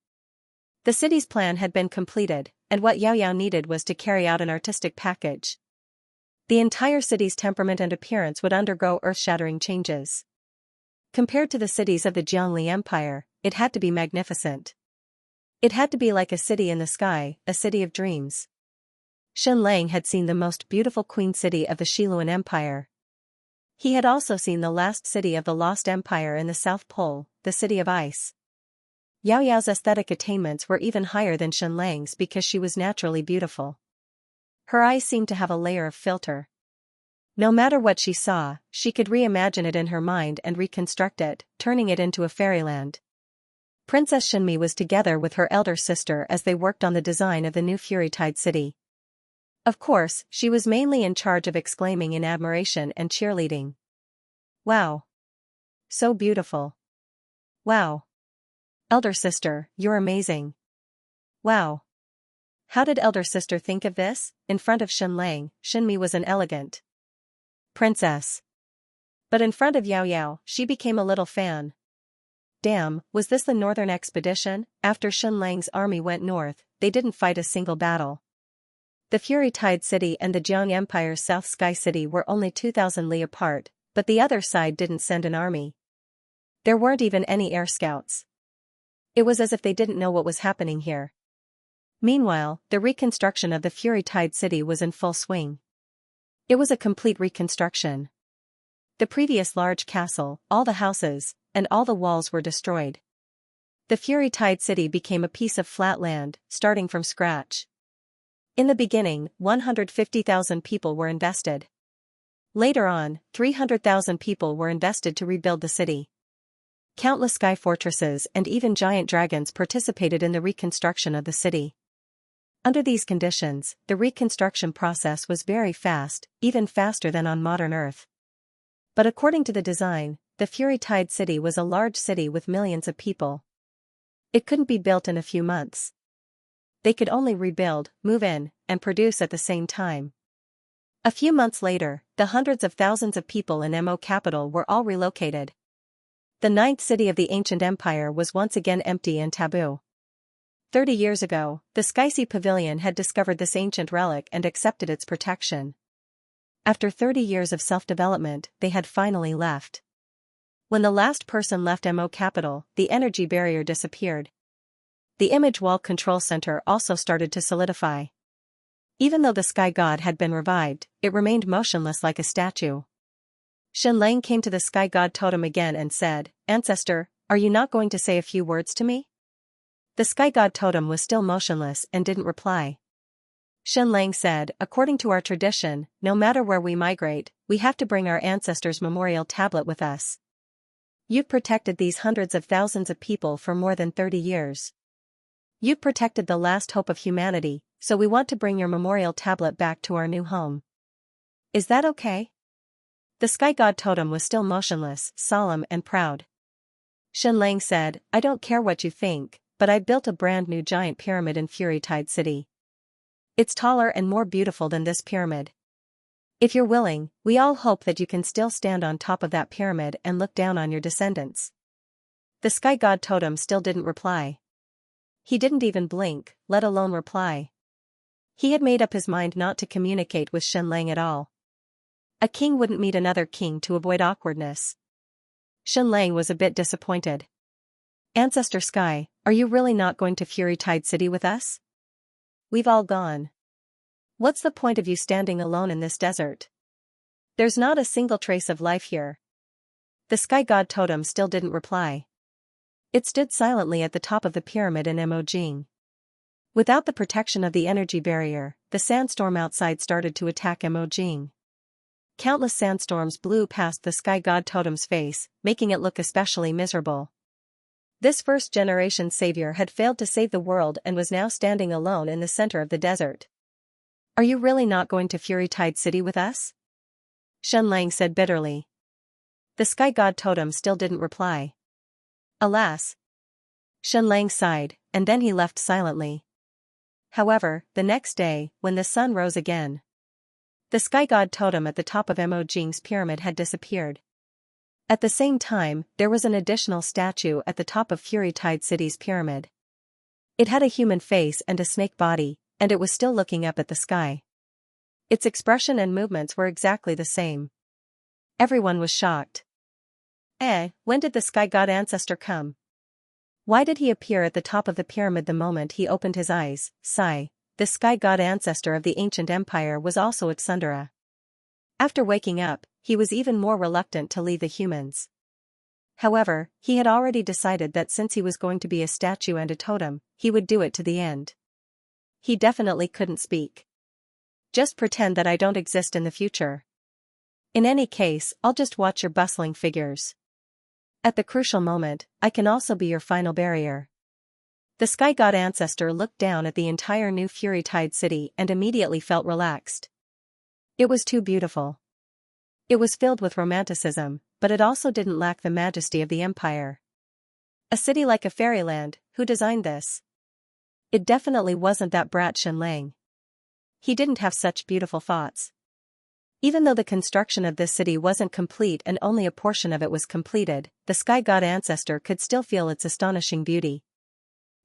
The city's plan had been completed, and what Xiaoyao needed was to carry out an artistic package. The entire city's temperament and appearance would undergo earth-shattering changes. Compared to the cities of the Jiangli Empire, it had to be magnificent. It had to be like a city in the sky, a city of dreams. Shenlang had seen the most beautiful queen city of the Xiluan Empire. He had also seen the last city of the Lost Empire in the South Pole, the City of Ice. Xiaoyao's aesthetic attainments were even higher than Shenlang's because she was naturally beautiful. Her eyes seemed to have a layer of filter. No matter what she saw, she could reimagine it in her mind and reconstruct it, turning it into a fairyland. Princess Shenmi was together with her elder sister as they worked on the design of the new Fury Tide city. Of course, she was mainly in charge of exclaiming in admiration and cheerleading. Wow! So beautiful! Wow! Elder sister, you're amazing! Wow! How did elder sister think of this? In front of Shenlang, Shenmi was an elegant princess. But in front of Xiaoyao, she became a little fan. Damn, was this the northern expedition? After Shenlang's army went north, they didn't fight a single battle. The Fury Tide city and the Jiang Empire's South Sky city were only 2,000 li apart, but the other side didn't send an army. There weren't even any air scouts. It was as if they didn't know what was happening here. Meanwhile, the reconstruction of the Fury Tide city was in full swing. It was a complete reconstruction. The previous large castle, all the houses, and all the walls were destroyed. The Fury Tide city became a piece of flat land, starting from scratch. In the beginning, 150,000 people were invested. Later on, 300,000 people were invested to rebuild the city. Countless sky fortresses and even giant dragons participated in the reconstruction of the city. Under these conditions, the reconstruction process was very fast, even faster than on modern Earth. But according to the design, the Fury Tide city was a large city with millions of people. It couldn't be built in a few months. They could only rebuild, move in, and produce at the same time. A few months later, the hundreds of thousands of people in Mo capital were all relocated. The ninth city of the ancient empire was once again empty and taboo. 30 years ago, the Xianxia Pavilion had discovered this ancient relic and accepted its protection. After 30 years of self-development, they had finally left. When the last person left Mo capital, the energy barrier disappeared. The image wall control center also started to solidify. Even though the sky god had been revived, it remained motionless like a statue. Shenlang came to the sky god totem again and said, "Ancestor, are you not going to say a few words to me?" The sky god totem was still motionless and didn't reply. Shenlang said, "According to our tradition, no matter where we migrate, we have to bring our ancestors' memorial tablet with us. You've protected these hundreds of thousands of people for more than 30 years. You've protected the last hope of humanity, so we want to bring your memorial tablet back to our new home. Is that okay?" The sky god totem was still motionless, solemn and proud. Shenlang said, "I don't care what you think, but I built a brand new giant pyramid in Fury Tide City. It's taller and more beautiful than this pyramid. If you're willing, we all hope that you can still stand on top of that pyramid and look down on your descendants." The sky god totem still didn't reply. He didn't even blink, let alone reply. He had made up his mind not to communicate with Shenlang at all. A king wouldn't meet another king to avoid awkwardness. Shenlang was a bit disappointed. "Ancestor Sky, are you really not going to Fury Tide City with us? We've all gone. What's the point of you standing alone in this desert? There's not a single trace of life here." The sky god totem still didn't reply. It stood silently at the top of the pyramid in Mojing. Without the protection of the energy barrier, the sandstorm outside started to attack Mojing. Countless sandstorms blew past the sky god totem's face, making it look especially miserable. This first-generation savior had failed to save the world and was now standing alone in the center of the desert. "Are you really not going to Fury Tide City with us?" Shenlang said bitterly. The sky god totem still didn't reply. Alas! Xianxia sighed, and then he left silently. However, the next day, when the sun rose again, the sky god totem at the top of Mo Jing's pyramid had disappeared. At the same time, there was an additional statue at the top of Fury Tide City's pyramid. It had a human face and a snake body, and it was still looking up at the sky. Its expression and movements were exactly the same. Everyone was shocked. When did the sky god ancestor come? Why did he appear at the top of the pyramid the moment he opened his eyes? Sigh. The sky god ancestor of the ancient empire was also at Sundara. After waking up, he was even more reluctant to leave the humans. However, he had already decided that since he was going to be a statue and a totem, he would do it to the end. He definitely couldn't speak. Just pretend that I don't exist in the future. In any case, I'll just watch your bustling figures. At the crucial moment, I can also be your final barrier. The sky god ancestor looked down at the entire new Fury Tide city and immediately felt relaxed. It was too beautiful. It was filled with romanticism, but it also didn't lack the majesty of the empire. A city like a fairyland, who designed this? It definitely wasn't that brat Xianxia. He didn't have such beautiful thoughts. Even though the construction of this city wasn't complete and only a portion of it was completed, the sky god ancestor could still feel its astonishing beauty.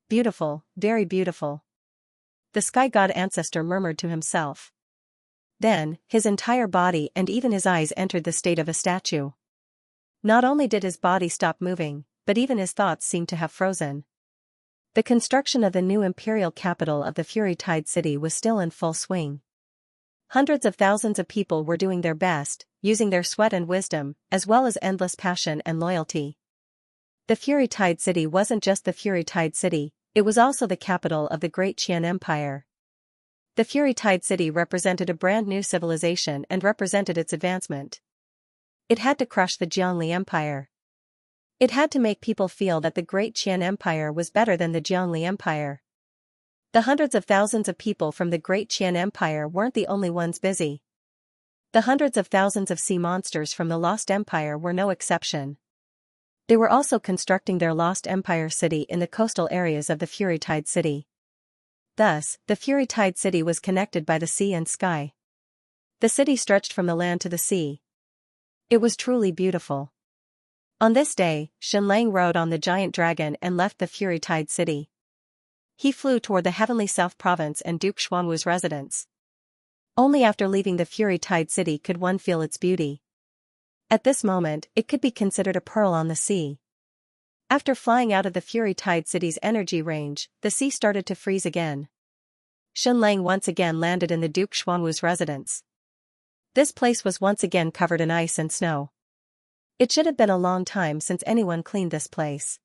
Beautiful, very beautiful. The sky god ancestor murmured to himself. Then, his entire body and even his eyes entered the state of a statue. Not only did his body stop moving, but even his thoughts seemed to have frozen. The construction of the new imperial capital of the Fury Tide city was still in full swing. Hundreds of thousands of people were doing their best, using their sweat and wisdom, as well as endless passion and loyalty. The Fury Tide city wasn't just the Fury Tide city, it was also the capital of the Great Qian Empire. The Fury Tide city represented a brand new civilization and represented its advancement. It had to crush the Jiangli Empire. It had to make people feel that the Great Qian Empire was better than the Jiangli Empire. The hundreds of thousands of people from the Great Qian Empire weren't the only ones busy. The hundreds of thousands of sea monsters from the Lost Empire were no exception. They were also constructing their Lost Empire city in the coastal areas of the Fury Tide city. Thus, the Fury Tide city was connected by the sea and sky. The city stretched from the land to the sea. It was truly beautiful. On this day, Xianxia rode on the giant dragon and left the Fury Tide city. He flew toward the heavenly South Province and Duke Xuanwu's residence. Only after leaving the Fury Tide city could one feel its beauty. At this moment, it could be considered a pearl on the sea. After flying out of the Fury Tide city's energy range, the sea started to freeze again. Xianxia once again landed in the Duke Xuanwu's residence. This place was once again covered in ice and snow. It should have been a long time since anyone cleaned this place.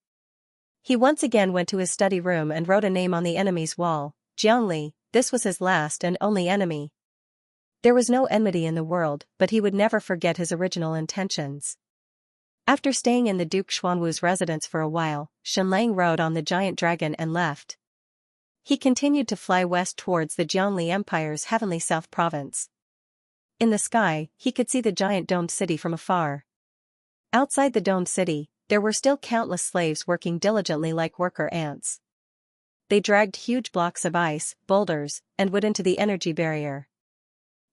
He once again went to his study room and wrote a name on the enemy's wall, Jiangli. This was his last and only enemy. There was no enmity in the world, but he would never forget his original intentions. After staying in the Duke Xuanwu's residence for a while, Xianxia rode on the giant dragon and left. He continued to fly west towards the Jiangli Empire's heavenly South Province. In the sky, he could see the giant domed city from afar. Outside the domed city, there were still countless slaves working diligently like worker ants. They dragged huge blocks of ice, boulders, and wood into the energy barrier.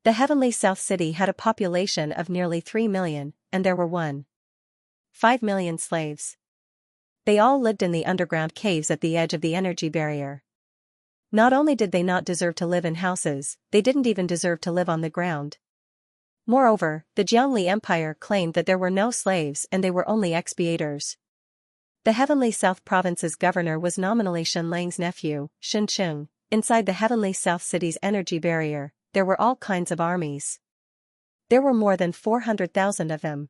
The heavenly South City had a population of nearly 3 million, and there were 1.5 million slaves. They all lived in the underground caves at the edge of the energy barrier. Not only did they not deserve to live in houses, they didn't even deserve to live on the ground. Moreover, the Jiangli Empire claimed that there were no slaves and they were only expiators. The heavenly South Province's governor was nominally Xianxia's nephew, Xianxia. Inside the heavenly South City's energy barrier, there were all kinds of armies. There were more than 400,000 of them.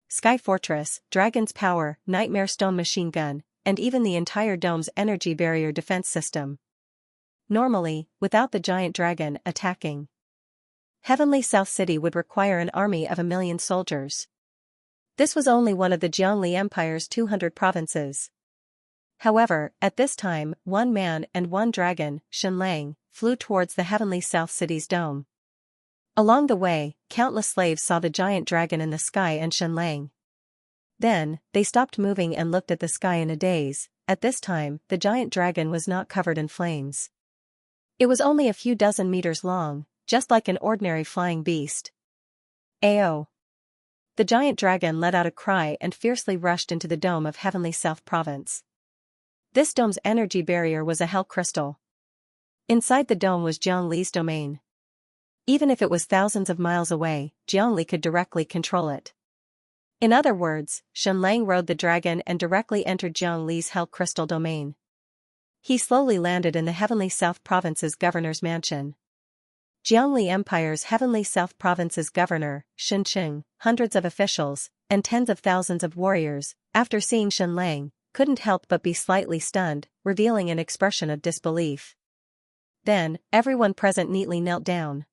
Sky Fortress, Dragon's Power, Nightmare Stone Machine Gun, and even the entire dome's energy barrier defense system. Normally, without the giant dragon attacking, Heavenly South City would require an army of 1 million soldiers. This was only one of the Jiangli Empire's 200 provinces. However, at this time, one man and one dragon, Xianxia, flew towards the heavenly South City's dome. Along the way, countless slaves saw the giant dragon in the sky and Xianxia. Then, they stopped moving and looked at the sky in a daze. At this time, the giant dragon was not covered in flames. It was only a few dozen meters long, just like an ordinary flying beast. Ao! The giant dragon let out a cry and fiercely rushed into the dome of Heavenly South Province. This dome's energy barrier was a hell crystal. Inside the dome was Jiangli's domain. Even if it was thousands of miles away, Jiangli could directly control it. In other words, Xianlang rode the dragon and directly entered Jiangli's hell crystal domain. He slowly landed in the Heavenly South Province's governor's mansion. Jiangli Empire's Heavenly South Province's governor, Xianxia, hundreds of officials, and tens of thousands of warriors, after seeing Xianlang, couldn't help but be slightly stunned, revealing an expression of disbelief. Then, everyone present neatly knelt down.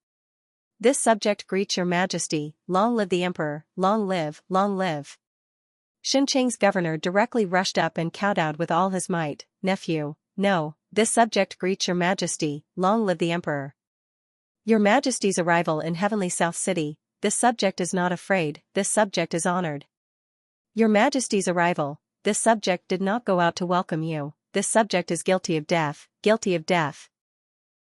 This subject greets your majesty, long live the emperor, long live, long live. Xinqiang's governor directly rushed up and kowtowed with all his might, nephew, no, this subject greets your majesty, long live the emperor. Your majesty's arrival in Heavenly South City, this subject is not afraid, this subject is honored. Your majesty's arrival, this subject did not go out to welcome you, this subject is guilty of death, guilty of death.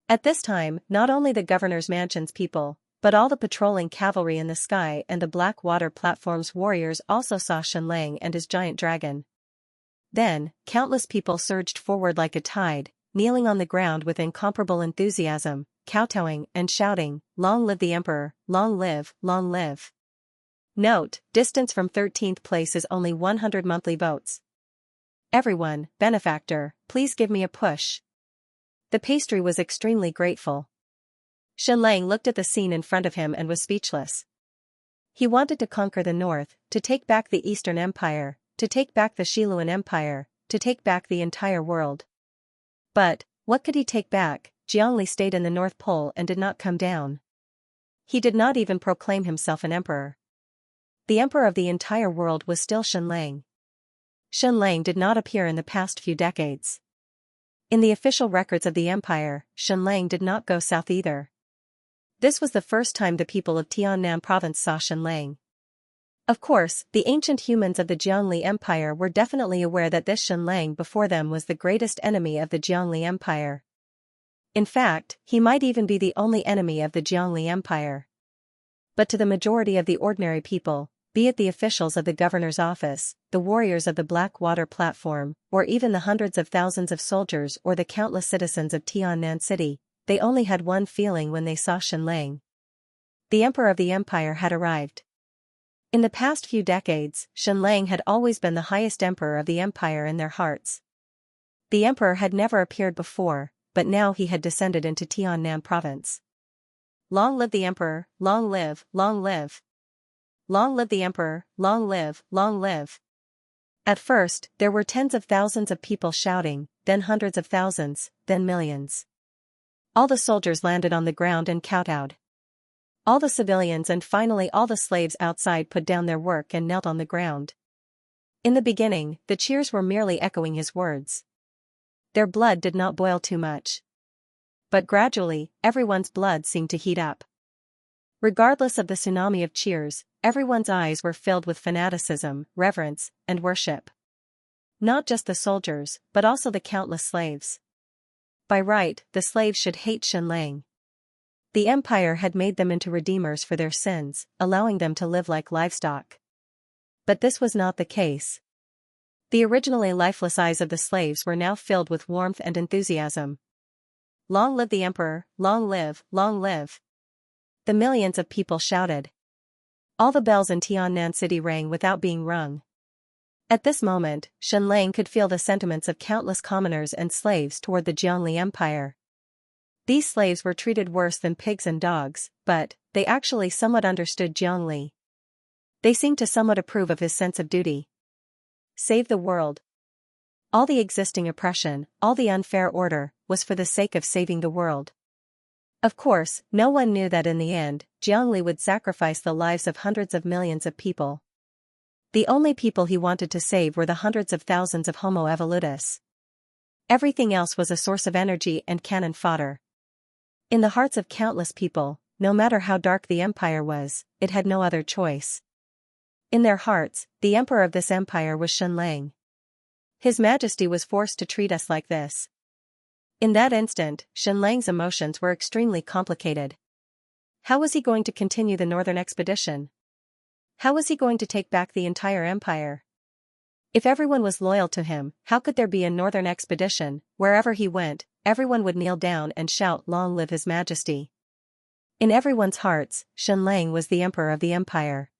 At this time, not only the governor's mansion's people, but all the patrolling cavalry in the sky and the Black Water Platform's warriors also saw Xianlang and his giant dragon. Then, countless people surged forward like a tide, kneeling on the ground with incomparable enthusiasm, kowtowing and shouting, long live the emperor, long live, long live. Note, distance from 13th place is only 100 monthly votes. Everyone, benefactor, please give me a push. The pastry was extremely grateful. Xianlang looked at the scene in front of him and was speechless. He wanted to conquer the north, to take back the Eastern Empire, to take back the Xiluan Empire, to take back the entire world. But, what could he take back? Jiangli stayed in the North Pole and did not come down. He did not even proclaim himself an emperor. The emperor of the entire world was still Xianlang. Xianlang did not appear in the past few decades. In the official records of the empire, Xianlang did not go south either. This was the first time the people of Tiannan province saw Xianlang. Of course, the ancient humans of the Jiangli Empire were definitely aware that this Xianlang before them was the greatest enemy of the Jiangli Empire. In fact, he might even be the only enemy of the Jiangli Empire. But to the majority of the ordinary people, be it the officials of the governor's office, the warriors of the Black Water Platform, or even the hundreds of thousands of soldiers or the countless citizens of Tiannan City, they only had one feeling when they saw Xianlang. The emperor of the empire had arrived. In the past few decades, Xianlang had always been the highest emperor of the empire in their hearts. The emperor had never appeared before, but now he had descended into Tiannan province. Long live the emperor, long live, long live. Long live the emperor, long live, long live. At first, there were tens of thousands of people shouting, then hundreds of thousands, then millions. All the soldiers landed on the ground and kowtowed. All the civilians and finally all the slaves outside put down their work and knelt on the ground. In the beginning, the cheers were merely echoing his words. Their blood did not boil too much. But gradually, everyone's blood seemed to heat up. Regardless of the tsunami of cheers, everyone's eyes were filled with fanaticism, reverence, and worship. Not just the soldiers, but also the countless slaves. By right, the slaves should hate Xianlang. The empire had made them into redeemers for their sins, allowing them to live like livestock. But this was not the case. The originally lifeless eyes of the slaves were now filled with warmth and enthusiasm. Long live the emperor, long live, long live. The millions of people shouted. All the bells in Tiannan City rang without being rung. At this moment, Xianlang could feel the sentiments of countless commoners and slaves toward the Jiangli Empire. These slaves were treated worse than pigs and dogs, but they actually somewhat understood Jiangli. They seemed to somewhat approve of his sense of duty. Save the world. All the existing oppression, all the unfair order, was for the sake of saving the world. Of course, no one knew that in the end, Jiangli would sacrifice the lives of hundreds of millions of people. The only people he wanted to save were the hundreds of thousands of Homo evolutus. Everything else was a source of energy and cannon fodder. In the hearts of countless people, no matter how dark the empire was, it had no other choice. In their hearts, the emperor of this empire was Xianlang. His Majesty was forced to treat us like this. In that instant, Xianlang's emotions were extremely complicated. How was he going to continue the northern expedition? How was he going to take back the entire empire? If everyone was loyal to him, how could there be a northern expedition? Wherever he went, everyone would kneel down and shout, "Long live His Majesty." In everyone's hearts, Xianlang was the emperor of the empire.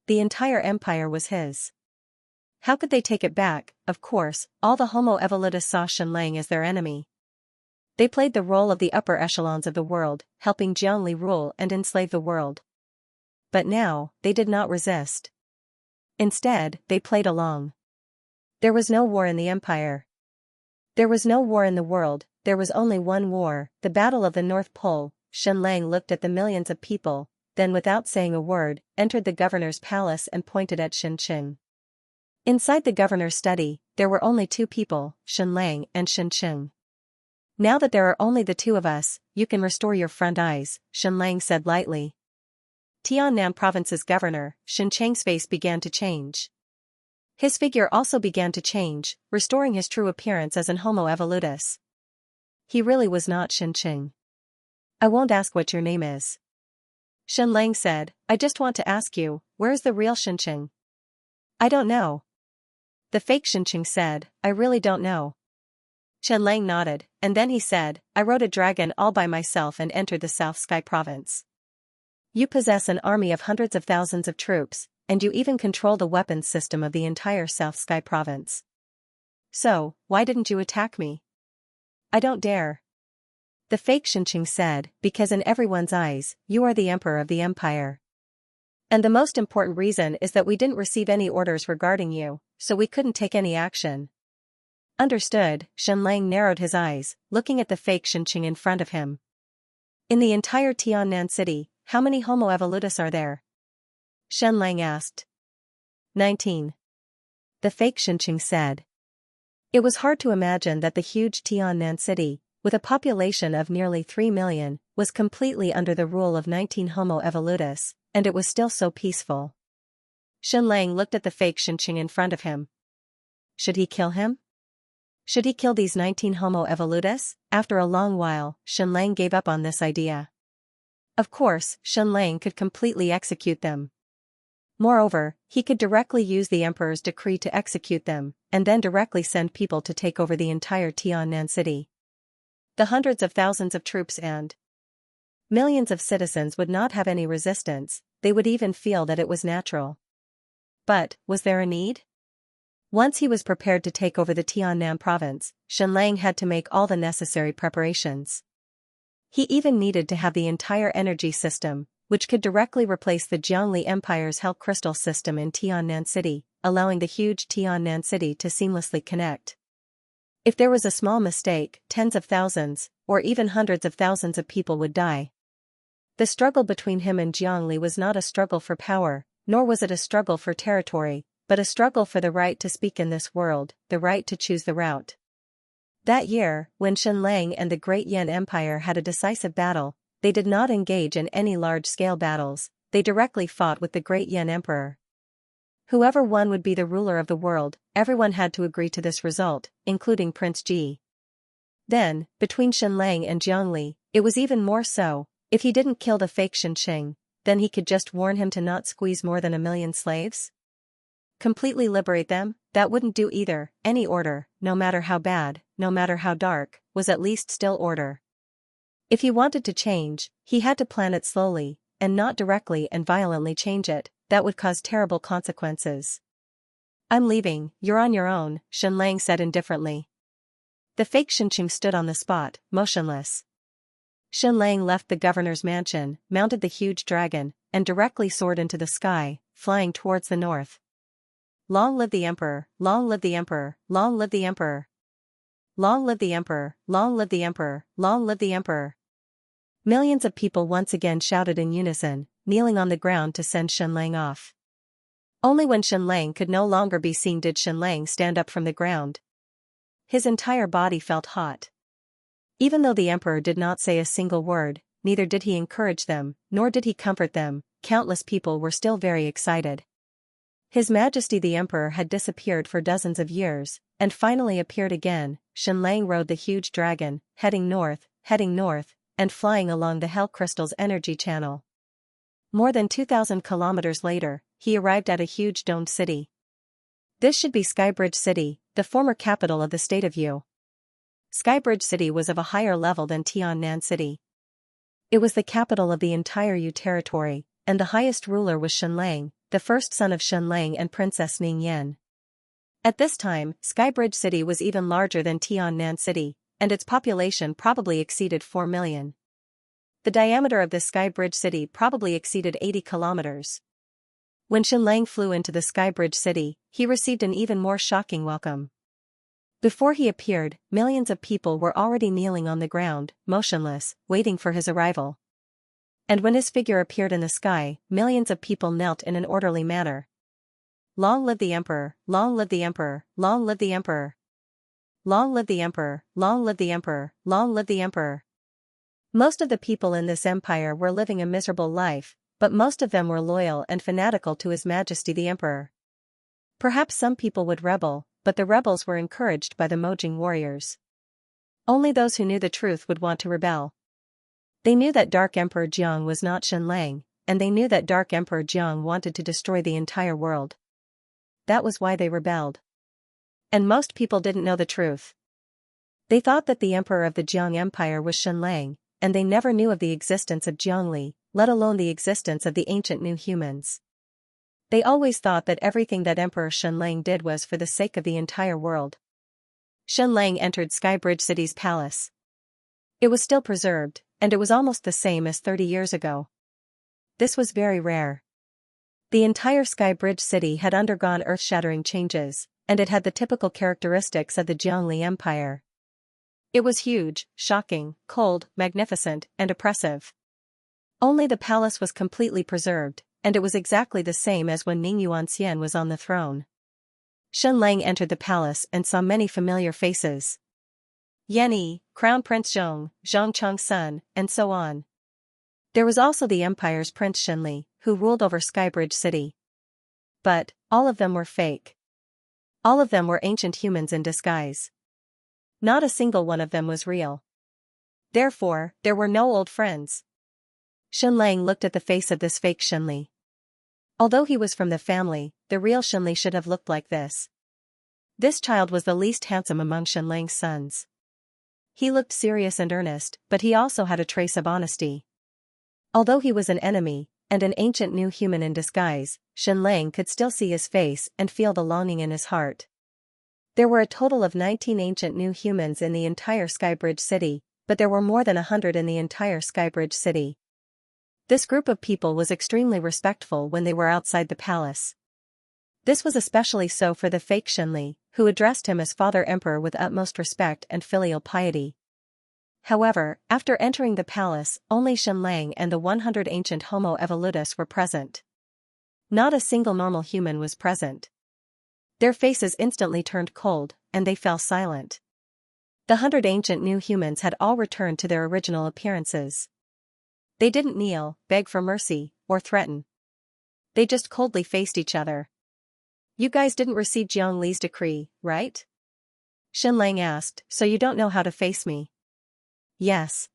The entire empire was his. How could they take it back? Of course, all the Homo evolutus saw Xianlang as their enemy. They played the role of the upper echelons of the world, helping Jiangli rule and enslave the world. But now, they did not resist. Instead, they played along. There was no war in the empire. There was no war in the world, there was only one war, the Battle of the North Pole. Xianlang looked at the millions of people, then without saying a word, entered the governor's palace and pointed at Xianxia. Inside the governor's study, there were only two people, Xianlang and Xianxia. "Now that there are only the two of us, you can restore your front eyes," Xianlang said lightly. Tiannan province's governor, Xianxia's face began to change. His figure also began to change, restoring his true appearance as an Homo evolutus. He really was not Xianxia. "I won't ask what your name is," Xianlang said. "I just want to ask you, where is the real Xianxia?" "I don't know." The fake Xianxia said, "I really don't know." Xianlang nodded, and then he said, "I rode a dragon all by myself and entered the South Sky province. You possess an army of hundreds of thousands of troops, and you even control the weapons system of the entire South Sky province. So, why didn't you attack me?" "I don't dare." The fake Xianxia said, "Because in everyone's eyes, you are the emperor of the empire. And the most important reason is that we didn't receive any orders regarding you, so we couldn't take any action." "Understood." Xianlang narrowed his eyes, looking at the fake Xianxia in front of him. "In the entire Tiannan city, how many Homo evolutus are there?" Xianlang asked. 19. The fake Xianxia said. It was hard to imagine that the huge Tiannan city, with a population of nearly 3 million, was completely under the rule of 19 Homo evolutus, and it was still so peaceful. Xianlang looked at the fake Xianxia in front of him. Should he kill him? Should he kill these 19 Homo evolutus? After a long while, Xianlang gave up on this idea. Of course, Xianlang could completely execute them. Moreover, he could directly use the emperor's decree to execute them, and then directly send people to take over the entire Tiannan city. The hundreds of thousands of troops and millions of citizens would not have any resistance, they would even feel that it was natural. But, was there a need? Once he was prepared to take over the Tiannan province, Xianlang had to make all the necessary preparations. He even needed to have the entire energy system, which could directly replace the Jiangli Empire's Hell Crystal system in Tiannan City, allowing the huge Tiannan City to seamlessly connect. If there was a small mistake, tens of thousands, or even hundreds of thousands of people would die. The struggle between him and Jiangli was not a struggle for power, nor was it a struggle for territory, but a struggle for the right to speak in this world, the right to choose the route. That year, when Xianlang and the Great Yan Empire had a decisive battle, they did not engage in any large-scale battles, they directly fought with the Great Yan Emperor. Whoever won would be the ruler of the world, everyone had to agree to this result, including Prince Ji. Then, between Xianlang and Jiangli, it was even more so. If he didn't kill the fake Xianxia, then he could just warn him to not squeeze more than 1 million slaves? Completely liberate them? That wouldn't do either. Any order, no matter how bad, no matter how dark, was at least still order. If he wanted to change, he had to plan it slowly, and not directly and violently change it. That would cause terrible consequences. "I'm leaving, you're on your own," Xianlang said indifferently. The fake Xianxia stood on the spot, motionless. Xianlang left the governor's mansion, mounted the huge dragon, and directly soared into the sky, flying towards the north. Long live the emperor, long live the emperor, long live the emperor. Long live the emperor, long live the emperor, long live the emperor. Millions of people once again shouted in unison, kneeling on the ground to send Xianlang off. Only when Xianlang could no longer be seen did Xianlang stand up from the ground. His entire body felt hot. Even though the emperor did not say a single word, neither did he encourage them, nor did he comfort them, countless people were still very excited. His Majesty the Emperor had disappeared for dozens of years, and finally appeared again. Xianlang rode the huge dragon, heading north, and flying along the Hell Crystal's energy channel. More than 2,000 kilometers later, he arrived at a huge domed city. This should be Skybridge City, the former capital of the state of Yu. Skybridge City was of a higher level than Tiannan City. It was the capital of the entire Yu territory, and the highest ruler was Xianlang, the first son of Xianlang and Princess Ningyan. At this time, Skybridge City was even larger than Tiannan City, and its population probably exceeded 4 million. The diameter of this Skybridge City probably exceeded 80 kilometers. When Xianlang flew into the Skybridge City, he received an even more shocking welcome. Before he appeared, millions of people were already kneeling on the ground, motionless, waiting for his arrival. And when his figure appeared in the sky, millions of people knelt in an orderly manner. Long live the Emperor, long live the Emperor, long live the Emperor. Long live the Emperor, long live the Emperor, long live the Emperor. Most of the people in this empire were living a miserable life, but most of them were loyal and fanatical to His Majesty the Emperor. Perhaps some people would rebel, but the rebels were encouraged by the Mojing warriors. Only those who knew the truth would want to rebel. They knew that Dark Emperor Jiang was not Xianlang, and they knew that Dark Emperor Jiang wanted to destroy the entire world. That was why they rebelled. And most people didn't know the truth. They thought that the emperor of the Jiang Empire was Xianlang, and they never knew of the existence of Jiangli, let alone the existence of the ancient new humans. They always thought that everything that Emperor Xianlang did was for the sake of the entire world. Xianlang entered Skybridge City's palace. It was still preserved, and it was almost the same as 30 years ago. This was very rare. The entire Skybridge City had undergone earth-shattering changes, and it had the typical characteristics of the Jiangli Empire. It was huge, shocking, cold, magnificent, and oppressive. Only the palace was completely preserved, and it was exactly the same as when Ning Yuanxian was on the throne. Xianlang entered the palace and saw many familiar faces. Yan Yi, Crown Prince Zhong, Zhong Cheng's son, and so on. There was also the empire's Prince Xinli, who ruled over Skybridge City. But, all of them were fake. All of them were ancient humans in disguise. Not a single one of them was real. Therefore, there were no old friends. Xianlang looked at the face of this fake Xinli. Although he was from the family, the real Xinli should have looked like this. This child was the least handsome among Xianlang's sons. He looked serious and earnest, but he also had a trace of honesty. Although he was an enemy, and an ancient new human in disguise, Xianlang could still see his face and feel the longing in his heart. There were a total of 19 ancient new humans in the entire Skybridge City, but there were more than 100 in the entire Skybridge City. This group of people was extremely respectful when they were outside the palace. This was especially so for the fake Xinli, who addressed him as Father Emperor with utmost respect and filial piety. However, after entering the palace, only Xianlang and the 100 ancient Homo evolutus were present. Not a single normal human was present. Their faces instantly turned cold, and they fell silent. The 100 ancient new humans had all returned to their original appearances. They didn't kneel, beg for mercy, or threaten. They just coldly faced each other. You guys didn't receive Jiang Li's decree, right? Xianlang asked, so you don't know how to face me? Yes.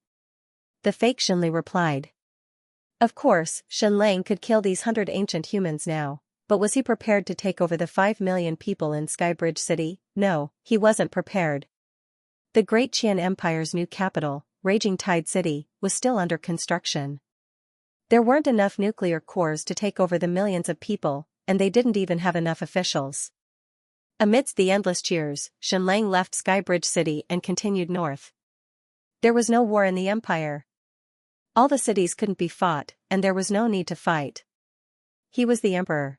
The fake Xinli replied. Of course, Xianlang could kill these 100 ancient humans now, but was he prepared to take over the 5 million people in Skybridge City? No, he wasn't prepared. The Great Qian Empire's new capital, Raging Tide City, was still under construction. There weren't enough nuclear cores to take over the millions of people, and they didn't even have enough officials. Amidst the endless cheers, Xianlang left Skybridge City and continued north. There was no war in the empire. All the cities couldn't be fought, and there was no need to fight. He was the emperor.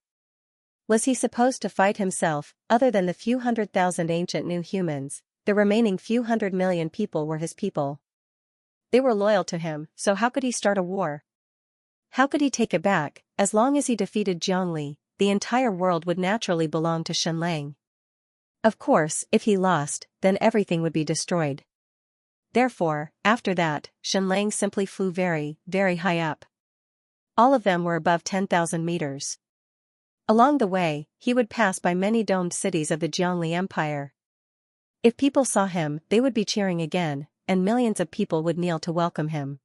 Was he supposed to fight himself? Other than the few 100,000 ancient new humans, the remaining few 100 million people were his people. They were loyal to him, so how could he start a war? How could he take it back? As long as he defeated Jiangli, the entire world would naturally belong to Xianlang. Of course, if he lost, then everything would be destroyed. Therefore, after that, Xianlang simply flew very, very high up. All of them were above 10,000 meters. Along the way, he would pass by many domed cities of the Jiangli Empire. If people saw him, they would be cheering again, and millions of people would kneel to welcome him.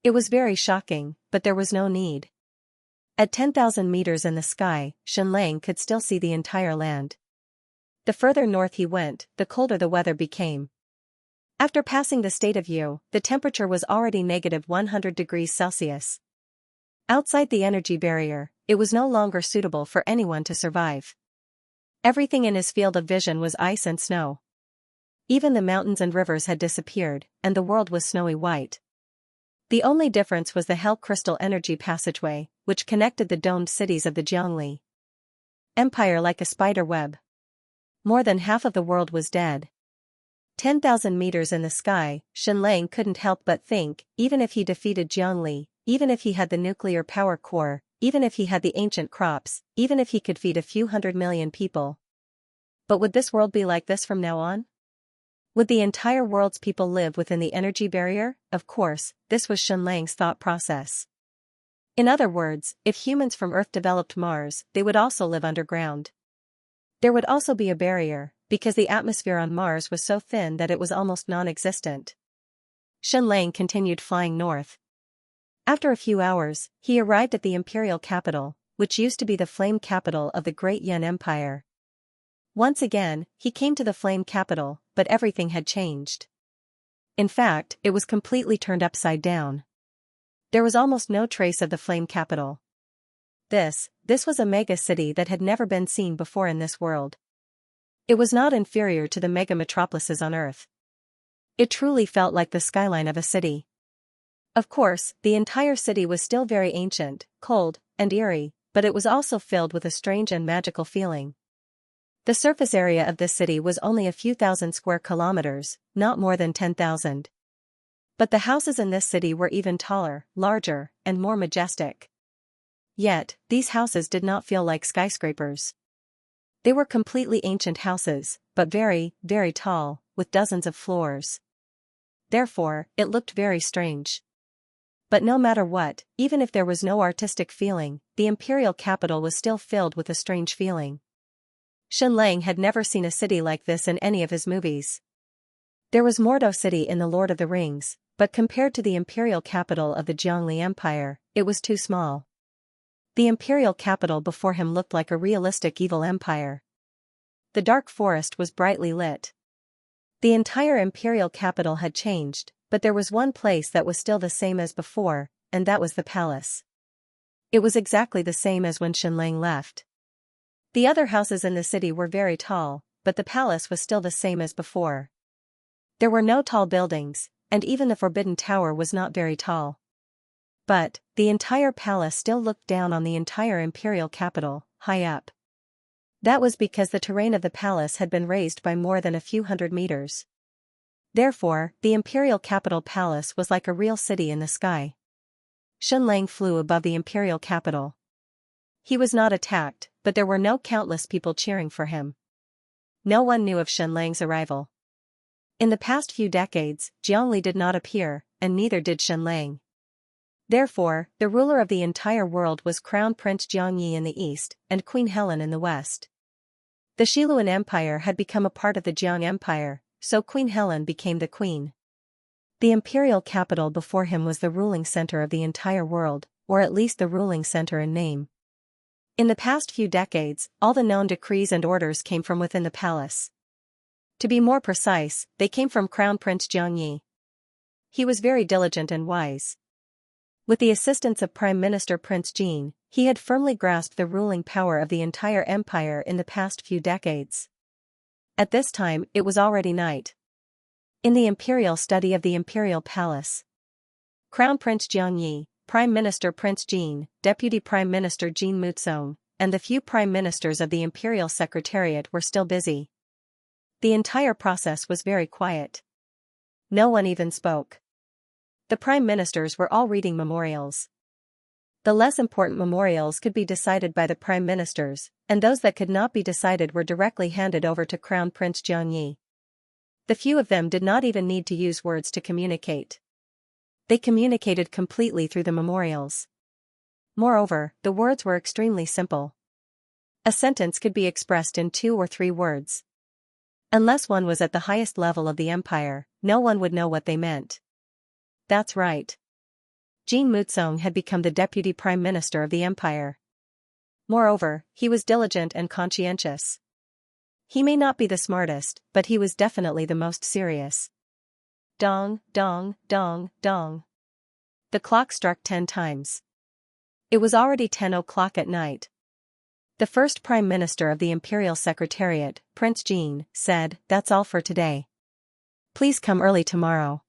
It was very shocking, but there was no need. At 10,000 meters in the sky, Shenlang could still see the entire land. The further north he went, the colder the weather became. After passing the state of Yu, the temperature was already -100 degrees Celsius. Outside the energy barrier, it was no longer suitable for anyone to survive. Everything in his field of vision was ice and snow. Even the mountains and rivers had disappeared, and the world was snowy white. The only difference was the hell crystal energy passageway, which connected the domed cities of the Jiangli Empire like a spider web. More than half of the world was dead. 10,000 meters in the sky, Shenlang couldn't help but think, even if he defeated Jiangli, even if he had the nuclear power core, even if he had the ancient crops, even if he could feed a few 100 million people. But would this world be like this from now on? Would the entire world's people live within the energy barrier? Of course, this was Shenlang's thought process. In other words, if humans from Earth developed Mars, they would also live underground. There would also be a barrier, because the atmosphere on Mars was so thin that it was almost non-existent. Shenlang continued flying north. After a few hours, he arrived at the imperial capital, which used to be the flame capital of the Great Yan Empire. Once again, he came to the flame capital, but everything had changed. In fact, it was completely turned upside down. There was almost no trace of the flame capital. This was a mega city that had never been seen before in this world. It was not inferior to the mega metropolises on Earth. It truly felt like the skyline of a city. Of course, the entire city was still very ancient, cold, and eerie, but it was also filled with a strange and magical feeling. The surface area of this city was only a few thousand square kilometers, not more than 10,000. But the houses in this city were even taller, larger, and more majestic. Yet, these houses did not feel like skyscrapers. They were completely ancient houses, but very, very tall, with dozens of floors. Therefore, it looked very strange. But no matter what, even if there was no artistic feeling, the imperial capital was still filled with a strange feeling. Shenlang had never seen a city like this in any of his movies. There was Mordo City in The Lord of the Rings, but compared to the imperial capital of the Jiangli Empire, it was too small. The imperial capital before him looked like a realistic evil empire. The dark forest was brightly lit. The entire imperial capital had changed, but there was one place that was still the same as before, and that was the palace. It was exactly the same as when Shenlang left. The other houses in the city were very tall, but the palace was still the same as before. There were no tall buildings, and even the Forbidden Tower was not very tall. But, the entire palace still looked down on the entire imperial capital, high up. That was because the terrain of the palace had been raised by more than a few 100 meters. Therefore, the imperial capital palace was like a real city in the sky. Shenlang flew above the imperial capital. He was not attacked, but there were no countless people cheering for him. No one knew of Shenlang's arrival. In the past few decades, Jiangli did not appear, and neither did Shenlang. Therefore, the ruler of the entire world was Crown Prince Jiangyi in the east, and Queen Helen in the west. The Xiluan Empire had become a part of the Jiang Empire, so Queen Helen became the queen. The imperial capital before him was the ruling center of the entire world, or at least the ruling center in name. In the past few decades, all the known decrees and orders came from within the palace. To be more precise, they came from Crown Prince Jiangyi. He was very diligent and wise. With the assistance of Prime Minister Prince Jin, he had firmly grasped the ruling power of the entire empire in the past few decades. At this time, it was already night. In the imperial study of the imperial palace, Crown Prince Jiangyi, Prime Minister Prince Jin, Deputy Prime Minister Jin Muzong, and the few prime ministers of the imperial secretariat were still busy. The entire process was very quiet. No one even spoke. The prime ministers were all reading memorials. The less important memorials could be decided by the prime ministers, and those that could not be decided were directly handed over to Crown Prince Jiangyi. The few of them did not even need to use words to communicate. They communicated completely through the memorials. Moreover, the words were extremely simple. A sentence could be expressed in 2 or 3 words. Unless one was at the highest level of the empire, no one would know what they meant. That's right. Jin Muzong had become the deputy prime minister of the empire. Moreover, he was diligent and conscientious. He may not be the smartest, but he was definitely the most serious. Dong, dong, dong, dong. The clock struck 10 times. It was already 10 o'clock at night. The first prime minister of the imperial secretariat, Prince Jin, said, "That's all for today. Please come early tomorrow.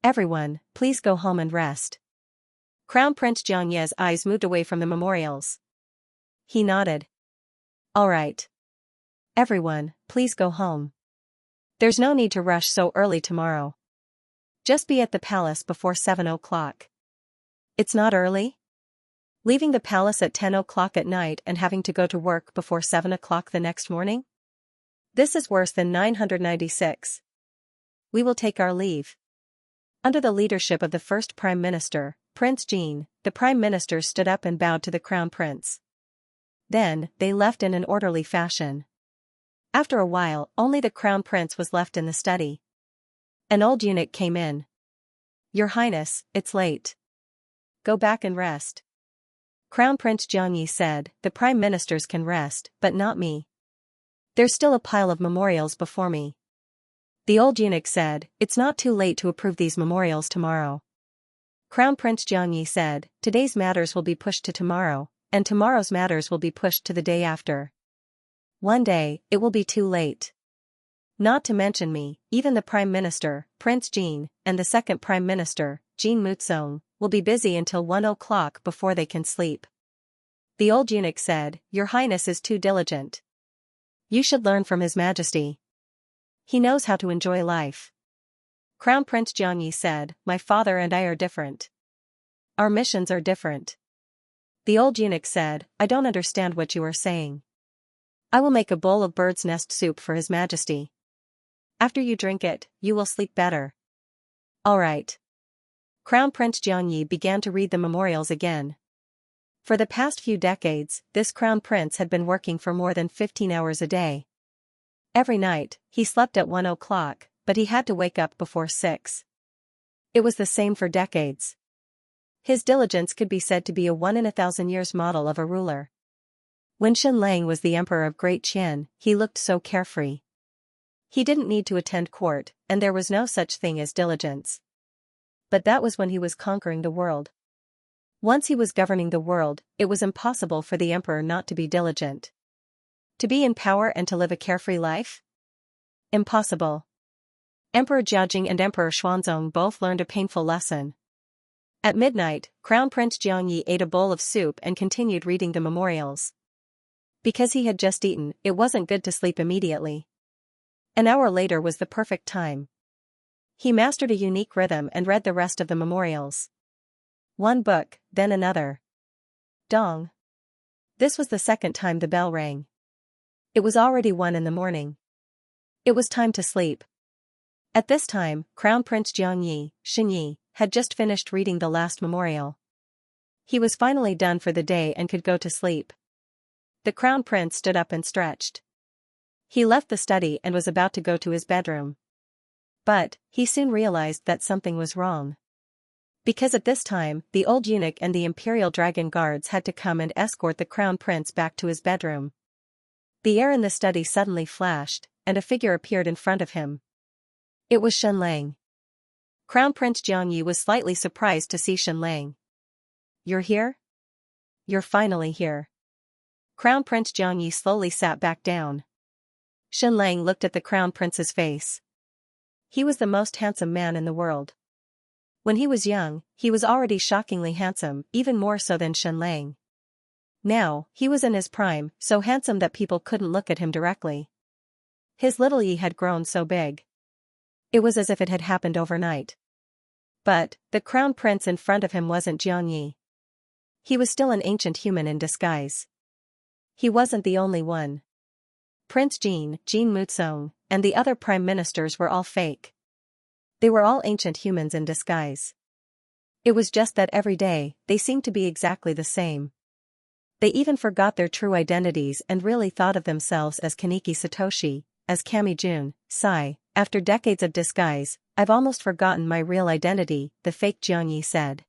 Everyone, please go home and rest." Crown Prince Xianxia's eyes moved away from the memorials. He nodded. All right. Everyone, please go home. There's no need to rush so early tomorrow. Just be at the palace before 7 o'clock. It's not early? Leaving the palace at 10 o'clock at night and having to go to work before 7 o'clock the next morning? This is worse than 996. We will take our leave. Under the leadership of the first prime minister, Prince Jin, the prime ministers stood up and bowed to the crown prince. Then, they left in an orderly fashion. After a while, only the crown prince was left in the study. An old eunuch came in. Your Highness, it's late. Go back and rest. Crown Prince Xianxia said, the prime ministers can rest, but not me. There's still a pile of memorials before me. The old eunuch said, it's not too late to approve these memorials tomorrow. Crown Prince Xianxia said, today's matters will be pushed to tomorrow, and tomorrow's matters will be pushed to the day after. One day, it will be too late. Not to mention me, even the Prime Minister, Prince Jin, and the second Prime Minister, Jin Muzong, will be busy until 1 o'clock before they can sleep. The old eunuch said, Your Highness is too diligent. You should learn from His Majesty. He knows how to enjoy life. Crown Prince Xianxia said, My father and I are different. Our missions are different. The old eunuch said, I don't understand what you are saying. I will make a bowl of bird's nest soup for His Majesty. After you drink it, you will sleep better. All right. Crown Prince Xianxia began to read the memorials again. For the past few decades, this crown prince had been working for more than 15 hours a day. Every night, he slept at 1 o'clock, but he had to wake up before 6. It was the same for decades. His diligence could be said to be a 1 in 1,000 years model of a ruler. When Xianlang was the emperor of Great Qian, he looked so carefree. He didn't need to attend court, and there was no such thing as diligence. But that was when he was conquering the world. Once he was governing the world, it was impossible for the emperor not to be diligent. To be in power and to live a carefree life? Impossible. Emperor Jiaojing and Emperor Xuanzong both learned a painful lesson. At midnight, Crown Prince Xianxia ate a bowl of soup and continued reading the memorials. Because he had just eaten, it wasn't good to sleep immediately. An hour later was the perfect time. He mastered a unique rhythm and read the rest of the memorials. One book, then another. Dong. This was the second time the bell rang. It was already 1 in the morning. It was time to sleep. At this time, Crown Prince Xianxia, Xinyi, had just finished reading the last memorial. He was finally done for the day and could go to sleep. The crown prince stood up and stretched. He left the study and was about to go to his bedroom. But, he soon realized that something was wrong. Because at this time, the old eunuch and the imperial dragon guards had to come and escort the crown prince back to his bedroom. The air in the study suddenly flashed, and a figure appeared in front of him. It was Xianlang. Crown Prince Xianxia was slightly surprised to see Xianlang. You're here? You're finally here. Crown Prince Xianxia slowly sat back down. Xianlang looked at the crown prince's face. He was the most handsome man in the world. When he was young, he was already shockingly handsome, even more so than Xianlang. Now, he was in his prime, so handsome that people couldn't look at him directly. His little yi had grown so big. It was as if it had happened overnight. But, the crown prince in front of him wasn't Xianxia. He was still an ancient human in disguise. He wasn't the only one. Prince Jin Muzong, and the other prime ministers were all fake. They were all ancient humans in disguise. It was just that every day, they seemed to be exactly the same. They even forgot their true identities and really thought of themselves as Kaneki Satoshi, as Kami Jun, sigh, after decades of disguise, I've almost forgotten my real identity, the fake Jiangyi said.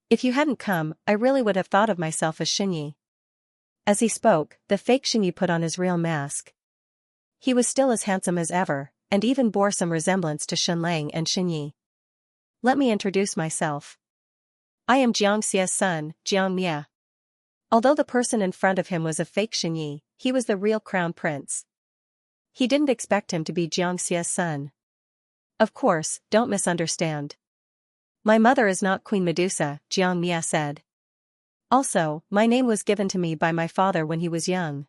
If you hadn't come, I really would have thought of myself as Xinyi. As he spoke, the fake Xinyi put on his real mask. He was still as handsome as ever, and even bore some resemblance to Shenlang and Xinyi. Let me introduce myself. I am Xianxia's son, Xianxia. Although the person in front of him was a fake Xinyi, he was the real crown prince. He didn't expect him to be Xianxia's son. Of course, don't misunderstand. My mother is not Queen Medusa, Xianxia said. Also, my name was given to me by my father when he was young.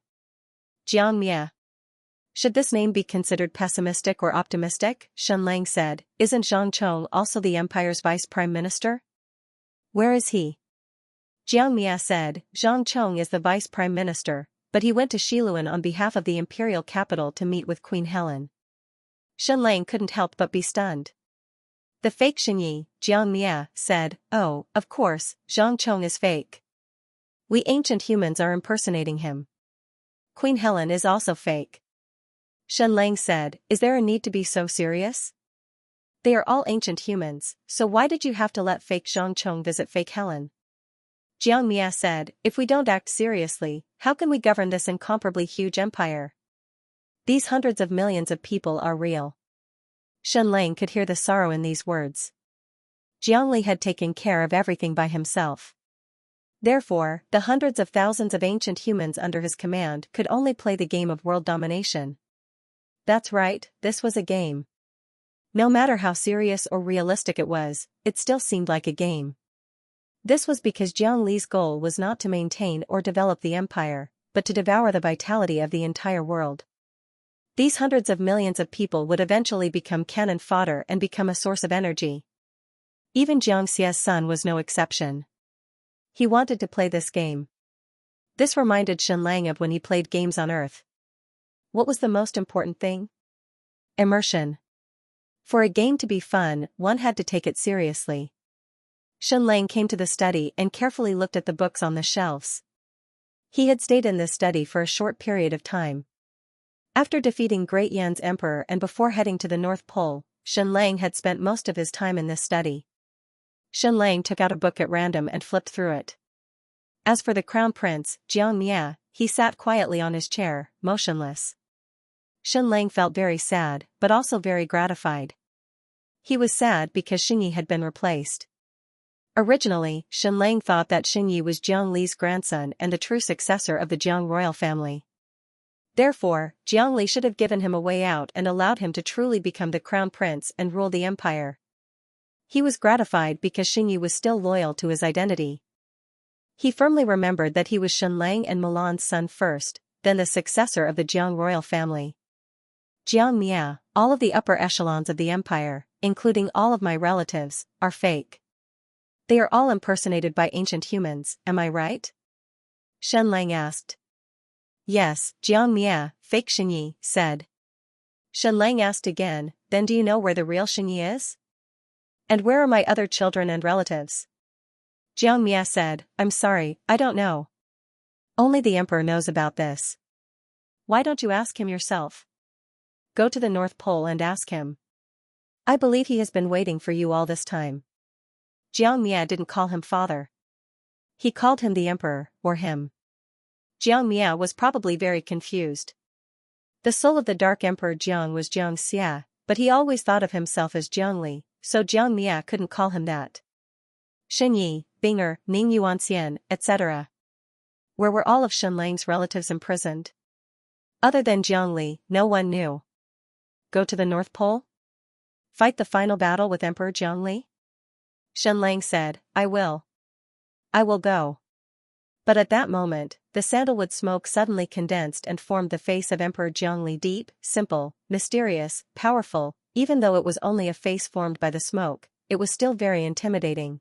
Xianxia. Should this name be considered pessimistic or optimistic? Shenlang said. Isn't Zhang Chong also the empire's vice prime minister? Where is he? Jiangmia said, Zhang Chong is the vice prime minister, but he went to Shiluan on behalf of the imperial capital to meet with Queen Helen. Shenlang couldn't help but be stunned. The fake Xinyi, Jiangmia, said, oh, of course, Zhang Chong is fake. We ancient humans are impersonating him. Queen Helen is also fake. Shenlang said, is there a need to be so serious? They are all ancient humans, so why did you have to let fake Zhang Chong visit fake Helen? Jiangmia said, if we don't act seriously, how can we govern this incomparably huge empire? These hundreds of millions of people are real. Shenlang could hear the sorrow in these words. Jiangli had taken care of everything by himself. Therefore, the hundreds of thousands of ancient humans under his command could only play the game of world domination. That's right, this was a game. No matter how serious or realistic it was, it still seemed like a game. This was because Jiang Li's goal was not to maintain or develop the empire, but to devour the vitality of the entire world. These hundreds of millions of people would eventually become cannon fodder and become a source of energy. Even Xianxia's son was no exception. He wanted to play this game. This reminded Shenlang of when he played games on Earth. What was the most important thing? Immersion. For a game to be fun, one had to take it seriously. Shenlang came to the study and carefully looked at the books on the shelves. He had stayed in this study for a short period of time. After defeating Great Yan's emperor and before heading to the North Pole, Shenlang had spent most of his time in this study. Shenlang took out a book at random and flipped through it. As for the crown prince, Jiangmia, he sat quietly on his chair, motionless. Shenlang felt very sad, but also very gratified. He was sad because Xinyi had been replaced. Originally, Shenlang thought that Xinyi was Jiang Li's grandson and the true successor of the Jiang royal family. Therefore, Jiang Li should have given him a way out and allowed him to truly become the crown prince and rule the empire. He was gratified because Xinyi was still loyal to his identity. He firmly remembered that he was Shenlang and Milan's son first, then the successor of the Jiang royal family. Jiangmia, all of the upper echelons of the empire, including all of my relatives, are fake. They are all impersonated by ancient humans, am I right? Shenlang asked. Yes, Jiangmia, fake Xinyi, said. Shenlang asked again, then do you know where the real Xinyi is? And where are my other children and relatives? Jiangmia said, I'm sorry, I don't know. Only the emperor knows about this. Why don't you ask him yourself? Go to the North Pole and ask him. I believe he has been waiting for you all this time. Jiangmia didn't call him father. He called him the emperor, or him. Jiangmia was probably very confused. The soul of the dark emperor Jiang was Xianxia, but he always thought of himself as Jiangli, so Jiangmia couldn't call him that. Xinyi, Binger, Ning Yuanxian, etc. Where were all of Shenlang's relatives imprisoned? Other than Jiangli, no one knew. Go to the North Pole? Fight the final battle with Emperor Jiangli? Shenlang said, I will. I will go. But at that moment, the sandalwood smoke suddenly condensed and formed the face of Emperor Jiangli, deep, simple, mysterious, powerful. Even though it was only a face formed by the smoke, it was still very intimidating.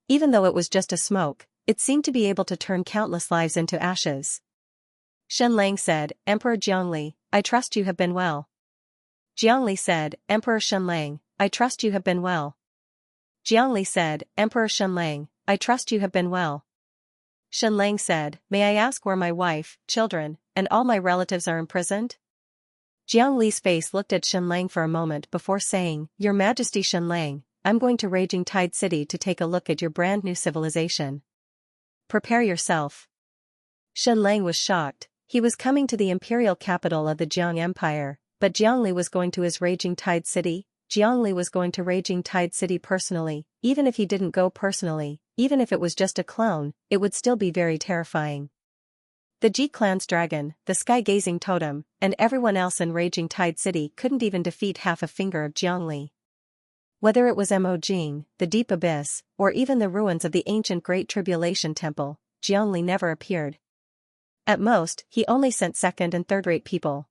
Even though it was just a smoke, it seemed to be able to turn countless lives into ashes. Shenlang said, Emperor Jiangli, I trust you have been well. Jiangli said, Emperor Shenlang, I trust you have been well. Jiangli said, Emperor Shenlang, I trust you have been well. Xianlang said, "May I ask where my wife, children, and all my relatives are imprisoned?" Jiang Li's face looked at Xianlang for a moment before saying, "Your Majesty Xianlang, I'm going to Raging Tide City to take a look at your brand new civilization. Prepare yourself." Xianlang was shocked. He was coming to the imperial capital of the Jiang Empire, but Jiang Li was going to his Raging Tide City. Jiang Li was going to Raging Tide City personally. Even if he didn't go personally, even if it was just a clone, it would still be very terrifying. The Ji clan's dragon, the sky-gazing totem, and everyone else in Raging Tide City couldn't even defeat half a finger of Jiang Li. Whether it was Mo Jing, the deep abyss, or even the ruins of the ancient Great Tribulation Temple, Jiang Li never appeared. At most, he only sent second and third-rate people.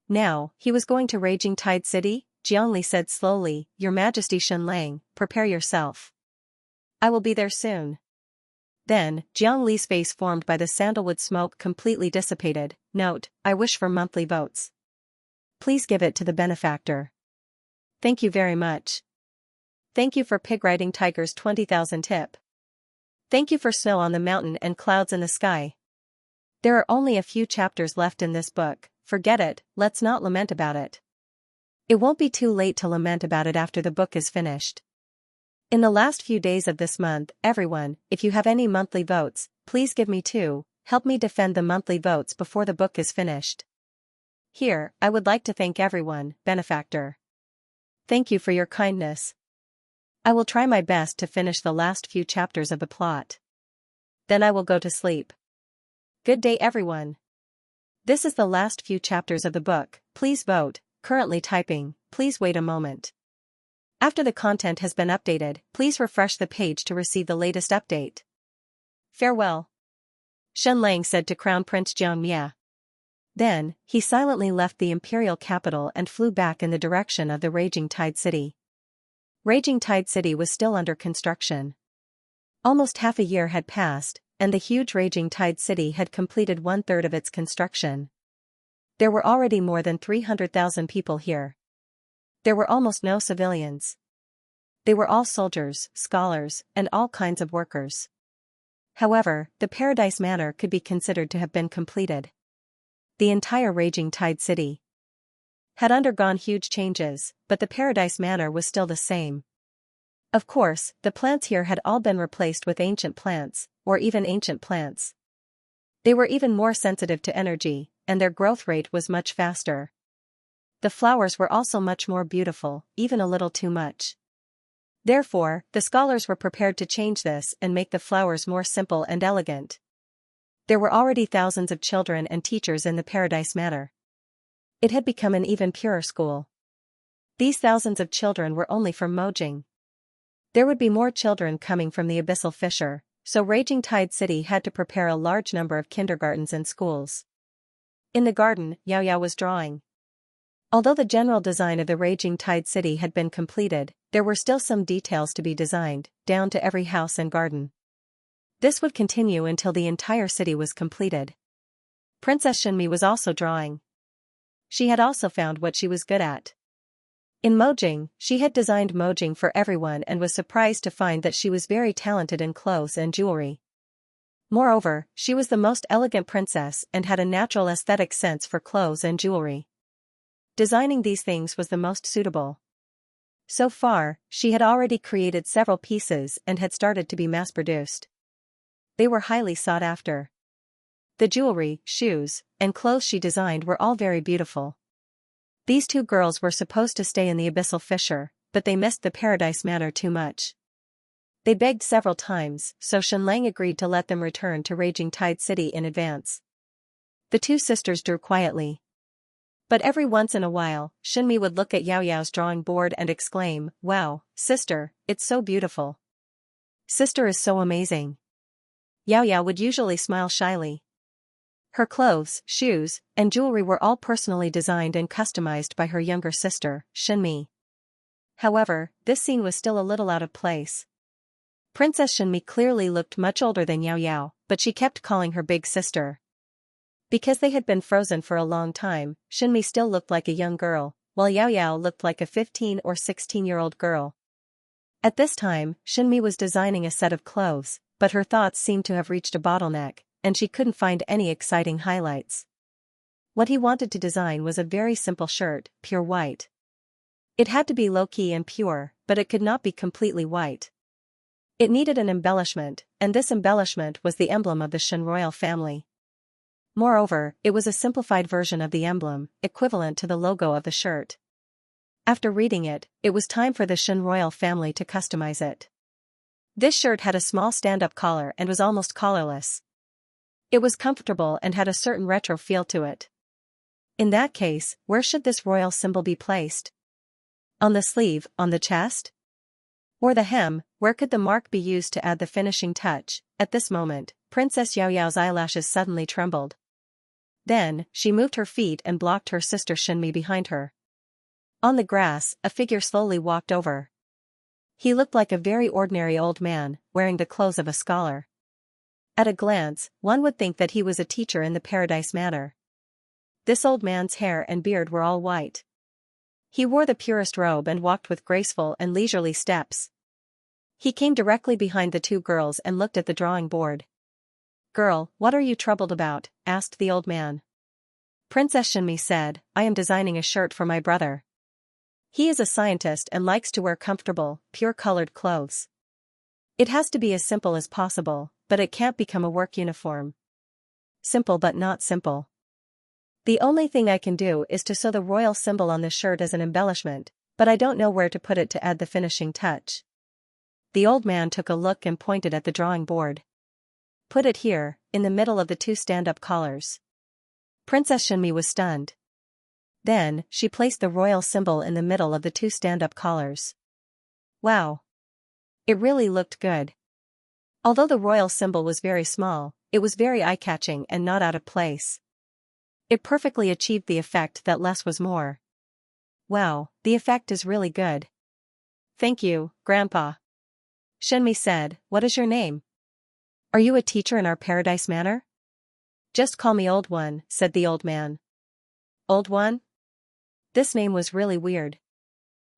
Now, he was going to Raging Tide City? Jiang Li said slowly, "Your Majesty Xianlang, prepare yourself. I will be there soon." Then, Jiang Li's face formed by the sandalwood smoke completely dissipated. Note, I wish for monthly votes. Please give it to the benefactor. Thank you very much. Thank you for pig riding tigers 20,000 tip. Thank you for snow on the mountain and clouds in the sky. There are only a few chapters left in this book, forget it, let's not lament about it. It won't be too late to lament about it after the book is finished. In the last few days of this month, everyone, if you have any monthly votes, please give me 2, help me defend the monthly votes before the book is finished. Here, I would like to thank everyone, benefactor. Thank you for your kindness. I will try my best to finish the last few chapters of the plot. Then I will go to sleep. Good day everyone. This is the last few chapters of the book, please vote, currently typing, please wait a moment. After the content has been updated, please refresh the page to receive the latest update. Farewell. Xianlang said to Crown Prince Xianxia. Then, he silently left the imperial capital and flew back in the direction of the Raging Tide City. Raging Tide City was still under construction. Almost half a year had passed, and the huge Raging Tide City had completed 1/3 of its construction. There were already more than 300,000 people here. There were almost no civilians. They were all soldiers, scholars, and all kinds of workers. However, the Paradise Manor could be considered to have been completed. The entire Raging Tide City had undergone huge changes, but the Paradise Manor was still the same. Of course, the plants here had all been replaced with ancient plants, or even ancient plants. They were even more sensitive to energy, and their growth rate was much faster. The flowers were also much more beautiful, even a little too much. Therefore, the scholars were prepared to change this and make the flowers more simple and elegant. There were already thousands of children and teachers in the Paradise Manor. It had become an even purer school. These thousands of children were only from Mojing. There would be more children coming from the Abyssal Fissure, so Raging Tide City had to prepare a large number of kindergartens and schools. In the garden, Yao Yao was drawing. Although the general design of the Raging Tide City had been completed, there were still some details to be designed, down to every house and garden. This would continue until the entire city was completed. Princess Shinmi was also drawing. She had also found what she was good at. In Mojing, she had designed Mojing for everyone and was surprised to find that she was very talented in clothes and jewelry. Moreover, she was the most elegant princess and had a natural aesthetic sense for clothes and jewelry. Designing these things was the most suitable. So far, she had already created several pieces and had started to be mass-produced. They were highly sought after. The jewelry, shoes, and clothes she designed were all very beautiful. These 2 girls were supposed to stay in the Abyssal Fissure, but they missed the Paradise Manor too much. They begged several times, so Xianlang agreed to let them return to Raging Tide City in advance. The 2 sisters drew quietly. But every once in a while, Shinmi would look at Yao Yao's drawing board and exclaim, "Wow, sister, it's so beautiful. Sister is so amazing." Yao Yao would usually smile shyly. Her clothes, shoes, and jewelry were all personally designed and customized by her younger sister, Shinmi. However, this scene was still a little out of place. Princess Shinmi clearly looked much older than Yao Yao, but she kept calling her big sister. Because they had been frozen for a long time, Shinmi still looked like a young girl, while Yao Yao looked like a 15 or 16-year-old girl. At this time, Shinmi was designing a set of clothes, but her thoughts seemed to have reached a bottleneck, and she couldn't find any exciting highlights. What he wanted to design was a very simple shirt, pure white. It had to be low-key and pure, but it could not be completely white. It needed an embellishment, and this embellishment was the emblem of the Shen royal family. Moreover, it was a simplified version of the emblem, equivalent to the logo of the shirt. After reading it, it was time for the Shen royal family to customize it. This shirt had a small stand-up collar and was almost collarless. It was comfortable and had a certain retro feel to it. In that case, where should this royal symbol be placed? On the sleeve, on the chest? Or the hem, where could the mark be used to add the finishing touch? At this moment, Princess Xiaoyao's eyelashes suddenly trembled. Then, she moved her feet and blocked her sister Shenmi behind her. On the grass, a figure slowly walked over. He looked like a very ordinary old man, wearing the clothes of a scholar. At a glance, one would think that he was a teacher in the Paradise Manor. This old man's hair and beard were all white. He wore the purest robe and walked with graceful and leisurely steps. He came directly behind the two girls and looked at the drawing board. "Girl, what are you troubled about?" asked the old man. Princess Shenmi said, "I am designing a shirt for my brother. He is a scientist and likes to wear comfortable, pure-colored clothes. It has to be as simple as possible, but it can't become a work uniform. Simple but not simple. The only thing I can do is to sew the royal symbol on the shirt as an embellishment, but I don't know where to put it to add the finishing touch." The old man took a look and pointed at the drawing board. "Put it here, in the middle of the two stand-up collars." Princess Shenmi was stunned. Then, she placed the royal symbol in the middle of the two stand-up collars. Wow! It really looked good. Although the royal symbol was very small, it was very eye-catching and not out of place. It perfectly achieved the effect that less was more. Wow, the effect is really good. "Thank you, Grandpa." Shenmi said, "What is your name? Are you a teacher in our Paradise Manor?" "Just call me Old One," said the old man. Old One? This name was really weird.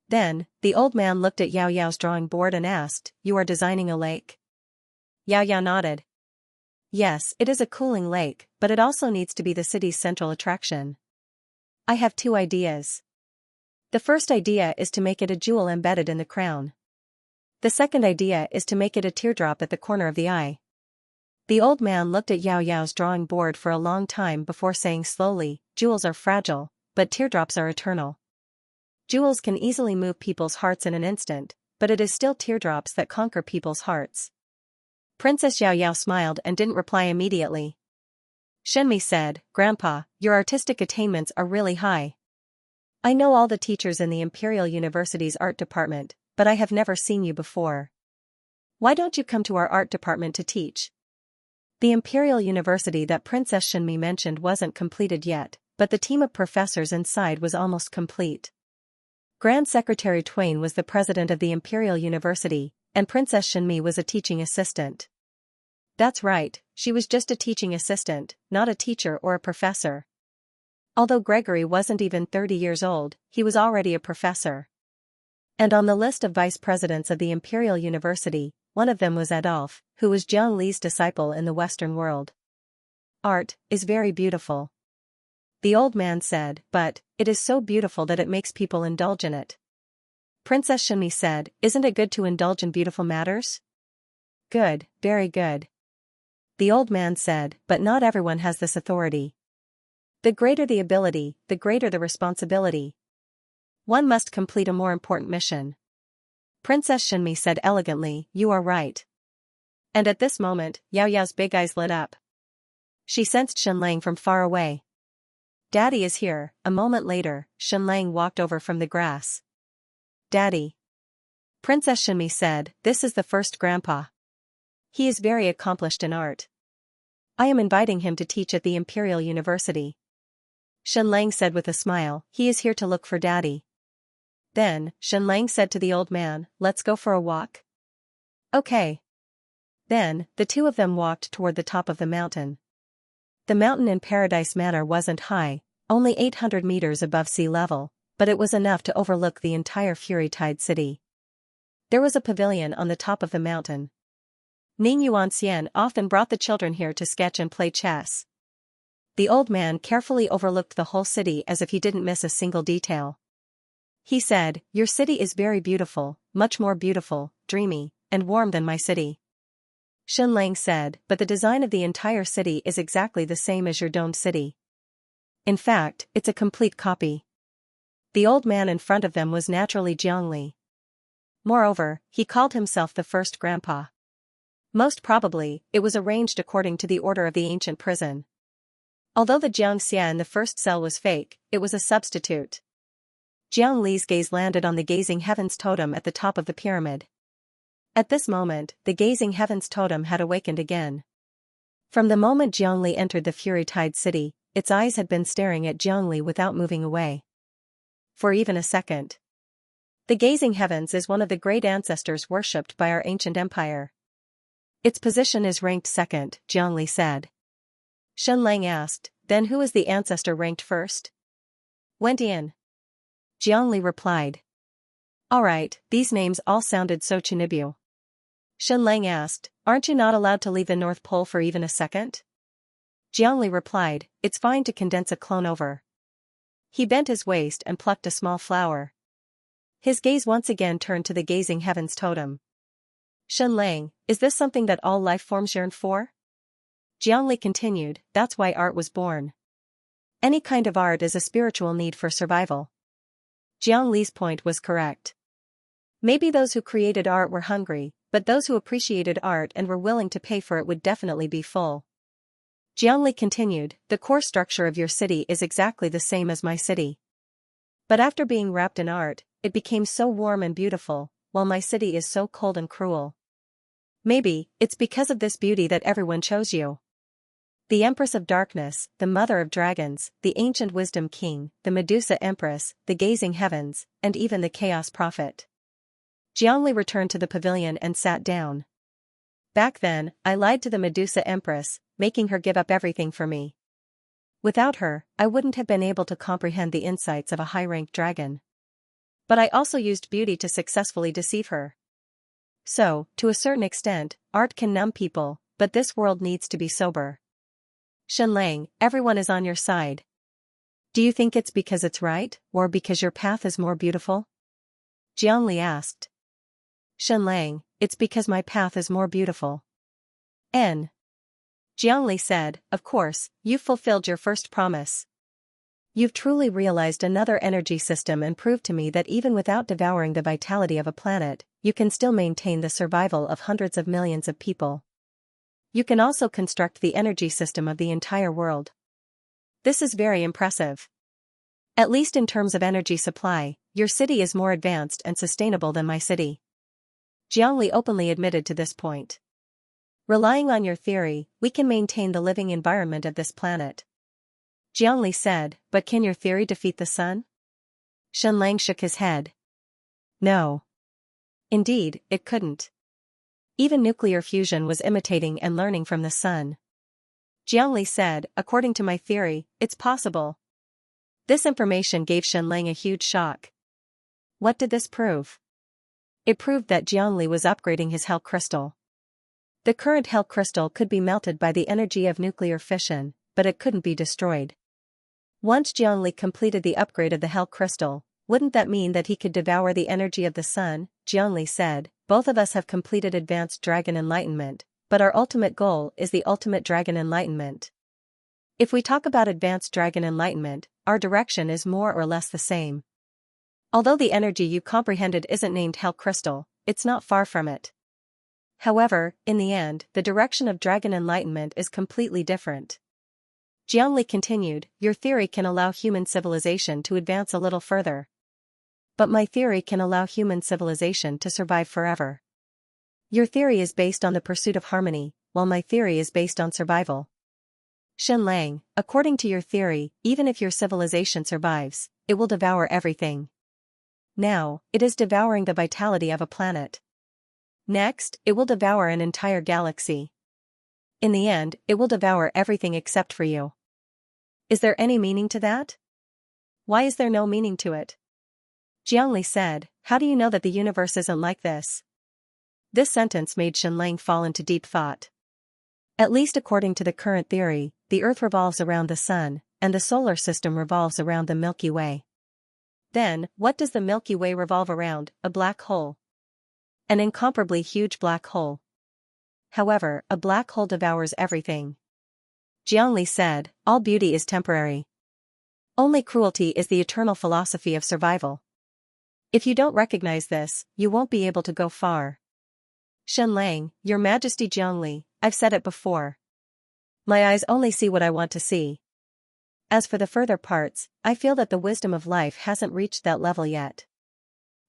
Then, the old man looked at Yao Yao's drawing board and asked, "You are designing a lake?" Yao Yao nodded. "Yes, it is a cooling lake, but it also needs to be the city's central attraction. I have two ideas. The first idea is to make it a jewel embedded in the crown. The second idea is to make it a teardrop at the corner of the eye." The old man looked at Yao Yao's drawing board for a long time before saying slowly, "Jewels are fragile, but teardrops are eternal. Jewels can easily move people's hearts in an instant, but it is still teardrops that conquer people's hearts." Princess Yao Yao smiled and didn't reply immediately. Shenmi said, "Grandpa, your artistic attainments are really high. I know all the teachers in the Imperial University's art department, but I have never seen you before. Why don't you come to our art department to teach?" The Imperial University that Princess Shenmi mentioned wasn't completed yet, but the team of professors inside was almost complete. Grand Secretary Twain was the president of the Imperial University, and Princess Shenmi was a teaching assistant. That's right, she was just a teaching assistant, not a teacher or a professor. Although Gregory wasn't even 30 years old, he was already a professor. And on the list of vice presidents of the Imperial University, one of them was Adolphe, who was Jiang Li's disciple in the Western world. "Art is very beautiful," the old man said, "but it is so beautiful that it makes people indulge in it." Princess Shenmi said, "Isn't it good to indulge in beautiful matters?" "Good, very good." The old man said, "But not everyone has this authority. The greater the ability, the greater the responsibility. One must complete a more important mission." Princess Shenmi said elegantly, "You are right." And at this moment, Yao Yao's big eyes lit up. She sensed Shenlang from far away. "Daddy is here." A moment later, Shenlang walked over from the grass. "Daddy." Princess Shenmi said, "This is the first grandpa. He is very accomplished in art. I am inviting him to teach at the Imperial University." Shenlang said with a smile, "He is here to look for Daddy." Then, Shenlang said to the old man, "Let's go for a walk." "Okay." Then, the two of them walked toward the top of the mountain. The mountain in Paradise Manor wasn't high, only 800 meters above sea level, but it was enough to overlook the entire Fury Tide city. There was a pavilion on the top of the mountain. Ning Yuanxian often brought the children here to sketch and play chess. The old man carefully overlooked the whole city as if he didn't miss a single detail. He said, "Your city is very beautiful, much more beautiful, dreamy, and warm than my city." Xianxia said, "But the design of the entire city is exactly the same as your domed city. In fact, it's a complete copy." The old man in front of them was naturally Jiangli. Moreover, he called himself the first grandpa. Most probably, it was arranged according to the order of the ancient prison. Although the Xianxia in the first cell was fake, it was a substitute. Jiang Li's gaze landed on the gazing heavens totem at the top of the pyramid. At this moment, the gazing heavens totem had awakened again. From the moment Jiang Li entered the fury-tide city, its eyes had been staring at Jiang Li without moving away. For even a second. The gazing heavens is one of the great ancestors worshipped by our ancient empire. Its position is ranked second, Jiang Li said. Xianxia asked, "Then who is the ancestor ranked first?" "Went in." Jiang Li replied. "Alright, these names all sounded so Chinibyu." Xianxia asked, "Aren't you not allowed to leave the North Pole for even a second?" Jiang Li replied, "It's fine to condense a clone over." He bent his waist and plucked a small flower. His gaze once again turned to the gazing heavens totem. "Xianxia, is this something that all life forms yearn for?" Jiang Li continued, "That's why art was born. Any kind of art is a spiritual need for survival." Jiang Li's point was correct. Maybe those who created art were hungry, but those who appreciated art and were willing to pay for it would definitely be full. Jiang Li continued, "The core structure of your city is exactly the same as my city. But after being wrapped in art, it became so warm and beautiful, while my city is so cold and cruel. Maybe, it's because of this beauty that everyone chose you. The Empress of Darkness, the Mother of Dragons, the Ancient Wisdom King, the Medusa Empress, the Gazing Heavens, and even the Chaos Prophet." Jiang Li returned to the pavilion and sat down. "Back then, I lied to the Medusa Empress, making her give up everything for me. Without her, I wouldn't have been able to comprehend the insights of a high-ranked dragon. But I also used beauty to successfully deceive her. So, to a certain extent, art can numb people, but this world needs to be sober. Xianxia, everyone is on your side. Do you think it's because it's right, or because your path is more beautiful?" Jiang Li asked. Xianxia, "It's because my path is more beautiful." N. Jiang Li said, "Of course, you've fulfilled your first promise. You've truly realized another energy system and proved to me that even without devouring the vitality of a planet, you can still maintain the survival of hundreds of millions of people. You can also construct the energy system of the entire world. This is very impressive. At least in terms of energy supply, your city is more advanced and sustainable than my city." Jiang Li openly admitted to this point. "Relying on your theory, we can maintain the living environment of this planet." Jiang Li said, "But can your theory defeat the sun?" Xianxia shook his head. "No. Indeed, it couldn't. Even nuclear fusion was imitating and learning from the sun." Jiang Li said, "According to my theory, it's possible." This information gave Xianxia a huge shock. What did this prove? It proved that Jiang Li was upgrading his hell crystal. The current hell crystal could be melted by the energy of nuclear fission, but it couldn't be destroyed. Once Jiang Li completed the upgrade of the hell crystal, wouldn't that mean that he could devour the energy of the sun? Jiang Li said, "Both of us have completed advanced dragon enlightenment, but our ultimate goal is the ultimate dragon enlightenment. If we talk about advanced dragon enlightenment, our direction is more or less the same. Although the energy you comprehended isn't named hell crystal, it's not far from it. However, in the end, the direction of dragon enlightenment is completely different." Jiang Li continued, "Your theory can allow human civilization to advance a little further. But my theory can allow human civilization to survive forever. Your theory is based on the pursuit of harmony, while my theory is based on survival. Xianxia, according to your theory, even if your civilization survives, it will devour everything. Now, it is devouring the vitality of a planet. Next, it will devour an entire galaxy. In the end, it will devour everything except for you. Is there any meaning to that? Why is there no meaning to it?" Jiang Li said, "How do you know that the universe isn't like this?" This sentence made Xianlang fall into deep thought. At least according to the current theory, the Earth revolves around the Sun, and the solar system revolves around the Milky Way. Then, what does the Milky Way revolve around? A black hole. An incomparably huge black hole. However, a black hole devours everything. Xiangli said, all beauty is temporary. Only cruelty is the eternal philosophy of survival. If you don't recognize this, you won't be able to go far. Xianlang, Your Majesty Xiangli, I've said it before. My eyes only see what I want to see. As for the further parts, I feel that the wisdom of life hasn't reached that level yet.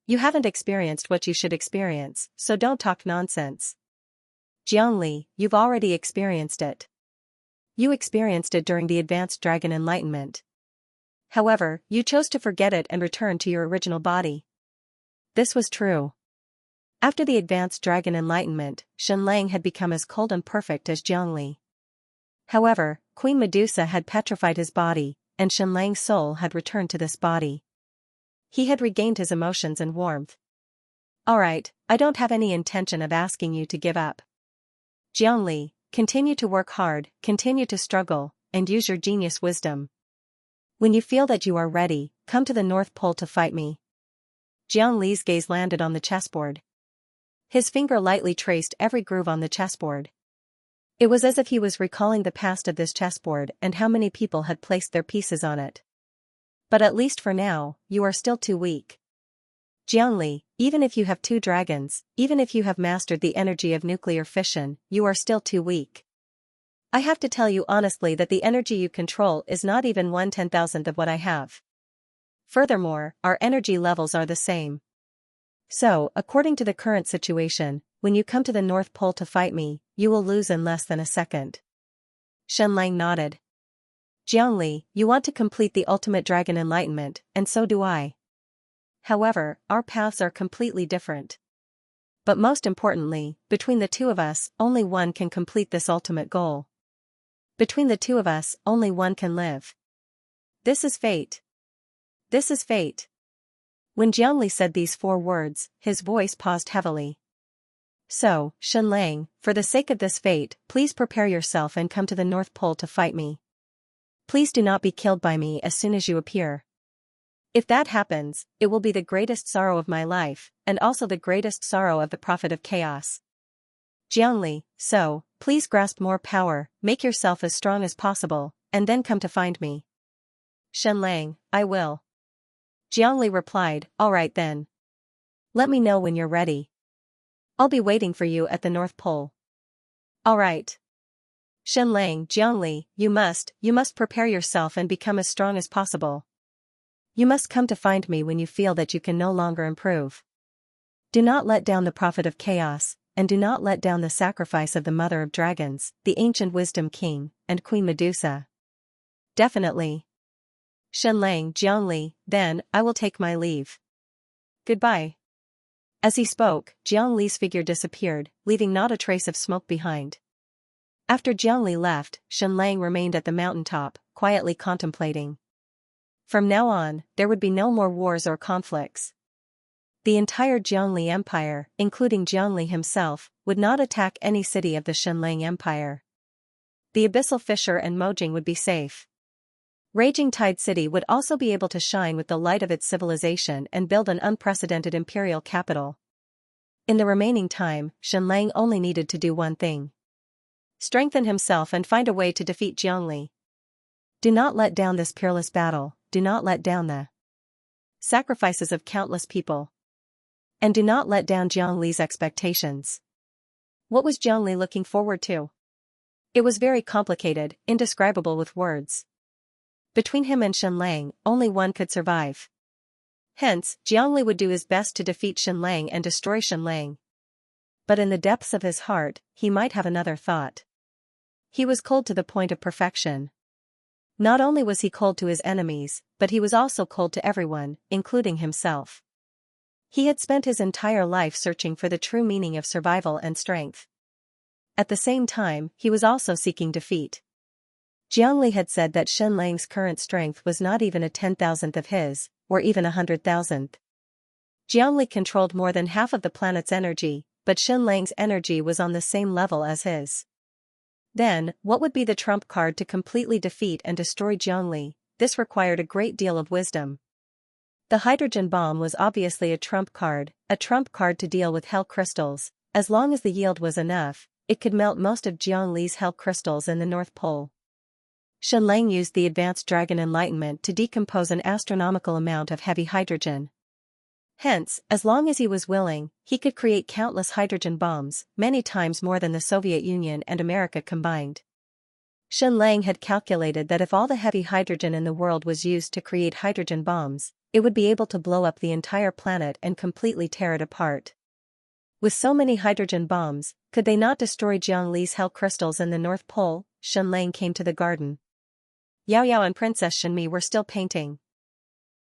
You haven't experienced what you should experience, so don't talk nonsense. Xiangli, you've already experienced it. You experienced it during the advanced dragon enlightenment. However, you chose to forget it and return to your original body. This was true. After the advanced dragon enlightenment, Xianlang had become as cold and perfect as Xiangli. However, Queen Medusa had petrified his body, and Xianlang's soul had returned to this body. He had regained his emotions and warmth. Alright, I don't have any intention of asking you to give up. Xiangli, continue to work hard, continue to struggle, and use your genius wisdom. When you feel that you are ready, come to the North Pole to fight me. Xiangli's gaze landed on the chessboard. His finger lightly traced every groove on the chessboard. It was as if he was recalling the past of this chessboard and how many people had placed their pieces on it. But at least for now, you are still too weak. Xiangli, even if you have 2 dragons, even if you have mastered the energy of nuclear fission, you are still too weak. I have to tell you honestly that the energy you control is not even 1/10,000th of what I have. Furthermore, our energy levels are the same. So, according to the current situation, when you come to the North Pole to fight me, you will lose in less than a second. Xianlang nodded. Xiangli, you want to complete the ultimate dragon enlightenment, and so do I. However, our paths are completely different. But most importantly, between the two of us, only one can complete this ultimate goal. Between the two of us, only one can live. This is fate. This is fate. When Xiangli said these 4 words, his voice paused heavily. So, Xianlang, for the sake of this fate, please prepare yourself and come to the North Pole to fight me. Please do not be killed by me as soon as you appear. If that happens, it will be the greatest sorrow of my life, and also the greatest sorrow of the Prophet of Chaos. Xiangli, so, please grasp more power, make yourself as strong as possible, and then come to find me. Xianlang, I will. Xiangli replied, alright then. Let me know when you're ready. I'll be waiting for you at the North Pole. Alright. Xianlang, Xiangli, you must prepare yourself and become as strong as possible. You must come to find me when you feel that you can no longer improve. Do not let down the Prophet of Chaos, and do not let down the sacrifice of the Mother of Dragons, the Ancient Wisdom King, and Queen Medusa. Definitely. Xianlang, Xiangli, then, I will take my leave. Goodbye. As he spoke, Xiangli's figure disappeared, leaving not a trace of smoke behind. After Xiangli left, Xianlang remained at the mountaintop, quietly contemplating. From now on, there would be no more wars or conflicts. The entire Xiangli Empire, including Xiangli himself, would not attack any city of the Xianlang Empire. The Abyssal Fissure and Mojing would be safe. Raging Tide City would also be able to shine with the light of its civilization and build an unprecedented imperial capital. In the remaining time, Xianlang only needed to do one thing. Strengthen himself and find a way to defeat Xiangli. Do not let down this peerless battle, do not let down the sacrifices of countless people. And do not let down Xiangli's expectations. What was Xiangli looking forward to? It was very complicated, indescribable with words. Between him and Xianlang, only one could survive. Hence, Xiangli would do his best to defeat Xianlang and destroy Xianlang. But in the depths of his heart, he might have another thought. He was cold to the point of perfection. Not only was he cold to his enemies, but he was also cold to everyone, including himself. He had spent his entire life searching for the true meaning of survival and strength. At the same time, he was also seeking defeat. Xiangli had said that Xianlang's current strength was not even a 10,000th of his, or even 100,000th. Xiangli controlled more than half of the planet's energy, but Xinlang's energy was on the same level as his. Then, what would be the trump card to completely defeat and destroy Jiangli? This required a great deal of wisdom. The hydrogen bomb was obviously a trump card to deal with hell crystals. As long as the yield was enough, it could melt most of Jiangli's hell crystals in the North Pole. Xinlang used the advanced dragon enlightenment to decompose an astronomical amount of heavy hydrogen. Hence, as long as he was willing, he could create countless hydrogen bombs, many times more than the Soviet Union and America combined. Xinlang had calculated that if all the heavy hydrogen in the world was used to create hydrogen bombs, it would be able to blow up the entire planet and completely tear it apart. With so many hydrogen bombs, could they not destroy Jiangli's hell crystals in the North Pole? Xinlang came to the garden. Yao Yao and Princess Shenmi were still painting.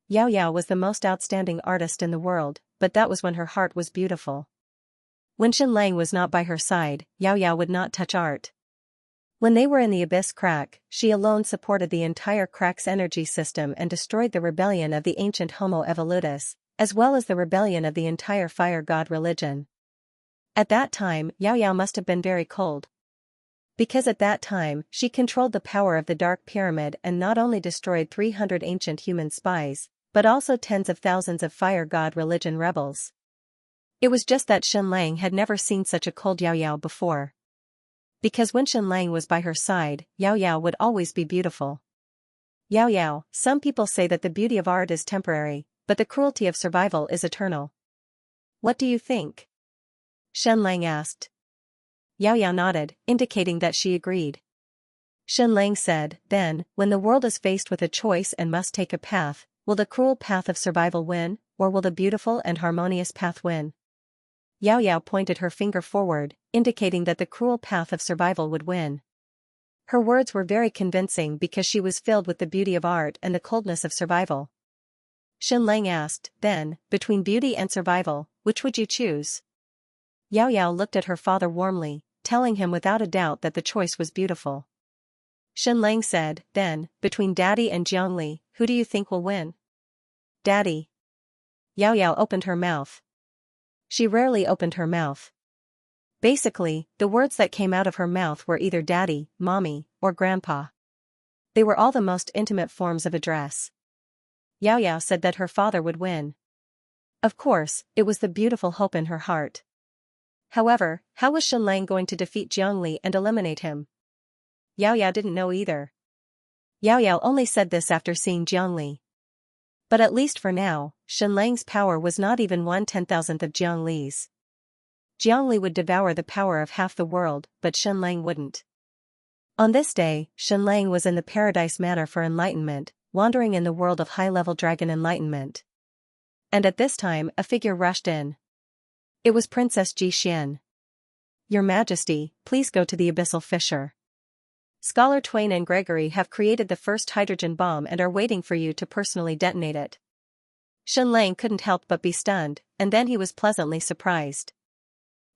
Yao Yao was the most outstanding artist in the world, but that was when her heart was beautiful. When Xinlang was not by her side, Yao Yao would not touch art. When they were in the abyss crack, she alone supported the entire crack's energy system and destroyed the rebellion of the ancient Homo evolutus, as well as the rebellion of the entire fire god religion. At that time, Yao Yao must have been very cold. Because at that time, she controlled the power of the Dark Pyramid and not only destroyed 300 ancient human spies, but also tens of thousands of fire god religion rebels. It was just that Xinlang had never seen such a cold Yao Yao before. Because when Xinlang was by her side, Yao Yao would always be beautiful. Yao Yao, some people say that the beauty of art is temporary, but the cruelty of survival is eternal. What do you think? Xinlang asked. Yao Yao nodded, indicating that she agreed. Xinlang said, then, when the world is faced with a choice and must take a path, will the cruel path of survival win, or will the beautiful and harmonious path win? Yao Yao pointed her finger forward, indicating that the cruel path of survival would win. Her words were very convincing because she was filled with the beauty of art and the coldness of survival. Xinlang asked, then, between beauty and survival, which would you choose? Yao Yao looked at her father warmly, telling him without a doubt that the choice was beautiful. Xinlang said, then, between Daddy and Jiangli, who do you think will win? Daddy. Yao Yao opened her mouth. She rarely opened her mouth. Basically, the words that came out of her mouth were either Daddy, Mommy, or Grandpa. They were all the most intimate forms of address. Yao Yao said that her father would win. Of course, it was the beautiful hope in her heart. However, how was Xinlang going to defeat Jiangli and eliminate him? Yao Yao didn't know either. Yao Yao only said this after seeing Jiangli. But at least for now, Xinlang's power was not even 1/10,000th of Jiangli's. Jiangli would devour the power of half the world, but Xinlang wouldn't. On this day, Xinlang was in the Paradise Manor for enlightenment, wandering in the world of high-level dragon enlightenment. And at this time, a figure rushed in. It was Princess Ji Xian. Your Majesty, please go to the abyssal fissure. Scholar Twain and Gregory have created the first hydrogen bomb and are waiting for you to personally detonate it. Xinlang couldn't help but be stunned, and then he was pleasantly surprised.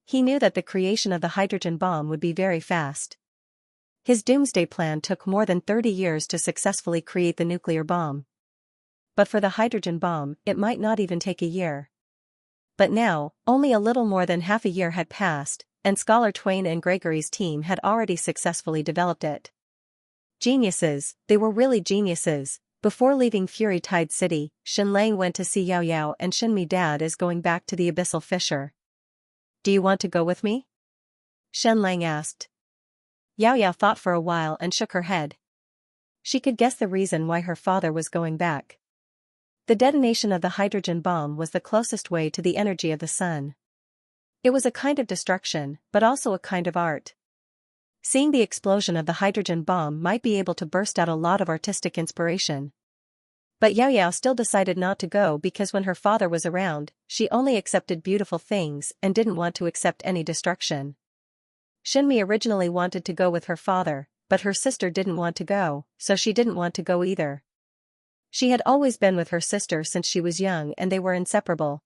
He knew that the creation of the hydrogen bomb would be very fast. His doomsday plan took more than 30 years to successfully create the nuclear bomb. But for the hydrogen bomb, it might not even take a year. But now, only a little more than half a year had passed, and Scholar Twain and Gregory's team had already successfully developed it. Geniuses, they were really geniuses. Before leaving Fury Tide City, Xinlang went to see Yao Yao and Shenmi. Dad is going back to the abyssal fissure. Do you want to go with me? Xinlang asked. Yao Yao thought for a while and shook her head. She could guess the reason why her father was going back. The detonation of the hydrogen bomb was the closest way to the energy of the sun. It was a kind of destruction, but also a kind of art. Seeing the explosion of the hydrogen bomb might be able to burst out a lot of artistic inspiration. But Yao Yao still decided not to go because when her father was around, she only accepted beautiful things and didn't want to accept any destruction. Shenmi originally wanted to go with her father, but her sister didn't want to go, so she didn't want to go either. She had always been with her sister since she was young and they were inseparable.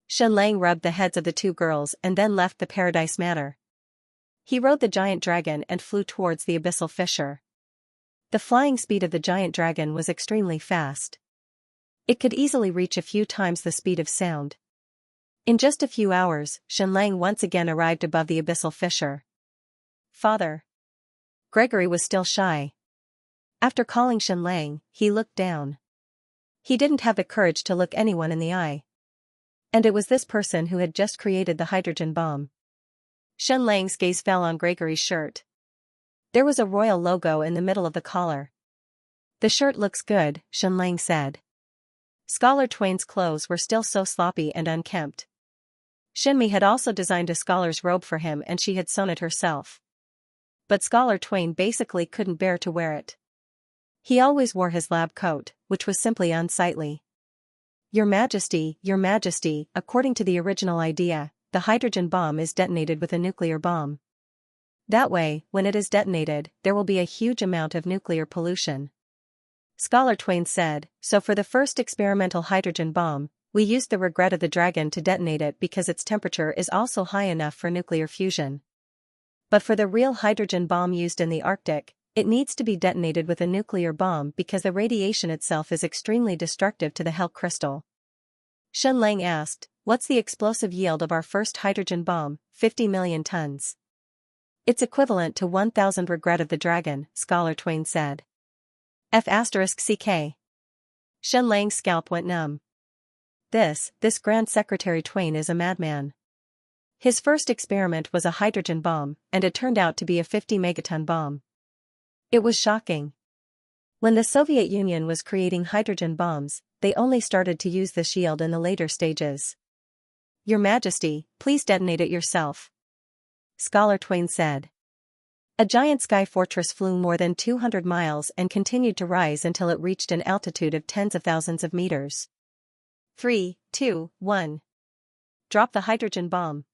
Xinlang rubbed the heads of the two girls and then left the Paradise Manor. He rode the giant dragon and flew towards the abyssal fissure. The flying speed of the giant dragon was extremely fast. It could easily reach a few times the speed of sound. In just a few hours, Xianlang once again arrived above the abyssal fissure. Father. Gregory was still shy. After calling Xianlang, he looked down. He didn't have the courage to look anyone in the eye. And it was this person who had just created the hydrogen bomb. Xianlang's gaze fell on Gregory's shirt. There was a royal logo in the middle of the collar. The shirt looks good, Xianlang said. Scholar Twain's clothes were still so sloppy and unkempt. Xinmi had also designed a scholar's robe for him and she had sewn it herself. But Scholar Twain basically couldn't bear to wear it. He always wore his lab coat, which was simply unsightly. Your Majesty, according to the original idea, the hydrogen bomb is detonated with a nuclear bomb. That way, when it is detonated, there will be a huge amount of nuclear pollution. Scholar Twain said, so for the first experimental hydrogen bomb, we used the regret of the dragon to detonate it because its temperature is also high enough for nuclear fusion. But for the real hydrogen bomb used in the Arctic, it needs to be detonated with a nuclear bomb because the radiation itself is extremely destructive to the Hell crystal. Xianlang asked, what's the explosive yield of our first hydrogen bomb? 50 million tons. It's equivalent to 1,000 regret of the dragon, Scholar Twain said. F***ck. Xianlang's scalp went numb. This Grand Secretary Twain is a madman. His first experiment was a hydrogen bomb, and it turned out to be a 50-megaton bomb. It was shocking. When the Soviet Union was creating hydrogen bombs, they only started to use this yield in the later stages. Your Majesty, please detonate it yourself. Scholar Twain said. A giant sky fortress flew more than 200 miles and continued to rise until it reached an altitude of tens of thousands of meters. 3, 2, 1. Drop the hydrogen bomb.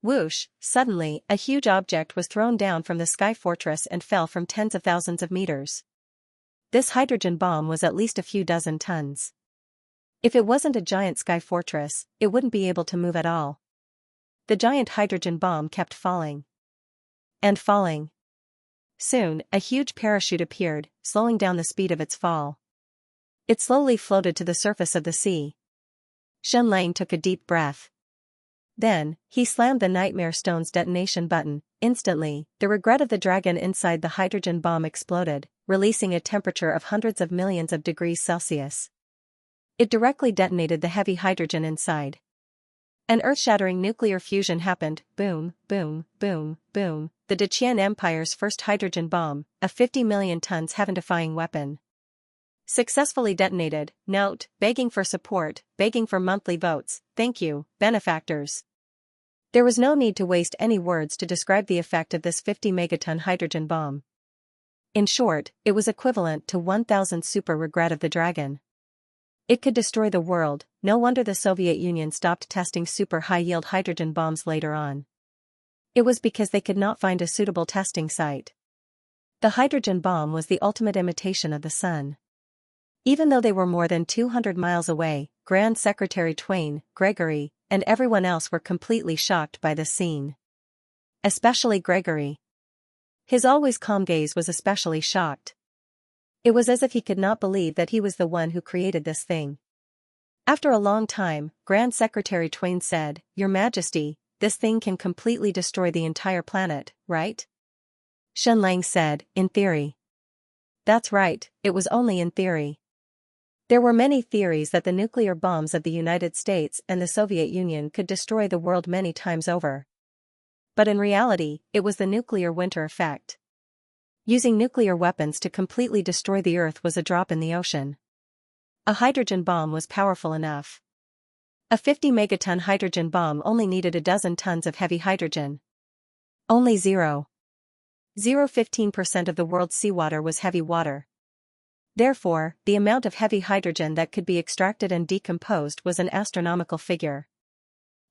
Whoosh, suddenly, a huge object was thrown down from the sky fortress and fell from tens of thousands of meters. This hydrogen bomb was at least a few dozen tons. If it wasn't a giant sky fortress, it wouldn't be able to move at all. The giant hydrogen bomb kept falling. And falling. Soon, a huge parachute appeared, slowing down the speed of its fall. It slowly floated to the surface of the sea. Xianlang took a deep breath. Then, he slammed the Nightmare Stone's detonation button. Instantly, the regret of the dragon inside the hydrogen bomb exploded, releasing a temperature of hundreds of millions of degrees Celsius. It directly detonated the heavy hydrogen inside. An earth-shattering nuclear fusion happened. Boom, boom, boom, boom. The Deqian Empire's first hydrogen bomb, a 50 million tons heaven-defying weapon. Successfully detonated. Note, begging for support, begging for monthly votes, thank you, benefactors. There was no need to waste any words to describe the effect of this 50 megaton hydrogen bomb. In short, it was equivalent to 1,000 super regret of the dragon. It could destroy the world. No wonder the Soviet Union stopped testing super high-yield hydrogen bombs later on. It was because they could not find a suitable testing site. The hydrogen bomb was the ultimate imitation of the sun. Even though they were more than 200 miles away, Grand Secretary Twain, Gregory, and everyone else were completely shocked by the scene. Especially Gregory. His always calm gaze was especially shocked. It was as if he could not believe that he was the one who created this thing. After a long time, Grand Secretary Twain said, Your Majesty, this thing can completely destroy the entire planet, right? Xianlang said, in theory. That's right, it was only in theory. There were many theories that the nuclear bombs of the United States and the Soviet Union could destroy the world many times over. But in reality, it was the nuclear winter effect. Using nuclear weapons to completely destroy the Earth was a drop in the ocean. A hydrogen bomb was powerful enough. A 50 megaton hydrogen bomb only needed a dozen tons of heavy hydrogen. Only 0.015% of the world's seawater was heavy water. Therefore, the amount of heavy hydrogen that could be extracted and decomposed was an astronomical figure.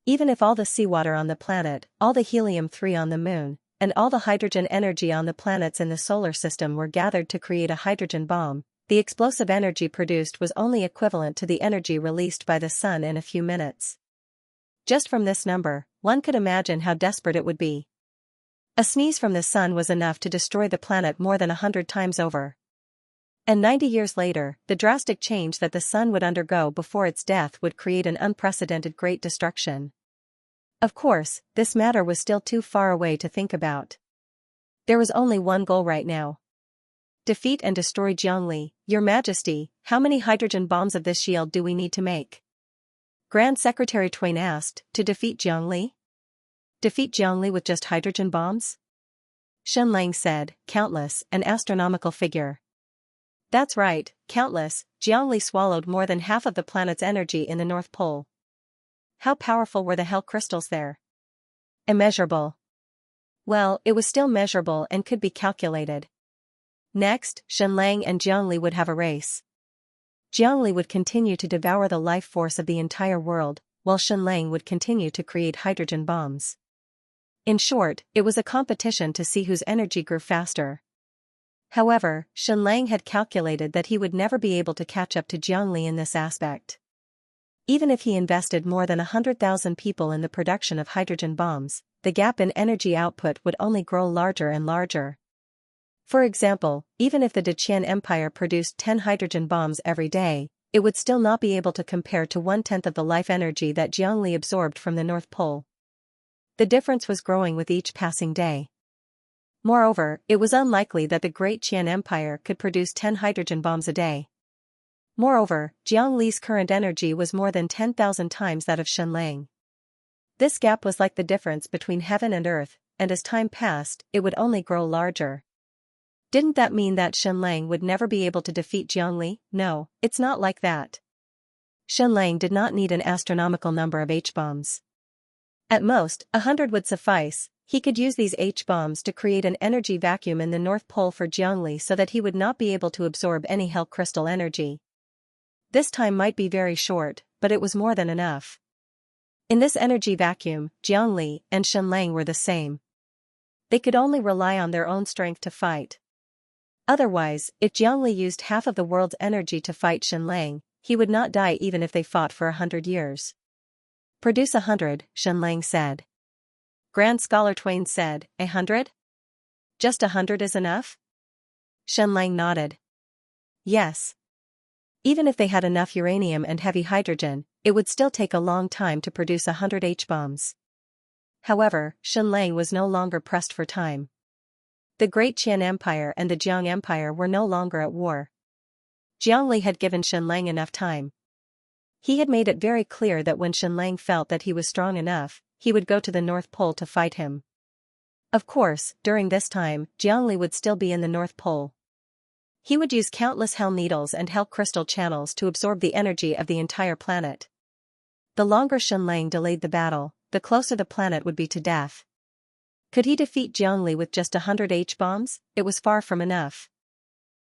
Even if all the seawater on the planet, all the helium-3 on the moon, and all the hydrogen energy on the planets in the solar system were gathered to create a hydrogen bomb, the explosive energy produced was only equivalent to the energy released by the sun in a few minutes. Just from this number, one could imagine how desperate it would be. A sneeze from the sun was enough to destroy the planet more than 100 times over. And 90 years later, the drastic change that the sun would undergo before its death would create an unprecedented great destruction. Of course, this matter was still too far away to think about. There was only one goal right now. Defeat and destroy Jiangli. Your Majesty, how many hydrogen bombs of this shield do we need to make? Grand Secretary Twain asked. To defeat Jiangli? Defeat Jiangli with just hydrogen bombs? Xianxia said, countless, an astronomical figure. That's right, countless. Jiangli swallowed more than half of the planet's energy in the North Pole. How powerful were the hell crystals there? Immeasurable. Well, it was still measurable and could be calculated. Next, Xianxia and Jiangli would have a race. Jiangli would continue to devour the life force of the entire world, while Xianxia would continue to create hydrogen bombs. In short, it was a competition to see whose energy grew faster. However, Xianxia had calculated that he would never be able to catch up to Jiangli in this aspect. Even if he invested more than 100,000 people in the production of hydrogen bombs, the gap in energy output would only grow larger and larger. For example, even if the Deqian Empire produced 10 hydrogen bombs every day, it would still not be able to compare to 1/10 of the life energy that Jiangli absorbed from the North Pole. The difference was growing with each passing day. Moreover, it was unlikely that the Great Qian Empire could produce 10 hydrogen bombs a day. Moreover, Jiangli's current energy was more than 10,000 times that of Xianxia. This gap was like the difference between heaven and earth, and as time passed, it would only grow larger. Didn't that mean that Xianxia would never be able to defeat Jiangli? No, it's not like that. Xianxia did not need an astronomical number of H-bombs. At most, 100 would suffice. He could use these H-bombs to create an energy vacuum in the North Pole for Jiangli so that he would not be able to absorb any hell crystal energy. This time might be very short, but it was more than enough. In this energy vacuum, Jiangli and Xianxia were the same. They could only rely on their own strength to fight. Otherwise, if Jiangli used half of the world's energy to fight Xianxia, he would not die even if they fought for 100 years. Produce 100, Xianxia said. Grand Scholar Twain said, 100? Just 100 is enough? Xianxia nodded. Yes. Even if they had enough uranium and heavy hydrogen, it would still take a long time to produce 100 H-bombs. However, Xianxia was no longer pressed for time. The Great Qian Empire and the Jiang Empire were no longer at war. Jiangli had given Xianxia enough time. He had made it very clear that when Xianxia felt that he was strong enough, he would go to the North Pole to fight him. Of course, during this time, Jiangli would still be in the North Pole. He would use countless hell needles and hell crystal channels to absorb the energy of the entire planet. The longer Xianxia delayed the battle, the closer the planet would be to death. Could he defeat Jiangli with just 100 H-bombs? It was far from enough.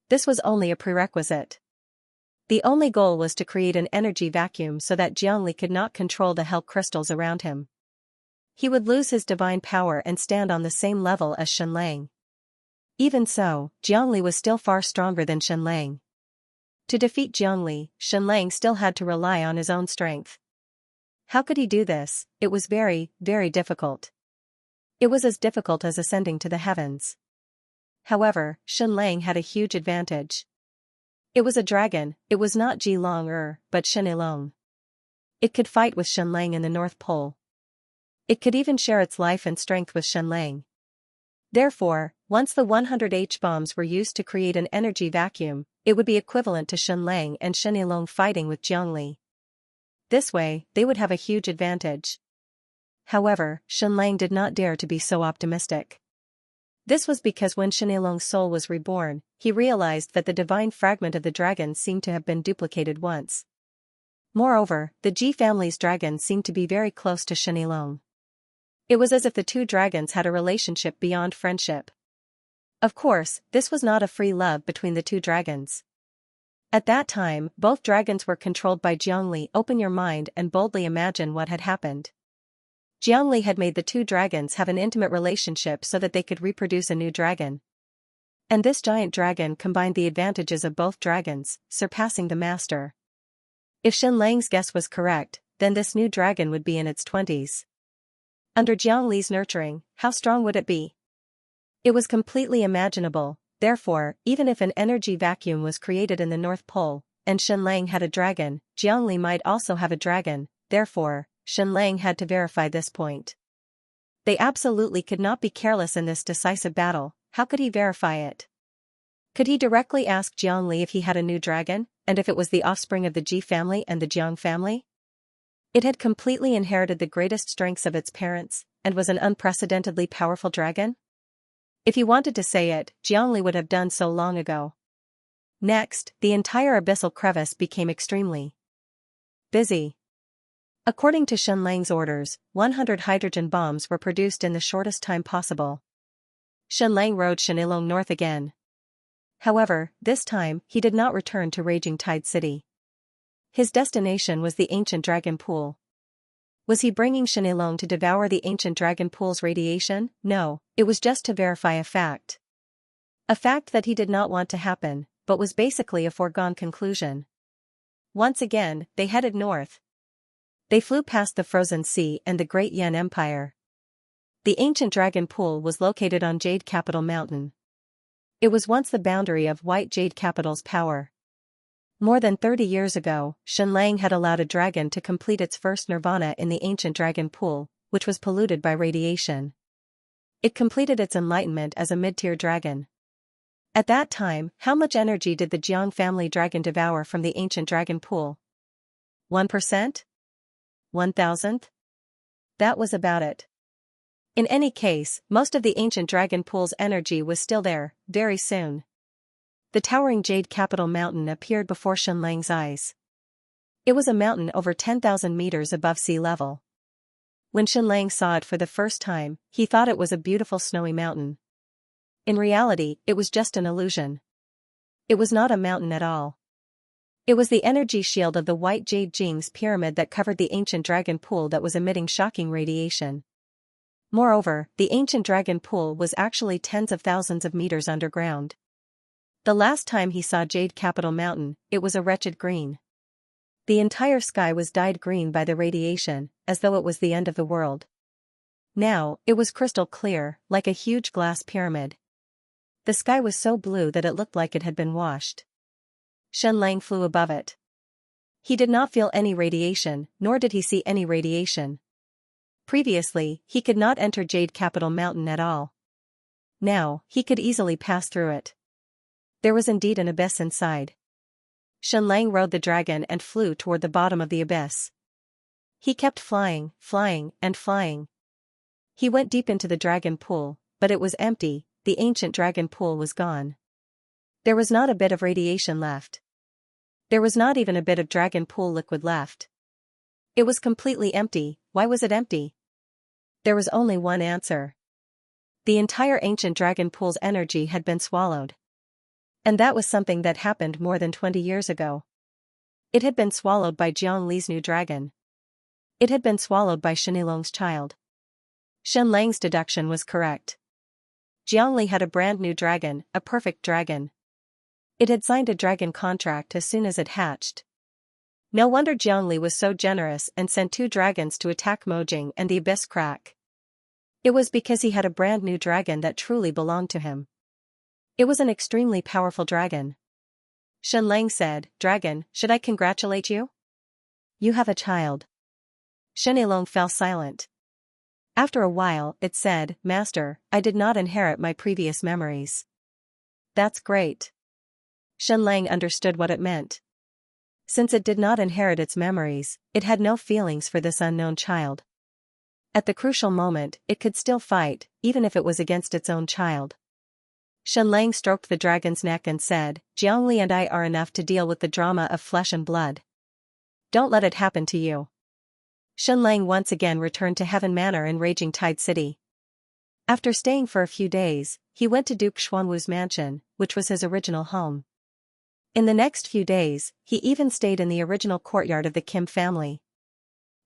This was only a prerequisite. The only goal was to create an energy vacuum so that Jiangli could not control the hell crystals around him. He would lose his divine power and stand on the same level as Xianxia. Even so, Jiangli was still far stronger than Xianxia. To defeat Jiangli, Xianxia still had to rely on his own strength. How could he do this? It was very, very difficult. It was as difficult as ascending to the heavens. However, Xianxia had a huge advantage. It was a dragon. It was not Ji Long but Shenilong. It could fight with Xianxia in the North Pole. It could even share its life and strength with Xianxia. Therefore, once the 100 H-bombs were used to create an energy vacuum, it would be equivalent to Xianxia and Shenilong fighting with Jiangli. This way, they would have a huge advantage. However, Xianxia did not dare to be so optimistic. This was because when Shenilong's soul was reborn, he realized that the divine fragment of the dragon seemed to have been duplicated once. Moreover, the Ji family's dragon seemed to be very close to Shenilong. It was as if the two dragons had a relationship beyond friendship. Of course, this was not a free love between the two dragons. At that time, both dragons were controlled by Jiangli. Open your mind and boldly imagine what had happened. Jiangli had made the two dragons have an intimate relationship so that they could reproduce a new dragon. And this giant dragon combined the advantages of both dragons, surpassing the master. If Xianxia's guess was correct, then this new dragon would be in its 20s. Under Jiangli's nurturing, how strong would it be? It was completely imaginable, Therefore, even if an energy vacuum was created in the North Pole, and Shenlang had a dragon, Jiangli might also have a dragon, therefore, Shenlang had to verify this point. They absolutely could not be careless in this decisive battle. How could he verify it? Could he directly ask Jiangli if he had a new dragon, and if it was the offspring of the Ji family and the Jiang family? It had completely inherited the greatest strengths of its parents, and was an unprecedentedly powerful dragon? If he wanted to say it, Jiangli would have done so long ago. Next, the entire abyssal crevice became extremely busy. According to Shenlang's orders, 100 hydrogen bombs were produced in the shortest time possible. Shenlang rode Shenilong north again. However, this time, he did not return to Raging Tide City. His destination was the ancient dragon pool. Was he bringing Shenilong to devour the ancient dragon pool's radiation? No, it was just to verify a fact. A fact that he did not want to happen, but was basically a foregone conclusion. Once again, they headed north. They flew past the Frozen Sea and the Great Yan Empire. The ancient dragon pool was located on Jade Capital Mountain. It was once the boundary of White Jade Capital's power. More than 30 years ago, Shenlang had allowed a dragon to complete its first nirvana in the ancient dragon pool, which was polluted by radiation. It completed its enlightenment as a mid-tier dragon. At that time, how much energy did the Jiang family dragon devour from the ancient dragon pool? 1%? 1,000th? That was about it. In any case, most of the ancient dragon pool's energy was still there. Very soon, the towering Jade Capital Mountain appeared before Shenlang's eyes. It was a mountain over 10,000 meters above sea level. When Shenlang saw it for the first time, he thought it was a beautiful snowy mountain. In reality, it was just an illusion. It was not a mountain at all. It was the energy shield of the White Jade Jing's pyramid that covered the ancient dragon pool that was emitting shocking radiation. Moreover, the ancient dragon pool was actually tens of thousands of meters underground. The last time he saw Jade Capital Mountain, it was a wretched green. The entire sky was dyed green by the radiation, as though it was the end of the world. Now, it was crystal clear, like a huge glass pyramid. The sky was so blue that it looked like it had been washed. Shenlang flew above it. He did not feel any radiation, nor did he see any radiation. Previously, he could not enter Jade Capital Mountain at all. Now, he could easily pass through it. There was indeed an abyss inside. Shenlang rode the dragon and flew toward the bottom of the abyss. He kept flying, flying, and flying. He went deep into the dragon pool, but it was empty. The ancient dragon pool was gone. There was not a bit of radiation left. There was not even a bit of dragon pool liquid left. It was completely empty. Why was it empty? There was only one answer. The entire ancient dragon pool's energy had been swallowed. And that was something that happened more than 20 years ago. It had been swallowed by Jiang Li's new dragon. It had been swallowed by Shenilong's child. Shenlang's deduction was correct. Jiang Li had a brand new dragon, a perfect dragon. It had signed a dragon contract as soon as it hatched. No wonder Jiang Li was so generous and sent 2 dragons to attack Mojing and the Abyss Crack. It was because he had a brand new dragon that truly belonged to him. It was an extremely powerful dragon. Shenlang said, "Dragon, should I congratulate you? You have a child." Shenilong fell silent. After a while, it said, "Master, I did not inherit my previous memories." "That's great." Shenlang understood what it meant. Since it did not inherit its memories, it had no feelings for this unknown child. At the crucial moment, it could still fight, even if it was against its own child. Shenlang stroked the dragon's neck and said, "Jiang Li and I are enough to deal with the drama of flesh and blood. Don't let it happen to you." Shenlang once again returned to Heaven Manor in Raging Tide City. After staying for a few days, he went to Duke Xuanwu's mansion, which was his original home. In the next few days, he even stayed in the original courtyard of the Kim family.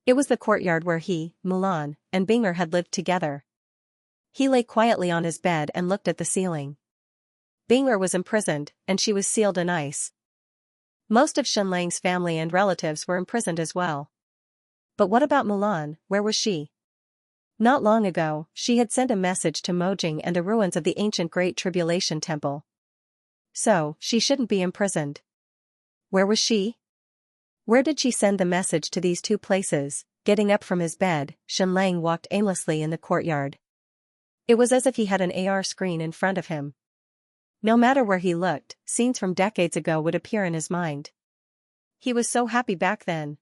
It was the courtyard where he, Mulan, and Bing'er had lived together. He lay quietly on his bed and looked at the ceiling. Bing'er was imprisoned, and she was sealed in ice. Most of Shenlang's family and relatives were imprisoned as well. But what about Mulan? Where was she? Not long ago, she had sent a message to Mojing and the ruins of the ancient Great Tribulation Temple. So, she shouldn't be imprisoned. Where was she? Where did she send the message to these two places? Getting up from his bed, Xianxia walked aimlessly in the courtyard. It was as if he had an AR screen in front of him. No matter where he looked, scenes from decades ago would appear in his mind. He was so happy back then.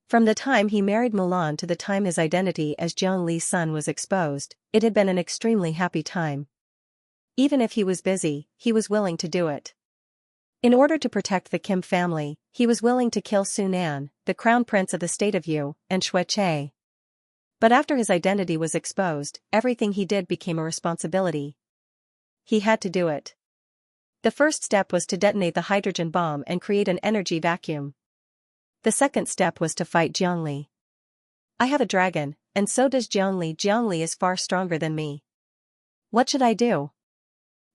From the time he married Mulan to the time his identity as Jiang Li's son was exposed, it had been an extremely happy time. Even if he was busy, he was willing to do it. In order to protect the Kim family, he was willing to kill Sun An, the crown prince of the state of Yu, and Shui Che. But after his identity was exposed, everything he did became a responsibility. He had to do it. The first step was to detonate the hydrogen bomb and create an energy vacuum. The second step was to fight Jiang Li. I have a dragon, and so does Jiang Li. Jiang Li is far stronger than me. What should I do?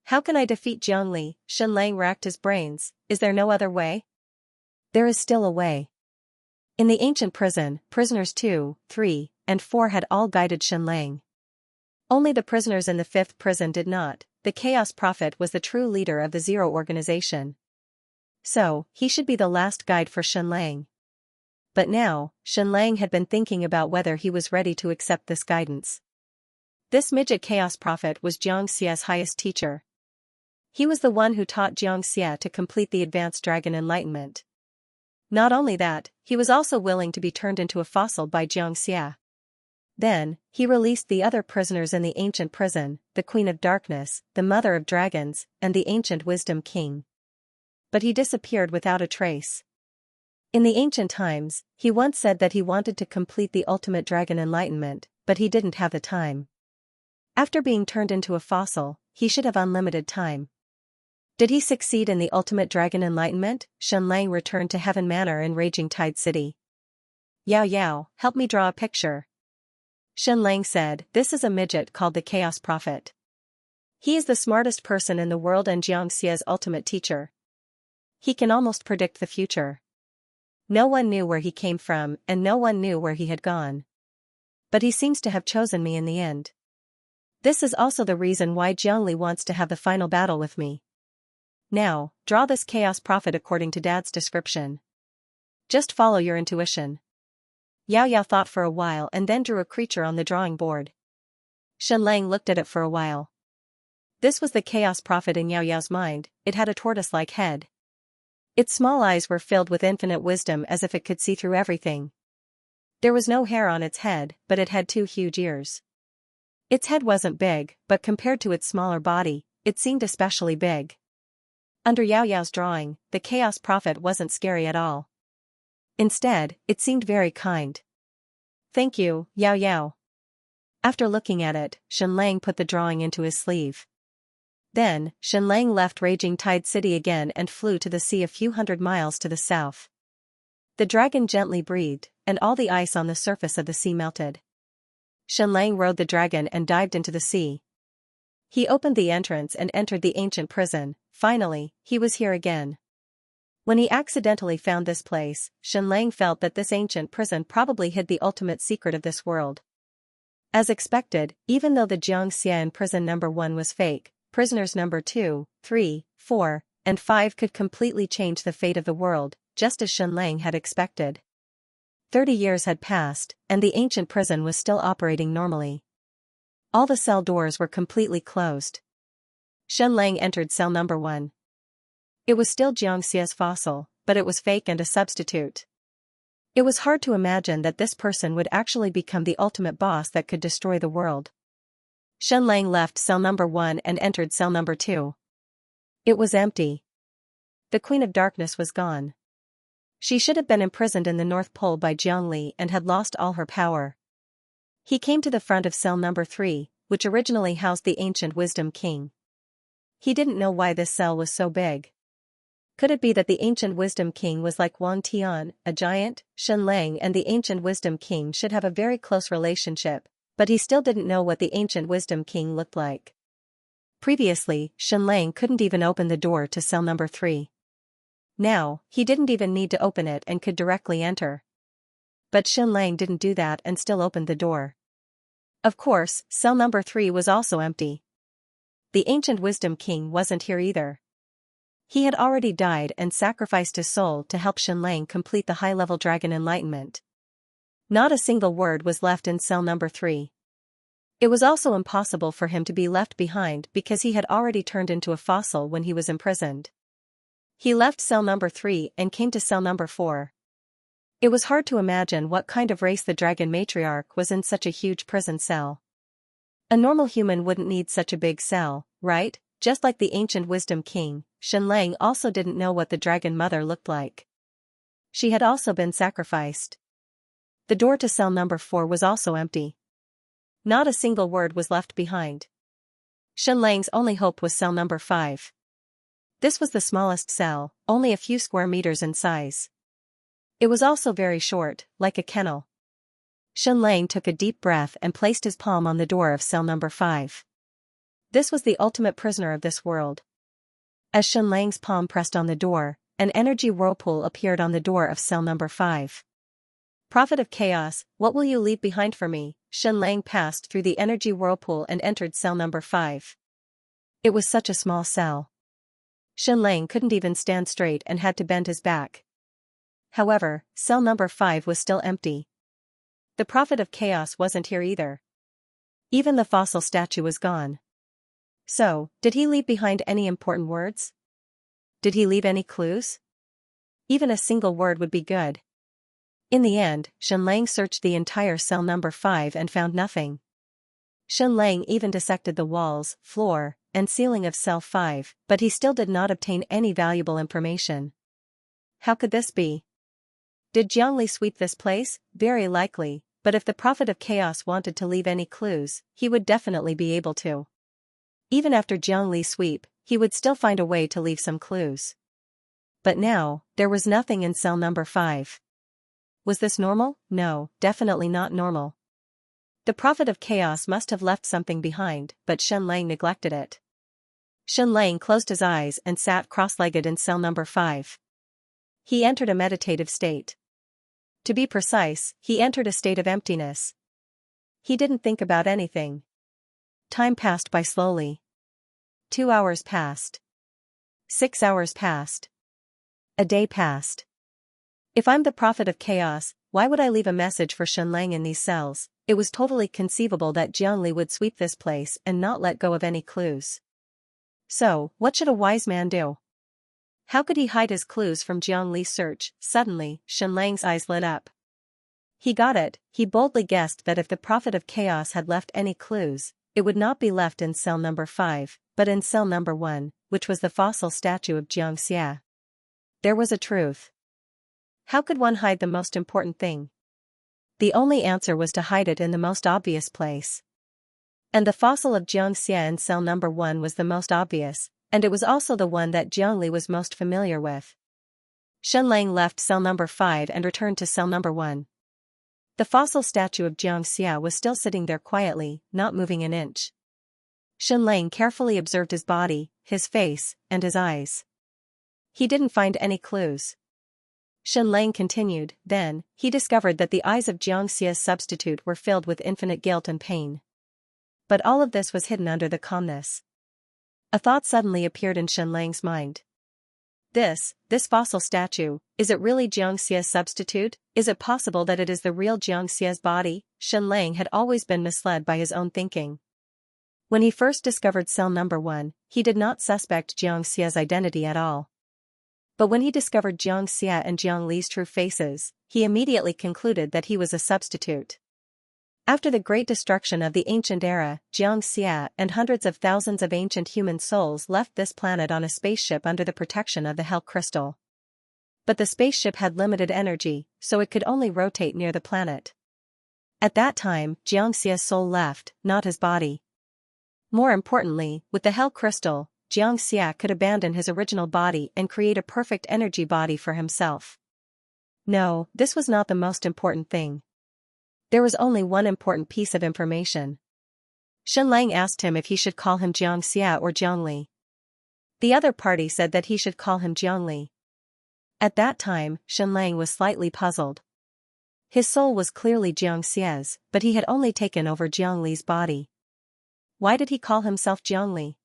How can I defeat Jiang Li? Xianxia racked his brains. Is there no other way? There is still a way. In the ancient prison, prisoners 2, 3, and 4 had all guided Xianxia. Only the prisoners in the 5th prison did not. The Chaos Prophet was the true leader of the Zero organization. So, he should be the last guide for Xianxia. But now, Xianxia had been thinking about whether he was ready to accept this guidance. This midget Chaos Prophet was Xianxia's highest teacher. He was the one who taught Xianxia to complete the advanced dragon enlightenment. Not only that, he was also willing to be turned into a fossil by Xianxia. Then, he released the other prisoners in the ancient prison, the Queen of Darkness, the Mother of Dragons, and the ancient Wisdom King. But he disappeared without a trace. In the ancient times, he once said that he wanted to complete the ultimate dragon enlightenment, but he didn't have the time. After being turned into a fossil, he should have unlimited time. Did he succeed in the ultimate dragon enlightenment? Xianxia returned to Heaven Manor in Raging Tide City. Yao Yao, help me draw a picture. Xianxia said, this is a midget called the Chaos Prophet. He is the smartest person in the world and Xianxia's ultimate teacher. He can almost predict the future. No one knew where he came from and no one knew where he had gone. But he seems to have chosen me in the end. This is also the reason why Jiang Li wants to have the final battle with me. Now, draw this Chaos Prophet according to Dad's description. Just follow your intuition. Yao Yao thought for a while and then drew a creature on the drawing board. Xianxia looked at it for a while. This was the Chaos Prophet in Yao Yao's mind. It had a tortoise-like head. Its small eyes were filled with infinite wisdom as if it could see through everything. There was no hair on its head, but it had 2 huge ears. Its head wasn't big, but compared to its smaller body, it seemed especially big. Under Yao Yao's drawing, the Chaos Prophet wasn't scary at all. Instead, it seemed very kind. Thank you, Yao Yao. After looking at it, Xianxia put the drawing into his sleeve. Then, Xianxia left Raging Tide City again and flew to the sea a few hundred miles to the south. The dragon gently breathed, and all the ice on the surface of the sea melted. Xianxia rode the dragon and dived into the sea. He opened the entrance and entered the ancient prison. Finally, he was here again. When he accidentally found this place, Xianxia felt that this ancient prison probably hid the ultimate secret of this world. As expected, even though the Xianxia in prison number 1 was fake, prisoners number 2, 3, 4, and 5 could completely change the fate of the world, just as Xianxia had expected. 30 years had passed, and the ancient prison was still operating normally. All the cell doors were completely closed. Xianxia entered cell number 1. It was still Xianxia's fossil, but it was fake and a substitute. It was hard to imagine that this person would actually become the ultimate boss that could destroy the world. Xianxia left cell number 1 and entered cell number 2. It was empty. The Queen of Darkness was gone. She should have been imprisoned in the North Pole by Jiang Li and had lost all her power. He came to the front of cell number 3, which originally housed the ancient Wisdom King. He didn't know why this cell was so big. Could it be that the ancient Wisdom King was like Wang Tian, a giant? Xianxia and the ancient Wisdom King should have a very close relationship, but he still didn't know what the ancient Wisdom King looked like. Previously, Xianxia couldn't even open the door to cell number 3. Now, he didn't even need to open it and could directly enter. But Xianxia didn't do that and still opened the door. Of course, cell number 3 was also empty. The ancient Wisdom King wasn't here either. He had already died and sacrificed his soul to help Xianlang complete the high-level dragon enlightenment. Not a single word was left in cell number 3. It was also impossible for him to be left behind because he had already turned into a fossil when he was imprisoned. He left cell number 3 and came to cell number 4. It was hard to imagine what kind of race the dragon matriarch was in such a huge prison cell. A normal human wouldn't need such a big cell, right? Just like the ancient wisdom king, Xianlang also didn't know what the dragon mother looked like. She had also been sacrificed. The door to cell number 4 was also empty. Not a single word was left behind. Xianlang's only hope was cell number 5. This was the smallest cell, only a few square meters in size. It was also very short, like a kennel. Xianlang took a deep breath and placed his palm on the door of cell number 5. This was the ultimate prisoner of this world. As Xianlang's palm pressed on the door, an energy whirlpool appeared on the door of cell number 5. Prophet of Chaos, what will you leave behind for me? Xianlang passed through the energy whirlpool and entered cell number 5. It was such a small cell. Xianlang couldn't even stand straight and had to bend his back. However, cell number 5 was still empty. The Prophet of Chaos wasn't here either. Even the fossil statue was gone. So, did he leave behind any important words? Did he leave any clues? Even a single word would be good. In the end, Xianlang searched the entire cell number 5 and found nothing. Xianlang even dissected the walls, floor, and ceiling of cell 5, but he still did not obtain any valuable information. How could this be? Did Jiangli sweep this place? Very likely, but if the Prophet of Chaos wanted to leave any clues, he would definitely be able to. Even after Jiangli's sweep, he would still find a way to leave some clues. But now, there was nothing in cell number 5. Was this normal? No, definitely not normal. The Prophet of Chaos must have left something behind, but Xianlang neglected it. Xianlang closed his eyes and sat cross-legged in cell number 5. He entered a meditative state. To be precise, he entered a state of emptiness. He didn't think about anything. Time passed by slowly. 2 hours passed. 6 hours passed. A day passed. If I'm the Prophet of Chaos, why would I leave a message for Xianlang in these cells? It was totally conceivable that Jiangli would sweep this place and not let go of any clues. So, what should a wise man do? How could he hide his clues from Jiangli's search? Suddenly, Xianlang's eyes lit up. He got it. He boldly guessed that if the Prophet of Chaos had left any clues, it would not be left in cell number 5, but in cell number 1, which was the fossil statue of Xianxia. There was a truth. How could one hide the most important thing? The only answer was to hide it in the most obvious place. And the fossil of Xianxia in cell number 1 was the most obvious, and it was also the one that Jiangli was most familiar with. Xianlang left cell number 5 and returned to cell number 1. The fossil statue of Xianxia was still sitting there quietly, not moving an inch. Xianlang carefully observed his body, his face, and his eyes. He didn't find any clues. Xianlang continued, then, he discovered that the eyes of Xianxia's substitute were filled with infinite guilt and pain. But all of this was hidden under the calmness. A thought suddenly appeared in Xianlang's mind. This fossil statue, is it really Xianxia's substitute? Is it possible that it is the real Xianxia's body? Xianlang had always been misled by his own thinking. When he first discovered cell number 1, he did not suspect Xianxia's identity at all. But when he discovered Xianxia and Jiangli's true faces, he immediately concluded that he was a substitute. After the great destruction of the ancient era, Xianxia and hundreds of thousands of ancient human souls left this planet on a spaceship under the protection of the Hell Crystal. But the spaceship had limited energy, so it could only rotate near the planet. At that time, Xianxia's soul left, not his body. More importantly, with the Hell Crystal, Xianxia could abandon his original body and create a perfect energy body for himself. No, this was not the most important thing. There was only one important piece of information. Xianlang asked him if he should call him Xianxia or Jiangli. The other party said that he should call him Jiangli. At that time, Xianlang was slightly puzzled. His soul was clearly Jiangxia's, but he had only taken over Jiangli's body. Why did he call himself Jiangli?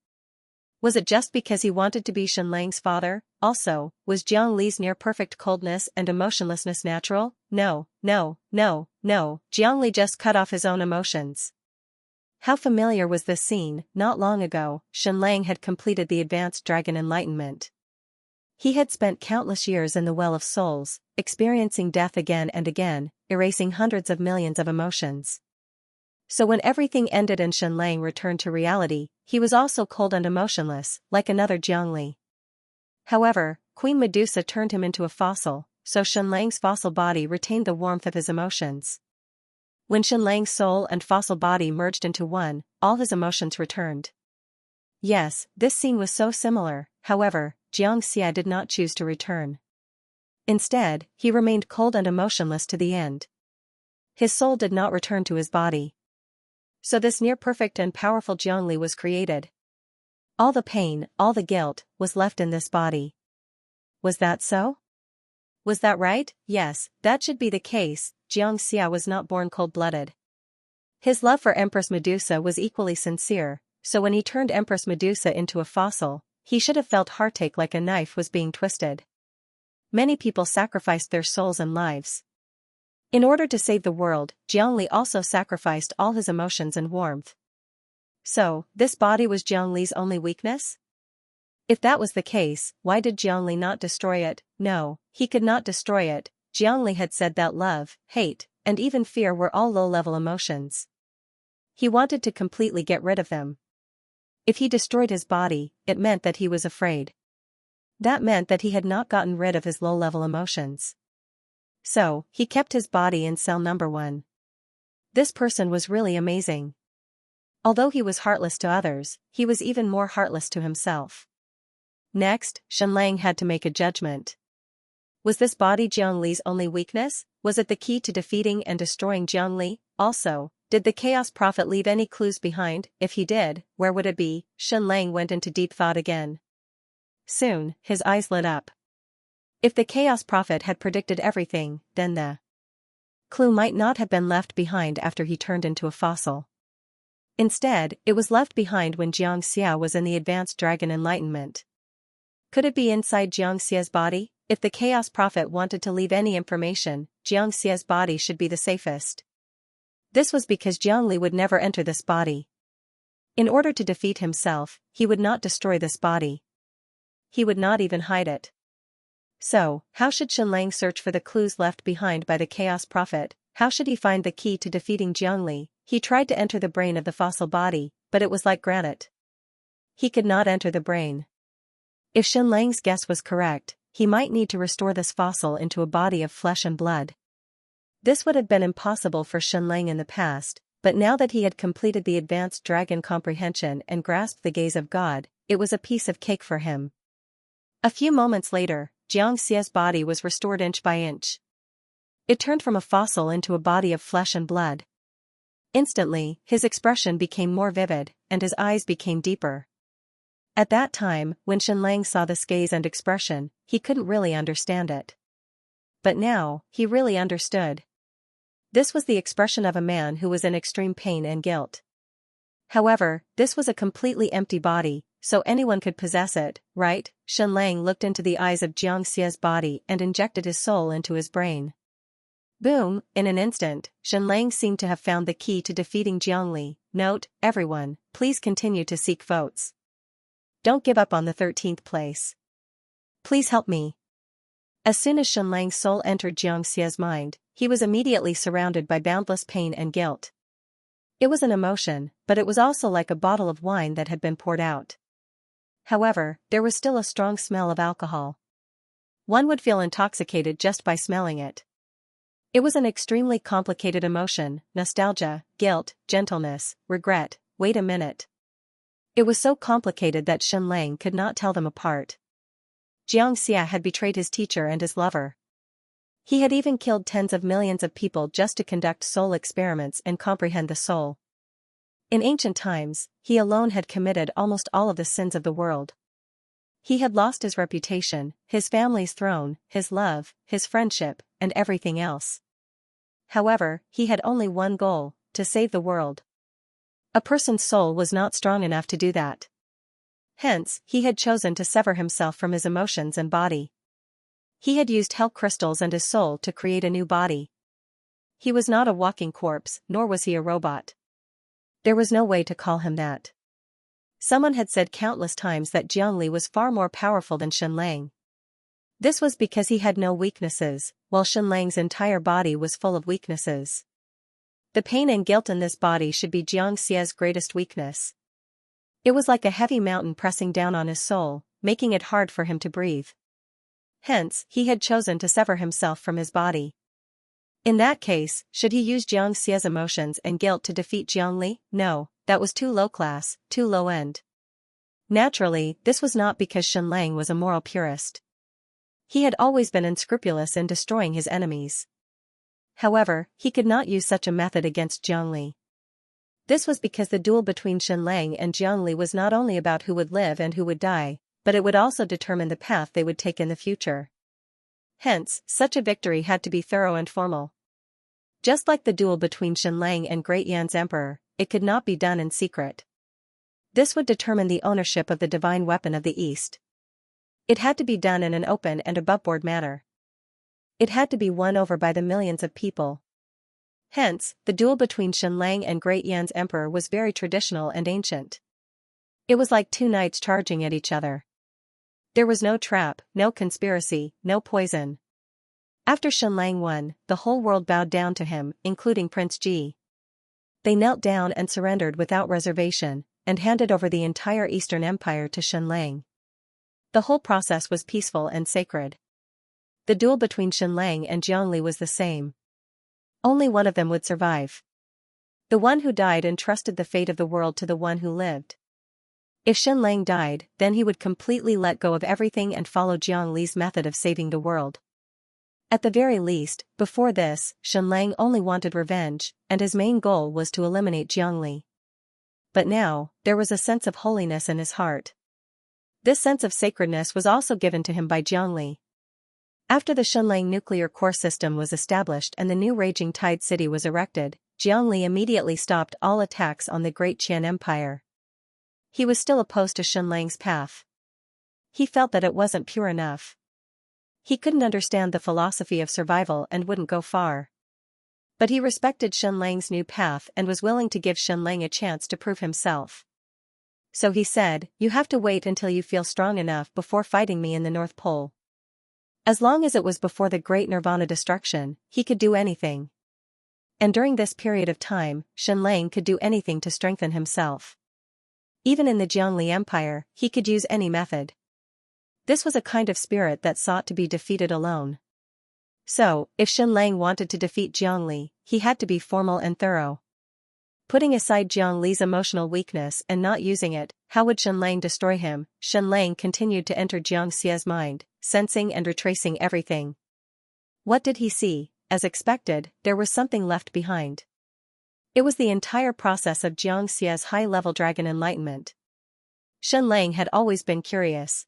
Was it just because he wanted to be Shenlang's father? Also, was Jiang Li's near-perfect coldness and emotionlessness natural? No, no, no, no, Jiang Li just cut off his own emotions. How familiar was this scene? Not long ago, Shenlang had completed the advanced dragon enlightenment. He had spent countless years in the Well of Souls, experiencing death again and again, erasing hundreds of millions of emotions. So when everything ended and Shenlang returned to reality, he was also cold and emotionless, like another Jiangli. However, Queen Medusa turned him into a fossil, so Shenlang's fossil body retained the warmth of his emotions. When Shenlang's soul and fossil body merged into one, all his emotions returned. Yes, this scene was so similar, however, Xianxia did not choose to return. Instead, he remained cold and emotionless to the end. His soul did not return to his body. So this near-perfect and powerful Jiangli was created. All the pain, all the guilt, was left in this body. Was that so? Was that right? Yes, that should be the case. Xianxia was not born cold-blooded. His love for Empress Medusa was equally sincere, so when he turned Empress Medusa into a fossil, he should have felt heartache like a knife was being twisted. Many people sacrificed their souls and lives. In order to save the world, Jiangli also sacrificed all his emotions and warmth. So, this body was Jiangli's only weakness? If that was the case, why did Jiangli not destroy it? No, he could not destroy it. Jiangli had said that love, hate, and even fear were all low-level emotions. He wanted to completely get rid of them. If he destroyed his body, it meant that he was afraid. That meant that he had not gotten rid of his low-level emotions. So, he kept his body in cell number 1. This person was really amazing. Although he was heartless to others, he was even more heartless to himself. Next, Shenlang had to make a judgment. Was this body Jiangli's only weakness? Was it the key to defeating and destroying Jiangli? Also, did the Chaos Prophet leave any clues behind? If he did, where would it be? Shenlang went into deep thought again. Soon, his eyes lit up. If the Chaos Prophet had predicted everything, then the clue might not have been left behind after he turned into a fossil. Instead, it was left behind when Xianxia was in the advanced dragon enlightenment. Could it be inside Xianxia's body? If the Chaos Prophet wanted to leave any information, Xianxia's body should be the safest. This was because Jiangli would never enter this body. In order to defeat himself, he would not destroy this body. He would not even hide it. So, how should Shenlang search for the clues left behind by the Chaos Prophet? How should he find the key to defeating Jiangli? He tried to enter the brain of the fossil body, but it was like granite. He could not enter the brain. If Shenlang's guess was correct, he might need to restore this fossil into a body of flesh and blood. This would have been impossible for Shenlang in the past, but now that he had completed the advanced dragon comprehension and grasped the gaze of God, it was a piece of cake for him. A few moments later, Jiangxia's body was restored inch by inch. It turned from a fossil into a body of flesh and blood. Instantly, his expression became more vivid, and his eyes became deeper. At that time, when Shenlang saw this gaze and expression, he couldn't really understand it. But now, he really understood. This was the expression of a man who was in extreme pain and guilt. However, this was a completely empty body, so anyone could possess it, right? Shenlang looked into the eyes of Jiangxia's body and injected his soul into his brain. Boom, in an instant, Shenlang seemed to have found the key to defeating Jiangli. Note, everyone, please continue to seek votes. Don't give up on the 13th place. Please help me. As soon as Shenlang's soul entered Jiangxia's mind, he was immediately surrounded by boundless pain and guilt. It was an emotion, but it was also like a bottle of wine that had been poured out. However, there was still a strong smell of alcohol. One would feel intoxicated just by smelling it. It was an extremely complicated emotion: nostalgia, guilt, gentleness, regret. Wait a minute. It was so complicated that Shenlang could not tell them apart. Xianxia had betrayed his teacher and his lover. He had even killed tens of millions of people just to conduct soul experiments and comprehend the soul. In ancient times, he alone had committed almost all of the sins of the world. He had lost his reputation, his family's throne, his love, his friendship, and everything else. However, he had only one goal: to save the world. A person's soul was not strong enough to do that. Hence, he had chosen to sever himself from his emotions and body. He had used hell crystals and his soul to create a new body. He was not a walking corpse, nor was he a robot. There was no way to call him that. Someone had said countless times that Jiangli was far more powerful than Shenlang. This was because he had no weaknesses, while Shenlang's entire body was full of weaknesses. The pain and guilt in this body should be Xianxia's greatest weakness. It was like a heavy mountain pressing down on his soul, making it hard for him to breathe. Hence, he had chosen to sever himself from his body. In that case, should he use Xianxia's emotions and guilt to defeat Jiangli? No, that was too low class, too low end. Naturally, this was not because Shenlang was a moral purist. He had always been unscrupulous in destroying his enemies. However, he could not use such a method against Jiangli. This was because the duel between Shenlang and Jiangli was not only about who would live and who would die, but it would also determine the path they would take in the future. Hence, such a victory had to be thorough and formal. Just like the duel between Shenlang and Great Yan's emperor, it could not be done in secret. This would determine the ownership of the divine weapon of the East. It had to be done in an open and aboveboard manner. It had to be won over by the millions of people. Hence, the duel between Shenlang and Great Yan's emperor was very traditional and ancient. It was like two knights charging at each other. There was no trap, no conspiracy, no poison. After Shenlang won, the whole world bowed down to him, including Prince Ji. They knelt down and surrendered without reservation, and handed over the entire Eastern Empire to Shenlang. The whole process was peaceful and sacred. The duel between Shenlang and Jiangli was the same. Only one of them would survive. The one who died entrusted the fate of the world to the one who lived. If Shenlang died, then he would completely let go of everything and follow Jiangli's method of saving the world. At the very least, before this, Shenlang only wanted revenge, and his main goal was to eliminate Jiangli. But now, there was a sense of holiness in his heart. This sense of sacredness was also given to him by Jiangli. After the Shenlang nuclear core system was established and the new Raging Tide city was erected, Jiangli immediately stopped all attacks on the Great Qian Empire. He was still opposed to Shenlang's path. He felt that it wasn't pure enough. He couldn't understand the philosophy of survival and wouldn't go far. But he respected Shenlang's new path and was willing to give Shenlang a chance to prove himself. So he said, "You have to wait until you feel strong enough before fighting me in the North Pole." As long as it was before the Great Nirvana destruction, he could do anything. And during this period of time, Shenlang could do anything to strengthen himself. Even in the Jiangli Empire, he could use any method. This was a kind of spirit that sought to be defeated alone. So, if Shenlang wanted to defeat Jiangli, he had to be formal and thorough. Putting aside Jiangli's emotional weakness and not using it, how would Shenlang destroy him? Shenlang continued to enter Xianxia's mind, sensing and retracing everything. What did he see? As expected, there was something left behind. It was the entire process of Xianxia's high-level dragon enlightenment. Shenlang had always been curious.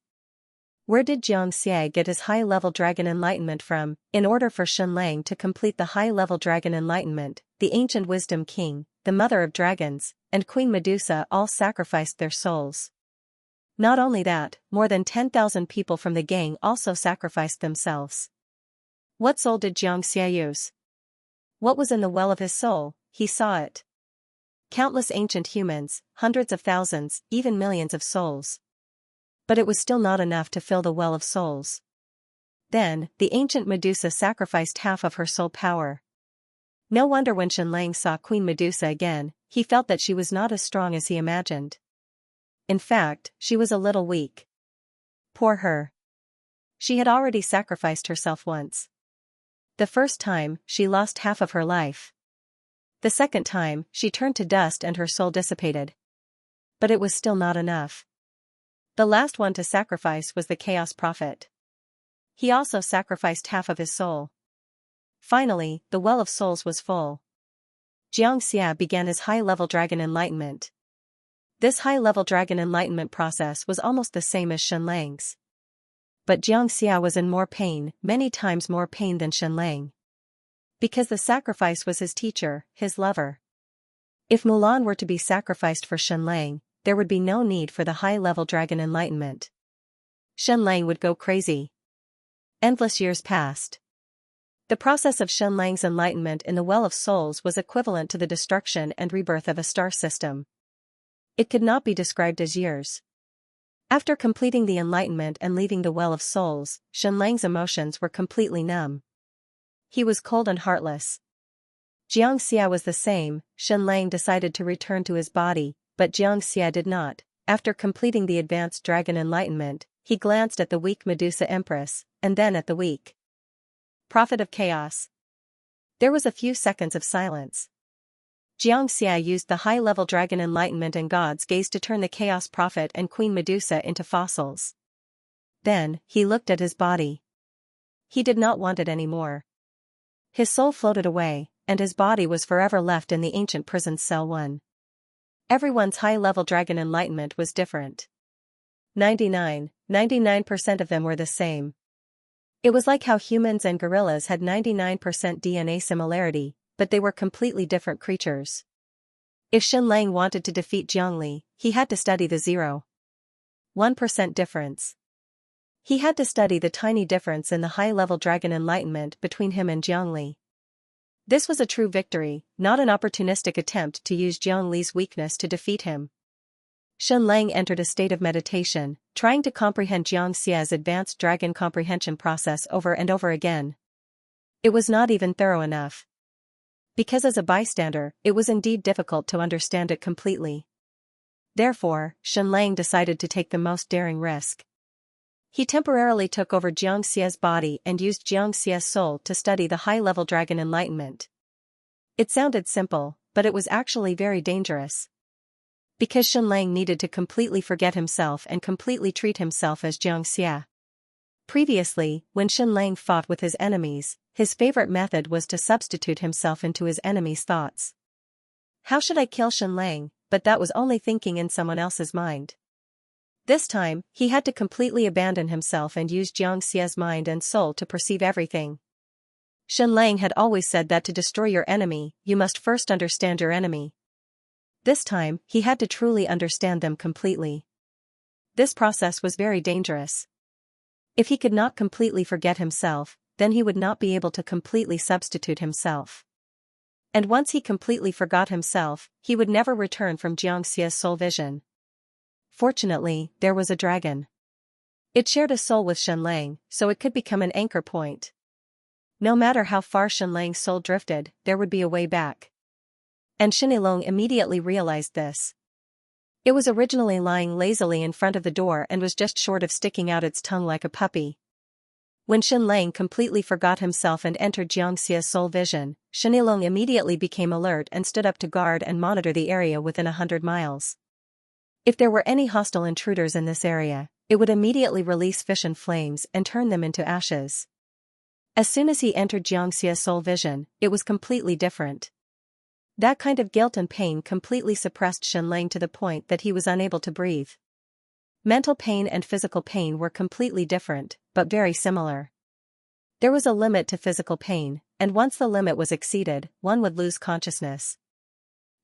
Where did Xianxia get his high-level dragon enlightenment from? In order for Shenlang to complete the high-level dragon enlightenment, the ancient wisdom king, the mother of dragons, and Queen Medusa all sacrificed their souls. Not only that, more than 10,000 people from the gang also sacrificed themselves. What soul did Xianxia use? What was in the well of his soul? He saw it. Countless ancient humans, hundreds of thousands, even millions of souls. But it was still not enough to fill the well of souls. Then, the ancient Medusa sacrificed half of her soul power. No wonder when Shenlang saw Queen Medusa again, he felt that she was not as strong as he imagined. In fact, she was a little weak. Poor her. She had already sacrificed herself once. The first time, she lost half of her life. The second time, she turned to dust and her soul dissipated. But it was still not enough. The last one to sacrifice was the Chaos Prophet. He also sacrificed half of his soul. Finally, the well of souls was full. Xianxia began his high-level dragon enlightenment. This high-level dragon enlightenment process was almost the same as Shenlang's. But Xianxia was in more pain, many times more pain than Shenlang. Because the sacrifice was his teacher, his lover. If Mulan were to be sacrificed for Shenlang, there would be no need for the high-level dragon enlightenment. Xianlang would go crazy. Endless years passed. The process of Xianlang's enlightenment in the Well of Souls was equivalent to the destruction and rebirth of a star system. It could not be described as years. After completing the enlightenment and leaving the Well of Souls, Xianlang's emotions were completely numb. He was cold and heartless. Xianxia was the same. Xianlang decided to return to his body, but Xianxia did not. After completing the advanced dragon enlightenment, he glanced at the weak Medusa Empress, and then at the weak Prophet of Chaos. There was a few seconds of silence. Xianxia used the high-level dragon enlightenment and God's gaze to turn the Chaos Prophet and Queen Medusa into fossils. Then, he looked at his body. He did not want it anymore. His soul floated away, and his body was forever left in the ancient prison's cell 1. Everyone's high-level dragon enlightenment was different. 99% of them were the same. It was like how humans and gorillas had 99% DNA similarity, but they were completely different creatures. If Xianlang wanted to defeat Zhongli, he had to study the 0.1% difference. He had to study the tiny difference in the high-level dragon enlightenment between him and Zhongli. This was a true victory, not an opportunistic attempt to use Zhongli's weakness to defeat him. Xianlang entered a state of meditation, trying to comprehend Xianxia's advanced dragon comprehension process over and over again. It was not even thorough enough. Because as a bystander, it was indeed difficult to understand it completely. Therefore, Xianlang decided to take the most daring risk. He temporarily took over Xianxia's body and used Xianxia's soul to study the high-level dragon enlightenment. It sounded simple, but it was actually very dangerous. Because Xianlang needed to completely forget himself and completely treat himself as Xianxia. Previously, when Xianlang fought with his enemies, his favorite method was to substitute himself into his enemy's thoughts. How should I kill Xianlang? But that was only thinking in someone else's mind. This time, he had to completely abandon himself and use Xianxia's mind and soul to perceive everything. Xianlang had always said that to destroy your enemy, you must first understand your enemy. This time, he had to truly understand them completely. This process was very dangerous. If he could not completely forget himself, then he would not be able to completely substitute himself. And once he completely forgot himself, he would never return from Xianxia's soul vision. Fortunately, there was a dragon. It shared a soul with Xianlang, so it could become an anchor point. No matter how far Xianlang's soul drifted, there would be a way back. And Xianlong immediately realized this. It was originally lying lazily in front of the door and was just short of sticking out its tongue like a puppy. When Xianlang completely forgot himself and entered Xianxia's soul vision, Xianlong immediately became alert and stood up to guard and monitor the area within 100 miles. If there were any hostile intruders in this area, it would immediately release fission flames and turn them into ashes. As soon as he entered Xianxia's soul vision, it was completely different. That kind of guilt and pain completely suppressed Xianlang to the point that he was unable to breathe. Mental pain and physical pain were completely different, but very similar. There was a limit to physical pain, and once the limit was exceeded, one would lose consciousness.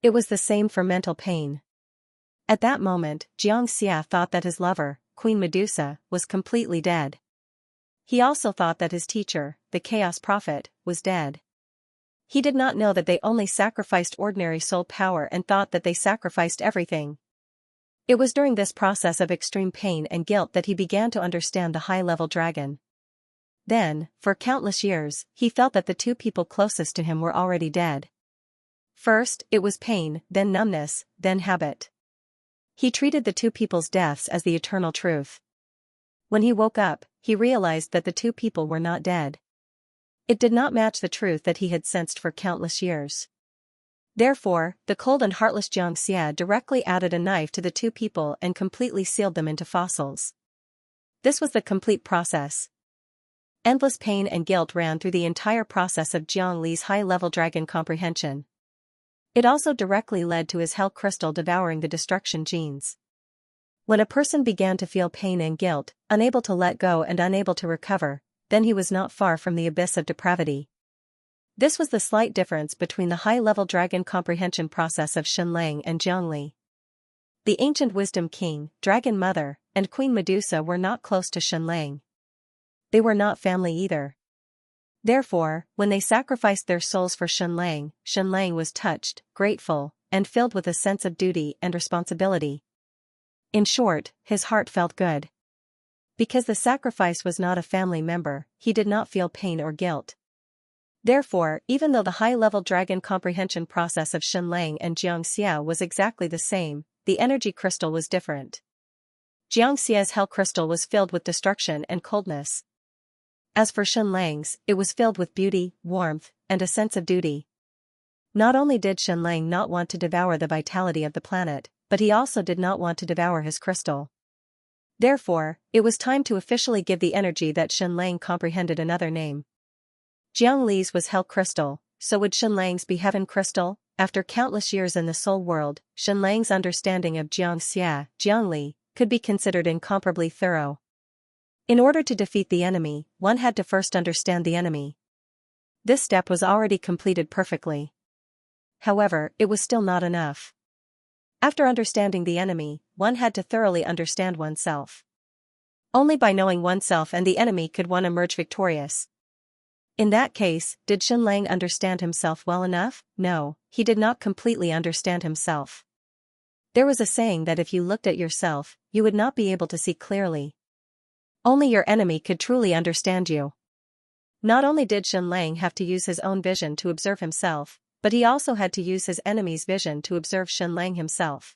It was the same for mental pain. At that moment, Xianxia thought that his lover, Queen Medusa, was completely dead. He also thought that his teacher, the Chaos Prophet, was dead. He did not know that they only sacrificed ordinary soul power and thought that they sacrificed everything. It was during this process of extreme pain and guilt that he began to understand the high-level dragon. Then, for countless years, he felt that the two people closest to him were already dead. First, it was pain, then numbness, then habit. He treated the two people's deaths as the eternal truth. When he woke up, he realized that the two people were not dead. It did not match the truth that he had sensed for countless years. Therefore, the cold and heartless Xianxia directly added a knife to the two people and completely sealed them into fossils. This was the complete process. Endless pain and guilt ran through the entire process of Zhongli's high-level dragon comprehension. It also directly led to his hell crystal devouring the destruction genes. When a person began to feel pain and guilt, unable to let go and unable to recover, then he was not far from the abyss of depravity. This was the slight difference between the high-level dragon comprehension process of Xianlang and Zhongli. The ancient wisdom king, dragon mother, and Queen Medusa were not close to Xianxia. They were not family either. Therefore, when they sacrificed their souls for Xianxia, Xianxia was touched, grateful, and filled with a sense of duty and responsibility. In short, his heart felt good. Because the sacrifice was not a family member, he did not feel pain or guilt. Therefore, even though the high-level dragon comprehension process of Xianxia and Xianxia was exactly the same, the energy crystal was different. Xianxia's hell crystal was filled with destruction and coldness. As for Xianxia's, it was filled with beauty, warmth, and a sense of duty. Not only did Xianxia not want to devour the vitality of the planet, but he also did not want to devour his crystal. Therefore, it was time to officially give the energy that Xianxia comprehended another name. Jiangli's was hell crystal, so would Xianxia's be heaven crystal? After countless years in the soul world, Xianxia's understanding of Xianxia, Jiangli, could be considered incomparably thorough. In order to defeat the enemy, one had to first understand the enemy. This step was already completed perfectly. However, it was still not enough. After understanding the enemy, one had to thoroughly understand oneself. Only by knowing oneself and the enemy could one emerge victorious. In that case, did Xianxia understand himself well enough? No, he did not completely understand himself. There was a saying that if you looked at yourself, you would not be able to see clearly. Only your enemy could truly understand you. Not only did Xianxia have to use his own vision to observe himself, but he also had to use his enemy's vision to observe Xianxia himself.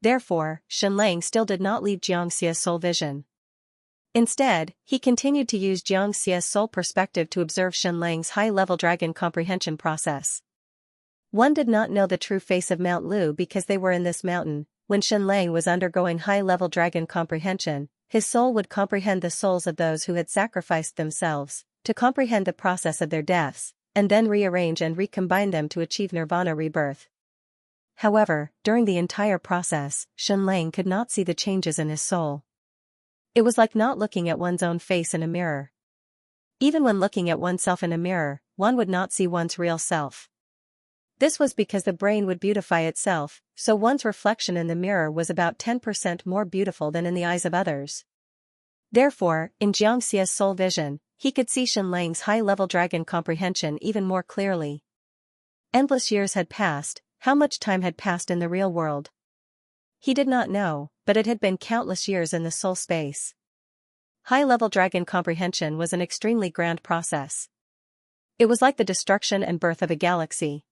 Therefore, Xianxia still did not leave Xianxia's soul vision. Instead, he continued to use Xianxia's soul perspective to observe Xianxia's high-level dragon comprehension process. One did not know the true face of Mount Lu because they were in this mountain. When Xianxia was undergoing high-level dragon comprehension, his soul would comprehend the souls of those who had sacrificed themselves, to comprehend the process of their deaths, and then rearrange and recombine them to achieve nirvana rebirth. However, during the entire process, Xianxia could not see the changes in his soul. It was like not looking at one's own face in a mirror. Even when looking at oneself in a mirror, one would not see one's real self. This was because the brain would beautify itself, so one's reflection in the mirror was about 10% more beautiful than in the eyes of others. Therefore, in Xianxia's soul vision, he could see Xianxia's high-level dragon comprehension even more clearly. Endless years had passed. How much time had passed in the real world? He did not know, but it had been countless years in the soul space. High-level dragon comprehension was an extremely grand process. It was like the destruction and birth of a galaxy.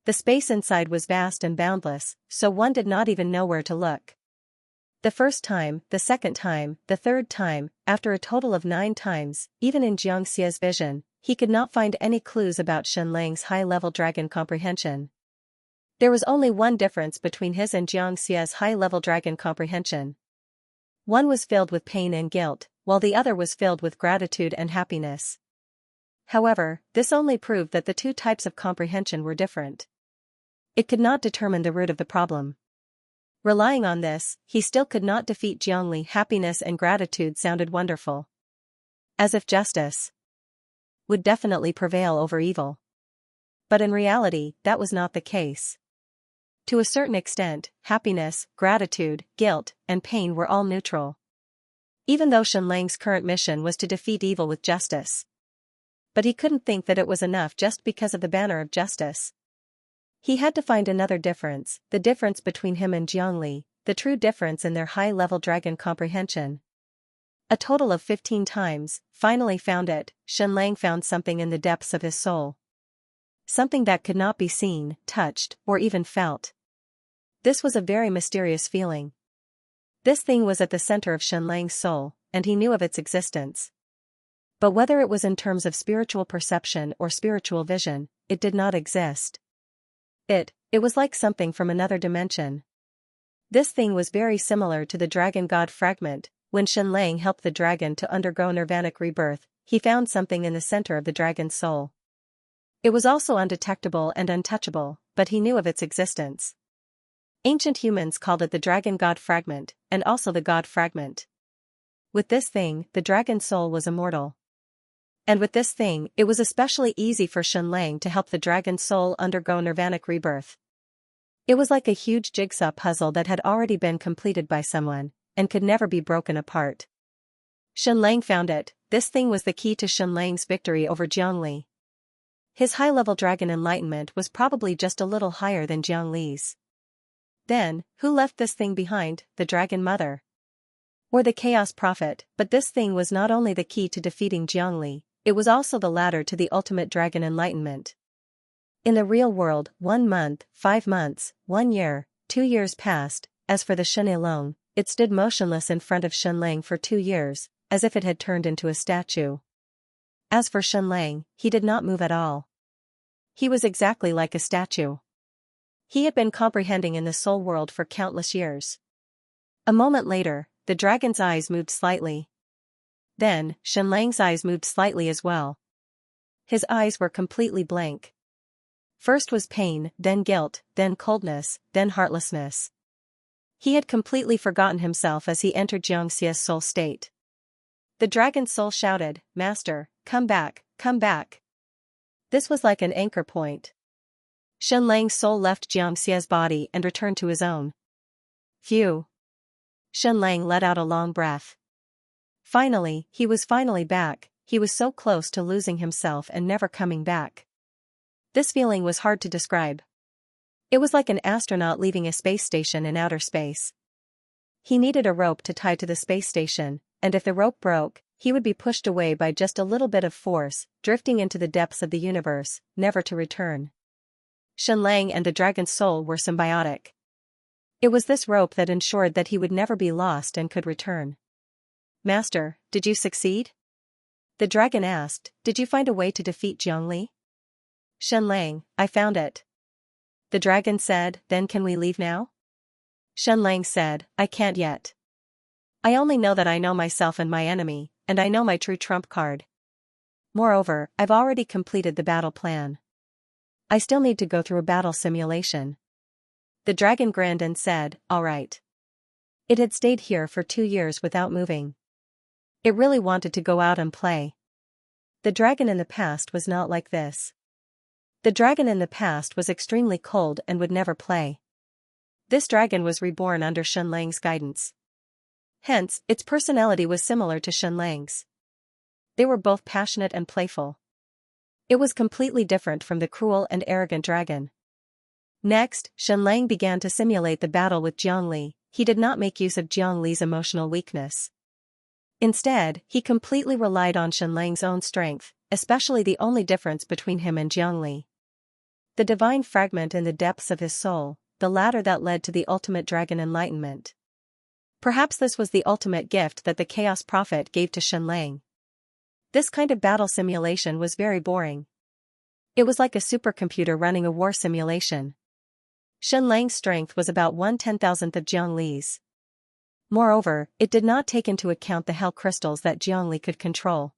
The space inside was vast and boundless, so one did not even know where to look. The first time, the second time, the third time, after a total of 9 times, even in Xianxia's vision, he could not find any clues about Xianxia's high-level dragon comprehension. There was only one difference between his and Xianxia's high-level dragon comprehension. One was filled with pain and guilt, while the other was filled with gratitude and happiness. However, this only proved that the two types of comprehension were different. It could not determine the root of the problem. Relying on this, he still could not defeat Jiangli. Happiness and gratitude sounded wonderful. As if justice would definitely prevail over evil. But in reality, that was not the case. To a certain extent, happiness, gratitude, guilt, and pain were all neutral. Even though Xianxia's current mission was to defeat evil with justice. But he couldn't think that it was enough just because of the banner of justice. He had to find another difference, the difference between him and Jiangli, the true difference in their high-level dragon comprehension. A total of 15 times, finally found it, Xianxia found something in the depths of his soul. Something that could not be seen, touched, or even felt. This was a very mysterious feeling. This thing was at the center of Xianxia's soul, and he knew of its existence. But whether it was in terms of spiritual perception or spiritual vision, it did not exist. It was like something from another dimension. This thing was very similar to the dragon god fragment. When Xianxia helped the dragon to undergo nirvanic rebirth, he found something in the center of the dragon's soul. It was also undetectable and untouchable, but he knew of its existence. Ancient humans called it the dragon god fragment, and also the god fragment. With this thing, the dragon's soul was immortal. And with this thing, it was especially easy for Xianxia to help the dragon's soul undergo nirvanic rebirth. It was like a huge jigsaw puzzle that had already been completed by someone, and could never be broken apart. Xianlang found it. This thing was the key to Xianlang's victory over Jiangli. His high-level dragon enlightenment was probably just a little higher than Jiangli's. Then, who left this thing behind, the Dragon Mother? Or the Chaos Prophet? But this thing was not only the key to defeating Jiangli, it was also the ladder to the ultimate dragon enlightenment. In the real world, 1 month, 5 months, 1 year, 2 years passed. As for the Shenelong, it stood motionless in front of Xianlang for 2 years, as if it had turned into a statue. As for Xianlang, he did not move at all. He was exactly like a statue. He had been comprehending in the soul world for countless years. A moment later, the dragon's eyes moved slightly. Then, Xianlang's eyes moved slightly as well. His eyes were completely blank. First was pain, then guilt, then coldness, then heartlessness. He had completely forgotten himself as he entered Xianxia's soul state. The dragon's soul shouted, "Master, come back, come back." This was like an anchor point. Xianlang's soul left Xianxia's body and returned to his own. Phew. Xianlang let out a long breath. Finally, he was finally back. He was so close to losing himself and never coming back. This feeling was hard to describe. It was like an astronaut leaving a space station in outer space. He needed a rope to tie to the space station, and if the rope broke, he would be pushed away by just a little bit of force, drifting into the depths of the universe, never to return. Xianlang and the dragon's soul were symbiotic. It was this rope that ensured that he would never be lost and could return. "Master, did you succeed?" The dragon asked. "Did you find a way to defeat Jiangli?" "Xianlang, I found it." The dragon said. "Then can we leave now?" Xianlang said, "I can't yet. I only know that I know myself and my enemy, and I know my true trump card. Moreover, I've already completed the battle plan. I still need to go through a battle simulation." The dragon grinned and said, "All right." It had stayed here for 2 years without moving. It really wanted to go out and play. The dragon in the past was not like this. The dragon in the past was extremely cold and would never play. This dragon was reborn under Xianlang's guidance. Hence, its personality was similar to Xianlang's. They were both passionate and playful. It was completely different from the cruel and arrogant dragon. Next, Xianlang began to simulate the battle with Jiangli. He did not make use of Jiangli's emotional weakness. Instead, he completely relied on Xianlang's own strength, especially the only difference between him and Jiangli. The divine fragment in the depths of his soul, the ladder that led to the ultimate dragon enlightenment. Perhaps this was the ultimate gift that the Chaos Prophet gave to Xianlang. This kind of battle simulation was very boring. It was like a supercomputer running a war simulation. Xianlang's strength was about 1/10,000th of Jiangli's. Moreover, it did not take into account the hell crystals that Jiangli could control.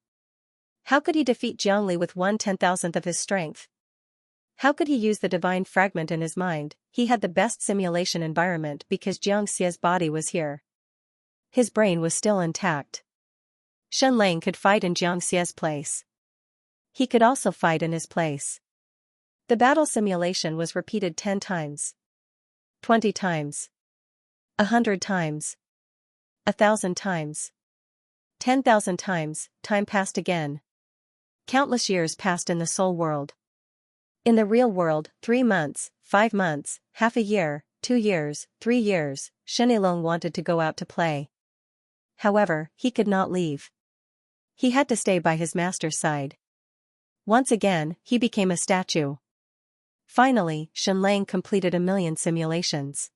How could he defeat Jiangli with 1/10,000th of his strength? How could he use the divine fragment in his mind? He had the best simulation environment because Xianxia's body was here. His brain was still intact. Xianlang could fight in Xianxia's place. He could also fight in his place. The battle simulation was repeated 10 times. 20 times. 100 times. 1,000 times. 10,000 times. Time passed again. Countless years passed in the soul world. In the real world, 3 months, 5 months, half a year, 2 years, 3 years, Shenelong wanted to go out to play. However, he could not leave. He had to stay by his master's side. Once again, he became a statue. Finally, Xianlang completed 1,000,000 simulations.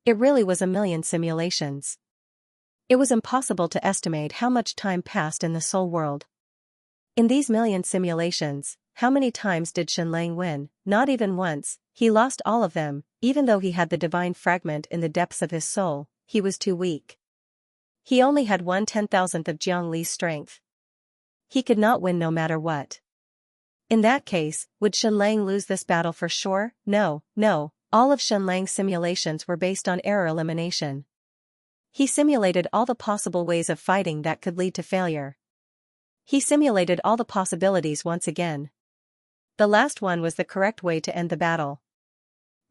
It really was 1,000,000 simulations. It was impossible to estimate how much time passed in the soul world. In these 1,000,000 simulations, how many times did Xianlang win? Not even once. He lost all of them. Even though he had the divine fragment in the depths of his soul, he was too weak. He only had 1/10,000th of Jiangli's strength. He could not win no matter what. In that case, would Xianlang lose this battle for sure? No, no. All of Xianlang's simulations were based on error elimination. He simulated all the possible ways of fighting that could lead to failure. He simulated all the possibilities once again. The last one was the correct way to end the battle.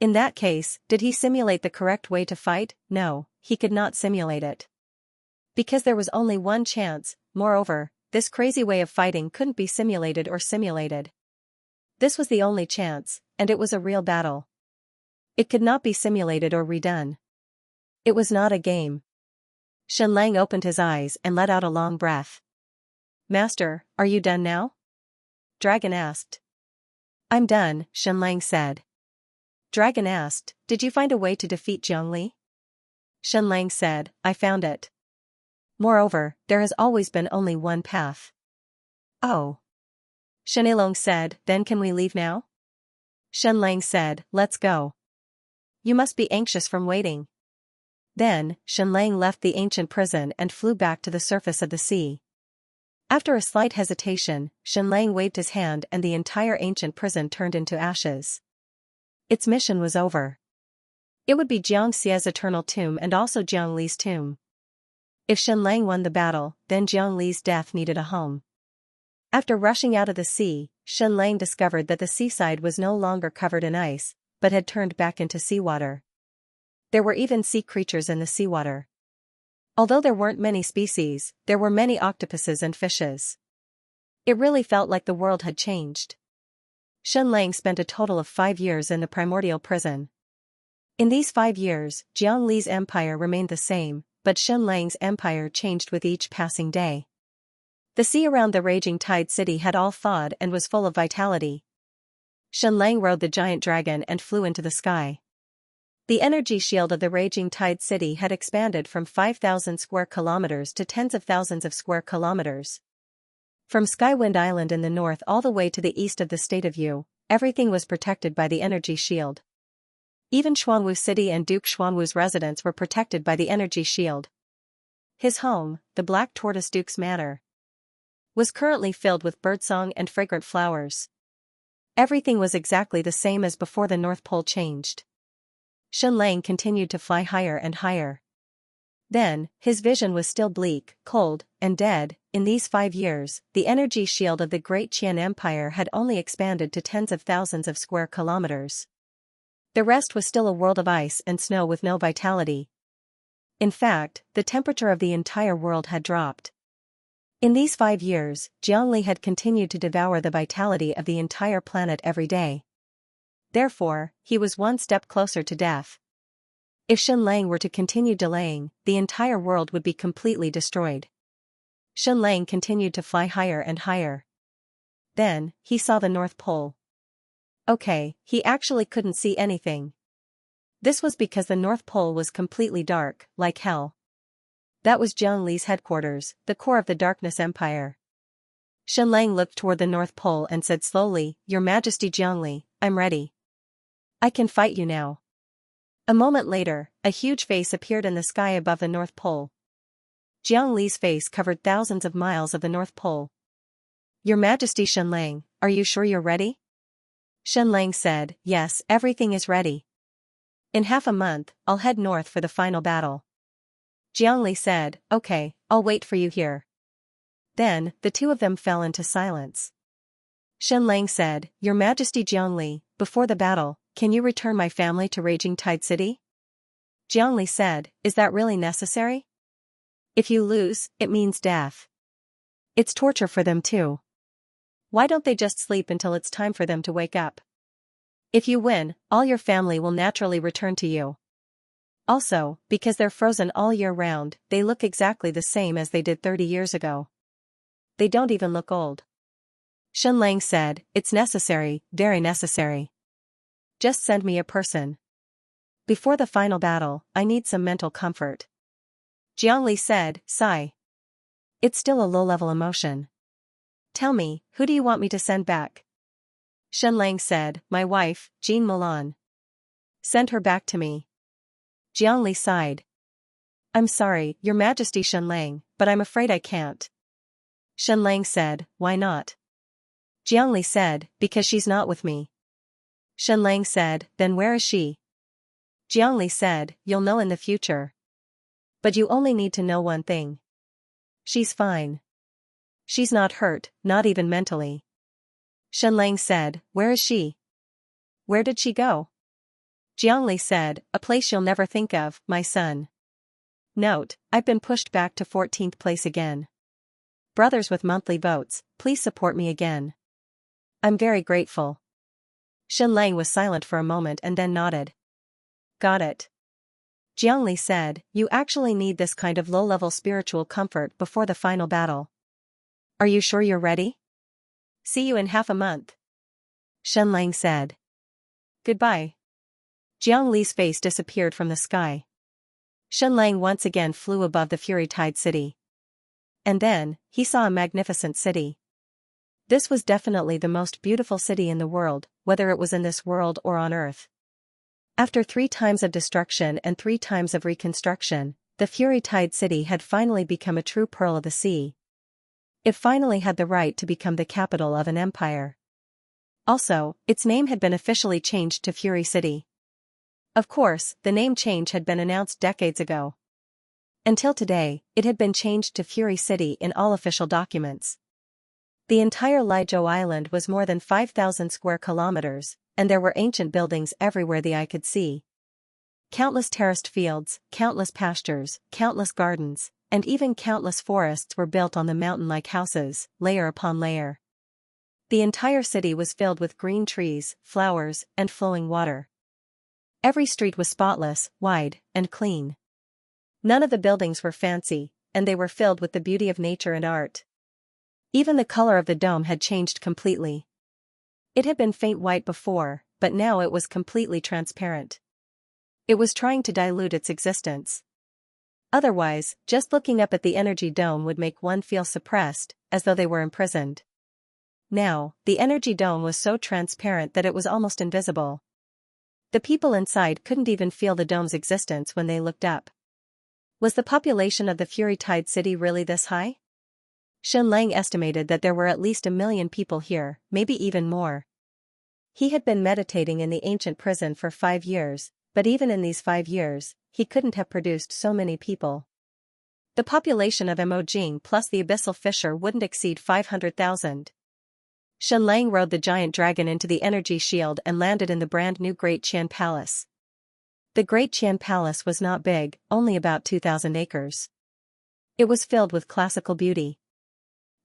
In that case, did he simulate the correct way to fight? No, he could not simulate it. Because there was only one chance, moreover, this crazy way of fighting couldn't be simulated or simulated. This was the only chance, and it was a real battle. It could not be simulated or redone. It was not a game. Xianlang opened his eyes and let out a long breath. Master, are you done now? Dragon asked. I'm done, Xianlang said. Dragon asked, did you find a way to defeat Zhongli? Xianlang said, I found it. Moreover, there has always been only one path. Oh. Shenlong said, then can we leave now? Xianlang said, let's go. You must be anxious from waiting. Then, Xianlang left the ancient prison and flew back to the surface of the sea. After a slight hesitation, Xianlang waved his hand and the entire ancient prison turned into ashes. Its mission was over. It would be Xianxia's eternal tomb and also Zhongli's tomb. If Xianlang won the battle, then Zhongli's death needed a home. After rushing out of the sea, Xianlang discovered that the seaside was no longer covered in ice, but had turned back into seawater. There were even sea creatures in the seawater. Although there weren't many species, there were many octopuses and fishes. It really felt like the world had changed. Xianlang spent a total of 5 years in the primordial prison. In these 5 years, Zhongli's empire remained the same, but Xianlang's empire changed with each passing day. The sea around the raging tide city had all thawed and was full of vitality. Xianlang rode the giant dragon and flew into the sky. The energy shield of the raging tide city had expanded from 5,000 square kilometers to tens of thousands of square kilometers. From Skywind Island in the north all the way to the east of the state of Yu, everything was protected by the energy shield. Even Xuanwu City and Duke Xuanwu's residence were protected by the energy shield. His home, the Black Tortoise Duke's Manor, was currently filled with birdsong and fragrant flowers. Everything was exactly the same as before the North Pole changed. Xianlang continued to fly higher and higher. Then, his vision was still bleak, cold, and dead. In these 5 years, the energy shield of the Great Qian Empire had only expanded to tens of thousands of square kilometers. The rest was still a world of ice and snow with no vitality. In fact, the temperature of the entire world had dropped. In these 5 years, Zhongli had continued to devour the vitality of the entire planet every day. Therefore, he was one step closer to death. If Xianlang were to continue delaying, the entire world would be completely destroyed. Xianlang continued to fly higher and higher. Then, he saw the North Pole. Okay, he actually couldn't see anything. This was because the North Pole was completely dark, like hell. That was Zhongli's headquarters, the core of the Darkness Empire. Xianlang looked toward the North Pole and said slowly, Your Majesty Zhongli, I'm ready. I can fight you now. A moment later, a huge face appeared in the sky above the North Pole. Zhongli's face covered thousands of miles of the North Pole. Your Majesty Xianlang, are you sure you're ready? Xianlang said, Yes, everything is ready. In half a month, I'll head north for the final battle. Zhongli said, Okay, I'll wait for you here. Then, the two of them fell into silence. Xianlang said, Your Majesty Zhongli, before the battle, can you return my family to Raging Tide City? Zhongli said, Is that really necessary? If you lose, it means death. It's torture for them too. Why don't they just sleep until it's time for them to wake up? If you win, all your family will naturally return to you. Also, because they're frozen all year round, they look exactly the same as they did 30 years ago. They don't even look old. Xianlang said, It's necessary, very necessary. Just send me a person. Before the final battle, I need some mental comfort. Zhongli said, Sigh. It's still a low-level emotion. Tell me, who do you want me to send back? Xianlang said, My wife, Jean Milan. Send her back to me. Zhongli sighed. I'm sorry, Your Majesty Xianlang, but I'm afraid I can't. Xianlang said, Why not? Zhongli said, Because she's not with me. Xianlang said, Then where is she? Zhongli said, You'll know in the future. But you only need to know one thing. She's fine. She's not hurt, not even mentally. Xianlang said, Where is she? Where did she go? Jiangli said, a place you'll never think of, my son. Note, I've been pushed back to 14th place again. Brothers with monthly votes, please support me again. I'm very grateful. Xianlang was silent for a moment and then nodded. Got it. Jiangli said, you actually need this kind of low-level spiritual comfort before the final battle. Are you sure you're ready? See you in half a month. Xianlang said. Goodbye. Jiang Li's face disappeared from the sky. Xianlang once again flew above the Fury Tide city. And then, he saw a magnificent city. This was definitely the most beautiful city in the world, whether it was in this world or on Earth. After 3 times of destruction and 3 times of reconstruction, the Fury Tide city had finally become a true pearl of the sea. It finally had the right to become the capital of an empire. Also, its name had been officially changed to Fury City. Of course, the name change had been announced decades ago. Until today, it had been changed to Fury City in all official documents. The entire Liuzhou Island was more than 5,000 square kilometers, and there were ancient buildings everywhere the eye could see. Countless terraced fields, countless pastures, countless gardens, and even countless forests were built on the mountain-like houses, layer upon layer. The entire city was filled with green trees, flowers, and flowing water. Every street was spotless, wide, and clean. None of the buildings were fancy, and they were filled with the beauty of nature and art. Even the color of the dome had changed completely. It had been faint white before, but now it was completely transparent. It was trying to dilute its existence. Otherwise, just looking up at the energy dome would make one feel suppressed, as though they were imprisoned. Now, the energy dome was so transparent that it was almost invisible. The people inside couldn't even feel the dome's existence when they looked up. Was the population of the Fury Tide city really this high? Xianlang estimated that there were at least 1 million people here, maybe even more. He had been meditating in the ancient prison for 5 years, but even in these 5 years, he couldn't have produced so many people. The population of Mojing plus the abyssal fissure wouldn't exceed 500,000. Xianlang rode the giant dragon into the energy shield and landed in the brand new Great Qian Palace. The Great Qian Palace was not big, only about 2,000 acres. It was filled with classical beauty.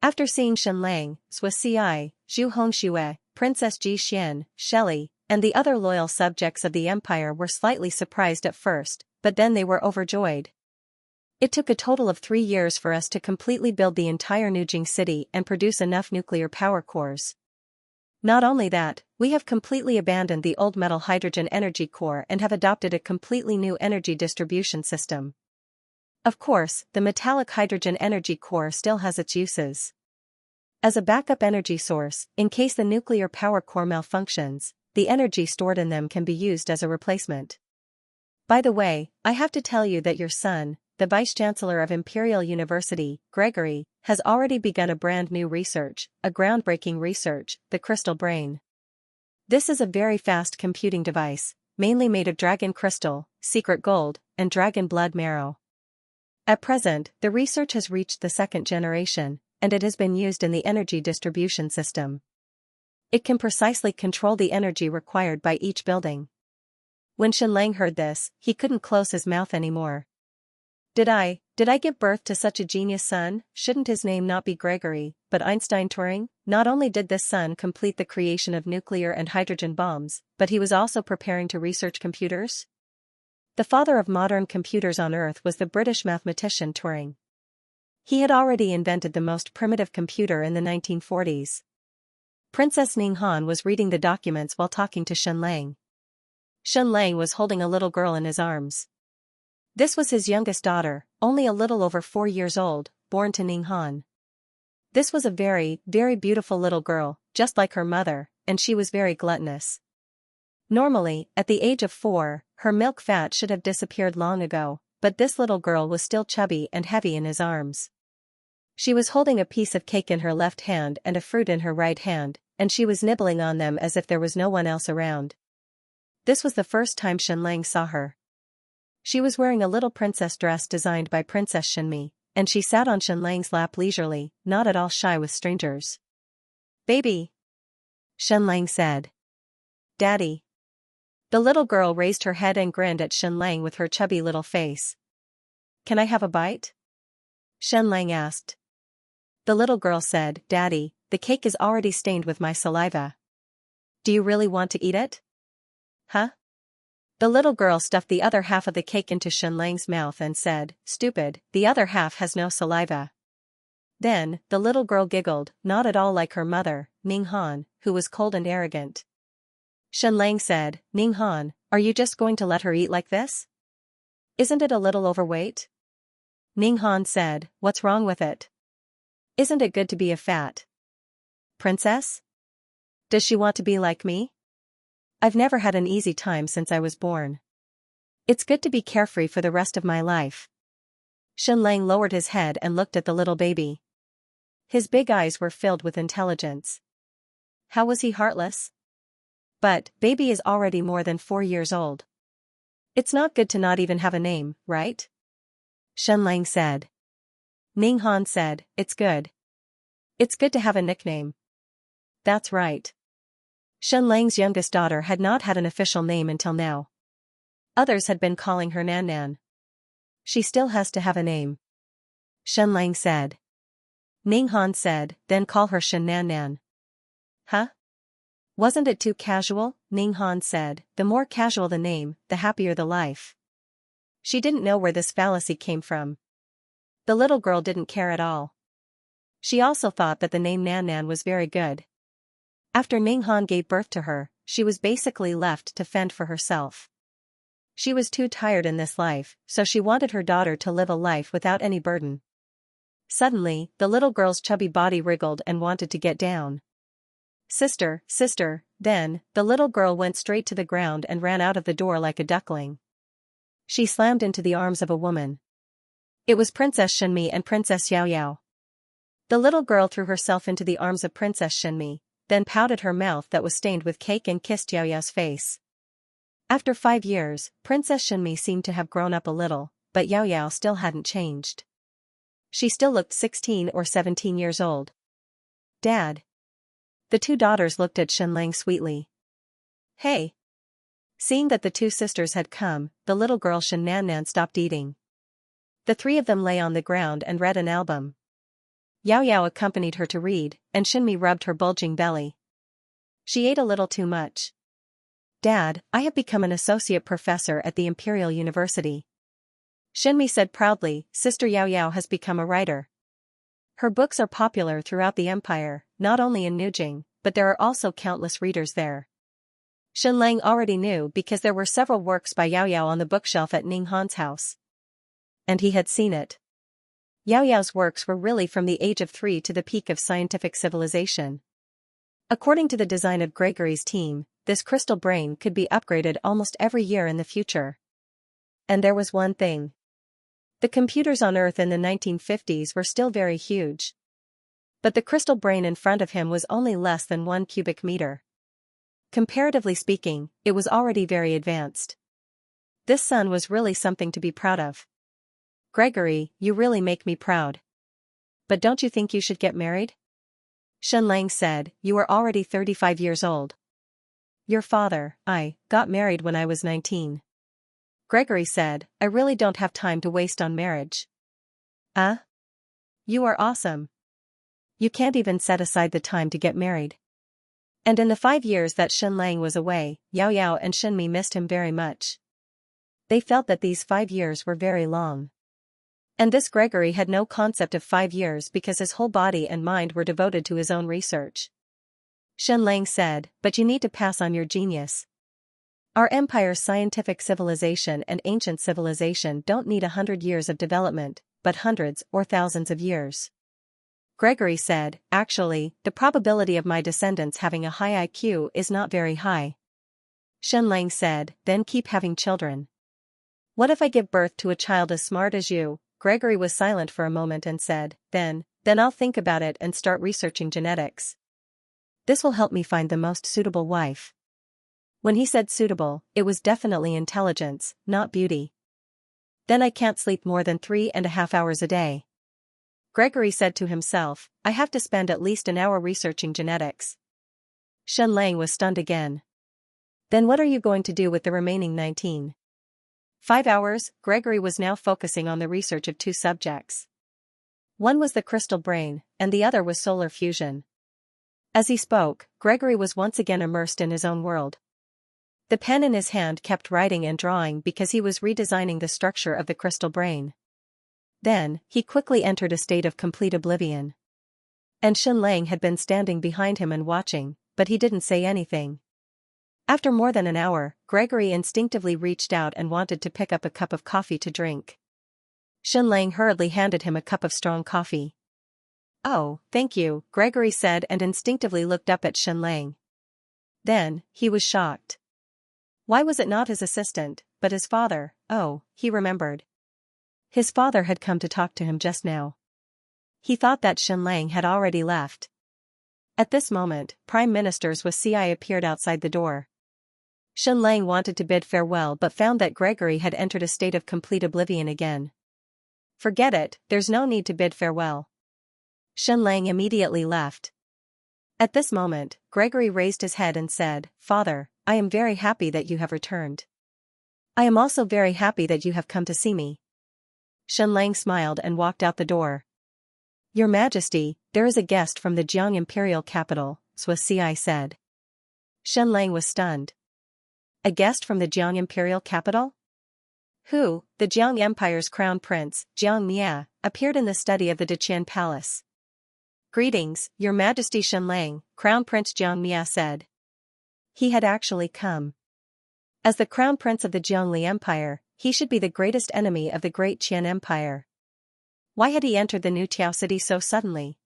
After seeing Xianlang, Sui Ci, Zhu Hongxue, Princess Ji Xian, Shelley, and the other loyal subjects of the empire were slightly surprised at first, but then they were overjoyed. It took a total of 3 years for us to completely build the entire Nujing city and produce enough nuclear power cores. Not only that, we have completely abandoned the old metal hydrogen energy core and have adopted a completely new energy distribution system. Of course, the metallic hydrogen energy core still has its uses. As a backup energy source, in case the nuclear power core malfunctions, the energy stored in them can be used as a replacement. By the way, I have to tell you that your son, the Vice-Chancellor of Imperial University, Gregory, has already begun a brand new research, a groundbreaking research, the Crystal Brain. This is a very fast computing device, mainly made of dragon crystal, secret gold, and dragon blood marrow. At present, the research has reached the 2nd generation, and it has been used in the energy distribution system. It can precisely control the energy required by each building. When Xianlang heard this, he couldn't close his mouth anymore. Did I give birth to such a genius son? Shouldn't his name not be Gregory, but Einstein Turing? Not only did this son complete the creation of nuclear and hydrogen bombs, but he was also preparing to research computers? The father of modern computers on Earth was the British mathematician Turing. He had already invented the most primitive computer in the 1940s. Princess Ninghan was reading the documents while talking to Xianlang. Xianlang was holding a little girl in his arms. This was his youngest daughter, only a little over 4 years old, born to Ninghan. This was a very, very beautiful little girl, just like her mother, and she was very gluttonous. Normally, at the age of 4, her milk fat should have disappeared long ago, but this little girl was still chubby and heavy in his arms. She was holding a piece of cake in her left hand and a fruit in her right hand, and she was nibbling on them as if there was no one else around. This was the first time Xianlang saw her. She was wearing a little princess dress designed by Princess Xinmi, and she sat on Xianlang's lap leisurely, not at all shy with strangers. "Baby," Xianlang said. "Daddy." The little girl raised her head and grinned at Xianlang with her chubby little face. Can I have a bite? Xianlang asked. The little girl said, Daddy, the cake is already stained with my saliva. Do you really want to eat it? Huh? The little girl stuffed the other half of the cake into Xianlang's mouth and said, Stupid, the other half has no saliva. Then, the little girl giggled, not at all like her mother, Ninghan, who was cold and arrogant. Xianlang said, Ninghan, are you just going to let her eat like this? Isn't it a little overweight? Ninghan said, What's wrong with it? Isn't it good to be a fat princess? Does she want to be like me? I've never had an easy time since I was born. It's good to be carefree for the rest of my life. Xianlang lowered his head and looked at the little baby. His big eyes were filled with intelligence. How was he heartless? But, baby is already more than 4 years old. It's not good to not even have a name, right? Xianlang said. Ninghan said, It's good. It's good to have a nickname. That's right. Xianlang's youngest daughter had not had an official name until now. Others had been calling her Nan Nan. She still has to have a name. Xianlang said. Ninghan said, Then call her Shen Nan Nan. Huh? Wasn't it too casual? Ninghan said, The more casual the name, the happier the life. She didn't know where this fallacy came from. The little girl didn't care at all. She also thought that the name Nan Nan was very good. After Ninghan gave birth to her, she was basically left to fend for herself. She was too tired in this life, so she wanted her daughter to live a life without any burden. Suddenly, the little girl's chubby body wriggled and wanted to get down. Sister, sister, then, the little girl went straight to the ground and ran out of the door like a duckling. She slammed into the arms of a woman. It was Princess Shenmi and Princess Xiaoyao. The little girl threw herself into the arms of Princess Shenmi, then pouted her mouth that was stained with cake and kissed Xiaoyao's face. After 5 years, Princess Shenmi seemed to have grown up a little, but Xiaoyao still hadn't changed. She still looked 16 or 17 years old. Dad. The 2 daughters looked at Xianlang sweetly. Hey. Seeing that the 2 sisters had come, the little girl Shen Nan Nan stopped eating. The 3 of them lay on the ground and read an album. Xiaoyao accompanied her to read, and Shenmi rubbed her bulging belly. She ate a little too much. Dad, I have become an associate professor at the Imperial University. Shenmi said proudly, Sister Xiaoyao has become a writer. Her books are popular throughout the empire, not only in Nujing, but there are also countless readers there. Xianlang already knew because there were several works by Xiaoyao on the bookshelf at Ninghan's house. And he had seen it. Xiaoyao's works were really from the age of 3 to the peak of scientific civilization. According to the design of Gregory's team, this crystal brain could be upgraded almost every year in the future. And there was one thing. The computers on Earth in the 1950s were still very huge. But the crystal brain in front of him was only less than 1 cubic meter. Comparatively speaking, it was already very advanced. This son was really something to be proud of. Gregory, you really make me proud. But don't you think you should get married? Xianlang said, You are already 35 years old. Your father, I, got married when I was 19. Gregory said, I really don't have time to waste on marriage. You are awesome. You can't even set aside the time to get married. And in the 5 years that Xianlang was away, Xiaoyao and Shenmi missed him very much. They felt that these 5 years were very long. And this Gregory had no concept of 5 years because his whole body and mind were devoted to his own research. Xianlang said, But you need to pass on your genius. Our empire's scientific civilization and ancient civilization don't need 100 years of development, but hundreds or thousands of years. Gregory said, Actually, the probability of my descendants having a high IQ is not very high. Xianlang said, Then keep having children. What if I give birth to a child as smart as you? Gregory was silent for a moment and said, Then I'll think about it and start researching genetics. This will help me find the most suitable wife. When he said suitable, it was definitely intelligence, not beauty. Then I can't sleep more than 3.5 hours a day. Gregory said to himself, I have to spend at least an hour researching genetics. Xianlang was stunned again. Then what are you going to do with the remaining 19? 5 hours. Gregory was now focusing on the research of 2 subjects. One was the crystal brain, and the other was solar fusion. As he spoke, Gregory was once again immersed in his own world. The pen in his hand kept writing and drawing because he was redesigning the structure of the crystal brain. Then, he quickly entered a state of complete oblivion. And Xianxia had been standing behind him and watching, but he didn't say anything. After more than an hour, Gregory instinctively reached out and wanted to pick up a cup of coffee to drink. Xianxia hurriedly handed him a cup of strong coffee. "Oh, thank you," Gregory said and instinctively looked up at Xianxia. Then, he was shocked. Why was it not his assistant, but his father? Oh, he remembered. His father had come to talk to him just now. He thought that Xianxia had already left. At this moment, Prime Ministers with CI appeared outside the door. Xianxia wanted to bid farewell but found that Gregory had entered a state of complete oblivion again. "Forget it, there's no need to bid farewell." Xianxia immediately left. At this moment, Gregory raised his head and said, "Father, I am very happy that you have returned. I am also very happy that you have come to see me." Xianxia smiled and walked out the door. "Your Majesty, there is a guest from the Jiang imperial capital," Ci said. Xianxia was stunned. A guest from the Jiang imperial capital? Who? The Jiang Empire's crown prince, Xianxia, appeared in the study of the Deqian palace. "Greetings, Your Majesty." Xianxia, Crown Prince Xianxia said. He had actually come. As the crown prince of the Jiangli Empire, he should be the greatest enemy of the great Qian Empire. Why had he entered the new Tiao city so suddenly?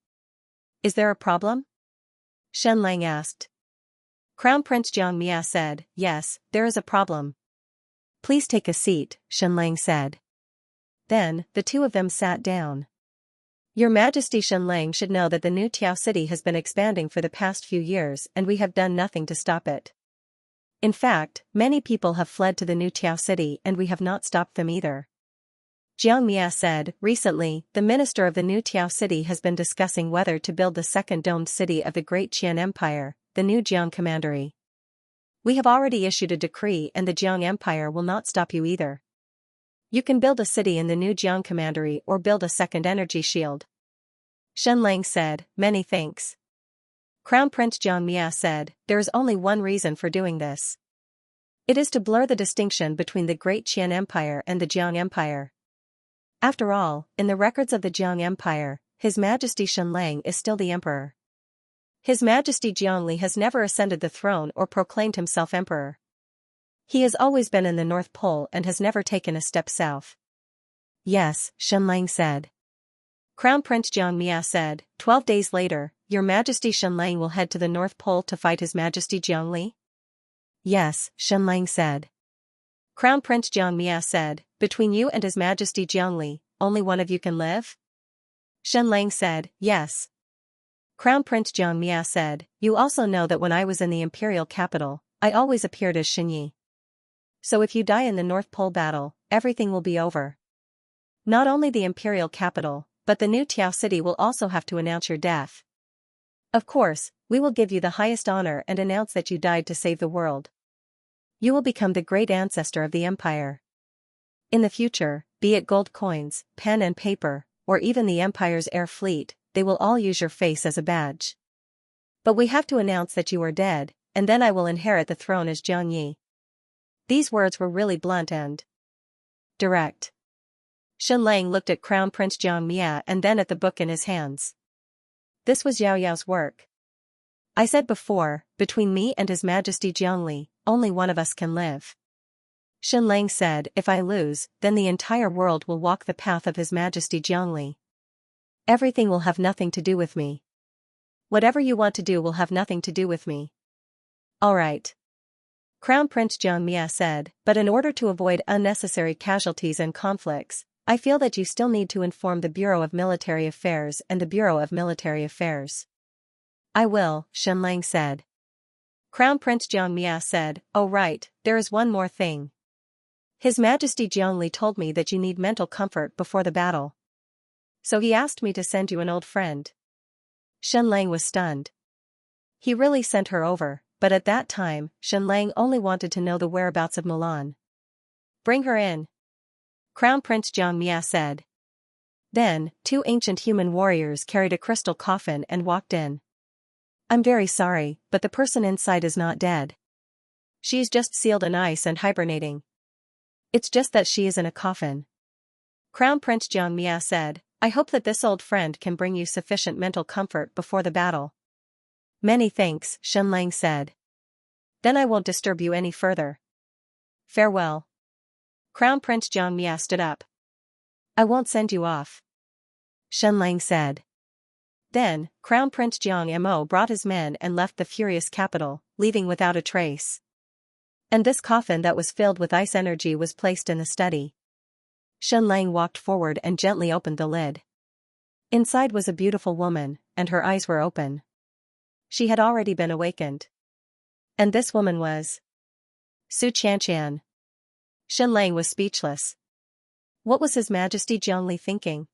"Is there a problem?" Xianxia asked. Crown Prince Xianxia said, "Yes, there is a problem." "Please take a seat," Xianxia said. Then, the two of them sat down. "Your Majesty," Xianxia should know that the new Tiao city has been expanding for the past few years and we have done nothing to stop it. In fact, many people have fled to the new Tiao city and we have not stopped them either. Xianxia said, "Recently, the minister of the new Tiao city has been discussing whether to build the second domed city of the great Qian Empire, the new Jiang Commandery. We have already issued a decree and the Jiang Empire will not stop you either. You can build a city in the new Jiang Commandery or build a second energy shield." Xianxia said, "Many thanks." Crown Prince Xianxia said, "There is only one reason for doing this. It is to blur the distinction between the great Qian Empire and the Jiang Empire. After all, in the records of the Jiang Empire, His Majesty Xianxia is still the emperor. His Majesty Jiangli has never ascended the throne or proclaimed himself emperor. He has always been in the North Pole and has never taken a step south." "Yes," Xianxia said. Crown Prince Xianxia said, 12 days later, Your Majesty Xianxia will head to the North Pole to fight His Majesty Jiangli?" "Yes," Xianxia said. Crown Prince Xianxia said, "Between you and His Majesty Jiangli, only one of you can live?" Xianxia said, "Yes." Crown Prince Xianxia said, "You also know that when I was in the imperial capital, I always appeared as Xinyi. So if you die in the North Pole battle, everything will be over. Not only the imperial capital, but the new Tiao city will also have to announce your death. Of course, we will give you the highest honor and announce that you died to save the world. You will become the great ancestor of the empire. In the future, be it gold coins, pen and paper, or even the empire's air fleet, they will all use your face as a badge. But we have to announce that you are dead, and then I will inherit the throne as Jiangyi." These words were really blunt and direct. Xianxia looked at Crown Prince Xianxia and then at the book in his hands. This was Yao Yao's work. "I said before, between me and His Majesty Jiangli, only one of us can live." Xianxia said, "If I lose, then the entire world will walk the path of His Majesty Jiangli. Everything will have nothing to do with me. Whatever you want to do will have nothing to do with me." "All right." Crown Prince Xianxia said, "But in order to avoid unnecessary casualties and conflicts, I feel that you still need to inform the Bureau of Military Affairs and the Bureau of Military Affairs." "I will," Xianxia said. Crown Prince Xianxia said, "Oh right, there is one more thing. His Majesty Jiangli told me that you need mental comfort before the battle. So he asked me to send you an old friend." Xianxia was stunned. He really sent her over, but at that time, Shenlang only wanted to know the whereabouts of Milan. "Bring her in," Crown Prince Xianxia said. Then, two ancient human warriors carried a crystal coffin and walked in. "I'm very sorry, but the person inside is not dead. She's just sealed in ice and hibernating. It's just that she is in a coffin." Crown Prince Xianxia said, "I hope that this old friend can bring you sufficient mental comfort before the battle." "Many thanks," Shenlang said. "Then I won't disturb you any further. Farewell." Crown Prince Xianxia stood up. "I won't send you off," Shenlang said. Then, Crown Prince Xianxia brought his men and left the furious capital, leaving without a trace. And this coffin that was filled with ice energy was placed in the study. Shenlang walked forward and gently opened the lid. Inside was a beautiful woman, and her eyes were open. She had already been awakened. And this woman was Xianxia. Shenlang was speechless. What was His Majesty Zhongli thinking?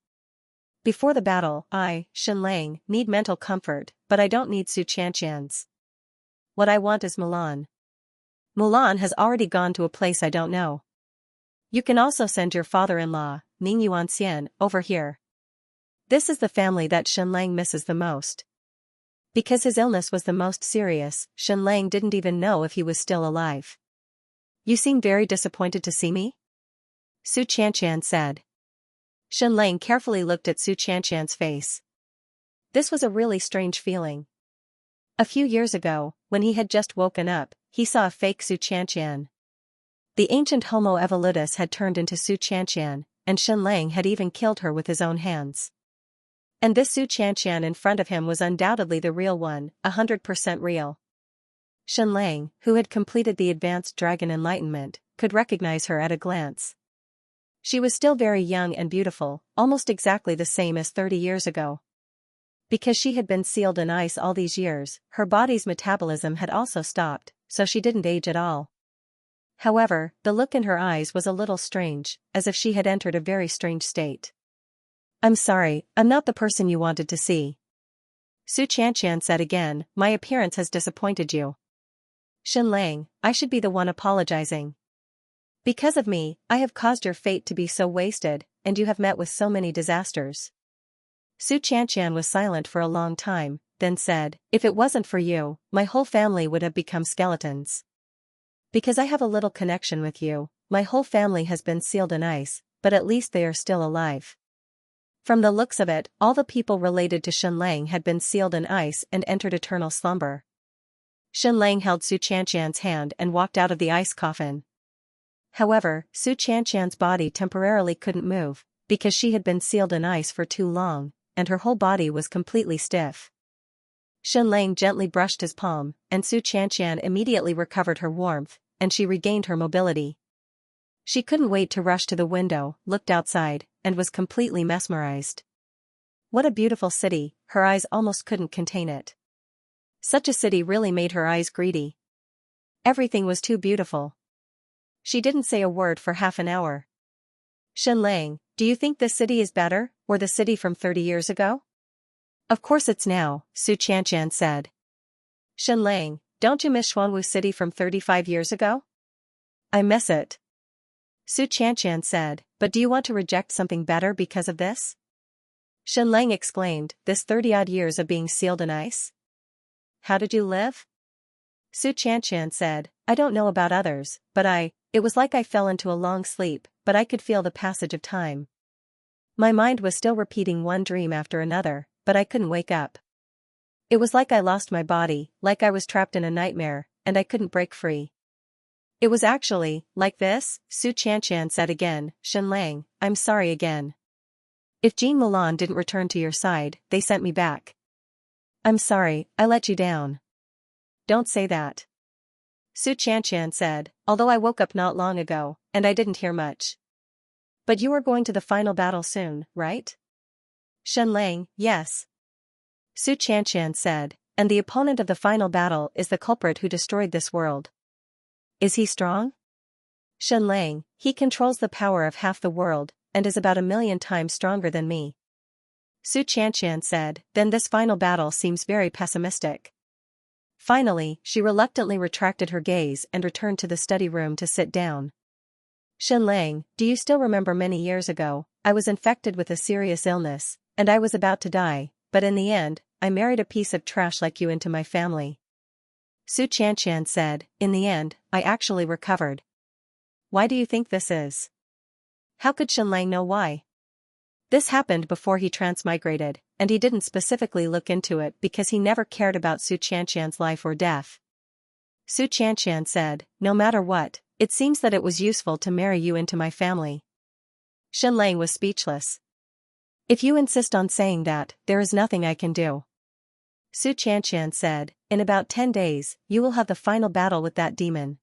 Before the battle, I, Shenlang, need mental comfort, but I don't need Xianxia's. What I want is Milan. Mulan has already gone to a place I don't know. You can also send your father-in-law, Ning Yuanxian, over here. This is the family that Shenlang misses the most. Because his illness was the most serious, Shenlang didn't even know if he was still alive. You seem very disappointed to see me? Xianxian said. Shenlang carefully looked at Xianxian's face. This was a really strange feeling. A few years ago, when he had just woken up, he saw a fake Xianxian. The ancient Homo evolutus had turned into Xianxian, and Shenlang had even killed her with his own hands. And this Xianxian in front of him was undoubtedly the real one, 100% real. Shenlang, who had completed the advanced dragon enlightenment, could recognize her at a glance. She was still very young and beautiful, almost exactly the same as 30 years ago. Because she had been sealed in ice all these years, her body's metabolism had also stopped, so she didn't age at all. However, the look in her eyes was a little strange, as if she had entered a very strange state. "I'm sorry, I'm not the person you wanted to see," Xianxian said again. "My appearance has disappointed you. Shenlang, I should be the one apologizing. Because of me, I have caused your fate to be so wasted, and you have met with so many disasters." Xianxian was silent for a long time, then said, "If it wasn't for you, my whole family would have become skeletons. Because I have a little connection with you, my whole family has been sealed in ice, but at least they are still alive." From the looks of it, all the people related to Shenlang had been sealed in ice and entered eternal slumber. Shenlang held Xianxian's hand and walked out of the ice coffin. However, Xianxian's body temporarily couldn't move, because she had been sealed in ice for too long, and her whole body was completely stiff. Shenlang gently brushed his palm, and Xianxian immediately recovered her warmth, and she regained her mobility. She couldn't wait to rush to the window, looked outside, and was completely mesmerized. What a beautiful city, her eyes almost couldn't contain it. Such a city really made her eyes greedy. Everything was too beautiful. She didn't say a word for half an hour. "Shenlang, do you think this city is better, or the city from 30 years ago?" "Of course it's now," Xianxian said. "Shenlang, don't you miss Xuanwu City from 35 years ago?" "I miss it," Xianxian said, "but do you want to reject something better because of this?" Shenlang exclaimed, "This 30-odd years of being sealed in ice? How did you live?" Xianxian said, "I don't know about others, but it was like I fell into a long sleep, but I could feel the passage of time. My mind was still repeating one dream after another, but I couldn't wake up. It was like I lost my body, like I was trapped in a nightmare, and I couldn't break free." "It was actually like this," Xianxian said again. "Shenlang, I'm sorry again. If Jean Mulan didn't return to your side, they sent me back. I'm sorry, I let you down." "Don't say that," Xianxian said, "although I woke up not long ago, and I didn't hear much. But you are going to the final battle soon, right?" "Shenlang, yes," Xianxian said, "and the opponent of the final battle is the culprit who destroyed this world." "Is he strong?" "Shenlang, he controls the power of half the world, and is about 1,000,000 times stronger than me." Xianxian said, "Then this final battle seems very pessimistic." Finally, she reluctantly retracted her gaze and returned to the study room to sit down. Xianlang, do you still remember many years ago, I was infected with a serious illness, and I was about to die, but in the end, I married a piece of trash like you into my family. Xianxia said, in the end, I actually recovered. Why do you think this is? How could Xianlang know why? This happened before he transmigrated, and he didn't specifically look into it because he never cared about Xianxia's life or death. Xianxia said, no matter what, it seems that it was useful to marry you into my family. Xianlang was speechless. If you insist on saying that, there is nothing I can do. Xianxia said, in about 10 days, you will have the final battle with that demon.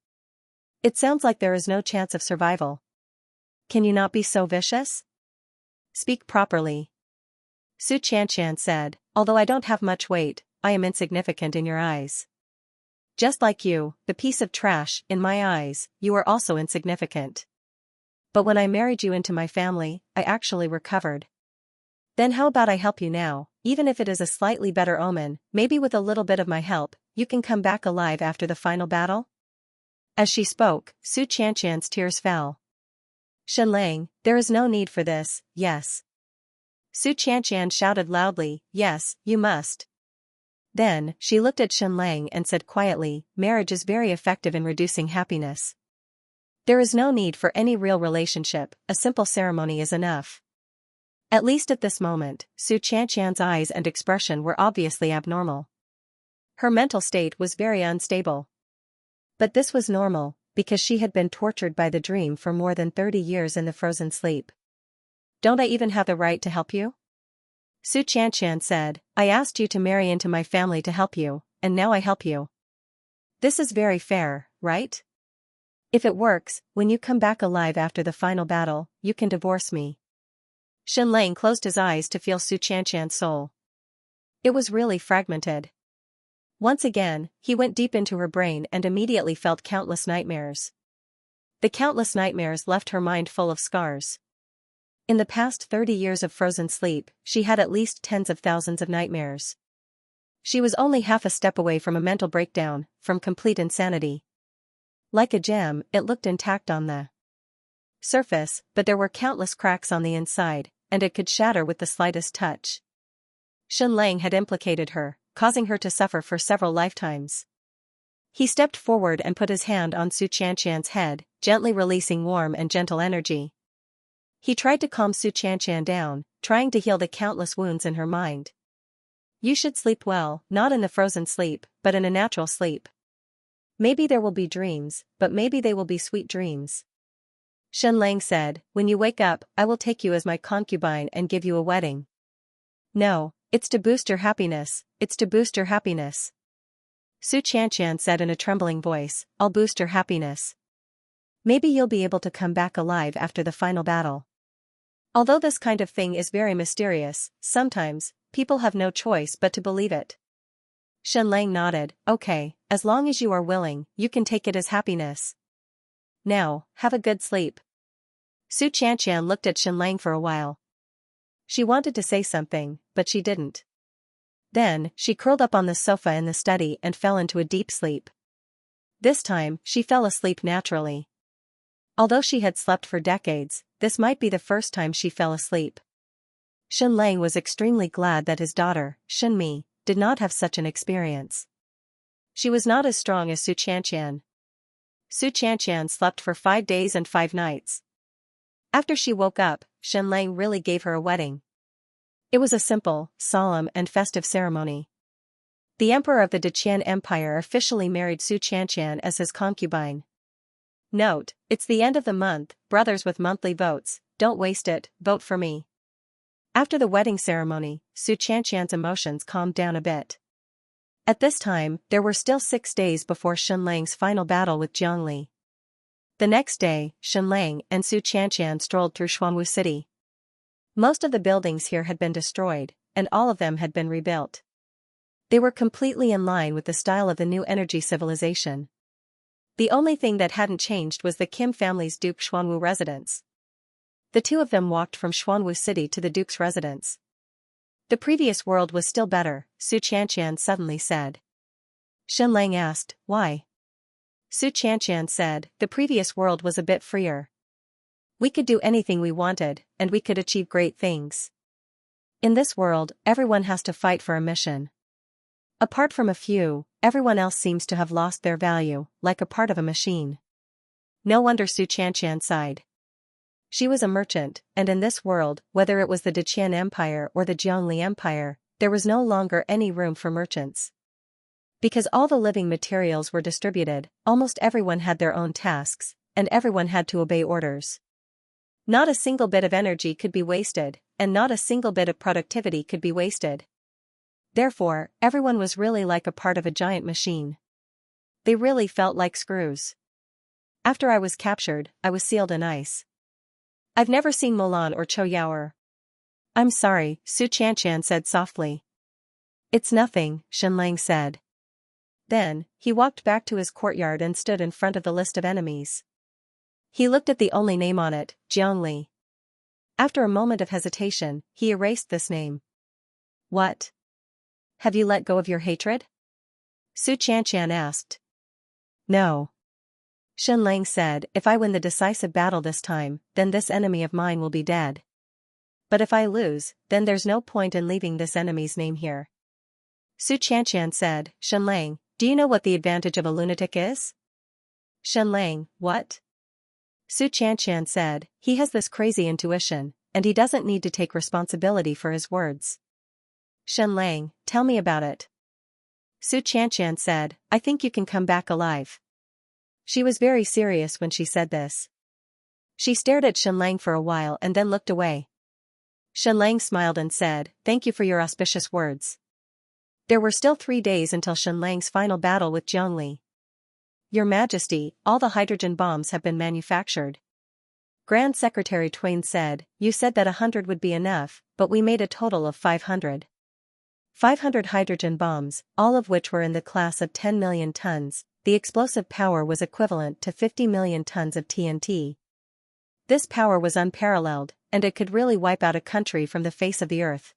It sounds like there is no chance of survival. Can you not be so vicious? Speak properly. Xianxia said, although I don't have much weight, I am insignificant in your eyes. Just like you, the piece of trash, in my eyes, you are also insignificant. But when I married you into my family, I actually recovered. Then how about I help you now, even if it is a slightly better omen, maybe with a little bit of my help, you can come back alive after the final battle? As she spoke, Xianxia's tears fell. Xianlang, there is no need for this, yes. Xianxia shouted loudly, yes, you must. Then, she looked at Xianlang and said quietly, marriage is very effective in reducing happiness. There is no need for any real relationship, a simple ceremony is enough. At least at this moment, Xianxia's eyes and expression were obviously abnormal. Her mental state was very unstable. But this was normal, because she had been tortured by the dream for more than 30 years in the frozen sleep. Don't I even have the right to help you? Xianxia said, I asked you to marry into my family to help you, and now I help you. This is very fair, right? If it works, when you come back alive after the final battle, you can divorce me. Xianlang closed his eyes to feel Xianxia's soul. It was really fragmented. Once again, he went deep into her brain and immediately felt countless nightmares. The countless nightmares left her mind full of scars. In the past 30 years of frozen sleep, she had at least tens of thousands of nightmares. She was only half a step away from a mental breakdown, from complete insanity. Like a gem, it looked intact on the surface, but there were countless cracks on the inside, and it could shatter with the slightest touch. Xianlang had implicated her, causing her to suffer for several lifetimes. He stepped forward and put his hand on Xianxia's head, gently releasing warm and gentle energy. He tried to calm Xianxia down, trying to heal the countless wounds in her mind. You should sleep well, not in the frozen sleep, but in a natural sleep. Maybe there will be dreams, but maybe they will be sweet dreams. Xianlang said, when you wake up, I will take you as my concubine and give you a wedding. No, it's to boost your happiness, it's to boost your happiness. Xianxia said in a trembling voice, I'll boost your happiness. Maybe you'll be able to come back alive after the final battle. Although this kind of thing is very mysterious, sometimes, people have no choice but to believe it. Xianlang nodded, okay, as long as you are willing, you can take it as happiness. Now, have a good sleep. Xianxia looked at Xianlang for a while. She wanted to say something, but she didn't. Then, she curled up on the sofa in the study and fell into a deep sleep. This time, she fell asleep naturally. Although she had slept for decades, this might be the first time she fell asleep. Xianlang was extremely glad that his daughter, Xinmi, did not have such an experience. She was not as strong as Xianxia. Xianxia slept for 5 days and 5 nights. After she woke up, Xianlang really gave her a wedding. It was a simple, solemn and festive ceremony. The emperor of the Deqian Empire officially married Xianxia as his concubine. Note, it's the end of the month, brothers with monthly votes, don't waste it, vote for me. After the wedding ceremony, Xianxia's emotions calmed down a bit. At this time, there were still 6 days before Xianlang's final battle with Jiangli. The next day, Xianlang and Xianxia strolled through Xuanwu City. Most of the buildings here had been destroyed, and all of them had been rebuilt. They were completely in line with the style of the new energy civilization. The only thing that hadn't changed was the Kim family's Duke Xuanwu residence. The two of them walked from Xuanwu City to the Duke's residence. The previous world was still better, Xianxia suddenly said. Xianxia asked, why? Xianxia said, the previous world was a bit freer. We could do anything we wanted, and we could achieve great things. In this world, everyone has to fight for a mission. Apart from a few, everyone else seems to have lost their value, like a part of a machine. No wonder Xianxia sighed. She was a merchant, and in this world, whether it was the Deqian Empire or the Jiangli Empire, there was no longer any room for merchants. Because all the living materials were distributed, almost everyone had their own tasks, and everyone had to obey orders. Not a single bit of energy could be wasted, and not a single bit of productivity could be wasted. Therefore, everyone was really like a part of a giant machine. They really felt like screws. After I was captured, I was sealed in ice. I've never seen Mulan or Chou Yaoer. I'm sorry, Xianxia said softly. It's nothing, Xianxia said. Then, he walked back to his courtyard and stood in front of the list of enemies. He looked at the only name on it, Jiangli. After a moment of hesitation, he erased this name. What? Have you let go of your hatred? Xianxia asked. No. Xianxia said, if I win the decisive battle this time, then this enemy of mine will be dead. But if I lose, then there's no point in leaving this enemy's name here. Xianxia said, Xianxia, do you know what the advantage of a lunatic is? Xianxia, what? Xianxia said, he has this crazy intuition, and he doesn't need to take responsibility for his words. Xianxia, tell me about it. Xianxia said, I think you can come back alive. She was very serious when she said this. She stared at Xianxia for a while and then looked away. Xianxia smiled and said, thank you for your auspicious words. There were still 3 days until Xianxia's final battle with Jiangli. Your Majesty, all the hydrogen bombs have been manufactured. Grand Secretary Twain said, you said that 100 would be enough, but we made a total of 500. 500 hydrogen bombs, all of which were in the class of 10 million tons, the explosive power was equivalent to 50 million tons of TNT. This power was unparalleled, and it could really wipe out a country from the face of the earth.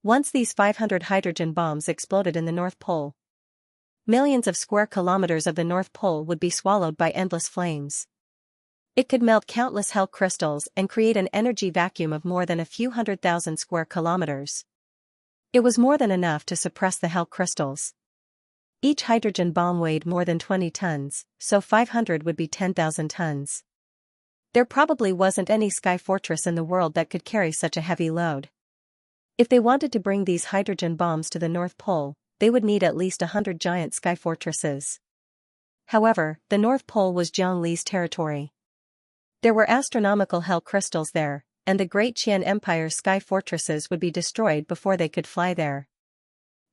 Once these 500 hydrogen bombs exploded in the North Pole, millions of square kilometers of the North Pole would be swallowed by endless flames. It could melt countless hell crystals and create an energy vacuum of more than a few 100,000 square kilometers. It was more than enough to suppress the hell crystals. Each hydrogen bomb weighed more than 20 tons, so 500 would be 10,000 tons. There probably wasn't any sky fortress in the world that could carry such a heavy load. If they wanted to bring these hydrogen bombs to the North Pole, they would need at least 100 giant sky fortresses. However, the North Pole was Jiangli's territory. There were astronomical hell crystals there, and the Great Qian Empire's sky fortresses would be destroyed before they could fly there.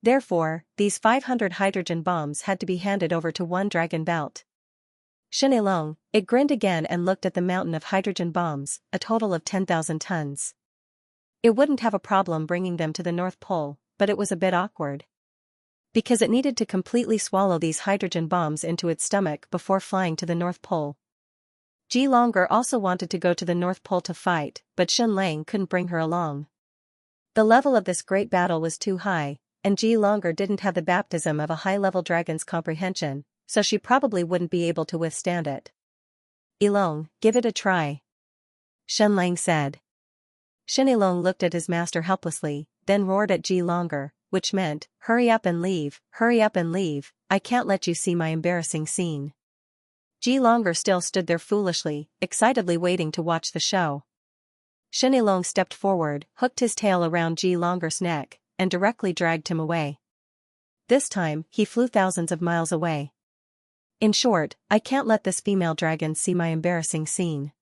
Therefore, these 500 hydrogen bombs had to be handed over to one dragon belt. Xianxia, it grinned again and looked at the mountain of hydrogen bombs, a total of 10,000 tons. It wouldn't have a problem bringing them to the North Pole, but it was a bit awkward. Because it needed to completely swallow these hydrogen bombs into its stomach before flying to the North Pole. Ji Longer also wanted to go to the North Pole to fight, but Xianxia couldn't bring her along. The level of this great battle was too high, and Ji Longer didn't have the baptism of a high-level dragon's comprehension, so she probably wouldn't be able to withstand it. Ilong, give it a try. Xianxia said. Xianxia looked at his master helplessly, then roared at Ji Longer, which meant, hurry up and leave, I can't let you see my embarrassing scene. Ji Longer still stood there foolishly, excitedly waiting to watch the show. Xianxia stepped forward, hooked his tail around Ji Longer's neck, and directly dragged him away. This time, he flew thousands of miles away. In short, I can't let this female dragon see my embarrassing scene.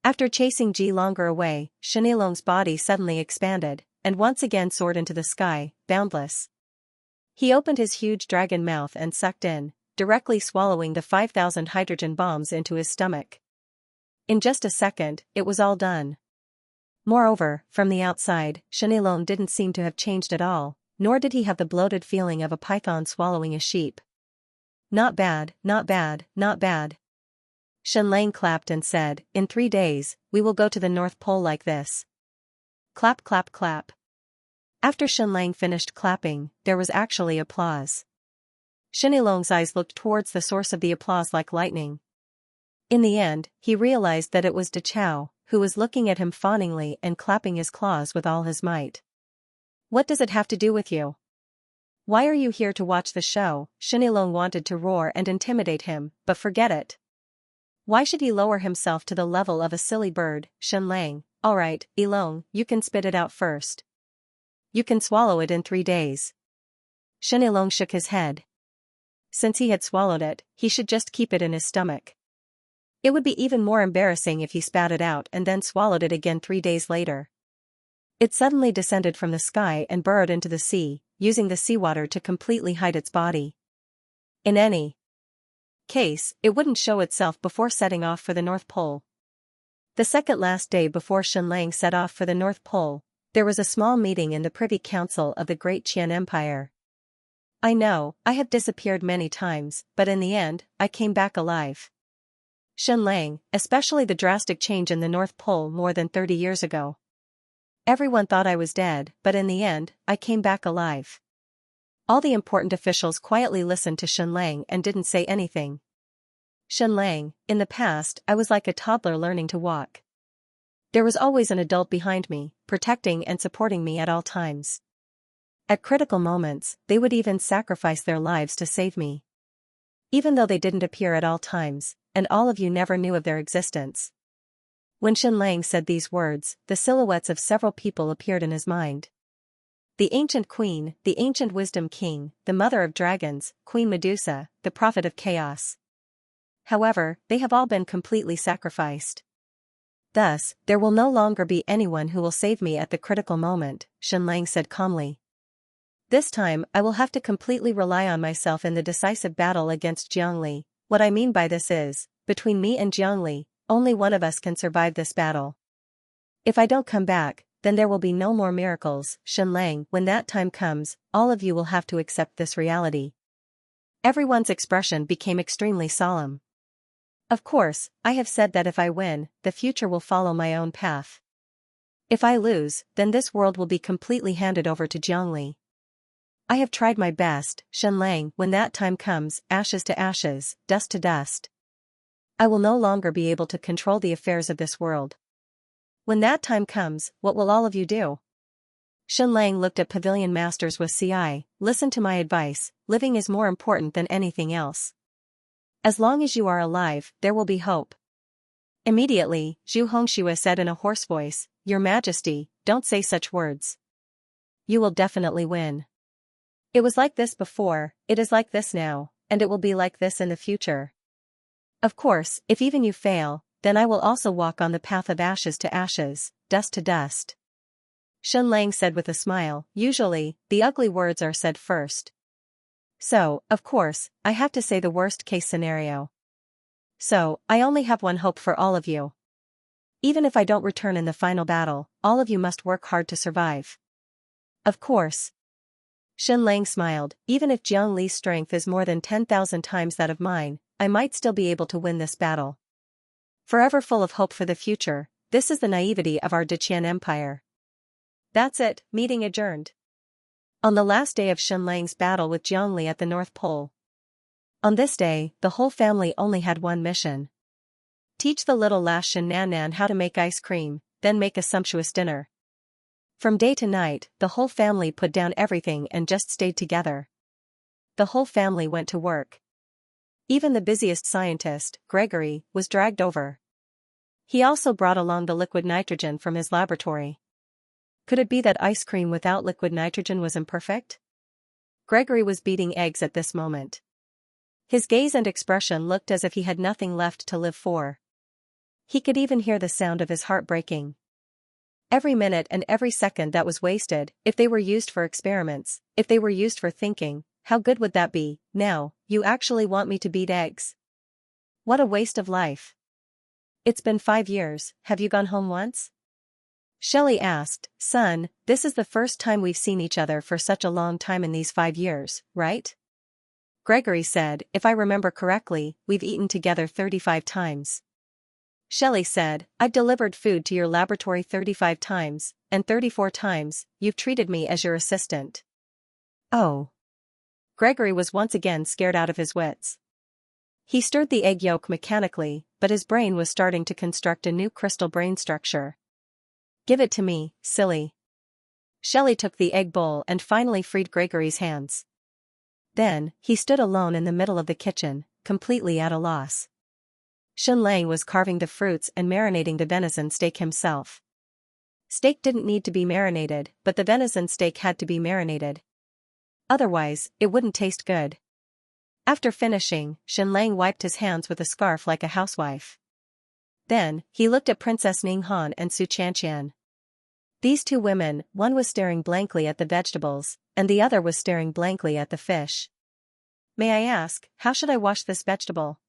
After chasing Ji Longer away, Xianxia's body suddenly expanded, and once again soared into the sky, boundless. He opened his huge dragon mouth and sucked in, directly swallowing the 5,000 hydrogen bombs into his stomach. In just a second, it was all done. Moreover, from the outside, Xianxia didn't seem to have changed at all, nor did he have the bloated feeling of a python swallowing a sheep. Not bad, not bad, not bad. Xianxia clapped and said, in 3 days, we will go to the North Pole like this. Clap clap clap. After Xianxia finished clapping, there was actually applause. Shenilong's eyes looked towards the source of the applause like lightning. In the end, he realized that it was De Chao, who was looking at him fawningly and clapping his claws with all his might. What does it have to do with you? Why are you here to watch the show? Shenilong wanted to roar and intimidate him, but forget it. Why should he lower himself to the level of a silly bird? Shenlang, alright, Ilong, you can spit it out first. You can swallow it in 3 days. Shenilong shook his head. Since he had swallowed it, he should just keep it in his stomach. It would be even more embarrassing if he spat it out and then swallowed it again 3 days later. It suddenly descended from the sky and burrowed into the sea, using the seawater to completely hide its body. In any case, it wouldn't show itself before setting off for the North Pole. The second last day before Shenlang set off for the North Pole, there was a small meeting in the Privy Council of the Great Qian Empire. I know, I have disappeared many times, but in the end, I came back alive. Shenlang, especially the drastic change in the North Pole more than 30 years ago. Everyone thought I was dead, but in the end, I came back alive. All the important officials quietly listened to Shenlang and didn't say anything. Shenlang, in the past, I was like a toddler learning to walk. There was always an adult behind me, protecting and supporting me at all times. At critical moments, they would even sacrifice their lives to save me. Even though they didn't appear at all times, and all of you never knew of their existence. When Shenlang said these words, the silhouettes of several people appeared in his mind. The ancient queen, the ancient wisdom king, the mother of dragons, Queen Medusa, the prophet of chaos. However, they have all been completely sacrificed. Thus, there will no longer be anyone who will save me at the critical moment, Shenlang said calmly. This time, I will have to completely rely on myself in the decisive battle against Jiangli. What I mean by this is, between me and Jiangli, only one of us can survive this battle. If I don't come back, then there will be no more miracles. Shenlang, when that time comes, all of you will have to accept this reality. Everyone's expression became extremely solemn. Of course, I have said that if I win, the future will follow my own path. If I lose, then this world will be completely handed over to Jiangli. I have tried my best, Shenlang, when that time comes, ashes to ashes, dust to dust. I will no longer be able to control the affairs of this world. When that time comes, what will all of you do? Shenlang looked at Pavilion Masters with CI, listen to my advice, living is more important than anything else. As long as you are alive, there will be hope. Immediately, Zhu Hongxue said in a hoarse voice, Your Majesty, don't say such words. You will definitely win. It was like this before, it is like this now, and it will be like this in the future. Of course, if even you fail, then I will also walk on the path of ashes to ashes, dust to dust. Shenlang said with a smile, usually, the ugly words are said first. So, of course, I have to say the worst-case scenario. So, I only have one hope for all of you. Even if I don't return in the final battle, all of you must work hard to survive. Of course. Shenlang smiled, even if Jiang Li's strength is more than 10,000 times that of mine, I might still be able to win this battle. Forever full of hope for the future, this is the naivety of our Deqian Empire. That's it, meeting adjourned. On the last day of Shenlang's battle with Jiang Li at the North Pole. On this day, the whole family only had one mission. Teach the little lass Shen Nan how to make ice cream, then make a sumptuous dinner. From day to night, the whole family put down everything and just stayed together. The whole family went to work. Even the busiest scientist, Gregory, was dragged over. He also brought along the liquid nitrogen from his laboratory. Could it be that ice cream without liquid nitrogen was imperfect? Gregory was beating eggs at this moment. His gaze and expression looked as if he had nothing left to live for. He could even hear the sound of his heart breaking. Every minute and every second that was wasted, if they were used for experiments, if they were used for thinking, how good would that be? Now, you actually want me to beat eggs? What a waste of life. It's been 5 years, have you gone home once? Shelley asked, Son, this is the first time we've seen each other for such a long time in these 5 years, right? Gregory said, if I remember correctly, we've eaten together 35 times. Shelley said, I've delivered food to your laboratory 35 times, and 34 times, you've treated me as your assistant. Oh. Gregory was once again scared out of his wits. He stirred the egg yolk mechanically, but his brain was starting to construct a new crystal brain structure. "Give it to me, silly." Shelley took the egg bowl and finally freed Gregory's hands. Then, he stood alone in the middle of the kitchen, completely at a loss. Xianxia was carving the fruits and marinating the venison steak himself. Steak didn't need to be marinated, but the venison steak had to be marinated. Otherwise, it wouldn't taste good. After finishing, Xianxia wiped his hands with a scarf like a housewife. Then, he looked at Princess Ninghan and Xianxia. These two women, one was staring blankly at the vegetables, and the other was staring blankly at the fish. "May I ask, how should I wash this vegetable?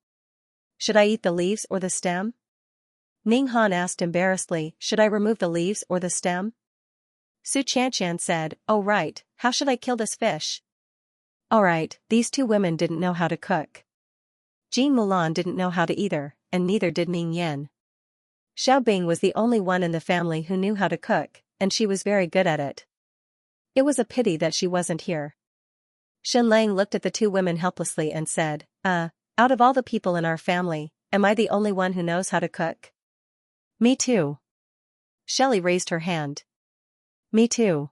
Should I eat the leaves or the stem?" Ninghan asked embarrassedly. "Should I remove the leaves or the stem?" Xianxia said, "Oh right, how should I kill this fish?" Alright, these two women didn't know how to cook. Jean Moulin didn't know how to either, and neither did Ning Yen. Xiaobing was the only one in the family who knew how to cook, and she was very good at it. It was a pity that she wasn't here. Xianxia looked at the two women helplessly and said, out of all the people in our family, am I the only one who knows how to cook?" "Me too." Shelley raised her hand. "Me too."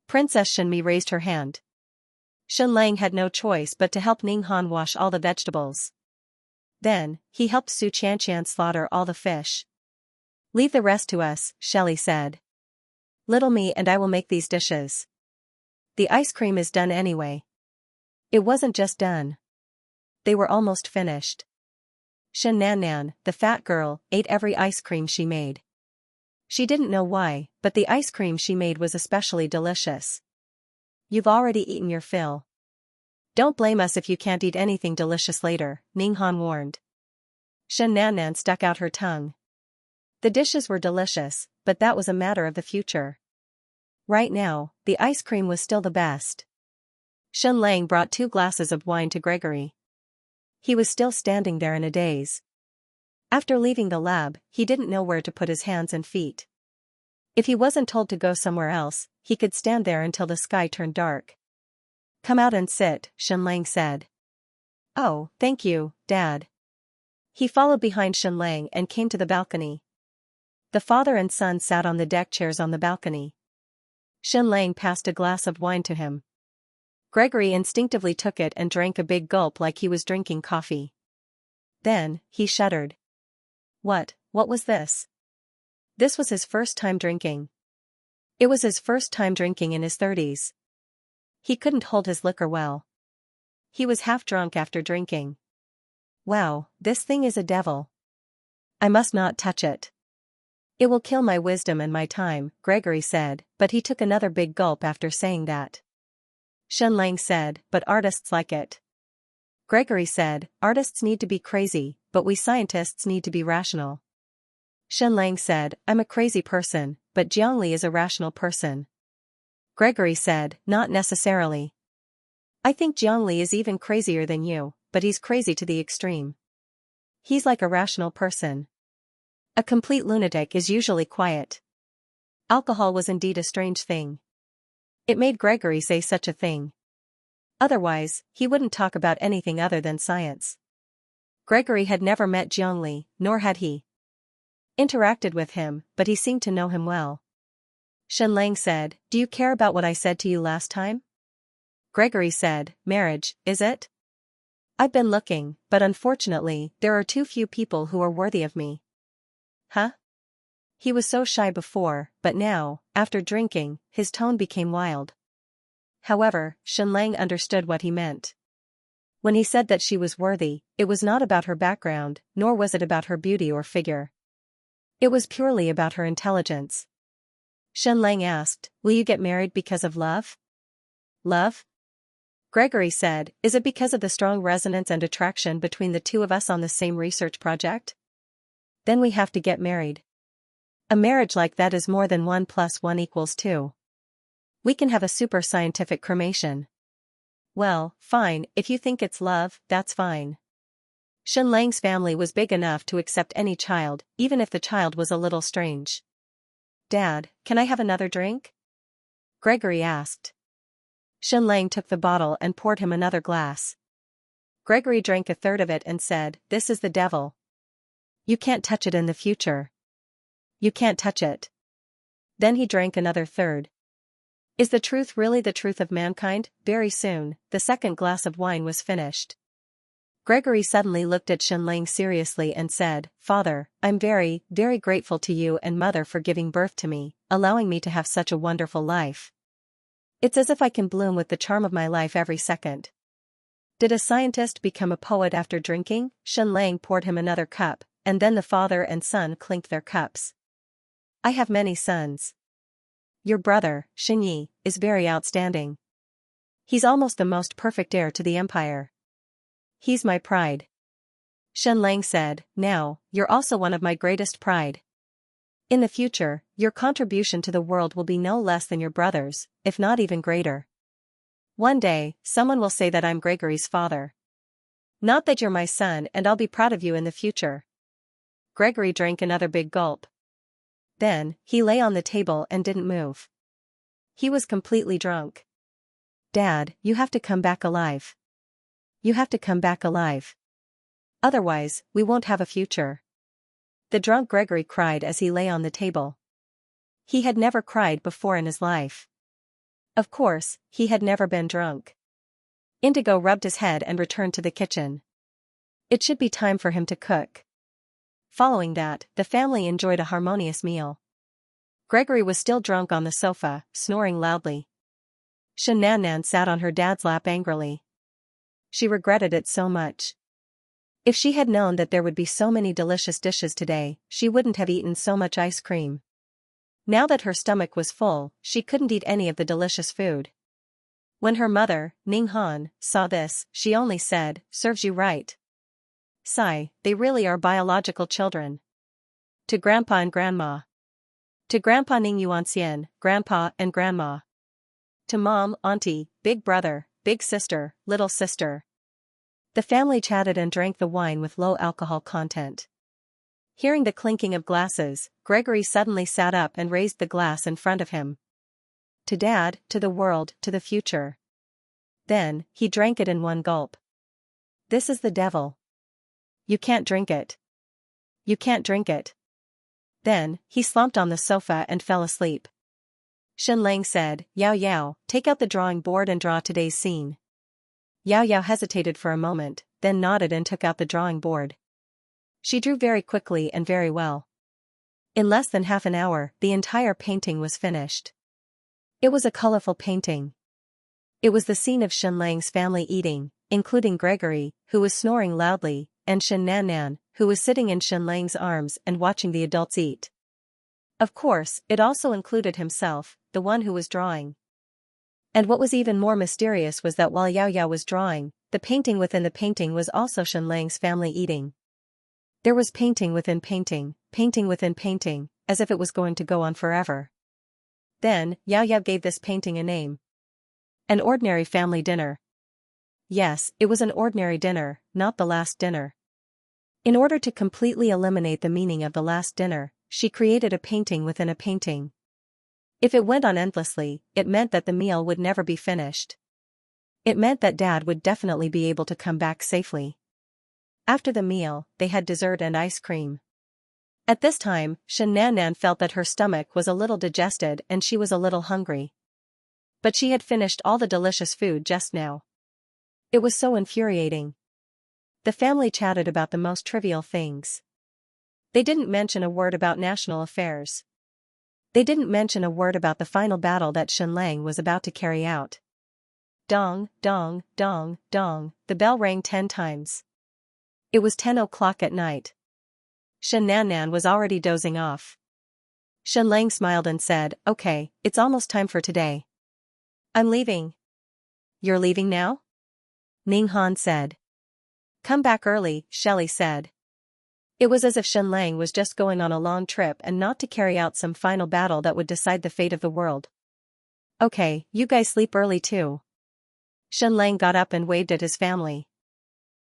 Princess Shenmi raised her hand. Xianxia had no choice but to help Ninghan wash all the vegetables. Then, he helped Xianxia slaughter all the fish. "Leave the rest to us," Shelley said. "Little me and I will make these dishes. The ice cream is done anyway." It wasn't just done. They were almost finished. Shennan, the fat girl, ate every ice cream she made. She didn't know why, but the ice cream she made was especially delicious. "You've already eaten your fill. Don't blame us if you can't eat anything delicious later," Ninghan warned. Shennan stuck out her tongue. The dishes were delicious, but that was a matter of the future. Right now, the ice cream was still the best. Xianxia brought 2 glasses of wine to Gregory. He was still standing there in a daze. After leaving the lab, he didn't know where to put his hands and feet. If he wasn't told to go somewhere else, he could stand there until the sky turned dark. "Come out and sit," Xianxia said. "Oh, thank you, Dad." He followed behind Xianxia and came to the balcony. The father and son sat on the deck chairs on the balcony. Xianxia passed a glass of wine to him. Gregory instinctively took it and drank a big gulp like he was drinking coffee. Then, he shuddered. What was this? This was his first time drinking. It was his first time drinking in his 30s. He couldn't hold his liquor well. He was half drunk after drinking. Wow, this thing is a devil. I must not touch it. It will kill my wisdom and my time, Gregory said, but he took another big gulp after saying that. Xianxia said, but artists like it. Gregory said, artists need to be crazy, but we scientists need to be rational. Xianxia said, I'm a crazy person, but Jiangli is a rational person. Gregory said, not necessarily. I think Jiangli is even crazier than you, but he's crazy to the extreme. He's like a rational person. A complete lunatic is usually quiet. Alcohol was indeed a strange thing. It made Gregory say such a thing. Otherwise, he wouldn't talk about anything other than science. Gregory had never met Jiangli, nor had he interacted with him, but he seemed to know him well. Xianxia said, do you care about what I said to you last time? Gregory said, marriage, is it? I've been looking, but unfortunately, there are too few people who are worthy of me. Huh? He was so shy before, but now, after drinking, his tone became wild. However, Xianxia understood what he meant. When he said that she was worthy, it was not about her background, nor was it about her beauty or figure. It was purely about her intelligence. Xianxia asked, will you get married because of love? Love? Gregory said, is it because of the strong resonance and attraction between the two of us on the same research project? Then we have to get married. A marriage like that is more than 1 + 1 = 2. We can have a super scientific cremation. Well, fine, if you think it's love, that's fine. Xianxia's family was big enough to accept any child, even if the child was a little strange. Dad, can I have another drink? Gregory asked. Shenlang took the bottle and poured him another glass. Gregory drank a third of it and said, "This is the devil. You can't touch it in the future. You can't touch it." Then he drank another third. Is the truth really the truth of mankind? Very soon, the second glass of wine was finished. Gregory suddenly looked at Shenlang seriously and said, "Father, I'm very, very grateful to you and Mother for giving birth to me, allowing me to have such a wonderful life. It's as if I can bloom with the charm of my life every second." Did a scientist become a poet after drinking? Shenlang poured him another cup, and then the father and son clinked their cups. I have many sons. Your brother, Xianxia, is very outstanding. He's almost the most perfect heir to the empire. He's my pride. Shenlang said, "Now, you're also one of my greatest pride. In the future, your contribution to the world will be no less than your brother's, if not even greater. One day, someone will say that I'm Gregory's father. Not that you're my son, and I'll be proud of you in the future." Gregory drank another big gulp. Then, he lay on the table and didn't move. He was completely drunk. "Dad, you have to come back alive. You have to come back alive. Otherwise, we won't have a future." The drunk Gregory cried as he lay on the table. He had never cried before in his life. Of course, he had never been drunk. Indigo rubbed his head and returned to the kitchen. It should be time for him to cook. Following that, the family enjoyed a harmonious meal. Gregory was still drunk on the sofa, snoring loudly. Xianxia sat on her dad's lap angrily. She regretted it so much. If she had known that there would be so many delicious dishes today, she wouldn't have eaten so much ice cream. Now that her stomach was full, she couldn't eat any of the delicious food. When her mother, Ninghan, saw this, she only said, "Serves you right. Sigh, they really are biological children." To Grandpa and Grandma. To Grandpa Ning Yuanxian, Grandpa and Grandma. To Mom, Auntie, Big Brother, Big Sister, Little Sister. The family chatted and drank the wine with low alcohol content. Hearing the clinking of glasses, Gregory suddenly sat up and raised the glass in front of him. To Dad, to the world, to the future. Then, he drank it in one gulp. This is the devil. You can't drink it. You can't drink it. Then, he slumped on the sofa and fell asleep. Shenlang said, "Yao Yao, take out the drawing board and draw today's scene." Yao Yao hesitated for a moment, then nodded and took out the drawing board. She drew very quickly and very well. In less than half an hour, the entire painting was finished. It was a colorful painting. It was the scene of Shenlang's family eating, including Gregory, who was snoring loudly, and Xianxia, who was sitting in Shenlang's arms and watching the adults eat. Of course, it also included himself, the one who was drawing. And what was even more mysterious was that while Yao Yao was drawing, the painting within the painting was also Shenlang's family eating. There was painting within painting, painting within painting, as if it was going to go on forever. Then, Yao Yao gave this painting a name. An ordinary family dinner. Yes, it was an ordinary dinner, not the last dinner. In order to completely eliminate the meaning of the last dinner, she created a painting within a painting. If it went on endlessly, it meant that the meal would never be finished. It meant that Dad would definitely be able to come back safely. After the meal, they had dessert and ice cream. At this time, Xianxia felt that her stomach was a little digested and she was a little hungry. But she had finished all the delicious food just now. It was so infuriating. The family chatted about the most trivial things. They didn't mention a word about national affairs. They didn't mention a word about the final battle that Shenlang was about to carry out. Dong, dong, dong, dong, the bell rang 10 times. It was 10 o'clock at night. Xianxia was already dozing off. Shenlang smiled and said, "Okay, it's almost time for today. I'm leaving." "You're leaving now?" Ninghan said. "Come back early," Shelley said. It was as if Shenlang was just going on a long trip and not to carry out some final battle that would decide the fate of the world. "Okay, you guys sleep early too." Shenlang got up and waved at his family.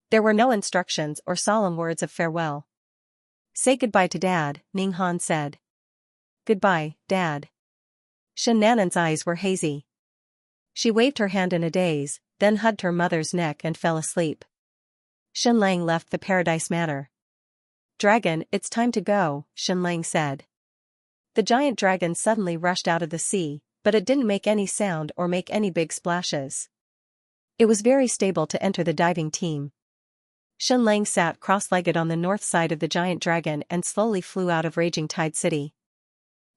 There were no instructions or solemn words of farewell. "Say goodbye to Dad," Ninghan said. "Goodbye, Dad." Shenanan's eyes were hazy. She waved her hand in a daze, then hugged her mother's neck and fell asleep. Xianlang left the Paradise Manor. "Dragon, it's time to go," Xianlang said. The giant dragon suddenly rushed out of the sea, but it didn't make any sound or make any big splashes. It was very stable to enter the diving team. Xianlang sat cross-legged on the north side of the giant dragon and slowly flew out of Raging Tide City.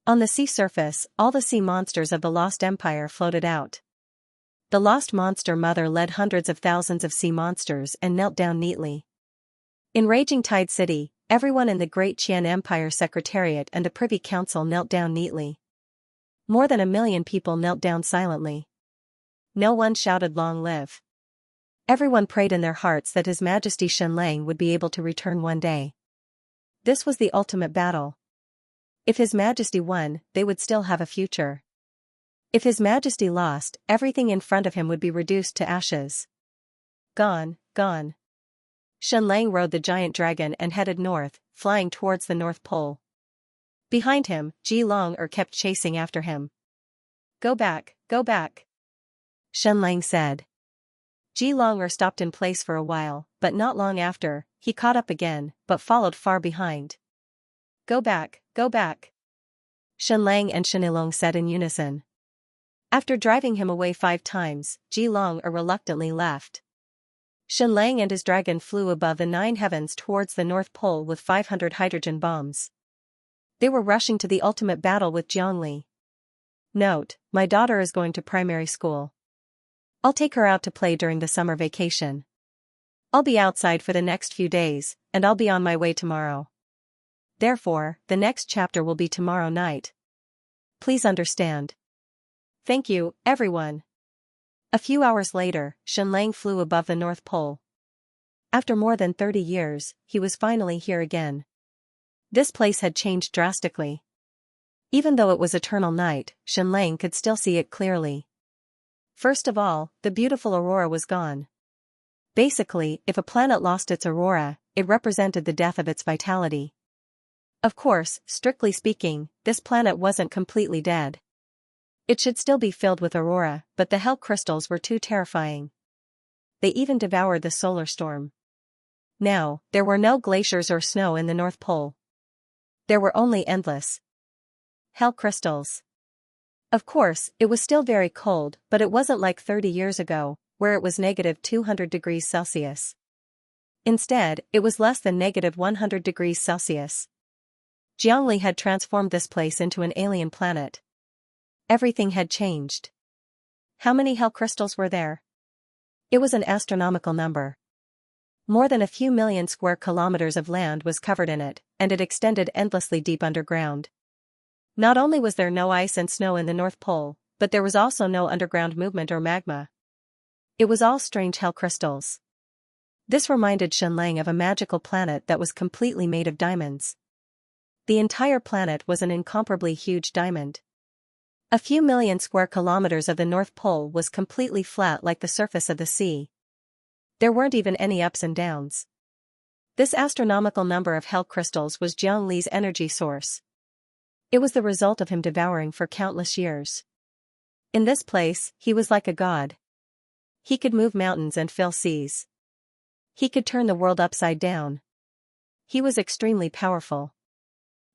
On the sea surface, all the sea monsters of the Lost Empire floated out. The Lost Monster Mother led hundreds of thousands of sea monsters and knelt down neatly. In Raging Tide City, everyone in the Great Qian Empire Secretariat and the Privy Council knelt down neatly. More than 1 million people knelt down silently. No one shouted "Long live." Everyone prayed in their hearts that His Majesty Xianlang would be able to return one day. This was the ultimate battle. If His Majesty won, they would still have a future. If His Majesty lost, everything in front of him would be reduced to ashes. Gone, gone. Xianlang rode the giant dragon and headed north, flying towards the North Pole. Behind him, Ji Long kept chasing after him. Go back, Xianlang said. Ji Long stopped in place for a while, but not long after, he caught up again, but followed far behind. Go back, Xianlang and Shenilong said in unison. After driving him away 5 times, Ji Long reluctantly left. Xianlang and his dragon flew above the 9 heavens towards the North Pole with 500 hydrogen bombs. They were rushing to the ultimate battle with Jiangli. Note: my daughter is going to primary school. I'll take her out to play during the summer vacation. I'll be outside for the next few days, and I'll be on my way tomorrow. Therefore, the next chapter will be tomorrow night. Please understand. Thank you, everyone. A few hours later, Xianlang flew above the North Pole. After more than 30 years, he was finally here again. This place had changed drastically. Even though it was eternal night, Xianlang could still see it clearly. First of all, the beautiful aurora was gone. Basically, if a planet lost its aurora, it represented the death of its vitality. Of course, strictly speaking, this planet wasn't completely dead. It should still be filled with aurora, but the hell crystals were too terrifying. They even devoured the solar storm. Now, there were no glaciers or snow in the North Pole. There were only endless hell crystals. Of course, it was still very cold, but it wasn't like 30 years ago, where it was -200 degrees Celsius. Instead, it was less than -100 degrees Celsius. Jiangli had transformed this place into an alien planet. Everything had changed. How many hell crystals were there? It was an astronomical number. More than a few million square kilometers of land was covered in it, and it extended endlessly deep underground. Not only was there no ice and snow in the North Pole, but there was also no underground movement or magma. It was all strange hell crystals. This reminded Xianlang of a magical planet that was completely made of diamonds. The entire planet was an incomparably huge diamond. A few million square kilometers of the North Pole was completely flat like the surface of the sea. There weren't even any ups and downs. This astronomical number of hell crystals was Jiangli's energy source. It was the result of him devouring for countless years. In this place, he was like a god. He could move mountains and fill seas. He could turn the world upside down. He was extremely powerful.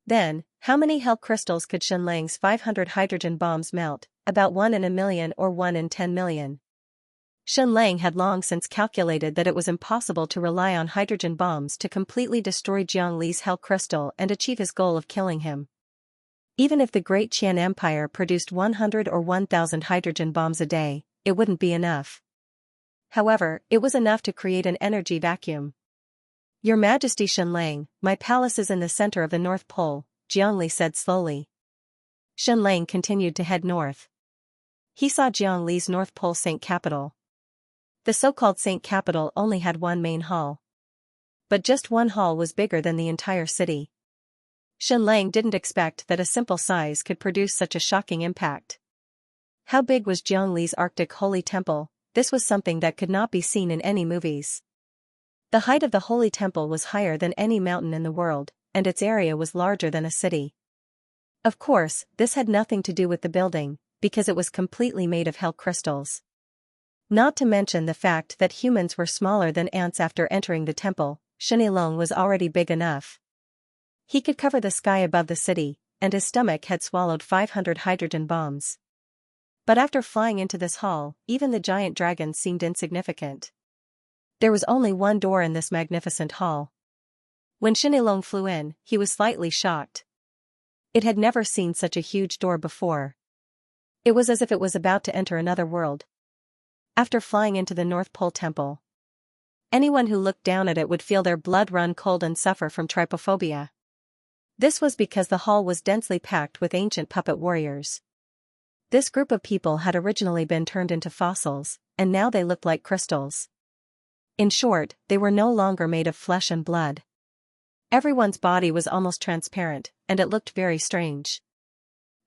Then, how many hell crystals could Xianlang's 500 hydrogen bombs melt? About 1 in a million or 1 in 10 million. Xianlang had long since calculated that it was impossible to rely on hydrogen bombs to completely destroy Jiangli's hell crystal and achieve his goal of killing him. Even if the Great Qian Empire produced 100 or 1,000 hydrogen bombs a day, it wouldn't be enough. However, it was enough to create an energy vacuum. Your Majesty Xianlang, my palace is in the center of the North Pole, Jiangli said slowly. Xianlang continued to head north. He saw Jiangli's North Pole Saint Capital. The so-called Saint Capital only had one main hall. But just one hall was bigger than the entire city. Xianlang didn't expect that a simple size could produce such a shocking impact. How big was Jiangli's Arctic Holy Temple? This was something that could not be seen in any movies. The height of the Holy Temple was higher than any mountain in the world, and its area was larger than a city. Of course, this had nothing to do with the building. because it was completely made of hell crystals. Not to mention the fact that humans were smaller than ants after entering the temple, Xianxia was already big enough. He could cover the sky above the city, and his stomach had swallowed 500 hydrogen bombs. But after flying into this hall, even the giant dragon seemed insignificant. There was only one door in this magnificent hall. When Xianxia flew in, he was slightly shocked. It had never seen such a huge door before. It was as if it was about to enter another world. After flying into the North Pole Temple, anyone who looked down at it would feel their blood run cold and suffer from trypophobia. This was because the hall was densely packed with ancient puppet warriors. This group of people had originally been turned into fossils, and now they looked like crystals. In short, they were no longer made of flesh and blood. Everyone's body was almost transparent, and it looked very strange.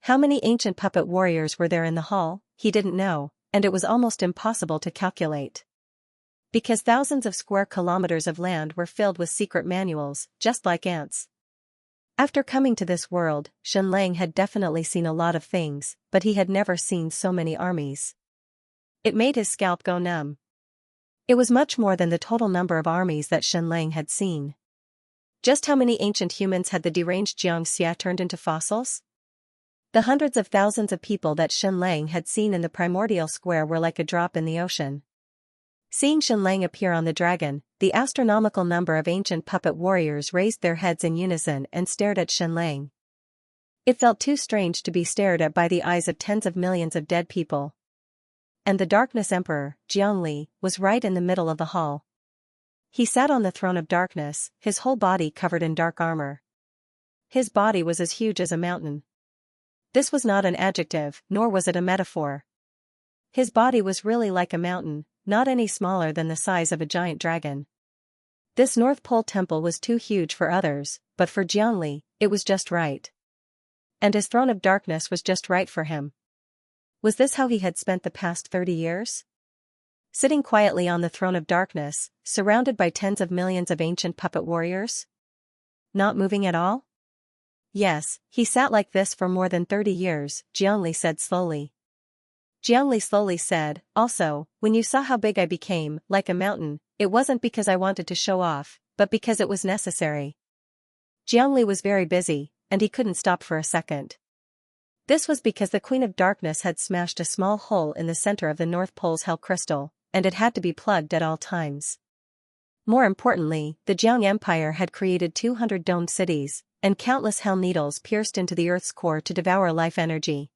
How many ancient puppet warriors were there in the hall, he didn't know, and it was almost impossible to calculate. Because thousands of square kilometers of land were filled with secret manuals, just like ants. After coming to this world, Xianxia had definitely seen a lot of things, but he had never seen so many armies. It made his scalp go numb. It was much more than the total number of armies that Xianxia had seen. Just how many ancient humans had the deranged Xianxia turned into fossils? The hundreds of thousands of people that Xianxia had seen in the primordial square were like a drop in the ocean. Seeing Xianxia appear on the dragon, the astronomical number of ancient puppet warriors raised their heads in unison and stared at Xianxia. It felt too strange to be stared at by the eyes of tens of millions of dead people. And the Darkness Emperor, Xianxia, was right in the middle of the hall. He sat on the throne of darkness, his whole body covered in dark armor. His body was as huge as a mountain. This was not an adjective, nor was it a metaphor. His body was really like a mountain, not any smaller than the size of a giant dragon. This North Pole Temple was too huge for others, but for Xianxia, it was just right. And his throne of darkness was just right for him. Was this how he had spent the past 30 years? Sitting quietly on the throne of darkness, surrounded by tens of millions of ancient puppet warriors? Not moving at all? Yes, he sat like this for more than 30 years, Xianxia said slowly. Xianxia slowly said, also, when you saw how big I became, like a mountain, it wasn't because I wanted to show off, but because it was necessary. Xianxia was very busy, and he couldn't stop for a second. This was because the Queen of Darkness had smashed a small hole in the center of the North Pole's hell crystal, and it had to be plugged at all times. More importantly, the Jiang Empire had created 200 domed cities, and countless hell needles pierced into the Earth's core to devour life energy.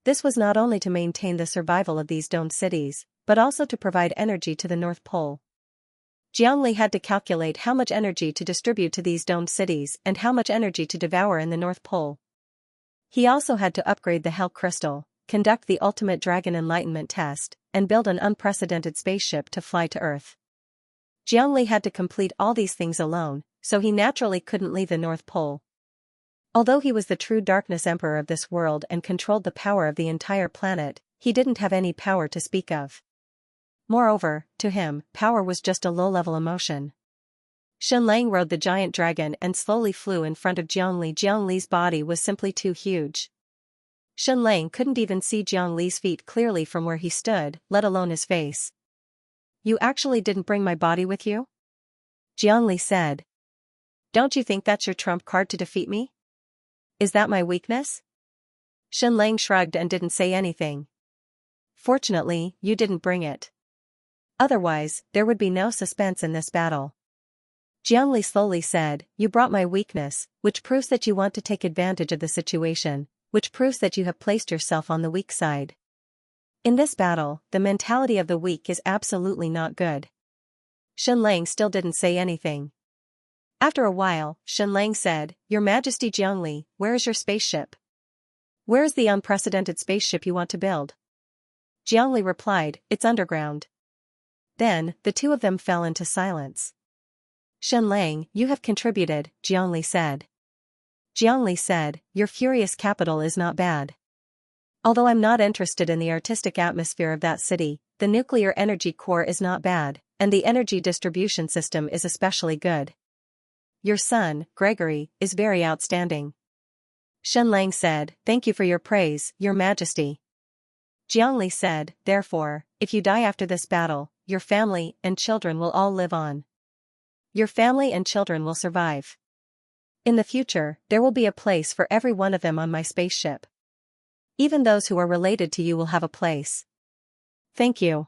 This was not only to maintain the survival of these domed cities, but also to provide energy to the North Pole. Xianxia had to calculate how much energy to distribute to these domed cities and how much energy to devour in the North Pole. He also had to upgrade the Hell Crystal, conduct the ultimate Dragon Enlightenment test, and build an unprecedented spaceship to fly to Earth. Xianxia had to complete all these things alone, so he naturally couldn't leave the North Pole. Although he was the true Darkness Emperor of this world and controlled the power of the entire planet, he didn't have any power to speak of. Moreover, to him, power was just a low-level emotion. Xianxia rode the giant dragon and slowly flew in front of Xianxia. Xianxia's body was simply too huge. Xianxia couldn't even see Xianxia's feet clearly from where he stood, let alone his face. You actually didn't bring my body with you? Xianxia said. Don't you think that's your trump card to defeat me? Is that my weakness? Xianxia shrugged and didn't say anything. Fortunately, you didn't bring it. Otherwise, there would be no suspense in this battle. Xianxia slowly said, you brought my weakness, which proves that you want to take advantage of the situation, which proves that you have placed yourself on the weak side. In this battle, the mentality of the weak is absolutely not good. Xianxia still didn't say anything. After a while, Xianxia said, Your Majesty Xianxia, where is your spaceship? Where is the unprecedented spaceship you want to build? Xianxia replied, it's underground. Then, the two of them fell into silence. Xianxia, you have contributed, Xianxia said. Xianxia said, your furious capital is not bad. Although I'm not interested in the artistic atmosphere of that city, the nuclear energy core is not bad, and the energy distribution system is especially good. Your son, Gregory, is very outstanding. Xianxia said, thank you for your praise, Your Majesty. Jiangli said, therefore, if you die after this battle, your family and children will all live on. Your family and children will survive. In the future, there will be a place for every one of them on my spaceship. Even those who are related to you will have a place. Thank you.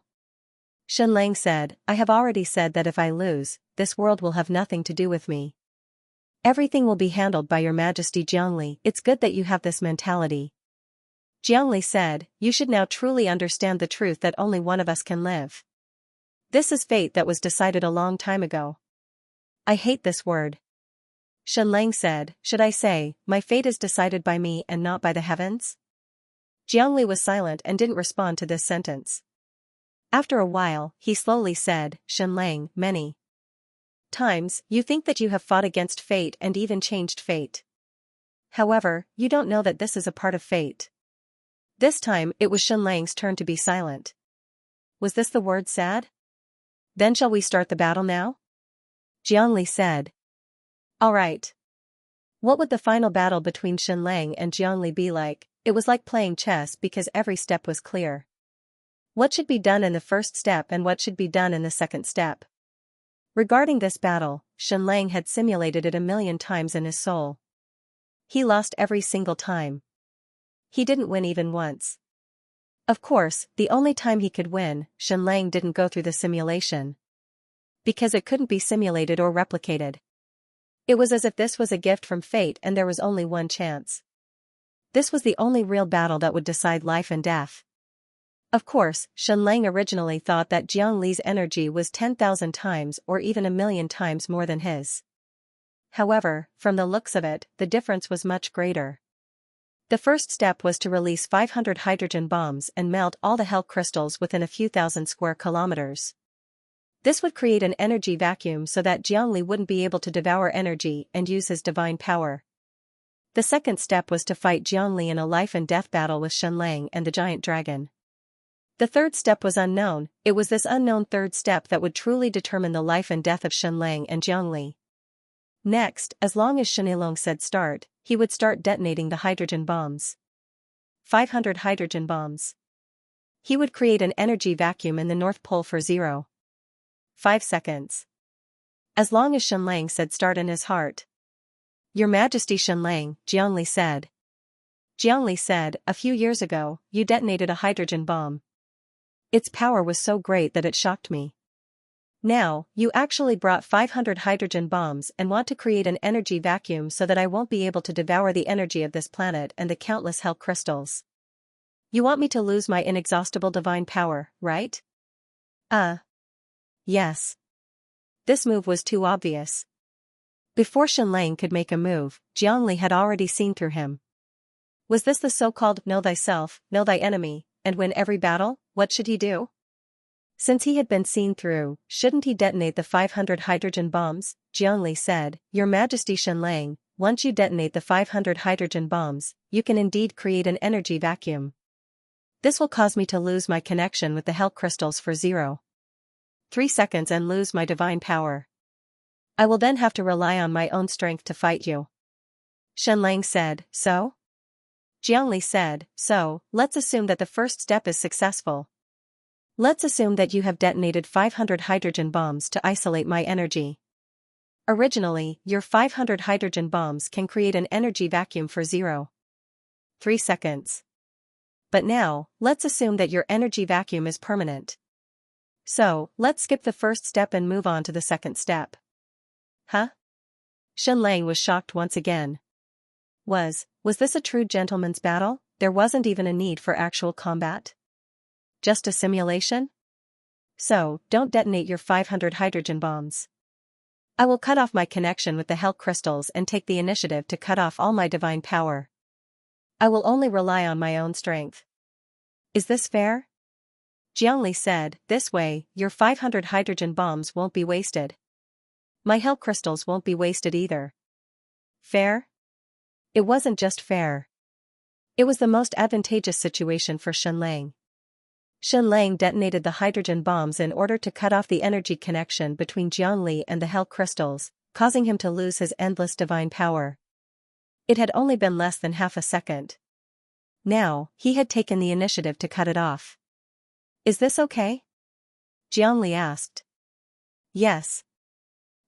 Xianxia said, I have already said that if I lose, this world will have nothing to do with me. Everything will be handled by your Majesty Jiangli. It's good that you have this mentality. Jiangli said, you should now truly understand the truth that only one of us can live. This is fate that was decided a long time ago. I hate this word. Xianxia said, should I say, my fate is decided by me and not by the heavens? Jiangli was silent and didn't respond to this sentence. After a while, he slowly said, Xianxia, many times, you think that you have fought against fate and even changed fate. However, you don't know that this is a part of fate. This time, it was Xianxia's turn to be silent. Was this the word sad? Then shall we start the battle now? Jiangli said. All right. What would the final battle between Xianxia and Jiangli be like? It was like playing chess because every step was clear. What should be done in the first step and what should be done in the second step? Regarding this battle, Xianxia had simulated it 1,000,000 times in his soul. He lost every single time. He didn't win even once. Of course, the only time he could win, Xianxia didn't go through the simulation. Because it couldn't be simulated or replicated. It was as if this was a gift from fate and there was only one chance. This was the only real battle that would decide life and death. Of course, Xianxia originally thought that Jiangli's energy was 10,000 times or even 1,000,000 times more than his. However, from the looks of it, the difference was much greater. The first step was to release 500 hydrogen bombs and melt all the hell crystals within a few thousand square kilometers. This would create an energy vacuum so that Jiangli wouldn't be able to devour energy and use his divine power. The second step was to fight Jiangli in a life and death battle with Xianxia and the giant dragon. The third step was unknown. It was this unknown third step that would truly determine the life and death of Xianxia and Jiangli. Next, as long as Xianxia said start, he would start detonating the hydrogen bombs. 500 hydrogen bombs. He would create an energy vacuum in the North Pole for 0.5 seconds. As long as Xianxia said start in his heart. Your Majesty Xianxia, Jiangli said. Jiangli said, a few years ago, you detonated a hydrogen bomb. Its power was so great that it shocked me. Now, you actually brought 500 hydrogen bombs and want to create an energy vacuum so that I won't be able to devour the energy of this planet and the countless hell crystals. You want me to lose my inexhaustible divine power, right? Yes. This move was too obvious. Before Xianxia could make a move, Jiangli had already seen through him. Was this the so-called know thyself, know thy enemy, and win every battle? What should he do? Since he had been seen through, shouldn't he detonate the 500 hydrogen bombs? Jiangli said, Your Majesty Xianxia, once you detonate the 500 hydrogen bombs, you can indeed create an energy vacuum. This will cause me to lose my connection with the hell crystals for 0.3 seconds and lose my divine power. I will then have to rely on my own strength to fight you. Xianxia said, so? Jiangli said, so, let's assume that the first step is successful. Let's assume that you have detonated 500 hydrogen bombs to isolate my energy. Originally, your 500 hydrogen bombs can create an energy vacuum for 0.3 seconds. But now, let's assume that your energy vacuum is permanent. So, let's skip the first step and move on to the second step. Huh? Xianxia was shocked once again. Was this a true gentleman's battle? There wasn't even a need for actual combat? Just a simulation? So, don't detonate your 500 hydrogen bombs. I will cut off my connection with the hell crystals and take the initiative to cut off all my divine power. I will only rely on my own strength. Is this fair? Jiangli said, this way, your 500 hydrogen bombs won't be wasted. My hell crystals won't be wasted either. Fair? It wasn't just fair. It was the most advantageous situation for Xianxia. Xianxia detonated the hydrogen bombs in order to cut off the energy connection between Jiangli and the hell crystals, causing him to lose his endless divine power. It had only been less than half a second. Now, he had taken the initiative to cut it off. Is this okay? Jiangli asked. Yes.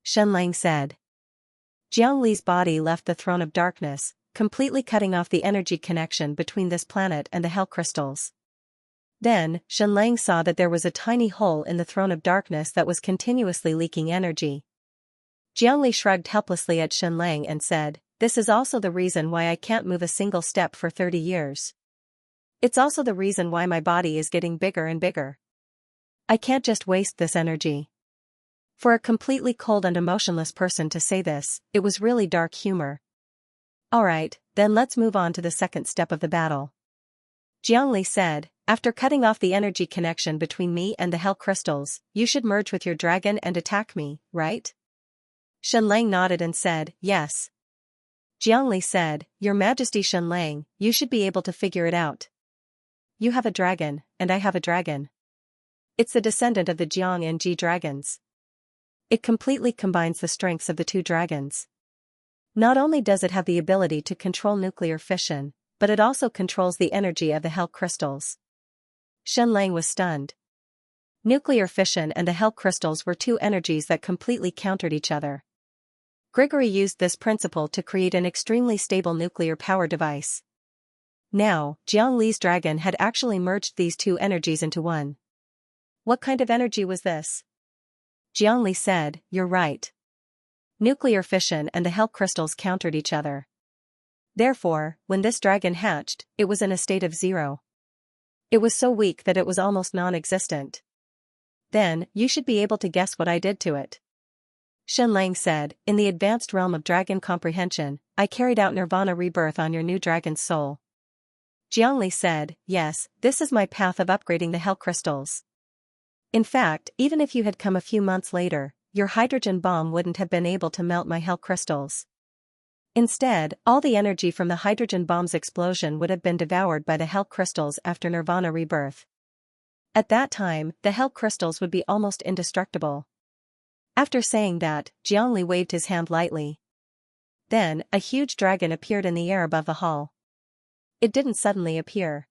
Shenlang said. Jiangli's body left the throne of darkness, completely cutting off the energy connection between this planet and the hell crystals. Then, Shenlang saw that there was a tiny hole in the throne of darkness that was continuously leaking energy. Jiangli shrugged helplessly at Shenlang and said, "This is also the reason why I can't move a single step for 30 years. It's also the reason why my body is getting bigger and bigger. I can't just waste this energy." For a completely cold and emotionless person to say this, it was really dark humor. "Alright, then let's move on to the second step of the battle," Jiangli said. "After cutting off the energy connection between me and the hell crystals, you should merge with your dragon and attack me, right?" Shenlang nodded and said, "Yes." Jiangli said, "Your Majesty Shenlang, you should be able to figure it out. You have a dragon, and I have a dragon. It's the descendant of the Jiang and Ji dragons. It completely combines the strengths of the two dragons. Not only does it have the ability to control nuclear fission, but it also controls the energy of the hell crystals." Shenlang was stunned. Nuclear fission and the hell crystals were two energies that completely countered each other. Grigory used this principle to create an extremely stable nuclear power device. Now, Jiang Li's dragon had actually merged these two energies into one. What kind of energy was this? Jiang Li said, "You're right. Nuclear fission and the hell crystals countered each other. Therefore, when this dragon hatched, it was in a state of zero. It was so weak that it was almost non-existent. Then, you should be able to guess what I did to it." Shenlang said, "In the advanced realm of dragon comprehension, I carried out nirvana rebirth on your new dragon's soul." Jiangli said, "Yes, this is my path of upgrading the hell crystals. In fact, even if you had come a few months later, your hydrogen bomb wouldn't have been able to melt my hell crystals. Instead, all the energy from the hydrogen bomb's explosion would have been devoured by the hell crystals after nirvana rebirth. At that time, the hell crystals would be almost indestructible." After saying that, Jiangli waved his hand lightly. Then, a huge dragon appeared in the air above the hall. It didn't suddenly appear.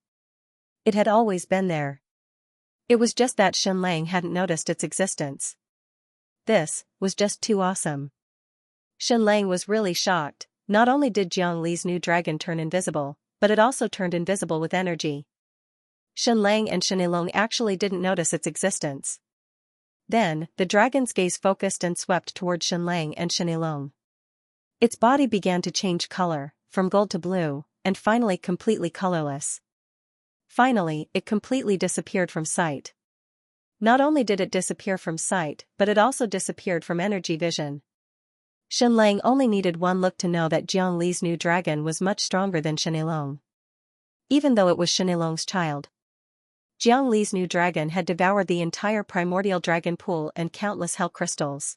It had always been there. It was just that Shenlang hadn't noticed its existence. This was just too awesome. Shenlang was really shocked. Not only did Jiang Li's new dragon turn invisible, but it also turned invisible with energy. Shenlang and Shenilong actually didn't notice its existence. Then, the dragon's gaze focused and swept toward Shenlang and Shenilong. Its body began to change color, from gold to blue, and finally completely colorless. Finally, it completely disappeared from sight. Not only did it disappear from sight, but it also disappeared from energy vision. Shenlang only needed one look to know that Jiang Li's new dragon was much stronger than Shenilong. Even though it was Shenilong's child. Jiang Li's new dragon had devoured the entire primordial dragon pool and countless hell crystals.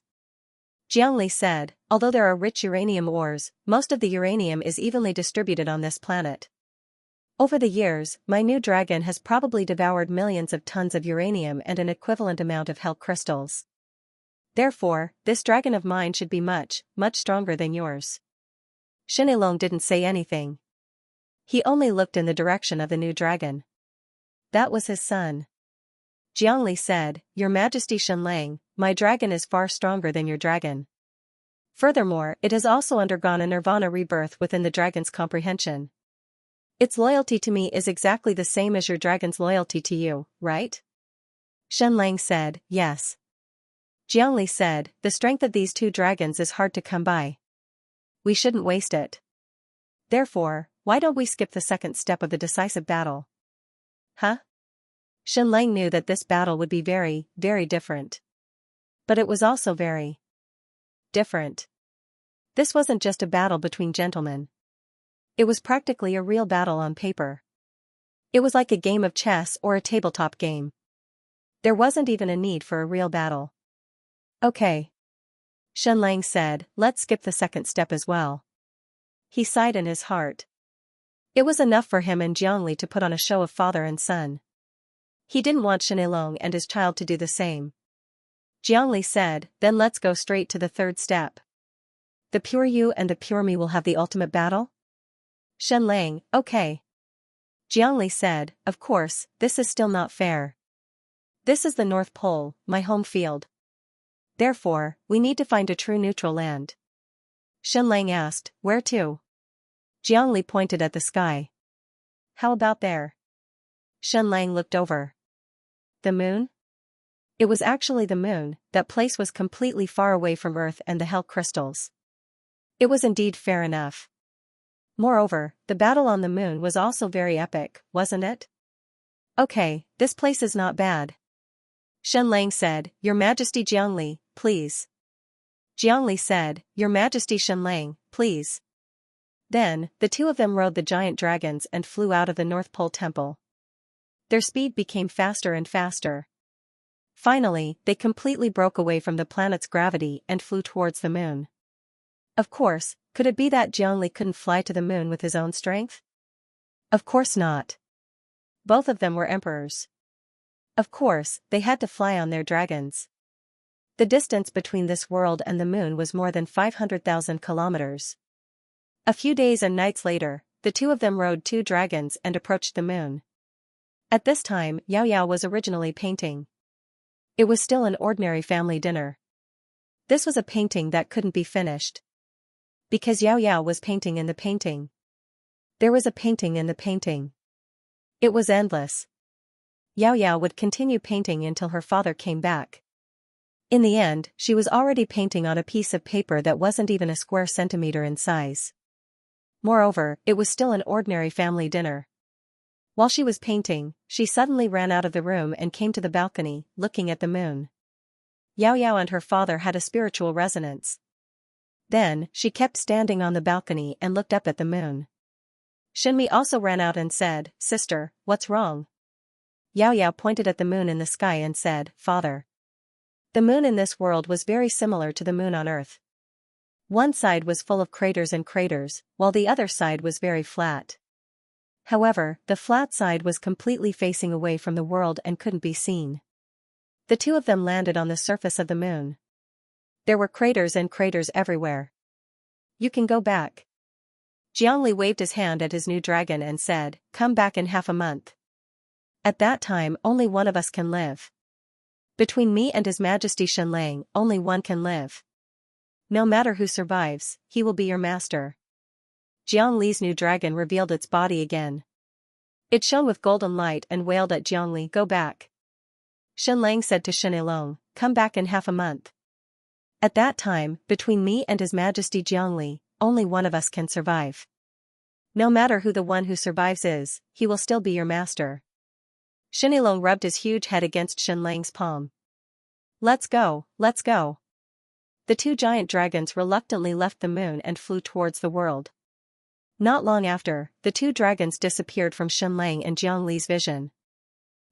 Jiang Li said, "Although there are rich uranium ores, most of the uranium is evenly distributed on this planet. Over the years, my new dragon has probably devoured millions of tons of uranium and an equivalent amount of hell crystals. Therefore, this dragon of mine should be much, much stronger than yours." Shenilong didn't say anything. He only looked in the direction of the new dragon. That was his son. Jiang Li said, "Your Majesty Shenlang, my dragon is far stronger than your dragon. Furthermore, it has also undergone a nirvana rebirth within the dragon's comprehension. Its loyalty to me is exactly the same as your dragon's loyalty to you, right?" Shenlang said, "Yes." Jiang Li said, "The strength of these two dragons is hard to come by. We shouldn't waste it. Therefore, why don't we skip the second step of the decisive battle?" Huh? Shenlang knew that this battle would be very, very different. But it was also very different. This wasn't just a battle between gentlemen. It was practically a real battle on paper. It was like a game of chess or a tabletop game. There wasn't even a need for a real battle. "Okay." Shenlang said, "Let's skip the second step as well." He sighed in his heart. It was enough for him and Jiangli to put on a show of father and son. He didn't want Shenilong and his child to do the same. Jiangli said, "Then let's go straight to the third step. The pure you and the pure me will have the ultimate battle?" Shenlang, "Okay." Jiangli said, of course, this is still not fair. This is the North Pole, my home field. Therefore, we need to find a true neutral land. Xianlang asked, where to? Jiangli pointed at the sky. How about there? Xianlang looked over. The moon? It was actually the moon. That place was completely far away from Earth and the hell crystals. It was indeed fair enough. Moreover, the battle on the moon was also very epic, wasn't it? Okay, this place is not bad. Xianlang said, Your Majesty Jiangli, please. Jiangli said, Your Majesty Xianlang, please. Then, the two of them rode the giant dragons and flew out of the North Pole Temple. Their speed became faster and faster. Finally, they completely broke away from the planet's gravity and flew towards the moon. Of course, could it be that Jiangli couldn't fly to the moon with his own strength? Of course not. Both of them were emperors. Of course, they had to fly on their dragons. The distance between this world and the moon was more than 500,000 kilometers. A few days and nights later, the two of them rode two dragons and approached the moon. At this time, Yao Yao was originally painting. It was still an ordinary family dinner. This was a painting that couldn't be finished. Because Yao Yao was painting in the painting. There was a painting in the painting. It was endless. Yao Yao would continue painting until her father came back. In the end, she was already painting on a piece of paper that wasn't even a square centimeter in size. Moreover, it was still an ordinary family dinner. While she was painting, she suddenly ran out of the room and came to the balcony, looking at the moon. Yao Yao and her father had a spiritual resonance. Then, she kept standing on the balcony and looked up at the moon. Shinmi also ran out and said, Sister, what's wrong? Yao Yao pointed at the moon in the sky and said, Father. The moon in this world was very similar to the moon on Earth. One side was full of craters and craters, while the other side was very flat. However, the flat side was completely facing away from the world and couldn't be seen. The two of them landed on the surface of the moon. There were craters and craters everywhere. You can go back. Jiangli waved his hand at his new dragon and said, Come back in half a month. At that time only one of us can live. Between me and His Majesty Xianlang, only one can live. No matter who survives, he will be your master. Jiang Li's new dragon revealed its body again. It shone with golden light and wailed at Jiang Li, Go back. Xianlang said to Shenilong, Come back in half a month. At that time, between me and His Majesty Jiang Li, only one of us can survive. No matter who the one who survives is, he will still be your master. Shenilong rubbed his huge head against Shenlang's palm. Let's go, let's go. The two giant dragons reluctantly left the moon and flew towards the world. Not long after, the two dragons disappeared from Shenlang and Jiang Li's vision.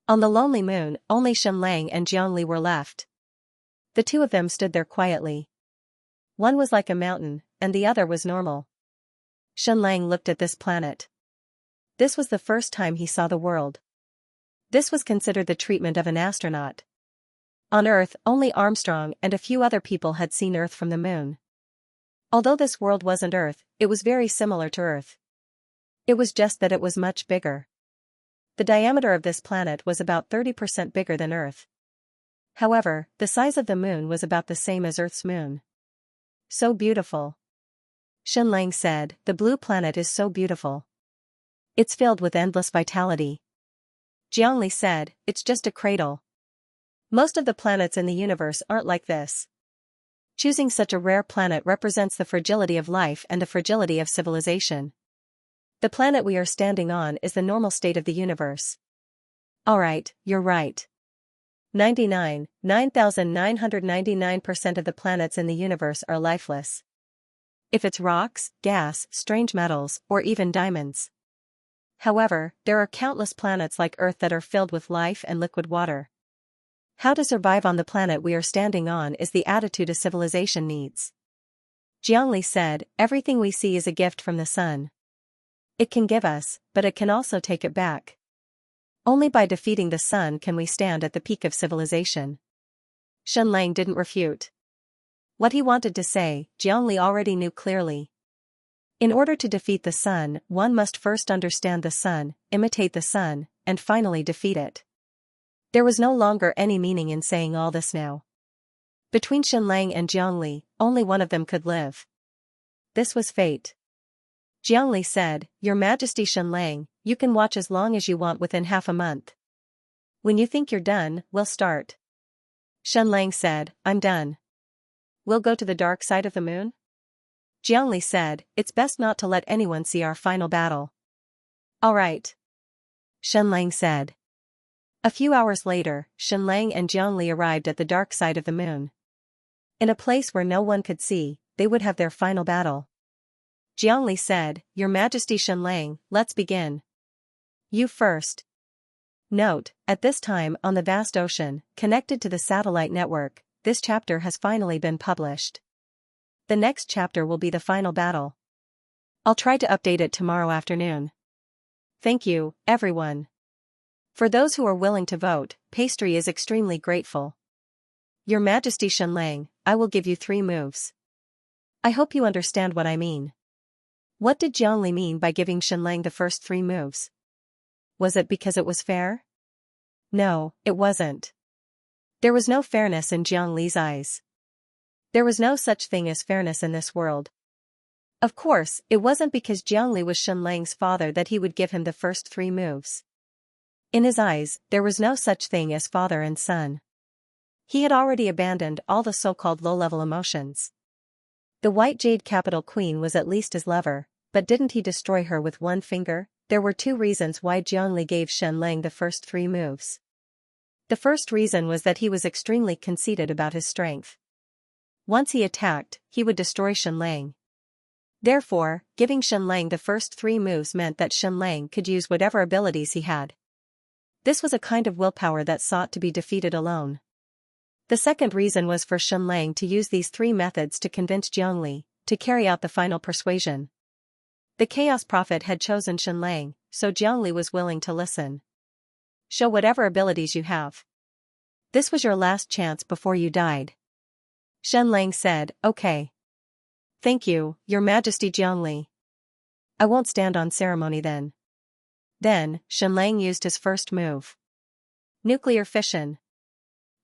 On the lonely moon, only Shenlang and Jiang Li were left. The two of them stood there quietly. One was like a mountain, and the other was normal. Shenlang looked at this planet. This was the first time he saw the world. This was considered the treatment of an astronaut. On Earth, only Armstrong and a few other people had seen Earth from the moon. Although this world wasn't Earth, it was very similar to Earth. It was just that it was much bigger. The diameter of this planet was about 30% bigger than Earth. However, the size of the moon was about the same as Earth's moon. So beautiful. Shenlang said, The blue planet is so beautiful. It's filled with endless vitality. Jiang Li said, It's just a cradle. Most of the planets in the universe aren't like this. Choosing such a rare planet represents the fragility of life and the fragility of civilization. The planet we are standing on is the normal state of the universe. Alright, you're right. 9,999% of the planets in the universe are lifeless. If it's rocks, gas, strange metals, or even diamonds. However, there are countless planets like Earth that are filled with life and liquid water. How to survive on the planet we are standing on is the attitude a civilization needs. Jiang Li said, Everything we see is a gift from the sun. It can give us, but it can also take it back. Only by defeating the sun can we stand at the peak of civilization. Shenlang didn't refute. What he wanted to say, Jiang Li already knew clearly. In order to defeat the sun, one must first understand the sun, imitate the sun, and finally defeat it. There was no longer any meaning in saying all this now. Between Xianlang and Jiangli, only one of them could live. This was fate. Jiangli said, "Your Majesty Xianlang, you can watch as long as you want within half a month. When you think you're done, we'll start." Xianlang said, "I'm done. We'll go to the dark side of the moon?" Jiangli said, "It's best not to let anyone see our final battle." "All right," Xianlang said. A few hours later, Xianlang and Jiangli arrived at the dark side of the moon. In a place where no one could see, they would have their final battle. Jiangli said, "Your Majesty Xianlang, let's begin. You first." Note, at this time on the vast ocean, connected to the satellite network, this chapter has finally been published. The next chapter will be the final battle. I'll try to update it tomorrow afternoon. Thank you, everyone. For those who are willing to vote, Pastry is extremely grateful. Your Majesty Xianlang, I will give you 3 moves. I hope you understand what I mean. What did Jiangli mean by giving Xianlang the first 3 moves? Was it because it was fair? No, it wasn't. There was no fairness in Jiangli's eyes. There was no such thing as fairness in this world. Of course, it wasn't because Jiangli was Xianlang's father that he would give him the first 3 moves. In his eyes, there was no such thing as father and son. He had already abandoned all the so-called low-level emotions. The White Jade Capital Queen was at least his lover, but didn't he destroy her with 1 finger? There were 2 reasons why Jiangli gave Xianlang the first 3 moves. The first reason was that he was extremely conceited about his strength. Once he attacked, he would destroy Xianlang. Therefore, giving Xianlang the first 3 moves meant that Xianlang could use whatever abilities he had. This was a kind of willpower that sought to be defeated alone. The second reason was for Xianlang to use these 3 methods to convince Jiangli to carry out the final persuasion. The Chaos Prophet had chosen Xianlang, so Jiangli was willing to listen. Show whatever abilities you have. This was your last chance before you died. Xianlang said, "Okay. Thank you, Your Majesty Jiangli. I won't stand on ceremony then." Then, Xianlang used his first move. Nuclear fission.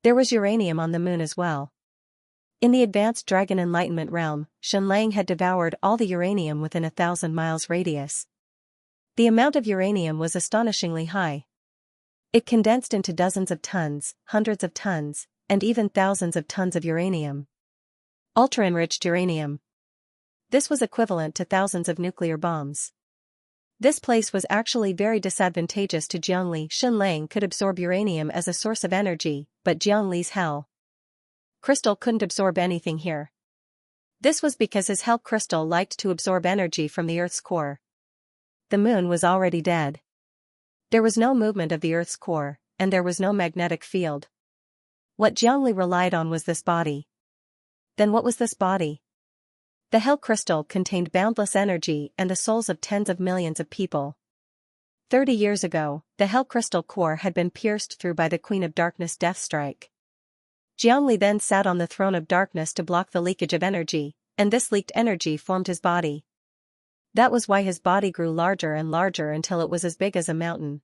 There was uranium on the moon as well. In the advanced Dragon Enlightenment realm, Xianlang had devoured all the uranium within 1,000 miles radius. The amount of uranium was astonishingly high. It condensed into dozens of tons, hundreds of tons, and even thousands of tons of uranium. Ultra-enriched uranium. This was equivalent to thousands of nuclear bombs. This place was actually very disadvantageous to Jiangli. Xianlang could absorb uranium as a source of energy, but Jiangli's hell crystal couldn't absorb anything here. This was because his hell crystal liked to absorb energy from the Earth's core. The moon was already dead. There was no movement of the Earth's core, and there was no magnetic field. What Jiangli relied on was this body. Then what was this body? The hell crystal contained boundless energy and the souls of tens of millions of people. 30 years ago, the hell crystal core had been pierced through by the Queen of Darkness death strike. Jiangli then sat on the throne of darkness to block the leakage of energy, and this leaked energy formed his body. That was why his body grew larger and larger until it was as big as a mountain.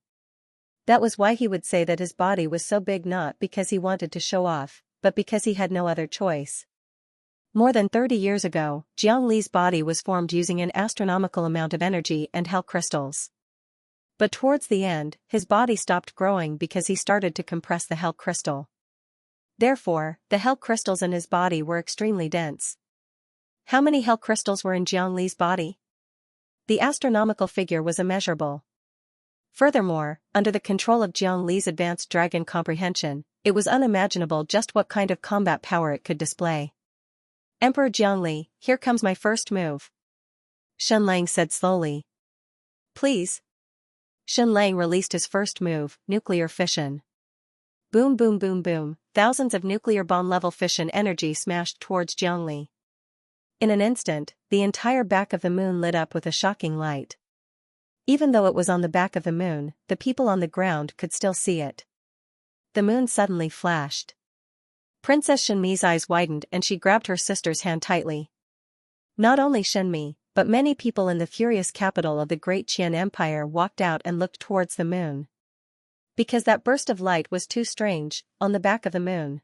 That was why he would say that his body was so big not because he wanted to show off, but because he had no other choice. More than 30 years ago, Jiangli's body was formed using an astronomical amount of energy and hell crystals. But towards the end, his body stopped growing because he started to compress the hell crystal. Therefore, the hell crystals in his body were extremely dense. How many hell crystals were in Jiangli's body? The astronomical figure was immeasurable. Furthermore, under the control of Jiangli's advanced dragon comprehension, it was unimaginable just what kind of combat power it could display. "Emperor Jiangli, here comes my first move," Xianlang said slowly. "Please." Xianlang released his first move, nuclear fission. Boom boom boom boom, thousands of nuclear bomb-level fission energy smashed towards Jiangli. In an instant, the entire back of the moon lit up with a shocking light. Even though it was on the back of the moon, the people on the ground could still see it. The moon suddenly flashed. Princess Shenmi's eyes widened and she grabbed her sister's hand tightly. Not only Shenmi, but many people in the furious capital of the Great Qian Empire walked out and looked towards the moon. Because that burst of light was too strange, on the back of the moon.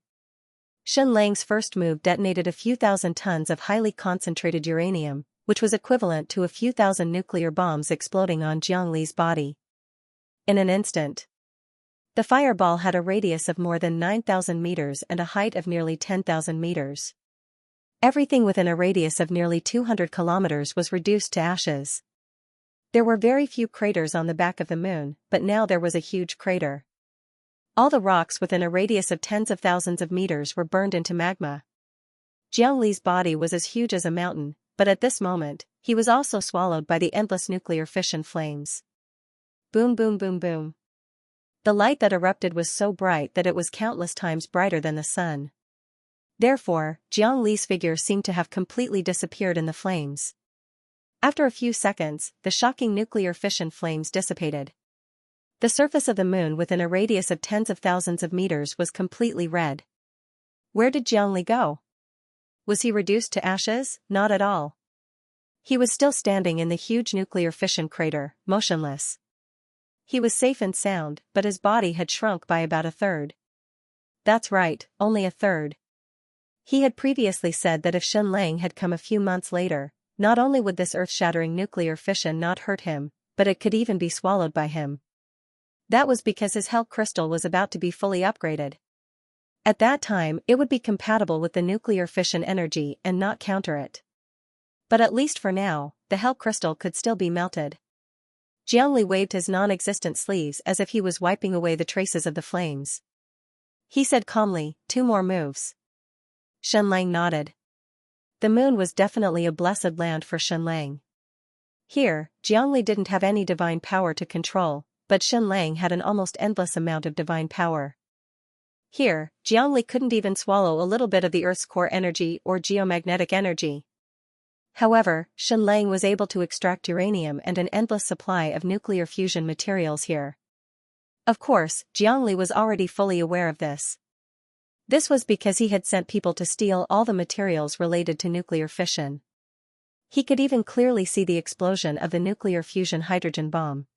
Shen Lang's first move detonated a few thousand tons of highly concentrated uranium, which was equivalent to a few thousand nuclear bombs exploding on Jiang Li's body. In an instant. The fireball had a radius of more than 9,000 meters and a height of nearly 10,000 meters. Everything within a radius of nearly 200 kilometers was reduced to ashes. There were very few craters on the back of the moon, but now there was a huge crater. All the rocks within a radius of tens of thousands of meters were burned into magma. Jiang Li's body was as huge as a mountain, but at this moment, he was also swallowed by the endless nuclear fission flames. Boom boom boom boom. The light that erupted was so bright that it was countless times brighter than the sun. Therefore, Jiang Li's figure seemed to have completely disappeared in the flames. After a few seconds, the shocking nuclear fission flames dissipated. The surface of the moon within a radius of tens of thousands of meters was completely red. Where did Jiang Li go? Was he reduced to ashes? Not at all. He was still standing in the huge nuclear fission crater, motionless. He was safe and sound, but his body had shrunk by about a third. That's right, only a third. He had previously said that if Shen Lang had come a few months later, not only would this earth-shattering nuclear fission not hurt him, but it could even be swallowed by him. That was because his hell crystal was about to be fully upgraded. At that time, it would be compatible with the nuclear fission energy and not counter it. But at least for now, the hell crystal could still be melted. Jiang Li waved his non-existent sleeves as if he was wiping away the traces of the flames. He said calmly, 2 more moves. Shen Lang nodded. The moon was definitely a blessed land for Shen Lang. Here, Jiang Li didn't have any divine power to control, but Shen Lang had an almost endless amount of divine power. Here, Jiang Li couldn't even swallow a little bit of the Earth's core energy or geomagnetic energy. However, Shen Lang was able to extract uranium and an endless supply of nuclear fusion materials here. Of course, Jiang Li was already fully aware of this. This was because he had sent people to steal all the materials related to nuclear fission. He could even clearly see the explosion of the nuclear fusion hydrogen bomb.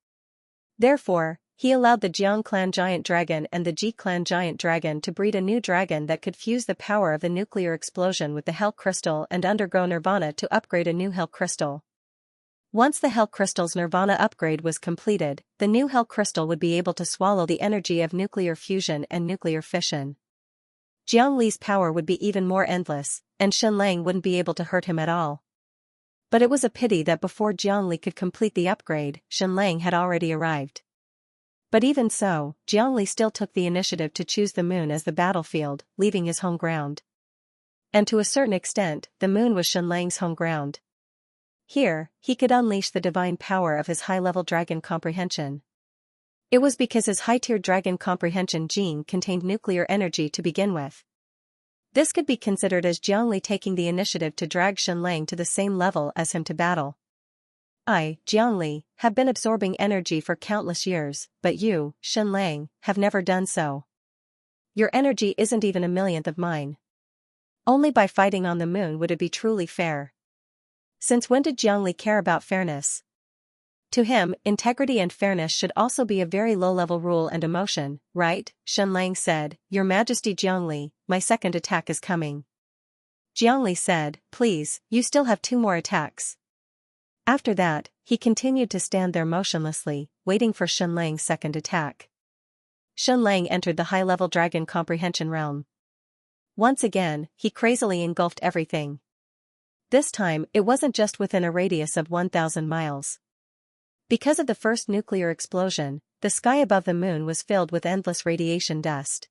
Therefore, he allowed the Jiang clan giant dragon and the Ji clan giant dragon to breed a new dragon that could fuse the power of the nuclear explosion with the hell crystal and undergo nirvana to upgrade a new hell crystal. Once the hell crystal's nirvana upgrade was completed, the new hell crystal would be able to swallow the energy of nuclear fusion and nuclear fission. Jiang Li's power would be even more endless, and Shen Lang wouldn't be able to hurt him at all. But it was a pity that before Jiang Li could complete the upgrade, Shen Lang had already arrived. But even so, Jiang Li still took the initiative to choose the moon as the battlefield, leaving his home ground. And to a certain extent, the moon was Shen Lang's home ground. Here, he could unleash the divine power of his high-level dragon comprehension. It was because his high-tiered dragon comprehension gene contained nuclear energy to begin with. This could be considered as Jiang Li taking the initiative to drag Shen Lang to the same level as him to battle. I, Jiang Li, have been absorbing energy for countless years, but you, Shen Lang, have never done so. Your energy isn't even a millionth of mine. Only by fighting on the moon would it be truly fair. Since when did Jiang Li care about fairness? To him, integrity and fairness should also be a very low-level rule and emotion, right? Shen Lang said, Your Majesty Jiang Li, my second attack is coming. Jiang Li said, Please, you still have 2 more attacks. After that, he continued to stand there motionlessly, waiting for Shen Lang's second attack. Shen Lang entered the high-level dragon comprehension realm. Once again, he crazily engulfed everything. This time, it wasn't just within a radius of 1,000 miles. Because of the first nuclear explosion, the sky above the moon was filled with endless radiation dust.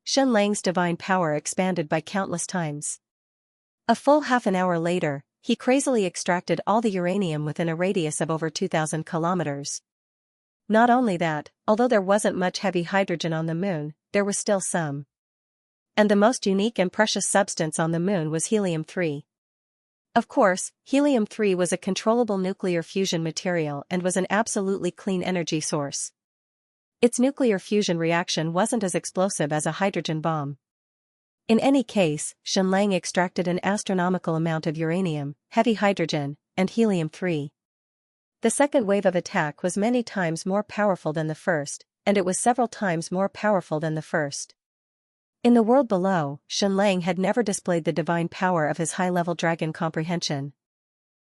Shen Lang's divine power expanded by countless times. A full half an hour later, he crazily extracted all the uranium within a radius of over 2,000 kilometers. Not only that, although there wasn't much heavy hydrogen on the moon, there was still some. And the most unique and precious substance on the moon was helium-3. Of course, helium-3 was a controllable nuclear fusion material and was an absolutely clean energy source. Its nuclear fusion reaction wasn't as explosive as a hydrogen bomb. In any case, Shen Lang extracted an astronomical amount of uranium, heavy hydrogen, and helium-3. The second wave of attack was many times more powerful than the first, and it was several times more powerful than the first. In the world below, Xianxia had never displayed the divine power of his high-level dragon comprehension.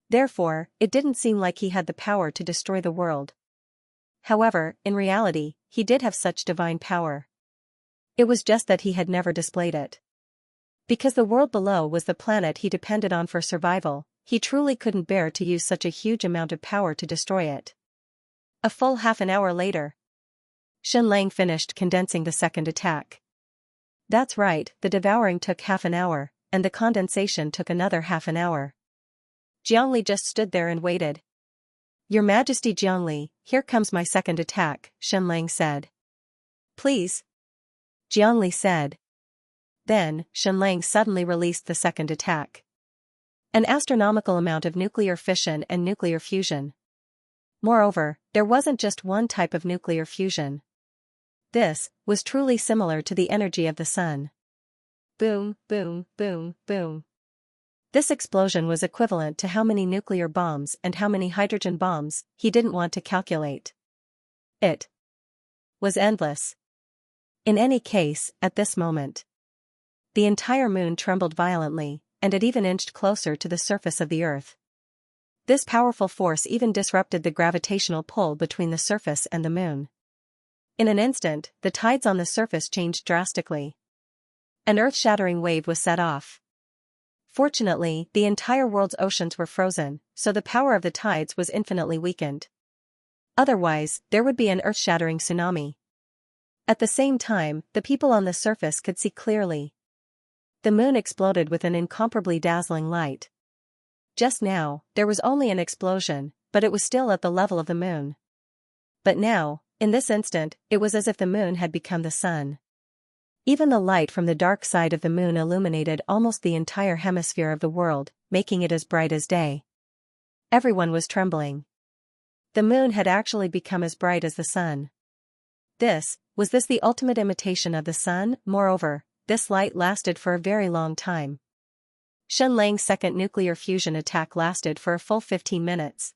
Therefore, it didn't seem like he had the power to destroy the world. However, in reality, he did have such divine power. It was just that he had never displayed it. Because the world below was the planet he depended on for survival, he truly couldn't bear to use such a huge amount of power to destroy it. A full half an hour later, Xianxia finished condensing the second attack. That's right, the devouring took half an hour, and the condensation took another half an hour. Jiangli just stood there and waited. Your Majesty Jiangli, here comes my second attack, Xianxia said. Please. Jiangli said. Then, Xianxia suddenly released the second attack. An astronomical amount of nuclear fission and nuclear fusion. Moreover, there wasn't just one type of nuclear fusion. This was truly similar to the energy of the sun. Boom, boom, boom, boom. This explosion was equivalent to how many nuclear bombs and how many hydrogen bombs he didn't want to calculate. It was endless. In any case, at this moment, the entire moon trembled violently, and it even inched closer to the surface of the Earth. This powerful force even disrupted the gravitational pull between the surface and the moon. In an instant, the tides on the surface changed drastically. An earth-shattering wave was set off. Fortunately, the entire world's oceans were frozen, so the power of the tides was infinitely weakened. Otherwise, there would be an earth-shattering tsunami. At the same time, the people on the surface could see clearly. The moon exploded with an incomparably dazzling light. Just now, there was only an explosion, but it was still at the level of the moon. But now, in this instant, it was as if the moon had become the sun. Even the light from the dark side of the moon illuminated almost the entire hemisphere of the world, making it as bright as day. Everyone was trembling. The moon had actually become as bright as the sun. Was this the ultimate imitation of the sun? Moreover, this light lasted for a very long time. Xianxia's second nuclear fusion attack lasted for a full 15 minutes.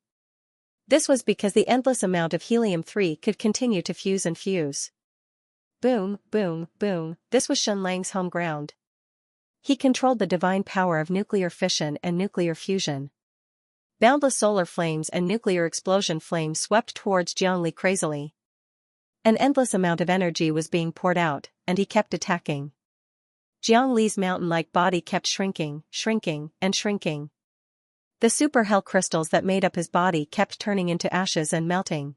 This was because the endless amount of helium-3 could continue to fuse and fuse. Boom, boom, boom, this was Xianxia's home ground. He controlled the divine power of nuclear fission and nuclear fusion. Boundless solar flames and nuclear explosion flames swept towards Jiangli crazily. An endless amount of energy was being poured out, and he kept attacking. Jiangli's mountain-like body kept shrinking, shrinking, and shrinking. The super hell crystals that made up his body kept turning into ashes and melting.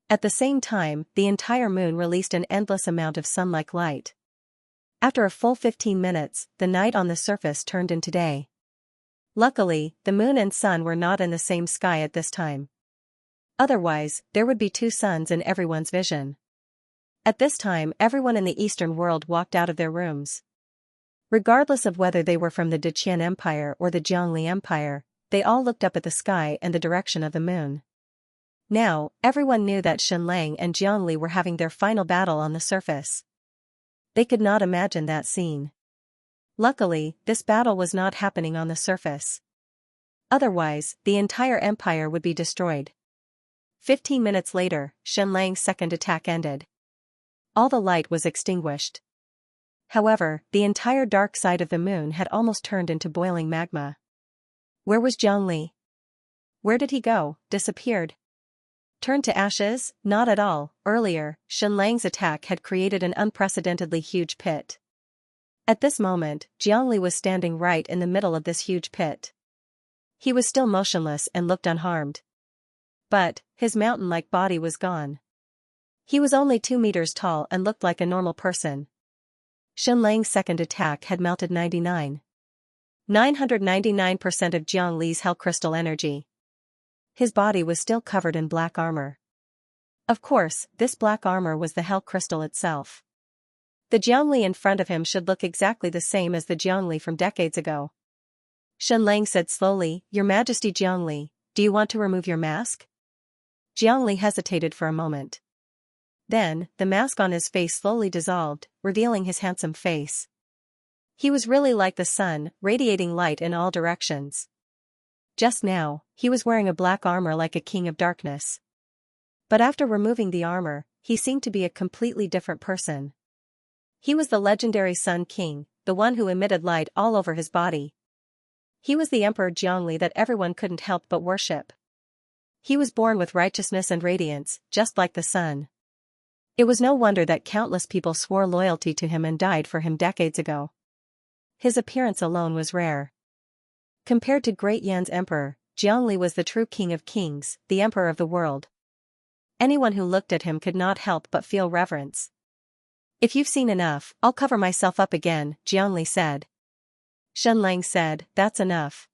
At the same time, the entire moon released an endless amount of sun-like light. After a full 15 minutes, the night on the surface turned into day. Luckily, the moon and sun were not in the same sky at this time. Otherwise, there would be two suns in everyone's vision. At this time, everyone in the Eastern world walked out of their rooms. Regardless of whether they were from the Deqian Empire or the Jiangli Empire, they all looked up at the sky and the direction of the moon. Now, everyone knew that Xianxia and Jiangli were having their final battle on the surface. They could not imagine that scene. Luckily, this battle was not happening on the surface. Otherwise, the entire empire would be destroyed. 15 minutes later, Xianxia's second attack ended. All the light was extinguished. However, the entire dark side of the moon had almost turned into boiling magma. Where was Jiangli? Where did he go? Disappeared? Turned to ashes? Not at all. Earlier, Xianxia's attack had created an unprecedentedly huge pit. At this moment, Jiangli was standing right in the middle of this huge pit. He was still motionless and looked unharmed. But, his mountain-like body was gone. He was only 2 meters tall and looked like a normal person. Xianxia's second attack had melted 999% of Jiangli's hell crystal energy. His body was still covered in black armor. Of course, this black armor was the hell crystal itself. The Jiangli in front of him should look exactly the same as the Jiangli from decades ago. Xianxia said slowly, "Your Majesty Jiangli, do you want to remove your mask?" Jiangli hesitated for a moment. Then, the mask on his face slowly dissolved, revealing his handsome face. He was really like the sun, radiating light in all directions. Just now, he was wearing a black armor like a king of darkness. But after removing the armor, he seemed to be a completely different person. He was the legendary Sun King, the one who emitted light all over his body. He was the Emperor Jiangli that everyone couldn't help but worship. He was born with righteousness and radiance, just like the sun. It was no wonder that countless people swore loyalty to him and died for him decades ago. His appearance alone was rare. Compared to Great Yan's emperor, Jiangli was the true king of kings, the emperor of the world. Anyone who looked at him could not help but feel reverence. "If you've seen enough, I'll cover myself up again," Jiangli said. Xianxia said, "That's enough."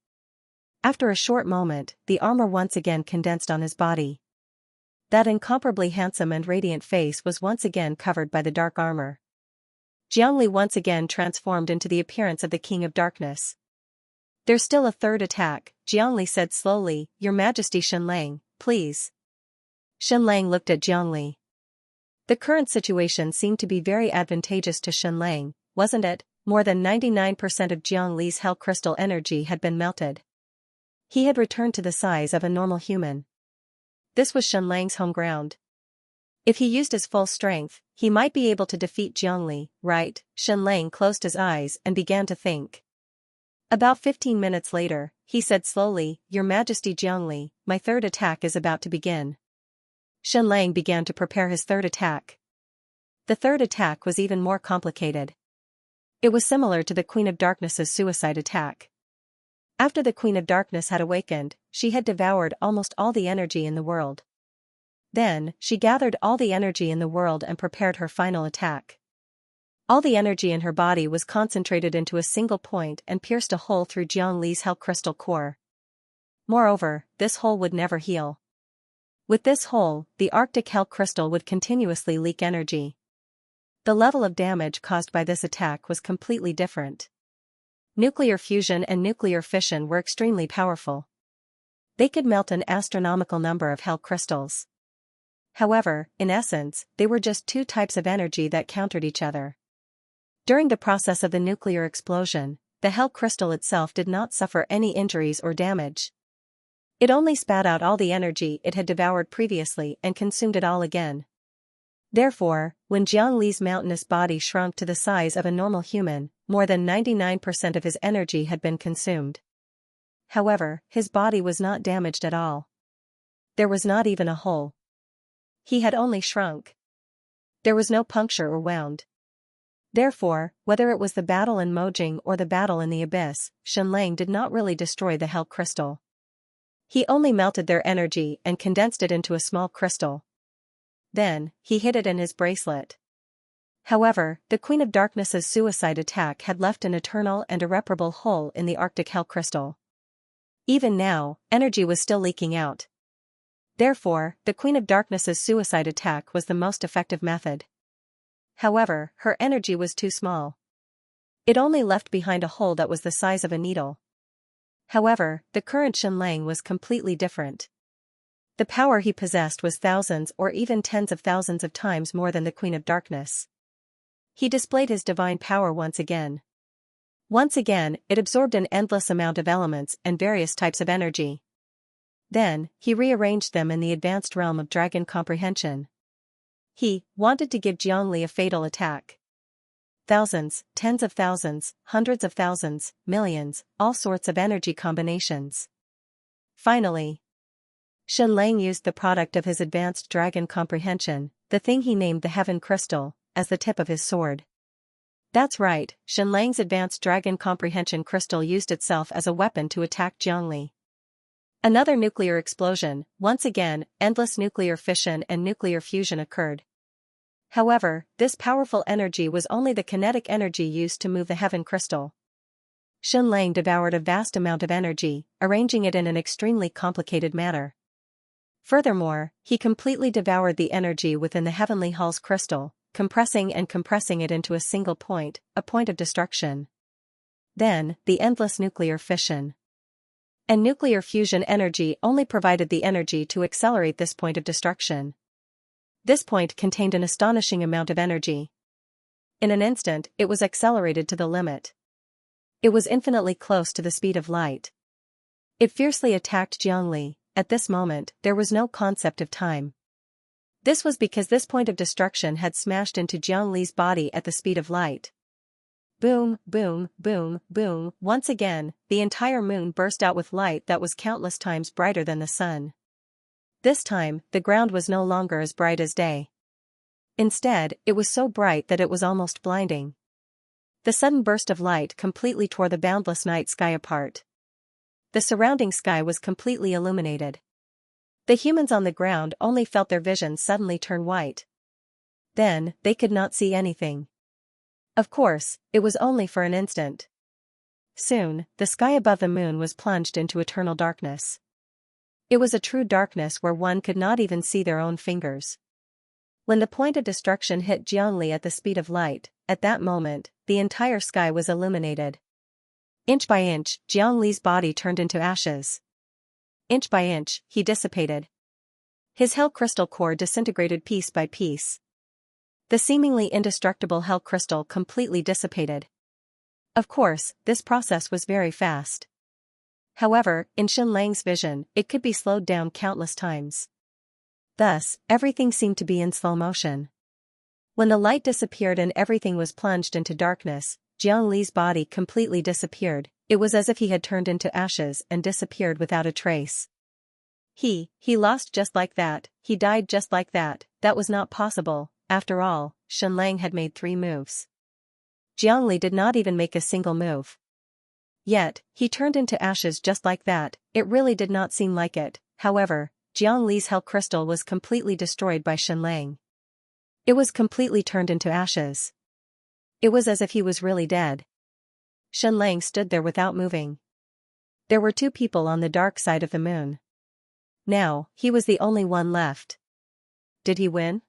After a short moment, the armor once again condensed on his body. That incomparably handsome and radiant face was once again covered by the dark armor. Jiangli once again transformed into the appearance of the King of Darkness. "There's still a third attack," Jiangli said slowly. "Your Majesty Xianxia, please." Xianxia looked at Jiangli. The current situation seemed to be very advantageous to Xianxia, wasn't it? More than 99% of Jiangli's hell crystal energy had been melted. He had returned to the size of a normal human. This was Xianxia's home ground. If he used his full strength, he might be able to defeat Jiangli, right? Xianxia closed his eyes and began to think. About 15 minutes later, he said slowly, "Your Majesty Jiangli, my third attack is about to begin." Xianxia began to prepare his third attack. The third attack was even more complicated. It was similar to the Queen of Darkness's suicide attack. After the Queen of Darkness had awakened, she had devoured almost all the energy in the world. Then, she gathered all the energy in the world and prepared her final attack. All the energy in her body was concentrated into a single point and pierced a hole through Jiangli's hell crystal core. Moreover, this hole would never heal. With this hole, the Arctic hell crystal would continuously leak energy. The level of damage caused by this attack was completely different. Nuclear fusion and nuclear fission were extremely powerful. They could melt an astronomical number of hell crystals. However, in essence, they were just two types of energy that countered each other. During the process of the nuclear explosion, the hell crystal itself did not suffer any injuries or damage. It only spat out all the energy it had devoured previously and consumed it all again. Therefore, when Jiangli's mountainous body shrunk to the size of a normal human, more than 99% of his energy had been consumed. However, his body was not damaged at all. There was not even a hole. He had only shrunk. There was no puncture or wound. Therefore, whether it was the battle in Mojing or the battle in the abyss, Xianxia did not really destroy the hell crystal. He only melted their energy and condensed it into a small crystal. Then, he hid it in his bracelet. However, the Queen of Darkness's suicide attack had left an eternal and irreparable hole in the Arctic hell crystal. Even now, energy was still leaking out. Therefore, the Queen of Darkness's suicide attack was the most effective method. However, her energy was too small. It only left behind a hole that was the size of a needle. However, the current Xianxia was completely different. The power he possessed was thousands or even tens of thousands of times more than the Queen of Darkness. He displayed his divine power once again. Once again, it absorbed an endless amount of elements and various types of energy. Then, he rearranged them in the advanced realm of dragon comprehension. He wanted to give Jiangli a fatal attack. Thousands, tens of thousands, hundreds of thousands, millions, all sorts of energy combinations. Finally, Xianxia used the product of his advanced dragon comprehension, the thing he named the Heaven Crystal, as the tip of his sword. That's right, Xianxia's advanced dragon comprehension crystal used itself as a weapon to attack Jiangli. Another nuclear explosion, once again, endless nuclear fission and nuclear fusion occurred. However, this powerful energy was only the kinetic energy used to move the Heaven Crystal. Xianxia devoured a vast amount of energy, arranging it in an extremely complicated manner. Furthermore, he completely devoured the energy within the Heavenly Hall's crystal, compressing it into a single point, a point of destruction. Then, the endless nuclear fission and nuclear fusion energy only provided the energy to accelerate this point of destruction. This point contained an astonishing amount of energy. In an instant, it was accelerated to the limit. It was infinitely close to the speed of light. It fiercely attacked Jiangli. At this moment, there was no concept of time. This was because this point of destruction had smashed into Jiangli's body at the speed of light. Boom, boom, boom, boom. Once again, the entire moon burst out with light that was countless times brighter than the sun. This time, the ground was no longer as bright as day. Instead, it was so bright that it was almost blinding. The sudden burst of light completely tore the boundless night sky apart. The surrounding sky was completely illuminated. The humans on the ground only felt their vision suddenly turn white. Then, they could not see anything. Of course, it was only for an instant. Soon, the sky above the moon was plunged into eternal darkness. It was a true darkness where one could not even see their own fingers. When the point of destruction hit Jiangli at the speed of light, at that moment, the entire sky was illuminated. Inch by inch, Jiangli's body turned into ashes. Inch by inch, he dissipated. His hell crystal core disintegrated piece by piece. The seemingly indestructible hell crystal completely dissipated. Of course, this process was very fast. However, in Xianlang's vision, it could be slowed down countless times. Thus, everything seemed to be in slow motion. When the light disappeared and everything was plunged into darkness, Jiangli's body completely disappeared. It was as if he had turned into ashes and disappeared without a trace. He lost just like that, he died just like that. That was not possible. After all, Xianlang had made 3 moves. Jiangli did not even make a single move. Yet, he turned into ashes just like that. It really did not seem like it. However, Jiangli's hell crystal was completely destroyed by Xianlang. It was completely turned into ashes. It was as if he was really dead. Xianlang stood there without moving. There were 2 people on the dark side of the moon. Now, he was the only one left. Did he win?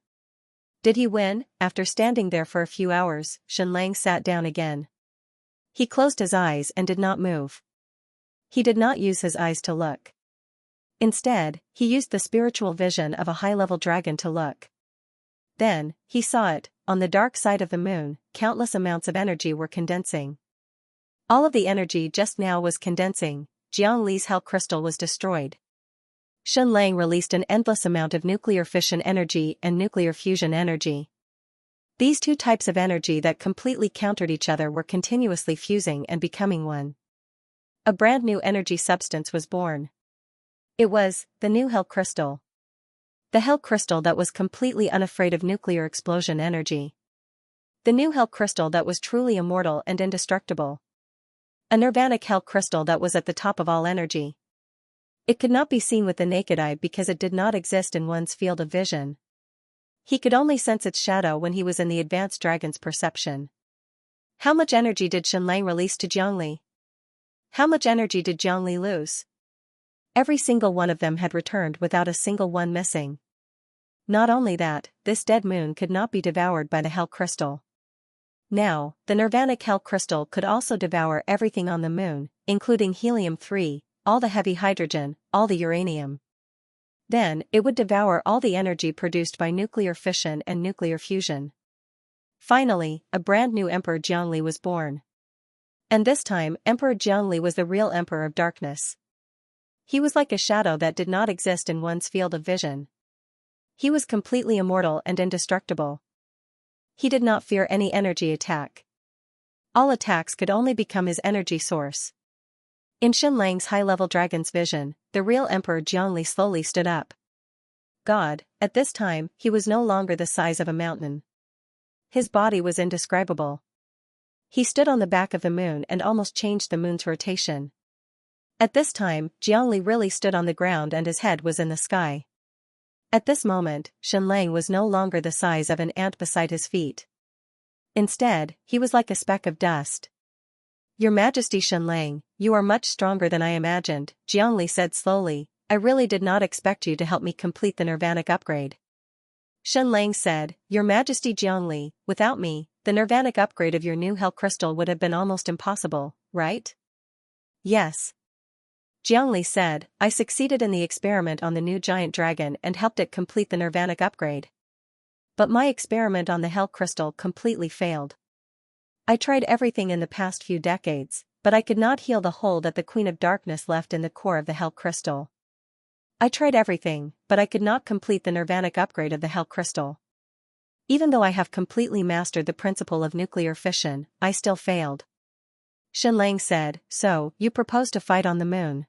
Did he win? After standing there for a few hours, Xianlang sat down again. He closed his eyes and did not move. He did not use his eyes to look. Instead, he used the spiritual vision of a high-level dragon to look. Then, he saw it, on the dark side of the moon, countless amounts of energy were condensing. All of the energy just now was condensing. Jiangli's hell crystal was destroyed. Xianlang released an endless amount of nuclear fission energy and nuclear fusion energy. These 2 types of energy that completely countered each other were continuously fusing and becoming one. A brand new energy substance was born. It was the new hell crystal. The hell crystal that was completely unafraid of nuclear explosion energy. The new hell crystal that was truly immortal and indestructible. A nirvanic hell crystal that was at the top of all energy. It could not be seen with the naked eye because it did not exist in one's field of vision. He could only sense its shadow when he was in the advanced dragon's perception. How much energy did Xianlang release to Jiangli? How much energy did Jiangli lose? Every single one of them had returned without a single one missing. Not only that, this dead moon could not be devoured by the hell crystal. Now, the nirvanic hell crystal could also devour everything on the moon, including helium-3, all the heavy hydrogen, all the uranium. Then, it would devour all the energy produced by nuclear fission and nuclear fusion. Finally, a brand new Emperor Jiangli was born. And this time, Emperor Jiangli was the real Emperor of Darkness. He was like a shadow that did not exist in one's field of vision. He was completely immortal and indestructible. He did not fear any energy attack. All attacks could only become his energy source. In Xianlang's high-level dragon's vision, the real Emperor Jiangli slowly stood up. God, at this time, he was no longer the size of a mountain. His body was indescribable. He stood on the back of the moon and almost changed the moon's rotation. At this time, Jiangli really stood on the ground and his head was in the sky. At this moment, Xianlang was no longer the size of an ant beside his feet. Instead, he was like a speck of dust. Your Majesty Xianlang, you are much stronger than I imagined, Jiangli said slowly. I really did not expect you to help me complete the nirvanic upgrade. Xianlang said, Your Majesty Jiangli, without me, the nirvanic upgrade of your new hell crystal would have been almost impossible, right? Yes. Jiangli said, I succeeded in the experiment on the new giant dragon and helped it complete the nirvanic upgrade. But my experiment on the hell crystal completely failed. I tried everything in the past few decades, but I could not heal the hole that the Queen of Darkness left in the core of the Hell Crystal. I tried everything, but I could not complete the nirvanic upgrade of the Hell Crystal. Even though I have completely mastered the principle of nuclear fission, I still failed. Xianxia said, "So, you propose to fight on the moon?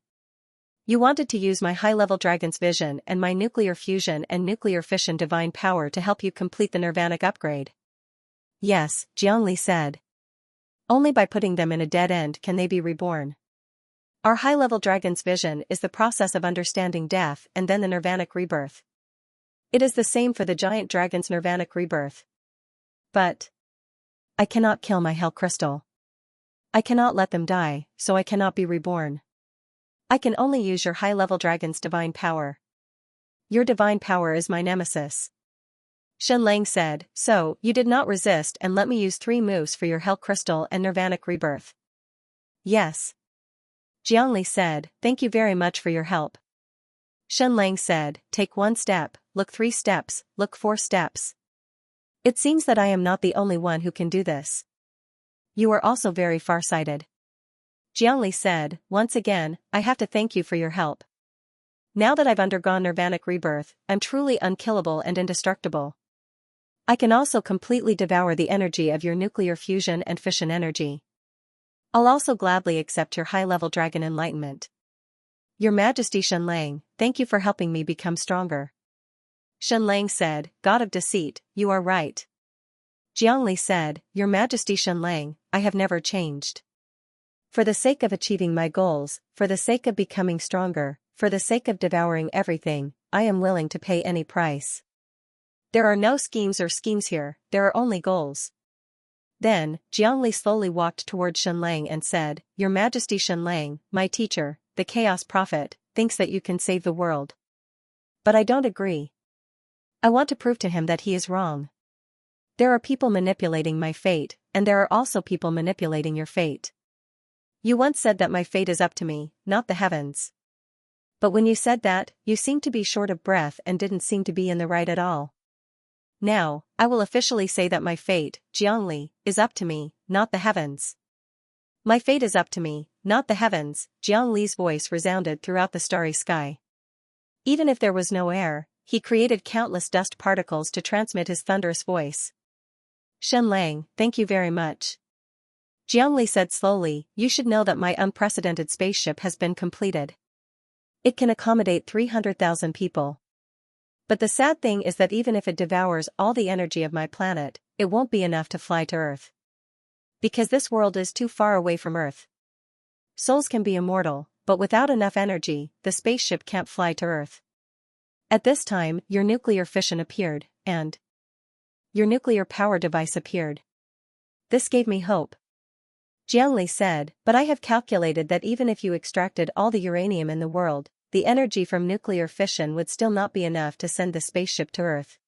You wanted to use my high-level dragon's vision and my nuclear fusion and nuclear fission divine power to help you complete the nirvanic upgrade?" "Yes," Xianxia said. "Only by putting them in a dead end can they be reborn. Our high-level dragon's vision is the process of understanding death and then the nirvanic rebirth. It is the same for the giant dragon's nirvanic rebirth. But I cannot kill my Hell Crystal. I cannot let them die, so I cannot be reborn. I can only use your high-level dragon's divine power. Your divine power is my nemesis." Xianxia said, "So, you did not resist and let me use 3 moves for your Hell Crystal and nirvanic rebirth?" "Yes." Xianxia said, "Thank you very much for your help." Xianxia said, "Take 1 step, look 3 steps, look 4 steps. It seems that I am not the only one who can do this. You are also very far-sighted." Xianxia said, "Once again, I have to thank you for your help. Now that I've undergone nirvanic rebirth, I'm truly unkillable and indestructible. I can also completely devour the energy of your nuclear fusion and fission energy. I'll also gladly accept your high-level dragon enlightenment." "Your Majesty Xianxia, thank you for helping me become stronger." Xianxia said, "God of deceit, you are right." Xianxia said, "Your Majesty Xianxia, I have never changed. For the sake of achieving my goals, for the sake of becoming stronger, for the sake of devouring everything, I am willing to pay any price. There are no schemes or schemes here, there are only goals." Then, Xianxia slowly walked toward Xianxia and said, "Your Majesty Xianxia, my teacher, the Chaos Prophet, thinks that you can save the world. But I don't agree. I want to prove to him that he is wrong. There are people manipulating my fate, and there are also people manipulating your fate. You once said that my fate is up to me, not the heavens. But when you said that, you seemed to be short of breath and didn't seem to be in the right at all. Now, I will officially say that my fate, Xianxia, is up to me, not the heavens. My fate is up to me, not the heavens." Xiangli's voice resounded throughout the starry sky. Even if there was no air, he created countless dust particles to transmit his thunderous voice. "Xianxia, thank you very much." Xianxia said slowly, "You should know that my unprecedented spaceship has been completed. It can accommodate 300,000 people. But the sad thing is that even if it devours all the energy of my planet, it won't be enough to fly to Earth. Because this world is too far away from Earth. Souls can be immortal, but without enough energy, the spaceship can't fly to Earth." At this time, your nuclear fission appeared, and your nuclear power device appeared. This gave me hope. Xianxia said, "But I have calculated that even if you extracted all the uranium in the world, the energy from nuclear fission would still not be enough to send the spaceship to Earth."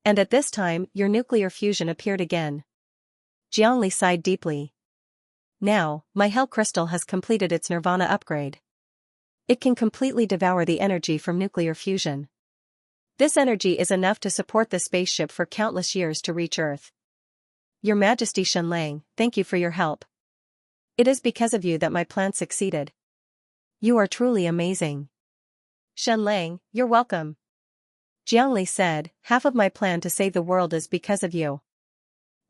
And at this time, your nuclear fusion appeared again. Xianxia sighed deeply. "Now, my Hell Crystal has completed its Nirvana upgrade. It can completely devour the energy from nuclear fusion. This energy is enough to support the spaceship for countless years to reach Earth. Your Majesty Xianxia, thank you for your help. It is because of you that my plan succeeded. You are truly amazing." "Xianxia, you're welcome." Xianxia said, "Half of my plan to save the world is because of you.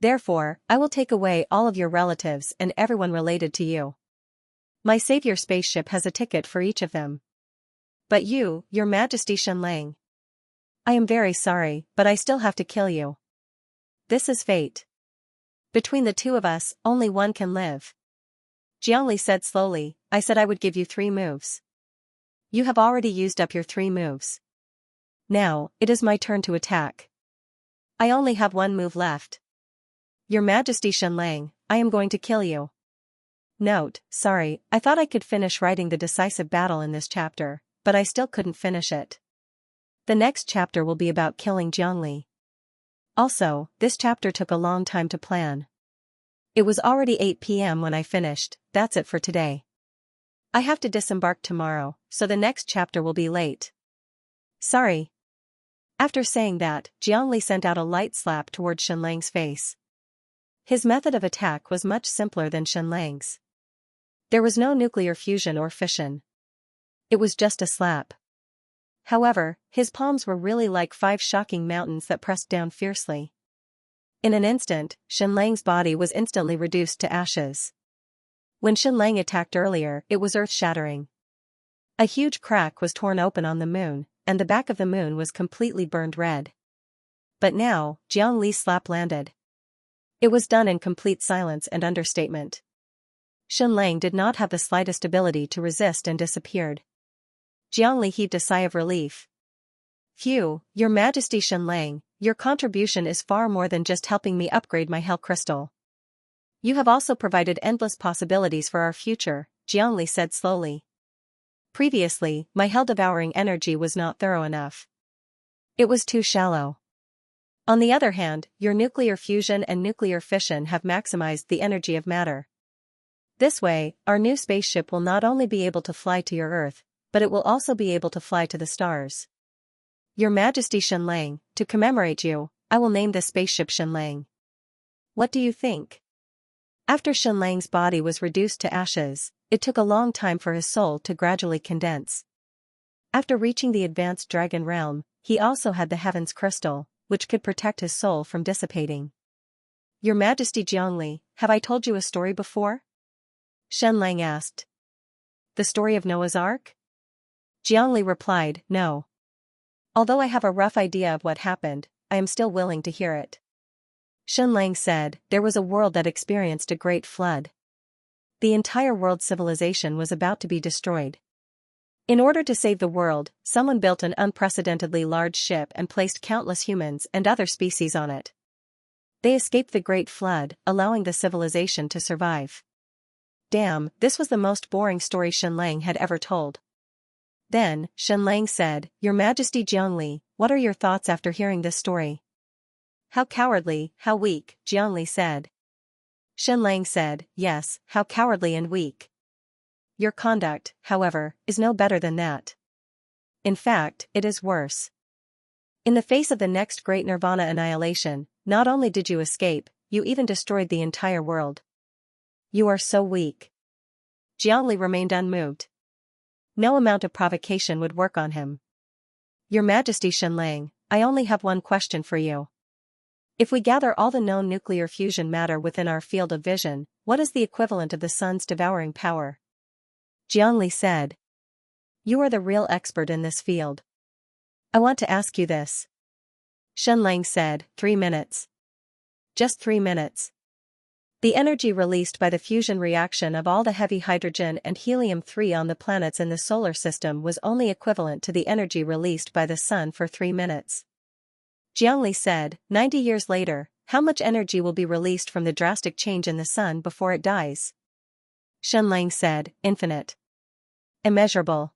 Therefore, I will take away all of your relatives and everyone related to you. My savior spaceship has a ticket for each of them. But you, Your Majesty Xianxia, I am very sorry, but I still have to kill you. This is fate. Between the two of us, only one can live." Xianxia said slowly, "I said I would give you 3 moves. You have already used up your 3 moves. Now, it is my turn to attack. I only have 1 move left. Your Majesty Xianxia, I am going to kill you." Note, sorry, I thought I could finish writing the decisive battle in this chapter, but I still couldn't finish it. The next chapter will be about killing Xianxia. Also, this chapter took a long time to plan. It was already 8 p.m. when I finished. That's it for today. I have to disembark tomorrow, so the next chapter will be late. Sorry. After saying that, Xianxia sent out a light slap toward Xianxia's face. His method of attack was much simpler than Xianxia's. There was no nuclear fusion or fission. It was just a slap. However, his palms were really like 5 shocking mountains that pressed down fiercely. In an instant, Xianlang's body was instantly reduced to ashes. When Xianlang attacked earlier, it was earth-shattering. A huge crack was torn open on the moon, and the back of the moon was completely burned red. But now, Jiang Li's slap landed. It was done in complete silence and understatement. Xianlang did not have the slightest ability to resist and disappeared. Jiang Li heaved a sigh of relief. Phew, Your Majesty Xianlang, your contribution is far more than just helping me upgrade my hell crystal. You have also provided endless possibilities for our future, Jiang Li said slowly. Previously, my hell-devouring energy was not thorough enough. It was too shallow. On the other hand, your nuclear fusion and nuclear fission have maximized the energy of matter. This way, our new spaceship will not only be able to fly to your Earth, but it will also be able to fly to the stars. Your Majesty Xianlang, to commemorate you, I will name this spaceship Xianlang. What do you think? After Xianlang's body was reduced to ashes, it took a long time for his soul to gradually condense. After reaching the advanced dragon realm, he also had the heaven's crystal, which could protect his soul from dissipating. Your Majesty Jiangli, have I told you a story before? Xianlang asked. The story of Noah's Ark? Jiangli replied, no. Although I have a rough idea of what happened, I am still willing to hear it. Xianlang said, there was a world that experienced a great flood. The entire world civilization was about to be destroyed. In order to save the world, someone built an unprecedentedly large ship and placed countless humans and other species on it. They escaped the great flood, allowing the civilization to survive. Damn, this was the most boring story Xianlang had ever told. Then, Xianlang said, Your Majesty Jiangli, what are your thoughts after hearing this story? How cowardly, how weak, Jiangli said. Xianlang said, yes, how cowardly and weak. Your conduct, however, is no better than that. In fact, it is worse. In the face of the next great nirvana annihilation, not only did you escape, you even destroyed the entire world. You are so weak. Jiangli remained unmoved. No amount of provocation would work on him. Your Majesty Xianlang, I only have one question for you. If we gather all the known nuclear fusion matter within our field of vision, what is the equivalent of the sun's devouring power? Jiangli said. You are the real expert in this field. I want to ask you this. Xianlang said, 3 minutes. Just 3 minutes. The energy released by the fusion reaction of all the heavy hydrogen and helium-3 on the planets in the solar system was only equivalent to the energy released by the sun for 3 minutes. Jiangli said, 90 years later, how much energy will be released from the drastic change in the sun before it dies? Xianlang said, infinite. Immeasurable.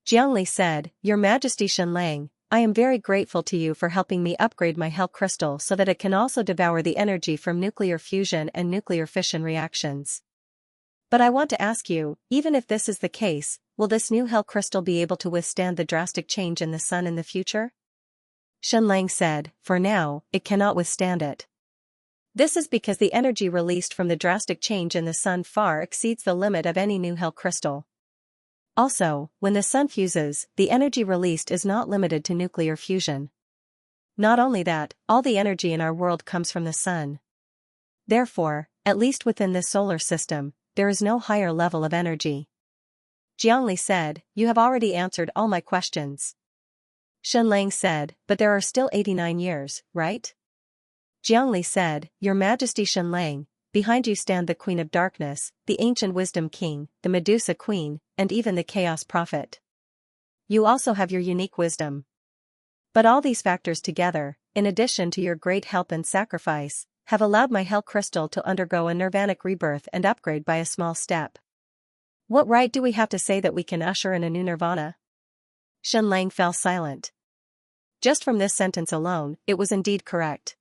Jiangli said, Your Majesty Xianlang, I am very grateful to you for helping me upgrade my hell crystal so that it can also devour the energy from nuclear fusion and nuclear fission reactions. But I want to ask you, even if this is the case, will this new hell crystal be able to withstand the drastic change in the sun in the future? Xianlang said, for now, it cannot withstand it. This is because the energy released from the drastic change in the sun far exceeds the limit of any new hell crystal. Also, when the sun fuses, the energy released is not limited to nuclear fusion. Not only that, all the energy in our world comes from the sun. Therefore, at least within this solar system, there is no higher level of energy. Jiangli said, you have already answered all my questions. Xianlang said, but there are still 89 years, right? Jiangli said, Your Majesty Xianlang, behind you stand the Queen of Darkness, the Ancient Wisdom King, the Medusa Queen, and even the Chaos Prophet. You also have your unique wisdom. But all these factors together, in addition to your great help and sacrifice, have allowed my hell crystal to undergo a nirvanic rebirth and upgrade by a small step. What right do we have to say that we can usher in a new nirvana? Xianlang fell silent. Just from this sentence alone, it was indeed correct.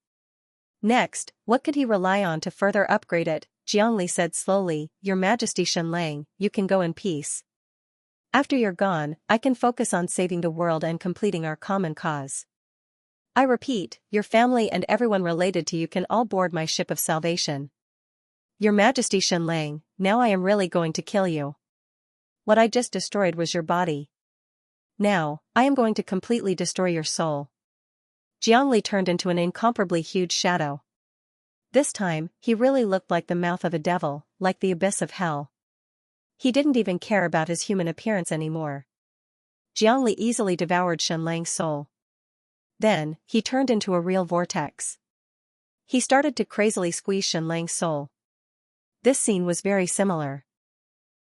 Next, what could he rely on to further upgrade it? Jiangli said slowly, Your Majesty Xianlang, you can go in peace. After you're gone, I can focus on saving the world and completing our common cause. I repeat, your family and everyone related to you can all board my ship of salvation. Your Majesty Xianlang, now I am really going to kill you. What I just destroyed was your body. Now, I am going to completely destroy your soul. Jiangli turned into an incomparably huge shadow. This time, he really looked like the mouth of a devil, like the abyss of hell. He didn't even care about his human appearance anymore. Jiangli easily devoured Shenlang's soul. Then, he turned into a real vortex. He started to crazily squeeze Shenlang's soul. This scene was very similar.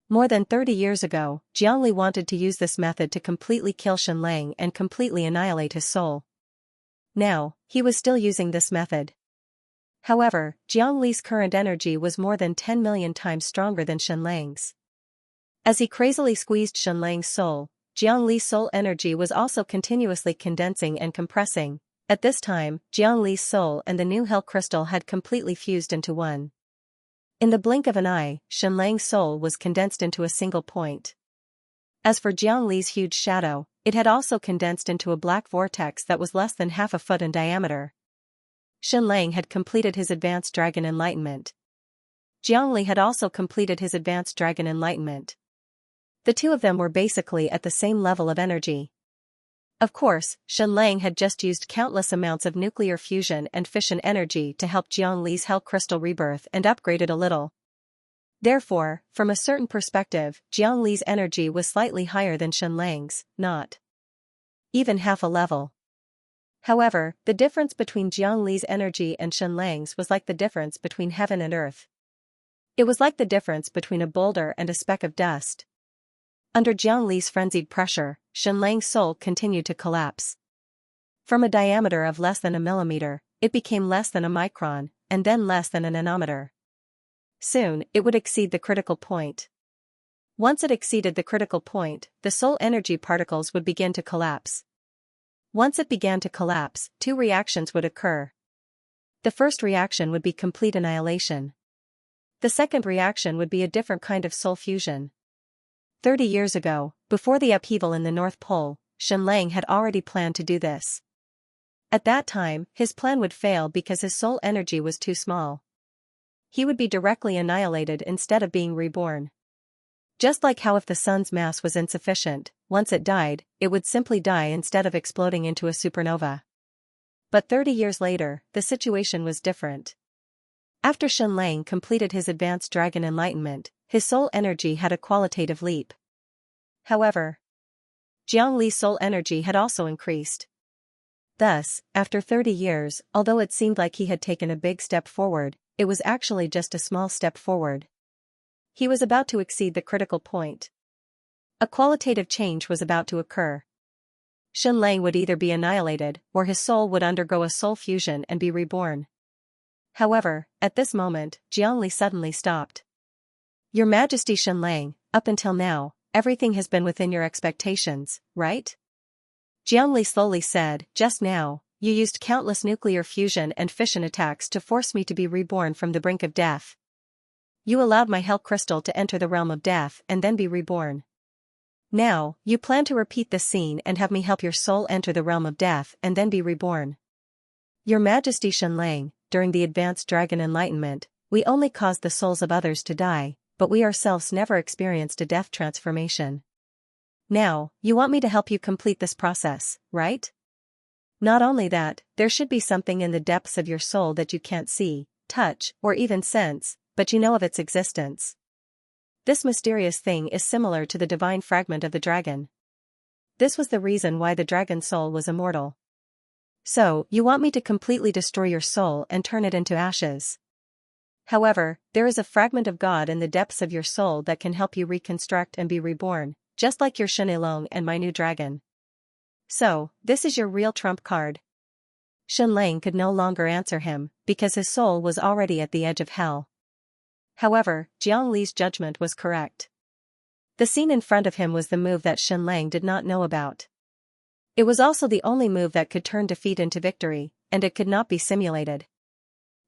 More than 30 years ago, Jiangli wanted to use this method to completely kill Shenlang and completely annihilate his soul. Now, he was still using this method. However, Jiangli's current energy was more than 10 million times stronger than Shenlang's. As he crazily squeezed Shenlang's soul, Jiangli's soul energy was also continuously condensing and compressing. At this time, Jiangli's soul and the new hell crystal had completely fused into one. In the blink of an eye, Shenlang's soul was condensed into a single point. As for Jiangli's huge shadow, it had also condensed into a black vortex that was less than half a foot in diameter. Shenlang had completed his advanced dragon enlightenment. Jiangli had also completed his advanced dragon enlightenment. The two of them were basically at the same level of energy. Of course, Shenlang had just used countless amounts of nuclear fusion and fission energy to help Jiangli's hell crystal rebirth and upgrade it a little. Therefore, from a certain perspective, Jiangli's energy was slightly higher than Shenlang's, not even half a level. However, the difference between Jiangli's energy and Shenlang's was like the difference between heaven and earth. It was like the difference between a boulder and a speck of dust. Under Jiangli's frenzied pressure, Shenlang's soul continued to collapse. From a diameter of less than a millimeter, it became less than a micron, and then less than a nanometer. Soon, it would exceed the critical point. Once it exceeded the critical point, the soul energy particles would begin to collapse. Once it began to collapse, two reactions would occur. The first reaction would be complete annihilation. The second reaction would be a different kind of soul fusion. 30 years ago, before the upheaval in the North Pole, Shenlang had already planned to do this. At that time, his plan would fail because his soul energy was too small. He would be directly annihilated instead of being reborn. Just like how if the sun's mass was insufficient, once it died, it would simply die instead of exploding into a supernova. But 30 years later, the situation was different. After Shenlang completed his advanced dragon enlightenment, his soul energy had a qualitative leap. However, Jiangli's soul energy had also increased. Thus, after 30 years, although it seemed like he had taken a big step forward, it was actually just a small step forward. He was about to exceed the critical point. A qualitative change was about to occur. Shenlang would either be annihilated, or his soul would undergo a soul fusion and be reborn. However, at this moment, Jiangli suddenly stopped. Your Majesty Shenlang, up until now, everything has been within your expectations, right? Jiangli slowly said, just now, you used countless nuclear fusion and fission attacks to force me to be reborn from the brink of death. You allowed my hell crystal to enter the realm of death and then be reborn. Now, you plan to repeat this scene and have me help your soul enter the realm of death and then be reborn. Your Majesty Shenlang, during the advanced dragon enlightenment, we only caused the souls of others to die, but we ourselves never experienced a death transformation. Now, you want me to help you complete this process, right? Not only that, there should be something in the depths of your soul that you can't see, touch, or even sense, but you know of its existence. This mysterious thing is similar to the divine fragment of the dragon. This was the reason why the dragon's soul was immortal. So, you want me to completely destroy your soul and turn it into ashes. However, there is a fragment of God in the depths of your soul that can help you reconstruct and be reborn, just like your Shenlong and my new dragon. So, this is your real trump card. Shenlang could no longer answer him, because his soul was already at the edge of hell. However, Jiangli's judgment was correct. The scene in front of him was the move that Shenlang did not know about. It was also the only move that could turn defeat into victory, and it could not be simulated.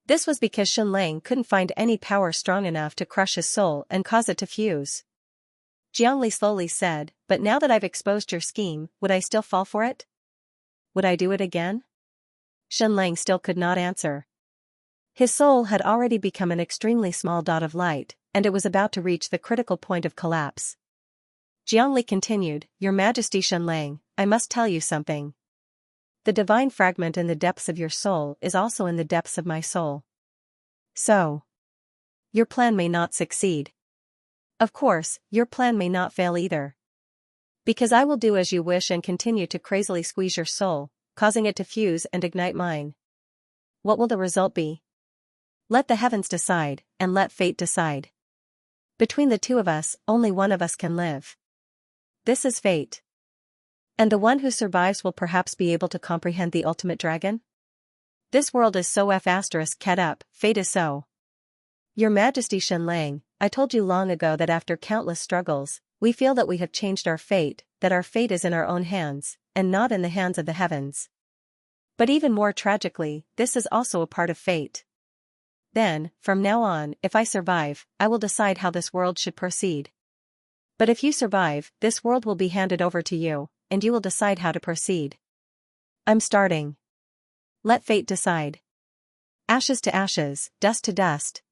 This was because Shenlang couldn't find any power strong enough to crush his soul and cause it to fuse. Jiangli slowly said, but now that I've exposed your scheme, would I still fall for it? Would I do it again? Shenlang still could not answer. His soul had already become an extremely small dot of light, and it was about to reach the critical point of collapse. Jiangli continued, "Your Majesty Shenlang, I must tell you something. The divine fragment in the depths of your soul is also in the depths of my soul. So, your plan may not succeed. Of course, your plan may not fail either. Because I will do as you wish and continue to crazily squeeze your soul, causing it to fuse and ignite mine. What will the result be? Let the heavens decide, and let fate decide. Between the two of us, only one of us can live. This is fate. And the one who survives will perhaps be able to comprehend the ultimate dragon? This world is so *ket up, fate is so. Your Majesty Shenlang, I told you long ago that after countless struggles, we feel that we have changed our fate, that our fate is in our own hands, and not in the hands of the heavens. But even more tragically, this is also a part of fate. Then, from now on, if I survive, I will decide how this world should proceed. But if you survive, this world will be handed over to you, and you will decide how to proceed. I'm starting. Let fate decide. Ashes to ashes, dust to dust.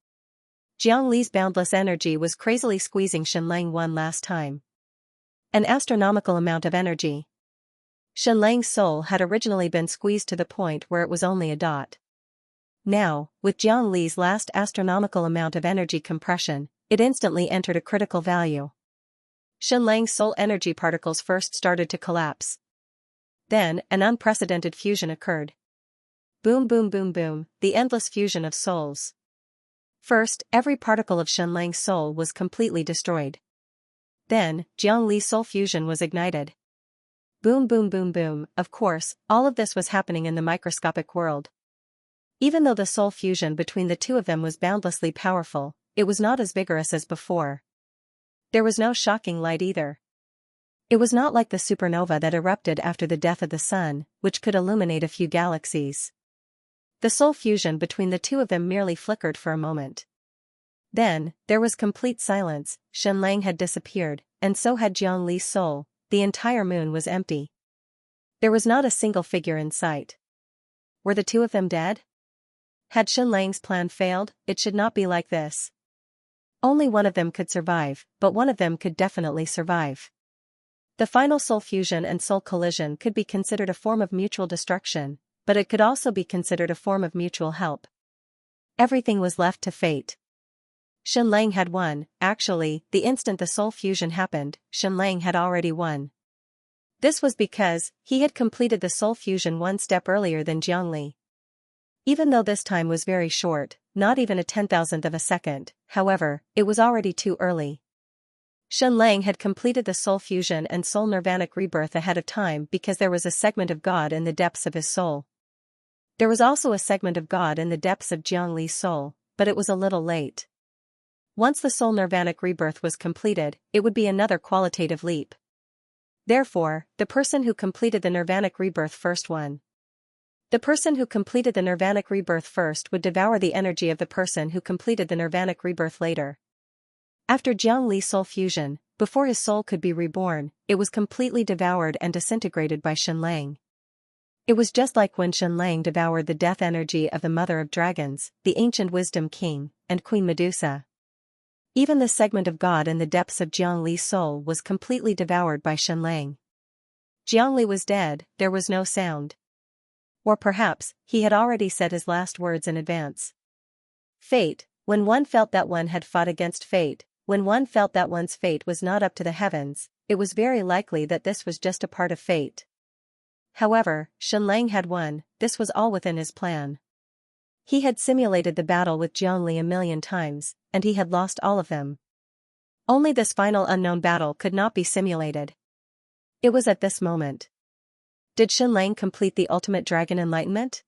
Jiang Li's boundless energy was crazily squeezing Shenlang one last time. An astronomical amount of energy. Shenlang's soul had originally been squeezed to the point where it was only a dot. Now, with Jiang Li's last astronomical amount of energy compression, it instantly entered a critical value. Shenlang's soul energy particles first started to collapse. Then, an unprecedented fusion occurred. Boom boom boom boom, the endless fusion of souls. First, every particle of Shenlang's soul was completely destroyed. Then, Jiang Li's soul fusion was ignited. Boom boom boom boom, of course, all of this was happening in the microscopic world. Even though the soul fusion between the two of them was boundlessly powerful, it was not as vigorous as before. There was no shocking light either. It was not like the supernova that erupted after the death of the sun, which could illuminate a few galaxies. The soul fusion between the two of them merely flickered for a moment. Then, there was complete silence. Shenlang had disappeared, and so had Jiang Li's soul. The entire moon was empty. There was not a single figure in sight. Were the two of them dead? Had Shenlang's plan failed? It should not be like this. Only one of them could survive, but one of them could definitely survive. The final soul fusion and soul collision could be considered a form of mutual destruction, but it could also be considered a form of mutual help. Everything was left to fate. Shenlang had won. Actually, the instant the soul fusion happened, Shenlang had already won. This was because he had completed the soul fusion one step earlier than Jiang Li. Even though this time was very short, not even a 10,000th of a second, however, it was already too early. Shenlang had completed the soul fusion and soul nirvanic rebirth ahead of time because there was a segment of God in the depths of his soul. There was also a segment of God in the depths of Jiang Li's soul, but it was a little late. Once the soul nirvanic rebirth was completed, it would be another qualitative leap. Therefore, the person who completed the nirvanic rebirth first won. The person who completed the nirvanic rebirth first would devour the energy of the person who completed the nirvanic rebirth later. After Jiang Li's soul fusion, before his soul could be reborn, it was completely devoured and disintegrated by Shenlang. It was just like when Shenlang devoured the death energy of the Mother of Dragons, the ancient Wisdom King, and Queen Medusa. Even the segment of God in the depths of Jiang Li's soul was completely devoured by Shenlang. Jiang Li was dead, there was no sound. Or perhaps, he had already said his last words in advance. Fate, when one felt that one had fought against fate, when one felt that one's fate was not up to the heavens, it was very likely that this was just a part of fate. However, Shenlang had won. This was all within his plan. He had simulated the battle with Jiang Li 1,000,000 times, and he had lost all of them. Only this final unknown battle could not be simulated. It was at this moment. Did Shenlang complete the ultimate dragon enlightenment?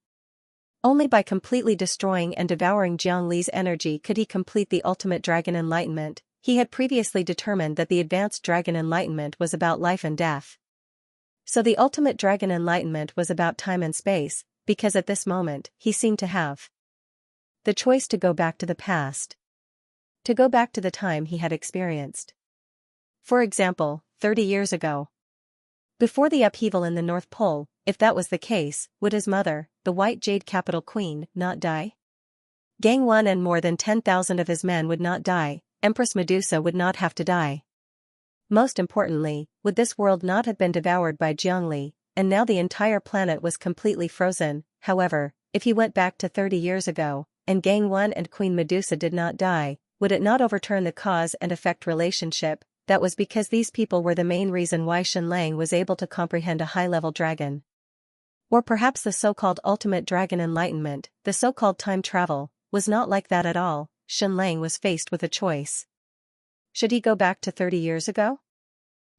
Only by completely destroying and devouring Jiang Li's energy could he complete the ultimate dragon enlightenment. He had previously determined that the advanced dragon enlightenment was about life and death. So the ultimate dragon enlightenment was about time and space, because at this moment, he seemed to have the choice to go back to the past. To go back to the time he had experienced. For example, 30 years ago. Before the upheaval in the North Pole, if that was the case, would his mother, the White Jade Capital Queen, not die? Gang 1 and more than 10,000 of his men would not die, Empress Medusa would not have to die. Most importantly, would this world not have been devoured by Xianxia, and now the entire planet was completely frozen. However, if he went back to 30 years ago, and Gang 1 and Queen Medusa did not die, would it not overturn the cause and effect relationship? That was because these people were the main reason why Xianxia was able to comprehend a high-level dragon. Or perhaps the so-called ultimate dragon enlightenment, the so-called time travel, was not like that at all. Xianxia was faced with a choice. Should he go back to 30 years ago?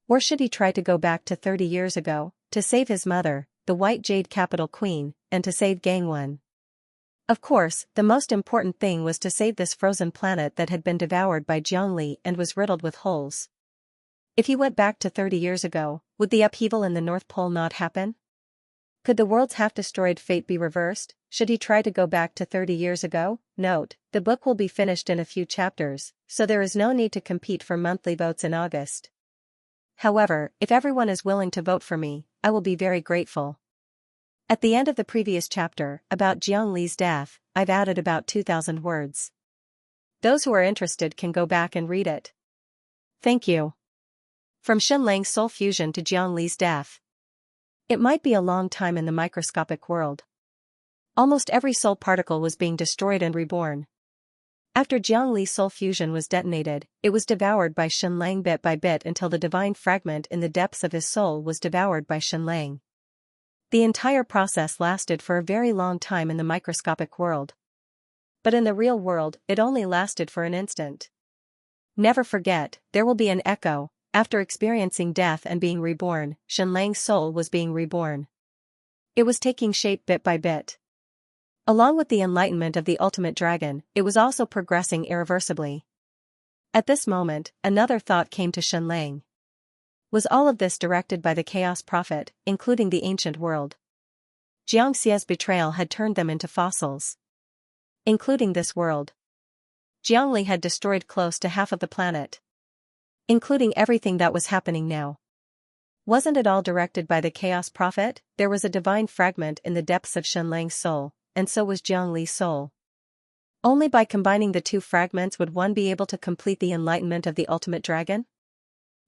Or should he try to go back to 30 years ago, to save his mother, the White Jade Capital Queen, and to save Gang 1? Of course, the most important thing was to save this frozen planet that had been devoured by Xianxia and was riddled with holes. If he went back to 30 years ago, would the upheaval in the North Pole not happen? Could the world's half-destroyed fate be reversed? Should he try to go back to 30 years ago? Note, the book will be finished in a few chapters, so there is no need to compete for monthly votes in August. However, if everyone is willing to vote for me, I will be very grateful. At the end of the previous chapter, about Xianxia's death, I've added about 2,000 words. Those who are interested can go back and read it. Thank you. From Xianxia's soul fusion to Xianxia's death. It might be a long time in the microscopic world. Almost every soul particle was being destroyed and reborn. After Xianxia's soul fusion was detonated, it was devoured by Xianxia bit by bit until the divine fragment in the depths of his soul was devoured by Xianxia. The entire process lasted for a very long time in the microscopic world. But in the real world, it only lasted for an instant. Never forget, there will be an echo. After experiencing death and being reborn, Xianxia's soul was being reborn. It was taking shape bit by bit. Along with the enlightenment of the ultimate dragon, it was also progressing irreversibly. At this moment, another thought came to Xianxia. Was all of this directed by the Chaos Prophet, including the ancient world? Xianxia's betrayal had turned them into fossils. Including this world. Xianxia had destroyed close to half of the planet. Including everything that was happening now. Wasn't it all directed by the Chaos Prophet? There was a divine fragment in the depths of Xianxia's soul, and so was Xianxia's soul. Only by combining the two fragments would one be able to complete the enlightenment of the ultimate dragon?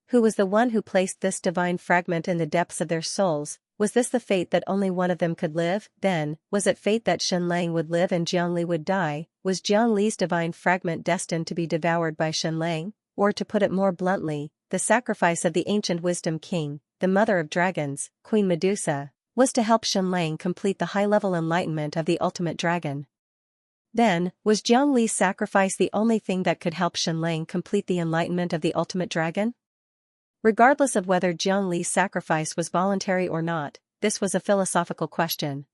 Who was the one who placed this divine fragment in the depths of their souls? Was this the fate that only one of them could live? Then, was it fate that Xianxia would live and Xianxia would die? Was Xianxia's divine fragment destined to be devoured by Xianxia? Or to put it more bluntly, the sacrifice of the ancient wisdom king, the mother of dragons, Queen Medusa, was to help Xianxia complete the high-level enlightenment of the ultimate dragon. Then, was Xianxia's sacrifice the only thing that could help Xianxia complete the enlightenment of the ultimate dragon? Regardless of whether Xianxia's sacrifice was voluntary or not, this was a philosophical question.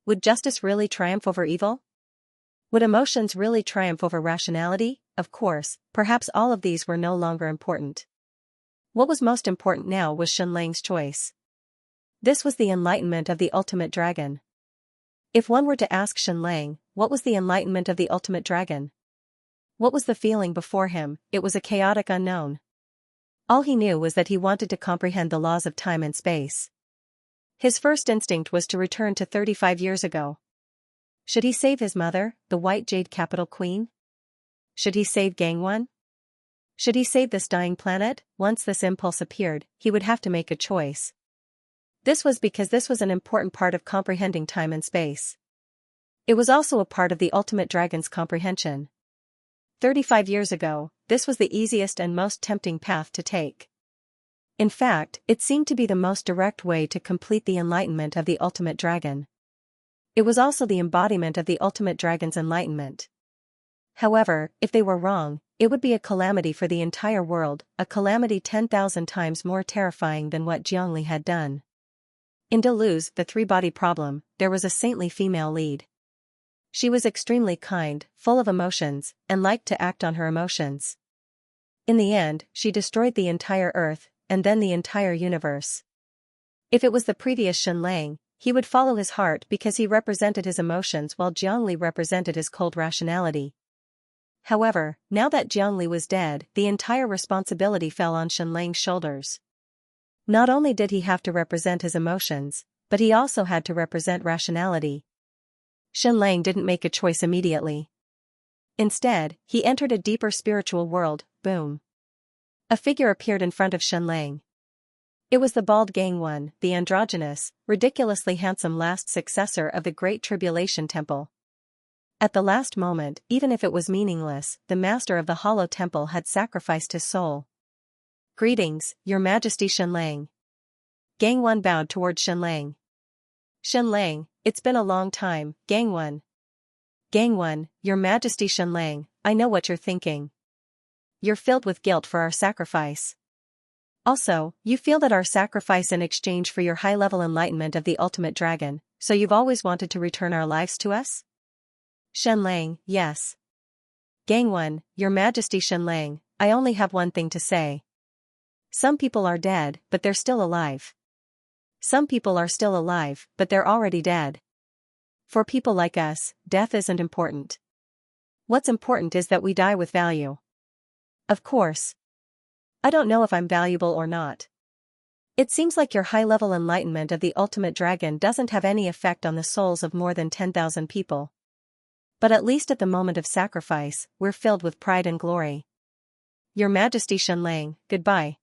Would justice really triumph over evil? Would emotions really triumph over rationality? Of course, perhaps all of these were no longer important. What was most important now was Xianxia's choice. This was the enlightenment of the ultimate dragon. If one were to ask Xianxia, what was the enlightenment of the ultimate dragon? What was the feeling before him? It was a chaotic unknown. All he knew was that he wanted to comprehend the laws of time and space. His first instinct was to return to 35 years ago. Should he save his mother, the White Jade Capital Queen? Should he save Gang 1? Should he save this dying planet? Once this impulse appeared, he would have to make a choice. This was because this was an important part of comprehending time and space. It was also a part of the ultimate dragon's comprehension. 35 years ago, this was the easiest and most tempting path to take. In fact, it seemed to be the most direct way to complete the enlightenment of the ultimate dragon. It was also the embodiment of the ultimate dragon's enlightenment. However, if they were wrong, it would be a calamity for the entire world, a calamity 10,000 times more terrifying than what Xianxia had done. In Deleuze, The Three-Body Problem, there was a saintly female lead. She was extremely kind, full of emotions, and liked to act on her emotions. In the end, she destroyed the entire Earth, and then the entire universe. If it was the previous Xianxia, he would follow his heart because he represented his emotions while Xianxia represented his cold rationality. However, now that Xianxia was dead, the entire responsibility fell on Xianxia's shoulders. Not only did he have to represent his emotions, but he also had to represent rationality. Xianxia didn't make a choice immediately. Instead, he entered a deeper spiritual world. Boom. A figure appeared in front of Xianxia. It was the bald Gangwon, the androgynous, ridiculously handsome last successor of the Great Tribulation Temple. At the last moment, even if it was meaningless, the master of the Hollow Temple had sacrificed his soul. "Greetings, Your Majesty Xianxia." Gangwon bowed toward Xianxia. "Xianxia, it's been a long time, Gangwon." "Gangwon, Your Majesty Xianxia, I know what you're thinking. You're filled with guilt for our sacrifice. Also, you feel that our sacrifice in exchange for your high-level enlightenment of the ultimate dragon, so you've always wanted to return our lives to us?" Xianxia, yes. Gangwon, Your Majesty Xianxia, I only have one thing to say. Some people are dead, but they're still alive. Some people are still alive, but they're already dead. For people like us, death isn't important. What's important is that we die with value. Of course. I don't know if I'm valuable or not. It seems like your high-level enlightenment of the ultimate dragon doesn't have any effect on the souls of more than 10,000 people. But at least at the moment of sacrifice, we're filled with pride and glory. Your Majesty Xianxia, goodbye.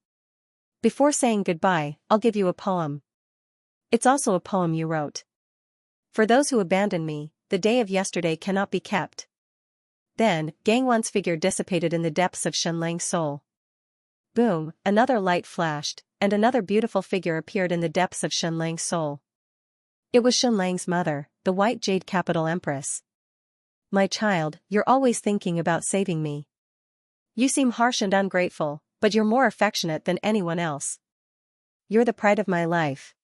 Before saying goodbye, I'll give you a poem. It's also a poem you wrote. For those who abandon me, the day of yesterday cannot be kept. Then, Gangwon's figure dissipated in the depths of Xianxia's soul. Boom, another light flashed, and another beautiful figure appeared in the depths of Xianxia's soul. It was Xianxia's mother, the White Jade Capital Empress. "My child, you're always thinking about saving me. You seem harsh and ungrateful, but you're more affectionate than anyone else. You're the pride of my life.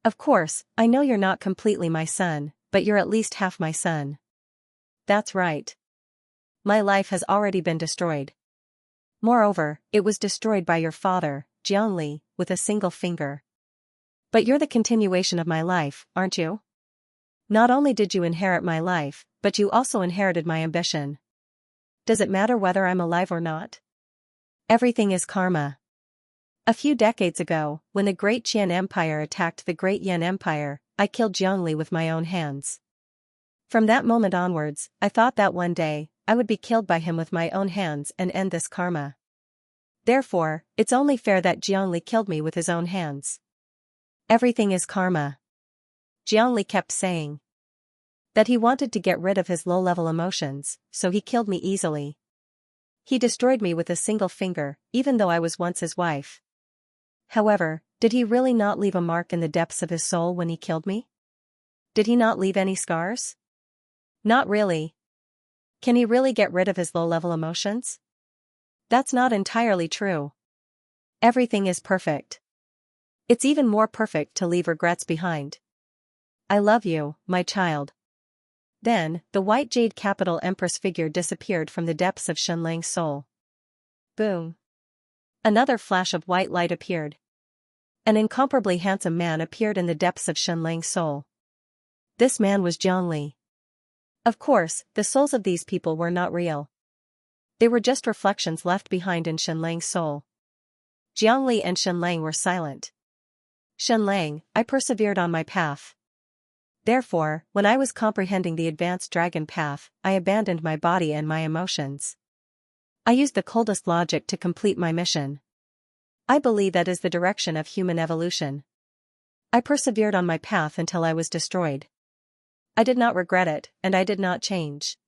Of course, I know you're not completely my son, but you're at least half my son." "That's right. My life has already been destroyed. Moreover, it was destroyed by your father, Jiangli, with a single finger. But you're the continuation of my life, aren't you? Not only did you inherit my life, but you also inherited my ambition. Does it matter whether I'm alive or not? Everything is karma. A few decades ago, when the Great Qian Empire attacked the Great Yan Empire, I killed Jiangli with my own hands. From that moment onwards, I thought that one day, I would be killed by him with my own hands and end this karma. Therefore, it's only fair that Jiangli killed me with his own hands. Everything is karma. Jiangli kept saying that he wanted to get rid of his low-level emotions, so he killed me easily. He destroyed me with a single finger, even though I was once his wife. However, did he really not leave a mark in the depths of his soul when he killed me? Did he not leave any scars? Not really. Can he really get rid of his low-level emotions? That's not entirely true. Everything is perfect. It's even more perfect to leave regrets behind. I love you, my child." Then, the White Jade Capital Empress figure disappeared from the depths of Xianxia's soul. Boom. Another flash of white light appeared. An incomparably handsome man appeared in the depths of Xianxia's soul. This man was Jiangli. Of course, the souls of these people were not real. They were just reflections left behind in Xianxia's soul. Jiangli and Xianxia were silent. "Xianxia, I persevered on my path. Therefore, when I was comprehending the advanced dragon path, I abandoned my body and my emotions. I used the coldest logic to complete my mission. I believe that is the direction of human evolution. I persevered on my path until I was destroyed. I did not regret it, and I did not change.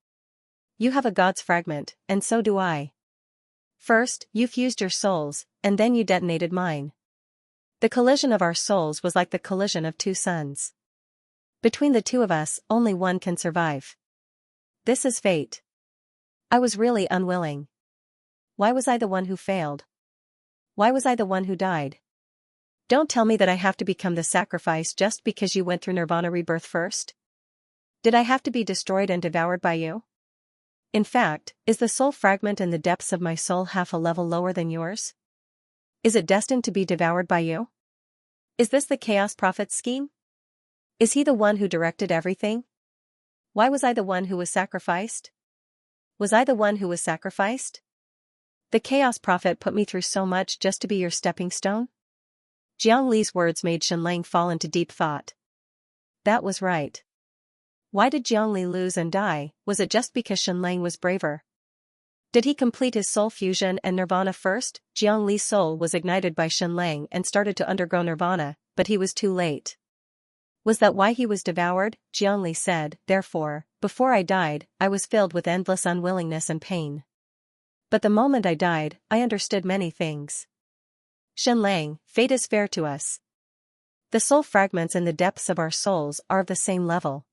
You have a God's fragment, and so do I. First, you fused your souls, and then you detonated mine. The collision of our souls was like the collision of two suns. Between the two of us, only one can survive. This is fate. I was really unwilling. Why was I the one who failed? Why was I the one who died? Don't tell me that I have to become the sacrifice just because you went through nirvana rebirth first. Did I have to be destroyed and devoured by you? In fact, is the soul fragment in the depths of my soul half a level lower than yours? Is it destined to be devoured by you? Is this the Chaos Prophet's scheme? Is he the one who directed everything? Why was I the one who was sacrificed? Was I the one who was sacrificed? The Chaos Prophet put me through so much just to be your stepping stone? Jiang Li's words made Xianxia fall into deep thought. That was right. Why did Jiangli lose and die? Was it just because Shenlang was braver? Did he complete his soul fusion and nirvana first? Jiangli's soul was ignited by Shenlang and started to undergo nirvana, but he was too late. Was that why he was devoured? Jiangli said, therefore, before I died, I was filled with endless unwillingness and pain. But the moment I died, I understood many things. Shenlang, fate is fair to us. The soul fragments in the depths of our souls are of the same level.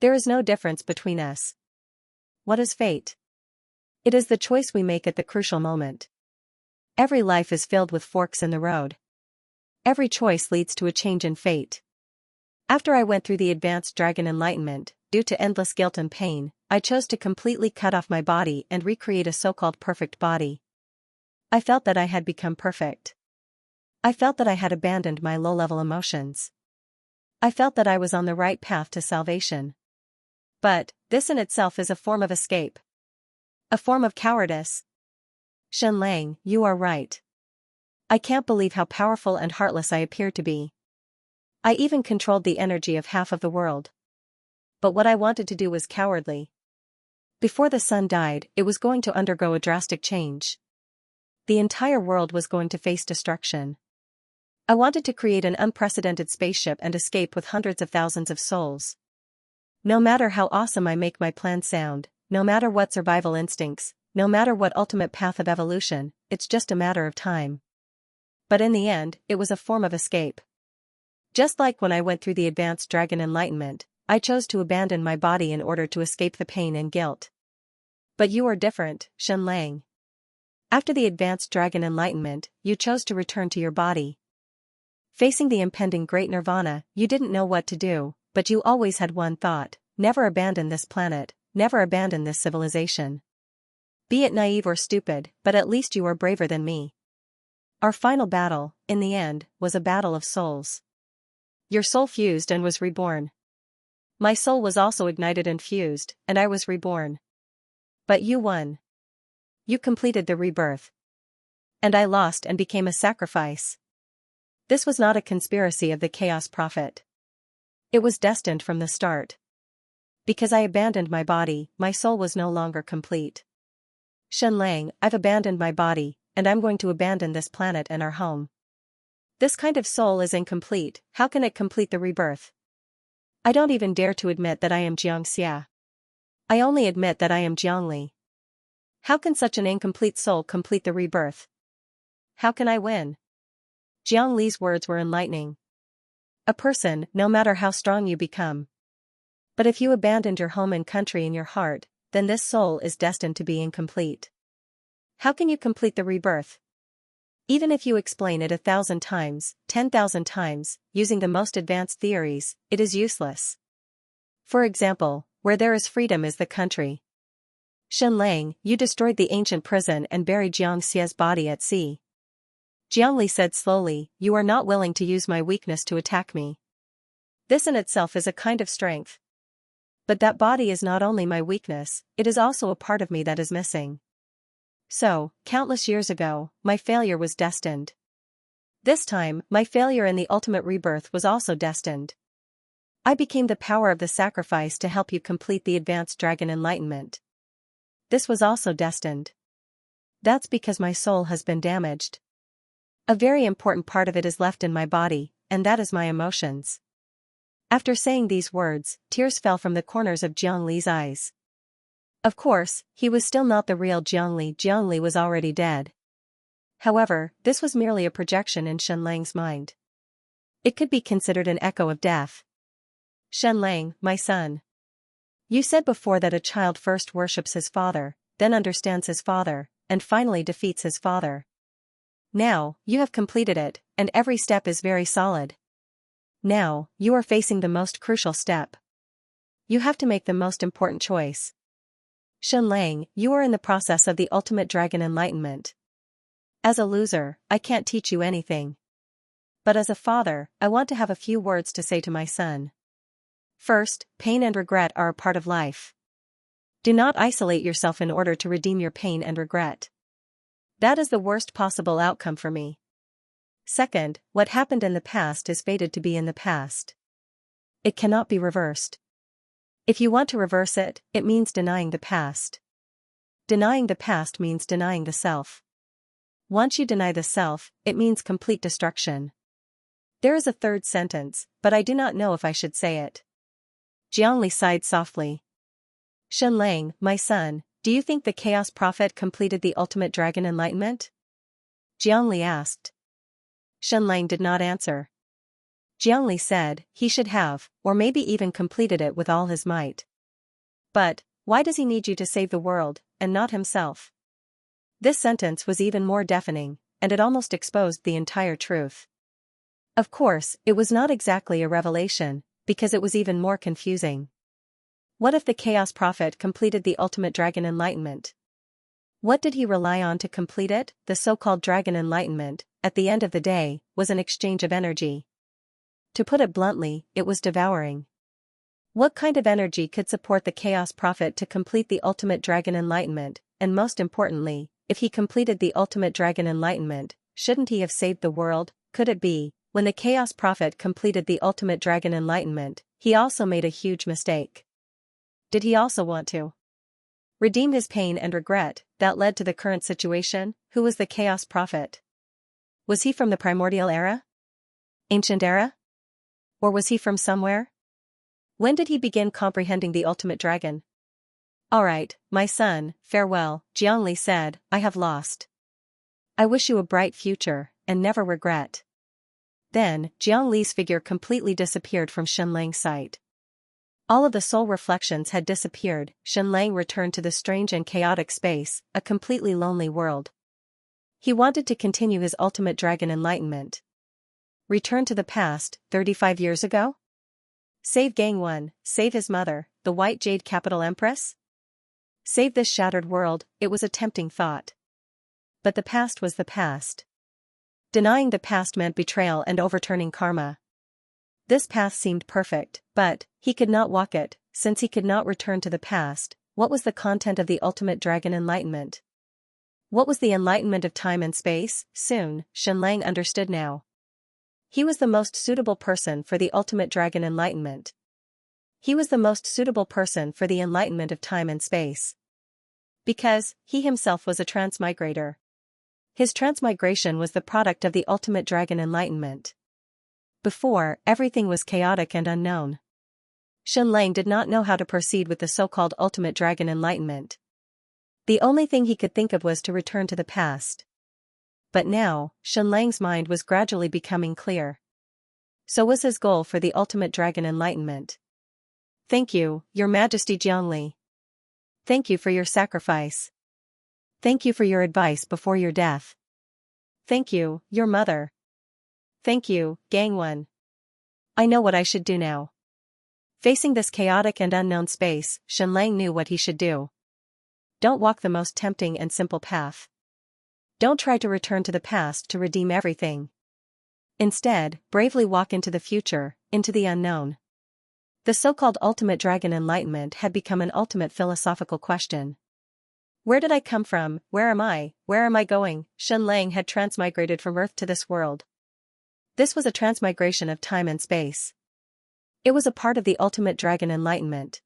There is no difference between us. What is fate? It is the choice we make at the crucial moment. Every life is filled with forks in the road. Every choice leads to a change in fate. After I went through the advanced dragon enlightenment, due to endless guilt and pain, I chose to completely cut off my body and recreate a so-called perfect body. I felt that I had become perfect. I felt that I had abandoned my low-level emotions. I felt that I was on the right path to salvation. But, this in itself is a form of escape. A form of cowardice. Shenlang, you are right. I can't believe how powerful and heartless I appear to be. I even controlled the energy of half of the world. But what I wanted to do was cowardly. Before the sun died, it was going to undergo a drastic change. The entire world was going to face destruction. I wanted to create an unprecedented spaceship and escape with hundreds of thousands of souls. No matter how awesome I make my plan sound, no matter what survival instincts, no matter what ultimate path of evolution, it's just a matter of time. But in the end, it was a form of escape. Just like when I went through the advanced dragon enlightenment, I chose to abandon my body in order to escape the pain and guilt. But you are different, Shenlang. After the advanced dragon enlightenment, you chose to return to your body. Facing the impending great nirvana, you didn't know what to do, but you always had one thought: never abandon this planet, never abandon this civilization. Be it naive or stupid, but at least you are braver than me. Our final battle, in the end, was a battle of souls. Your soul fused and was reborn. My soul was also ignited and fused, and I was reborn. But you won. You completed the rebirth. And I lost and became a sacrifice. This was not a conspiracy of the Chaos Prophet. It was destined from the start. Because I abandoned my body, my soul was no longer complete. Shenlang, I've abandoned my body, and I'm going to abandon this planet and our home. This kind of soul is incomplete. How can it complete the rebirth? I don't even dare to admit that I am Xianxia. I only admit that I am Jiangli. How can such an incomplete soul complete the rebirth? How can I win? Jiangli's words were enlightening. A person, no matter how strong you become. But if you abandoned your home and country in your heart, then this soul is destined to be incomplete. How can you complete the rebirth? Even if you explain it 1,000 times, 10,000 times, using the most advanced theories, it is useless. For example, where there is freedom is the country. Shenlang, you destroyed the ancient prison and buried Xianxia's body at sea. Jiangli said slowly, you are not willing to use my weakness to attack me. This in itself is a kind of strength. But that body is not only my weakness, it is also a part of me that is missing. So, countless years ago, my failure was destined. This time, my failure in the ultimate rebirth was also destined. I became the power of the sacrifice to help you complete the advanced dragon enlightenment. This was also destined. That's because my soul has been damaged. A very important part of it is left in my body, and that is my emotions. After saying these words, tears fell from the corners of Jiangli's eyes. Of course, he was still not the real Jiangli. Jiangli was already dead. However, this was merely a projection in Shenlang's mind. It could be considered an echo of death. Shenlang, my son. You said before that a child first worships his father, then understands his father, and finally defeats his father. Now, you have completed it, and every step is very solid. Now, you are facing the most crucial step. You have to make the most important choice. Shenlang, you are in the process of the ultimate dragon enlightenment. As a loser, I can't teach you anything. But as a father, I want to have a few words to say to my son. First, pain and regret are a part of life. Do not isolate yourself in order to redeem your pain and regret. That is the worst possible outcome for me. Second, what happened in the past is fated to be in the past. It cannot be reversed. If you want to reverse it, it means denying the past. Denying the past means denying the self. Once you deny the self, it means complete destruction. There is a third sentence, but I do not know if I should say it. Jiangli sighed softly. Shenlang, my son, do you think the Chaos Prophet completed the ultimate dragon enlightenment? Jiangli asked. Shenlang did not answer. Jiangli said, he should have, or maybe even completed it with all his might. But, why does he need you to save the world, and not himself? This sentence was even more deafening, and it almost exposed the entire truth. Of course, it was not exactly a revelation, because it was even more confusing. What if the Chaos Prophet completed the ultimate dragon enlightenment? What did he rely on to complete it? The so-called dragon enlightenment, at the end of the day, was an exchange of energy. To put it bluntly, it was devouring. What kind of energy could support the Chaos Prophet to complete the ultimate dragon enlightenment, and most importantly, if he completed the ultimate dragon enlightenment, shouldn't he have saved the world? Could it be, when the Chaos Prophet completed the ultimate dragon enlightenment, he also made a huge mistake? Did he also want to redeem his pain and regret that led to the current situation? Who was the Chaos Prophet? Was he from the primordial era? Ancient era? Or was he from somewhere? When did he begin comprehending the ultimate dragon? All right, my son, farewell, Jiangli said, I have lost. I wish you a bright future, and never regret. Then, Jiangli's figure completely disappeared from Shenlang's sight. All of the soul reflections had disappeared. Shenlang returned to the strange and chaotic space, a completely lonely world. He wanted to continue his ultimate dragon enlightenment. Return to the past, 35 years ago? Save Gang 1, save his mother, the White Jade Capital Empress? Save this shattered world, it was a tempting thought. But the past was the past. Denying the past meant betrayal and overturning karma. This path seemed perfect, but he could not walk it. Since he could not return to the past, what was the content of the ultimate dragon enlightenment? What was the enlightenment of time and space? Soon, Shenlang understood now. He was the most suitable person for the ultimate dragon enlightenment. He was the most suitable person for the enlightenment of time and space. Because, he himself was a transmigrator. His transmigration was the product of the ultimate dragon enlightenment. Before, everything was chaotic and unknown. Shenlang did not know how to proceed with the so-called ultimate dragon enlightenment. The only thing he could think of was to return to the past. But now, Shenlang's mind was gradually becoming clear. So was his goal for the ultimate dragon enlightenment. Thank you, Your Majesty Jiangli. Thank you for your sacrifice. Thank you for your advice before your death. Thank you, your mother. Thank you, Gang 1. I know what I should do now. Facing this chaotic and unknown space, Shenlang knew what he should do. Don't walk the most tempting and simple path. Don't try to return to the past to redeem everything. Instead, bravely walk into the future, into the unknown. The so-called ultimate dragon enlightenment had become an ultimate philosophical question. Where did I come from? Where am I? Where am I going? Shenlang had transmigrated from Earth to this world. This was a transmigration of time and space. It was a part of the ultimate dragon enlightenment.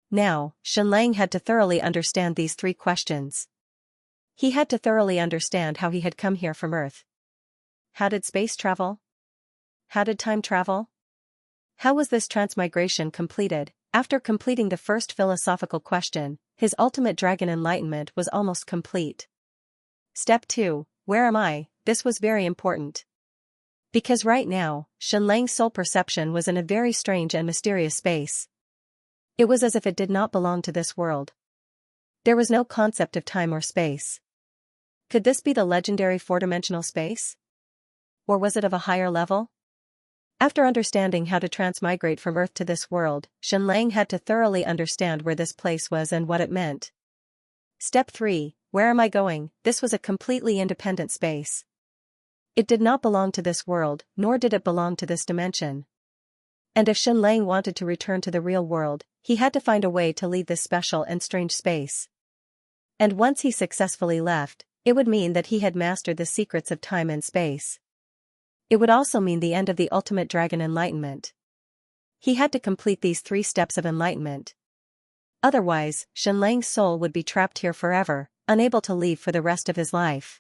Now, Shenlang had to thoroughly understand these three questions. He had to thoroughly understand how he had come here from Earth. How did space travel? How did time travel? How was this transmigration completed? After completing the first philosophical question, his ultimate dragon enlightenment was almost complete. Step 2, where am I? This was very important. Because right now, Shenlang's soul perception was in a very strange and mysterious space. It was as if it did not belong to this world. There was no concept of time or space. Could this be the legendary four-dimensional space? Or was it of a higher level? After understanding how to transmigrate from Earth to this world, Shenlang had to thoroughly understand where this place was and what it meant. Step 3, where am I going? This was a completely independent space. It did not belong to this world, nor did it belong to this dimension. And if Shenlang wanted to return to the real world, he had to find a way to leave this special and strange space. And once he successfully left, it would mean that he had mastered the secrets of time and space. It would also mean the end of the ultimate dragon enlightenment. He had to complete these 3 steps of enlightenment. Otherwise, Xianlang's soul would be trapped here forever, unable to leave for the rest of his life.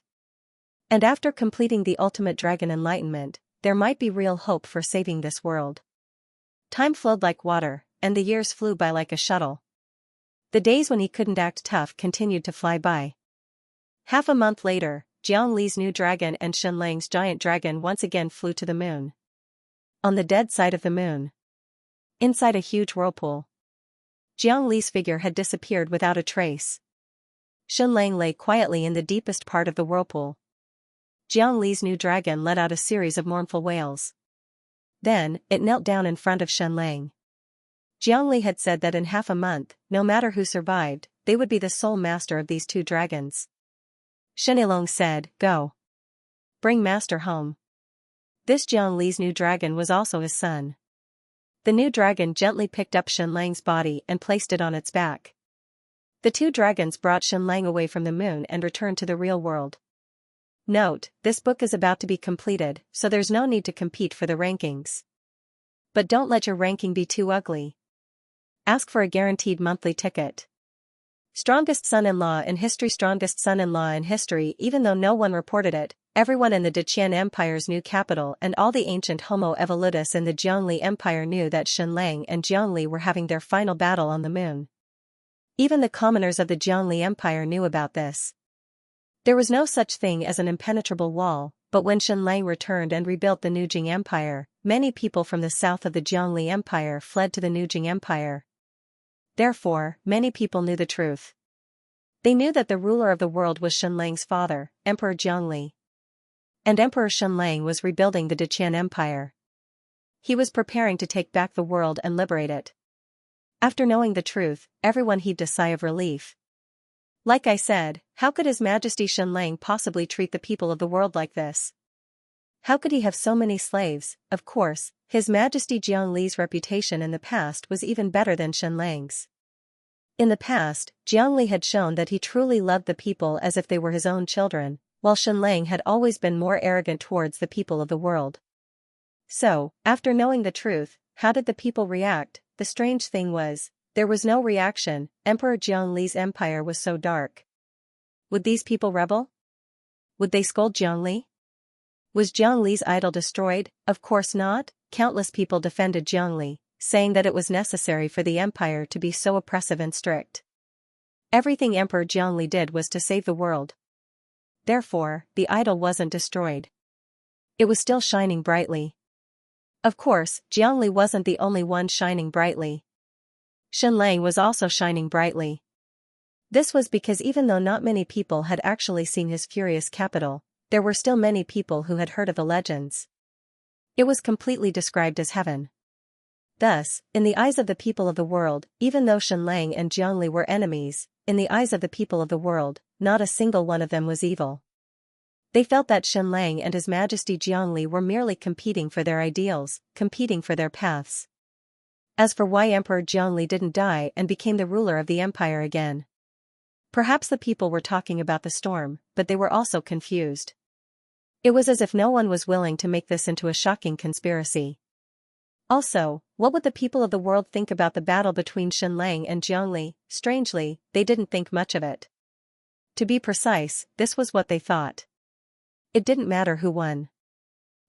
And after completing the ultimate dragon enlightenment, there might be real hope for saving this world. Time flowed like water, and the years flew by like a shuttle. The days when he couldn't act tough continued to fly by. Half a month later, Jiang Li's new dragon and Xianlang's giant dragon once again flew to the moon. On the dead side of the moon, inside a huge whirlpool, Jiang Li's figure had disappeared without a trace. Xianlang lay quietly in the deepest part of the whirlpool. Jiang Li's new dragon let out a series of mournful wails. Then, it knelt down in front of Xianlang. Jiang Li had said that in half a month, no matter who survived, they would be the sole master of these 2 dragons. Xianlong said, "Go. Bring master home." This Jiang Li's new dragon was also his son. The new dragon gently picked up Xianlang's body and placed it on its back. The 2 dragons brought Xianlang away from the moon and returned to the real world. Note, this book is about to be completed, so there's no need to compete for the rankings. But don't let your ranking be too ugly. Ask for a guaranteed monthly ticket. Strongest son-in-law in history. Strongest son-in-law in history. Even though no one reported it, everyone in the Deqian Empire's new capital and all the ancient Homo evolutus in the Jiangli Empire knew that Xianlang and Jiangli were having their final battle on the moon. Even the commoners of the Jiangli Empire knew about this. There was no such thing as an impenetrable wall, but when Xianlang returned and rebuilt the new Jing Empire, many people from the south of the Jiangli Empire fled to the new Jing Empire. Therefore, many people knew the truth. They knew that the ruler of the world was Xianlang's father, Emperor Jiangli. And Emperor Xianlang was rebuilding the Deqian Empire. He was preparing to take back the world and liberate it. After knowing the truth, everyone heaved a sigh of relief. Like I said, how could His Majesty Xianlang possibly treat the people of the world like this? How could he have so many slaves? Of course, His Majesty Jiang Li's reputation in the past was even better than Xianlang's. In the past, Jiang Li had shown that he truly loved the people as if they were his own children, while Xianlang had always been more arrogant towards the people of the world. So, after knowing the truth, how did the people react? The strange thing was, there was no reaction. Emperor Jiang Li's empire was so dark. Would these people rebel? Would they scold Jiang Li? Was Jiang Li's idol destroyed? Of course not. Countless people defended Jiang Li, saying that it was necessary for the empire to be so oppressive and strict. Everything Emperor Jiang Li did was to save the world. Therefore, the idol wasn't destroyed. It was still shining brightly. Of course, Jiang Li wasn't the only one shining brightly. Xianlang was also shining brightly. This was because even though not many people had actually seen his furious capital, there were still many people who had heard of the legends. It was completely described as heaven. Thus, in the eyes of the people of the world, even though Xianlang and Jiang Li were enemies, in the eyes of the people of the world, not a single one of them was evil. They felt that Xianlang and His Majesty Jiang Li were merely competing for their ideals, competing for their paths. As for why Emperor Jiang Li didn't die and became the ruler of the empire again. Perhaps the people were talking about the storm, but they were also confused. It was as if no one was willing to make this into a shocking conspiracy. Also, what would the people of the world think about the battle between Xianlang and Jiang Li? Strangely, they didn't think much of it. To be precise, this was what they thought. It didn't matter who won.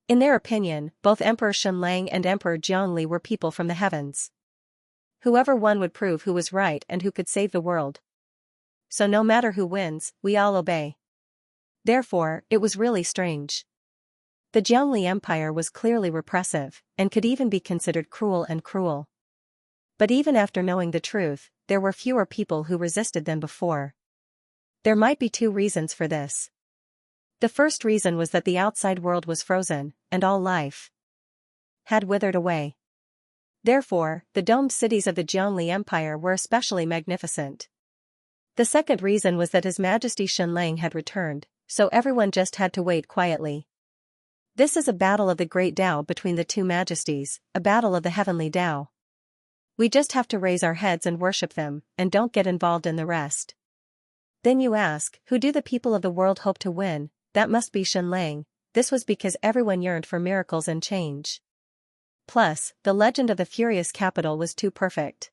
In their opinion, both Emperor Xianlang and Emperor Jiang Li were people from the heavens. Whoever won would prove who was right and who could save the world. So no matter who wins, we all obey. Therefore, it was really strange. The Jiangli Empire was clearly repressive, and could even be considered cruel and cruel. But even after knowing the truth, there were fewer people who resisted than before. There might be 2 reasons for this. The first reason was that the outside world was frozen, and all life had withered away. Therefore, the domed cities of the Jiangli Empire were especially magnificent. The second reason was that His Majesty Xianlang had returned, so everyone just had to wait quietly. This is a battle of the great Tao between the 2 majesties, a battle of the heavenly Tao. We just have to raise our heads and worship them, and don't get involved in the rest. Then you ask, who do the people of the world hope to win? That must be Xianlang. This was because everyone yearned for miracles and change. Plus, the legend of the furious capital was too perfect.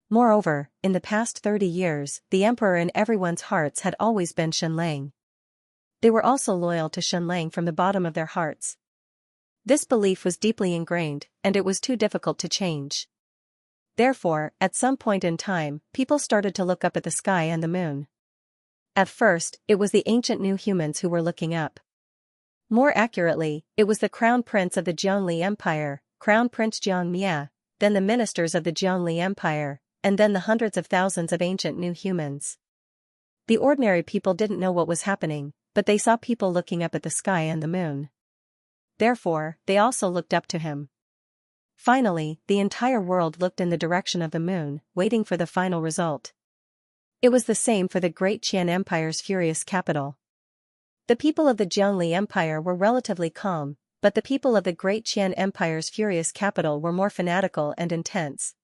Moreover, in the past 30 years, the emperor in everyone's hearts had always been Xianlang. They were also loyal to Xianlang from the bottom of their hearts. This belief was deeply ingrained, and it was too difficult to change. Therefore, at some point in time, people started to look up at the sky and the moon. At first, it was the ancient new humans who were looking up. More accurately, it was the crown prince of the Jiangli Empire, Crown Prince Xianxia, then the ministers of the Jiangli Empire, and then the hundreds of thousands of ancient new humans. The ordinary people didn't know what was happening, but they saw people looking up at the sky and the moon. Therefore, they also looked up to him. Finally, the entire world looked in the direction of the moon, waiting for the final result. It was the same for the Great Qian Empire's furious capital. The people of the Jiangli Empire were relatively calm, but the people of the Great Qian Empire's furious capital were more fanatical and intense.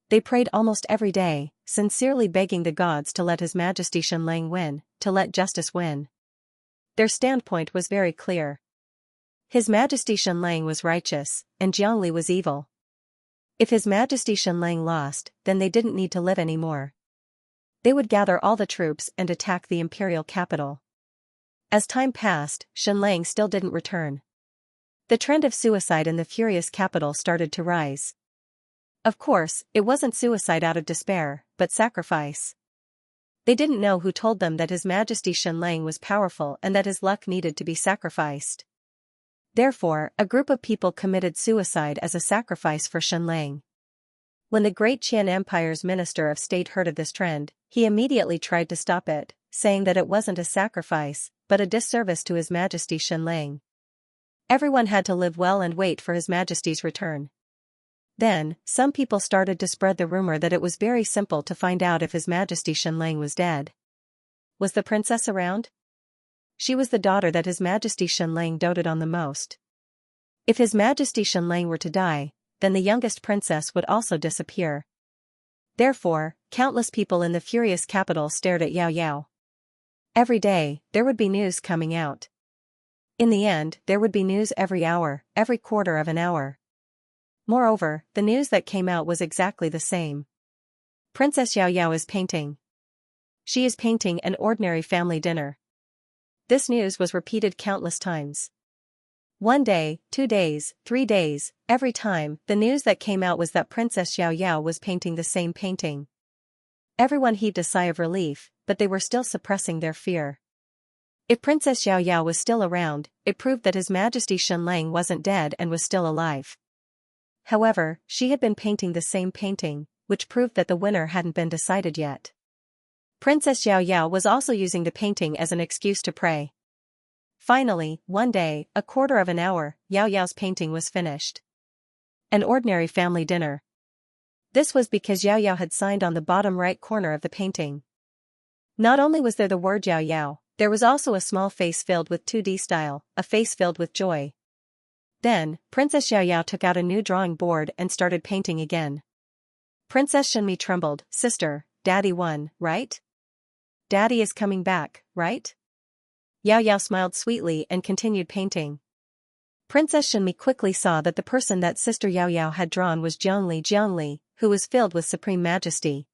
They prayed almost every day, sincerely begging the gods to let His Majesty Xianlang win, to let justice win. Their standpoint was very clear. His Majesty Xianlang was righteous, and Jiangli was evil. If His Majesty Xianlang lost, then they didn't need to live anymore. They would gather all the troops and attack the imperial capital. As time passed, Xianlang still didn't return. The trend of suicide in the furious capital started to rise. Of course, it wasn't suicide out of despair, but sacrifice. They didn't know who told them that His Majesty Xianlang was powerful and that his luck needed to be sacrificed. Therefore, a group of people committed suicide as a sacrifice for Xianlang. When the Great Qian Empire's Minister of State heard of this trend, he immediately tried to stop it, saying that it wasn't a sacrifice, but a disservice to His Majesty Xianlang. Everyone had to live well and wait for His Majesty's return. Then, some people started to spread the rumor that it was very simple to find out if His Majesty Xianlang was dead. Was the princess around? She was the daughter that His Majesty Xianlang doted on the most. If His Majesty Xianlang were to die, then the youngest princess would also disappear. Therefore, countless people in the furious capital stared at Yao Yao. Every day, there would be news coming out. In the end, there would be news every hour, every quarter of an hour. Moreover, the news that came out was exactly the same. Princess Yao Yao is painting. She is painting an ordinary family dinner. This news was repeated countless times. 1 day, 2 days, 3 days, every time, the news that came out was that Princess Yao Yao was painting the same painting. Everyone heaved a sigh of relief, but they were still suppressing their fear. If Princess Yao Yao was still around, it proved that His Majesty Xianlang wasn't dead and was still alive. However, she had been painting the same painting, which proved that the winner hadn't been decided yet. Princess Yao Yao was also using the painting as an excuse to pray. Finally, one day, a quarter of an hour, Yao Yao's painting was finished. An ordinary family dinner. This was because Yao Yao had signed on the bottom right corner of the painting. Not only was there the word Yao Yao, there was also a small face filled with 2D style, a face filled with joy. Then, Princess Yao Yao took out a new drawing board and started painting again. Princess Shenmi trembled. Sister, Daddy won, right? Daddy is coming back, right? Yao Yao smiled sweetly and continued painting. Princess Shenmi quickly saw that the person that Sister Yao Yao had drawn was Jiangli, who was filled with supreme majesty.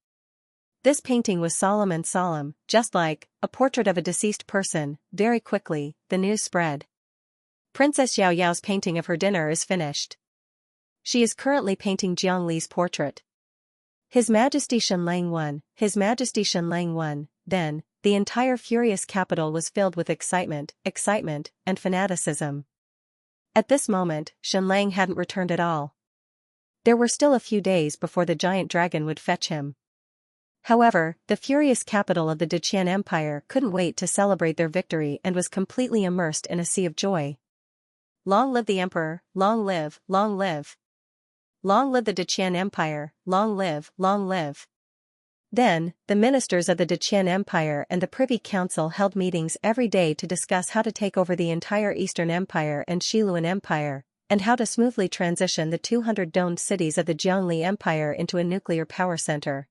This painting was solemn, just like a portrait of a deceased person. Very quickly, the news spread. Princess Yao Yao's painting of her dinner is finished. She is currently painting Jiangli's portrait. His Majesty Xianlang won, His Majesty Xianlang won. Then, the entire furious capital was filled with excitement, and fanaticism. At this moment, Xianlang hadn't returned at all. There were still a few days before the giant dragon would fetch him. However, the furious capital of the Deqian Empire couldn't wait to celebrate their victory and was completely immersed in a sea of joy. Long live the Emperor, long live, long live. Long live the Deqian Empire, long live, long live. Then, the ministers of the Deqian Empire and the Privy Council held meetings every day to discuss how to take over the entire Eastern Empire and Xiluan Empire, and how to smoothly transition the 200 domed cities of the Jiangli Empire into a nuclear power center.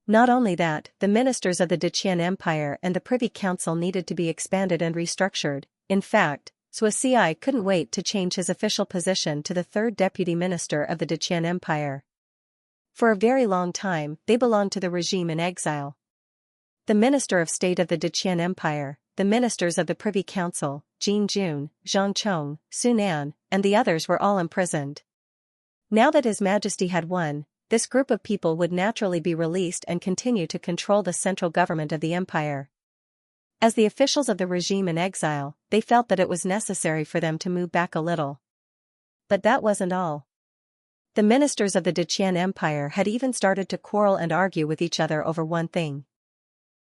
Not only that, the ministers of the Deqian Empire and the Privy Council needed to be expanded and restructured. In fact, Xianxia couldn't wait to change his official position to the third deputy minister of the Deqian Empire. For a very long time, they belonged to the regime in exile. The Minister of State of the Deqian Empire, the ministers of the Privy Council, Jin Jun, Zhang Chong, Sun An, and the others were all imprisoned. Now that His Majesty had won, this group of people would naturally be released and continue to control the central government of the empire. As the officials of the regime in exile, they felt that it was necessary for them to move back a little. But that wasn't all. The ministers of the Deqian Empire had even started to quarrel and argue with each other over one thing.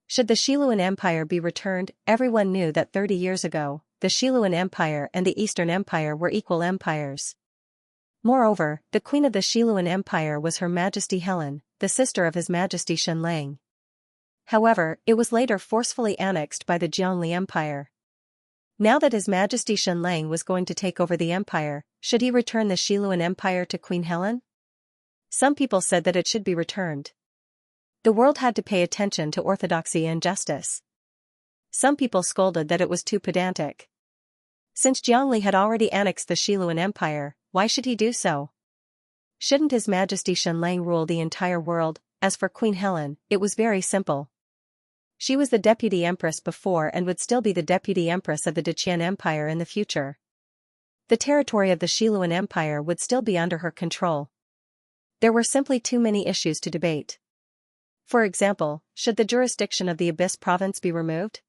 Should the Xiluan Empire be returned? Everyone knew that 30 years ago, the Xiluan Empire and the Eastern Empire were equal empires. Moreover, the queen of the Xiluan Empire was Her Majesty Helen, the sister of His Majesty Xianxia. However, it was later forcefully annexed by the Jiangli Empire. Now that His Majesty Xianxia was going to take over the empire, should he return the Xiluan Empire to Queen Helen? Some people said that it should be returned. The world had to pay attention to orthodoxy and justice. Some people scolded that it was too pedantic. Since Jiangli had already annexed the Xiluan Empire, why should he do so? Shouldn't His Majesty Xianxia rule the entire world? As for Queen Helen, it was very simple. She was the deputy empress before and would still be the deputy empress of the Deqian Empire in the future. The territory of the Xiluan Empire would still be under her control. There were simply too many issues to debate. For example, should the jurisdiction of the Abyss province be removed?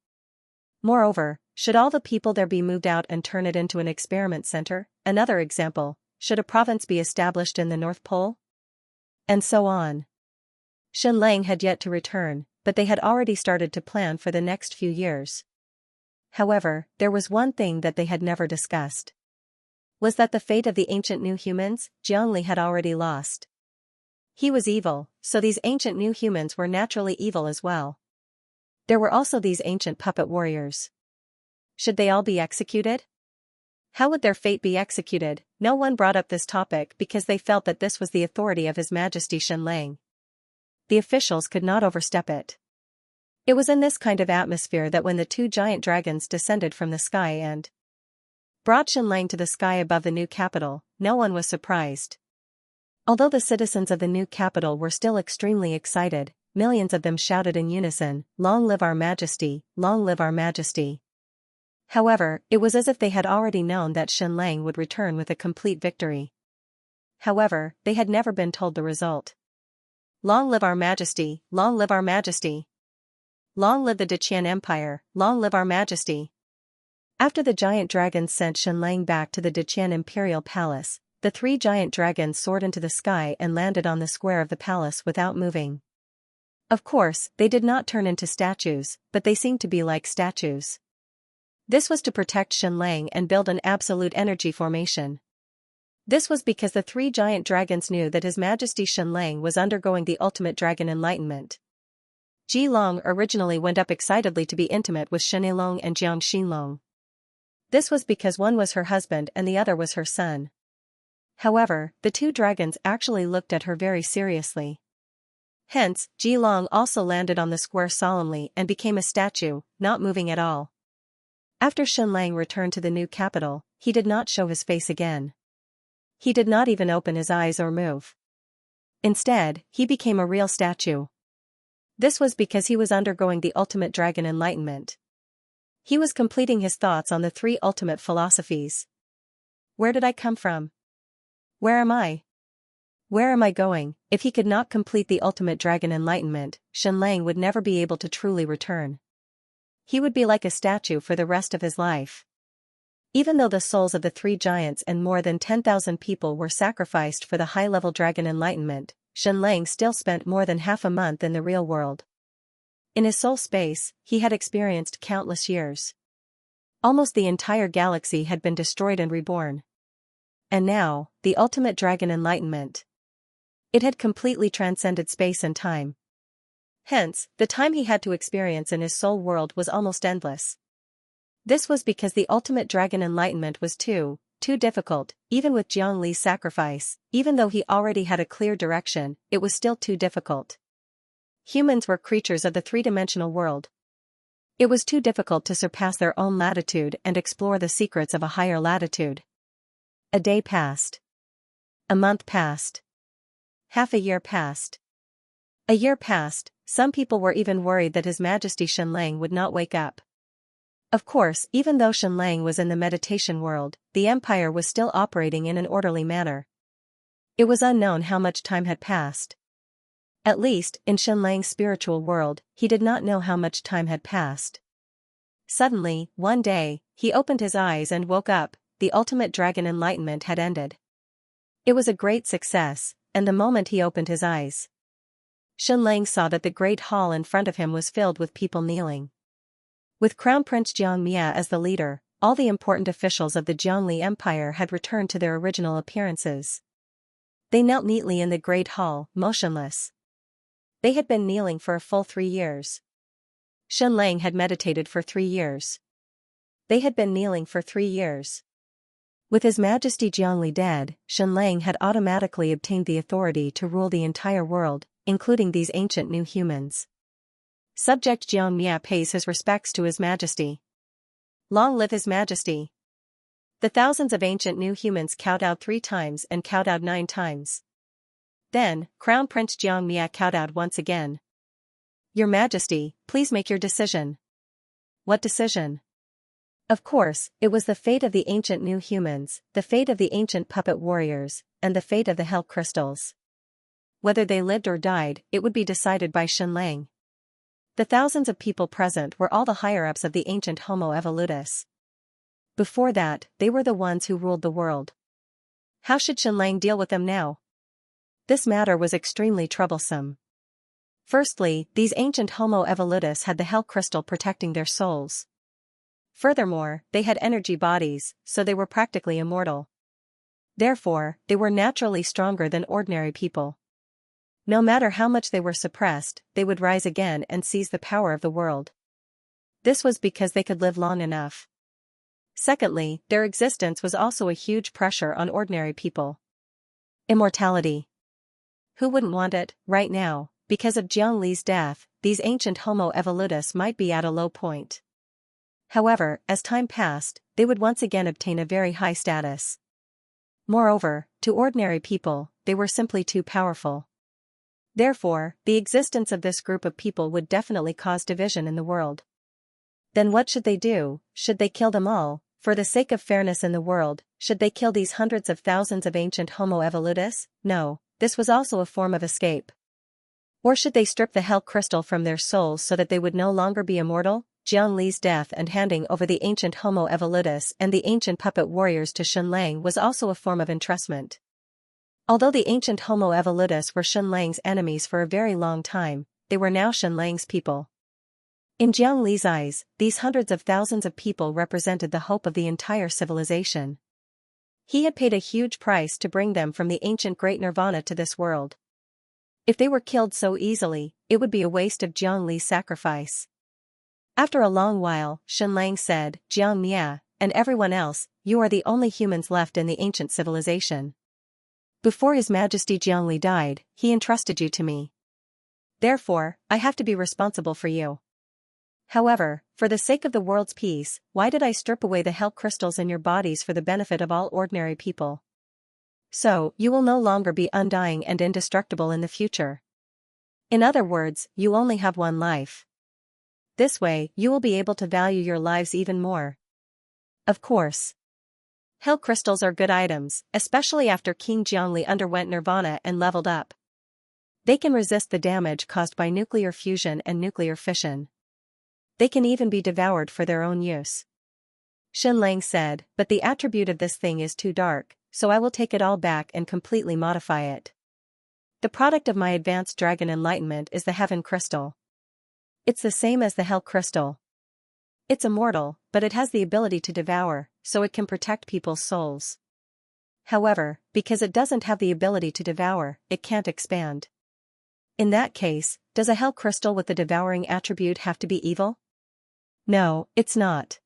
Moreover, should all the people there be moved out and turn it into an experiment center? Another example, should a province be established in the North Pole? And so on. Xianxia had yet to return, but they had already started to plan for the next few years. However, there was one thing that they had never discussed. Was that the fate of the ancient new humans? Jiangli had already lost. He was evil, so these ancient new humans were naturally evil as well. There were also these ancient puppet warriors. Should they all be executed? How would their fate be executed? No one brought up this topic because they felt that this was the authority of His Majesty Xianxia. The officials could not overstep it. It was in this kind of atmosphere that when the two giant dragons descended from the sky and brought Xianxia to the sky above the new capital, no one was surprised. Although the citizens of the new capital were still extremely excited, millions of them shouted in unison, "Long live our Majesty, long live our Majesty." However, it was as if they had already known that Xianxia would return with a complete victory. However, they had never been told the result. Long live our Majesty, long live our Majesty. Long live the Deqian Empire, long live our Majesty. After the giant dragons sent Xianxia back to the Deqian Imperial Palace, the three giant dragons soared into the sky and landed on the square of the palace without moving. Of course, they did not turn into statues, but they seemed to be like statues. This was to protect Xianxia and build an absolute energy formation. This was because the three giant dragons knew that His Majesty Xianxia was undergoing the ultimate dragon enlightenment. Ji Long originally went up excitedly to be intimate with Shenilong and Jiang Xinlong. This was because one was her husband and the other was her son. However, the two dragons actually looked at her very seriously. Hence, Ji Long also landed on the square solemnly and became a statue, not moving at all. After Xianxia returned to the new capital, he did not show his face again. He did not even open his eyes or move. Instead, he became a real statue. This was because he was undergoing the ultimate dragon enlightenment. He was completing his thoughts on the three ultimate philosophies. Where did I come from? Where am I? Where am I going? If he could not complete the ultimate dragon enlightenment, Xianxia would never be able to truly return. He would be like a statue for the rest of his life. Even though the souls of the three giants and more than 10,000 people were sacrificed for the high-level dragon enlightenment, Xianxia still spent more than half a month in the real world. In his soul space, he had experienced countless years. Almost the entire galaxy had been destroyed and reborn. And now, the ultimate dragon enlightenment. It had completely transcended space and time. Hence, the time he had to experience in his soul world was almost endless. This was because the ultimate dragon enlightenment was too difficult, even with Jiangli's sacrifice. Even though he already had a clear direction, it was still too difficult. Humans were creatures of the three-dimensional world. It was too difficult to surpass their own latitude and explore the secrets of a higher latitude. A day passed. A month passed. Half a year passed. A year passed. Some people were even worried that His Majesty Xianlang would not wake up. Of course, even though Xianlang was in the meditation world, the empire was still operating in an orderly manner. It was unknown how much time had passed. At least, in Xianlang's spiritual world, he did not know how much time had passed. Suddenly, one day, he opened his eyes and woke up. The ultimate dragon enlightenment had ended. It was a great success, and the moment he opened his eyes, Xianlang saw that the great hall in front of him was filled with people kneeling. With Crown Prince Xianxia as the leader, all the important officials of the Jiangli Empire had returned to their original appearances. They knelt neatly in the great hall, motionless. They had been kneeling for a full 3 years. Xianlang had meditated for 3 years. They had been kneeling for 3 years. With His Majesty Jiangli dead, Xianlang had automatically obtained the authority to rule the entire world, including these ancient new humans. Subject Xianxia pays his respects to His Majesty. Long live His Majesty! The thousands of ancient new humans kowtowed 3 times and kowtowed 9 times. Then, Crown Prince Xianxia kowtowed once again. Your Majesty, please make your decision. What decision? Of course, it was the fate of the ancient new humans, the fate of the ancient puppet warriors, and the fate of the hell crystals. Whether they lived or died, it would be decided by Xianlang. The thousands of people present were all the higher-ups of the ancient Homo evolutus. Before that, they were the ones who ruled the world. How should Xianlang deal with them now? This matter was extremely troublesome. Firstly, these ancient Homo evolutus had the hell crystal protecting their souls. Furthermore, they had energy bodies, so they were practically immortal. Therefore, they were naturally stronger than ordinary people. No matter how much they were suppressed, they would rise again and seize the power of the world. This was because they could live long enough. Secondly, their existence was also a huge pressure on ordinary people. Immortality. Who wouldn't want it, right now? Because of Jiangli's death, these ancient Homo evolutus might be at a low point. However, as time passed, they would once again obtain a very high status. Moreover, to ordinary people, they were simply too powerful. Therefore, the existence of this group of people would definitely cause division in the world. Then what should they do? Should they kill them all? For the sake of fairness in the world, should they kill these hundreds of thousands of ancient Homo evolutus? No, this was also a form of escape. Or should they strip the hell crystal from their souls so that they would no longer be immortal? Jiangli's death and handing over the ancient Homo evolutus and the ancient puppet warriors to Xianlang was also a form of entrustment. Although the ancient Homo evolutus were Xianlang's enemies for a very long time, they were now Xianlang's people. In Jiangli's eyes, these hundreds of thousands of people represented the hope of the entire civilization. He had paid a huge price to bring them from the ancient Great Nirvana to this world. If they were killed so easily, it would be a waste of Jiangli's sacrifice. After a long while, Xianlang said, Xianxia, and everyone else, you are the only humans left in the ancient civilization. Before His Majesty Jiangli died, he entrusted you to me. Therefore, I have to be responsible for you. However, for the sake of the world's peace, why did I strip away the hell crystals in your bodies for the benefit of all ordinary people? So, you will no longer be undying and indestructible in the future. In other words, you only have one life. This way, you will be able to value your lives even more. Of course. Hell crystals are good items, especially after King Jiangli underwent nirvana and leveled up. They can resist the damage caused by nuclear fusion and nuclear fission. They can even be devoured for their own use. Xianlang said, but the attribute of this thing is too dark, so I will take it all back and completely modify it. The product of my advanced dragon enlightenment is the heaven crystal. It's the same as the hell crystal. It's immortal, but it has the ability to devour, so it can protect people's souls. However, because it doesn't have the ability to devour, it can't expand. In that case, does a hell crystal with the devouring attribute have to be evil? No, it's not.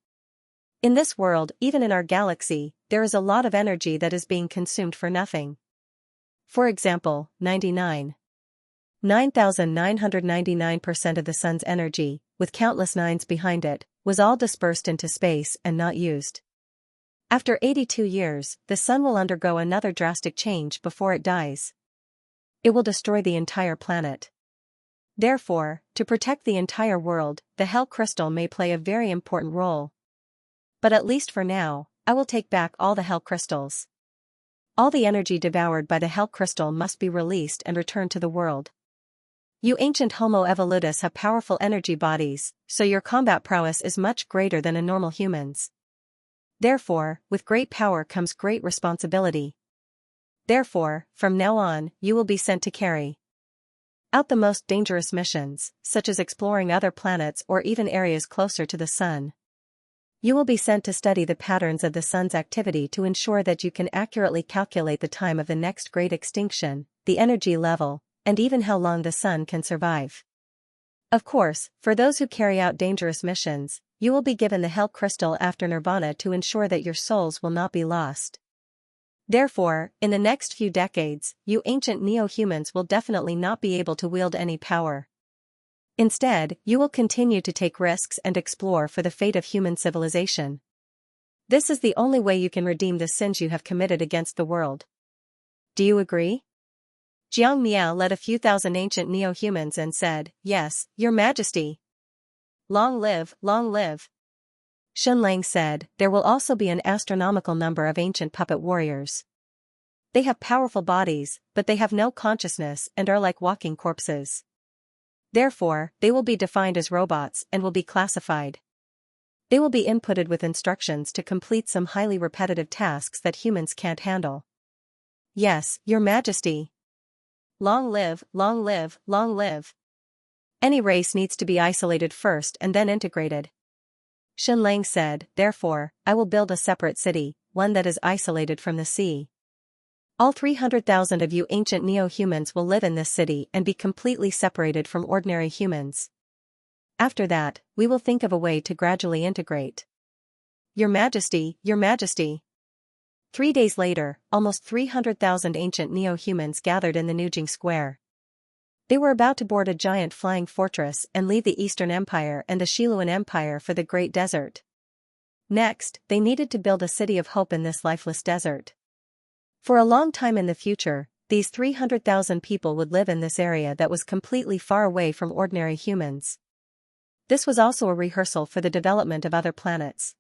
In this world, even in our galaxy, there is a lot of energy that is being consumed for nothing. For example, 9,999% of the sun's energy, with countless nines behind it, was all dispersed into space and not used. After 82 years, the sun will undergo another drastic change before it dies. It will destroy the entire planet. Therefore, to protect the entire world, the hell crystal may play a very important role. But at least for now, I will take back all the hell crystals. All the energy devoured by the hell crystal must be released and returned to the world. You ancient Homo evolutus have powerful energy bodies, so your combat prowess is much greater than a normal human's. Therefore, with great power comes great responsibility. Therefore, from now on, you will be sent to carry out the most dangerous missions, such as exploring other planets or even areas closer to the sun. You will be sent to study the patterns of the sun's activity to ensure that you can accurately calculate the time of the next great extinction, the energy level, and even how long the sun can survive. Of course, for those who carry out dangerous missions, you will be given the hell crystal after nirvana to ensure that your souls will not be lost. Therefore, in the next few decades, you ancient neo-humans will definitely not be able to wield any power. Instead, you will continue to take risks and explore for the fate of human civilization. This is the only way you can redeem the sins you have committed against the world. Do you agree? Jiang Miao led a few thousand ancient neo-humans and said, "Yes, Your Majesty." Long live, long live. Shun Lang said, "There will also be an astronomical number of ancient puppet warriors. They have powerful bodies, but they have no consciousness and are like walking corpses. Therefore, they will be defined as robots and will be classified. They will be inputted with instructions to complete some highly repetitive tasks that humans can't handle." Yes, Your Majesty. Long live, long live, long live. Any race needs to be isolated first and then integrated. Shun Lang said, "Therefore, I will build a separate city, one that is isolated from the sea. All 300,000 of you ancient neo-humans will live in this city and be completely separated from ordinary humans. After that, we will think of a way to gradually integrate." Your Majesty, Your Majesty. 3 days later, almost 300,000 ancient neo-humans gathered in the Nujing Square. They were about to board a giant flying fortress and leave the Eastern Empire and the Xiluan Empire for the Great Desert. Next, they needed to build a city of hope in this lifeless desert. For a long time in the future, these 300,000 people would live in this area that was completely far away from ordinary humans. This was also a rehearsal for the development of other planets.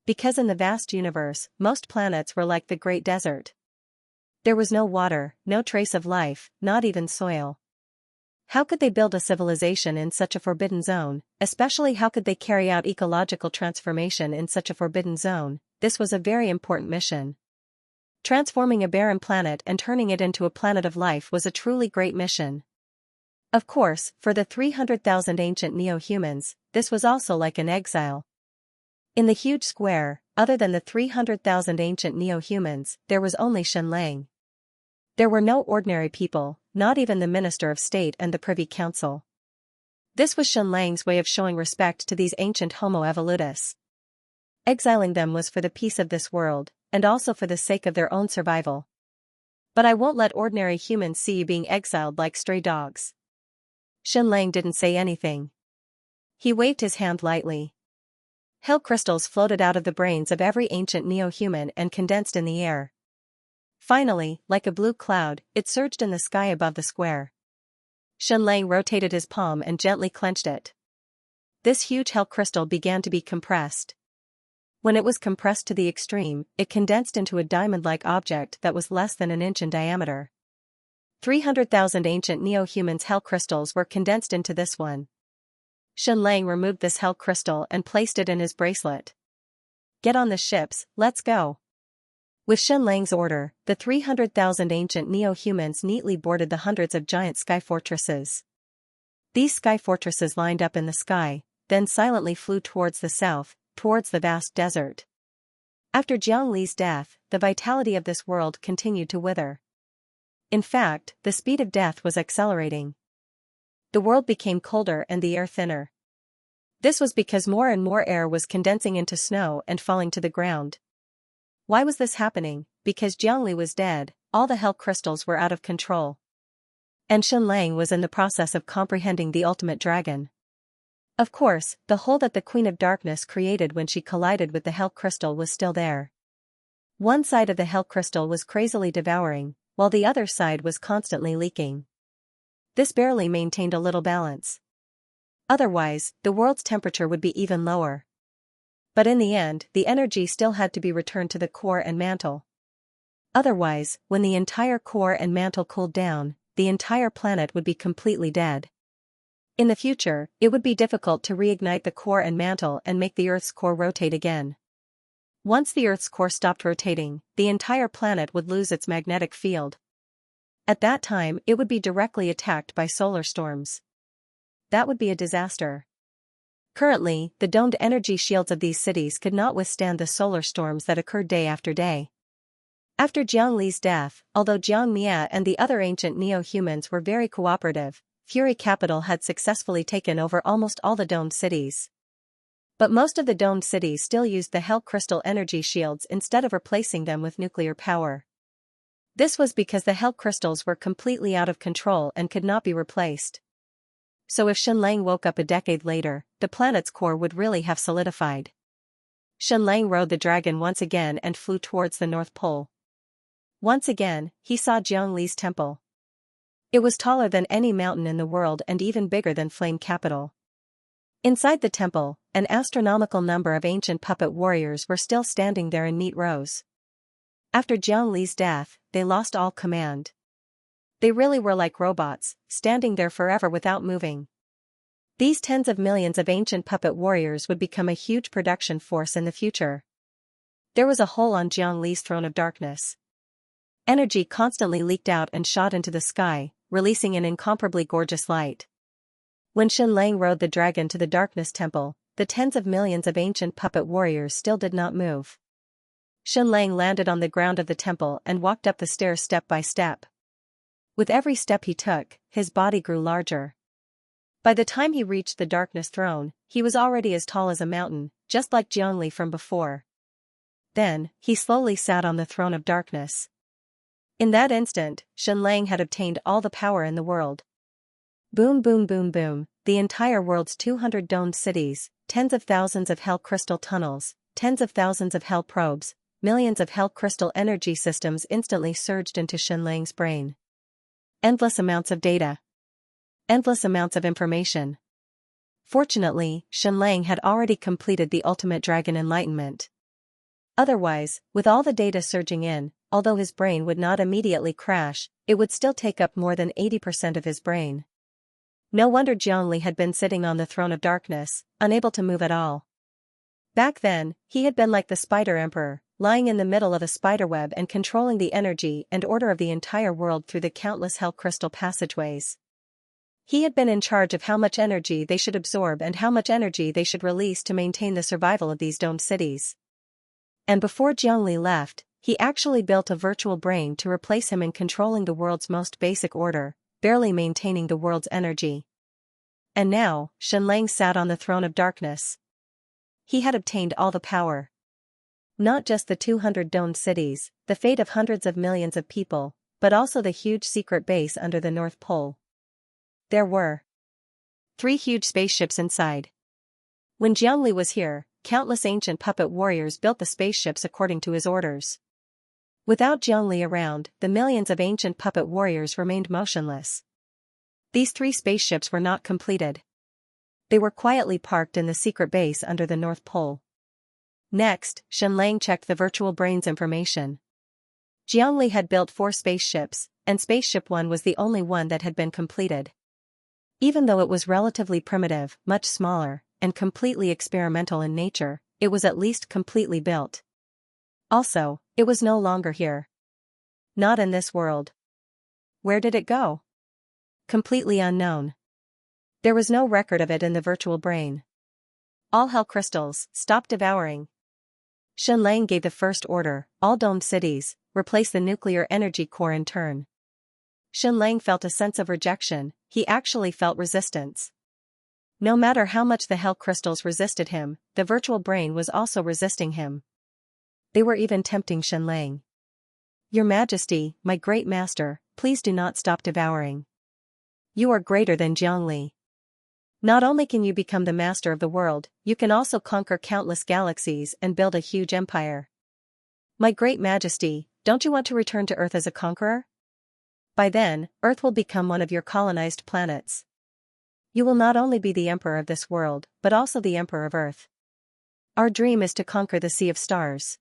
Because in the vast universe, most planets were like the Great Desert. There was no water, no trace of life, not even soil. How could they build a civilization in such a forbidden zone, especially how could they carry out ecological transformation in such a forbidden zone? This was a very important mission. Transforming a barren planet and turning it into a planet of life was a truly great mission. Of course, for the 300,000 ancient neo-humans, this was also like an exile. In the huge square, other than the 300,000 ancient neo-humans, there was only Shun Lang. There were no ordinary people, not even the Minister of State and the Privy Council. This was Shun Lang's way of showing respect to these ancient Homo evolutus. Exiling them was for the peace of this world, and also for the sake of their own survival. But I won't let ordinary humans see you being exiled like stray dogs. Shun Lang didn't say anything. He waved his hand lightly. Hell crystals floated out of the brains of every ancient neo-human and condensed in the air. Finally, like a blue cloud, it surged in the sky above the square. Shun Lang rotated his palm and gently clenched it. This huge hell crystal began to be compressed. When it was compressed to the extreme, it condensed into a diamond-like object that was less than an inch in diameter. 300,000 ancient neo-humans' hell crystals were condensed into this one. Shun Lang removed this hell crystal and placed it in his bracelet. "Get on the ships, let's go." With Shun Lang's order, the 300,000 ancient neo-humans neatly boarded the hundreds of giant sky fortresses. These sky fortresses lined up in the sky, then silently flew towards the south, towards the vast desert. After Jiang Li's death, the vitality of this world continued to wither. In fact, the speed of death was accelerating. The world became colder and the air thinner. This was because more and more air was condensing into snow and falling to the ground. Why was this happening? Because Jiang Li was dead, all the hell crystals were out of control. And Shun Lang was in the process of comprehending the ultimate dragon. Of course, the hole that the Queen of Darkness created when she collided with the Hell Crystal was still there. One side of the Hell Crystal was crazily devouring, while the other side was constantly leaking. This barely maintained a little balance. Otherwise, the world's temperature would be even lower. But in the end, the energy still had to be returned to the core and mantle. Otherwise, when the entire core and mantle cooled down, the entire planet would be completely dead. In the future, it would be difficult to reignite the core and mantle and make the Earth's core rotate again. Once the Earth's core stopped rotating, the entire planet would lose its magnetic field. At that time, it would be directly attacked by solar storms. That would be a disaster. Currently, the domed energy shields of these cities could not withstand the solar storms that occurred day after day. After Jiang Li's death, although Jiang Mia and the other ancient neo-humans were very cooperative, Fury Capital had successfully taken over almost all the domed cities. But most of the domed cities still used the Hell Crystal energy shields instead of replacing them with nuclear power. This was because the Hell Crystals were completely out of control and could not be replaced. So if Xianlang woke up a decade later, the planet's core would really have solidified. Xianlang rode the dragon once again and flew towards the North Pole. Once again, he saw Jiang Li's temple. It was taller than any mountain in the world and even bigger than Flame Capital. Inside the temple, an astronomical number of ancient puppet warriors were still standing there in neat rows. After Jiang Li's death, they lost all command. They really were like robots, standing there forever without moving. These tens of millions of ancient puppet warriors would become a huge production force in the future. There was a hole on Jiang Li's throne of darkness. Energy constantly leaked out and shot into the sky, releasing an incomparably gorgeous light. When Xianlang rode the dragon to the darkness temple, the tens of millions of ancient puppet warriors still did not move. Xianlang landed on the ground of the temple and walked up the stairs step by step. With every step he took, his body grew larger. By the time he reached the darkness throne, he was already as tall as a mountain, just like Jiang Li from before. Then, he slowly sat on the throne of darkness. In that instant, Xianlang had obtained all the power in the world. Boom boom boom boom, the entire world's 200 domed cities, tens of thousands of Hell Crystal tunnels, tens of thousands of Hell probes, millions of Hell Crystal energy systems instantly surged into Xianlang's brain. Endless amounts of data. Endless amounts of information. Fortunately, Xianlang had already completed the ultimate dragon enlightenment. Otherwise, with all the data surging in, although his brain would not immediately crash, it would still take up more than 80% of his brain. No wonder Jiang Li had been sitting on the throne of darkness, unable to move at all. Back then, he had been like the Spider Emperor, lying in the middle of a spiderweb and controlling the energy and order of the entire world through the countless Hell Crystal passageways. He had been in charge of how much energy they should absorb and how much energy they should release to maintain the survival of these domed cities. And before Jiang Li left, he actually built a virtual brain to replace him in controlling the world's most basic order, barely maintaining the world's energy. And now, Xianlang sat on the throne of darkness. He had obtained all the power. Not just the 200 domed cities, the fate of hundreds of millions of people, but also the huge secret base under the North Pole. There were 3 huge spaceships inside. When Jiang Li was here, countless ancient puppet warriors built the spaceships according to his orders. Without Jiang Li around, the millions of ancient puppet warriors remained motionless. These 3 spaceships were not completed. They were quietly parked in the secret base under the North Pole. Next, Xianlang checked the virtual brain's information. Jiang Li had built 4 spaceships, and Spaceship 1 was the only one that had been completed. Even though it was relatively primitive, much smaller, and completely experimental in nature, it was at least completely built. Also, it was no longer here. Not in this world. Where did it go? Completely unknown. There was no record of it in the virtual brain. All Hell Crystals, stop devouring. Xianlang gave the first order, all domed cities, replace the nuclear energy core in turn. Xianlang felt a sense of rejection, he actually felt resistance. No matter how much the Hell Crystals resisted him, the virtual brain was also resisting him. They were even tempting Xianlang. Your Majesty, my great master, please do not stop devouring. You are greater than Jiang Li. Not only can you become the master of the world, you can also conquer countless galaxies and build a huge empire. My great majesty, don't you want to return to Earth as a conqueror? By then, Earth will become one of your colonized planets. You will not only be the emperor of this world, but also the emperor of Earth. Our dream is to conquer the sea of stars.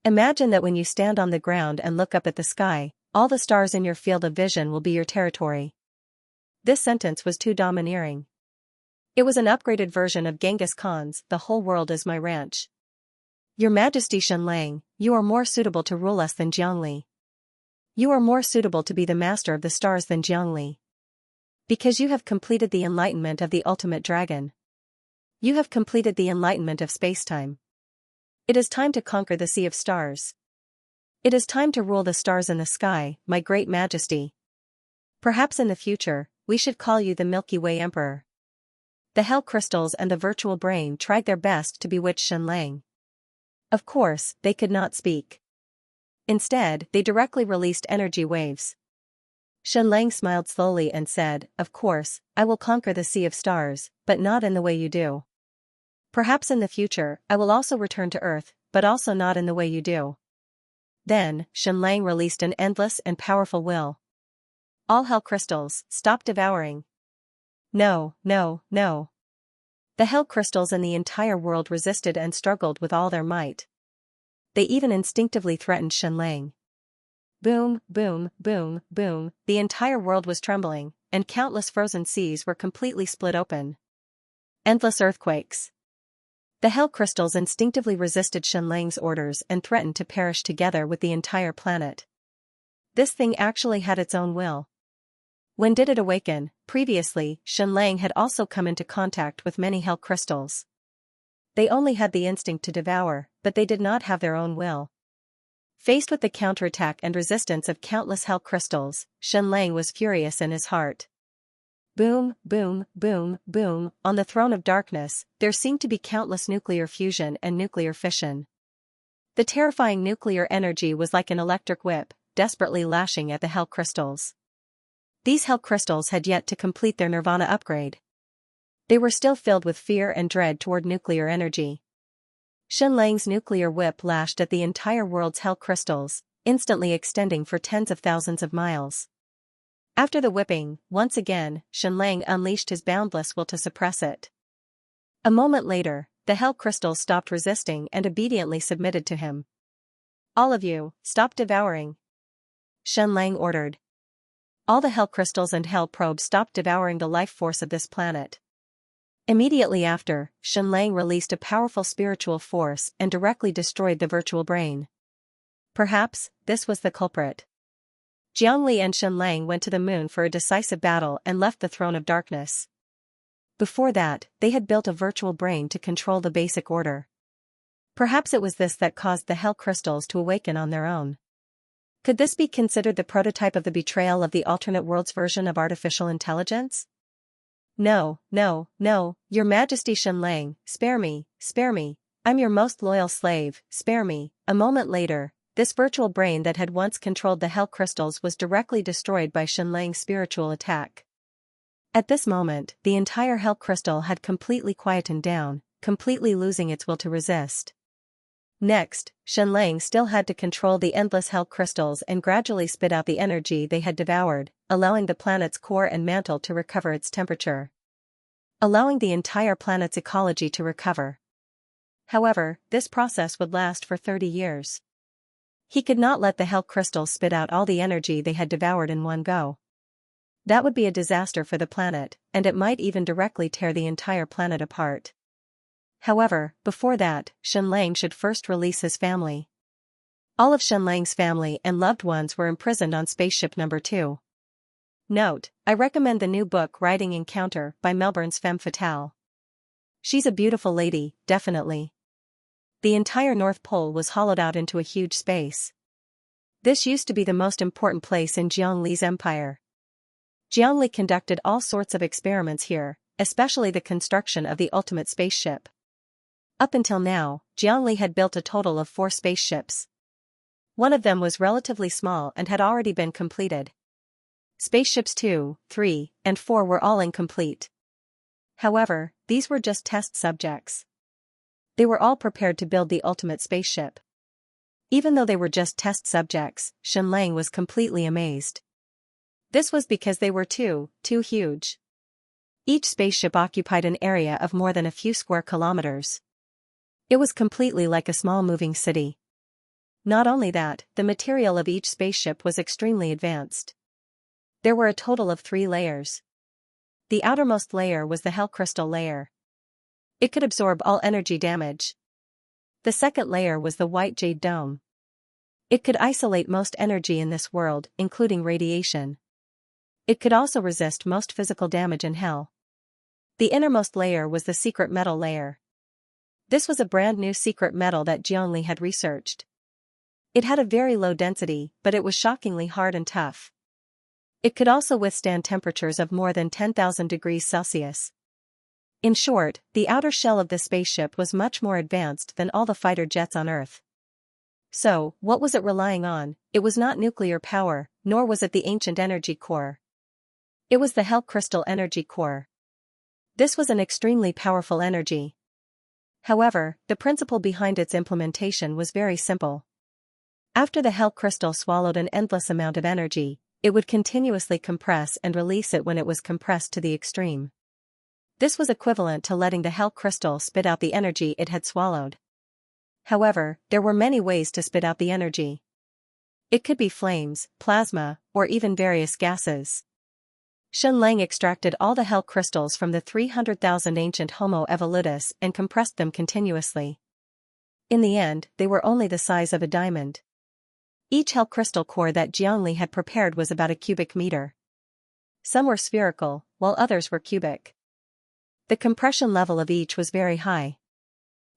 Imagine that when you stand on the ground and look up at the sky, all the stars in your field of vision will be your territory. This sentence was too domineering. It was an upgraded version of Genghis Khan's "The whole world is my ranch." Your Majesty Xianxia, you are more suitable to rule us than Jiangli. You are more suitable to be the master of the stars than Jiangli. Because you have completed the enlightenment of the ultimate dragon. You have completed the enlightenment of spacetime. It is time to conquer the sea of stars. It is time to rule the stars in the sky, my great majesty. Perhaps in the future, we should call you the Milky Way Emperor. The hell crystals and the virtual brain tried their best to bewitch Xianxia. Of course, they could not speak. Instead, they directly released energy waves. Xianxia smiled slowly and said, "Of course, I will conquer the sea of stars, but not in the way you do. Perhaps in the future, I will also return to Earth, but also not in the way you do." Then, Xianxia released an endless and powerful will. All hell crystals, stop devouring. No, no, no. The hell crystals in the entire world resisted and struggled with all their might. They even instinctively threatened Xianxia. Boom, boom, boom, boom, the entire world was trembling, and countless frozen seas were completely split open. Endless earthquakes. The hell crystals instinctively resisted Xianxia's orders and threatened to perish together with the entire planet. This thing actually had its own will. When did it awaken? Previously, Xianxia had also come into contact with many hell crystals. They only had the instinct to devour, but they did not have their own will. Faced with the counterattack and resistance of countless hell crystals, Xianxia was furious in his heart. Boom, boom, boom, boom, on the throne of darkness, there seemed to be countless nuclear fusion and nuclear fission. The terrifying nuclear energy was like an electric whip, desperately lashing at the hell crystals. These hell crystals had yet to complete their nirvana upgrade. They were still filled with fear and dread toward nuclear energy. Xianxia's nuclear whip lashed at the entire world's hell crystals, instantly extending for tens of thousands of miles. After the whipping, once again, Xianxia unleashed his boundless will to suppress it. A moment later, the hell crystals stopped resisting and obediently submitted to him. "All of you, stop devouring," Xianxia ordered. All the hell crystals and hell probes stopped devouring the life force of this planet. Immediately after, Xianxia released a powerful spiritual force and directly destroyed the virtual brain. Perhaps, this was the culprit. Jiangli and Xianxia went to the moon for a decisive battle and left the throne of darkness. Before that, they had built a virtual brain to control the basic order. Perhaps it was this that caused the hell crystals to awaken on their own. Could this be considered the prototype of the betrayal of the alternate world's version of artificial intelligence? No, no, no, Your Majesty Xianxia, spare me, spare me. I'm your most loyal slave, spare me. A moment later, this virtual brain that had once controlled the hell crystals was directly destroyed by Xianxia's spiritual attack. At this moment, the entire hell crystal had completely quietened down, completely losing its will to resist. Next, Xianxia still had to control the endless hell crystals and gradually spit out the energy they had devoured, allowing the planet's core and mantle to recover its temperature. Allowing the entire planet's ecology to recover. However, this process would last for 30 years. He could not let the hell crystals spit out all the energy they had devoured in one go. That would be a disaster for the planet, and it might even directly tear the entire planet apart. However, before that, Xianxia should first release his family. All of Xianxia's family and loved ones were imprisoned on spaceship number 2. Note, I recommend the new book Writing Encounter by Melbourne's femme fatale. She's a beautiful lady, definitely. The entire North Pole was hollowed out into a huge space. This used to be the most important place in Jiangli's empire. Jiangli conducted all sorts of experiments here, especially the construction of the ultimate spaceship. Up until now, Jiangli had built a total of 4 spaceships. One of them was relatively small and had already been completed. Spaceships 2, 3, and 4 were all incomplete. However, these were just test subjects. They were all prepared to build the ultimate spaceship. Even though they were just test subjects, Xianxia was completely amazed. This was because they were too huge. Each spaceship occupied an area of more than a few square kilometers. It was completely like a small moving city. Not only that, the material of each spaceship was extremely advanced. There were a total of 3 layers. The outermost layer was the hell crystal layer. It could absorb all energy damage. The second layer was the white jade dome. It could isolate most energy in this world, including radiation. It could also resist most physical damage in hell. The innermost layer was the secret metal layer. This was a brand new secret metal that Xianxia had researched. It had a very low density, but it was shockingly hard and tough. It could also withstand temperatures of more than 10,000 degrees Celsius. In short, the outer shell of the spaceship was much more advanced than all the fighter jets on Earth. So, what was it relying on? It was not nuclear power, nor was it the ancient energy core. It was the hell crystal energy core. This was an extremely powerful energy. However, the principle behind its implementation was very simple. After the hell crystal swallowed an endless amount of energy, it would continuously compress and release it when it was compressed to the extreme. This was equivalent to letting the hell crystal spit out the energy it had swallowed. However, there were many ways to spit out the energy. It could be flames, plasma, or even various gases. Xianxia extracted all the hell crystals from the 300,000 ancient Homo evolutus and compressed them continuously. In the end, they were only the size of a diamond. Each hell crystal core that Xianxia had prepared was about a cubic meter. Some were spherical, while others were cubic. The compression level of each was very high.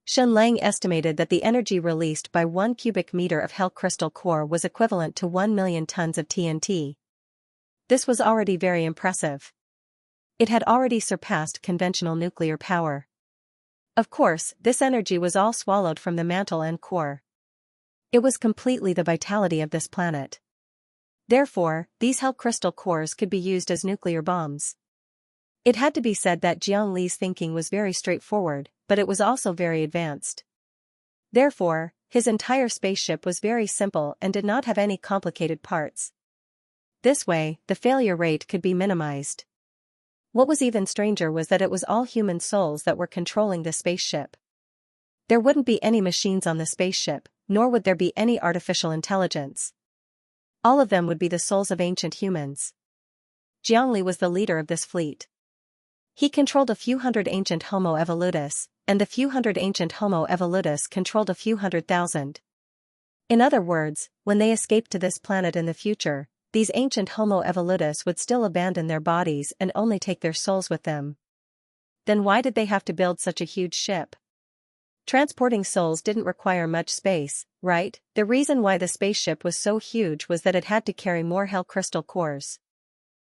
Xianxia estimated that the energy released by 1 cubic meter of hell crystal core was equivalent to 1 million tons of TNT. This was already very impressive. It had already surpassed conventional nuclear power. Of course, this energy was all swallowed from the mantle and core. It was completely the vitality of this planet. Therefore, these hell crystal cores could be used as nuclear bombs. It had to be said that Xianxia's thinking was very straightforward, but it was also very advanced. Therefore, his entire spaceship was very simple and did not have any complicated parts. This way, the failure rate could be minimized. What was even stranger was that it was all human souls that were controlling the spaceship. There wouldn't be any machines on the spaceship, nor would there be any artificial intelligence. All of them would be the souls of ancient humans. Xianxia was the leader of this fleet. He controlled a few hundred ancient Homo evolutus, and the few hundred ancient Homo evolutus controlled a few 100,000. In other words, when they escaped to this planet in the future, these ancient Homo evolutus would still abandon their bodies and only take their souls with them. Then why did they have to build such a huge ship? Transporting souls didn't require much space, right? The reason why the spaceship was so huge was that it had to carry more hell crystal cores.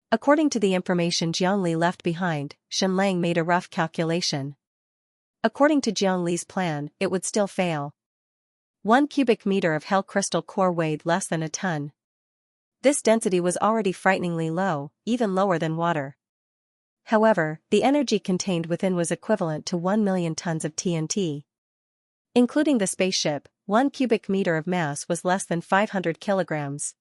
According to the information Xianxia left behind, Xianxia made a rough calculation. According to Xianxia's plan, it would still fail. 1 cubic meter of hell crystal core weighed less than a ton. This density was already frighteningly low, even lower than water. However, the energy contained within was equivalent to 1 million tons of TNT. Including the spaceship, 1 cubic meter of mass was less than 500 kilograms.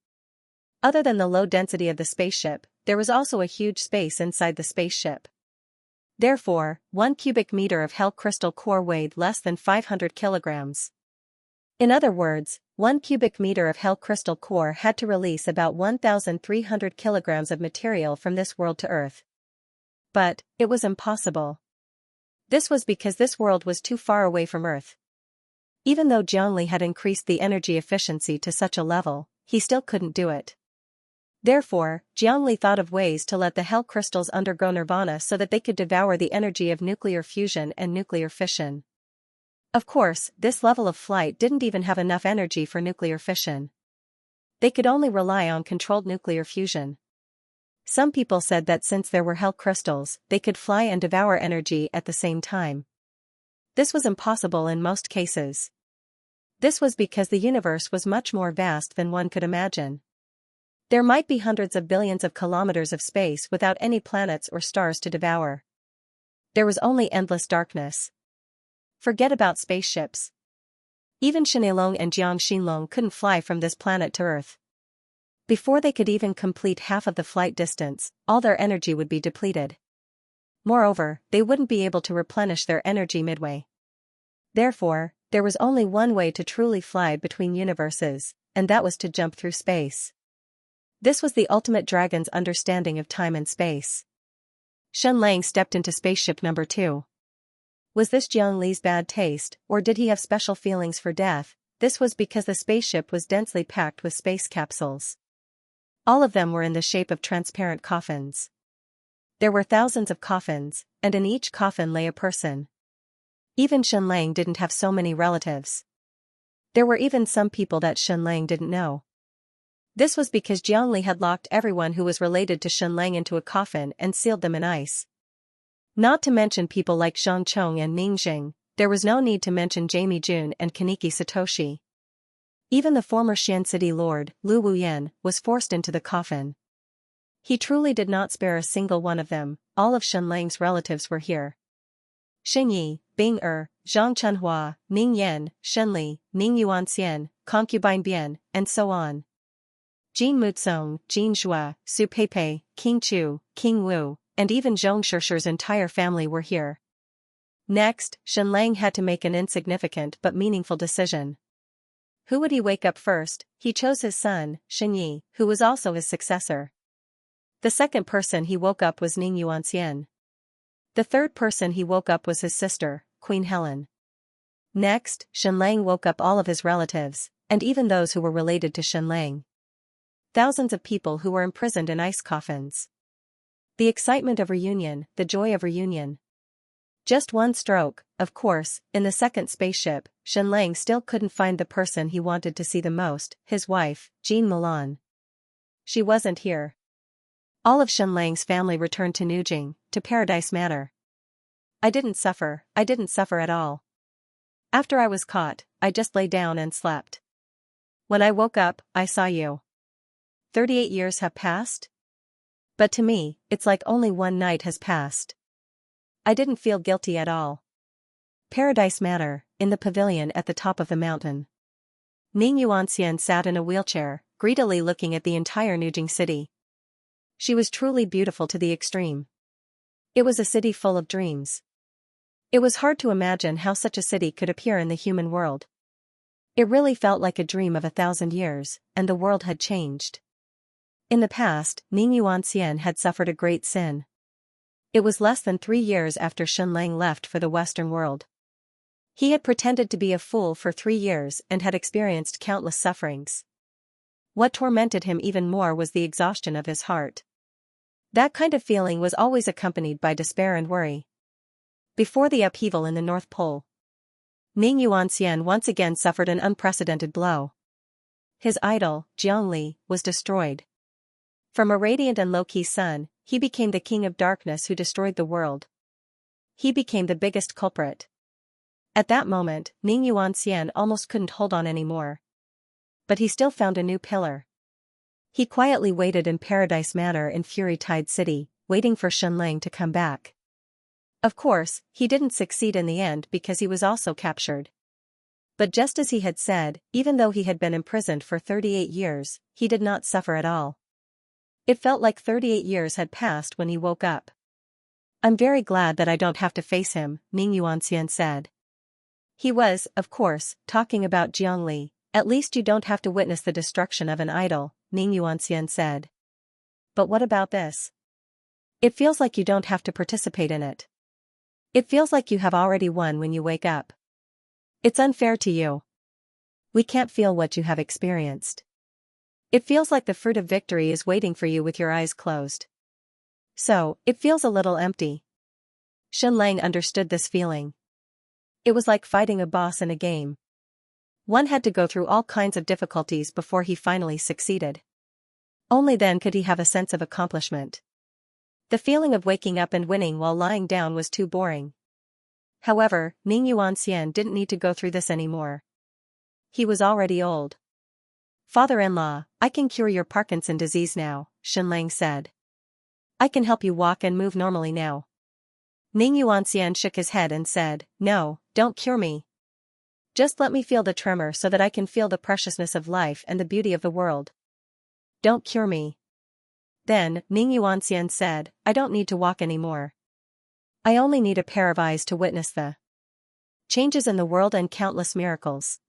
Other than the low density of the spaceship, there was also a huge space inside the spaceship. Therefore, 1 cubic meter of hell crystal core weighed less than 500 kilograms. In other words, 1 cubic meter of hell crystal core had to release about 1,300 kilograms of material from this world to Earth. But, it was impossible. This was because this world was too far away from Earth. Even though Xianxia had increased the energy efficiency to such a level, he still couldn't do it. Therefore, Xianxia thought of ways to let the hell crystals undergo nirvana so that they could devour the energy of nuclear fusion and nuclear fission. Of course, this level of flight didn't even have enough energy for nuclear fission. They could only rely on controlled nuclear fusion. Some people said that since there were hell crystals, they could fly and devour energy at the same time. This was impossible in most cases. This was because the universe was much more vast than one could imagine. There might be hundreds of billions of kilometers of space without any planets or stars to devour. There was only endless darkness. Forget about spaceships. Even Shenlong and Jiang Xinlong couldn't fly from this planet to Earth. Before they could even complete half of the flight distance, all their energy would be depleted. Moreover, they wouldn't be able to replenish their energy midway. Therefore, there was only one way to truly fly between universes, and that was to jump through space. This was the ultimate dragon's understanding of time and space. Shenlang stepped into spaceship number 2. Was this Jiang Li's bad taste, or did he have special feelings for death? This was because the spaceship was densely packed with space capsules. All of them were in the shape of transparent coffins. There were thousands of coffins, and in each coffin lay a person. Even Shenlang didn't have so many relatives. There were even some people that Shenlang didn't know. This was because Jiang Li had locked everyone who was related to Shenlang into a coffin and sealed them in ice. Not to mention people like Zhang Chong and Ning Jing, there was no need to mention Jamie Jun and Kaneki Satoshi. Even the former Xian City Lord, Lu Wuyan, was forced into the coffin. He truly did not spare a single one of them. All of Shenlang's relatives were here. Xing Yi, Bing Zhang Chunhua, Ning Yan, Shen Li, Ning Yuanxian, Concubine Bian, and so on. Jin Muzong, Jin Zhua, Su Peipei, King Chu, King Wu, and even Zhong Shishir's entire family were here. Next, Shenlang had to make an insignificant but meaningful decision. Who would he wake up first? He chose his son, Xing Yi, who was also his successor. The second person he woke up was Ning Yuanxian. The third person he woke up was his sister, Queen Helen. Next, Shenlang woke up all of his relatives, and even those who were related to Shenlang. Thousands of people who were imprisoned in ice coffins. The excitement of reunion, the joy of reunion. Just one stroke, of course. In the second spaceship, Shenlang still couldn't find the person he wanted to see the most, his wife, Jean Milan. She wasn't here. All of Shenlang's family returned to Nujing, to Paradise Manor. I didn't suffer at all. After I was caught, I just lay down and slept. When I woke up, I saw you. 38 years have passed? But to me, it's like only one night has passed. I didn't feel guilty at all. Paradise Manor, in the pavilion at the top of the mountain. Ning Yuanxian sat in a wheelchair, greedily looking at the entire Nujing city. She was truly beautiful to the extreme. It was a city full of dreams. It was hard to imagine how such a city could appear in the human world. It really felt like a dream of 1,000 years, and the world had changed. In the past, Ning Yuanxian had suffered a great sin. It was less than 3 years after Shenlang left for the Western world. He had pretended to be a fool for 3 years and had experienced countless sufferings. What tormented him even more was the exhaustion of his heart. That kind of feeling was always accompanied by despair and worry. Before the upheaval in the North Pole, Ning Yuanxian once again suffered an unprecedented blow. His idol, Jiang Li, was destroyed. From a radiant and low-key sun, he became the king of darkness who destroyed the world. He became the biggest culprit. At that moment, Ning Yuanxian almost couldn't hold on anymore. But he still found a new pillar. He quietly waited in Paradise Manor in Fury Tide City, waiting for Shenlang to come back. Of course, he didn't succeed in the end because he was also captured. But just as he had said, even though he had been imprisoned for 38 years, he did not suffer at all. It felt like 38 years had passed when he woke up. I'm very glad that I don't have to face him, Ning Yuanxian said. He was, of course, talking about Jiang Li. At least you don't have to witness the destruction of an idol, Ning Yuanxian said. But what about this? It feels like you don't have to participate in it. It feels like you have already won when you wake up. It's unfair to you. We can't feel what you have experienced. It feels like the fruit of victory is waiting for you with your eyes closed. So, it feels a little empty. Shenlang understood this feeling. It was like fighting a boss in a game. One had to go through all kinds of difficulties before he finally succeeded. Only then could he have a sense of accomplishment. The feeling of waking up and winning while lying down was too boring. However, Ning Yuanxian didn't need to go through this anymore. He was already old. Father-in-law, I can cure your Parkinson disease now, Shenlang said. I can help you walk and move normally now. Ning Yuanxian shook his head and said, "No, don't cure me. Just let me feel the tremor so that I can feel the preciousness of life and the beauty of the world. Don't cure me." Then, Ning Yuanxian said, "I don't need to walk anymore. I only need a pair of eyes to witness the changes in the world and countless miracles.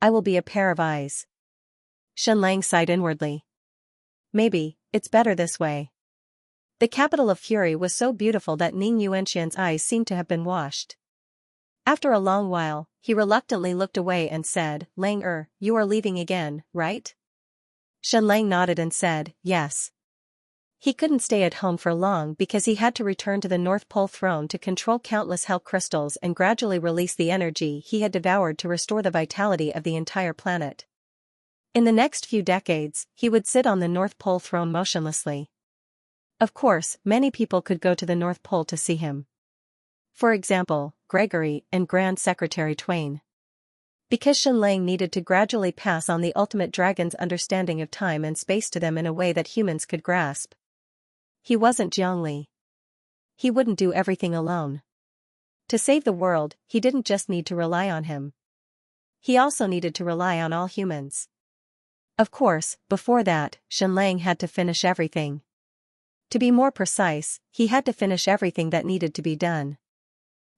I will be a pair of eyes." Shenlang sighed inwardly. Maybe, it's better this way. The capital of fury was so beautiful that Ning Yuanxian's eyes seemed to have been washed. After a long while, he reluctantly looked away and said, "Lang you are leaving again, right?" Shenlang nodded and said, "Yes." He couldn't stay at home for long because he had to return to the North Pole throne to control countless hell crystals and gradually release the energy he had devoured to restore the vitality of the entire planet. In the next few decades, he would sit on the North Pole throne motionlessly. Of course, many people could go to the North Pole to see him. For example, Gregory and Grand Secretary Twain. Because Shenlang needed to gradually pass on the ultimate dragon's understanding of time and space to them in a way that humans could grasp. He wasn't Zhongli. He wouldn't do everything alone. To save the world, he didn't just need to rely on him. He also needed to rely on all humans. Of course, before that, Shenlang had to finish everything. To be more precise, he had to finish everything that needed to be done.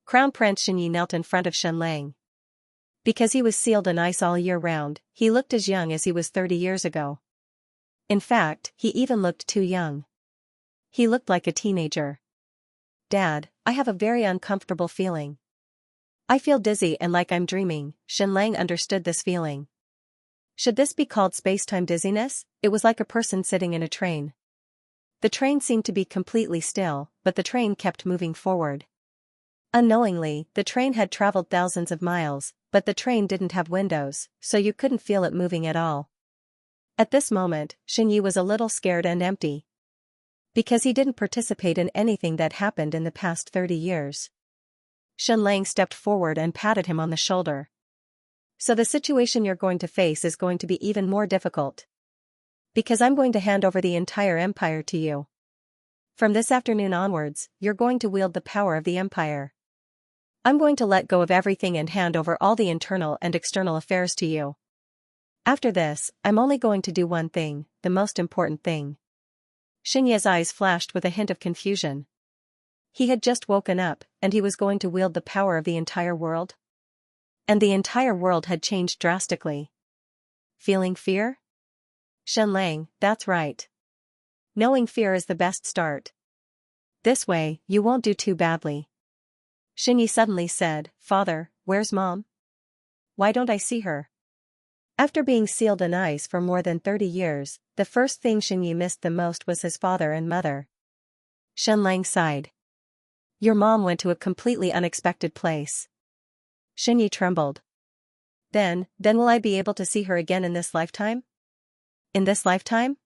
Crown Prince Xinyi knelt in front of Shenlang. Because he was sealed in ice all year round, he looked as young as he was 30 years ago. In fact, he even looked too young. He looked like a teenager. "Dad, I have a very uncomfortable feeling. I feel dizzy and like I'm dreaming." Shenlang understood this feeling. Should this be called space-time dizziness? It was like a person sitting in a train. The train seemed to be completely still, but the train kept moving forward. Unknowingly, the train had traveled thousands of miles, but the train didn't have windows, so you couldn't feel it moving at all. At this moment, Xinyi was a little scared and empty. Because he didn't participate in anything that happened in the past 30 years. Shenlang stepped forward and patted him on the shoulder. "So the situation you're going to face is going to be even more difficult. Because I'm going to hand over the entire empire to you. From this afternoon onwards, you're going to wield the power of the empire. I'm going to let go of everything and hand over all the internal and external affairs to you. After this, I'm only going to do one thing, the most important thing." Xinye's eyes flashed with a hint of confusion. He had just woken up, and he was going to wield the power of the entire world? And the entire world had changed drastically. Feeling fear? Shenlang, that's right. Knowing fear is the best start. This way, you won't do too badly. Xinyi suddenly said, "Father, where's Mom? Why don't I see her?" After being sealed in ice for more than 30 years, the first thing Xinyi missed the most was his father and mother. Shenlang sighed. "Your mom went to a completely unexpected place." Xinyi trembled. Then will I be able to see her again in this lifetime?" "In this lifetime?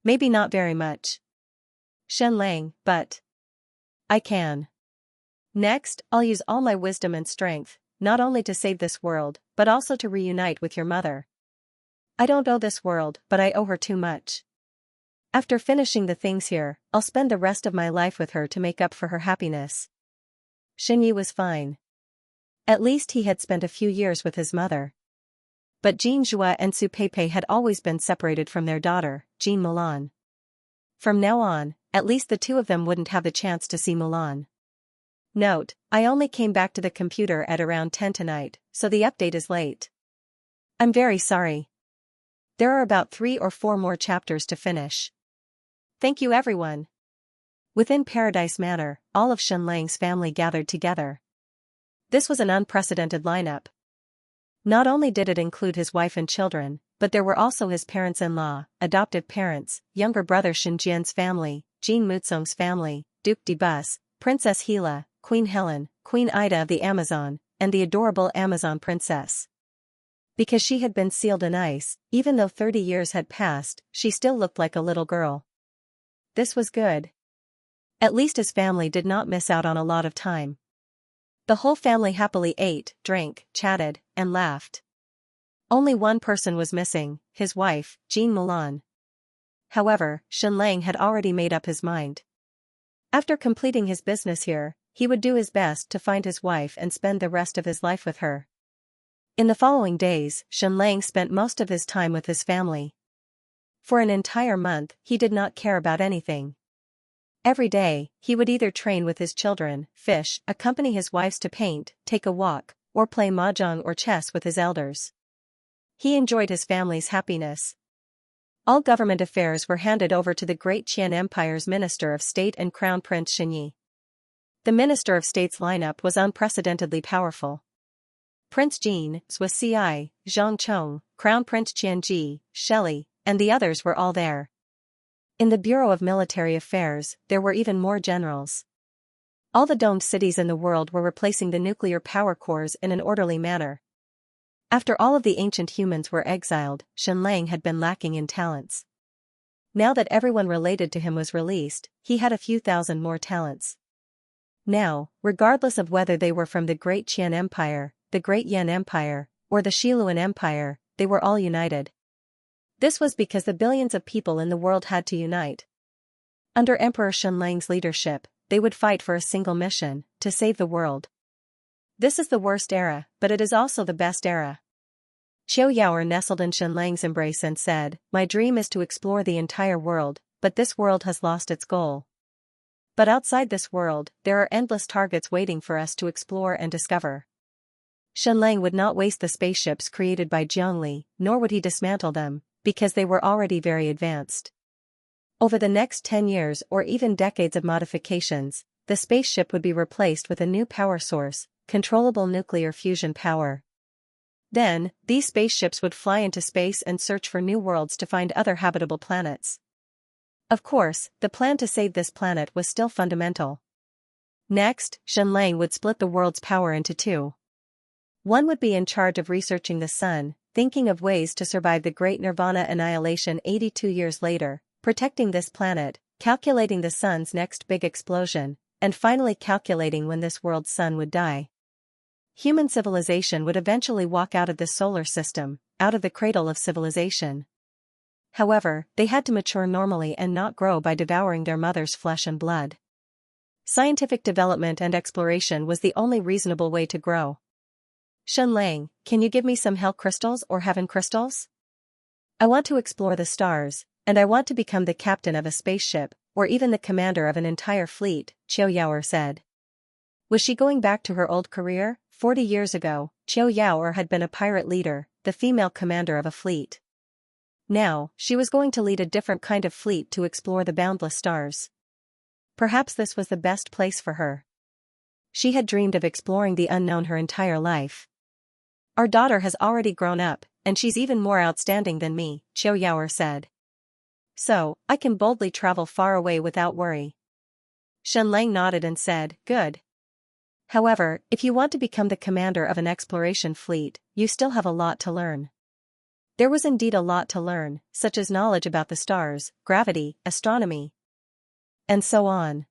Maybe not very much." Shenlang, "But I can. Next, I'll use all my wisdom and strength, not only to save this world, but also to reunite with your mother. I don't owe this world, but I owe her too much. After finishing the things here, I'll spend the rest of my life with her to make up for her happiness." Xinyi was fine. At least he had spent a few years with his mother. But Jean Zhua and Su Peipei had always been separated from their daughter, Jean Milan. From now on, at least the two of them wouldn't have the chance to see Milan. Note, I only came back to the computer at around 10 tonight, so the update is late. I'm very sorry. There are about 3 or 4 more chapters to finish. Thank you everyone. Within Paradise Manor, all of Shenlang's family gathered together. This was an unprecedented lineup. Not only did it include his wife and children, but there were also his parents-in-law, adoptive parents, younger brother Xinjian's family, Jean Muzong's family, Duke de Bus, Princess Hela, Queen Helen, Queen Ida of the Amazon, and the adorable Amazon princess. Because she had been sealed in ice, even though 30 years had passed, she still looked like a little girl. This was good. At least his family did not miss out on a lot of time. The whole family happily ate, drank, chatted, and laughed. Only one person was missing, his wife, Jean Milan. However, Shenlang had already made up his mind. After completing his business here, he would do his best to find his wife and spend the rest of his life with her. In the following days, Xianlang spent most of his time with his family. For an entire month, he did not care about anything. Every day, he would either train with his children, fish, accompany his wives to paint, take a walk, or play mahjong or chess with his elders. He enjoyed his family's happiness. All government affairs were handed over to the Great Qian Empire's Minister of State and Crown Prince Xianxia. The Minister of State's lineup was unprecedentedly powerful. Prince Jin, Zhuai, Zhang Chong, Crown Prince Qianji, Shelley, and the others were all there. In the Bureau of Military Affairs, there were even more generals. All the domed cities in the world were replacing the nuclear power cores in an orderly manner. After all of the ancient humans were exiled, Xianlang had been lacking in talents. Now that everyone related to him was released, he had a few thousand more talents. Now, regardless of whether they were from the Great Qian Empire, the Great Yan Empire, or the Xiluan Empire, they were all united. This was because the billions of people in the world had to unite. Under Emperor Xianlang's leadership, they would fight for a single mission, to save the world. This is the worst era, but it is also the best era. Qiu Yaoer nestled in Xianlang's embrace and said, "My dream is to explore the entire world, but this world has lost its goal. But outside this world, there are endless targets waiting for us to explore and discover." Xianlang would not waste the spaceships created by Zhongli, nor would he dismantle them, because they were already very advanced. Over the next 10 years or even decades of modifications, the spaceship would be replaced with a new power source, controllable nuclear fusion power. Then, these spaceships would fly into space and search for new worlds to find other habitable planets. Of course, the plan to save this planet was still fundamental. Next, Xianlang would split the world's power into two. One would be in charge of researching the sun, thinking of ways to survive the Great Nirvana annihilation 82 years later, protecting this planet, calculating the sun's next big explosion, and finally calculating when this world's sun would die. Human civilization would eventually walk out of this solar system, out of the cradle of civilization. However, they had to mature normally and not grow by devouring their mother's flesh and blood. Scientific development and exploration was the only reasonable way to grow. "Xianlang, can you give me some hell crystals or heaven crystals? I want to explore the stars, and I want to become the captain of a spaceship, or even the commander of an entire fleet," Qiu Yaoer said. Was she going back to her old career? 40 years ago, Qiu Yaoer had been a pirate leader, the female commander of a fleet. Now, she was going to lead a different kind of fleet to explore the boundless stars. Perhaps this was the best place for her. She had dreamed of exploring the unknown her entire life. "Our daughter has already grown up, and she's even more outstanding than me," Qiu Yaoer said. "So, I can boldly travel far away without worry." Xianlang nodded and said, "Good. However, if you want to become the commander of an exploration fleet, you still have a lot to learn." There was indeed a lot to learn, such as knowledge about the stars, gravity, astronomy, and so on.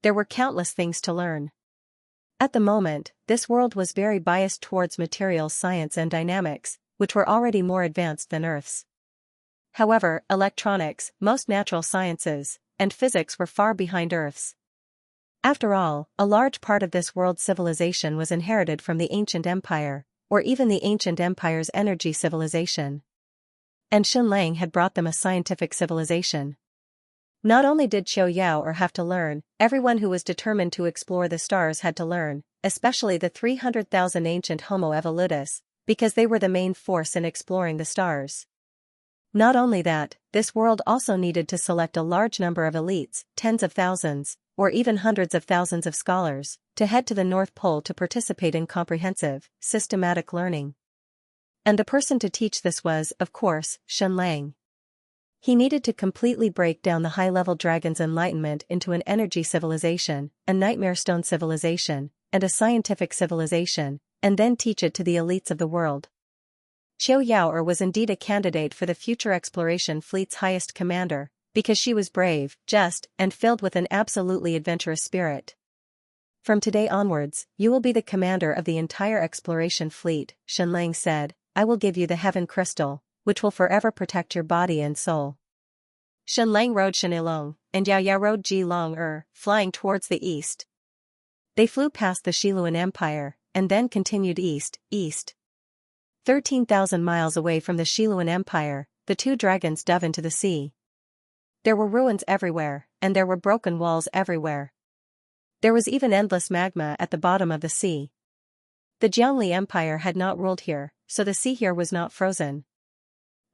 There were countless things to learn. At the moment, this world was very biased towards materials science and dynamics, which were already more advanced than Earth's. However, electronics, most natural sciences, and physics were far behind Earth's. After all, a large part of this world's civilization was inherited from the ancient empire, or even the ancient empire's energy civilization. And Xianlang had brought them a scientific civilization. Not only did Qiu Yaoer have to learn, everyone who was determined to explore the stars had to learn, especially the 300,000 ancient Homo evolutus, because they were the main force in exploring the stars. Not only that, this world also needed to select a large number of elites, tens of thousands, or even hundreds of thousands of scholars, to head to the North Pole to participate in comprehensive, systematic learning. And the person to teach this was, of course, Xianlang. He needed to completely break down the high-level dragon's enlightenment into an energy civilization, a nightmare stone civilization, and a scientific civilization, and then teach it to the elites of the world. Qiu Yaoer was indeed a candidate for the future exploration fleet's highest commander, because she was brave, just, and filled with an absolutely adventurous spirit. "From today onwards, you will be the commander of the entire exploration fleet," Xianlang said. "I will give you the heaven crystal, which will forever protect your body and soul." Shenlang rode Shenilong, and Yao Yao rode Ji Long flying towards the east. They flew past the Shiluan Empire, and then continued east. 13,000 miles away from the Shiluan Empire, the two dragons dove into the sea. There were ruins everywhere, and there were broken walls everywhere. There was even endless magma at the bottom of the sea. The Jiangli Empire had not ruled here, so the sea here was not frozen.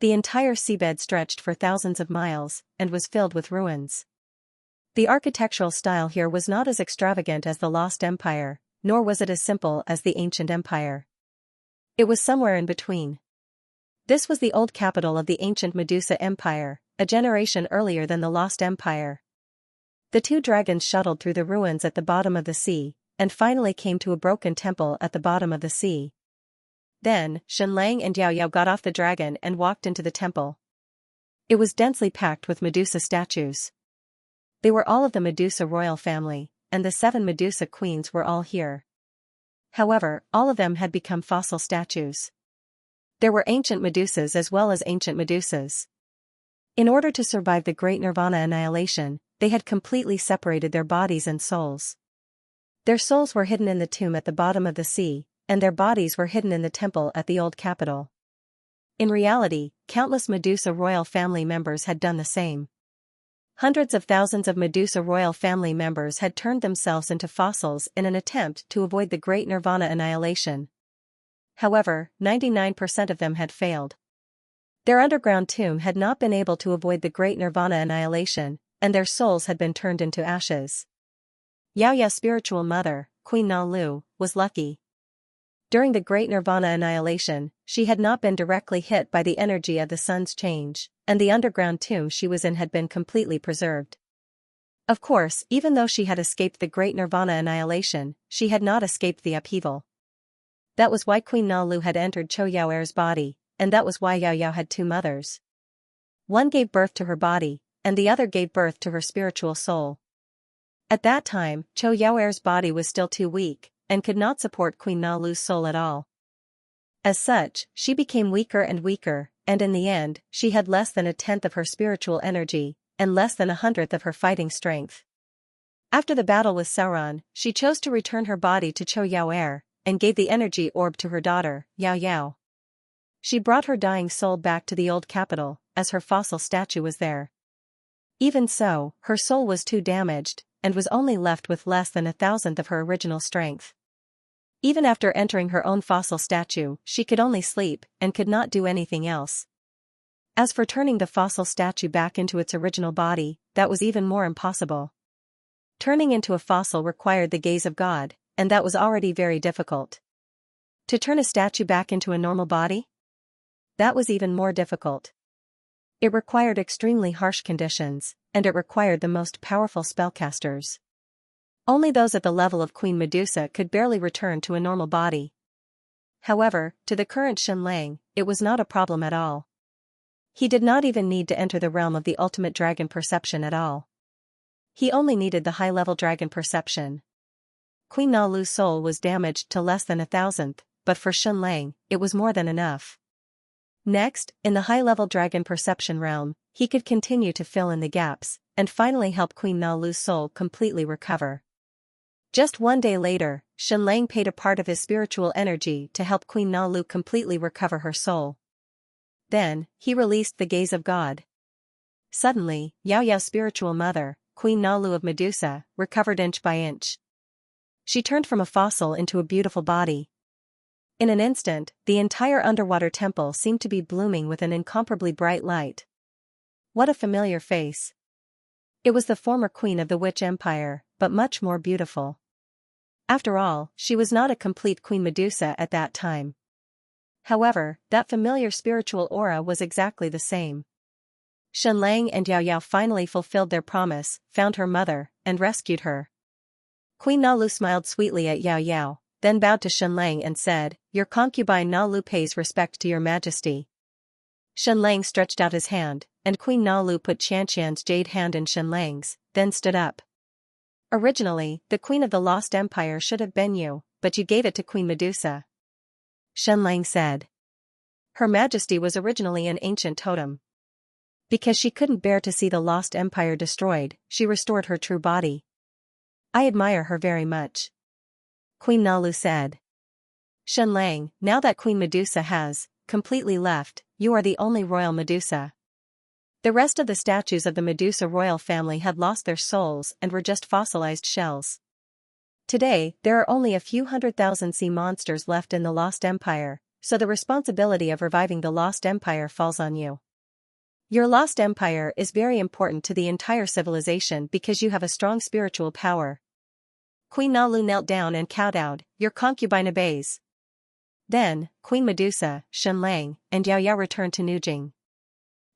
The entire seabed stretched for thousands of miles, and was filled with ruins. The architectural style here was not as extravagant as the Lost Empire, nor was it as simple as the ancient empire. It was somewhere in between. This was the old capital of the ancient Medusa Empire, a generation earlier than the Lost Empire. The two dragons shuttled through the ruins at the bottom of the sea, and finally came to a broken temple at the bottom of the sea. Then, Shenlang and Yao Yao got off the dragon and walked into the temple. It was densely packed with Medusa statues. They were all of the Medusa royal family, and the 7 Medusa queens were all here. However, all of them had become fossil statues. There were ancient Medusas as well as ancient Medusas. In order to survive the Great Nirvana annihilation, they had completely separated their bodies and souls. Their souls were hidden in the tomb at the bottom of the sea, and their bodies were hidden in the temple at the old capital. In reality, countless Medusa royal family members had done the same. Hundreds of thousands of Medusa royal family members had turned themselves into fossils in an attempt to avoid the Great Nirvana annihilation. However, 99% of them had failed. Their underground tomb had not been able to avoid the Great Nirvana annihilation, and their souls had been turned into ashes. Yao Yao's spiritual mother, Queen Na Lu, was lucky. During the Great Nirvana annihilation, she had not been directly hit by the energy of the sun's change, and the underground tomb she was in had been completely preserved. Of course, even though she had escaped the Great Nirvana annihilation, she had not escaped the upheaval. That was why Queen Na Lu had entered Chou Yaoer's body, and that was why Yao Yao had 2 mothers. One gave birth to her body, and the other gave birth to her spiritual soul. At that time, Chou Yaoer's body was still too weak, and could not support Queen Na Lu's soul at all. As such, she became weaker and weaker, and in the end, she had less than 1/10 of her spiritual energy, and less than 1/100th of her fighting strength. After the battle with Sauron, she chose to return her body to Chou Yaoer, and gave the energy orb to her daughter, Yao Yao. She brought her dying soul back to the old capital, as her fossil statue was there. Even so, her soul was too damaged, and was only left with less than 1,000th of her original strength. Even after entering her own fossil statue, she could only sleep, and could not do anything else. As for turning the fossil statue back into its original body, that was even more impossible. Turning into a fossil required the gaze of God, and that was already very difficult. To turn a statue back into a normal body? That was even more difficult. It required extremely harsh conditions, and it required the most powerful spellcasters. Only those at the level of Queen Medusa could barely return to a normal body. However, to the current Shenlang, it was not a problem at all. He did not even need to enter the realm of the ultimate dragon perception at all. He only needed the high-level dragon perception. Queen Na Lu's soul was damaged to less than 1,000th, but for Shenlang, it was more than enough. Next, in the high-level dragon perception realm, he could continue to fill in the gaps, and finally help Queen Na Lu's soul completely recover. Just one day later, Shenlang paid a part of his spiritual energy to help Queen Na Lu completely recover her soul. Then, he released the gaze of God. Suddenly, Yao Yao's spiritual mother, Queen Na Lu of Medusa, recovered inch by inch. She turned from a fossil into a beautiful body. In an instant, the entire underwater temple seemed to be blooming with an incomparably bright light. What a familiar face. It was the former queen of the Witch Empire, but much more beautiful. After all, she was not a complete Queen Medusa at that time. However, that familiar spiritual aura was exactly the same. Shenlang and Yao Yao finally fulfilled their promise, found her mother, and rescued her. Queen Na Lu smiled sweetly at Yao Yao, then bowed to Shenlang and said, "Your concubine Na Lu pays respect to your majesty." Shenlang stretched out his hand, and Queen Na Lu put Xianxia's jade hand in Shenlang's, then stood up. "Originally, the queen of the Lost Empire should have been you, but you gave it to Queen Medusa," Shenlang said. "Her majesty was originally an ancient totem." Because she couldn't bear to see the lost empire destroyed, she restored her true body. I admire her very much. Queen Nalu said. Xianlang, now that Queen Medusa has completely left, you are the only royal Medusa. The rest of the statues of the Medusa royal family had lost their souls and were just fossilized shells. Today, there are only a few 100,000 sea monsters left in the Lost Empire, so the responsibility of reviving the Lost Empire falls on you. Your Lost Empire is very important to the entire civilization because you have a strong spiritual power. Queen Nalu knelt down and kowtowed, your concubine obeys. Then, Queen Medusa, Xianlang, and Yao Yao returned to Nujing.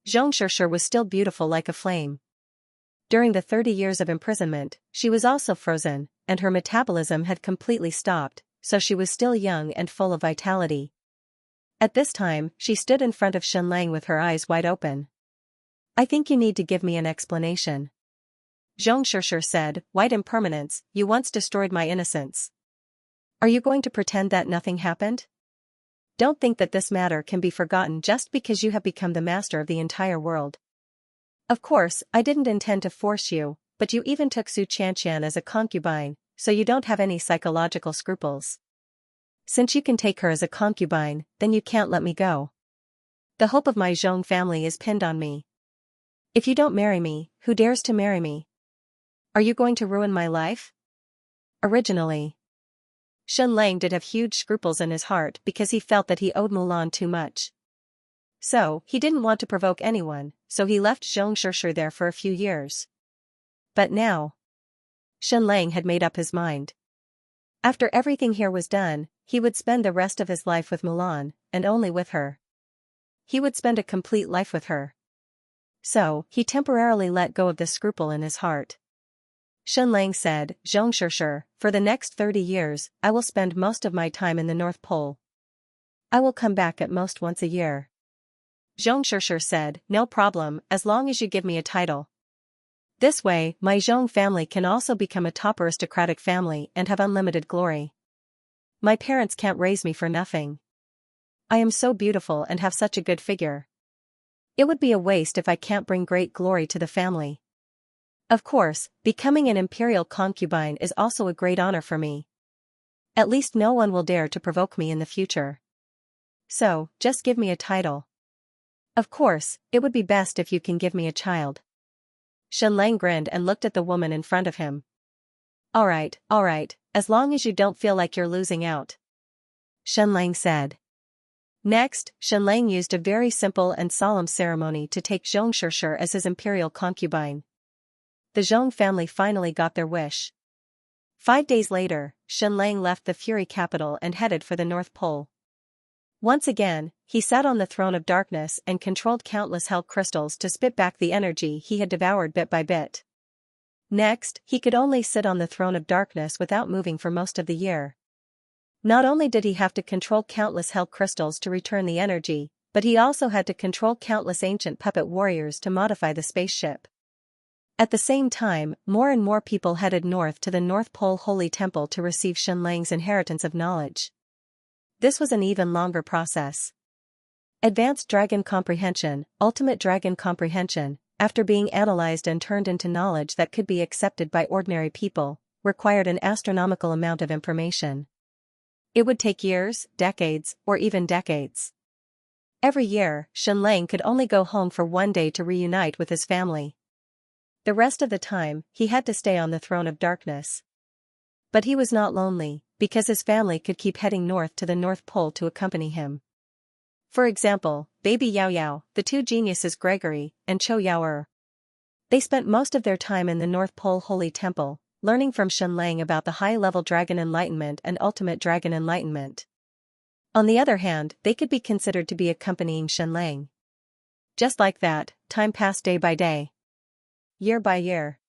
Xianxia was still beautiful like a flame. During the 30 years of imprisonment, she was also frozen, and her metabolism had completely stopped, so she was still young and full of vitality. At this time, she stood in front of Xianlang with her eyes wide open. I think you need to give me an explanation. Xianxia said, White impermanence, you once destroyed my innocence. Are you going to pretend that nothing happened? Don't think that this matter can be forgotten just because you have become the master of the entire world. Of course, I didn't intend to force you, but you even took Su Qianqian as a concubine, so you don't have any psychological scruples. Since you can take her as a concubine, then you can't let me go. The hope of my Zhong family is pinned on me. If you don't marry me, who dares to marry me? Are you going to ruin my life? Originally, Xianlang did have huge scruples in his heart because he felt that he owed Mulan too much. So, he didn't want to provoke anyone, so he left Xianxia there for a few years. But now, Xianlang had made up his mind. After everything here was done, he would spend the rest of his life with Mulan, and only with her. He would spend a complete life with her. So, he temporarily let go of the scruple in his heart. Xianlang said, Xianxia, for the next 30 years, I will spend most of my time in the North Pole. I will come back at most once a year. Xianxia said, no problem, as long as you give me a title. This way, my Zhong family can also become a top aristocratic family and have unlimited glory. My parents can't raise me for nothing. I am so beautiful and have such a good figure. It would be a waste if I can't bring great glory to the family. Of course, becoming an imperial concubine is also a great honor for me. At least no one will dare to provoke me in the future. So, just give me a title. Of course, it would be best if you can give me a child. Xianlang grinned and looked at the woman in front of him. Alright, as long as you don't feel like you're losing out. Xianlang said. Next, Xianlang used a very simple and solemn ceremony to take Xianxia as his imperial concubine. The Zhong family finally got their wish. 5 days later, Xianlang left the Fury capital and headed for the North Pole. Once again, he sat on the throne of darkness and controlled countless hell crystals to spit back the energy he had devoured bit by bit. Next, he could only sit on the throne of darkness without moving for most of the year. Not only did he have to control countless hell crystals to return the energy, but he also had to control countless ancient puppet warriors to modify the spaceship. At the same time, more and more people headed north to the North Pole Holy Temple to receive Xianlang's inheritance of knowledge. This was an even longer process. Advanced Dragon Comprehension, Ultimate Dragon Comprehension, after being analyzed and turned into knowledge that could be accepted by ordinary people, required an astronomical amount of information. It would take years, decades, or even decades. Every year, Xianlang could only go home for 1 day to reunite with his family. The rest of the time, he had to stay on the throne of darkness. But he was not lonely, because his family could keep heading north to the North Pole to accompany him. For example, baby Yao Yao, the two geniuses Gregory and Chou Yaoer. They spent most of their time in the North Pole Holy Temple, learning from Xianlang about the high-level dragon enlightenment and ultimate dragon enlightenment. On the other hand, they could be considered to be accompanying Xianlang. Just like that, time passed day by day. Year by year.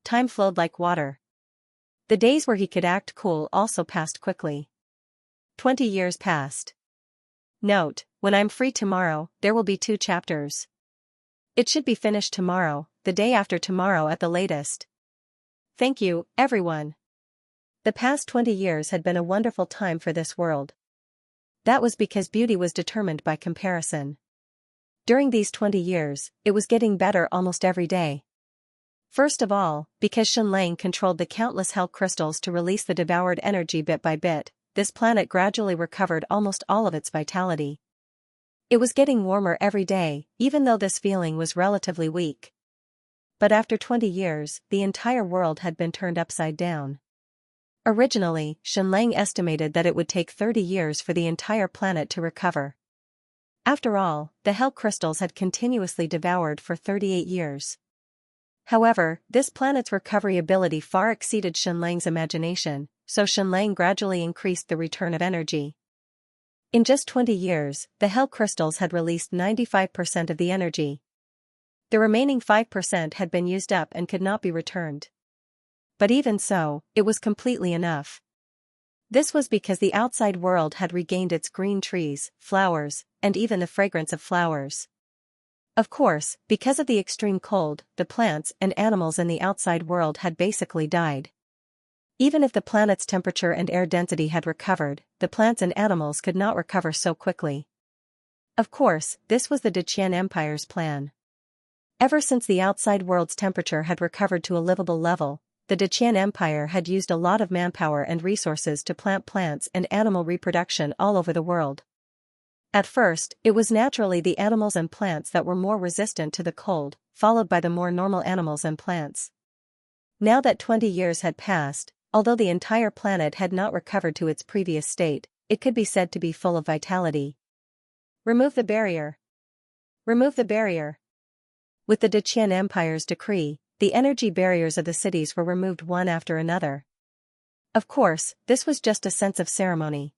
Time flowed like water. The days where he could act cool also passed quickly. 20 years passed. Note, when I'm free tomorrow, there will be 2 chapters. It should be finished tomorrow, the day after tomorrow at the latest. Thank you, everyone. The past 20 years had been a wonderful time for this world. That was because beauty was determined by comparison. During these 20 years, it was getting better almost every day. First of all, because Xianxia controlled the countless hell crystals to release the devoured energy bit by bit, this planet gradually recovered almost all of its vitality. It was getting warmer every day, even though this feeling was relatively weak. But after 20 years, the entire world had been turned upside down. Originally, Xianxia estimated that it would take 30 years for the entire planet to recover. After all, the hell crystals had continuously devoured for 38 years. However, this planet's recovery ability far exceeded Xianxia's imagination, so Xianxia gradually increased the return of energy. In just 20 years, the hell crystals had released 95% of the energy. The remaining 5% had been used up and could not be returned. But even so, it was completely enough. This was because the outside world had regained its green trees, flowers, and even the fragrance of flowers. Of course, because of the extreme cold, the plants and animals in the outside world had basically died. Even if the planet's temperature and air density had recovered, the plants and animals could not recover so quickly. Of course, this was the Deqian Empire's plan. Ever since the outside world's temperature had recovered to a livable level, the Deqian Empire had used a lot of manpower and resources to plant plants and animal reproduction all over the world. At first, it was naturally the animals and plants that were more resistant to the cold, followed by the more normal animals and plants. Now that 20 years had passed, although the entire planet had not recovered to its previous state, it could be said to be full of vitality. Remove the barrier. Remove the barrier. With the Deqian Empire's decree, the energy barriers of the cities were removed one after another. Of course, this was just a sense of ceremony.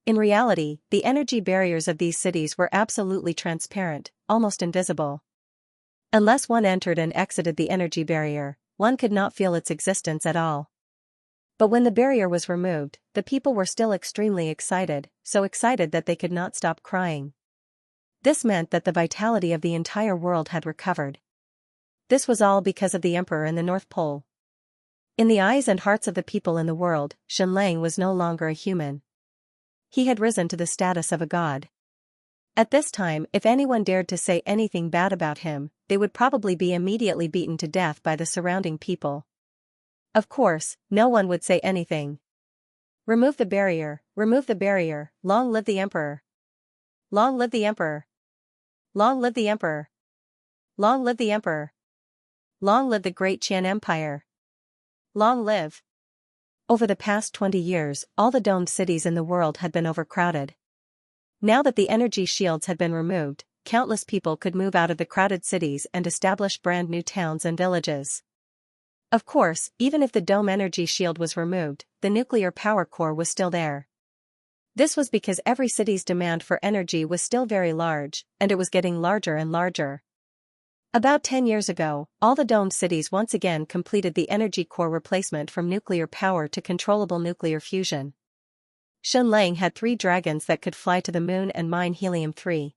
In reality, the energy barriers of these cities were absolutely transparent, almost invisible. Unless one entered and exited the energy barrier, one could not feel its existence at all. But when the barrier was removed, the people were still extremely excited, so excited that they could not stop crying. This meant that the vitality of the entire world had recovered. This was all because of the Emperor in the North Pole. In the eyes and hearts of the people in the world, Xianxia was no longer a human. He had risen to the status of a god. At this time, if anyone dared to say anything bad about him, they would probably be immediately beaten to death by the surrounding people. Of course, no one would say anything. Remove the barrier, remove the barrier, long live the Emperor. Long live the Emperor. Long live the Emperor. Long live the Emperor. Long live the great Qian Empire. Long live. Over the past 20 years, all the domed cities in the world had been overcrowded. Now that the energy shields had been removed, countless people could move out of the crowded cities and establish brand new towns and villages. Of course, even if the dome energy shield was removed, the nuclear power core was still there. This was because every city's demand for energy was still very large, and it was getting larger and larger. About 10 years ago, all the domed cities once again completed the energy core replacement from nuclear power to controllable nuclear fusion. Xianxia had 3 dragons that could fly to the moon and mine helium-3.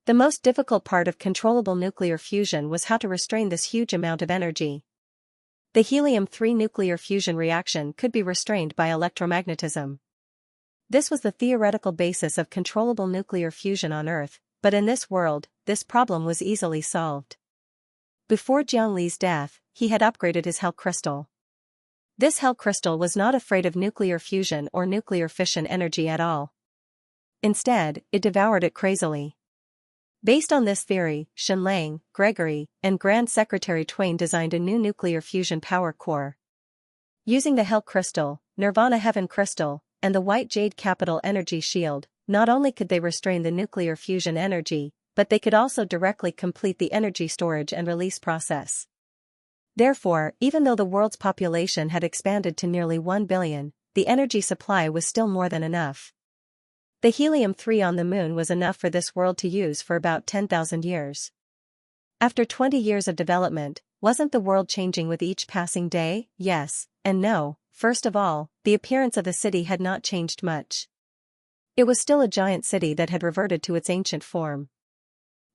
The most difficult part of controllable nuclear fusion was how to restrain this huge amount of energy. The helium-3 nuclear fusion reaction could be restrained by electromagnetism. This was the theoretical basis of controllable nuclear fusion on Earth, but in this world, this problem was easily solved. Before Jiangli's death, he had upgraded his hell crystal. This hell crystal was not afraid of nuclear fusion or nuclear fission energy at all. Instead, it devoured it crazily. Based on this theory, Xianxia, Gregory, and Grand Secretary Twain designed a new nuclear fusion power core. Using the hell crystal, Nirvana heaven crystal, and the white jade capital energy shield, not only could they restrain the nuclear fusion energy, but they could also directly complete the energy storage and release process. Therefore, even though the world's population had expanded to nearly 1 billion, the energy supply was still more than enough. The helium-3 on the moon was enough for this world to use for about 10,000 years. After 20 years of development, wasn't the world changing with each passing day? Yes, and no. First of all, the appearance of the city had not changed much. It was still a giant city that had reverted to its ancient form.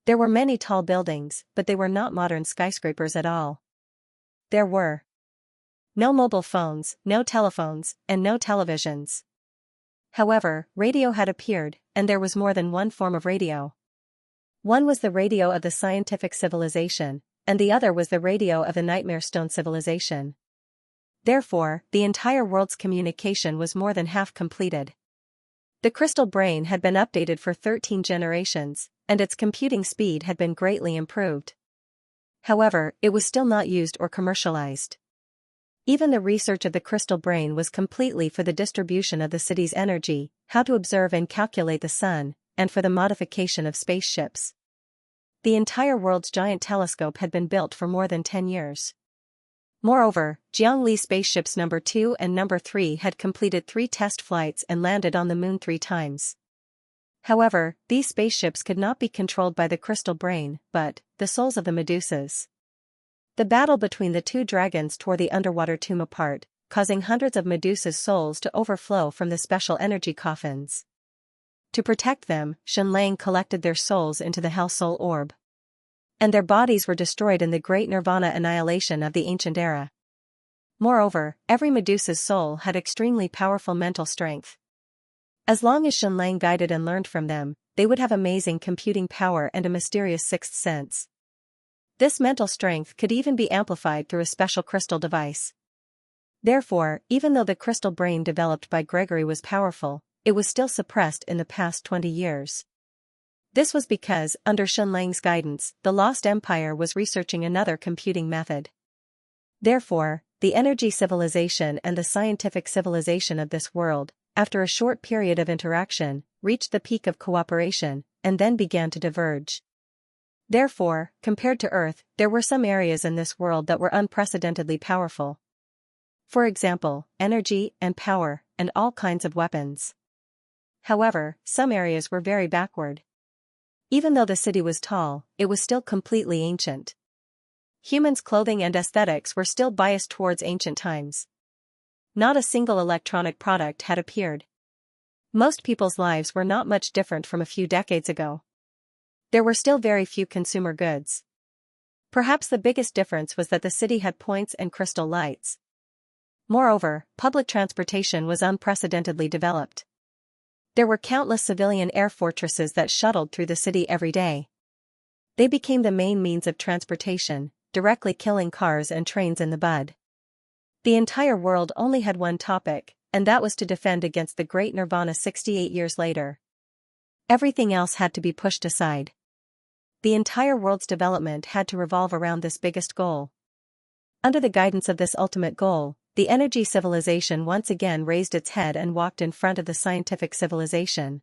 There were many tall buildings, but they were not modern skyscrapers at all. There were no mobile phones, no telephones, and no televisions. However, radio had appeared, and there was more than one form of radio. One was the radio of the scientific civilization, and the other was the radio of the nightmare stone civilization. Therefore, the entire world's communication was more than half completed. The crystal brain had been updated for 13 generations, and its computing speed had been greatly improved. However, it was still not used or commercialized. Even the research of the crystal brain was completely for the distribution of the city's energy, how to observe and calculate the sun, and for the modification of spaceships. The entire world's giant telescope had been built for more than 10 years. Moreover, Jiangli spaceships number 2 and number 3 had completed 3 test flights and landed on the moon 3 times. However, these spaceships could not be controlled by the crystal brain, but the souls of the Medusas. The battle between the two dragons tore the underwater tomb apart, causing hundreds of Medusa's souls to overflow from the special energy coffins. To protect them, Xianxia collected their souls into the Hell Soul Orb. And their bodies were destroyed in the great nirvana annihilation of the ancient era. Moreover, every Medusa's soul had extremely powerful mental strength. As long as Xianxia guided and learned from them, they would have amazing computing power and a mysterious sixth sense. This mental strength could even be amplified through a special crystal device. Therefore, even though the crystal brain developed by Gregory was powerful, it was still suppressed in the past 20 years. This was because, under Xianxia's guidance, the Lost Empire was researching another computing method. Therefore, the energy civilization and the scientific civilization of this world, after a short period of interaction, reached the peak of cooperation, and then began to diverge. Therefore, compared to Earth, there were some areas in this world that were unprecedentedly powerful. For example, energy and power, and all kinds of weapons. However, some areas were very backward. Even though the city was tall, it was still completely ancient. Humans' clothing and aesthetics were still biased towards ancient times. Not a single electronic product had appeared. Most people's lives were not much different from a few decades ago. There were still very few consumer goods. Perhaps the biggest difference was that the city had points and crystal lights. Moreover, public transportation was unprecedentedly developed. There were countless civilian air fortresses that shuttled through the city every day. They became the main means of transportation, directly killing cars and trains in the bud. The entire world only had one topic, and that was to defend against the Great Nirvana 68 years later. Everything else had to be pushed aside. The entire world's development had to revolve around this biggest goal. Under the guidance of this ultimate goal, the energy civilization once again raised its head and walked in front of the scientific civilization.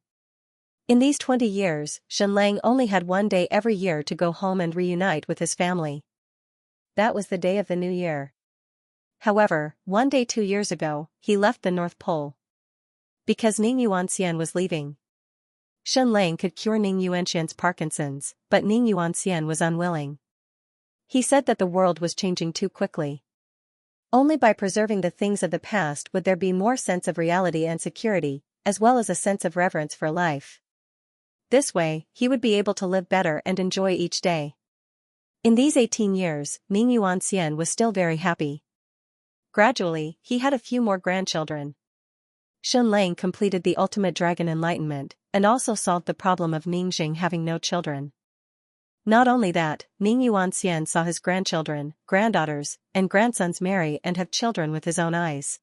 In these 20 years, Xianxia only had one day every year to go home and reunite with his family. That was the day of the new year. However, one day 2 years ago, he left the North Pole. Because Ning Yuanxian was leaving. Xianxia could cure Ning Yuanxian's Parkinson's, but Ning Yuanxian was unwilling. He said that the world was changing too quickly. Only by preserving the things of the past would there be more sense of reality and security, as well as a sense of reverence for life. This way, he would be able to live better and enjoy each day. In these 18 years, Ning Yuanxian was still very happy. Gradually, he had a few more grandchildren. Xianxia completed the ultimate dragon enlightenment, and also solved the problem of Ningxing having no children. Not only that, Ning Yuanxian saw his grandchildren, granddaughters, and grandsons marry and have children with his own eyes.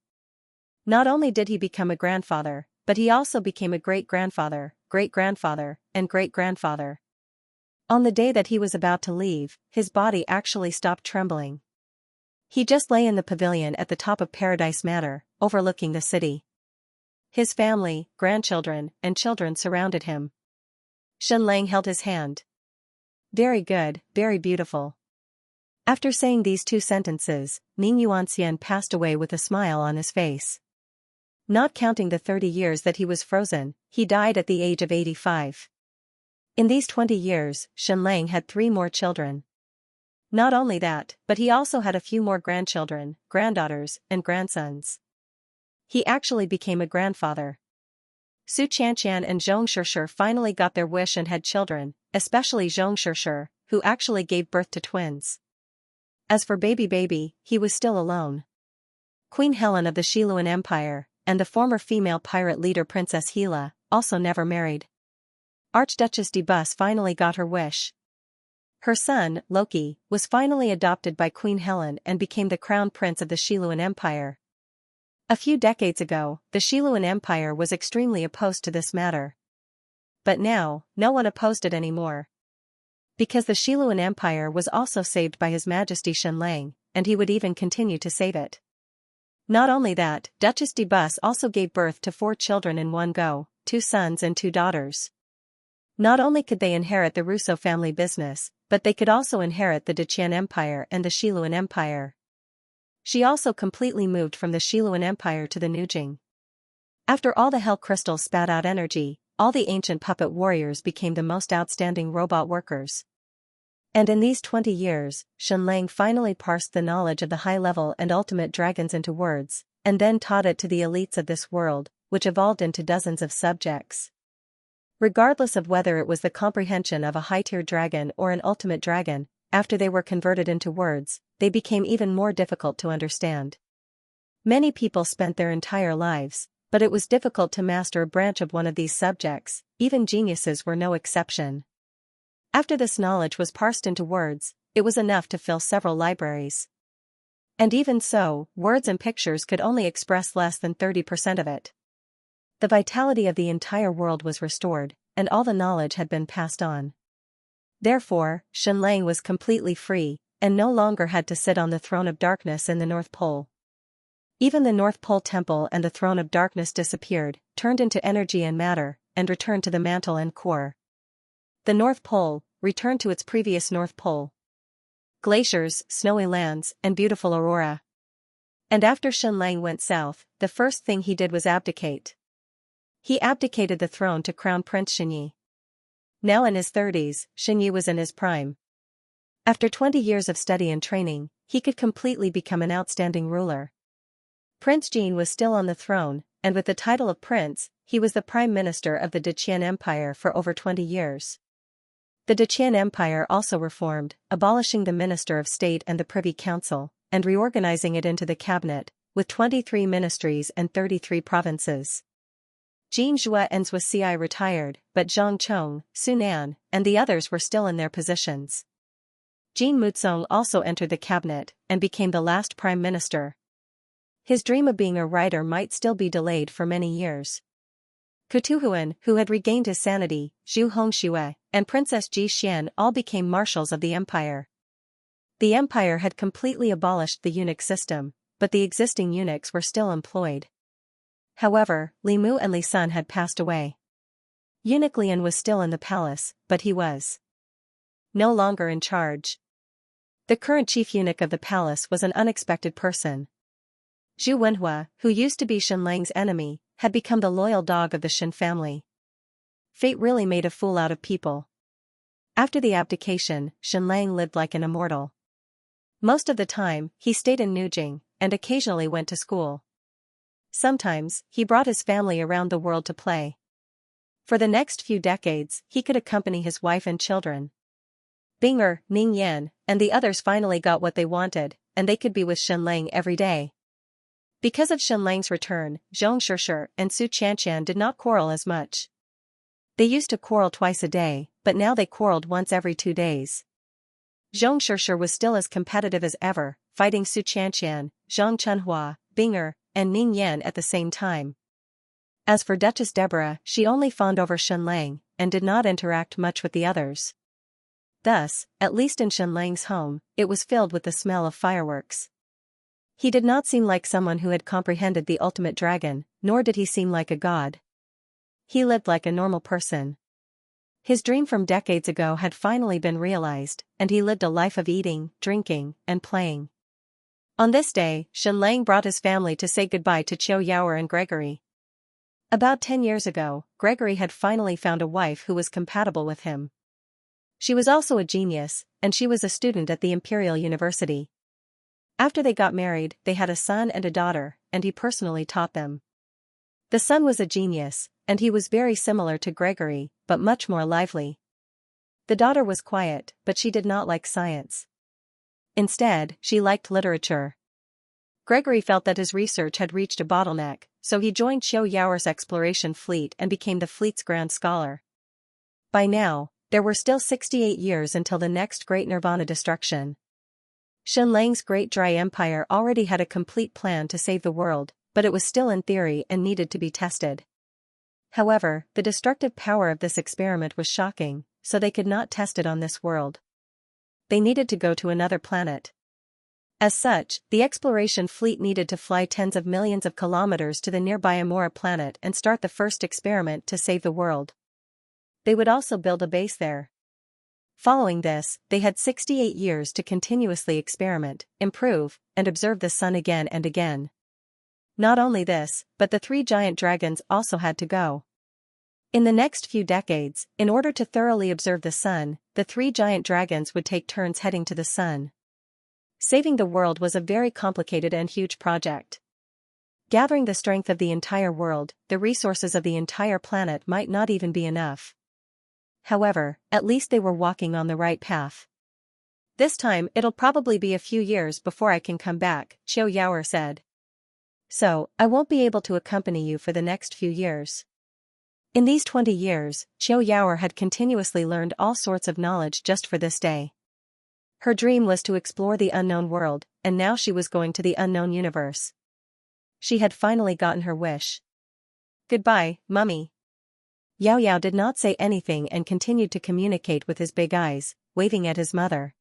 Not only did he become a grandfather, but he also became a great-grandfather, great-grandfather, and great-grandfather. On the day that he was about to leave, his body actually stopped trembling. He just lay in the pavilion at the top of Paradise Manor, overlooking the city. His family, grandchildren, and children surrounded him. Xianxia held his hand. Very good, very beautiful. After saying these 2 sentences, Ning Yuanxian passed away with a smile on his face. Not counting the 30 years that he was frozen, he died at the age of 85. In these 20 years, Xianxia had 3 more children. Not only that, but he also had a few more grandchildren, granddaughters, and grandsons. He actually became a grandfather. Su Qianqian and Zhong Shishir finally got their wish and had children, especially Zhong Shishir, who actually gave birth to twins. As for baby, he was still alone. Queen Helen of the Xiluan Empire, and the former female pirate leader Princess Hela, also never married. Archduchess de Bus finally got her wish. Her son, Loki, was finally adopted by Queen Helen and became the crown prince of the Xiluan Empire. A few decades ago, the Xiluan Empire was extremely opposed to this matter. But now, no one opposed it anymore. Because the Xiluan Empire was also saved by His Majesty Xianlang, and he would even continue to save it. Not only that, Duchess de Bus also gave birth to 4 children in one go, 2 sons and 2 daughters. Not only could they inherit the Russo family business, but they could also inherit the Deqian Empire and the Xiluan Empire. She also completely moved from the Xiluan Empire to the Nujing. After all the hell crystals spat out energy, all the ancient puppet warriors became the most outstanding robot workers. And in these 20 years, Xianlang finally parsed the knowledge of the high-level and ultimate dragons into words, and then taught it to the elites of this world, which evolved into dozens of subjects. Regardless of whether it was the comprehension of a high-tier dragon or an ultimate dragon, after they were converted into words, they became even more difficult to understand. Many people spent their entire lives, but it was difficult to master a branch of one of these subjects, even geniuses were no exception. After this knowledge was parsed into words, it was enough to fill several libraries. And even so, words and pictures could only express less than 30% of it. The vitality of the entire world was restored, and all the knowledge had been passed on. Therefore, Xianlang was completely free, and no longer had to sit on the throne of darkness in the North Pole. Even the North Pole Temple and the throne of darkness disappeared, turned into energy and matter, and returned to the mantle and core. The North Pole returned to its previous North Pole. Glaciers, snowy lands, and beautiful aurora. And after Xianlang went south, the first thing he did was abdicate. He abdicated the throne to crown Prince Xianyi. Now in his 30s, Xianyi was in his prime. After 20 years of study and training, he could completely become an outstanding ruler. Prince Jin was still on the throne, and with the title of prince, he was the prime minister of the Deqian Empire for over 20 years. The Deqian Empire also reformed, abolishing the Minister of State and the Privy Council, and reorganizing it into the cabinet, with 23 ministries and 33 provinces. Jin Zhua and Zhua Ci retired, but Zhang Chong, Sun An, and the others were still in their positions. Jin Muzong also entered the cabinet, and became the last prime minister. His dream of being a writer might still be delayed for many years. Kutuhuan, who had regained his sanity, Zhu Hongxue, and Princess Ji Xian all became marshals of the empire. The empire had completely abolished the eunuch system, but the existing eunuchs were still employed. However, Li Mu and Li Sun had passed away. Eunuch Lian was still in the palace, but he was no longer in charge. The current chief eunuch of the palace was an unexpected person. Zhu Wenhua, who used to be Xianlang's enemy, had become the loyal dog of the Xin family. Fate really made a fool out of people. After the abdication, Xianlang lived like an immortal. Most of the time, he stayed in Nujing, and occasionally went to school. Sometimes, he brought his family around the world to play. For the next few decades, he could accompany his wife and children. Binger, Ning Yan, and the others finally got what they wanted, and they could be with Xianlang every day. Because of Xianlang's return, Zhong Shishir and Su Qianqian did not quarrel as much. They used to quarrel twice a day, but now they quarreled once every 2 days. Zhong Shishir was still as competitive as ever, fighting Su Qianqian, Zhang Chunhua, Binger, and Ning Yan at the same time. As for Duchess Deborah, she only fawned over Xianlang, and did not interact much with the others. Thus, at least in Xianlang's home, it was filled with the smell of fireworks. He did not seem like someone who had comprehended the ultimate dragon, nor did he seem like a god. He lived like a normal person. His dream from decades ago had finally been realized, and he lived a life of eating, drinking, and playing. On this day, Xianlang brought his family to say goodbye to Qiu Yaoer and Gregory. About 10 years ago, Gregory had finally found a wife who was compatible with him. She was also a genius, and she was a student at the Imperial University. After they got married, they had a son and a daughter, and he personally taught them. The son was a genius, and he was very similar to Gregory, but much more lively. The daughter was quiet, but she did not like science. Instead, she liked literature. Gregory felt that his research had reached a bottleneck, so he joined Qiu Yaoer's exploration fleet and became the fleet's grand scholar. By now, there were still 68 years until the next great nirvana destruction. Xianlang's great dry empire already had a complete plan to save the world, but it was still in theory and needed to be tested. However, the destructive power of this experiment was shocking, so they could not test it on this world. They needed to go to another planet. As such, the exploration fleet needed to fly tens of millions of kilometers to the nearby Amora planet and start the first experiment to save the world. They would also build a base there. Following this, they had 68 years to continuously experiment, improve, and observe the sun again and again. Not only this, but the 3 giant dragons also had to go. In the next few decades, in order to thoroughly observe the sun, the 3 giant dragons would take turns heading to the sun. Saving the world was a very complicated and huge project. Gathering the strength of the entire world, the resources of the entire planet might not even be enough. However, at least they were walking on the right path. This time it'll probably be a few years before I can come back, Xiaoyao said. So, I won't be able to accompany you for the next few years. In these 20 years, Xiaoyao had continuously learned all sorts of knowledge just for this day. Her dream was to explore the unknown world, and now she was going to the unknown universe. She had finally gotten her wish. Goodbye, Mummy. Yao Yao did not say anything and continued to communicate with his big eyes, waving at his mother.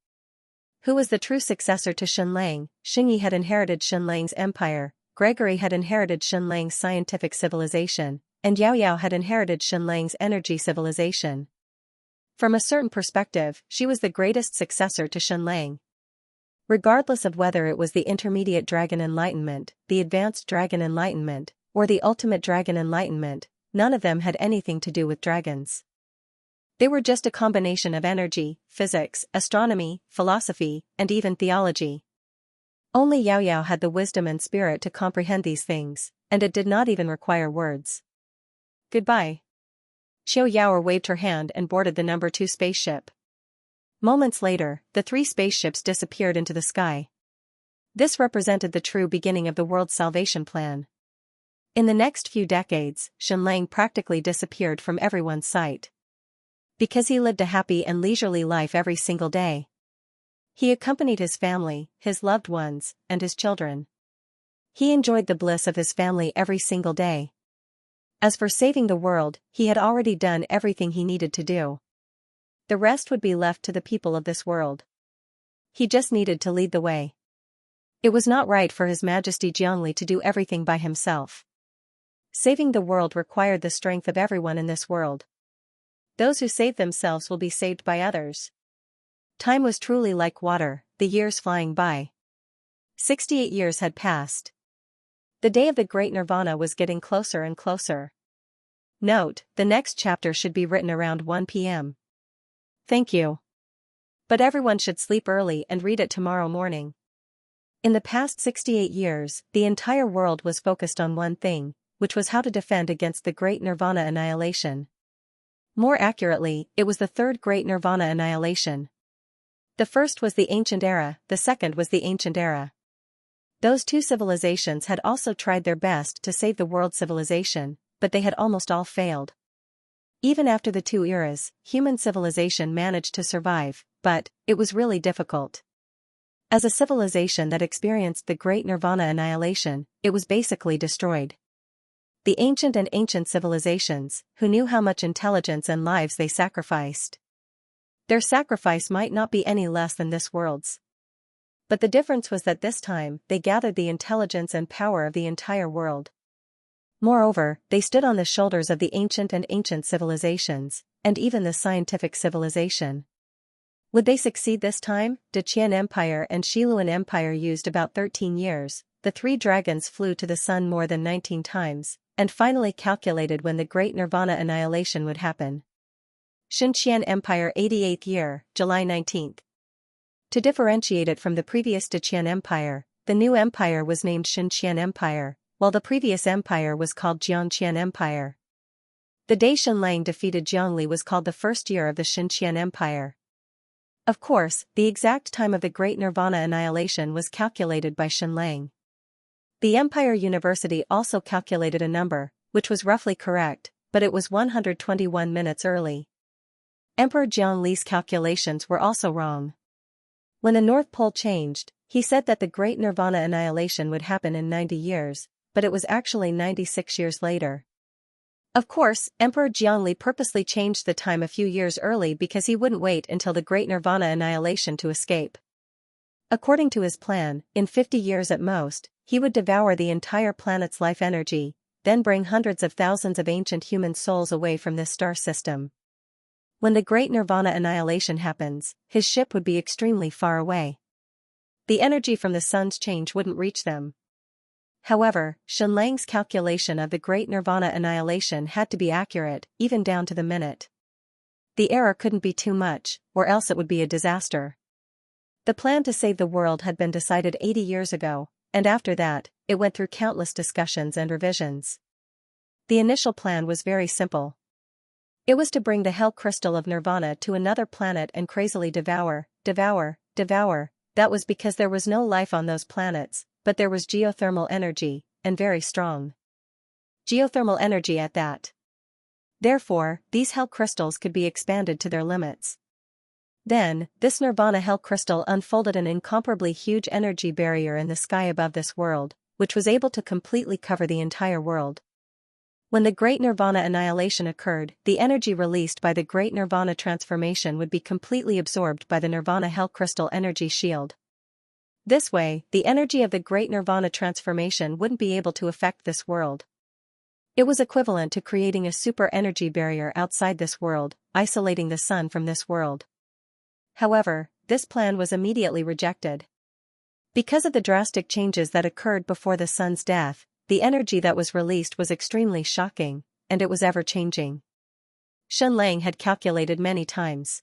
Who was the true successor to Xianlang? Xingyi had inherited Xianlang's empire, Gregory had inherited Xianlang's scientific civilization, and Yao Yao had inherited Xianlang's energy civilization. From a certain perspective, she was the greatest successor to Xianlang. Regardless of whether it was the intermediate dragon enlightenment, the advanced dragon enlightenment, or the ultimate dragon enlightenment, none of them had anything to do with dragons. They were just a combination of energy, physics, astronomy, philosophy, and even theology. Only Yao Yao had the wisdom and spirit to comprehend these things, and it did not even require words. Goodbye. Xiaoyao waved her hand and boarded the number 2 spaceship. Moments later, the 3 spaceships disappeared into the sky. This represented the true beginning of the world's salvation plan. In the next few decades, Xianlang practically disappeared from everyone's sight. Because he lived a happy and leisurely life every single day. He accompanied his family, his loved ones, and his children. He enjoyed the bliss of his family every single day. As for saving the world, he had already done everything he needed to do. The rest would be left to the people of this world. He just needed to lead the way. It was not right for His Majesty Jiangli to do everything by himself. Saving the world required the strength of everyone in this world. Those who save themselves will be saved by others. Time was truly like water, the years flying by. 68 years had passed. The day of the Great Nirvana was getting closer and closer. Note, the next chapter should be written around 1 p.m. Thank you. But everyone should sleep early and read it tomorrow morning. In the past 68 years, the entire world was focused on one thing, which was how to defend against the Great Nirvana annihilation. More accurately, it was the third Great Nirvana annihilation. The first was the Ancient Era, the second was the Ancient Era. Those 2 civilizations had also tried their best to save the world civilization, but they had almost all failed. Even after the 2 eras, human civilization managed to survive, but it was really difficult. As a civilization that experienced the Great Nirvana annihilation, it was basically destroyed. The ancient and ancient civilizations, who knew how much intelligence and lives they sacrificed. Their sacrifice might not be any less than this world's. But the difference was that this time, they gathered the intelligence and power of the entire world. Moreover, they stood on the shoulders of the ancient and ancient civilizations, and even the scientific civilization. Would they succeed this time? The Qian Empire and Shiluan Empire used about 13 years, the 3 dragons flew to the sun more than 19 times, and finally calculated when the Great Nirvana annihilation would happen. Xinqian Empire 88th year, July 19th. To differentiate it from the previous Deqian Empire, the new empire was named Xinqian Empire, while the previous empire was called Jiangqian Empire. The day Xianlang defeated Jiangli was called the first year of the Xinqian Empire. Of course, the exact time of the Great Nirvana annihilation was calculated by Xianlang. The Empire University also calculated a number, which was roughly correct, but it was 121 minutes early. Emperor Jiangli's calculations were also wrong. When the North Pole changed, he said that the Great Nirvana annihilation would happen in 90 years, but it was actually 96 years later. Of course, Emperor Jiangli purposely changed the time a few years early because he wouldn't wait until the Great Nirvana annihilation to escape. According to his plan, in 50 years at most, he would devour the entire planet's life energy, then bring hundreds of thousands of ancient human souls away from this star system. When the Great Nirvana annihilation happens, his ship would be extremely far away. The energy from the sun's change wouldn't reach them. However, Xianxia's calculation of the Great Nirvana annihilation had to be accurate, even down to the minute. The error couldn't be too much, or else it would be a disaster. The plan to save the world had been decided 80 years ago, and after that, it went through countless discussions and revisions. The initial plan was very simple. It was to bring the hell crystal of Nirvana to another planet and crazily devour. That was because there was no life on those planets, but there was geothermal energy, and very strong. Geothermal energy at that. Therefore, these hell crystals could be expanded to their limits. Then, this Nirvana hell crystal unfolded an incomparably huge energy barrier in the sky above this world, which was able to completely cover the entire world. When the Great Nirvana annihilation occurred, the energy released by the Great Nirvana transformation would be completely absorbed by the Nirvana hell crystal energy shield. This way, the energy of the Great Nirvana transformation wouldn't be able to affect this world. It was equivalent to creating a super energy barrier outside this world, isolating the sun from this world. However, this plan was immediately rejected. Because of the drastic changes that occurred before the sun's death, the energy that was released was extremely shocking, and it was ever-changing. Xianxia had calculated many times.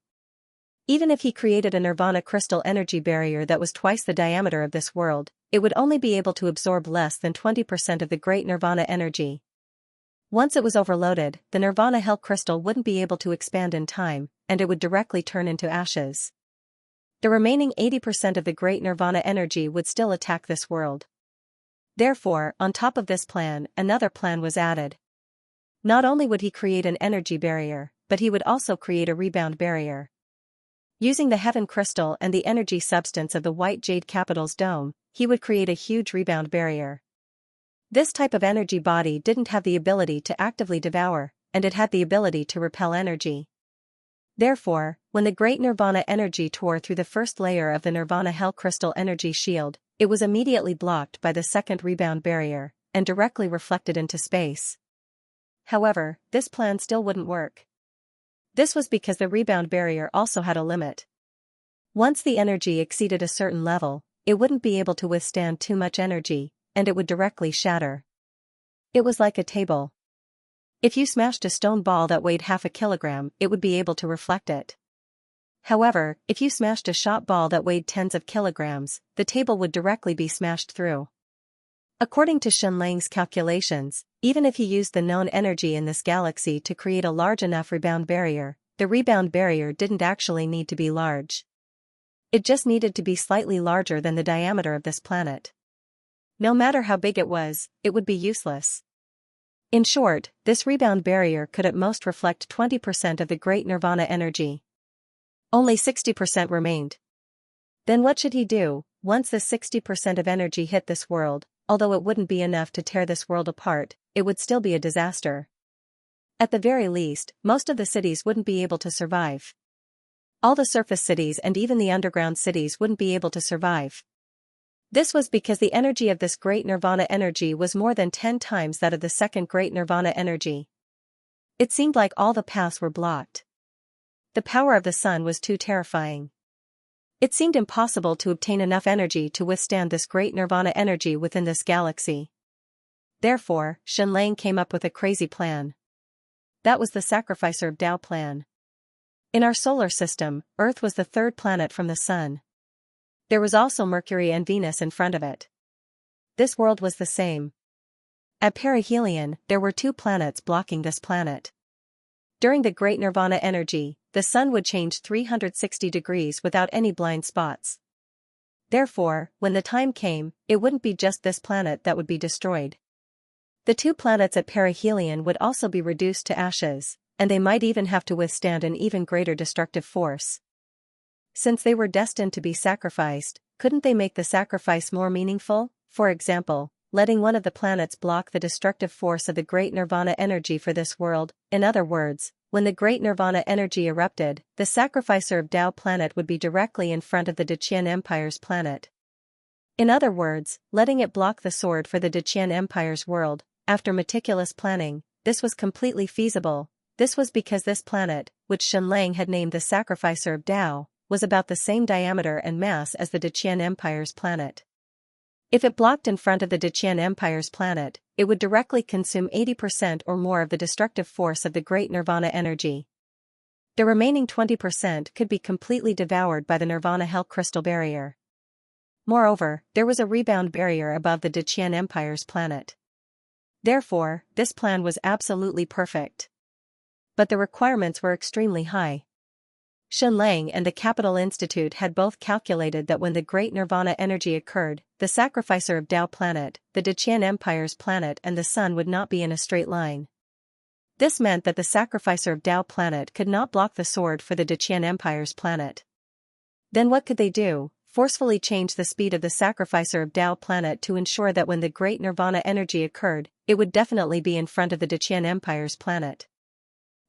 Even if he created a Nirvana crystal energy barrier that was twice the diameter of this world, it would only be able to absorb less than 20% of the Great Nirvana energy. Once it was overloaded, the Nirvana hell crystal wouldn't be able to expand in time, and it would directly turn into ashes. The remaining 80% of the Great Nirvana energy would still attack this world. Therefore, on top of this plan, another plan was added. Not only would he create an energy barrier, but he would also create a rebound barrier. Using the heaven crystal and the energy substance of the white jade capital's dome, he would create a huge rebound barrier. This type of energy body didn't have the ability to actively devour, and it had the ability to repel energy. Therefore, when the Great Nirvana energy tore through the first layer of the Nirvana hell crystal energy shield, it was immediately blocked by the second rebound barrier, and directly reflected into space. However, this plan still wouldn't work. This was because the rebound barrier also had a limit. Once the energy exceeded a certain level, it wouldn't be able to withstand too much energy, and it would directly shatter. It was like a table. If you smashed a stone ball that weighed half a kilogram, it would be able to reflect it. However, if you smashed a shot ball that weighed tens of kilograms, the table would directly be smashed through. According to Xianxia's calculations, even if he used the known energy in this galaxy to create a large enough rebound barrier, the rebound barrier didn't actually need to be large. It just needed to be slightly larger than the diameter of this planet. No matter how big it would be useless. In short, this rebound barrier could at most reflect 20% of the Great Nirvana energy. Only 60% remained. Then what should he do? Once the 60% of energy hit this world, although it wouldn't be enough to tear this world apart, it would still be a disaster. At the very least, most of the cities wouldn't be able to survive. All the surface cities and even the underground cities wouldn't be able to survive. This was because the energy of this Great Nirvana energy was more than 10 times that of the second Great Nirvana energy. It seemed like all the paths were blocked. The power of the sun was too terrifying. It seemed impossible to obtain enough energy to withstand this Great Nirvana energy within this galaxy. Therefore, Xianxia came up with a crazy plan. That was the Sacrificer of Tao plan. In our solar system, Earth was the third planet from the Sun. There was also Mercury and Venus in front of it. This world was the same. At perihelion, there were 2 planets blocking this planet. During the Great Nirvana energy, the Sun would change 360 degrees without any blind spots. Therefore, when the time came, it wouldn't be just this planet that would be destroyed. The 2 planets at perihelion would also be reduced to ashes, and they might even have to withstand an even greater destructive force. Since they were destined to be sacrificed, couldn't they make the sacrifice more meaningful, for example, letting one of the planets block the destructive force of the great nirvana energy for this world? In other words, when the great nirvana energy erupted, the sacrificer of Tao planet would be directly in front of the Deqian Empire's planet. In other words, letting it block the sword for the Deqian Empire's world. After meticulous planning, this was completely feasible. This was because this planet, which Xianxia had named the sacrificer of Tao, was about the same diameter and mass as the Deqian Empire's planet. If it blocked in front of the Deqian Empire's planet, it would directly consume 80% or more of the destructive force of the great nirvana energy. The remaining 20% could be completely devoured by the nirvana hell crystal barrier. Moreover, there was a rebound barrier above the Deqian Empire's planet. Therefore, this plan was absolutely perfect. But the requirements were extremely high. Xianxia and the Capital Institute had both calculated that when the great nirvana energy occurred, the sacrificer of Tao planet, the Deqian Empire's planet and the sun would not be in a straight line. This meant that the sacrificer of Tao planet could not block the sword for the Deqian Empire's planet. Then what could they do? Forcefully change the speed of the sacrificer of Tao planet to ensure that when the great nirvana energy occurred, it would definitely be in front of the Deqian Empire's planet.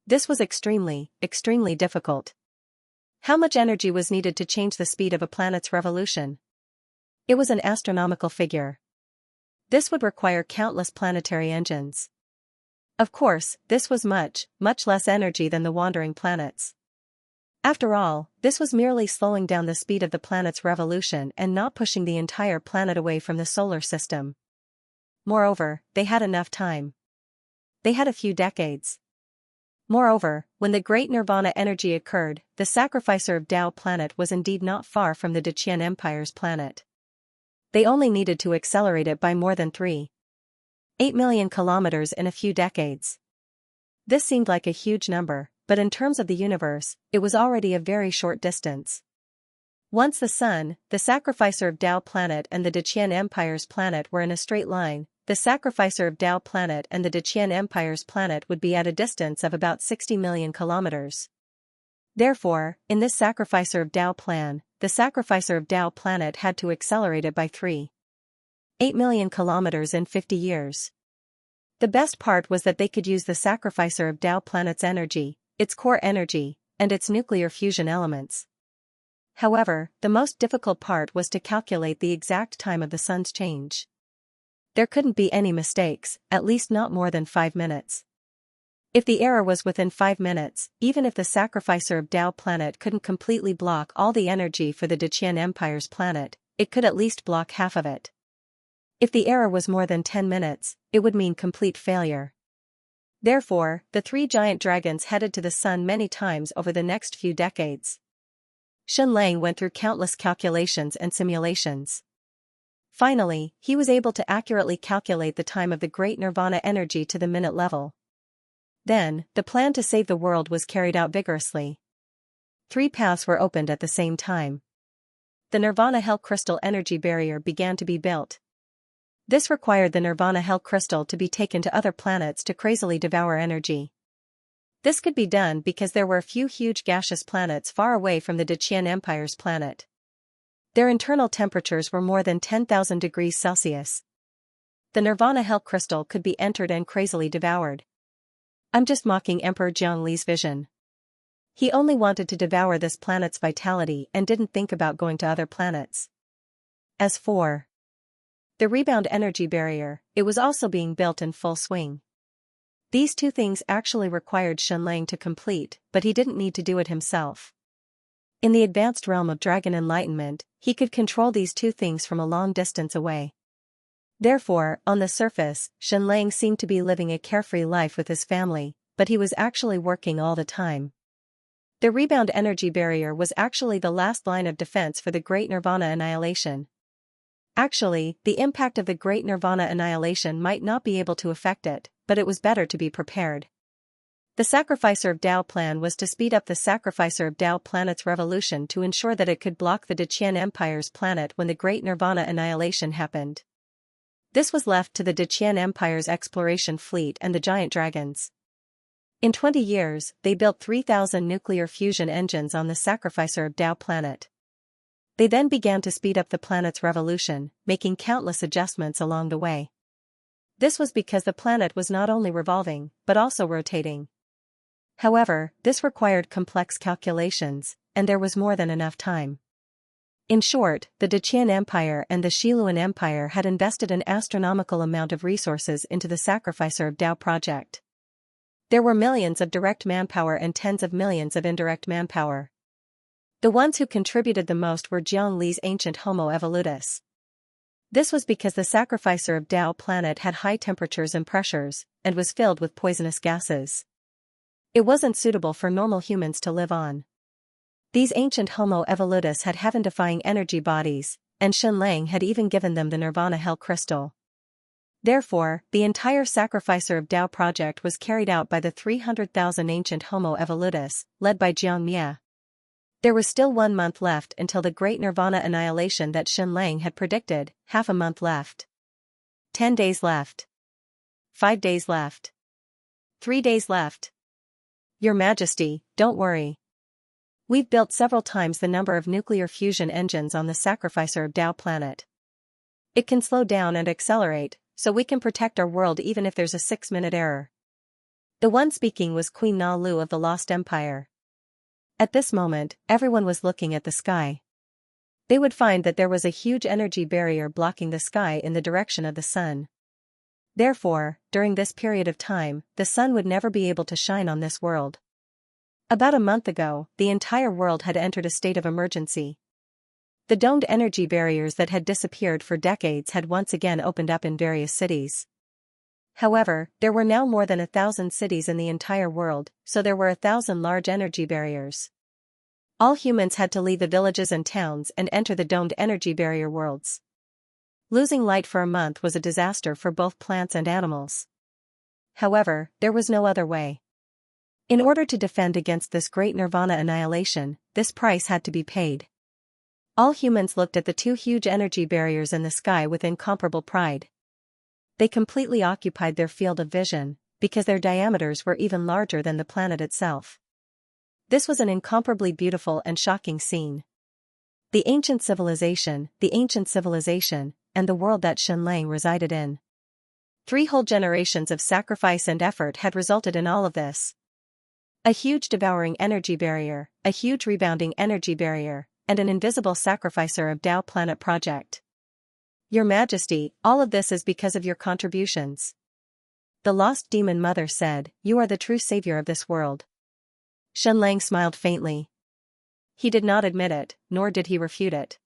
This was extremely, extremely difficult. How much energy was needed to change the speed of a planet's revolution? It was an astronomical figure. This would require countless planetary engines. Of course, this was much, much less energy than the wandering planets. After all, this was merely slowing down the speed of the planet's revolution and not pushing the entire planet away from the solar system. Moreover, they had enough time. They had a few decades. Moreover, when the great nirvana energy occurred, the sacrificer of Tao planet was indeed not far from the Deqian Empire's planet. They only needed to accelerate it by more than 3.8 million kilometers in a few decades. This seemed like a huge number, but in terms of the universe, it was already a very short distance. Once the sun, the sacrificer of Tao planet and the Deqian Empire's planet were in a straight line, the sacrificer of Tao planet and the Deqian Empire's planet would be at a distance of about 60 million kilometers. Therefore, in this sacrificer of Tao plan, the sacrificer of Tao planet had to accelerate it by 3.8 million kilometers in 50 years. The best part was that they could use the sacrificer of Tao planet's energy, its core energy, and its nuclear fusion elements. However, the most difficult part was to calculate the exact time of the sun's change. There couldn't be any mistakes, at least not more than 5 minutes. If the error was within 5 minutes, even if the sacrificer of Tao planet couldn't completely block all the energy for the Deqian Empire's planet, it could at least block half of it. If the error was more than 10 minutes, it would mean complete failure. Therefore, the 3 giant dragons headed to the sun many times over the next few decades. Xianxia went through countless calculations and simulations. Finally, he was able to accurately calculate the time of the great nirvana energy to the minute level. Then, the plan to save the world was carried out vigorously. 3 paths were opened at the same time. The nirvana hell crystal energy barrier began to be built. This required the nirvana hell crystal to be taken to other planets to crazily devour energy. This could be done because there were a few huge gaseous planets far away from the Deqian Empire's planet. Their internal temperatures were more than 10,000 degrees Celsius. The nirvana hell crystal could be entered and crazily devoured. I'm just mocking Emperor Zhongli's vision. He only wanted to devour this planet's vitality and didn't think about going to other planets. As for the rebound energy barrier, it was also being built in full swing. These 2 things actually required Xianxia to complete, but he didn't need to do it himself. In the advanced realm of dragon enlightenment, he could control these 2 things from a long distance away. Therefore, on the surface, Xianxia seemed to be living a carefree life with his family, but he was actually working all the time. The rebound energy barrier was actually the last line of defense for the Great Nirvana annihilation. Actually, the impact of the Great Nirvana annihilation might not be able to affect it, but it was better to be prepared. The Sacrificer of Tao plan was to speed up the Sacrificer of Tao planet's revolution to ensure that it could block the Deqian Empire's planet when the Great Nirvana annihilation happened. This was left to the Deqian Empire's exploration fleet and the giant dragons. In 20 years, they built 3,000 nuclear fusion engines on the Sacrificer of Tao planet. They then began to speed up the planet's revolution, making countless adjustments along the way. This was because the planet was not only revolving, but also rotating. However, this required complex calculations, and there was more than enough time. In short, the Deqian Empire and the Xiluan Empire had invested an astronomical amount of resources into the Sacrificer of Tao project. There were millions of direct manpower and tens of millions of indirect manpower. The ones who contributed the most were Jiang Li's ancient Homo evolutus. This was because the Sacrificer of Tao planet had high temperatures and pressures, and was filled with poisonous gases. It wasn't suitable for normal humans to live on. These ancient Homo evolutus had heaven-defying energy bodies, and Xianxia had even given them the Nirvana Hell crystal. Therefore, the entire Sacrificer of Tao project was carried out by the 300,000 ancient Homo evolutus, led by Xianxia. There was still 1 month left until the great Nirvana annihilation that Xianxia had predicted, half a month left. 10 days left. 5 days left. 3 days left. Your Majesty, don't worry. We've built several times the number of nuclear fusion engines on the Sacrificer of Tao planet. It can slow down and accelerate, so we can protect our world even if there's a 6-minute error. The one speaking was Queen Na Lu of the Lost Empire. At this moment, everyone was looking at the sky. They would find that there was a huge energy barrier blocking the sky in the direction of the sun. Therefore, during this period of time, the sun would never be able to shine on this world. About a month ago, the entire world had entered a state of emergency. The domed energy barriers that had disappeared for decades had once again opened up in various cities. However, there were now more than 1,000 cities in the entire world, so there were 1,000 large energy barriers. All humans had to leave the villages and towns and enter the domed energy barrier worlds. Losing light for a month was a disaster for both plants and animals. However, there was no other way. In order to defend against this great Nirvana annihilation, this price had to be paid. All humans looked at the 2 huge energy barriers in the sky with incomparable pride. They completely occupied their field of vision, because their diameters were even larger than the planet itself. This was an incomparably beautiful and shocking scene. The ancient civilization, and the world that Xianxia resided in. 3 whole generations of sacrifice and effort had resulted in all of this. A huge devouring energy barrier, a huge rebounding energy barrier, and an invisible Sacrificer of Tao planet project. Your Majesty, all of this is because of your contributions. The lost demon mother said, "You are the true savior of this world." Xianxia smiled faintly. He did not admit it, nor did he refute it.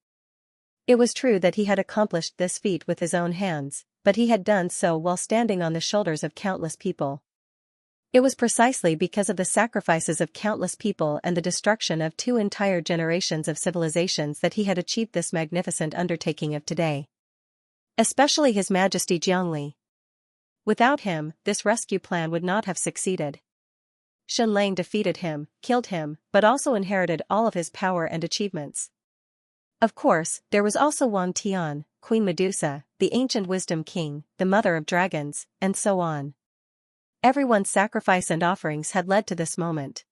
It was true that he had accomplished this feat with his own hands, but he had done so while standing on the shoulders of countless people. It was precisely because of the sacrifices of countless people and the destruction of 2 entire generations of civilizations that he had achieved this magnificent undertaking of today. Especially His Majesty Jiangli. Without him, this rescue plan would not have succeeded. Xianxia defeated him, killed him, but also inherited all of his power and achievements. Of course, there was also Wang Tian, Queen Medusa, the ancient wisdom king, the mother of dragons, and so on. Everyone's sacrifice and offerings had led to this moment.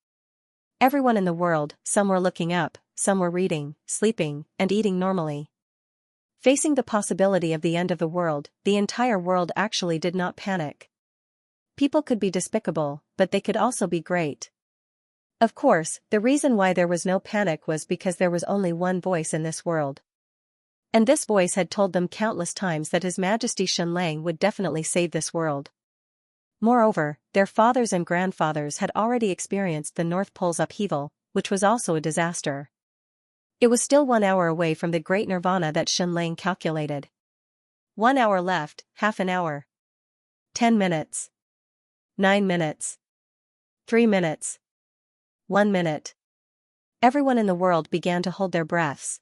Everyone in the world, some were looking up, some were reading, sleeping, and eating normally. Facing the possibility of the end of the world, the entire world actually did not panic. People could be despicable, but they could also be great. Of course, the reason why there was no panic was because there was only one voice in this world. And this voice had told them countless times that His Majesty Xianxia would definitely save this world. Moreover, their fathers and grandfathers had already experienced the North Pole's upheaval, which was also a disaster. It was still 1 hour away from the great Nirvana that Xianxia calculated. 1 hour left, half an hour. 10 minutes. 9 minutes. 3 minutes. 1 minute. Everyone in the world began to hold their breaths.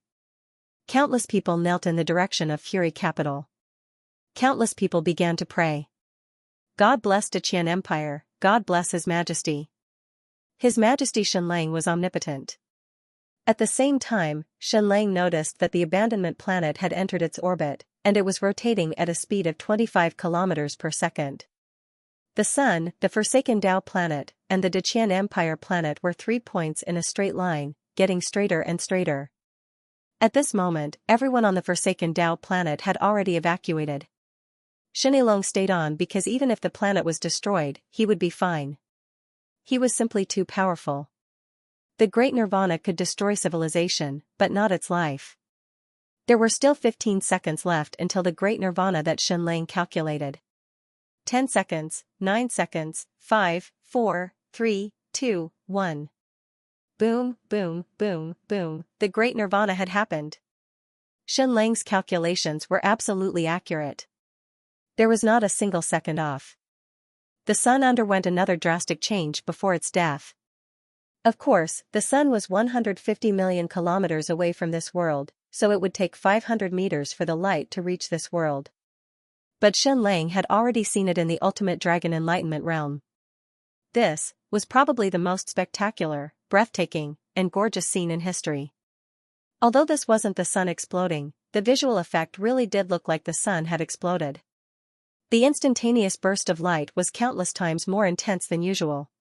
Countless people knelt in the direction of Fury Capital. Countless people began to pray. God bless Deqian Empire, God bless His Majesty. His Majesty Xianxia was omnipotent. At the same time, Xianxia noticed that the abandonment planet had entered its orbit, and it was rotating at a speed of 25 kilometers per second. The Sun, the Forsaken Tao planet, and the Deqian Empire planet were 3 points in a straight line, getting straighter and straighter. At this moment, everyone on the Forsaken Tao planet had already evacuated. Shenlong stayed on because even if the planet was destroyed, he would be fine. He was simply too powerful. The Great Nirvana could destroy civilization, but not its life. There were still 15 seconds left until the Great Nirvana that Shenlong calculated. 10 seconds, 9 seconds, 5, 4, 3, 2, 1. Boom, boom, boom, boom, the Great Nirvana had happened. Shenlong's calculations were absolutely accurate. There was not a single second off. The Sun underwent another drastic change before its death. Of course, the Sun was 150 million kilometers away from this world, so it would take 500 meters for the light to reach this world. But Shenlong had already seen it in the ultimate dragon enlightenment realm. This was probably the most spectacular, breathtaking, and gorgeous scene in history. Although this wasn't the Sun exploding, the visual effect really did look like the Sun had exploded. The instantaneous burst of light was countless times more intense than usual.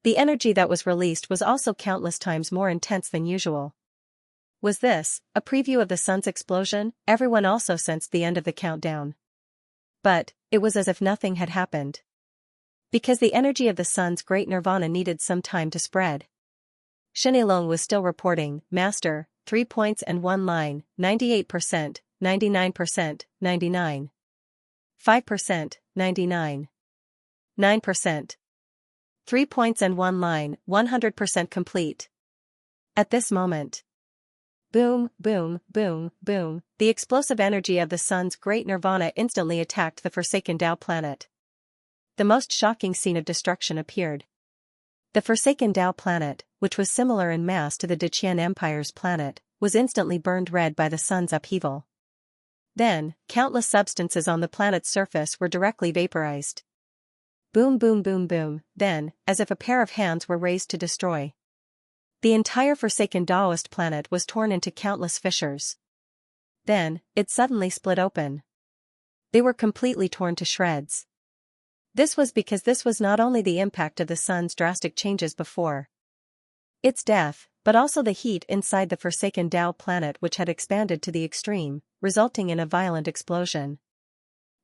The energy that was released was also countless times more intense than usual. Was this a preview of the Sun's explosion? Everyone also sensed the end of the countdown. But it was as if nothing had happened. Because the energy of the Sun's Great Nirvana needed some time to spread. Shenlong was still reporting, Master, 3 points and 1 line, 98%, 99%, 99. 5%, 99. 9%. 3 points and 1 line, 100% complete. At this moment. Boom, boom, boom, boom, the explosive energy of the Sun's Great Nirvana instantly attacked the Forsaken Tao planet. The most shocking scene of destruction appeared. The Forsaken Tao planet, which was similar in mass to the Deqian Empire's planet, was instantly burned red by the Sun's upheaval. Then, countless substances on the planet's surface were directly vaporized. Boom, boom, boom, boom, then, as if a pair of hands were raised to destroy. The entire Forsaken Taoist planet was torn into countless fissures. Then, it suddenly split open. They were completely torn to shreds. This was because this was not only the impact of the Sun's drastic changes before its death, but also the heat inside the Forsaken Tao planet which had expanded to the extreme, resulting in a violent explosion.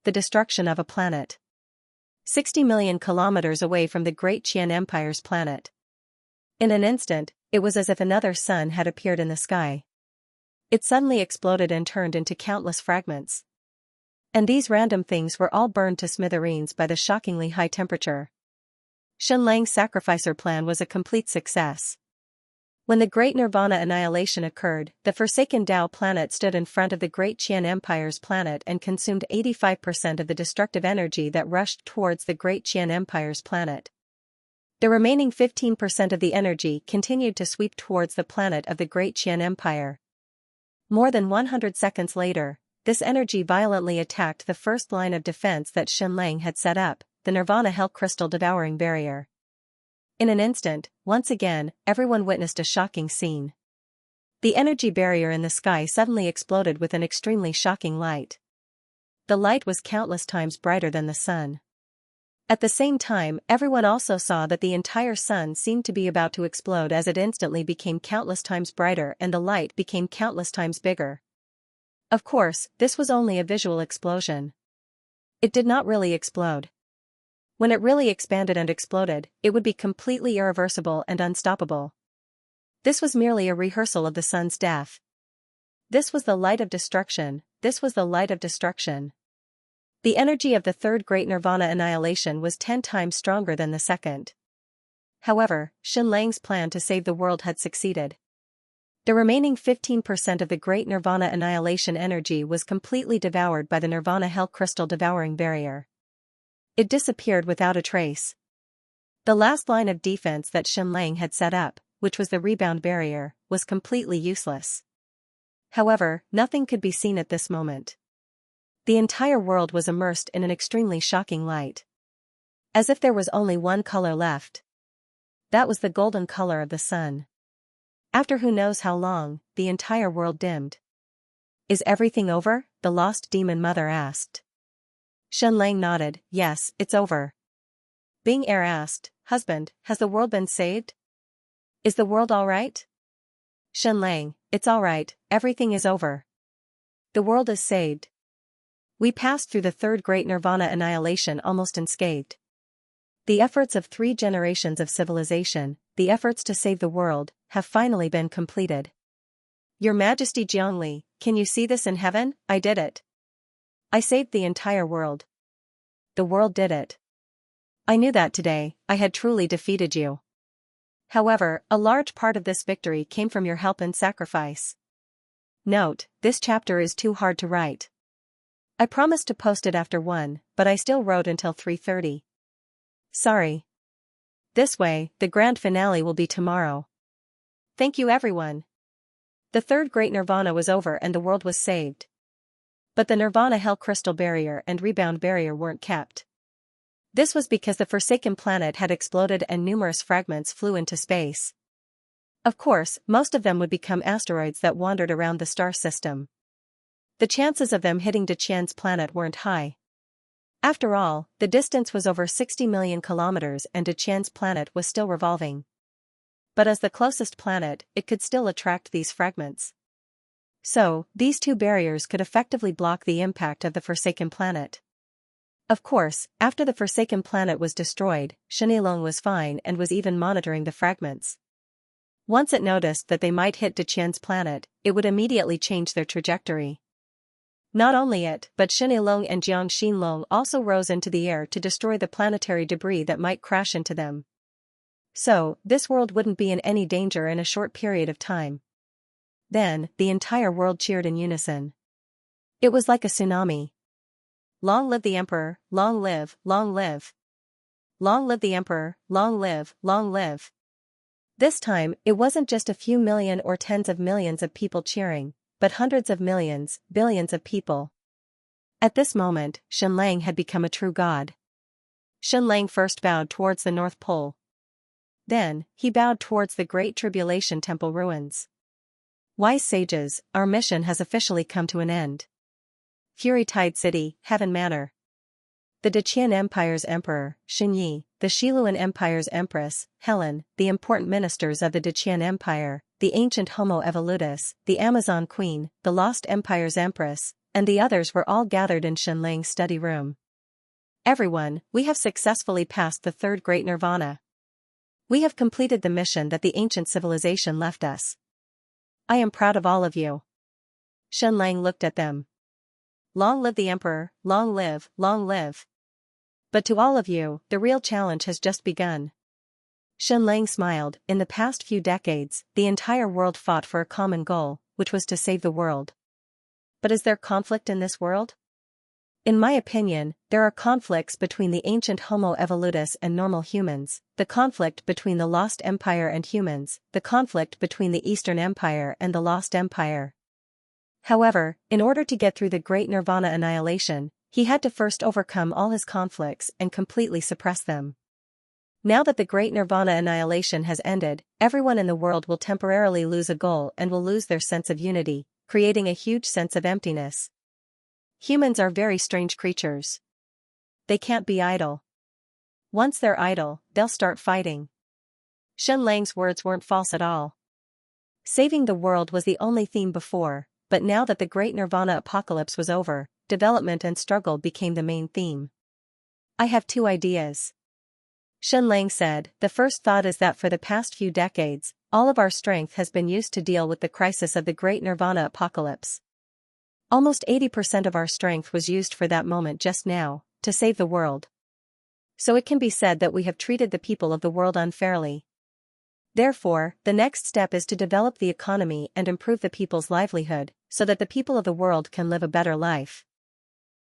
The destruction of a planet. 60 million kilometers away from the Great Qian Empire's planet. In an instant, it was as if another sun had appeared in the sky. It suddenly exploded and turned into countless fragments. And these random things were all burned to smithereens by the shockingly high temperature. Shenlong's sacrificer plan was a complete success. When the Great Nirvana annihilation occurred, the Forsaken Tao planet stood in front of the Great Qian Empire's planet and consumed 85% of the destructive energy that rushed towards the Great Qian Empire's planet. The remaining 15% of the energy continued to sweep towards the planet of the Great Qian Empire. More than 100 seconds later, this energy violently attacked the first line of defense that Shenlong had set up, the Nirvana Hell Crystal Devouring Barrier. In an instant, once again, everyone witnessed a shocking scene. The energy barrier in the sky suddenly exploded with an extremely shocking light. The light was countless times brighter than the sun. At the same time, everyone also saw that the entire sun seemed to be about to explode as it instantly became countless times brighter and the light became countless times bigger. Of course, this was only a visual explosion. It did not really explode. When it really expanded and exploded, it would be completely irreversible and unstoppable. This was merely a rehearsal of the sun's death. This was the light of destruction, this was the light of destruction. The energy of the third Great Nirvana annihilation was 10 times stronger than the second. However, Shenlong's plan to save the world had succeeded. The remaining 15% of the Great Nirvana annihilation energy was completely devoured by the Nirvana Hell Crystal Devouring Barrier. It disappeared without a trace. The last line of defense that Shenlong had set up, which was the rebound barrier, was completely useless. However, nothing could be seen at this moment. The entire world was immersed in an extremely shocking light. As if there was only one color left. That was the golden color of the sun. After who knows how long, the entire world dimmed. "Is everything over?" the lost demon mother asked. Shenlong nodded, "Yes, it's over." Bing Er asked, "Husband, has the world been saved? Is the world all right?" Shenlang, "It's all right, everything is over. The world is saved. We passed through the third great nirvana annihilation almost unscathed. The efforts of 3 generations of civilization, the efforts to save the world, have finally been completed. Your Majesty Jiangli, can you see this in heaven? I did it. I saved the entire world. The world did it. I knew that today, I had truly defeated you. However, a large part of this victory came from your help and sacrifice. Note, this chapter is too hard to write. I promised to post it after 1, but I still wrote until 3:30. Sorry. This way, the grand finale will be tomorrow. Thank you everyone. The third great nirvana was over and the world was saved. But the nirvana hell crystal barrier and rebound barrier weren't kept. This was because the Forsaken planet had exploded and numerous fragments flew into space. Of course, most of them would become asteroids that wandered around the star system. The chances of them hitting Deqian's planet weren't high. After all, the distance was over 60 million kilometers and Deqian's planet was still revolving. But as the closest planet, it could still attract these fragments. So, these 2 barriers could effectively block the impact of the Forsaken planet. Of course, after the Forsaken planet was destroyed, Shenilong was fine and was even monitoring the fragments. Once it noticed that they might hit Deqian's planet, it would immediately change their trajectory. Not only it, but Shenilong and Jiangxinlong also rose into the air to destroy the planetary debris that might crash into them. So, this world wouldn't be in any danger in a short period of time. Then, the entire world cheered in unison. It was like a tsunami. Long live the Emperor, long live, long live. Long live the Emperor, long live, long live. This time, it wasn't just a few million or tens of millions of people cheering, but hundreds of millions, billions of people. At this moment, Shenlang had become a true god. Shenlang first bowed towards the North Pole. Then, he bowed towards the Great Tribulation Temple ruins. Wise sages, our mission has officially come to an end. Fury Tide City, Heaven Manor. The Deqian Empire's Emperor, Xinyi, the Shiluan Empire's Empress, Helen, the important ministers of the Deqian Empire, the ancient Homo evolutus, the Amazon Queen, the Lost Empire's Empress, and the others were all gathered in Shenlang's study room. Everyone, we have successfully passed the third great nirvana. We have completed the mission that the ancient civilization left us. I am proud of all of you. Shenlang looked at them. Long live the Emperor, long live, long live. But to all of you, the real challenge has just begun. Shenlang smiled. In the past few decades, the entire world fought for a common goal, which was to save the world. But is there conflict in this world? In my opinion, there are conflicts between the ancient Homo evolutus and normal humans, the conflict between the Lost Empire and humans, the conflict between the Eastern Empire and the Lost Empire. However, in order to get through the Great Nirvana annihilation, he had to first overcome all his conflicts and completely suppress them. Now that the Great Nirvana annihilation has ended, everyone in the world will temporarily lose a goal and will lose their sense of unity, creating a huge sense of emptiness. Humans are very strange creatures. They can't be idle. Once they're idle, they'll start fighting. Shenlang's words weren't false at all. Saving the world was the only theme before, but now that the Great Nirvana apocalypse was over, development and struggle became the main theme. I have 2 ideas. Shenlang said, the first thought is that for the past few decades, all of our strength has been used to deal with the crisis of the Great Nirvana apocalypse. Almost 80% of our strength was used for that moment just now, to save the world. So it can be said that we have treated the people of the world unfairly. Therefore, the next step is to develop the economy and improve the people's livelihood, so that the people of the world can live a better life.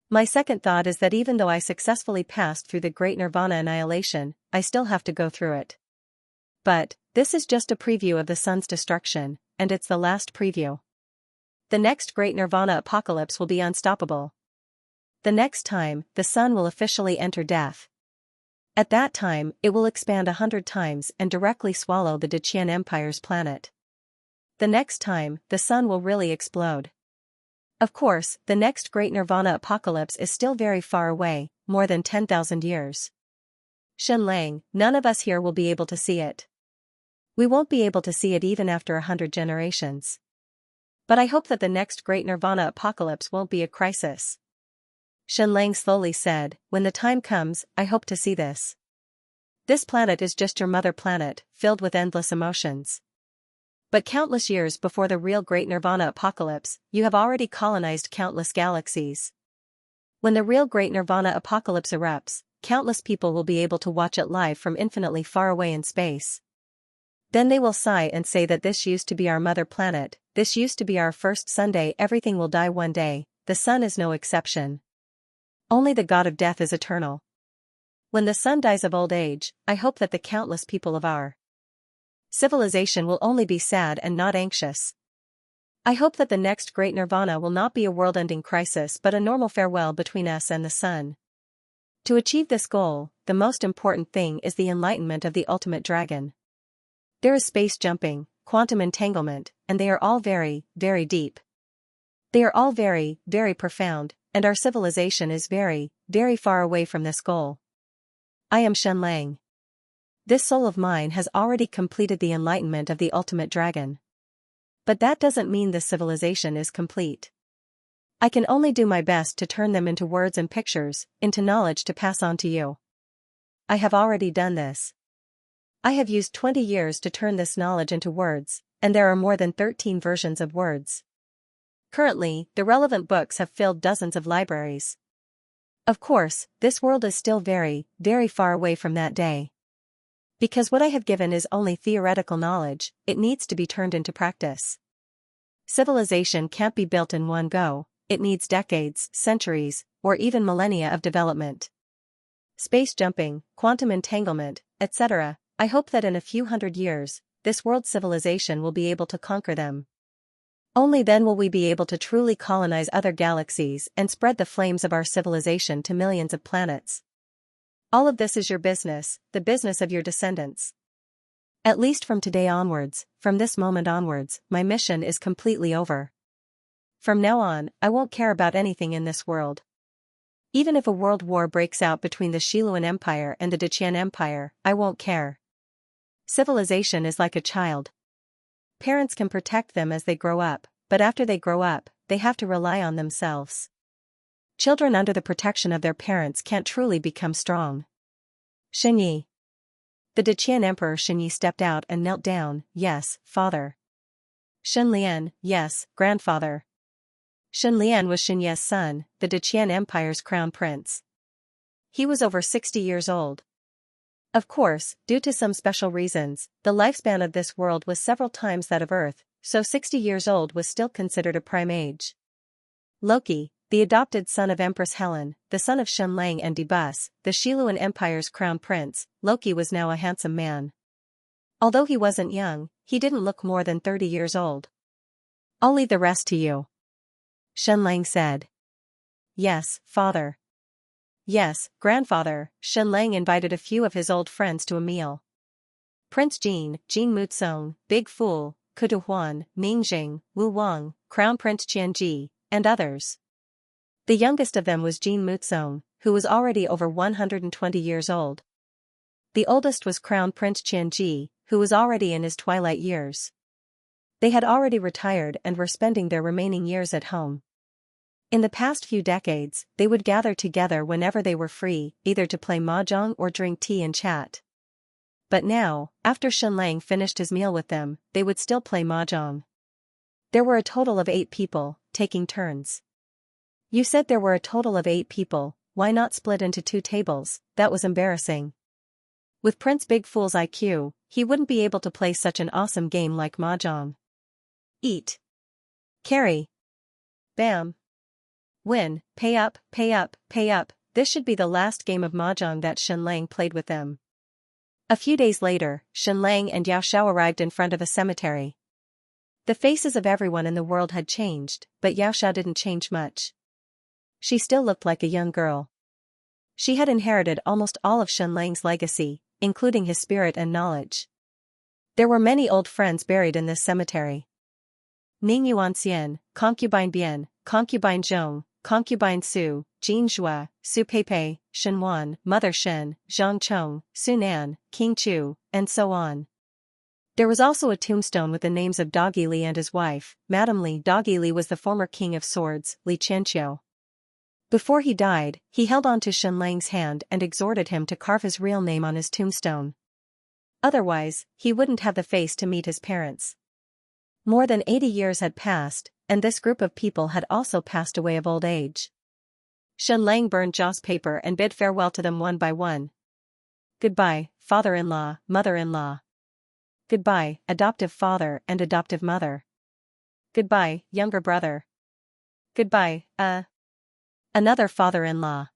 My second thought is that even though I successfully passed through the Great Nirvana annihilation, I still have to go through it. But, this is just a preview of the sun's destruction, and it's the last preview. The next Great Nirvana apocalypse will be unstoppable. The next time, the sun will officially enter death. At that time, it will expand 100 times and directly swallow the Deqian Empire's planet. The next time, the sun will really explode. Of course, the next Great Nirvana apocalypse is still very far away, more than 10,000 years. Shenlang, none of us here will be able to see it. We won't be able to see it even after 100 generations. But I hope that the next great nirvana apocalypse won't be a crisis. Shenlang slowly said, when the time comes, I hope to see this. This planet is just your mother planet, filled with endless emotions. But countless years before the real great nirvana apocalypse, you have already colonized countless galaxies. When the real great nirvana apocalypse erupts, countless people will be able to watch it live from infinitely far away in space. Then they will sigh and say that this used to be our mother planet, this used to be our first Sunday. Everything will die one day, the sun is no exception. Only the god of death is eternal. When the sun dies of old age, I hope that the countless people of our civilization will only be sad and not anxious. I hope that the next great nirvana will not be a world-ending crisis but a normal farewell between us and the sun. To achieve this goal, the most important thing is the enlightenment of the ultimate dragon. There is space jumping, quantum entanglement, and they are all very, very deep. They are all very, very profound, and our civilization is very, very far away from this goal. I am Shenlang. This soul of mine has already completed the enlightenment of the ultimate dragon. But that doesn't mean this civilization is complete. I can only do my best to turn them into words and pictures, into knowledge to pass on to you. I have already done this. I have used 20 years to turn this knowledge into words, and there are more than 13 versions of words. Currently, the relevant books have filled dozens of libraries. Of course, this world is still very, very far away from that day. Because what I have given is only theoretical knowledge, it needs to be turned into practice. Civilization can't be built in one go, it needs decades, centuries, or even millennia of development. Space jumping, quantum entanglement, etc. I hope that in a few hundred years, this world civilization will be able to conquer them. Only then will we be able to truly colonize other galaxies and spread the flames of our civilization to millions of planets. All of this is your business, the business of your descendants. At least from today onwards, from this moment onwards, my mission is completely over. From now on, I won't care about anything in this world. Even if a world war breaks out between the Xiluan Empire and the Deqian Empire, I won't care. Civilization is like a child. Parents can protect them as they grow up, but after they grow up, they have to rely on themselves. Children under the protection of their parents can't truly become strong. Xinyi. The Deqian Emperor Xinyi stepped out and knelt down. Yes, father. Xinlian, yes, grandfather. Xinlian was Xinye's son, the Deqian Empire's crown prince. He was over 60 years old. Of course, due to some special reasons, the lifespan of this world was several times that of Earth, so 60 years old was still considered a prime age. Loki, the adopted son of Empress Helen, the son of Shenlang and Debus, the Xiluan Empire's crown prince, Loki was now a handsome man. Although he wasn't young, he didn't look more than 30 years old. I'll leave the rest to you. Shenlang said. Yes, father. Yes, grandfather. Shenlang invited a few of his old friends to a meal. Prince Jin Mutsong, Big Fool, Kudu Huan, Mingjing, Wu Wang, Crown Prince Qianji, and others. The youngest of them was Jin Mutsong, who was already over 120 years old. The oldest was Crown Prince Qianji, who was already in his twilight years. They had already retired and were spending their remaining years at home. In the past few decades, they would gather together whenever they were free, either to play mahjong or drink tea and chat. But now, after Shenlang finished his meal with them, they would still play mahjong. There were a total of 8 people, taking turns. You said there were a total of 8 people, why not split into 2 tables? That was embarrassing. With Prince Big Fool's IQ, he wouldn't be able to play such an awesome game like mahjong. Eat. Carry. Bam. Win, pay up, pay up, pay up. This should be the last game of mahjong that Shenlang played with them. A few days later, Shenlang and Yao Shao arrived in front of a cemetery. The faces of everyone in the world had changed, but Yao Shao didn't change much. She still looked like a young girl. She had inherited almost all of Shenlang's legacy, including his spirit and knowledge. There were many old friends buried in this cemetery. Ning Yuan Xian, Concubine Bian, Concubine Zhong, concubine Su, Jin Zhua, Su Peipei, Shen Wan, Mother Shen, Zhang Chong, Su Nan, King Chu, and so on. There was also a tombstone with the names of Doggy Li and his wife, Madame Li. Doggy Li was the former king of swords, Li Qianqiu. Before he died, he held on to Shen Lang's hand and exhorted him to carve his real name on his tombstone. Otherwise, he wouldn't have the face to meet his parents. More than 80 years had passed, and this group of people had also passed away of old age. Shen Lang burned Jia's paper and bid farewell to them one by one. Goodbye, father-in-law, mother-in-law. Goodbye, adoptive father and adoptive mother. Goodbye, younger brother. Goodbye, another father-in-law.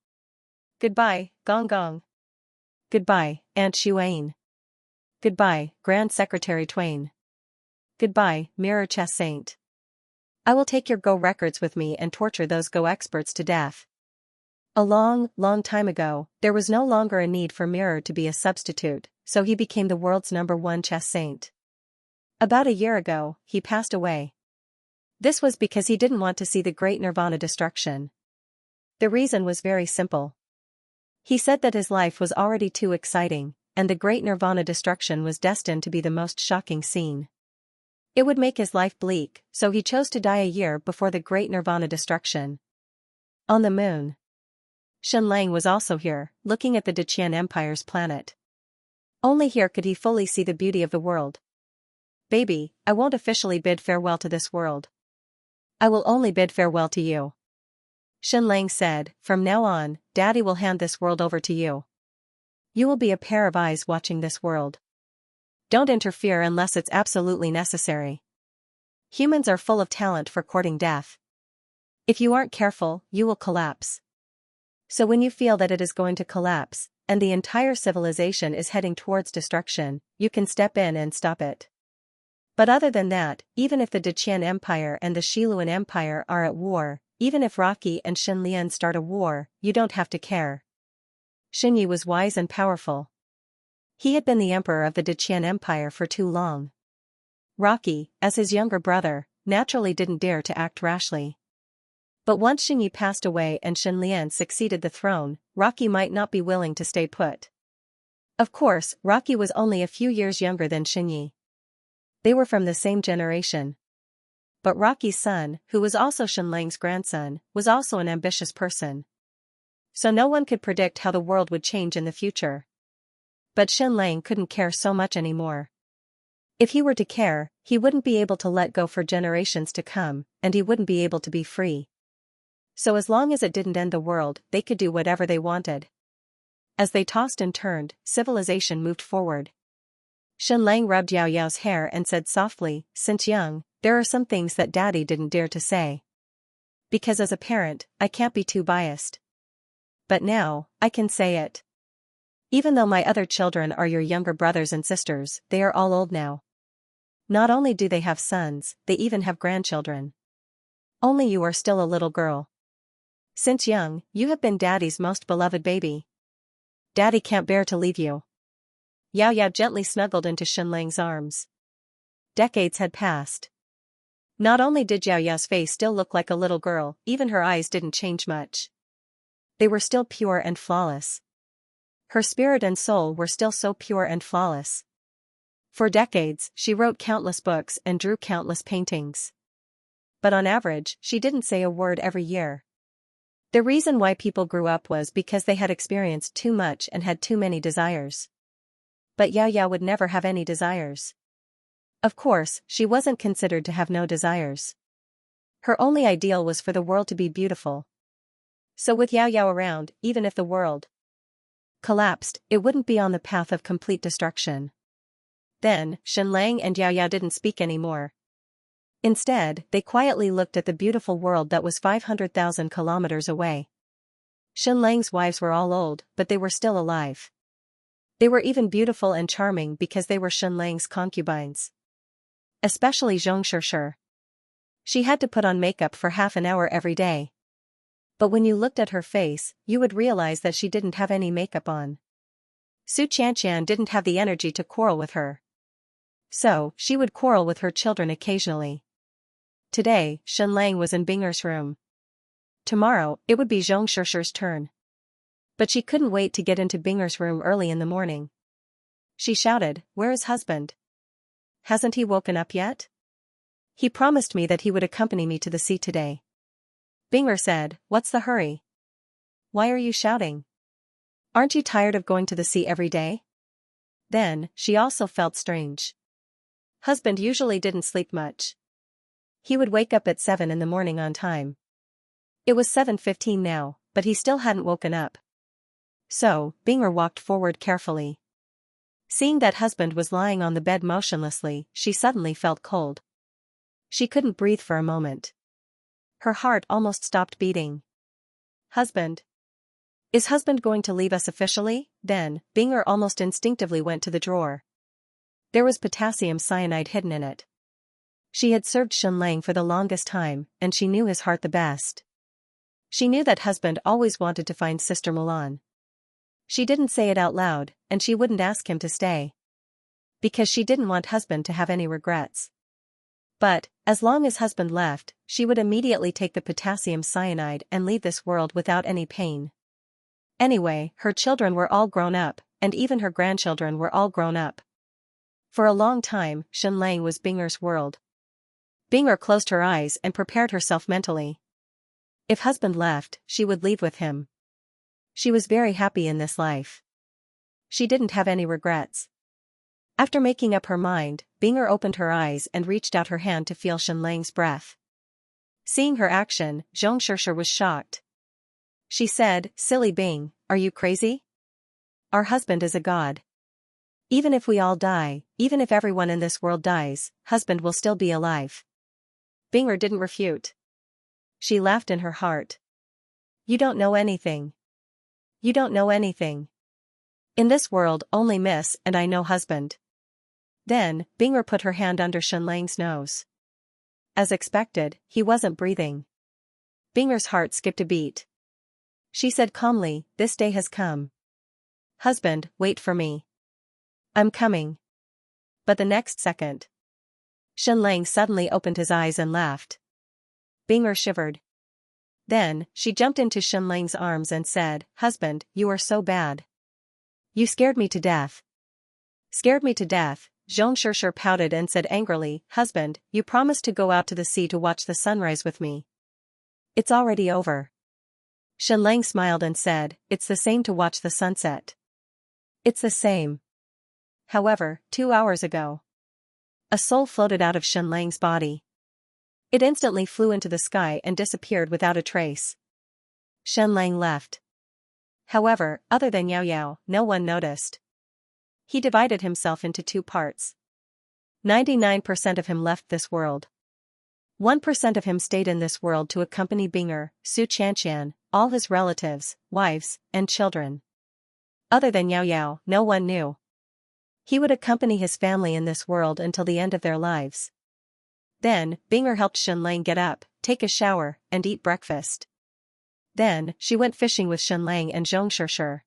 Goodbye, Gong Gong. Goodbye, Aunt Xuan. Goodbye, Grand Secretary Twain. Goodbye, Mirror Chess Saint. I will take your Go records with me and torture those Go experts to death. A long, long time ago, there was no longer a need for Mirror to be a substitute, so he became the world's #1 chess saint. About a year ago, he passed away. This was because he didn't want to see the great Nirvana destruction. The reason was very simple. He said that his life was already too exciting, and the great Nirvana destruction was destined to be the most shocking scene. It would make his life bleak, so he chose to die a year before the great Nirvana destruction. On the moon. Shen Lang was also here, looking at the Deqian Empire's planet. Only here could he fully see the beauty of the world. Baby, I won't officially bid farewell to this world. I will only bid farewell to you. Shen Lang said, from now on, Daddy will hand this world over to you. You will be a pair of eyes watching this world. Don't interfere unless it's absolutely necessary. Humans are full of talent for courting death. If you aren't careful, you will collapse. So when you feel that it is going to collapse, and the entire civilization is heading towards destruction, you can step in and stop it. But other than that, even if the Deqian Empire and the Shiluan Empire are at war, even if Rocky and Shen Lian start a war, you don't have to care. Shen Yi was wise and powerful. He had been the emperor of the Deqian Empire for too long. Rocky, as his younger brother, naturally didn't dare to act rashly. But once Shen Yi passed away and Shen Lian succeeded the throne, Rocky might not be willing to stay put. Of course, Rocky was only a few years younger than Shen Yi. They were from the same generation. But Rocky's son, who was also Shen Lang's grandson, was also an ambitious person. So no one could predict how the world would change in the future. But Shen Lang couldn't care so much anymore. If he were to care, he wouldn't be able to let go for generations to come, and he wouldn't be able to be free. So as long as it didn't end the world, they could do whatever they wanted. As they tossed and turned, civilization moved forward. Shen Lang rubbed Yao Yao's hair and said softly, since young, there are some things that Daddy didn't dare to say. Because as a parent, I can't be too biased. But now, I can say it. Even though my other children are your younger brothers and sisters, they are all old now. Not only do they have sons, they even have grandchildren. Only you are still a little girl. Since young, you have been Daddy's most beloved baby. Daddy can't bear to leave you. Yao Yao gently snuggled into Shen Lang's arms. Decades had passed. Not only did Yao Yao's face still look like a little girl, even her eyes didn't change much. They were still pure and flawless. Her spirit and soul were still so pure and flawless. For decades, she wrote countless books and drew countless paintings. But on average, she didn't say a word every year. The reason why people grew up was because they had experienced too much and had too many desires. But Yao Yao would never have any desires. Of course, she wasn't considered to have no desires. Her only ideal was for the world to be beautiful. So with Yao Yao around, even if the world collapsed, it wouldn't be on the path of complete destruction. Then, Shen Lang and Yao Yao didn't speak anymore. Instead, they quietly looked at the beautiful world that was 500,000 kilometers away. Shen Lang's wives were all old, but they were still alive. They were even beautiful and charming because they were Shen Lang's concubines. Especially Zhong Shishir. She had to put on makeup for half an hour every day. But when you looked at her face, you would realize that she didn't have any makeup on. Su Qianxian didn't have the energy to quarrel with her. So, she would quarrel with her children occasionally. Today, Shen Lang was in Binger's room. Tomorrow, it would be Xianxia's turn. But she couldn't wait to get into Binger's room early in the morning. She shouted, "Where is husband? Hasn't he woken up yet? He promised me that he would accompany me to the sea today." Binger said, "What's the hurry? Why are you shouting? Aren't you tired of going to the sea every day?" Then, she also felt strange. Husband usually didn't sleep much. He would wake up at 7 in the morning on time. It was 7:15 now, but he still hadn't woken up. So, Binger walked forward carefully. Seeing that husband was lying on the bed motionlessly, she suddenly felt cold. She couldn't breathe for a moment. Her heart almost stopped beating. Husband. Is husband going to leave us officially? Then, Binger almost instinctively went to the drawer. There was potassium cyanide hidden in it. She had served Xianlang for the longest time, and she knew his heart the best. She knew that husband always wanted to find Sister Milan. She didn't say it out loud, and she wouldn't ask him to stay. Because she didn't want husband to have any regrets. But, as long as husband left, she would immediately take the potassium cyanide and leave this world without any pain. Anyway, her children were all grown up, and even her grandchildren were all grown up. For a long time, Xianlang was Binger's world. Binger closed her eyes and prepared herself mentally. If husband left, she would leave with him. She was very happy in this life. She didn't have any regrets. After making up her mind, Binger opened her eyes and reached out her hand to feel Xianlang's breath. Seeing her action, Xianxia was shocked. She said, "Silly Bing, are you crazy? Our husband is a god. Even if we all die, even if everyone in this world dies, husband will still be alive." Binger didn't refute. She laughed in her heart. "You don't know anything. You don't know anything. In this world only Miss and I know husband." Then, Binger put her hand under Xianlang's nose. As expected, he wasn't breathing. Binger's heart skipped a beat. She said calmly, "This day has come. Husband, wait for me. I'm coming." But the next second, Xianlang suddenly opened his eyes and laughed. Binger shivered. Then, she jumped into Xianlang's arms and said, "Husband, you are so bad. You scared me to death." "Scared me to death?" Xianxia pouted and said angrily, "Husband, you promised to go out to the sea to watch the sunrise with me. It's already over." Xianlang smiled and said, "It's the same to watch the sunset." "It's the same." However, 2 hours ago, a soul floated out of Xianlang's body. It instantly flew into the sky and disappeared without a trace. Xianlang left. However, other than Yao Yao, no one noticed. He divided himself into 2 parts. 99% of him left this world. 1% of him stayed in this world to accompany Binger, Su Qianqian, all his relatives, wives, and children. Other than Yao Yao, no one knew. He would accompany his family in this world until the end of their lives. Then, Binger helped Xianlang get up, take a shower, and eat breakfast. Then, she went fishing with Xianlang and Xianxia.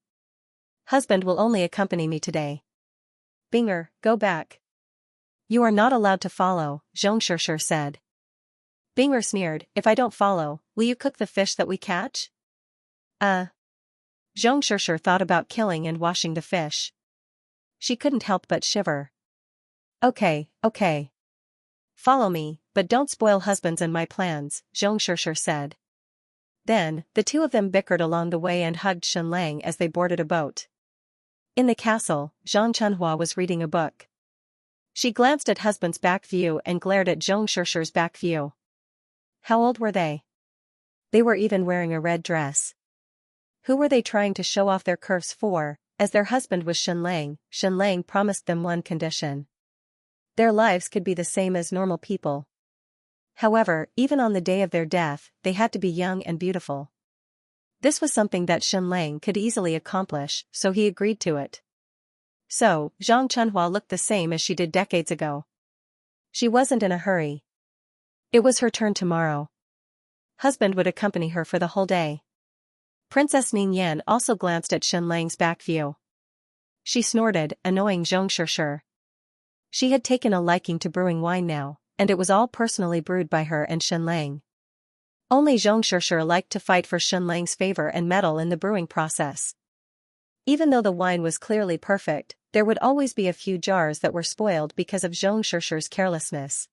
"Husband will only accompany me today. Binger, go back." "You are not allowed to follow," Xianxia said. Binger sneered, "If I don't follow, will you cook the fish that we catch?" Xianxia thought about killing and washing the fish. She couldn't help but shiver. Okay. Follow me, but don't spoil husband's and my plans," Xianxia said. Then, the 2 of them bickered along the way and hugged Xianlang as they boarded a boat. In the castle, Zhang Chunhua was reading a book. She glanced at husband's back view and glared at Xianxia's back view. How old were they? They were even wearing a red dress. Who were they trying to show off their curves for? As their husband was Xianlang, Xianlang promised them one condition. Their lives could be the same as normal people. However, even on the day of their death, they had to be young and beautiful. This was something that Xianlang could easily accomplish, so he agreed to it. So, Zhang Chunhua looked the same as she did decades ago. She wasn't in a hurry. It was her turn tomorrow. Husband would accompany her for the whole day. Princess Ningyan also glanced at Xianlang's back view. She snorted, annoying Xianxia. She had taken a liking to brewing wine now, and it was all personally brewed by her and Xianlang. Only Xianxia liked to fight for Shenlang's favor and meddle in the brewing process. Even though the wine was clearly perfect, there would always be a few jars that were spoiled because of Xianxia's carelessness.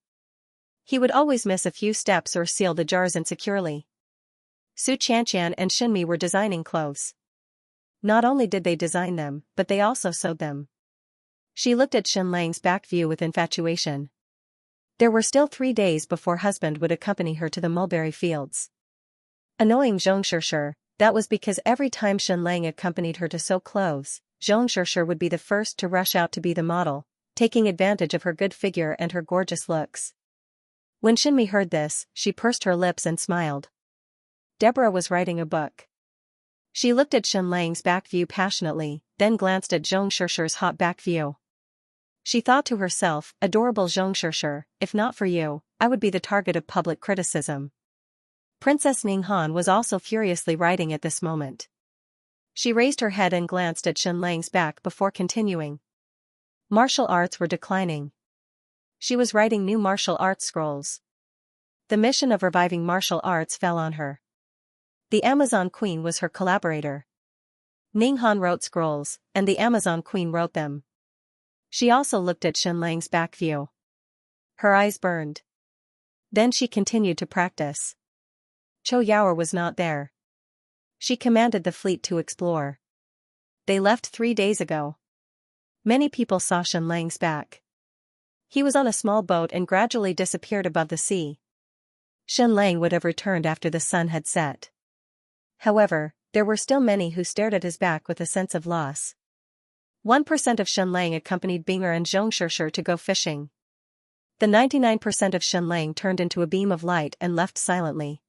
He would always miss a few steps or seal the jars insecurely. Su Qianqian and Xinmi were designing clothes. Not only did they design them, but they also sewed them. She looked at Shenlang's back view with infatuation. There were still 3 days before husband would accompany her to the mulberry fields. Annoying Xianxia, that was because every time Shenlang accompanied her to sew clothes, Xianxia would be the first to rush out to be the model, taking advantage of her good figure and her gorgeous looks. When Xinmi heard this, she pursed her lips and smiled. Deborah was writing a book. She looked at Shenlang's back view passionately, then glanced at Xianxia's hot back view. She thought to herself, adorable Xianxia, if not for you, I would be the target of public criticism. Princess Ninghan was also furiously writing at this moment. She raised her head and glanced at Shenlang's back before continuing. Martial arts were declining. She was writing new martial arts scrolls. The mission of reviving martial arts fell on her. The Amazon Queen was her collaborator. Ninghan wrote scrolls, and the Amazon Queen wrote them. She also looked at Shenlang's back view. Her eyes burned. Then she continued to practice. Zhou Yaoer was not there. She commanded the fleet to explore. They left 3 days ago. Many people saw Shenlang's back. He was on a small boat and gradually disappeared above the sea. Shenlang would have returned after the sun had set. However, there were still many who stared at his back with a sense of loss. 1% of Shenlang accompanied Binger and Xianxia to go fishing. The 99% of Shenlang turned into a beam of light and left silently.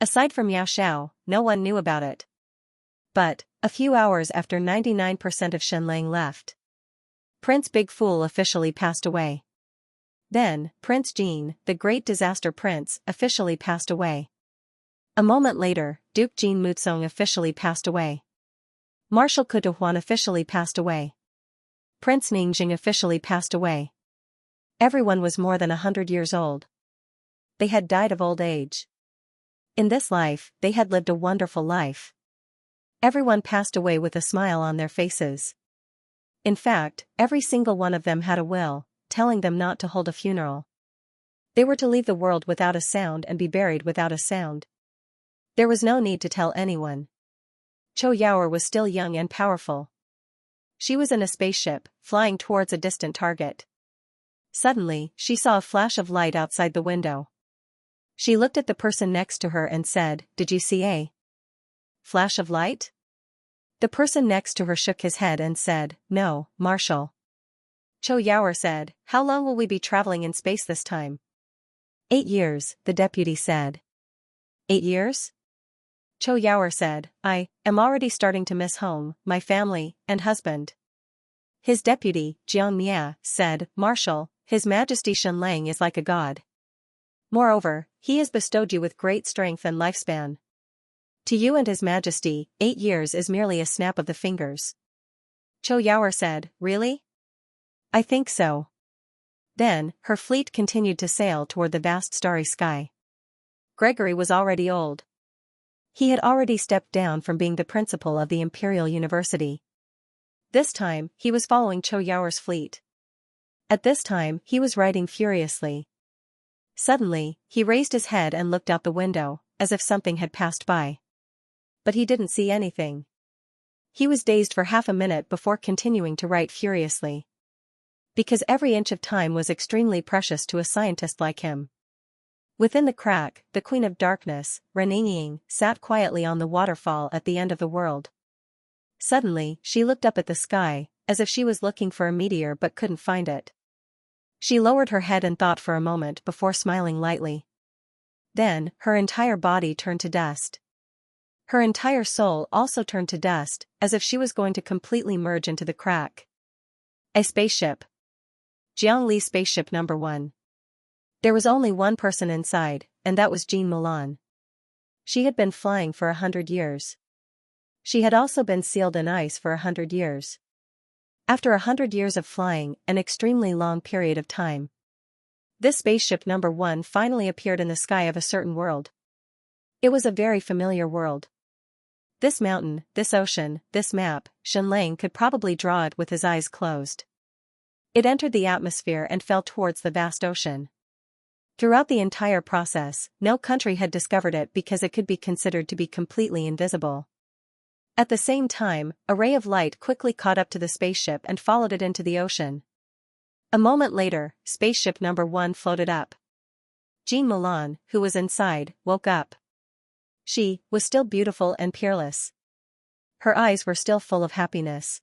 Aside from Yao Xiao, no one knew about it. But, a few hours after 99% of Shenlang left, Prince Big Fool officially passed away. Then, Prince Jin, the Great Disaster Prince, officially passed away. A moment later, Duke Jin Muzong officially passed away. Marshal Kutuhuan officially passed away. Prince Ningjing officially passed away. Everyone was more than 100 years old. They had died of old age. In this life, they had lived a wonderful life. Everyone passed away with a smile on their faces. In fact, every single one of them had a will, telling them not to hold a funeral. They were to leave the world without a sound and be buried without a sound. There was no need to tell anyone. Zhou Yaoer was still young and powerful. She was in a spaceship, flying towards a distant target. Suddenly, she saw a flash of light outside the window. She looked at the person next to her and said, "Did you see a flash of light?" The person next to her shook his head and said, "No, Marshal." Zhou Yaoer said, "How long will we be traveling in space this time?" 8 years, the deputy said. 8 years? Zhou Yaoer said, "I am already starting to miss home, my family, and husband." His deputy, Jiang Mia, said, "Marshal, His Majesty Shenlang is like a god. Moreover, he has bestowed you with great strength and lifespan. To you and His Majesty, 8 years is merely a snap of the fingers." Zhou Yaoer said, "Really? I think so." Then, her fleet continued to sail toward the vast starry sky. Gregory was already old. He had already stepped down from being the principal of the Imperial University. This time, he was following Zhou Yaoer's fleet. At this time, he was writing furiously. Suddenly, he raised his head and looked out the window, as if something had passed by. But he didn't see anything. He was dazed for half a minute before continuing to write furiously. Because every inch of time was extremely precious to a scientist like him. Within the crack, the Queen of Darkness, Reninging, sat quietly on the waterfall at the end of the world. Suddenly, she looked up at the sky, as if she was looking for a meteor but couldn't find it. She lowered her head and thought for a moment before smiling lightly. Then, her entire body turned to dust. Her entire soul also turned to dust, as if she was going to completely merge into the crack. A spaceship. Jiangli Spaceship Number 1. There was only one person inside, and that was Jean Milan. She had been flying for 100 years. She had also been sealed in ice for 100 years. After 100 years of flying, an extremely long period of time, this spaceship number 1 finally appeared in the sky of a certain world. It was a very familiar world. This mountain, this ocean, this map, Xianxia could probably draw it with his eyes closed. It entered the atmosphere and fell towards the vast ocean. Throughout the entire process, no country had discovered it because it could be considered to be completely invisible. At the same time, a ray of light quickly caught up to the spaceship and followed it into the ocean. A moment later, spaceship number 1 floated up. Jean Mulan, who was inside, woke up. She was still beautiful and peerless. Her eyes were still full of happiness.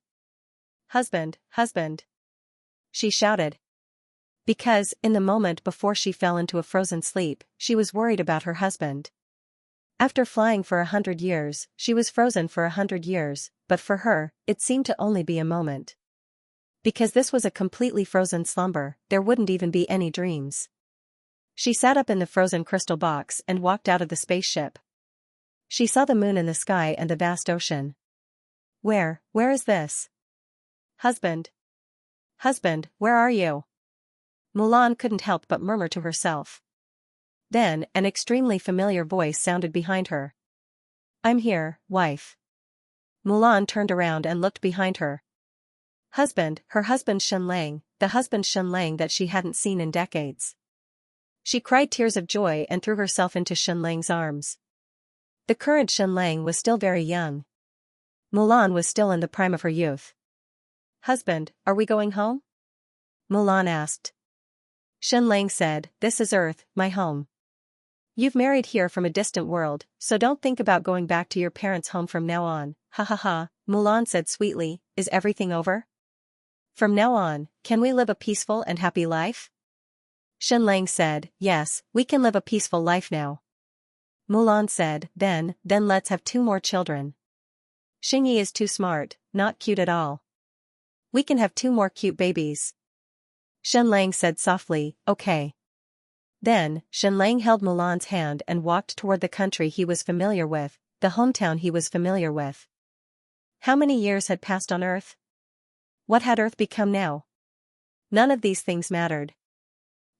"Husband, husband!" she shouted. Because, in the moment before she fell into a frozen sleep, she was worried about her husband. After flying for 100 years, she was frozen for 100 years, but for her, it seemed to only be a moment. Because this was a completely frozen slumber, there wouldn't even be any dreams. She sat up in the frozen crystal box and walked out of the spaceship. She saw the moon in the sky and the vast ocean. Where is this? Husband? Husband, where are you? Mulan couldn't help but murmur to herself. Then, an extremely familiar voice sounded behind her. "I'm here, wife." Mulan turned around and looked behind her. Husband, her husband Xianxia, the husband Xianxia that she hadn't seen in decades. She cried tears of joy and threw herself into Xianxia's arms. The current Xianxia was still very young. Mulan was still in the prime of her youth. "Husband, are we going home?" Mulan asked. Xianxia said, "This is Earth, my home. You've married here from a distant world, so don't think about going back to your parents' home from now on." "Ha ha ha," Mulan said sweetly, "is everything over? From now on, can we live a peaceful and happy life?" Xianxia said, "Yes, we can live a peaceful life now." Mulan said, Then let's have 2 more children. Xingyi is too smart, not cute at all. We can have 2 more cute babies." Xianxia said softly, "Okay." Then, Xianxia held Mulan's hand and walked toward the country he was familiar with, the hometown he was familiar with. How many years had passed on Earth? What had Earth become now? None of these things mattered.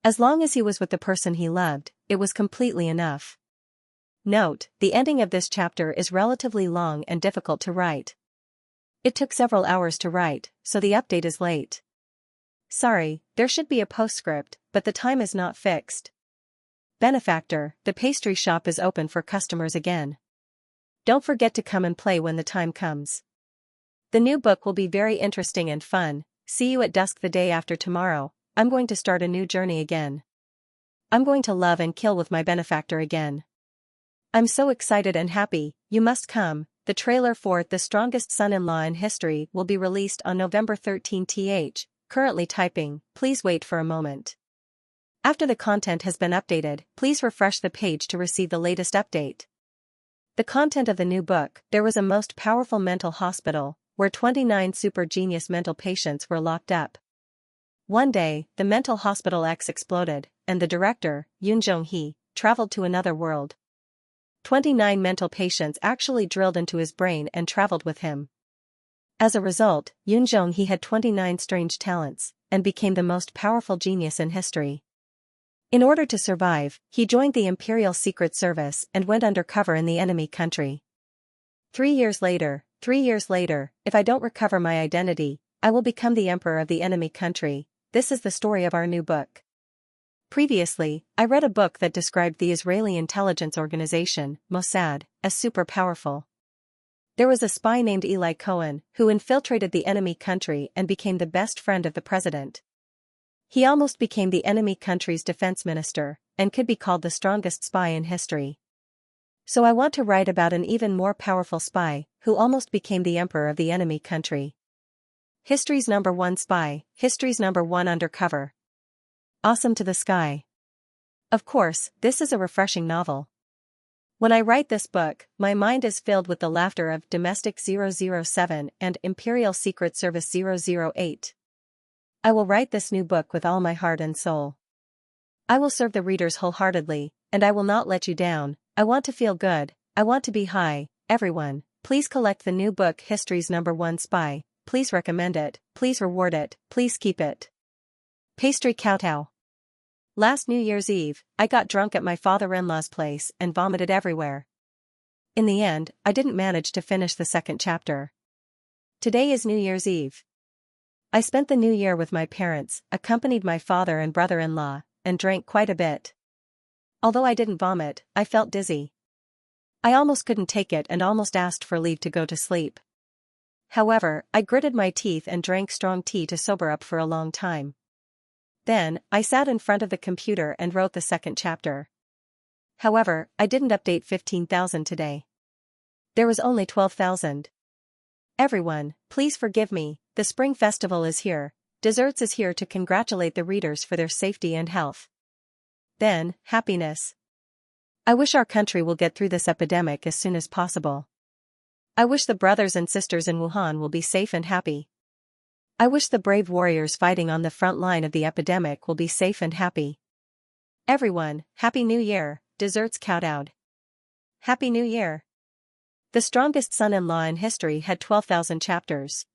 As long as he was with the person he loved, it was completely enough. Note, the ending of this chapter is relatively long and difficult to write. It took several hours to write, so the update is late. Sorry, there should be a postscript, but the time is not fixed. Benefactor, the pastry shop is open for customers again. Don't forget to come and play when the time comes. The new book will be very interesting and fun. See you at dusk the day after tomorrow. I'm going to start a new journey again. I'm going to love and kill with my benefactor again. I'm so excited and happy, you must come. The trailer for The Strongest Son-in-Law in History will be released on November 13th. Currently typing, please wait for a moment. After the content has been updated, please refresh the page to receive the latest update. The content of the new book: there was a most powerful mental hospital, where 29 super genius mental patients were locked up. One day, the mental hospital X exploded, and the director, Yun Zhonghe, traveled to another world. 29 mental patients actually drilled into his brain and traveled with him. As a result, Yun Zhonghe had 29 strange talents, and became the most powerful genius in history. In order to survive, he joined the Imperial Secret Service and went undercover in the enemy country. 3 years later, if I don't recover my identity, I will become the emperor of the enemy country. This is the story of our new book. Previously, I read a book that described the Israeli intelligence organization, Mossad, as super powerful. There was a spy named Eli Cohen, who infiltrated the enemy country and became the best friend of the president. He almost became the enemy country's defense minister, and could be called the strongest spy in history. So I want to write about an even more powerful spy, who almost became the emperor of the enemy country. History's #1 spy, history's #1 undercover. Awesome to the sky. Of course, this is a refreshing novel. When I write this book, my mind is filled with the laughter of Domestic 007 and Imperial Secret Service 008. I will write this new book with all my heart and soul. I will serve the readers wholeheartedly, and I will not let you down. I want to feel good, I want to be high. Everyone, please collect the new book History's #1 Spy, please recommend it, please reward it, please keep it. Pastry Kowtow. Last New Year's Eve, I got drunk at my father-in-law's place and vomited everywhere. In the end, I didn't manage to finish the second chapter. Today is New Year's Eve. I spent the new year with my parents, accompanied my father and brother-in-law, and drank quite a bit. Although I didn't vomit, I felt dizzy. I almost couldn't take it and almost asked for leave to go to sleep. However, I gritted my teeth and drank strong tea to sober up for a long time. Then, I sat in front of the computer and wrote the second chapter. However, I didn't update 15,000 today. There was only 12,000. Everyone, please forgive me, the Spring Festival is here, Desserts is here to congratulate the readers for their safety and health. Then, happiness. I wish our country will get through this epidemic as soon as possible. I wish the brothers and sisters in Wuhan will be safe and happy. I wish the brave warriors fighting on the front line of the epidemic will be safe and happy. Everyone, Happy New Year, Desserts kowtowed. Happy New Year. The strongest son-in-law in history had 12,000 chapters.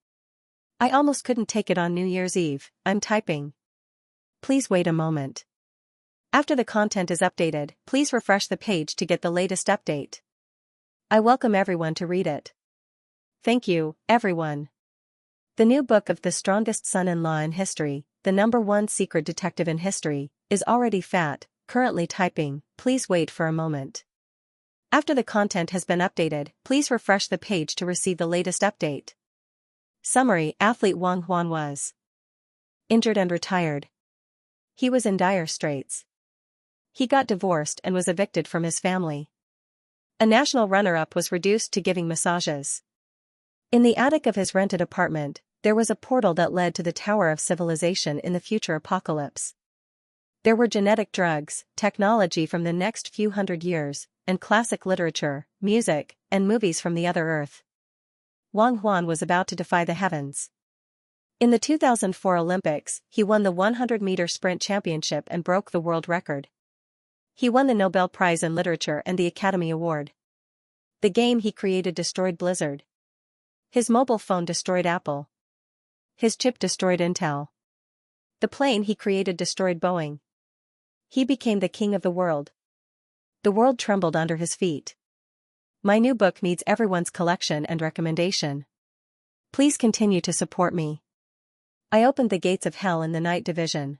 I almost couldn't take it on New Year's Eve. I'm typing. Please wait a moment. After the content is updated, please refresh the page to get the latest update. I welcome everyone to read it. Thank you, everyone. The new book of the strongest son-in-law in history, the #1 secret detective in history, is already fat, currently typing. Please wait for a moment. After the content has been updated, please refresh the page to receive the latest update. Summary: Athlete Wang Huan was injured and retired. He was in dire straits. He got divorced and was evicted from his family. A national runner-up was reduced to giving massages. In the attic of his rented apartment, there was a portal that led to the Tower of Civilization in the future apocalypse. There were genetic drugs, technology from the next few hundred years, and classic literature, music, and movies from the other Earth. Wang Huan was about to defy the heavens. In the 2004 Olympics, he won the 100-meter sprint championship and broke the world record. He won the Nobel Prize in Literature and the Academy Award. The game he created destroyed Blizzard. His mobile phone destroyed Apple. His chip destroyed Intel. The plane he created destroyed Boeing. He became the king of the world. The world trembled under his feet. My new book needs everyone's collection and recommendation. Please continue to support me. I opened the gates of hell in the night division.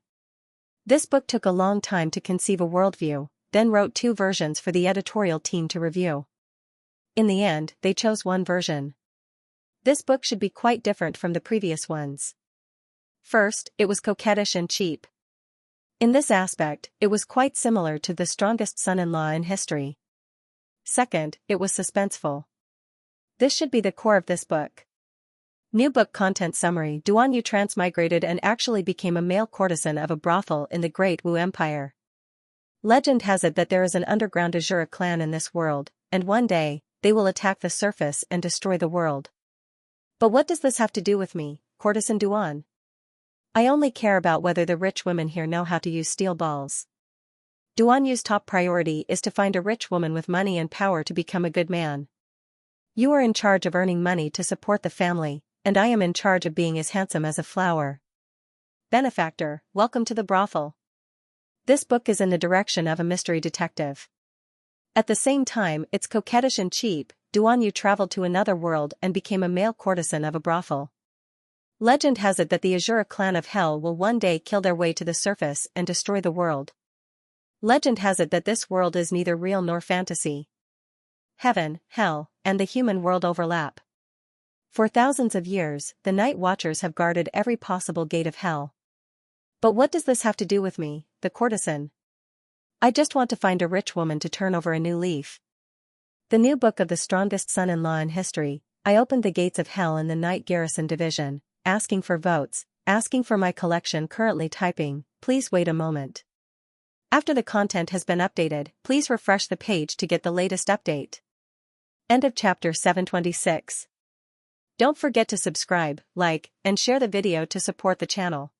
This book took a long time to conceive a worldview, then wrote 2 versions for the editorial team to review. In the end, they chose one version. This book should be quite different from the previous ones. First, it was coquettish and cheap. In this aspect, it was quite similar to The Strongest Son-in-Law in History. Second, it was suspenseful. This should be the core of this book. New book content summary: Duan Yu transmigrated and actually became a male courtesan of a brothel in the Great Wu Empire. Legend has it that there is an underground Azura clan in this world, and one day, they will attack the surface and destroy the world. But what does this have to do with me, courtesan Duan? I only care about whether the rich women here know how to use steel balls. Duan Yu's top priority is to find a rich woman with money and power to become a good man. You are in charge of earning money to support the family, and I am in charge of being as handsome as a flower. Benefactor, welcome to the brothel. This book is in the direction of a mystery detective. At the same time, it's coquettish and cheap. Duan Yu traveled to another world and became a male courtesan of a brothel. Legend has it that the Azura clan of Hell will one day kill their way to the surface and destroy the world. Legend has it that this world is neither real nor fantasy. Heaven, hell, and the human world overlap. For thousands of years, the Night Watchers have guarded every possible gate of hell. But what does this have to do with me, the courtesan? I just want to find a rich woman to turn over a new leaf. The new book of the strongest son-in-law in history. I opened the gates of hell in the Night Garrison Division, asking for votes, asking for my collection currently typing. Please wait a moment. After the content has been updated, please refresh the page to get the latest update. End of chapter 726. Don't forget to subscribe, like, and share the video to support the channel.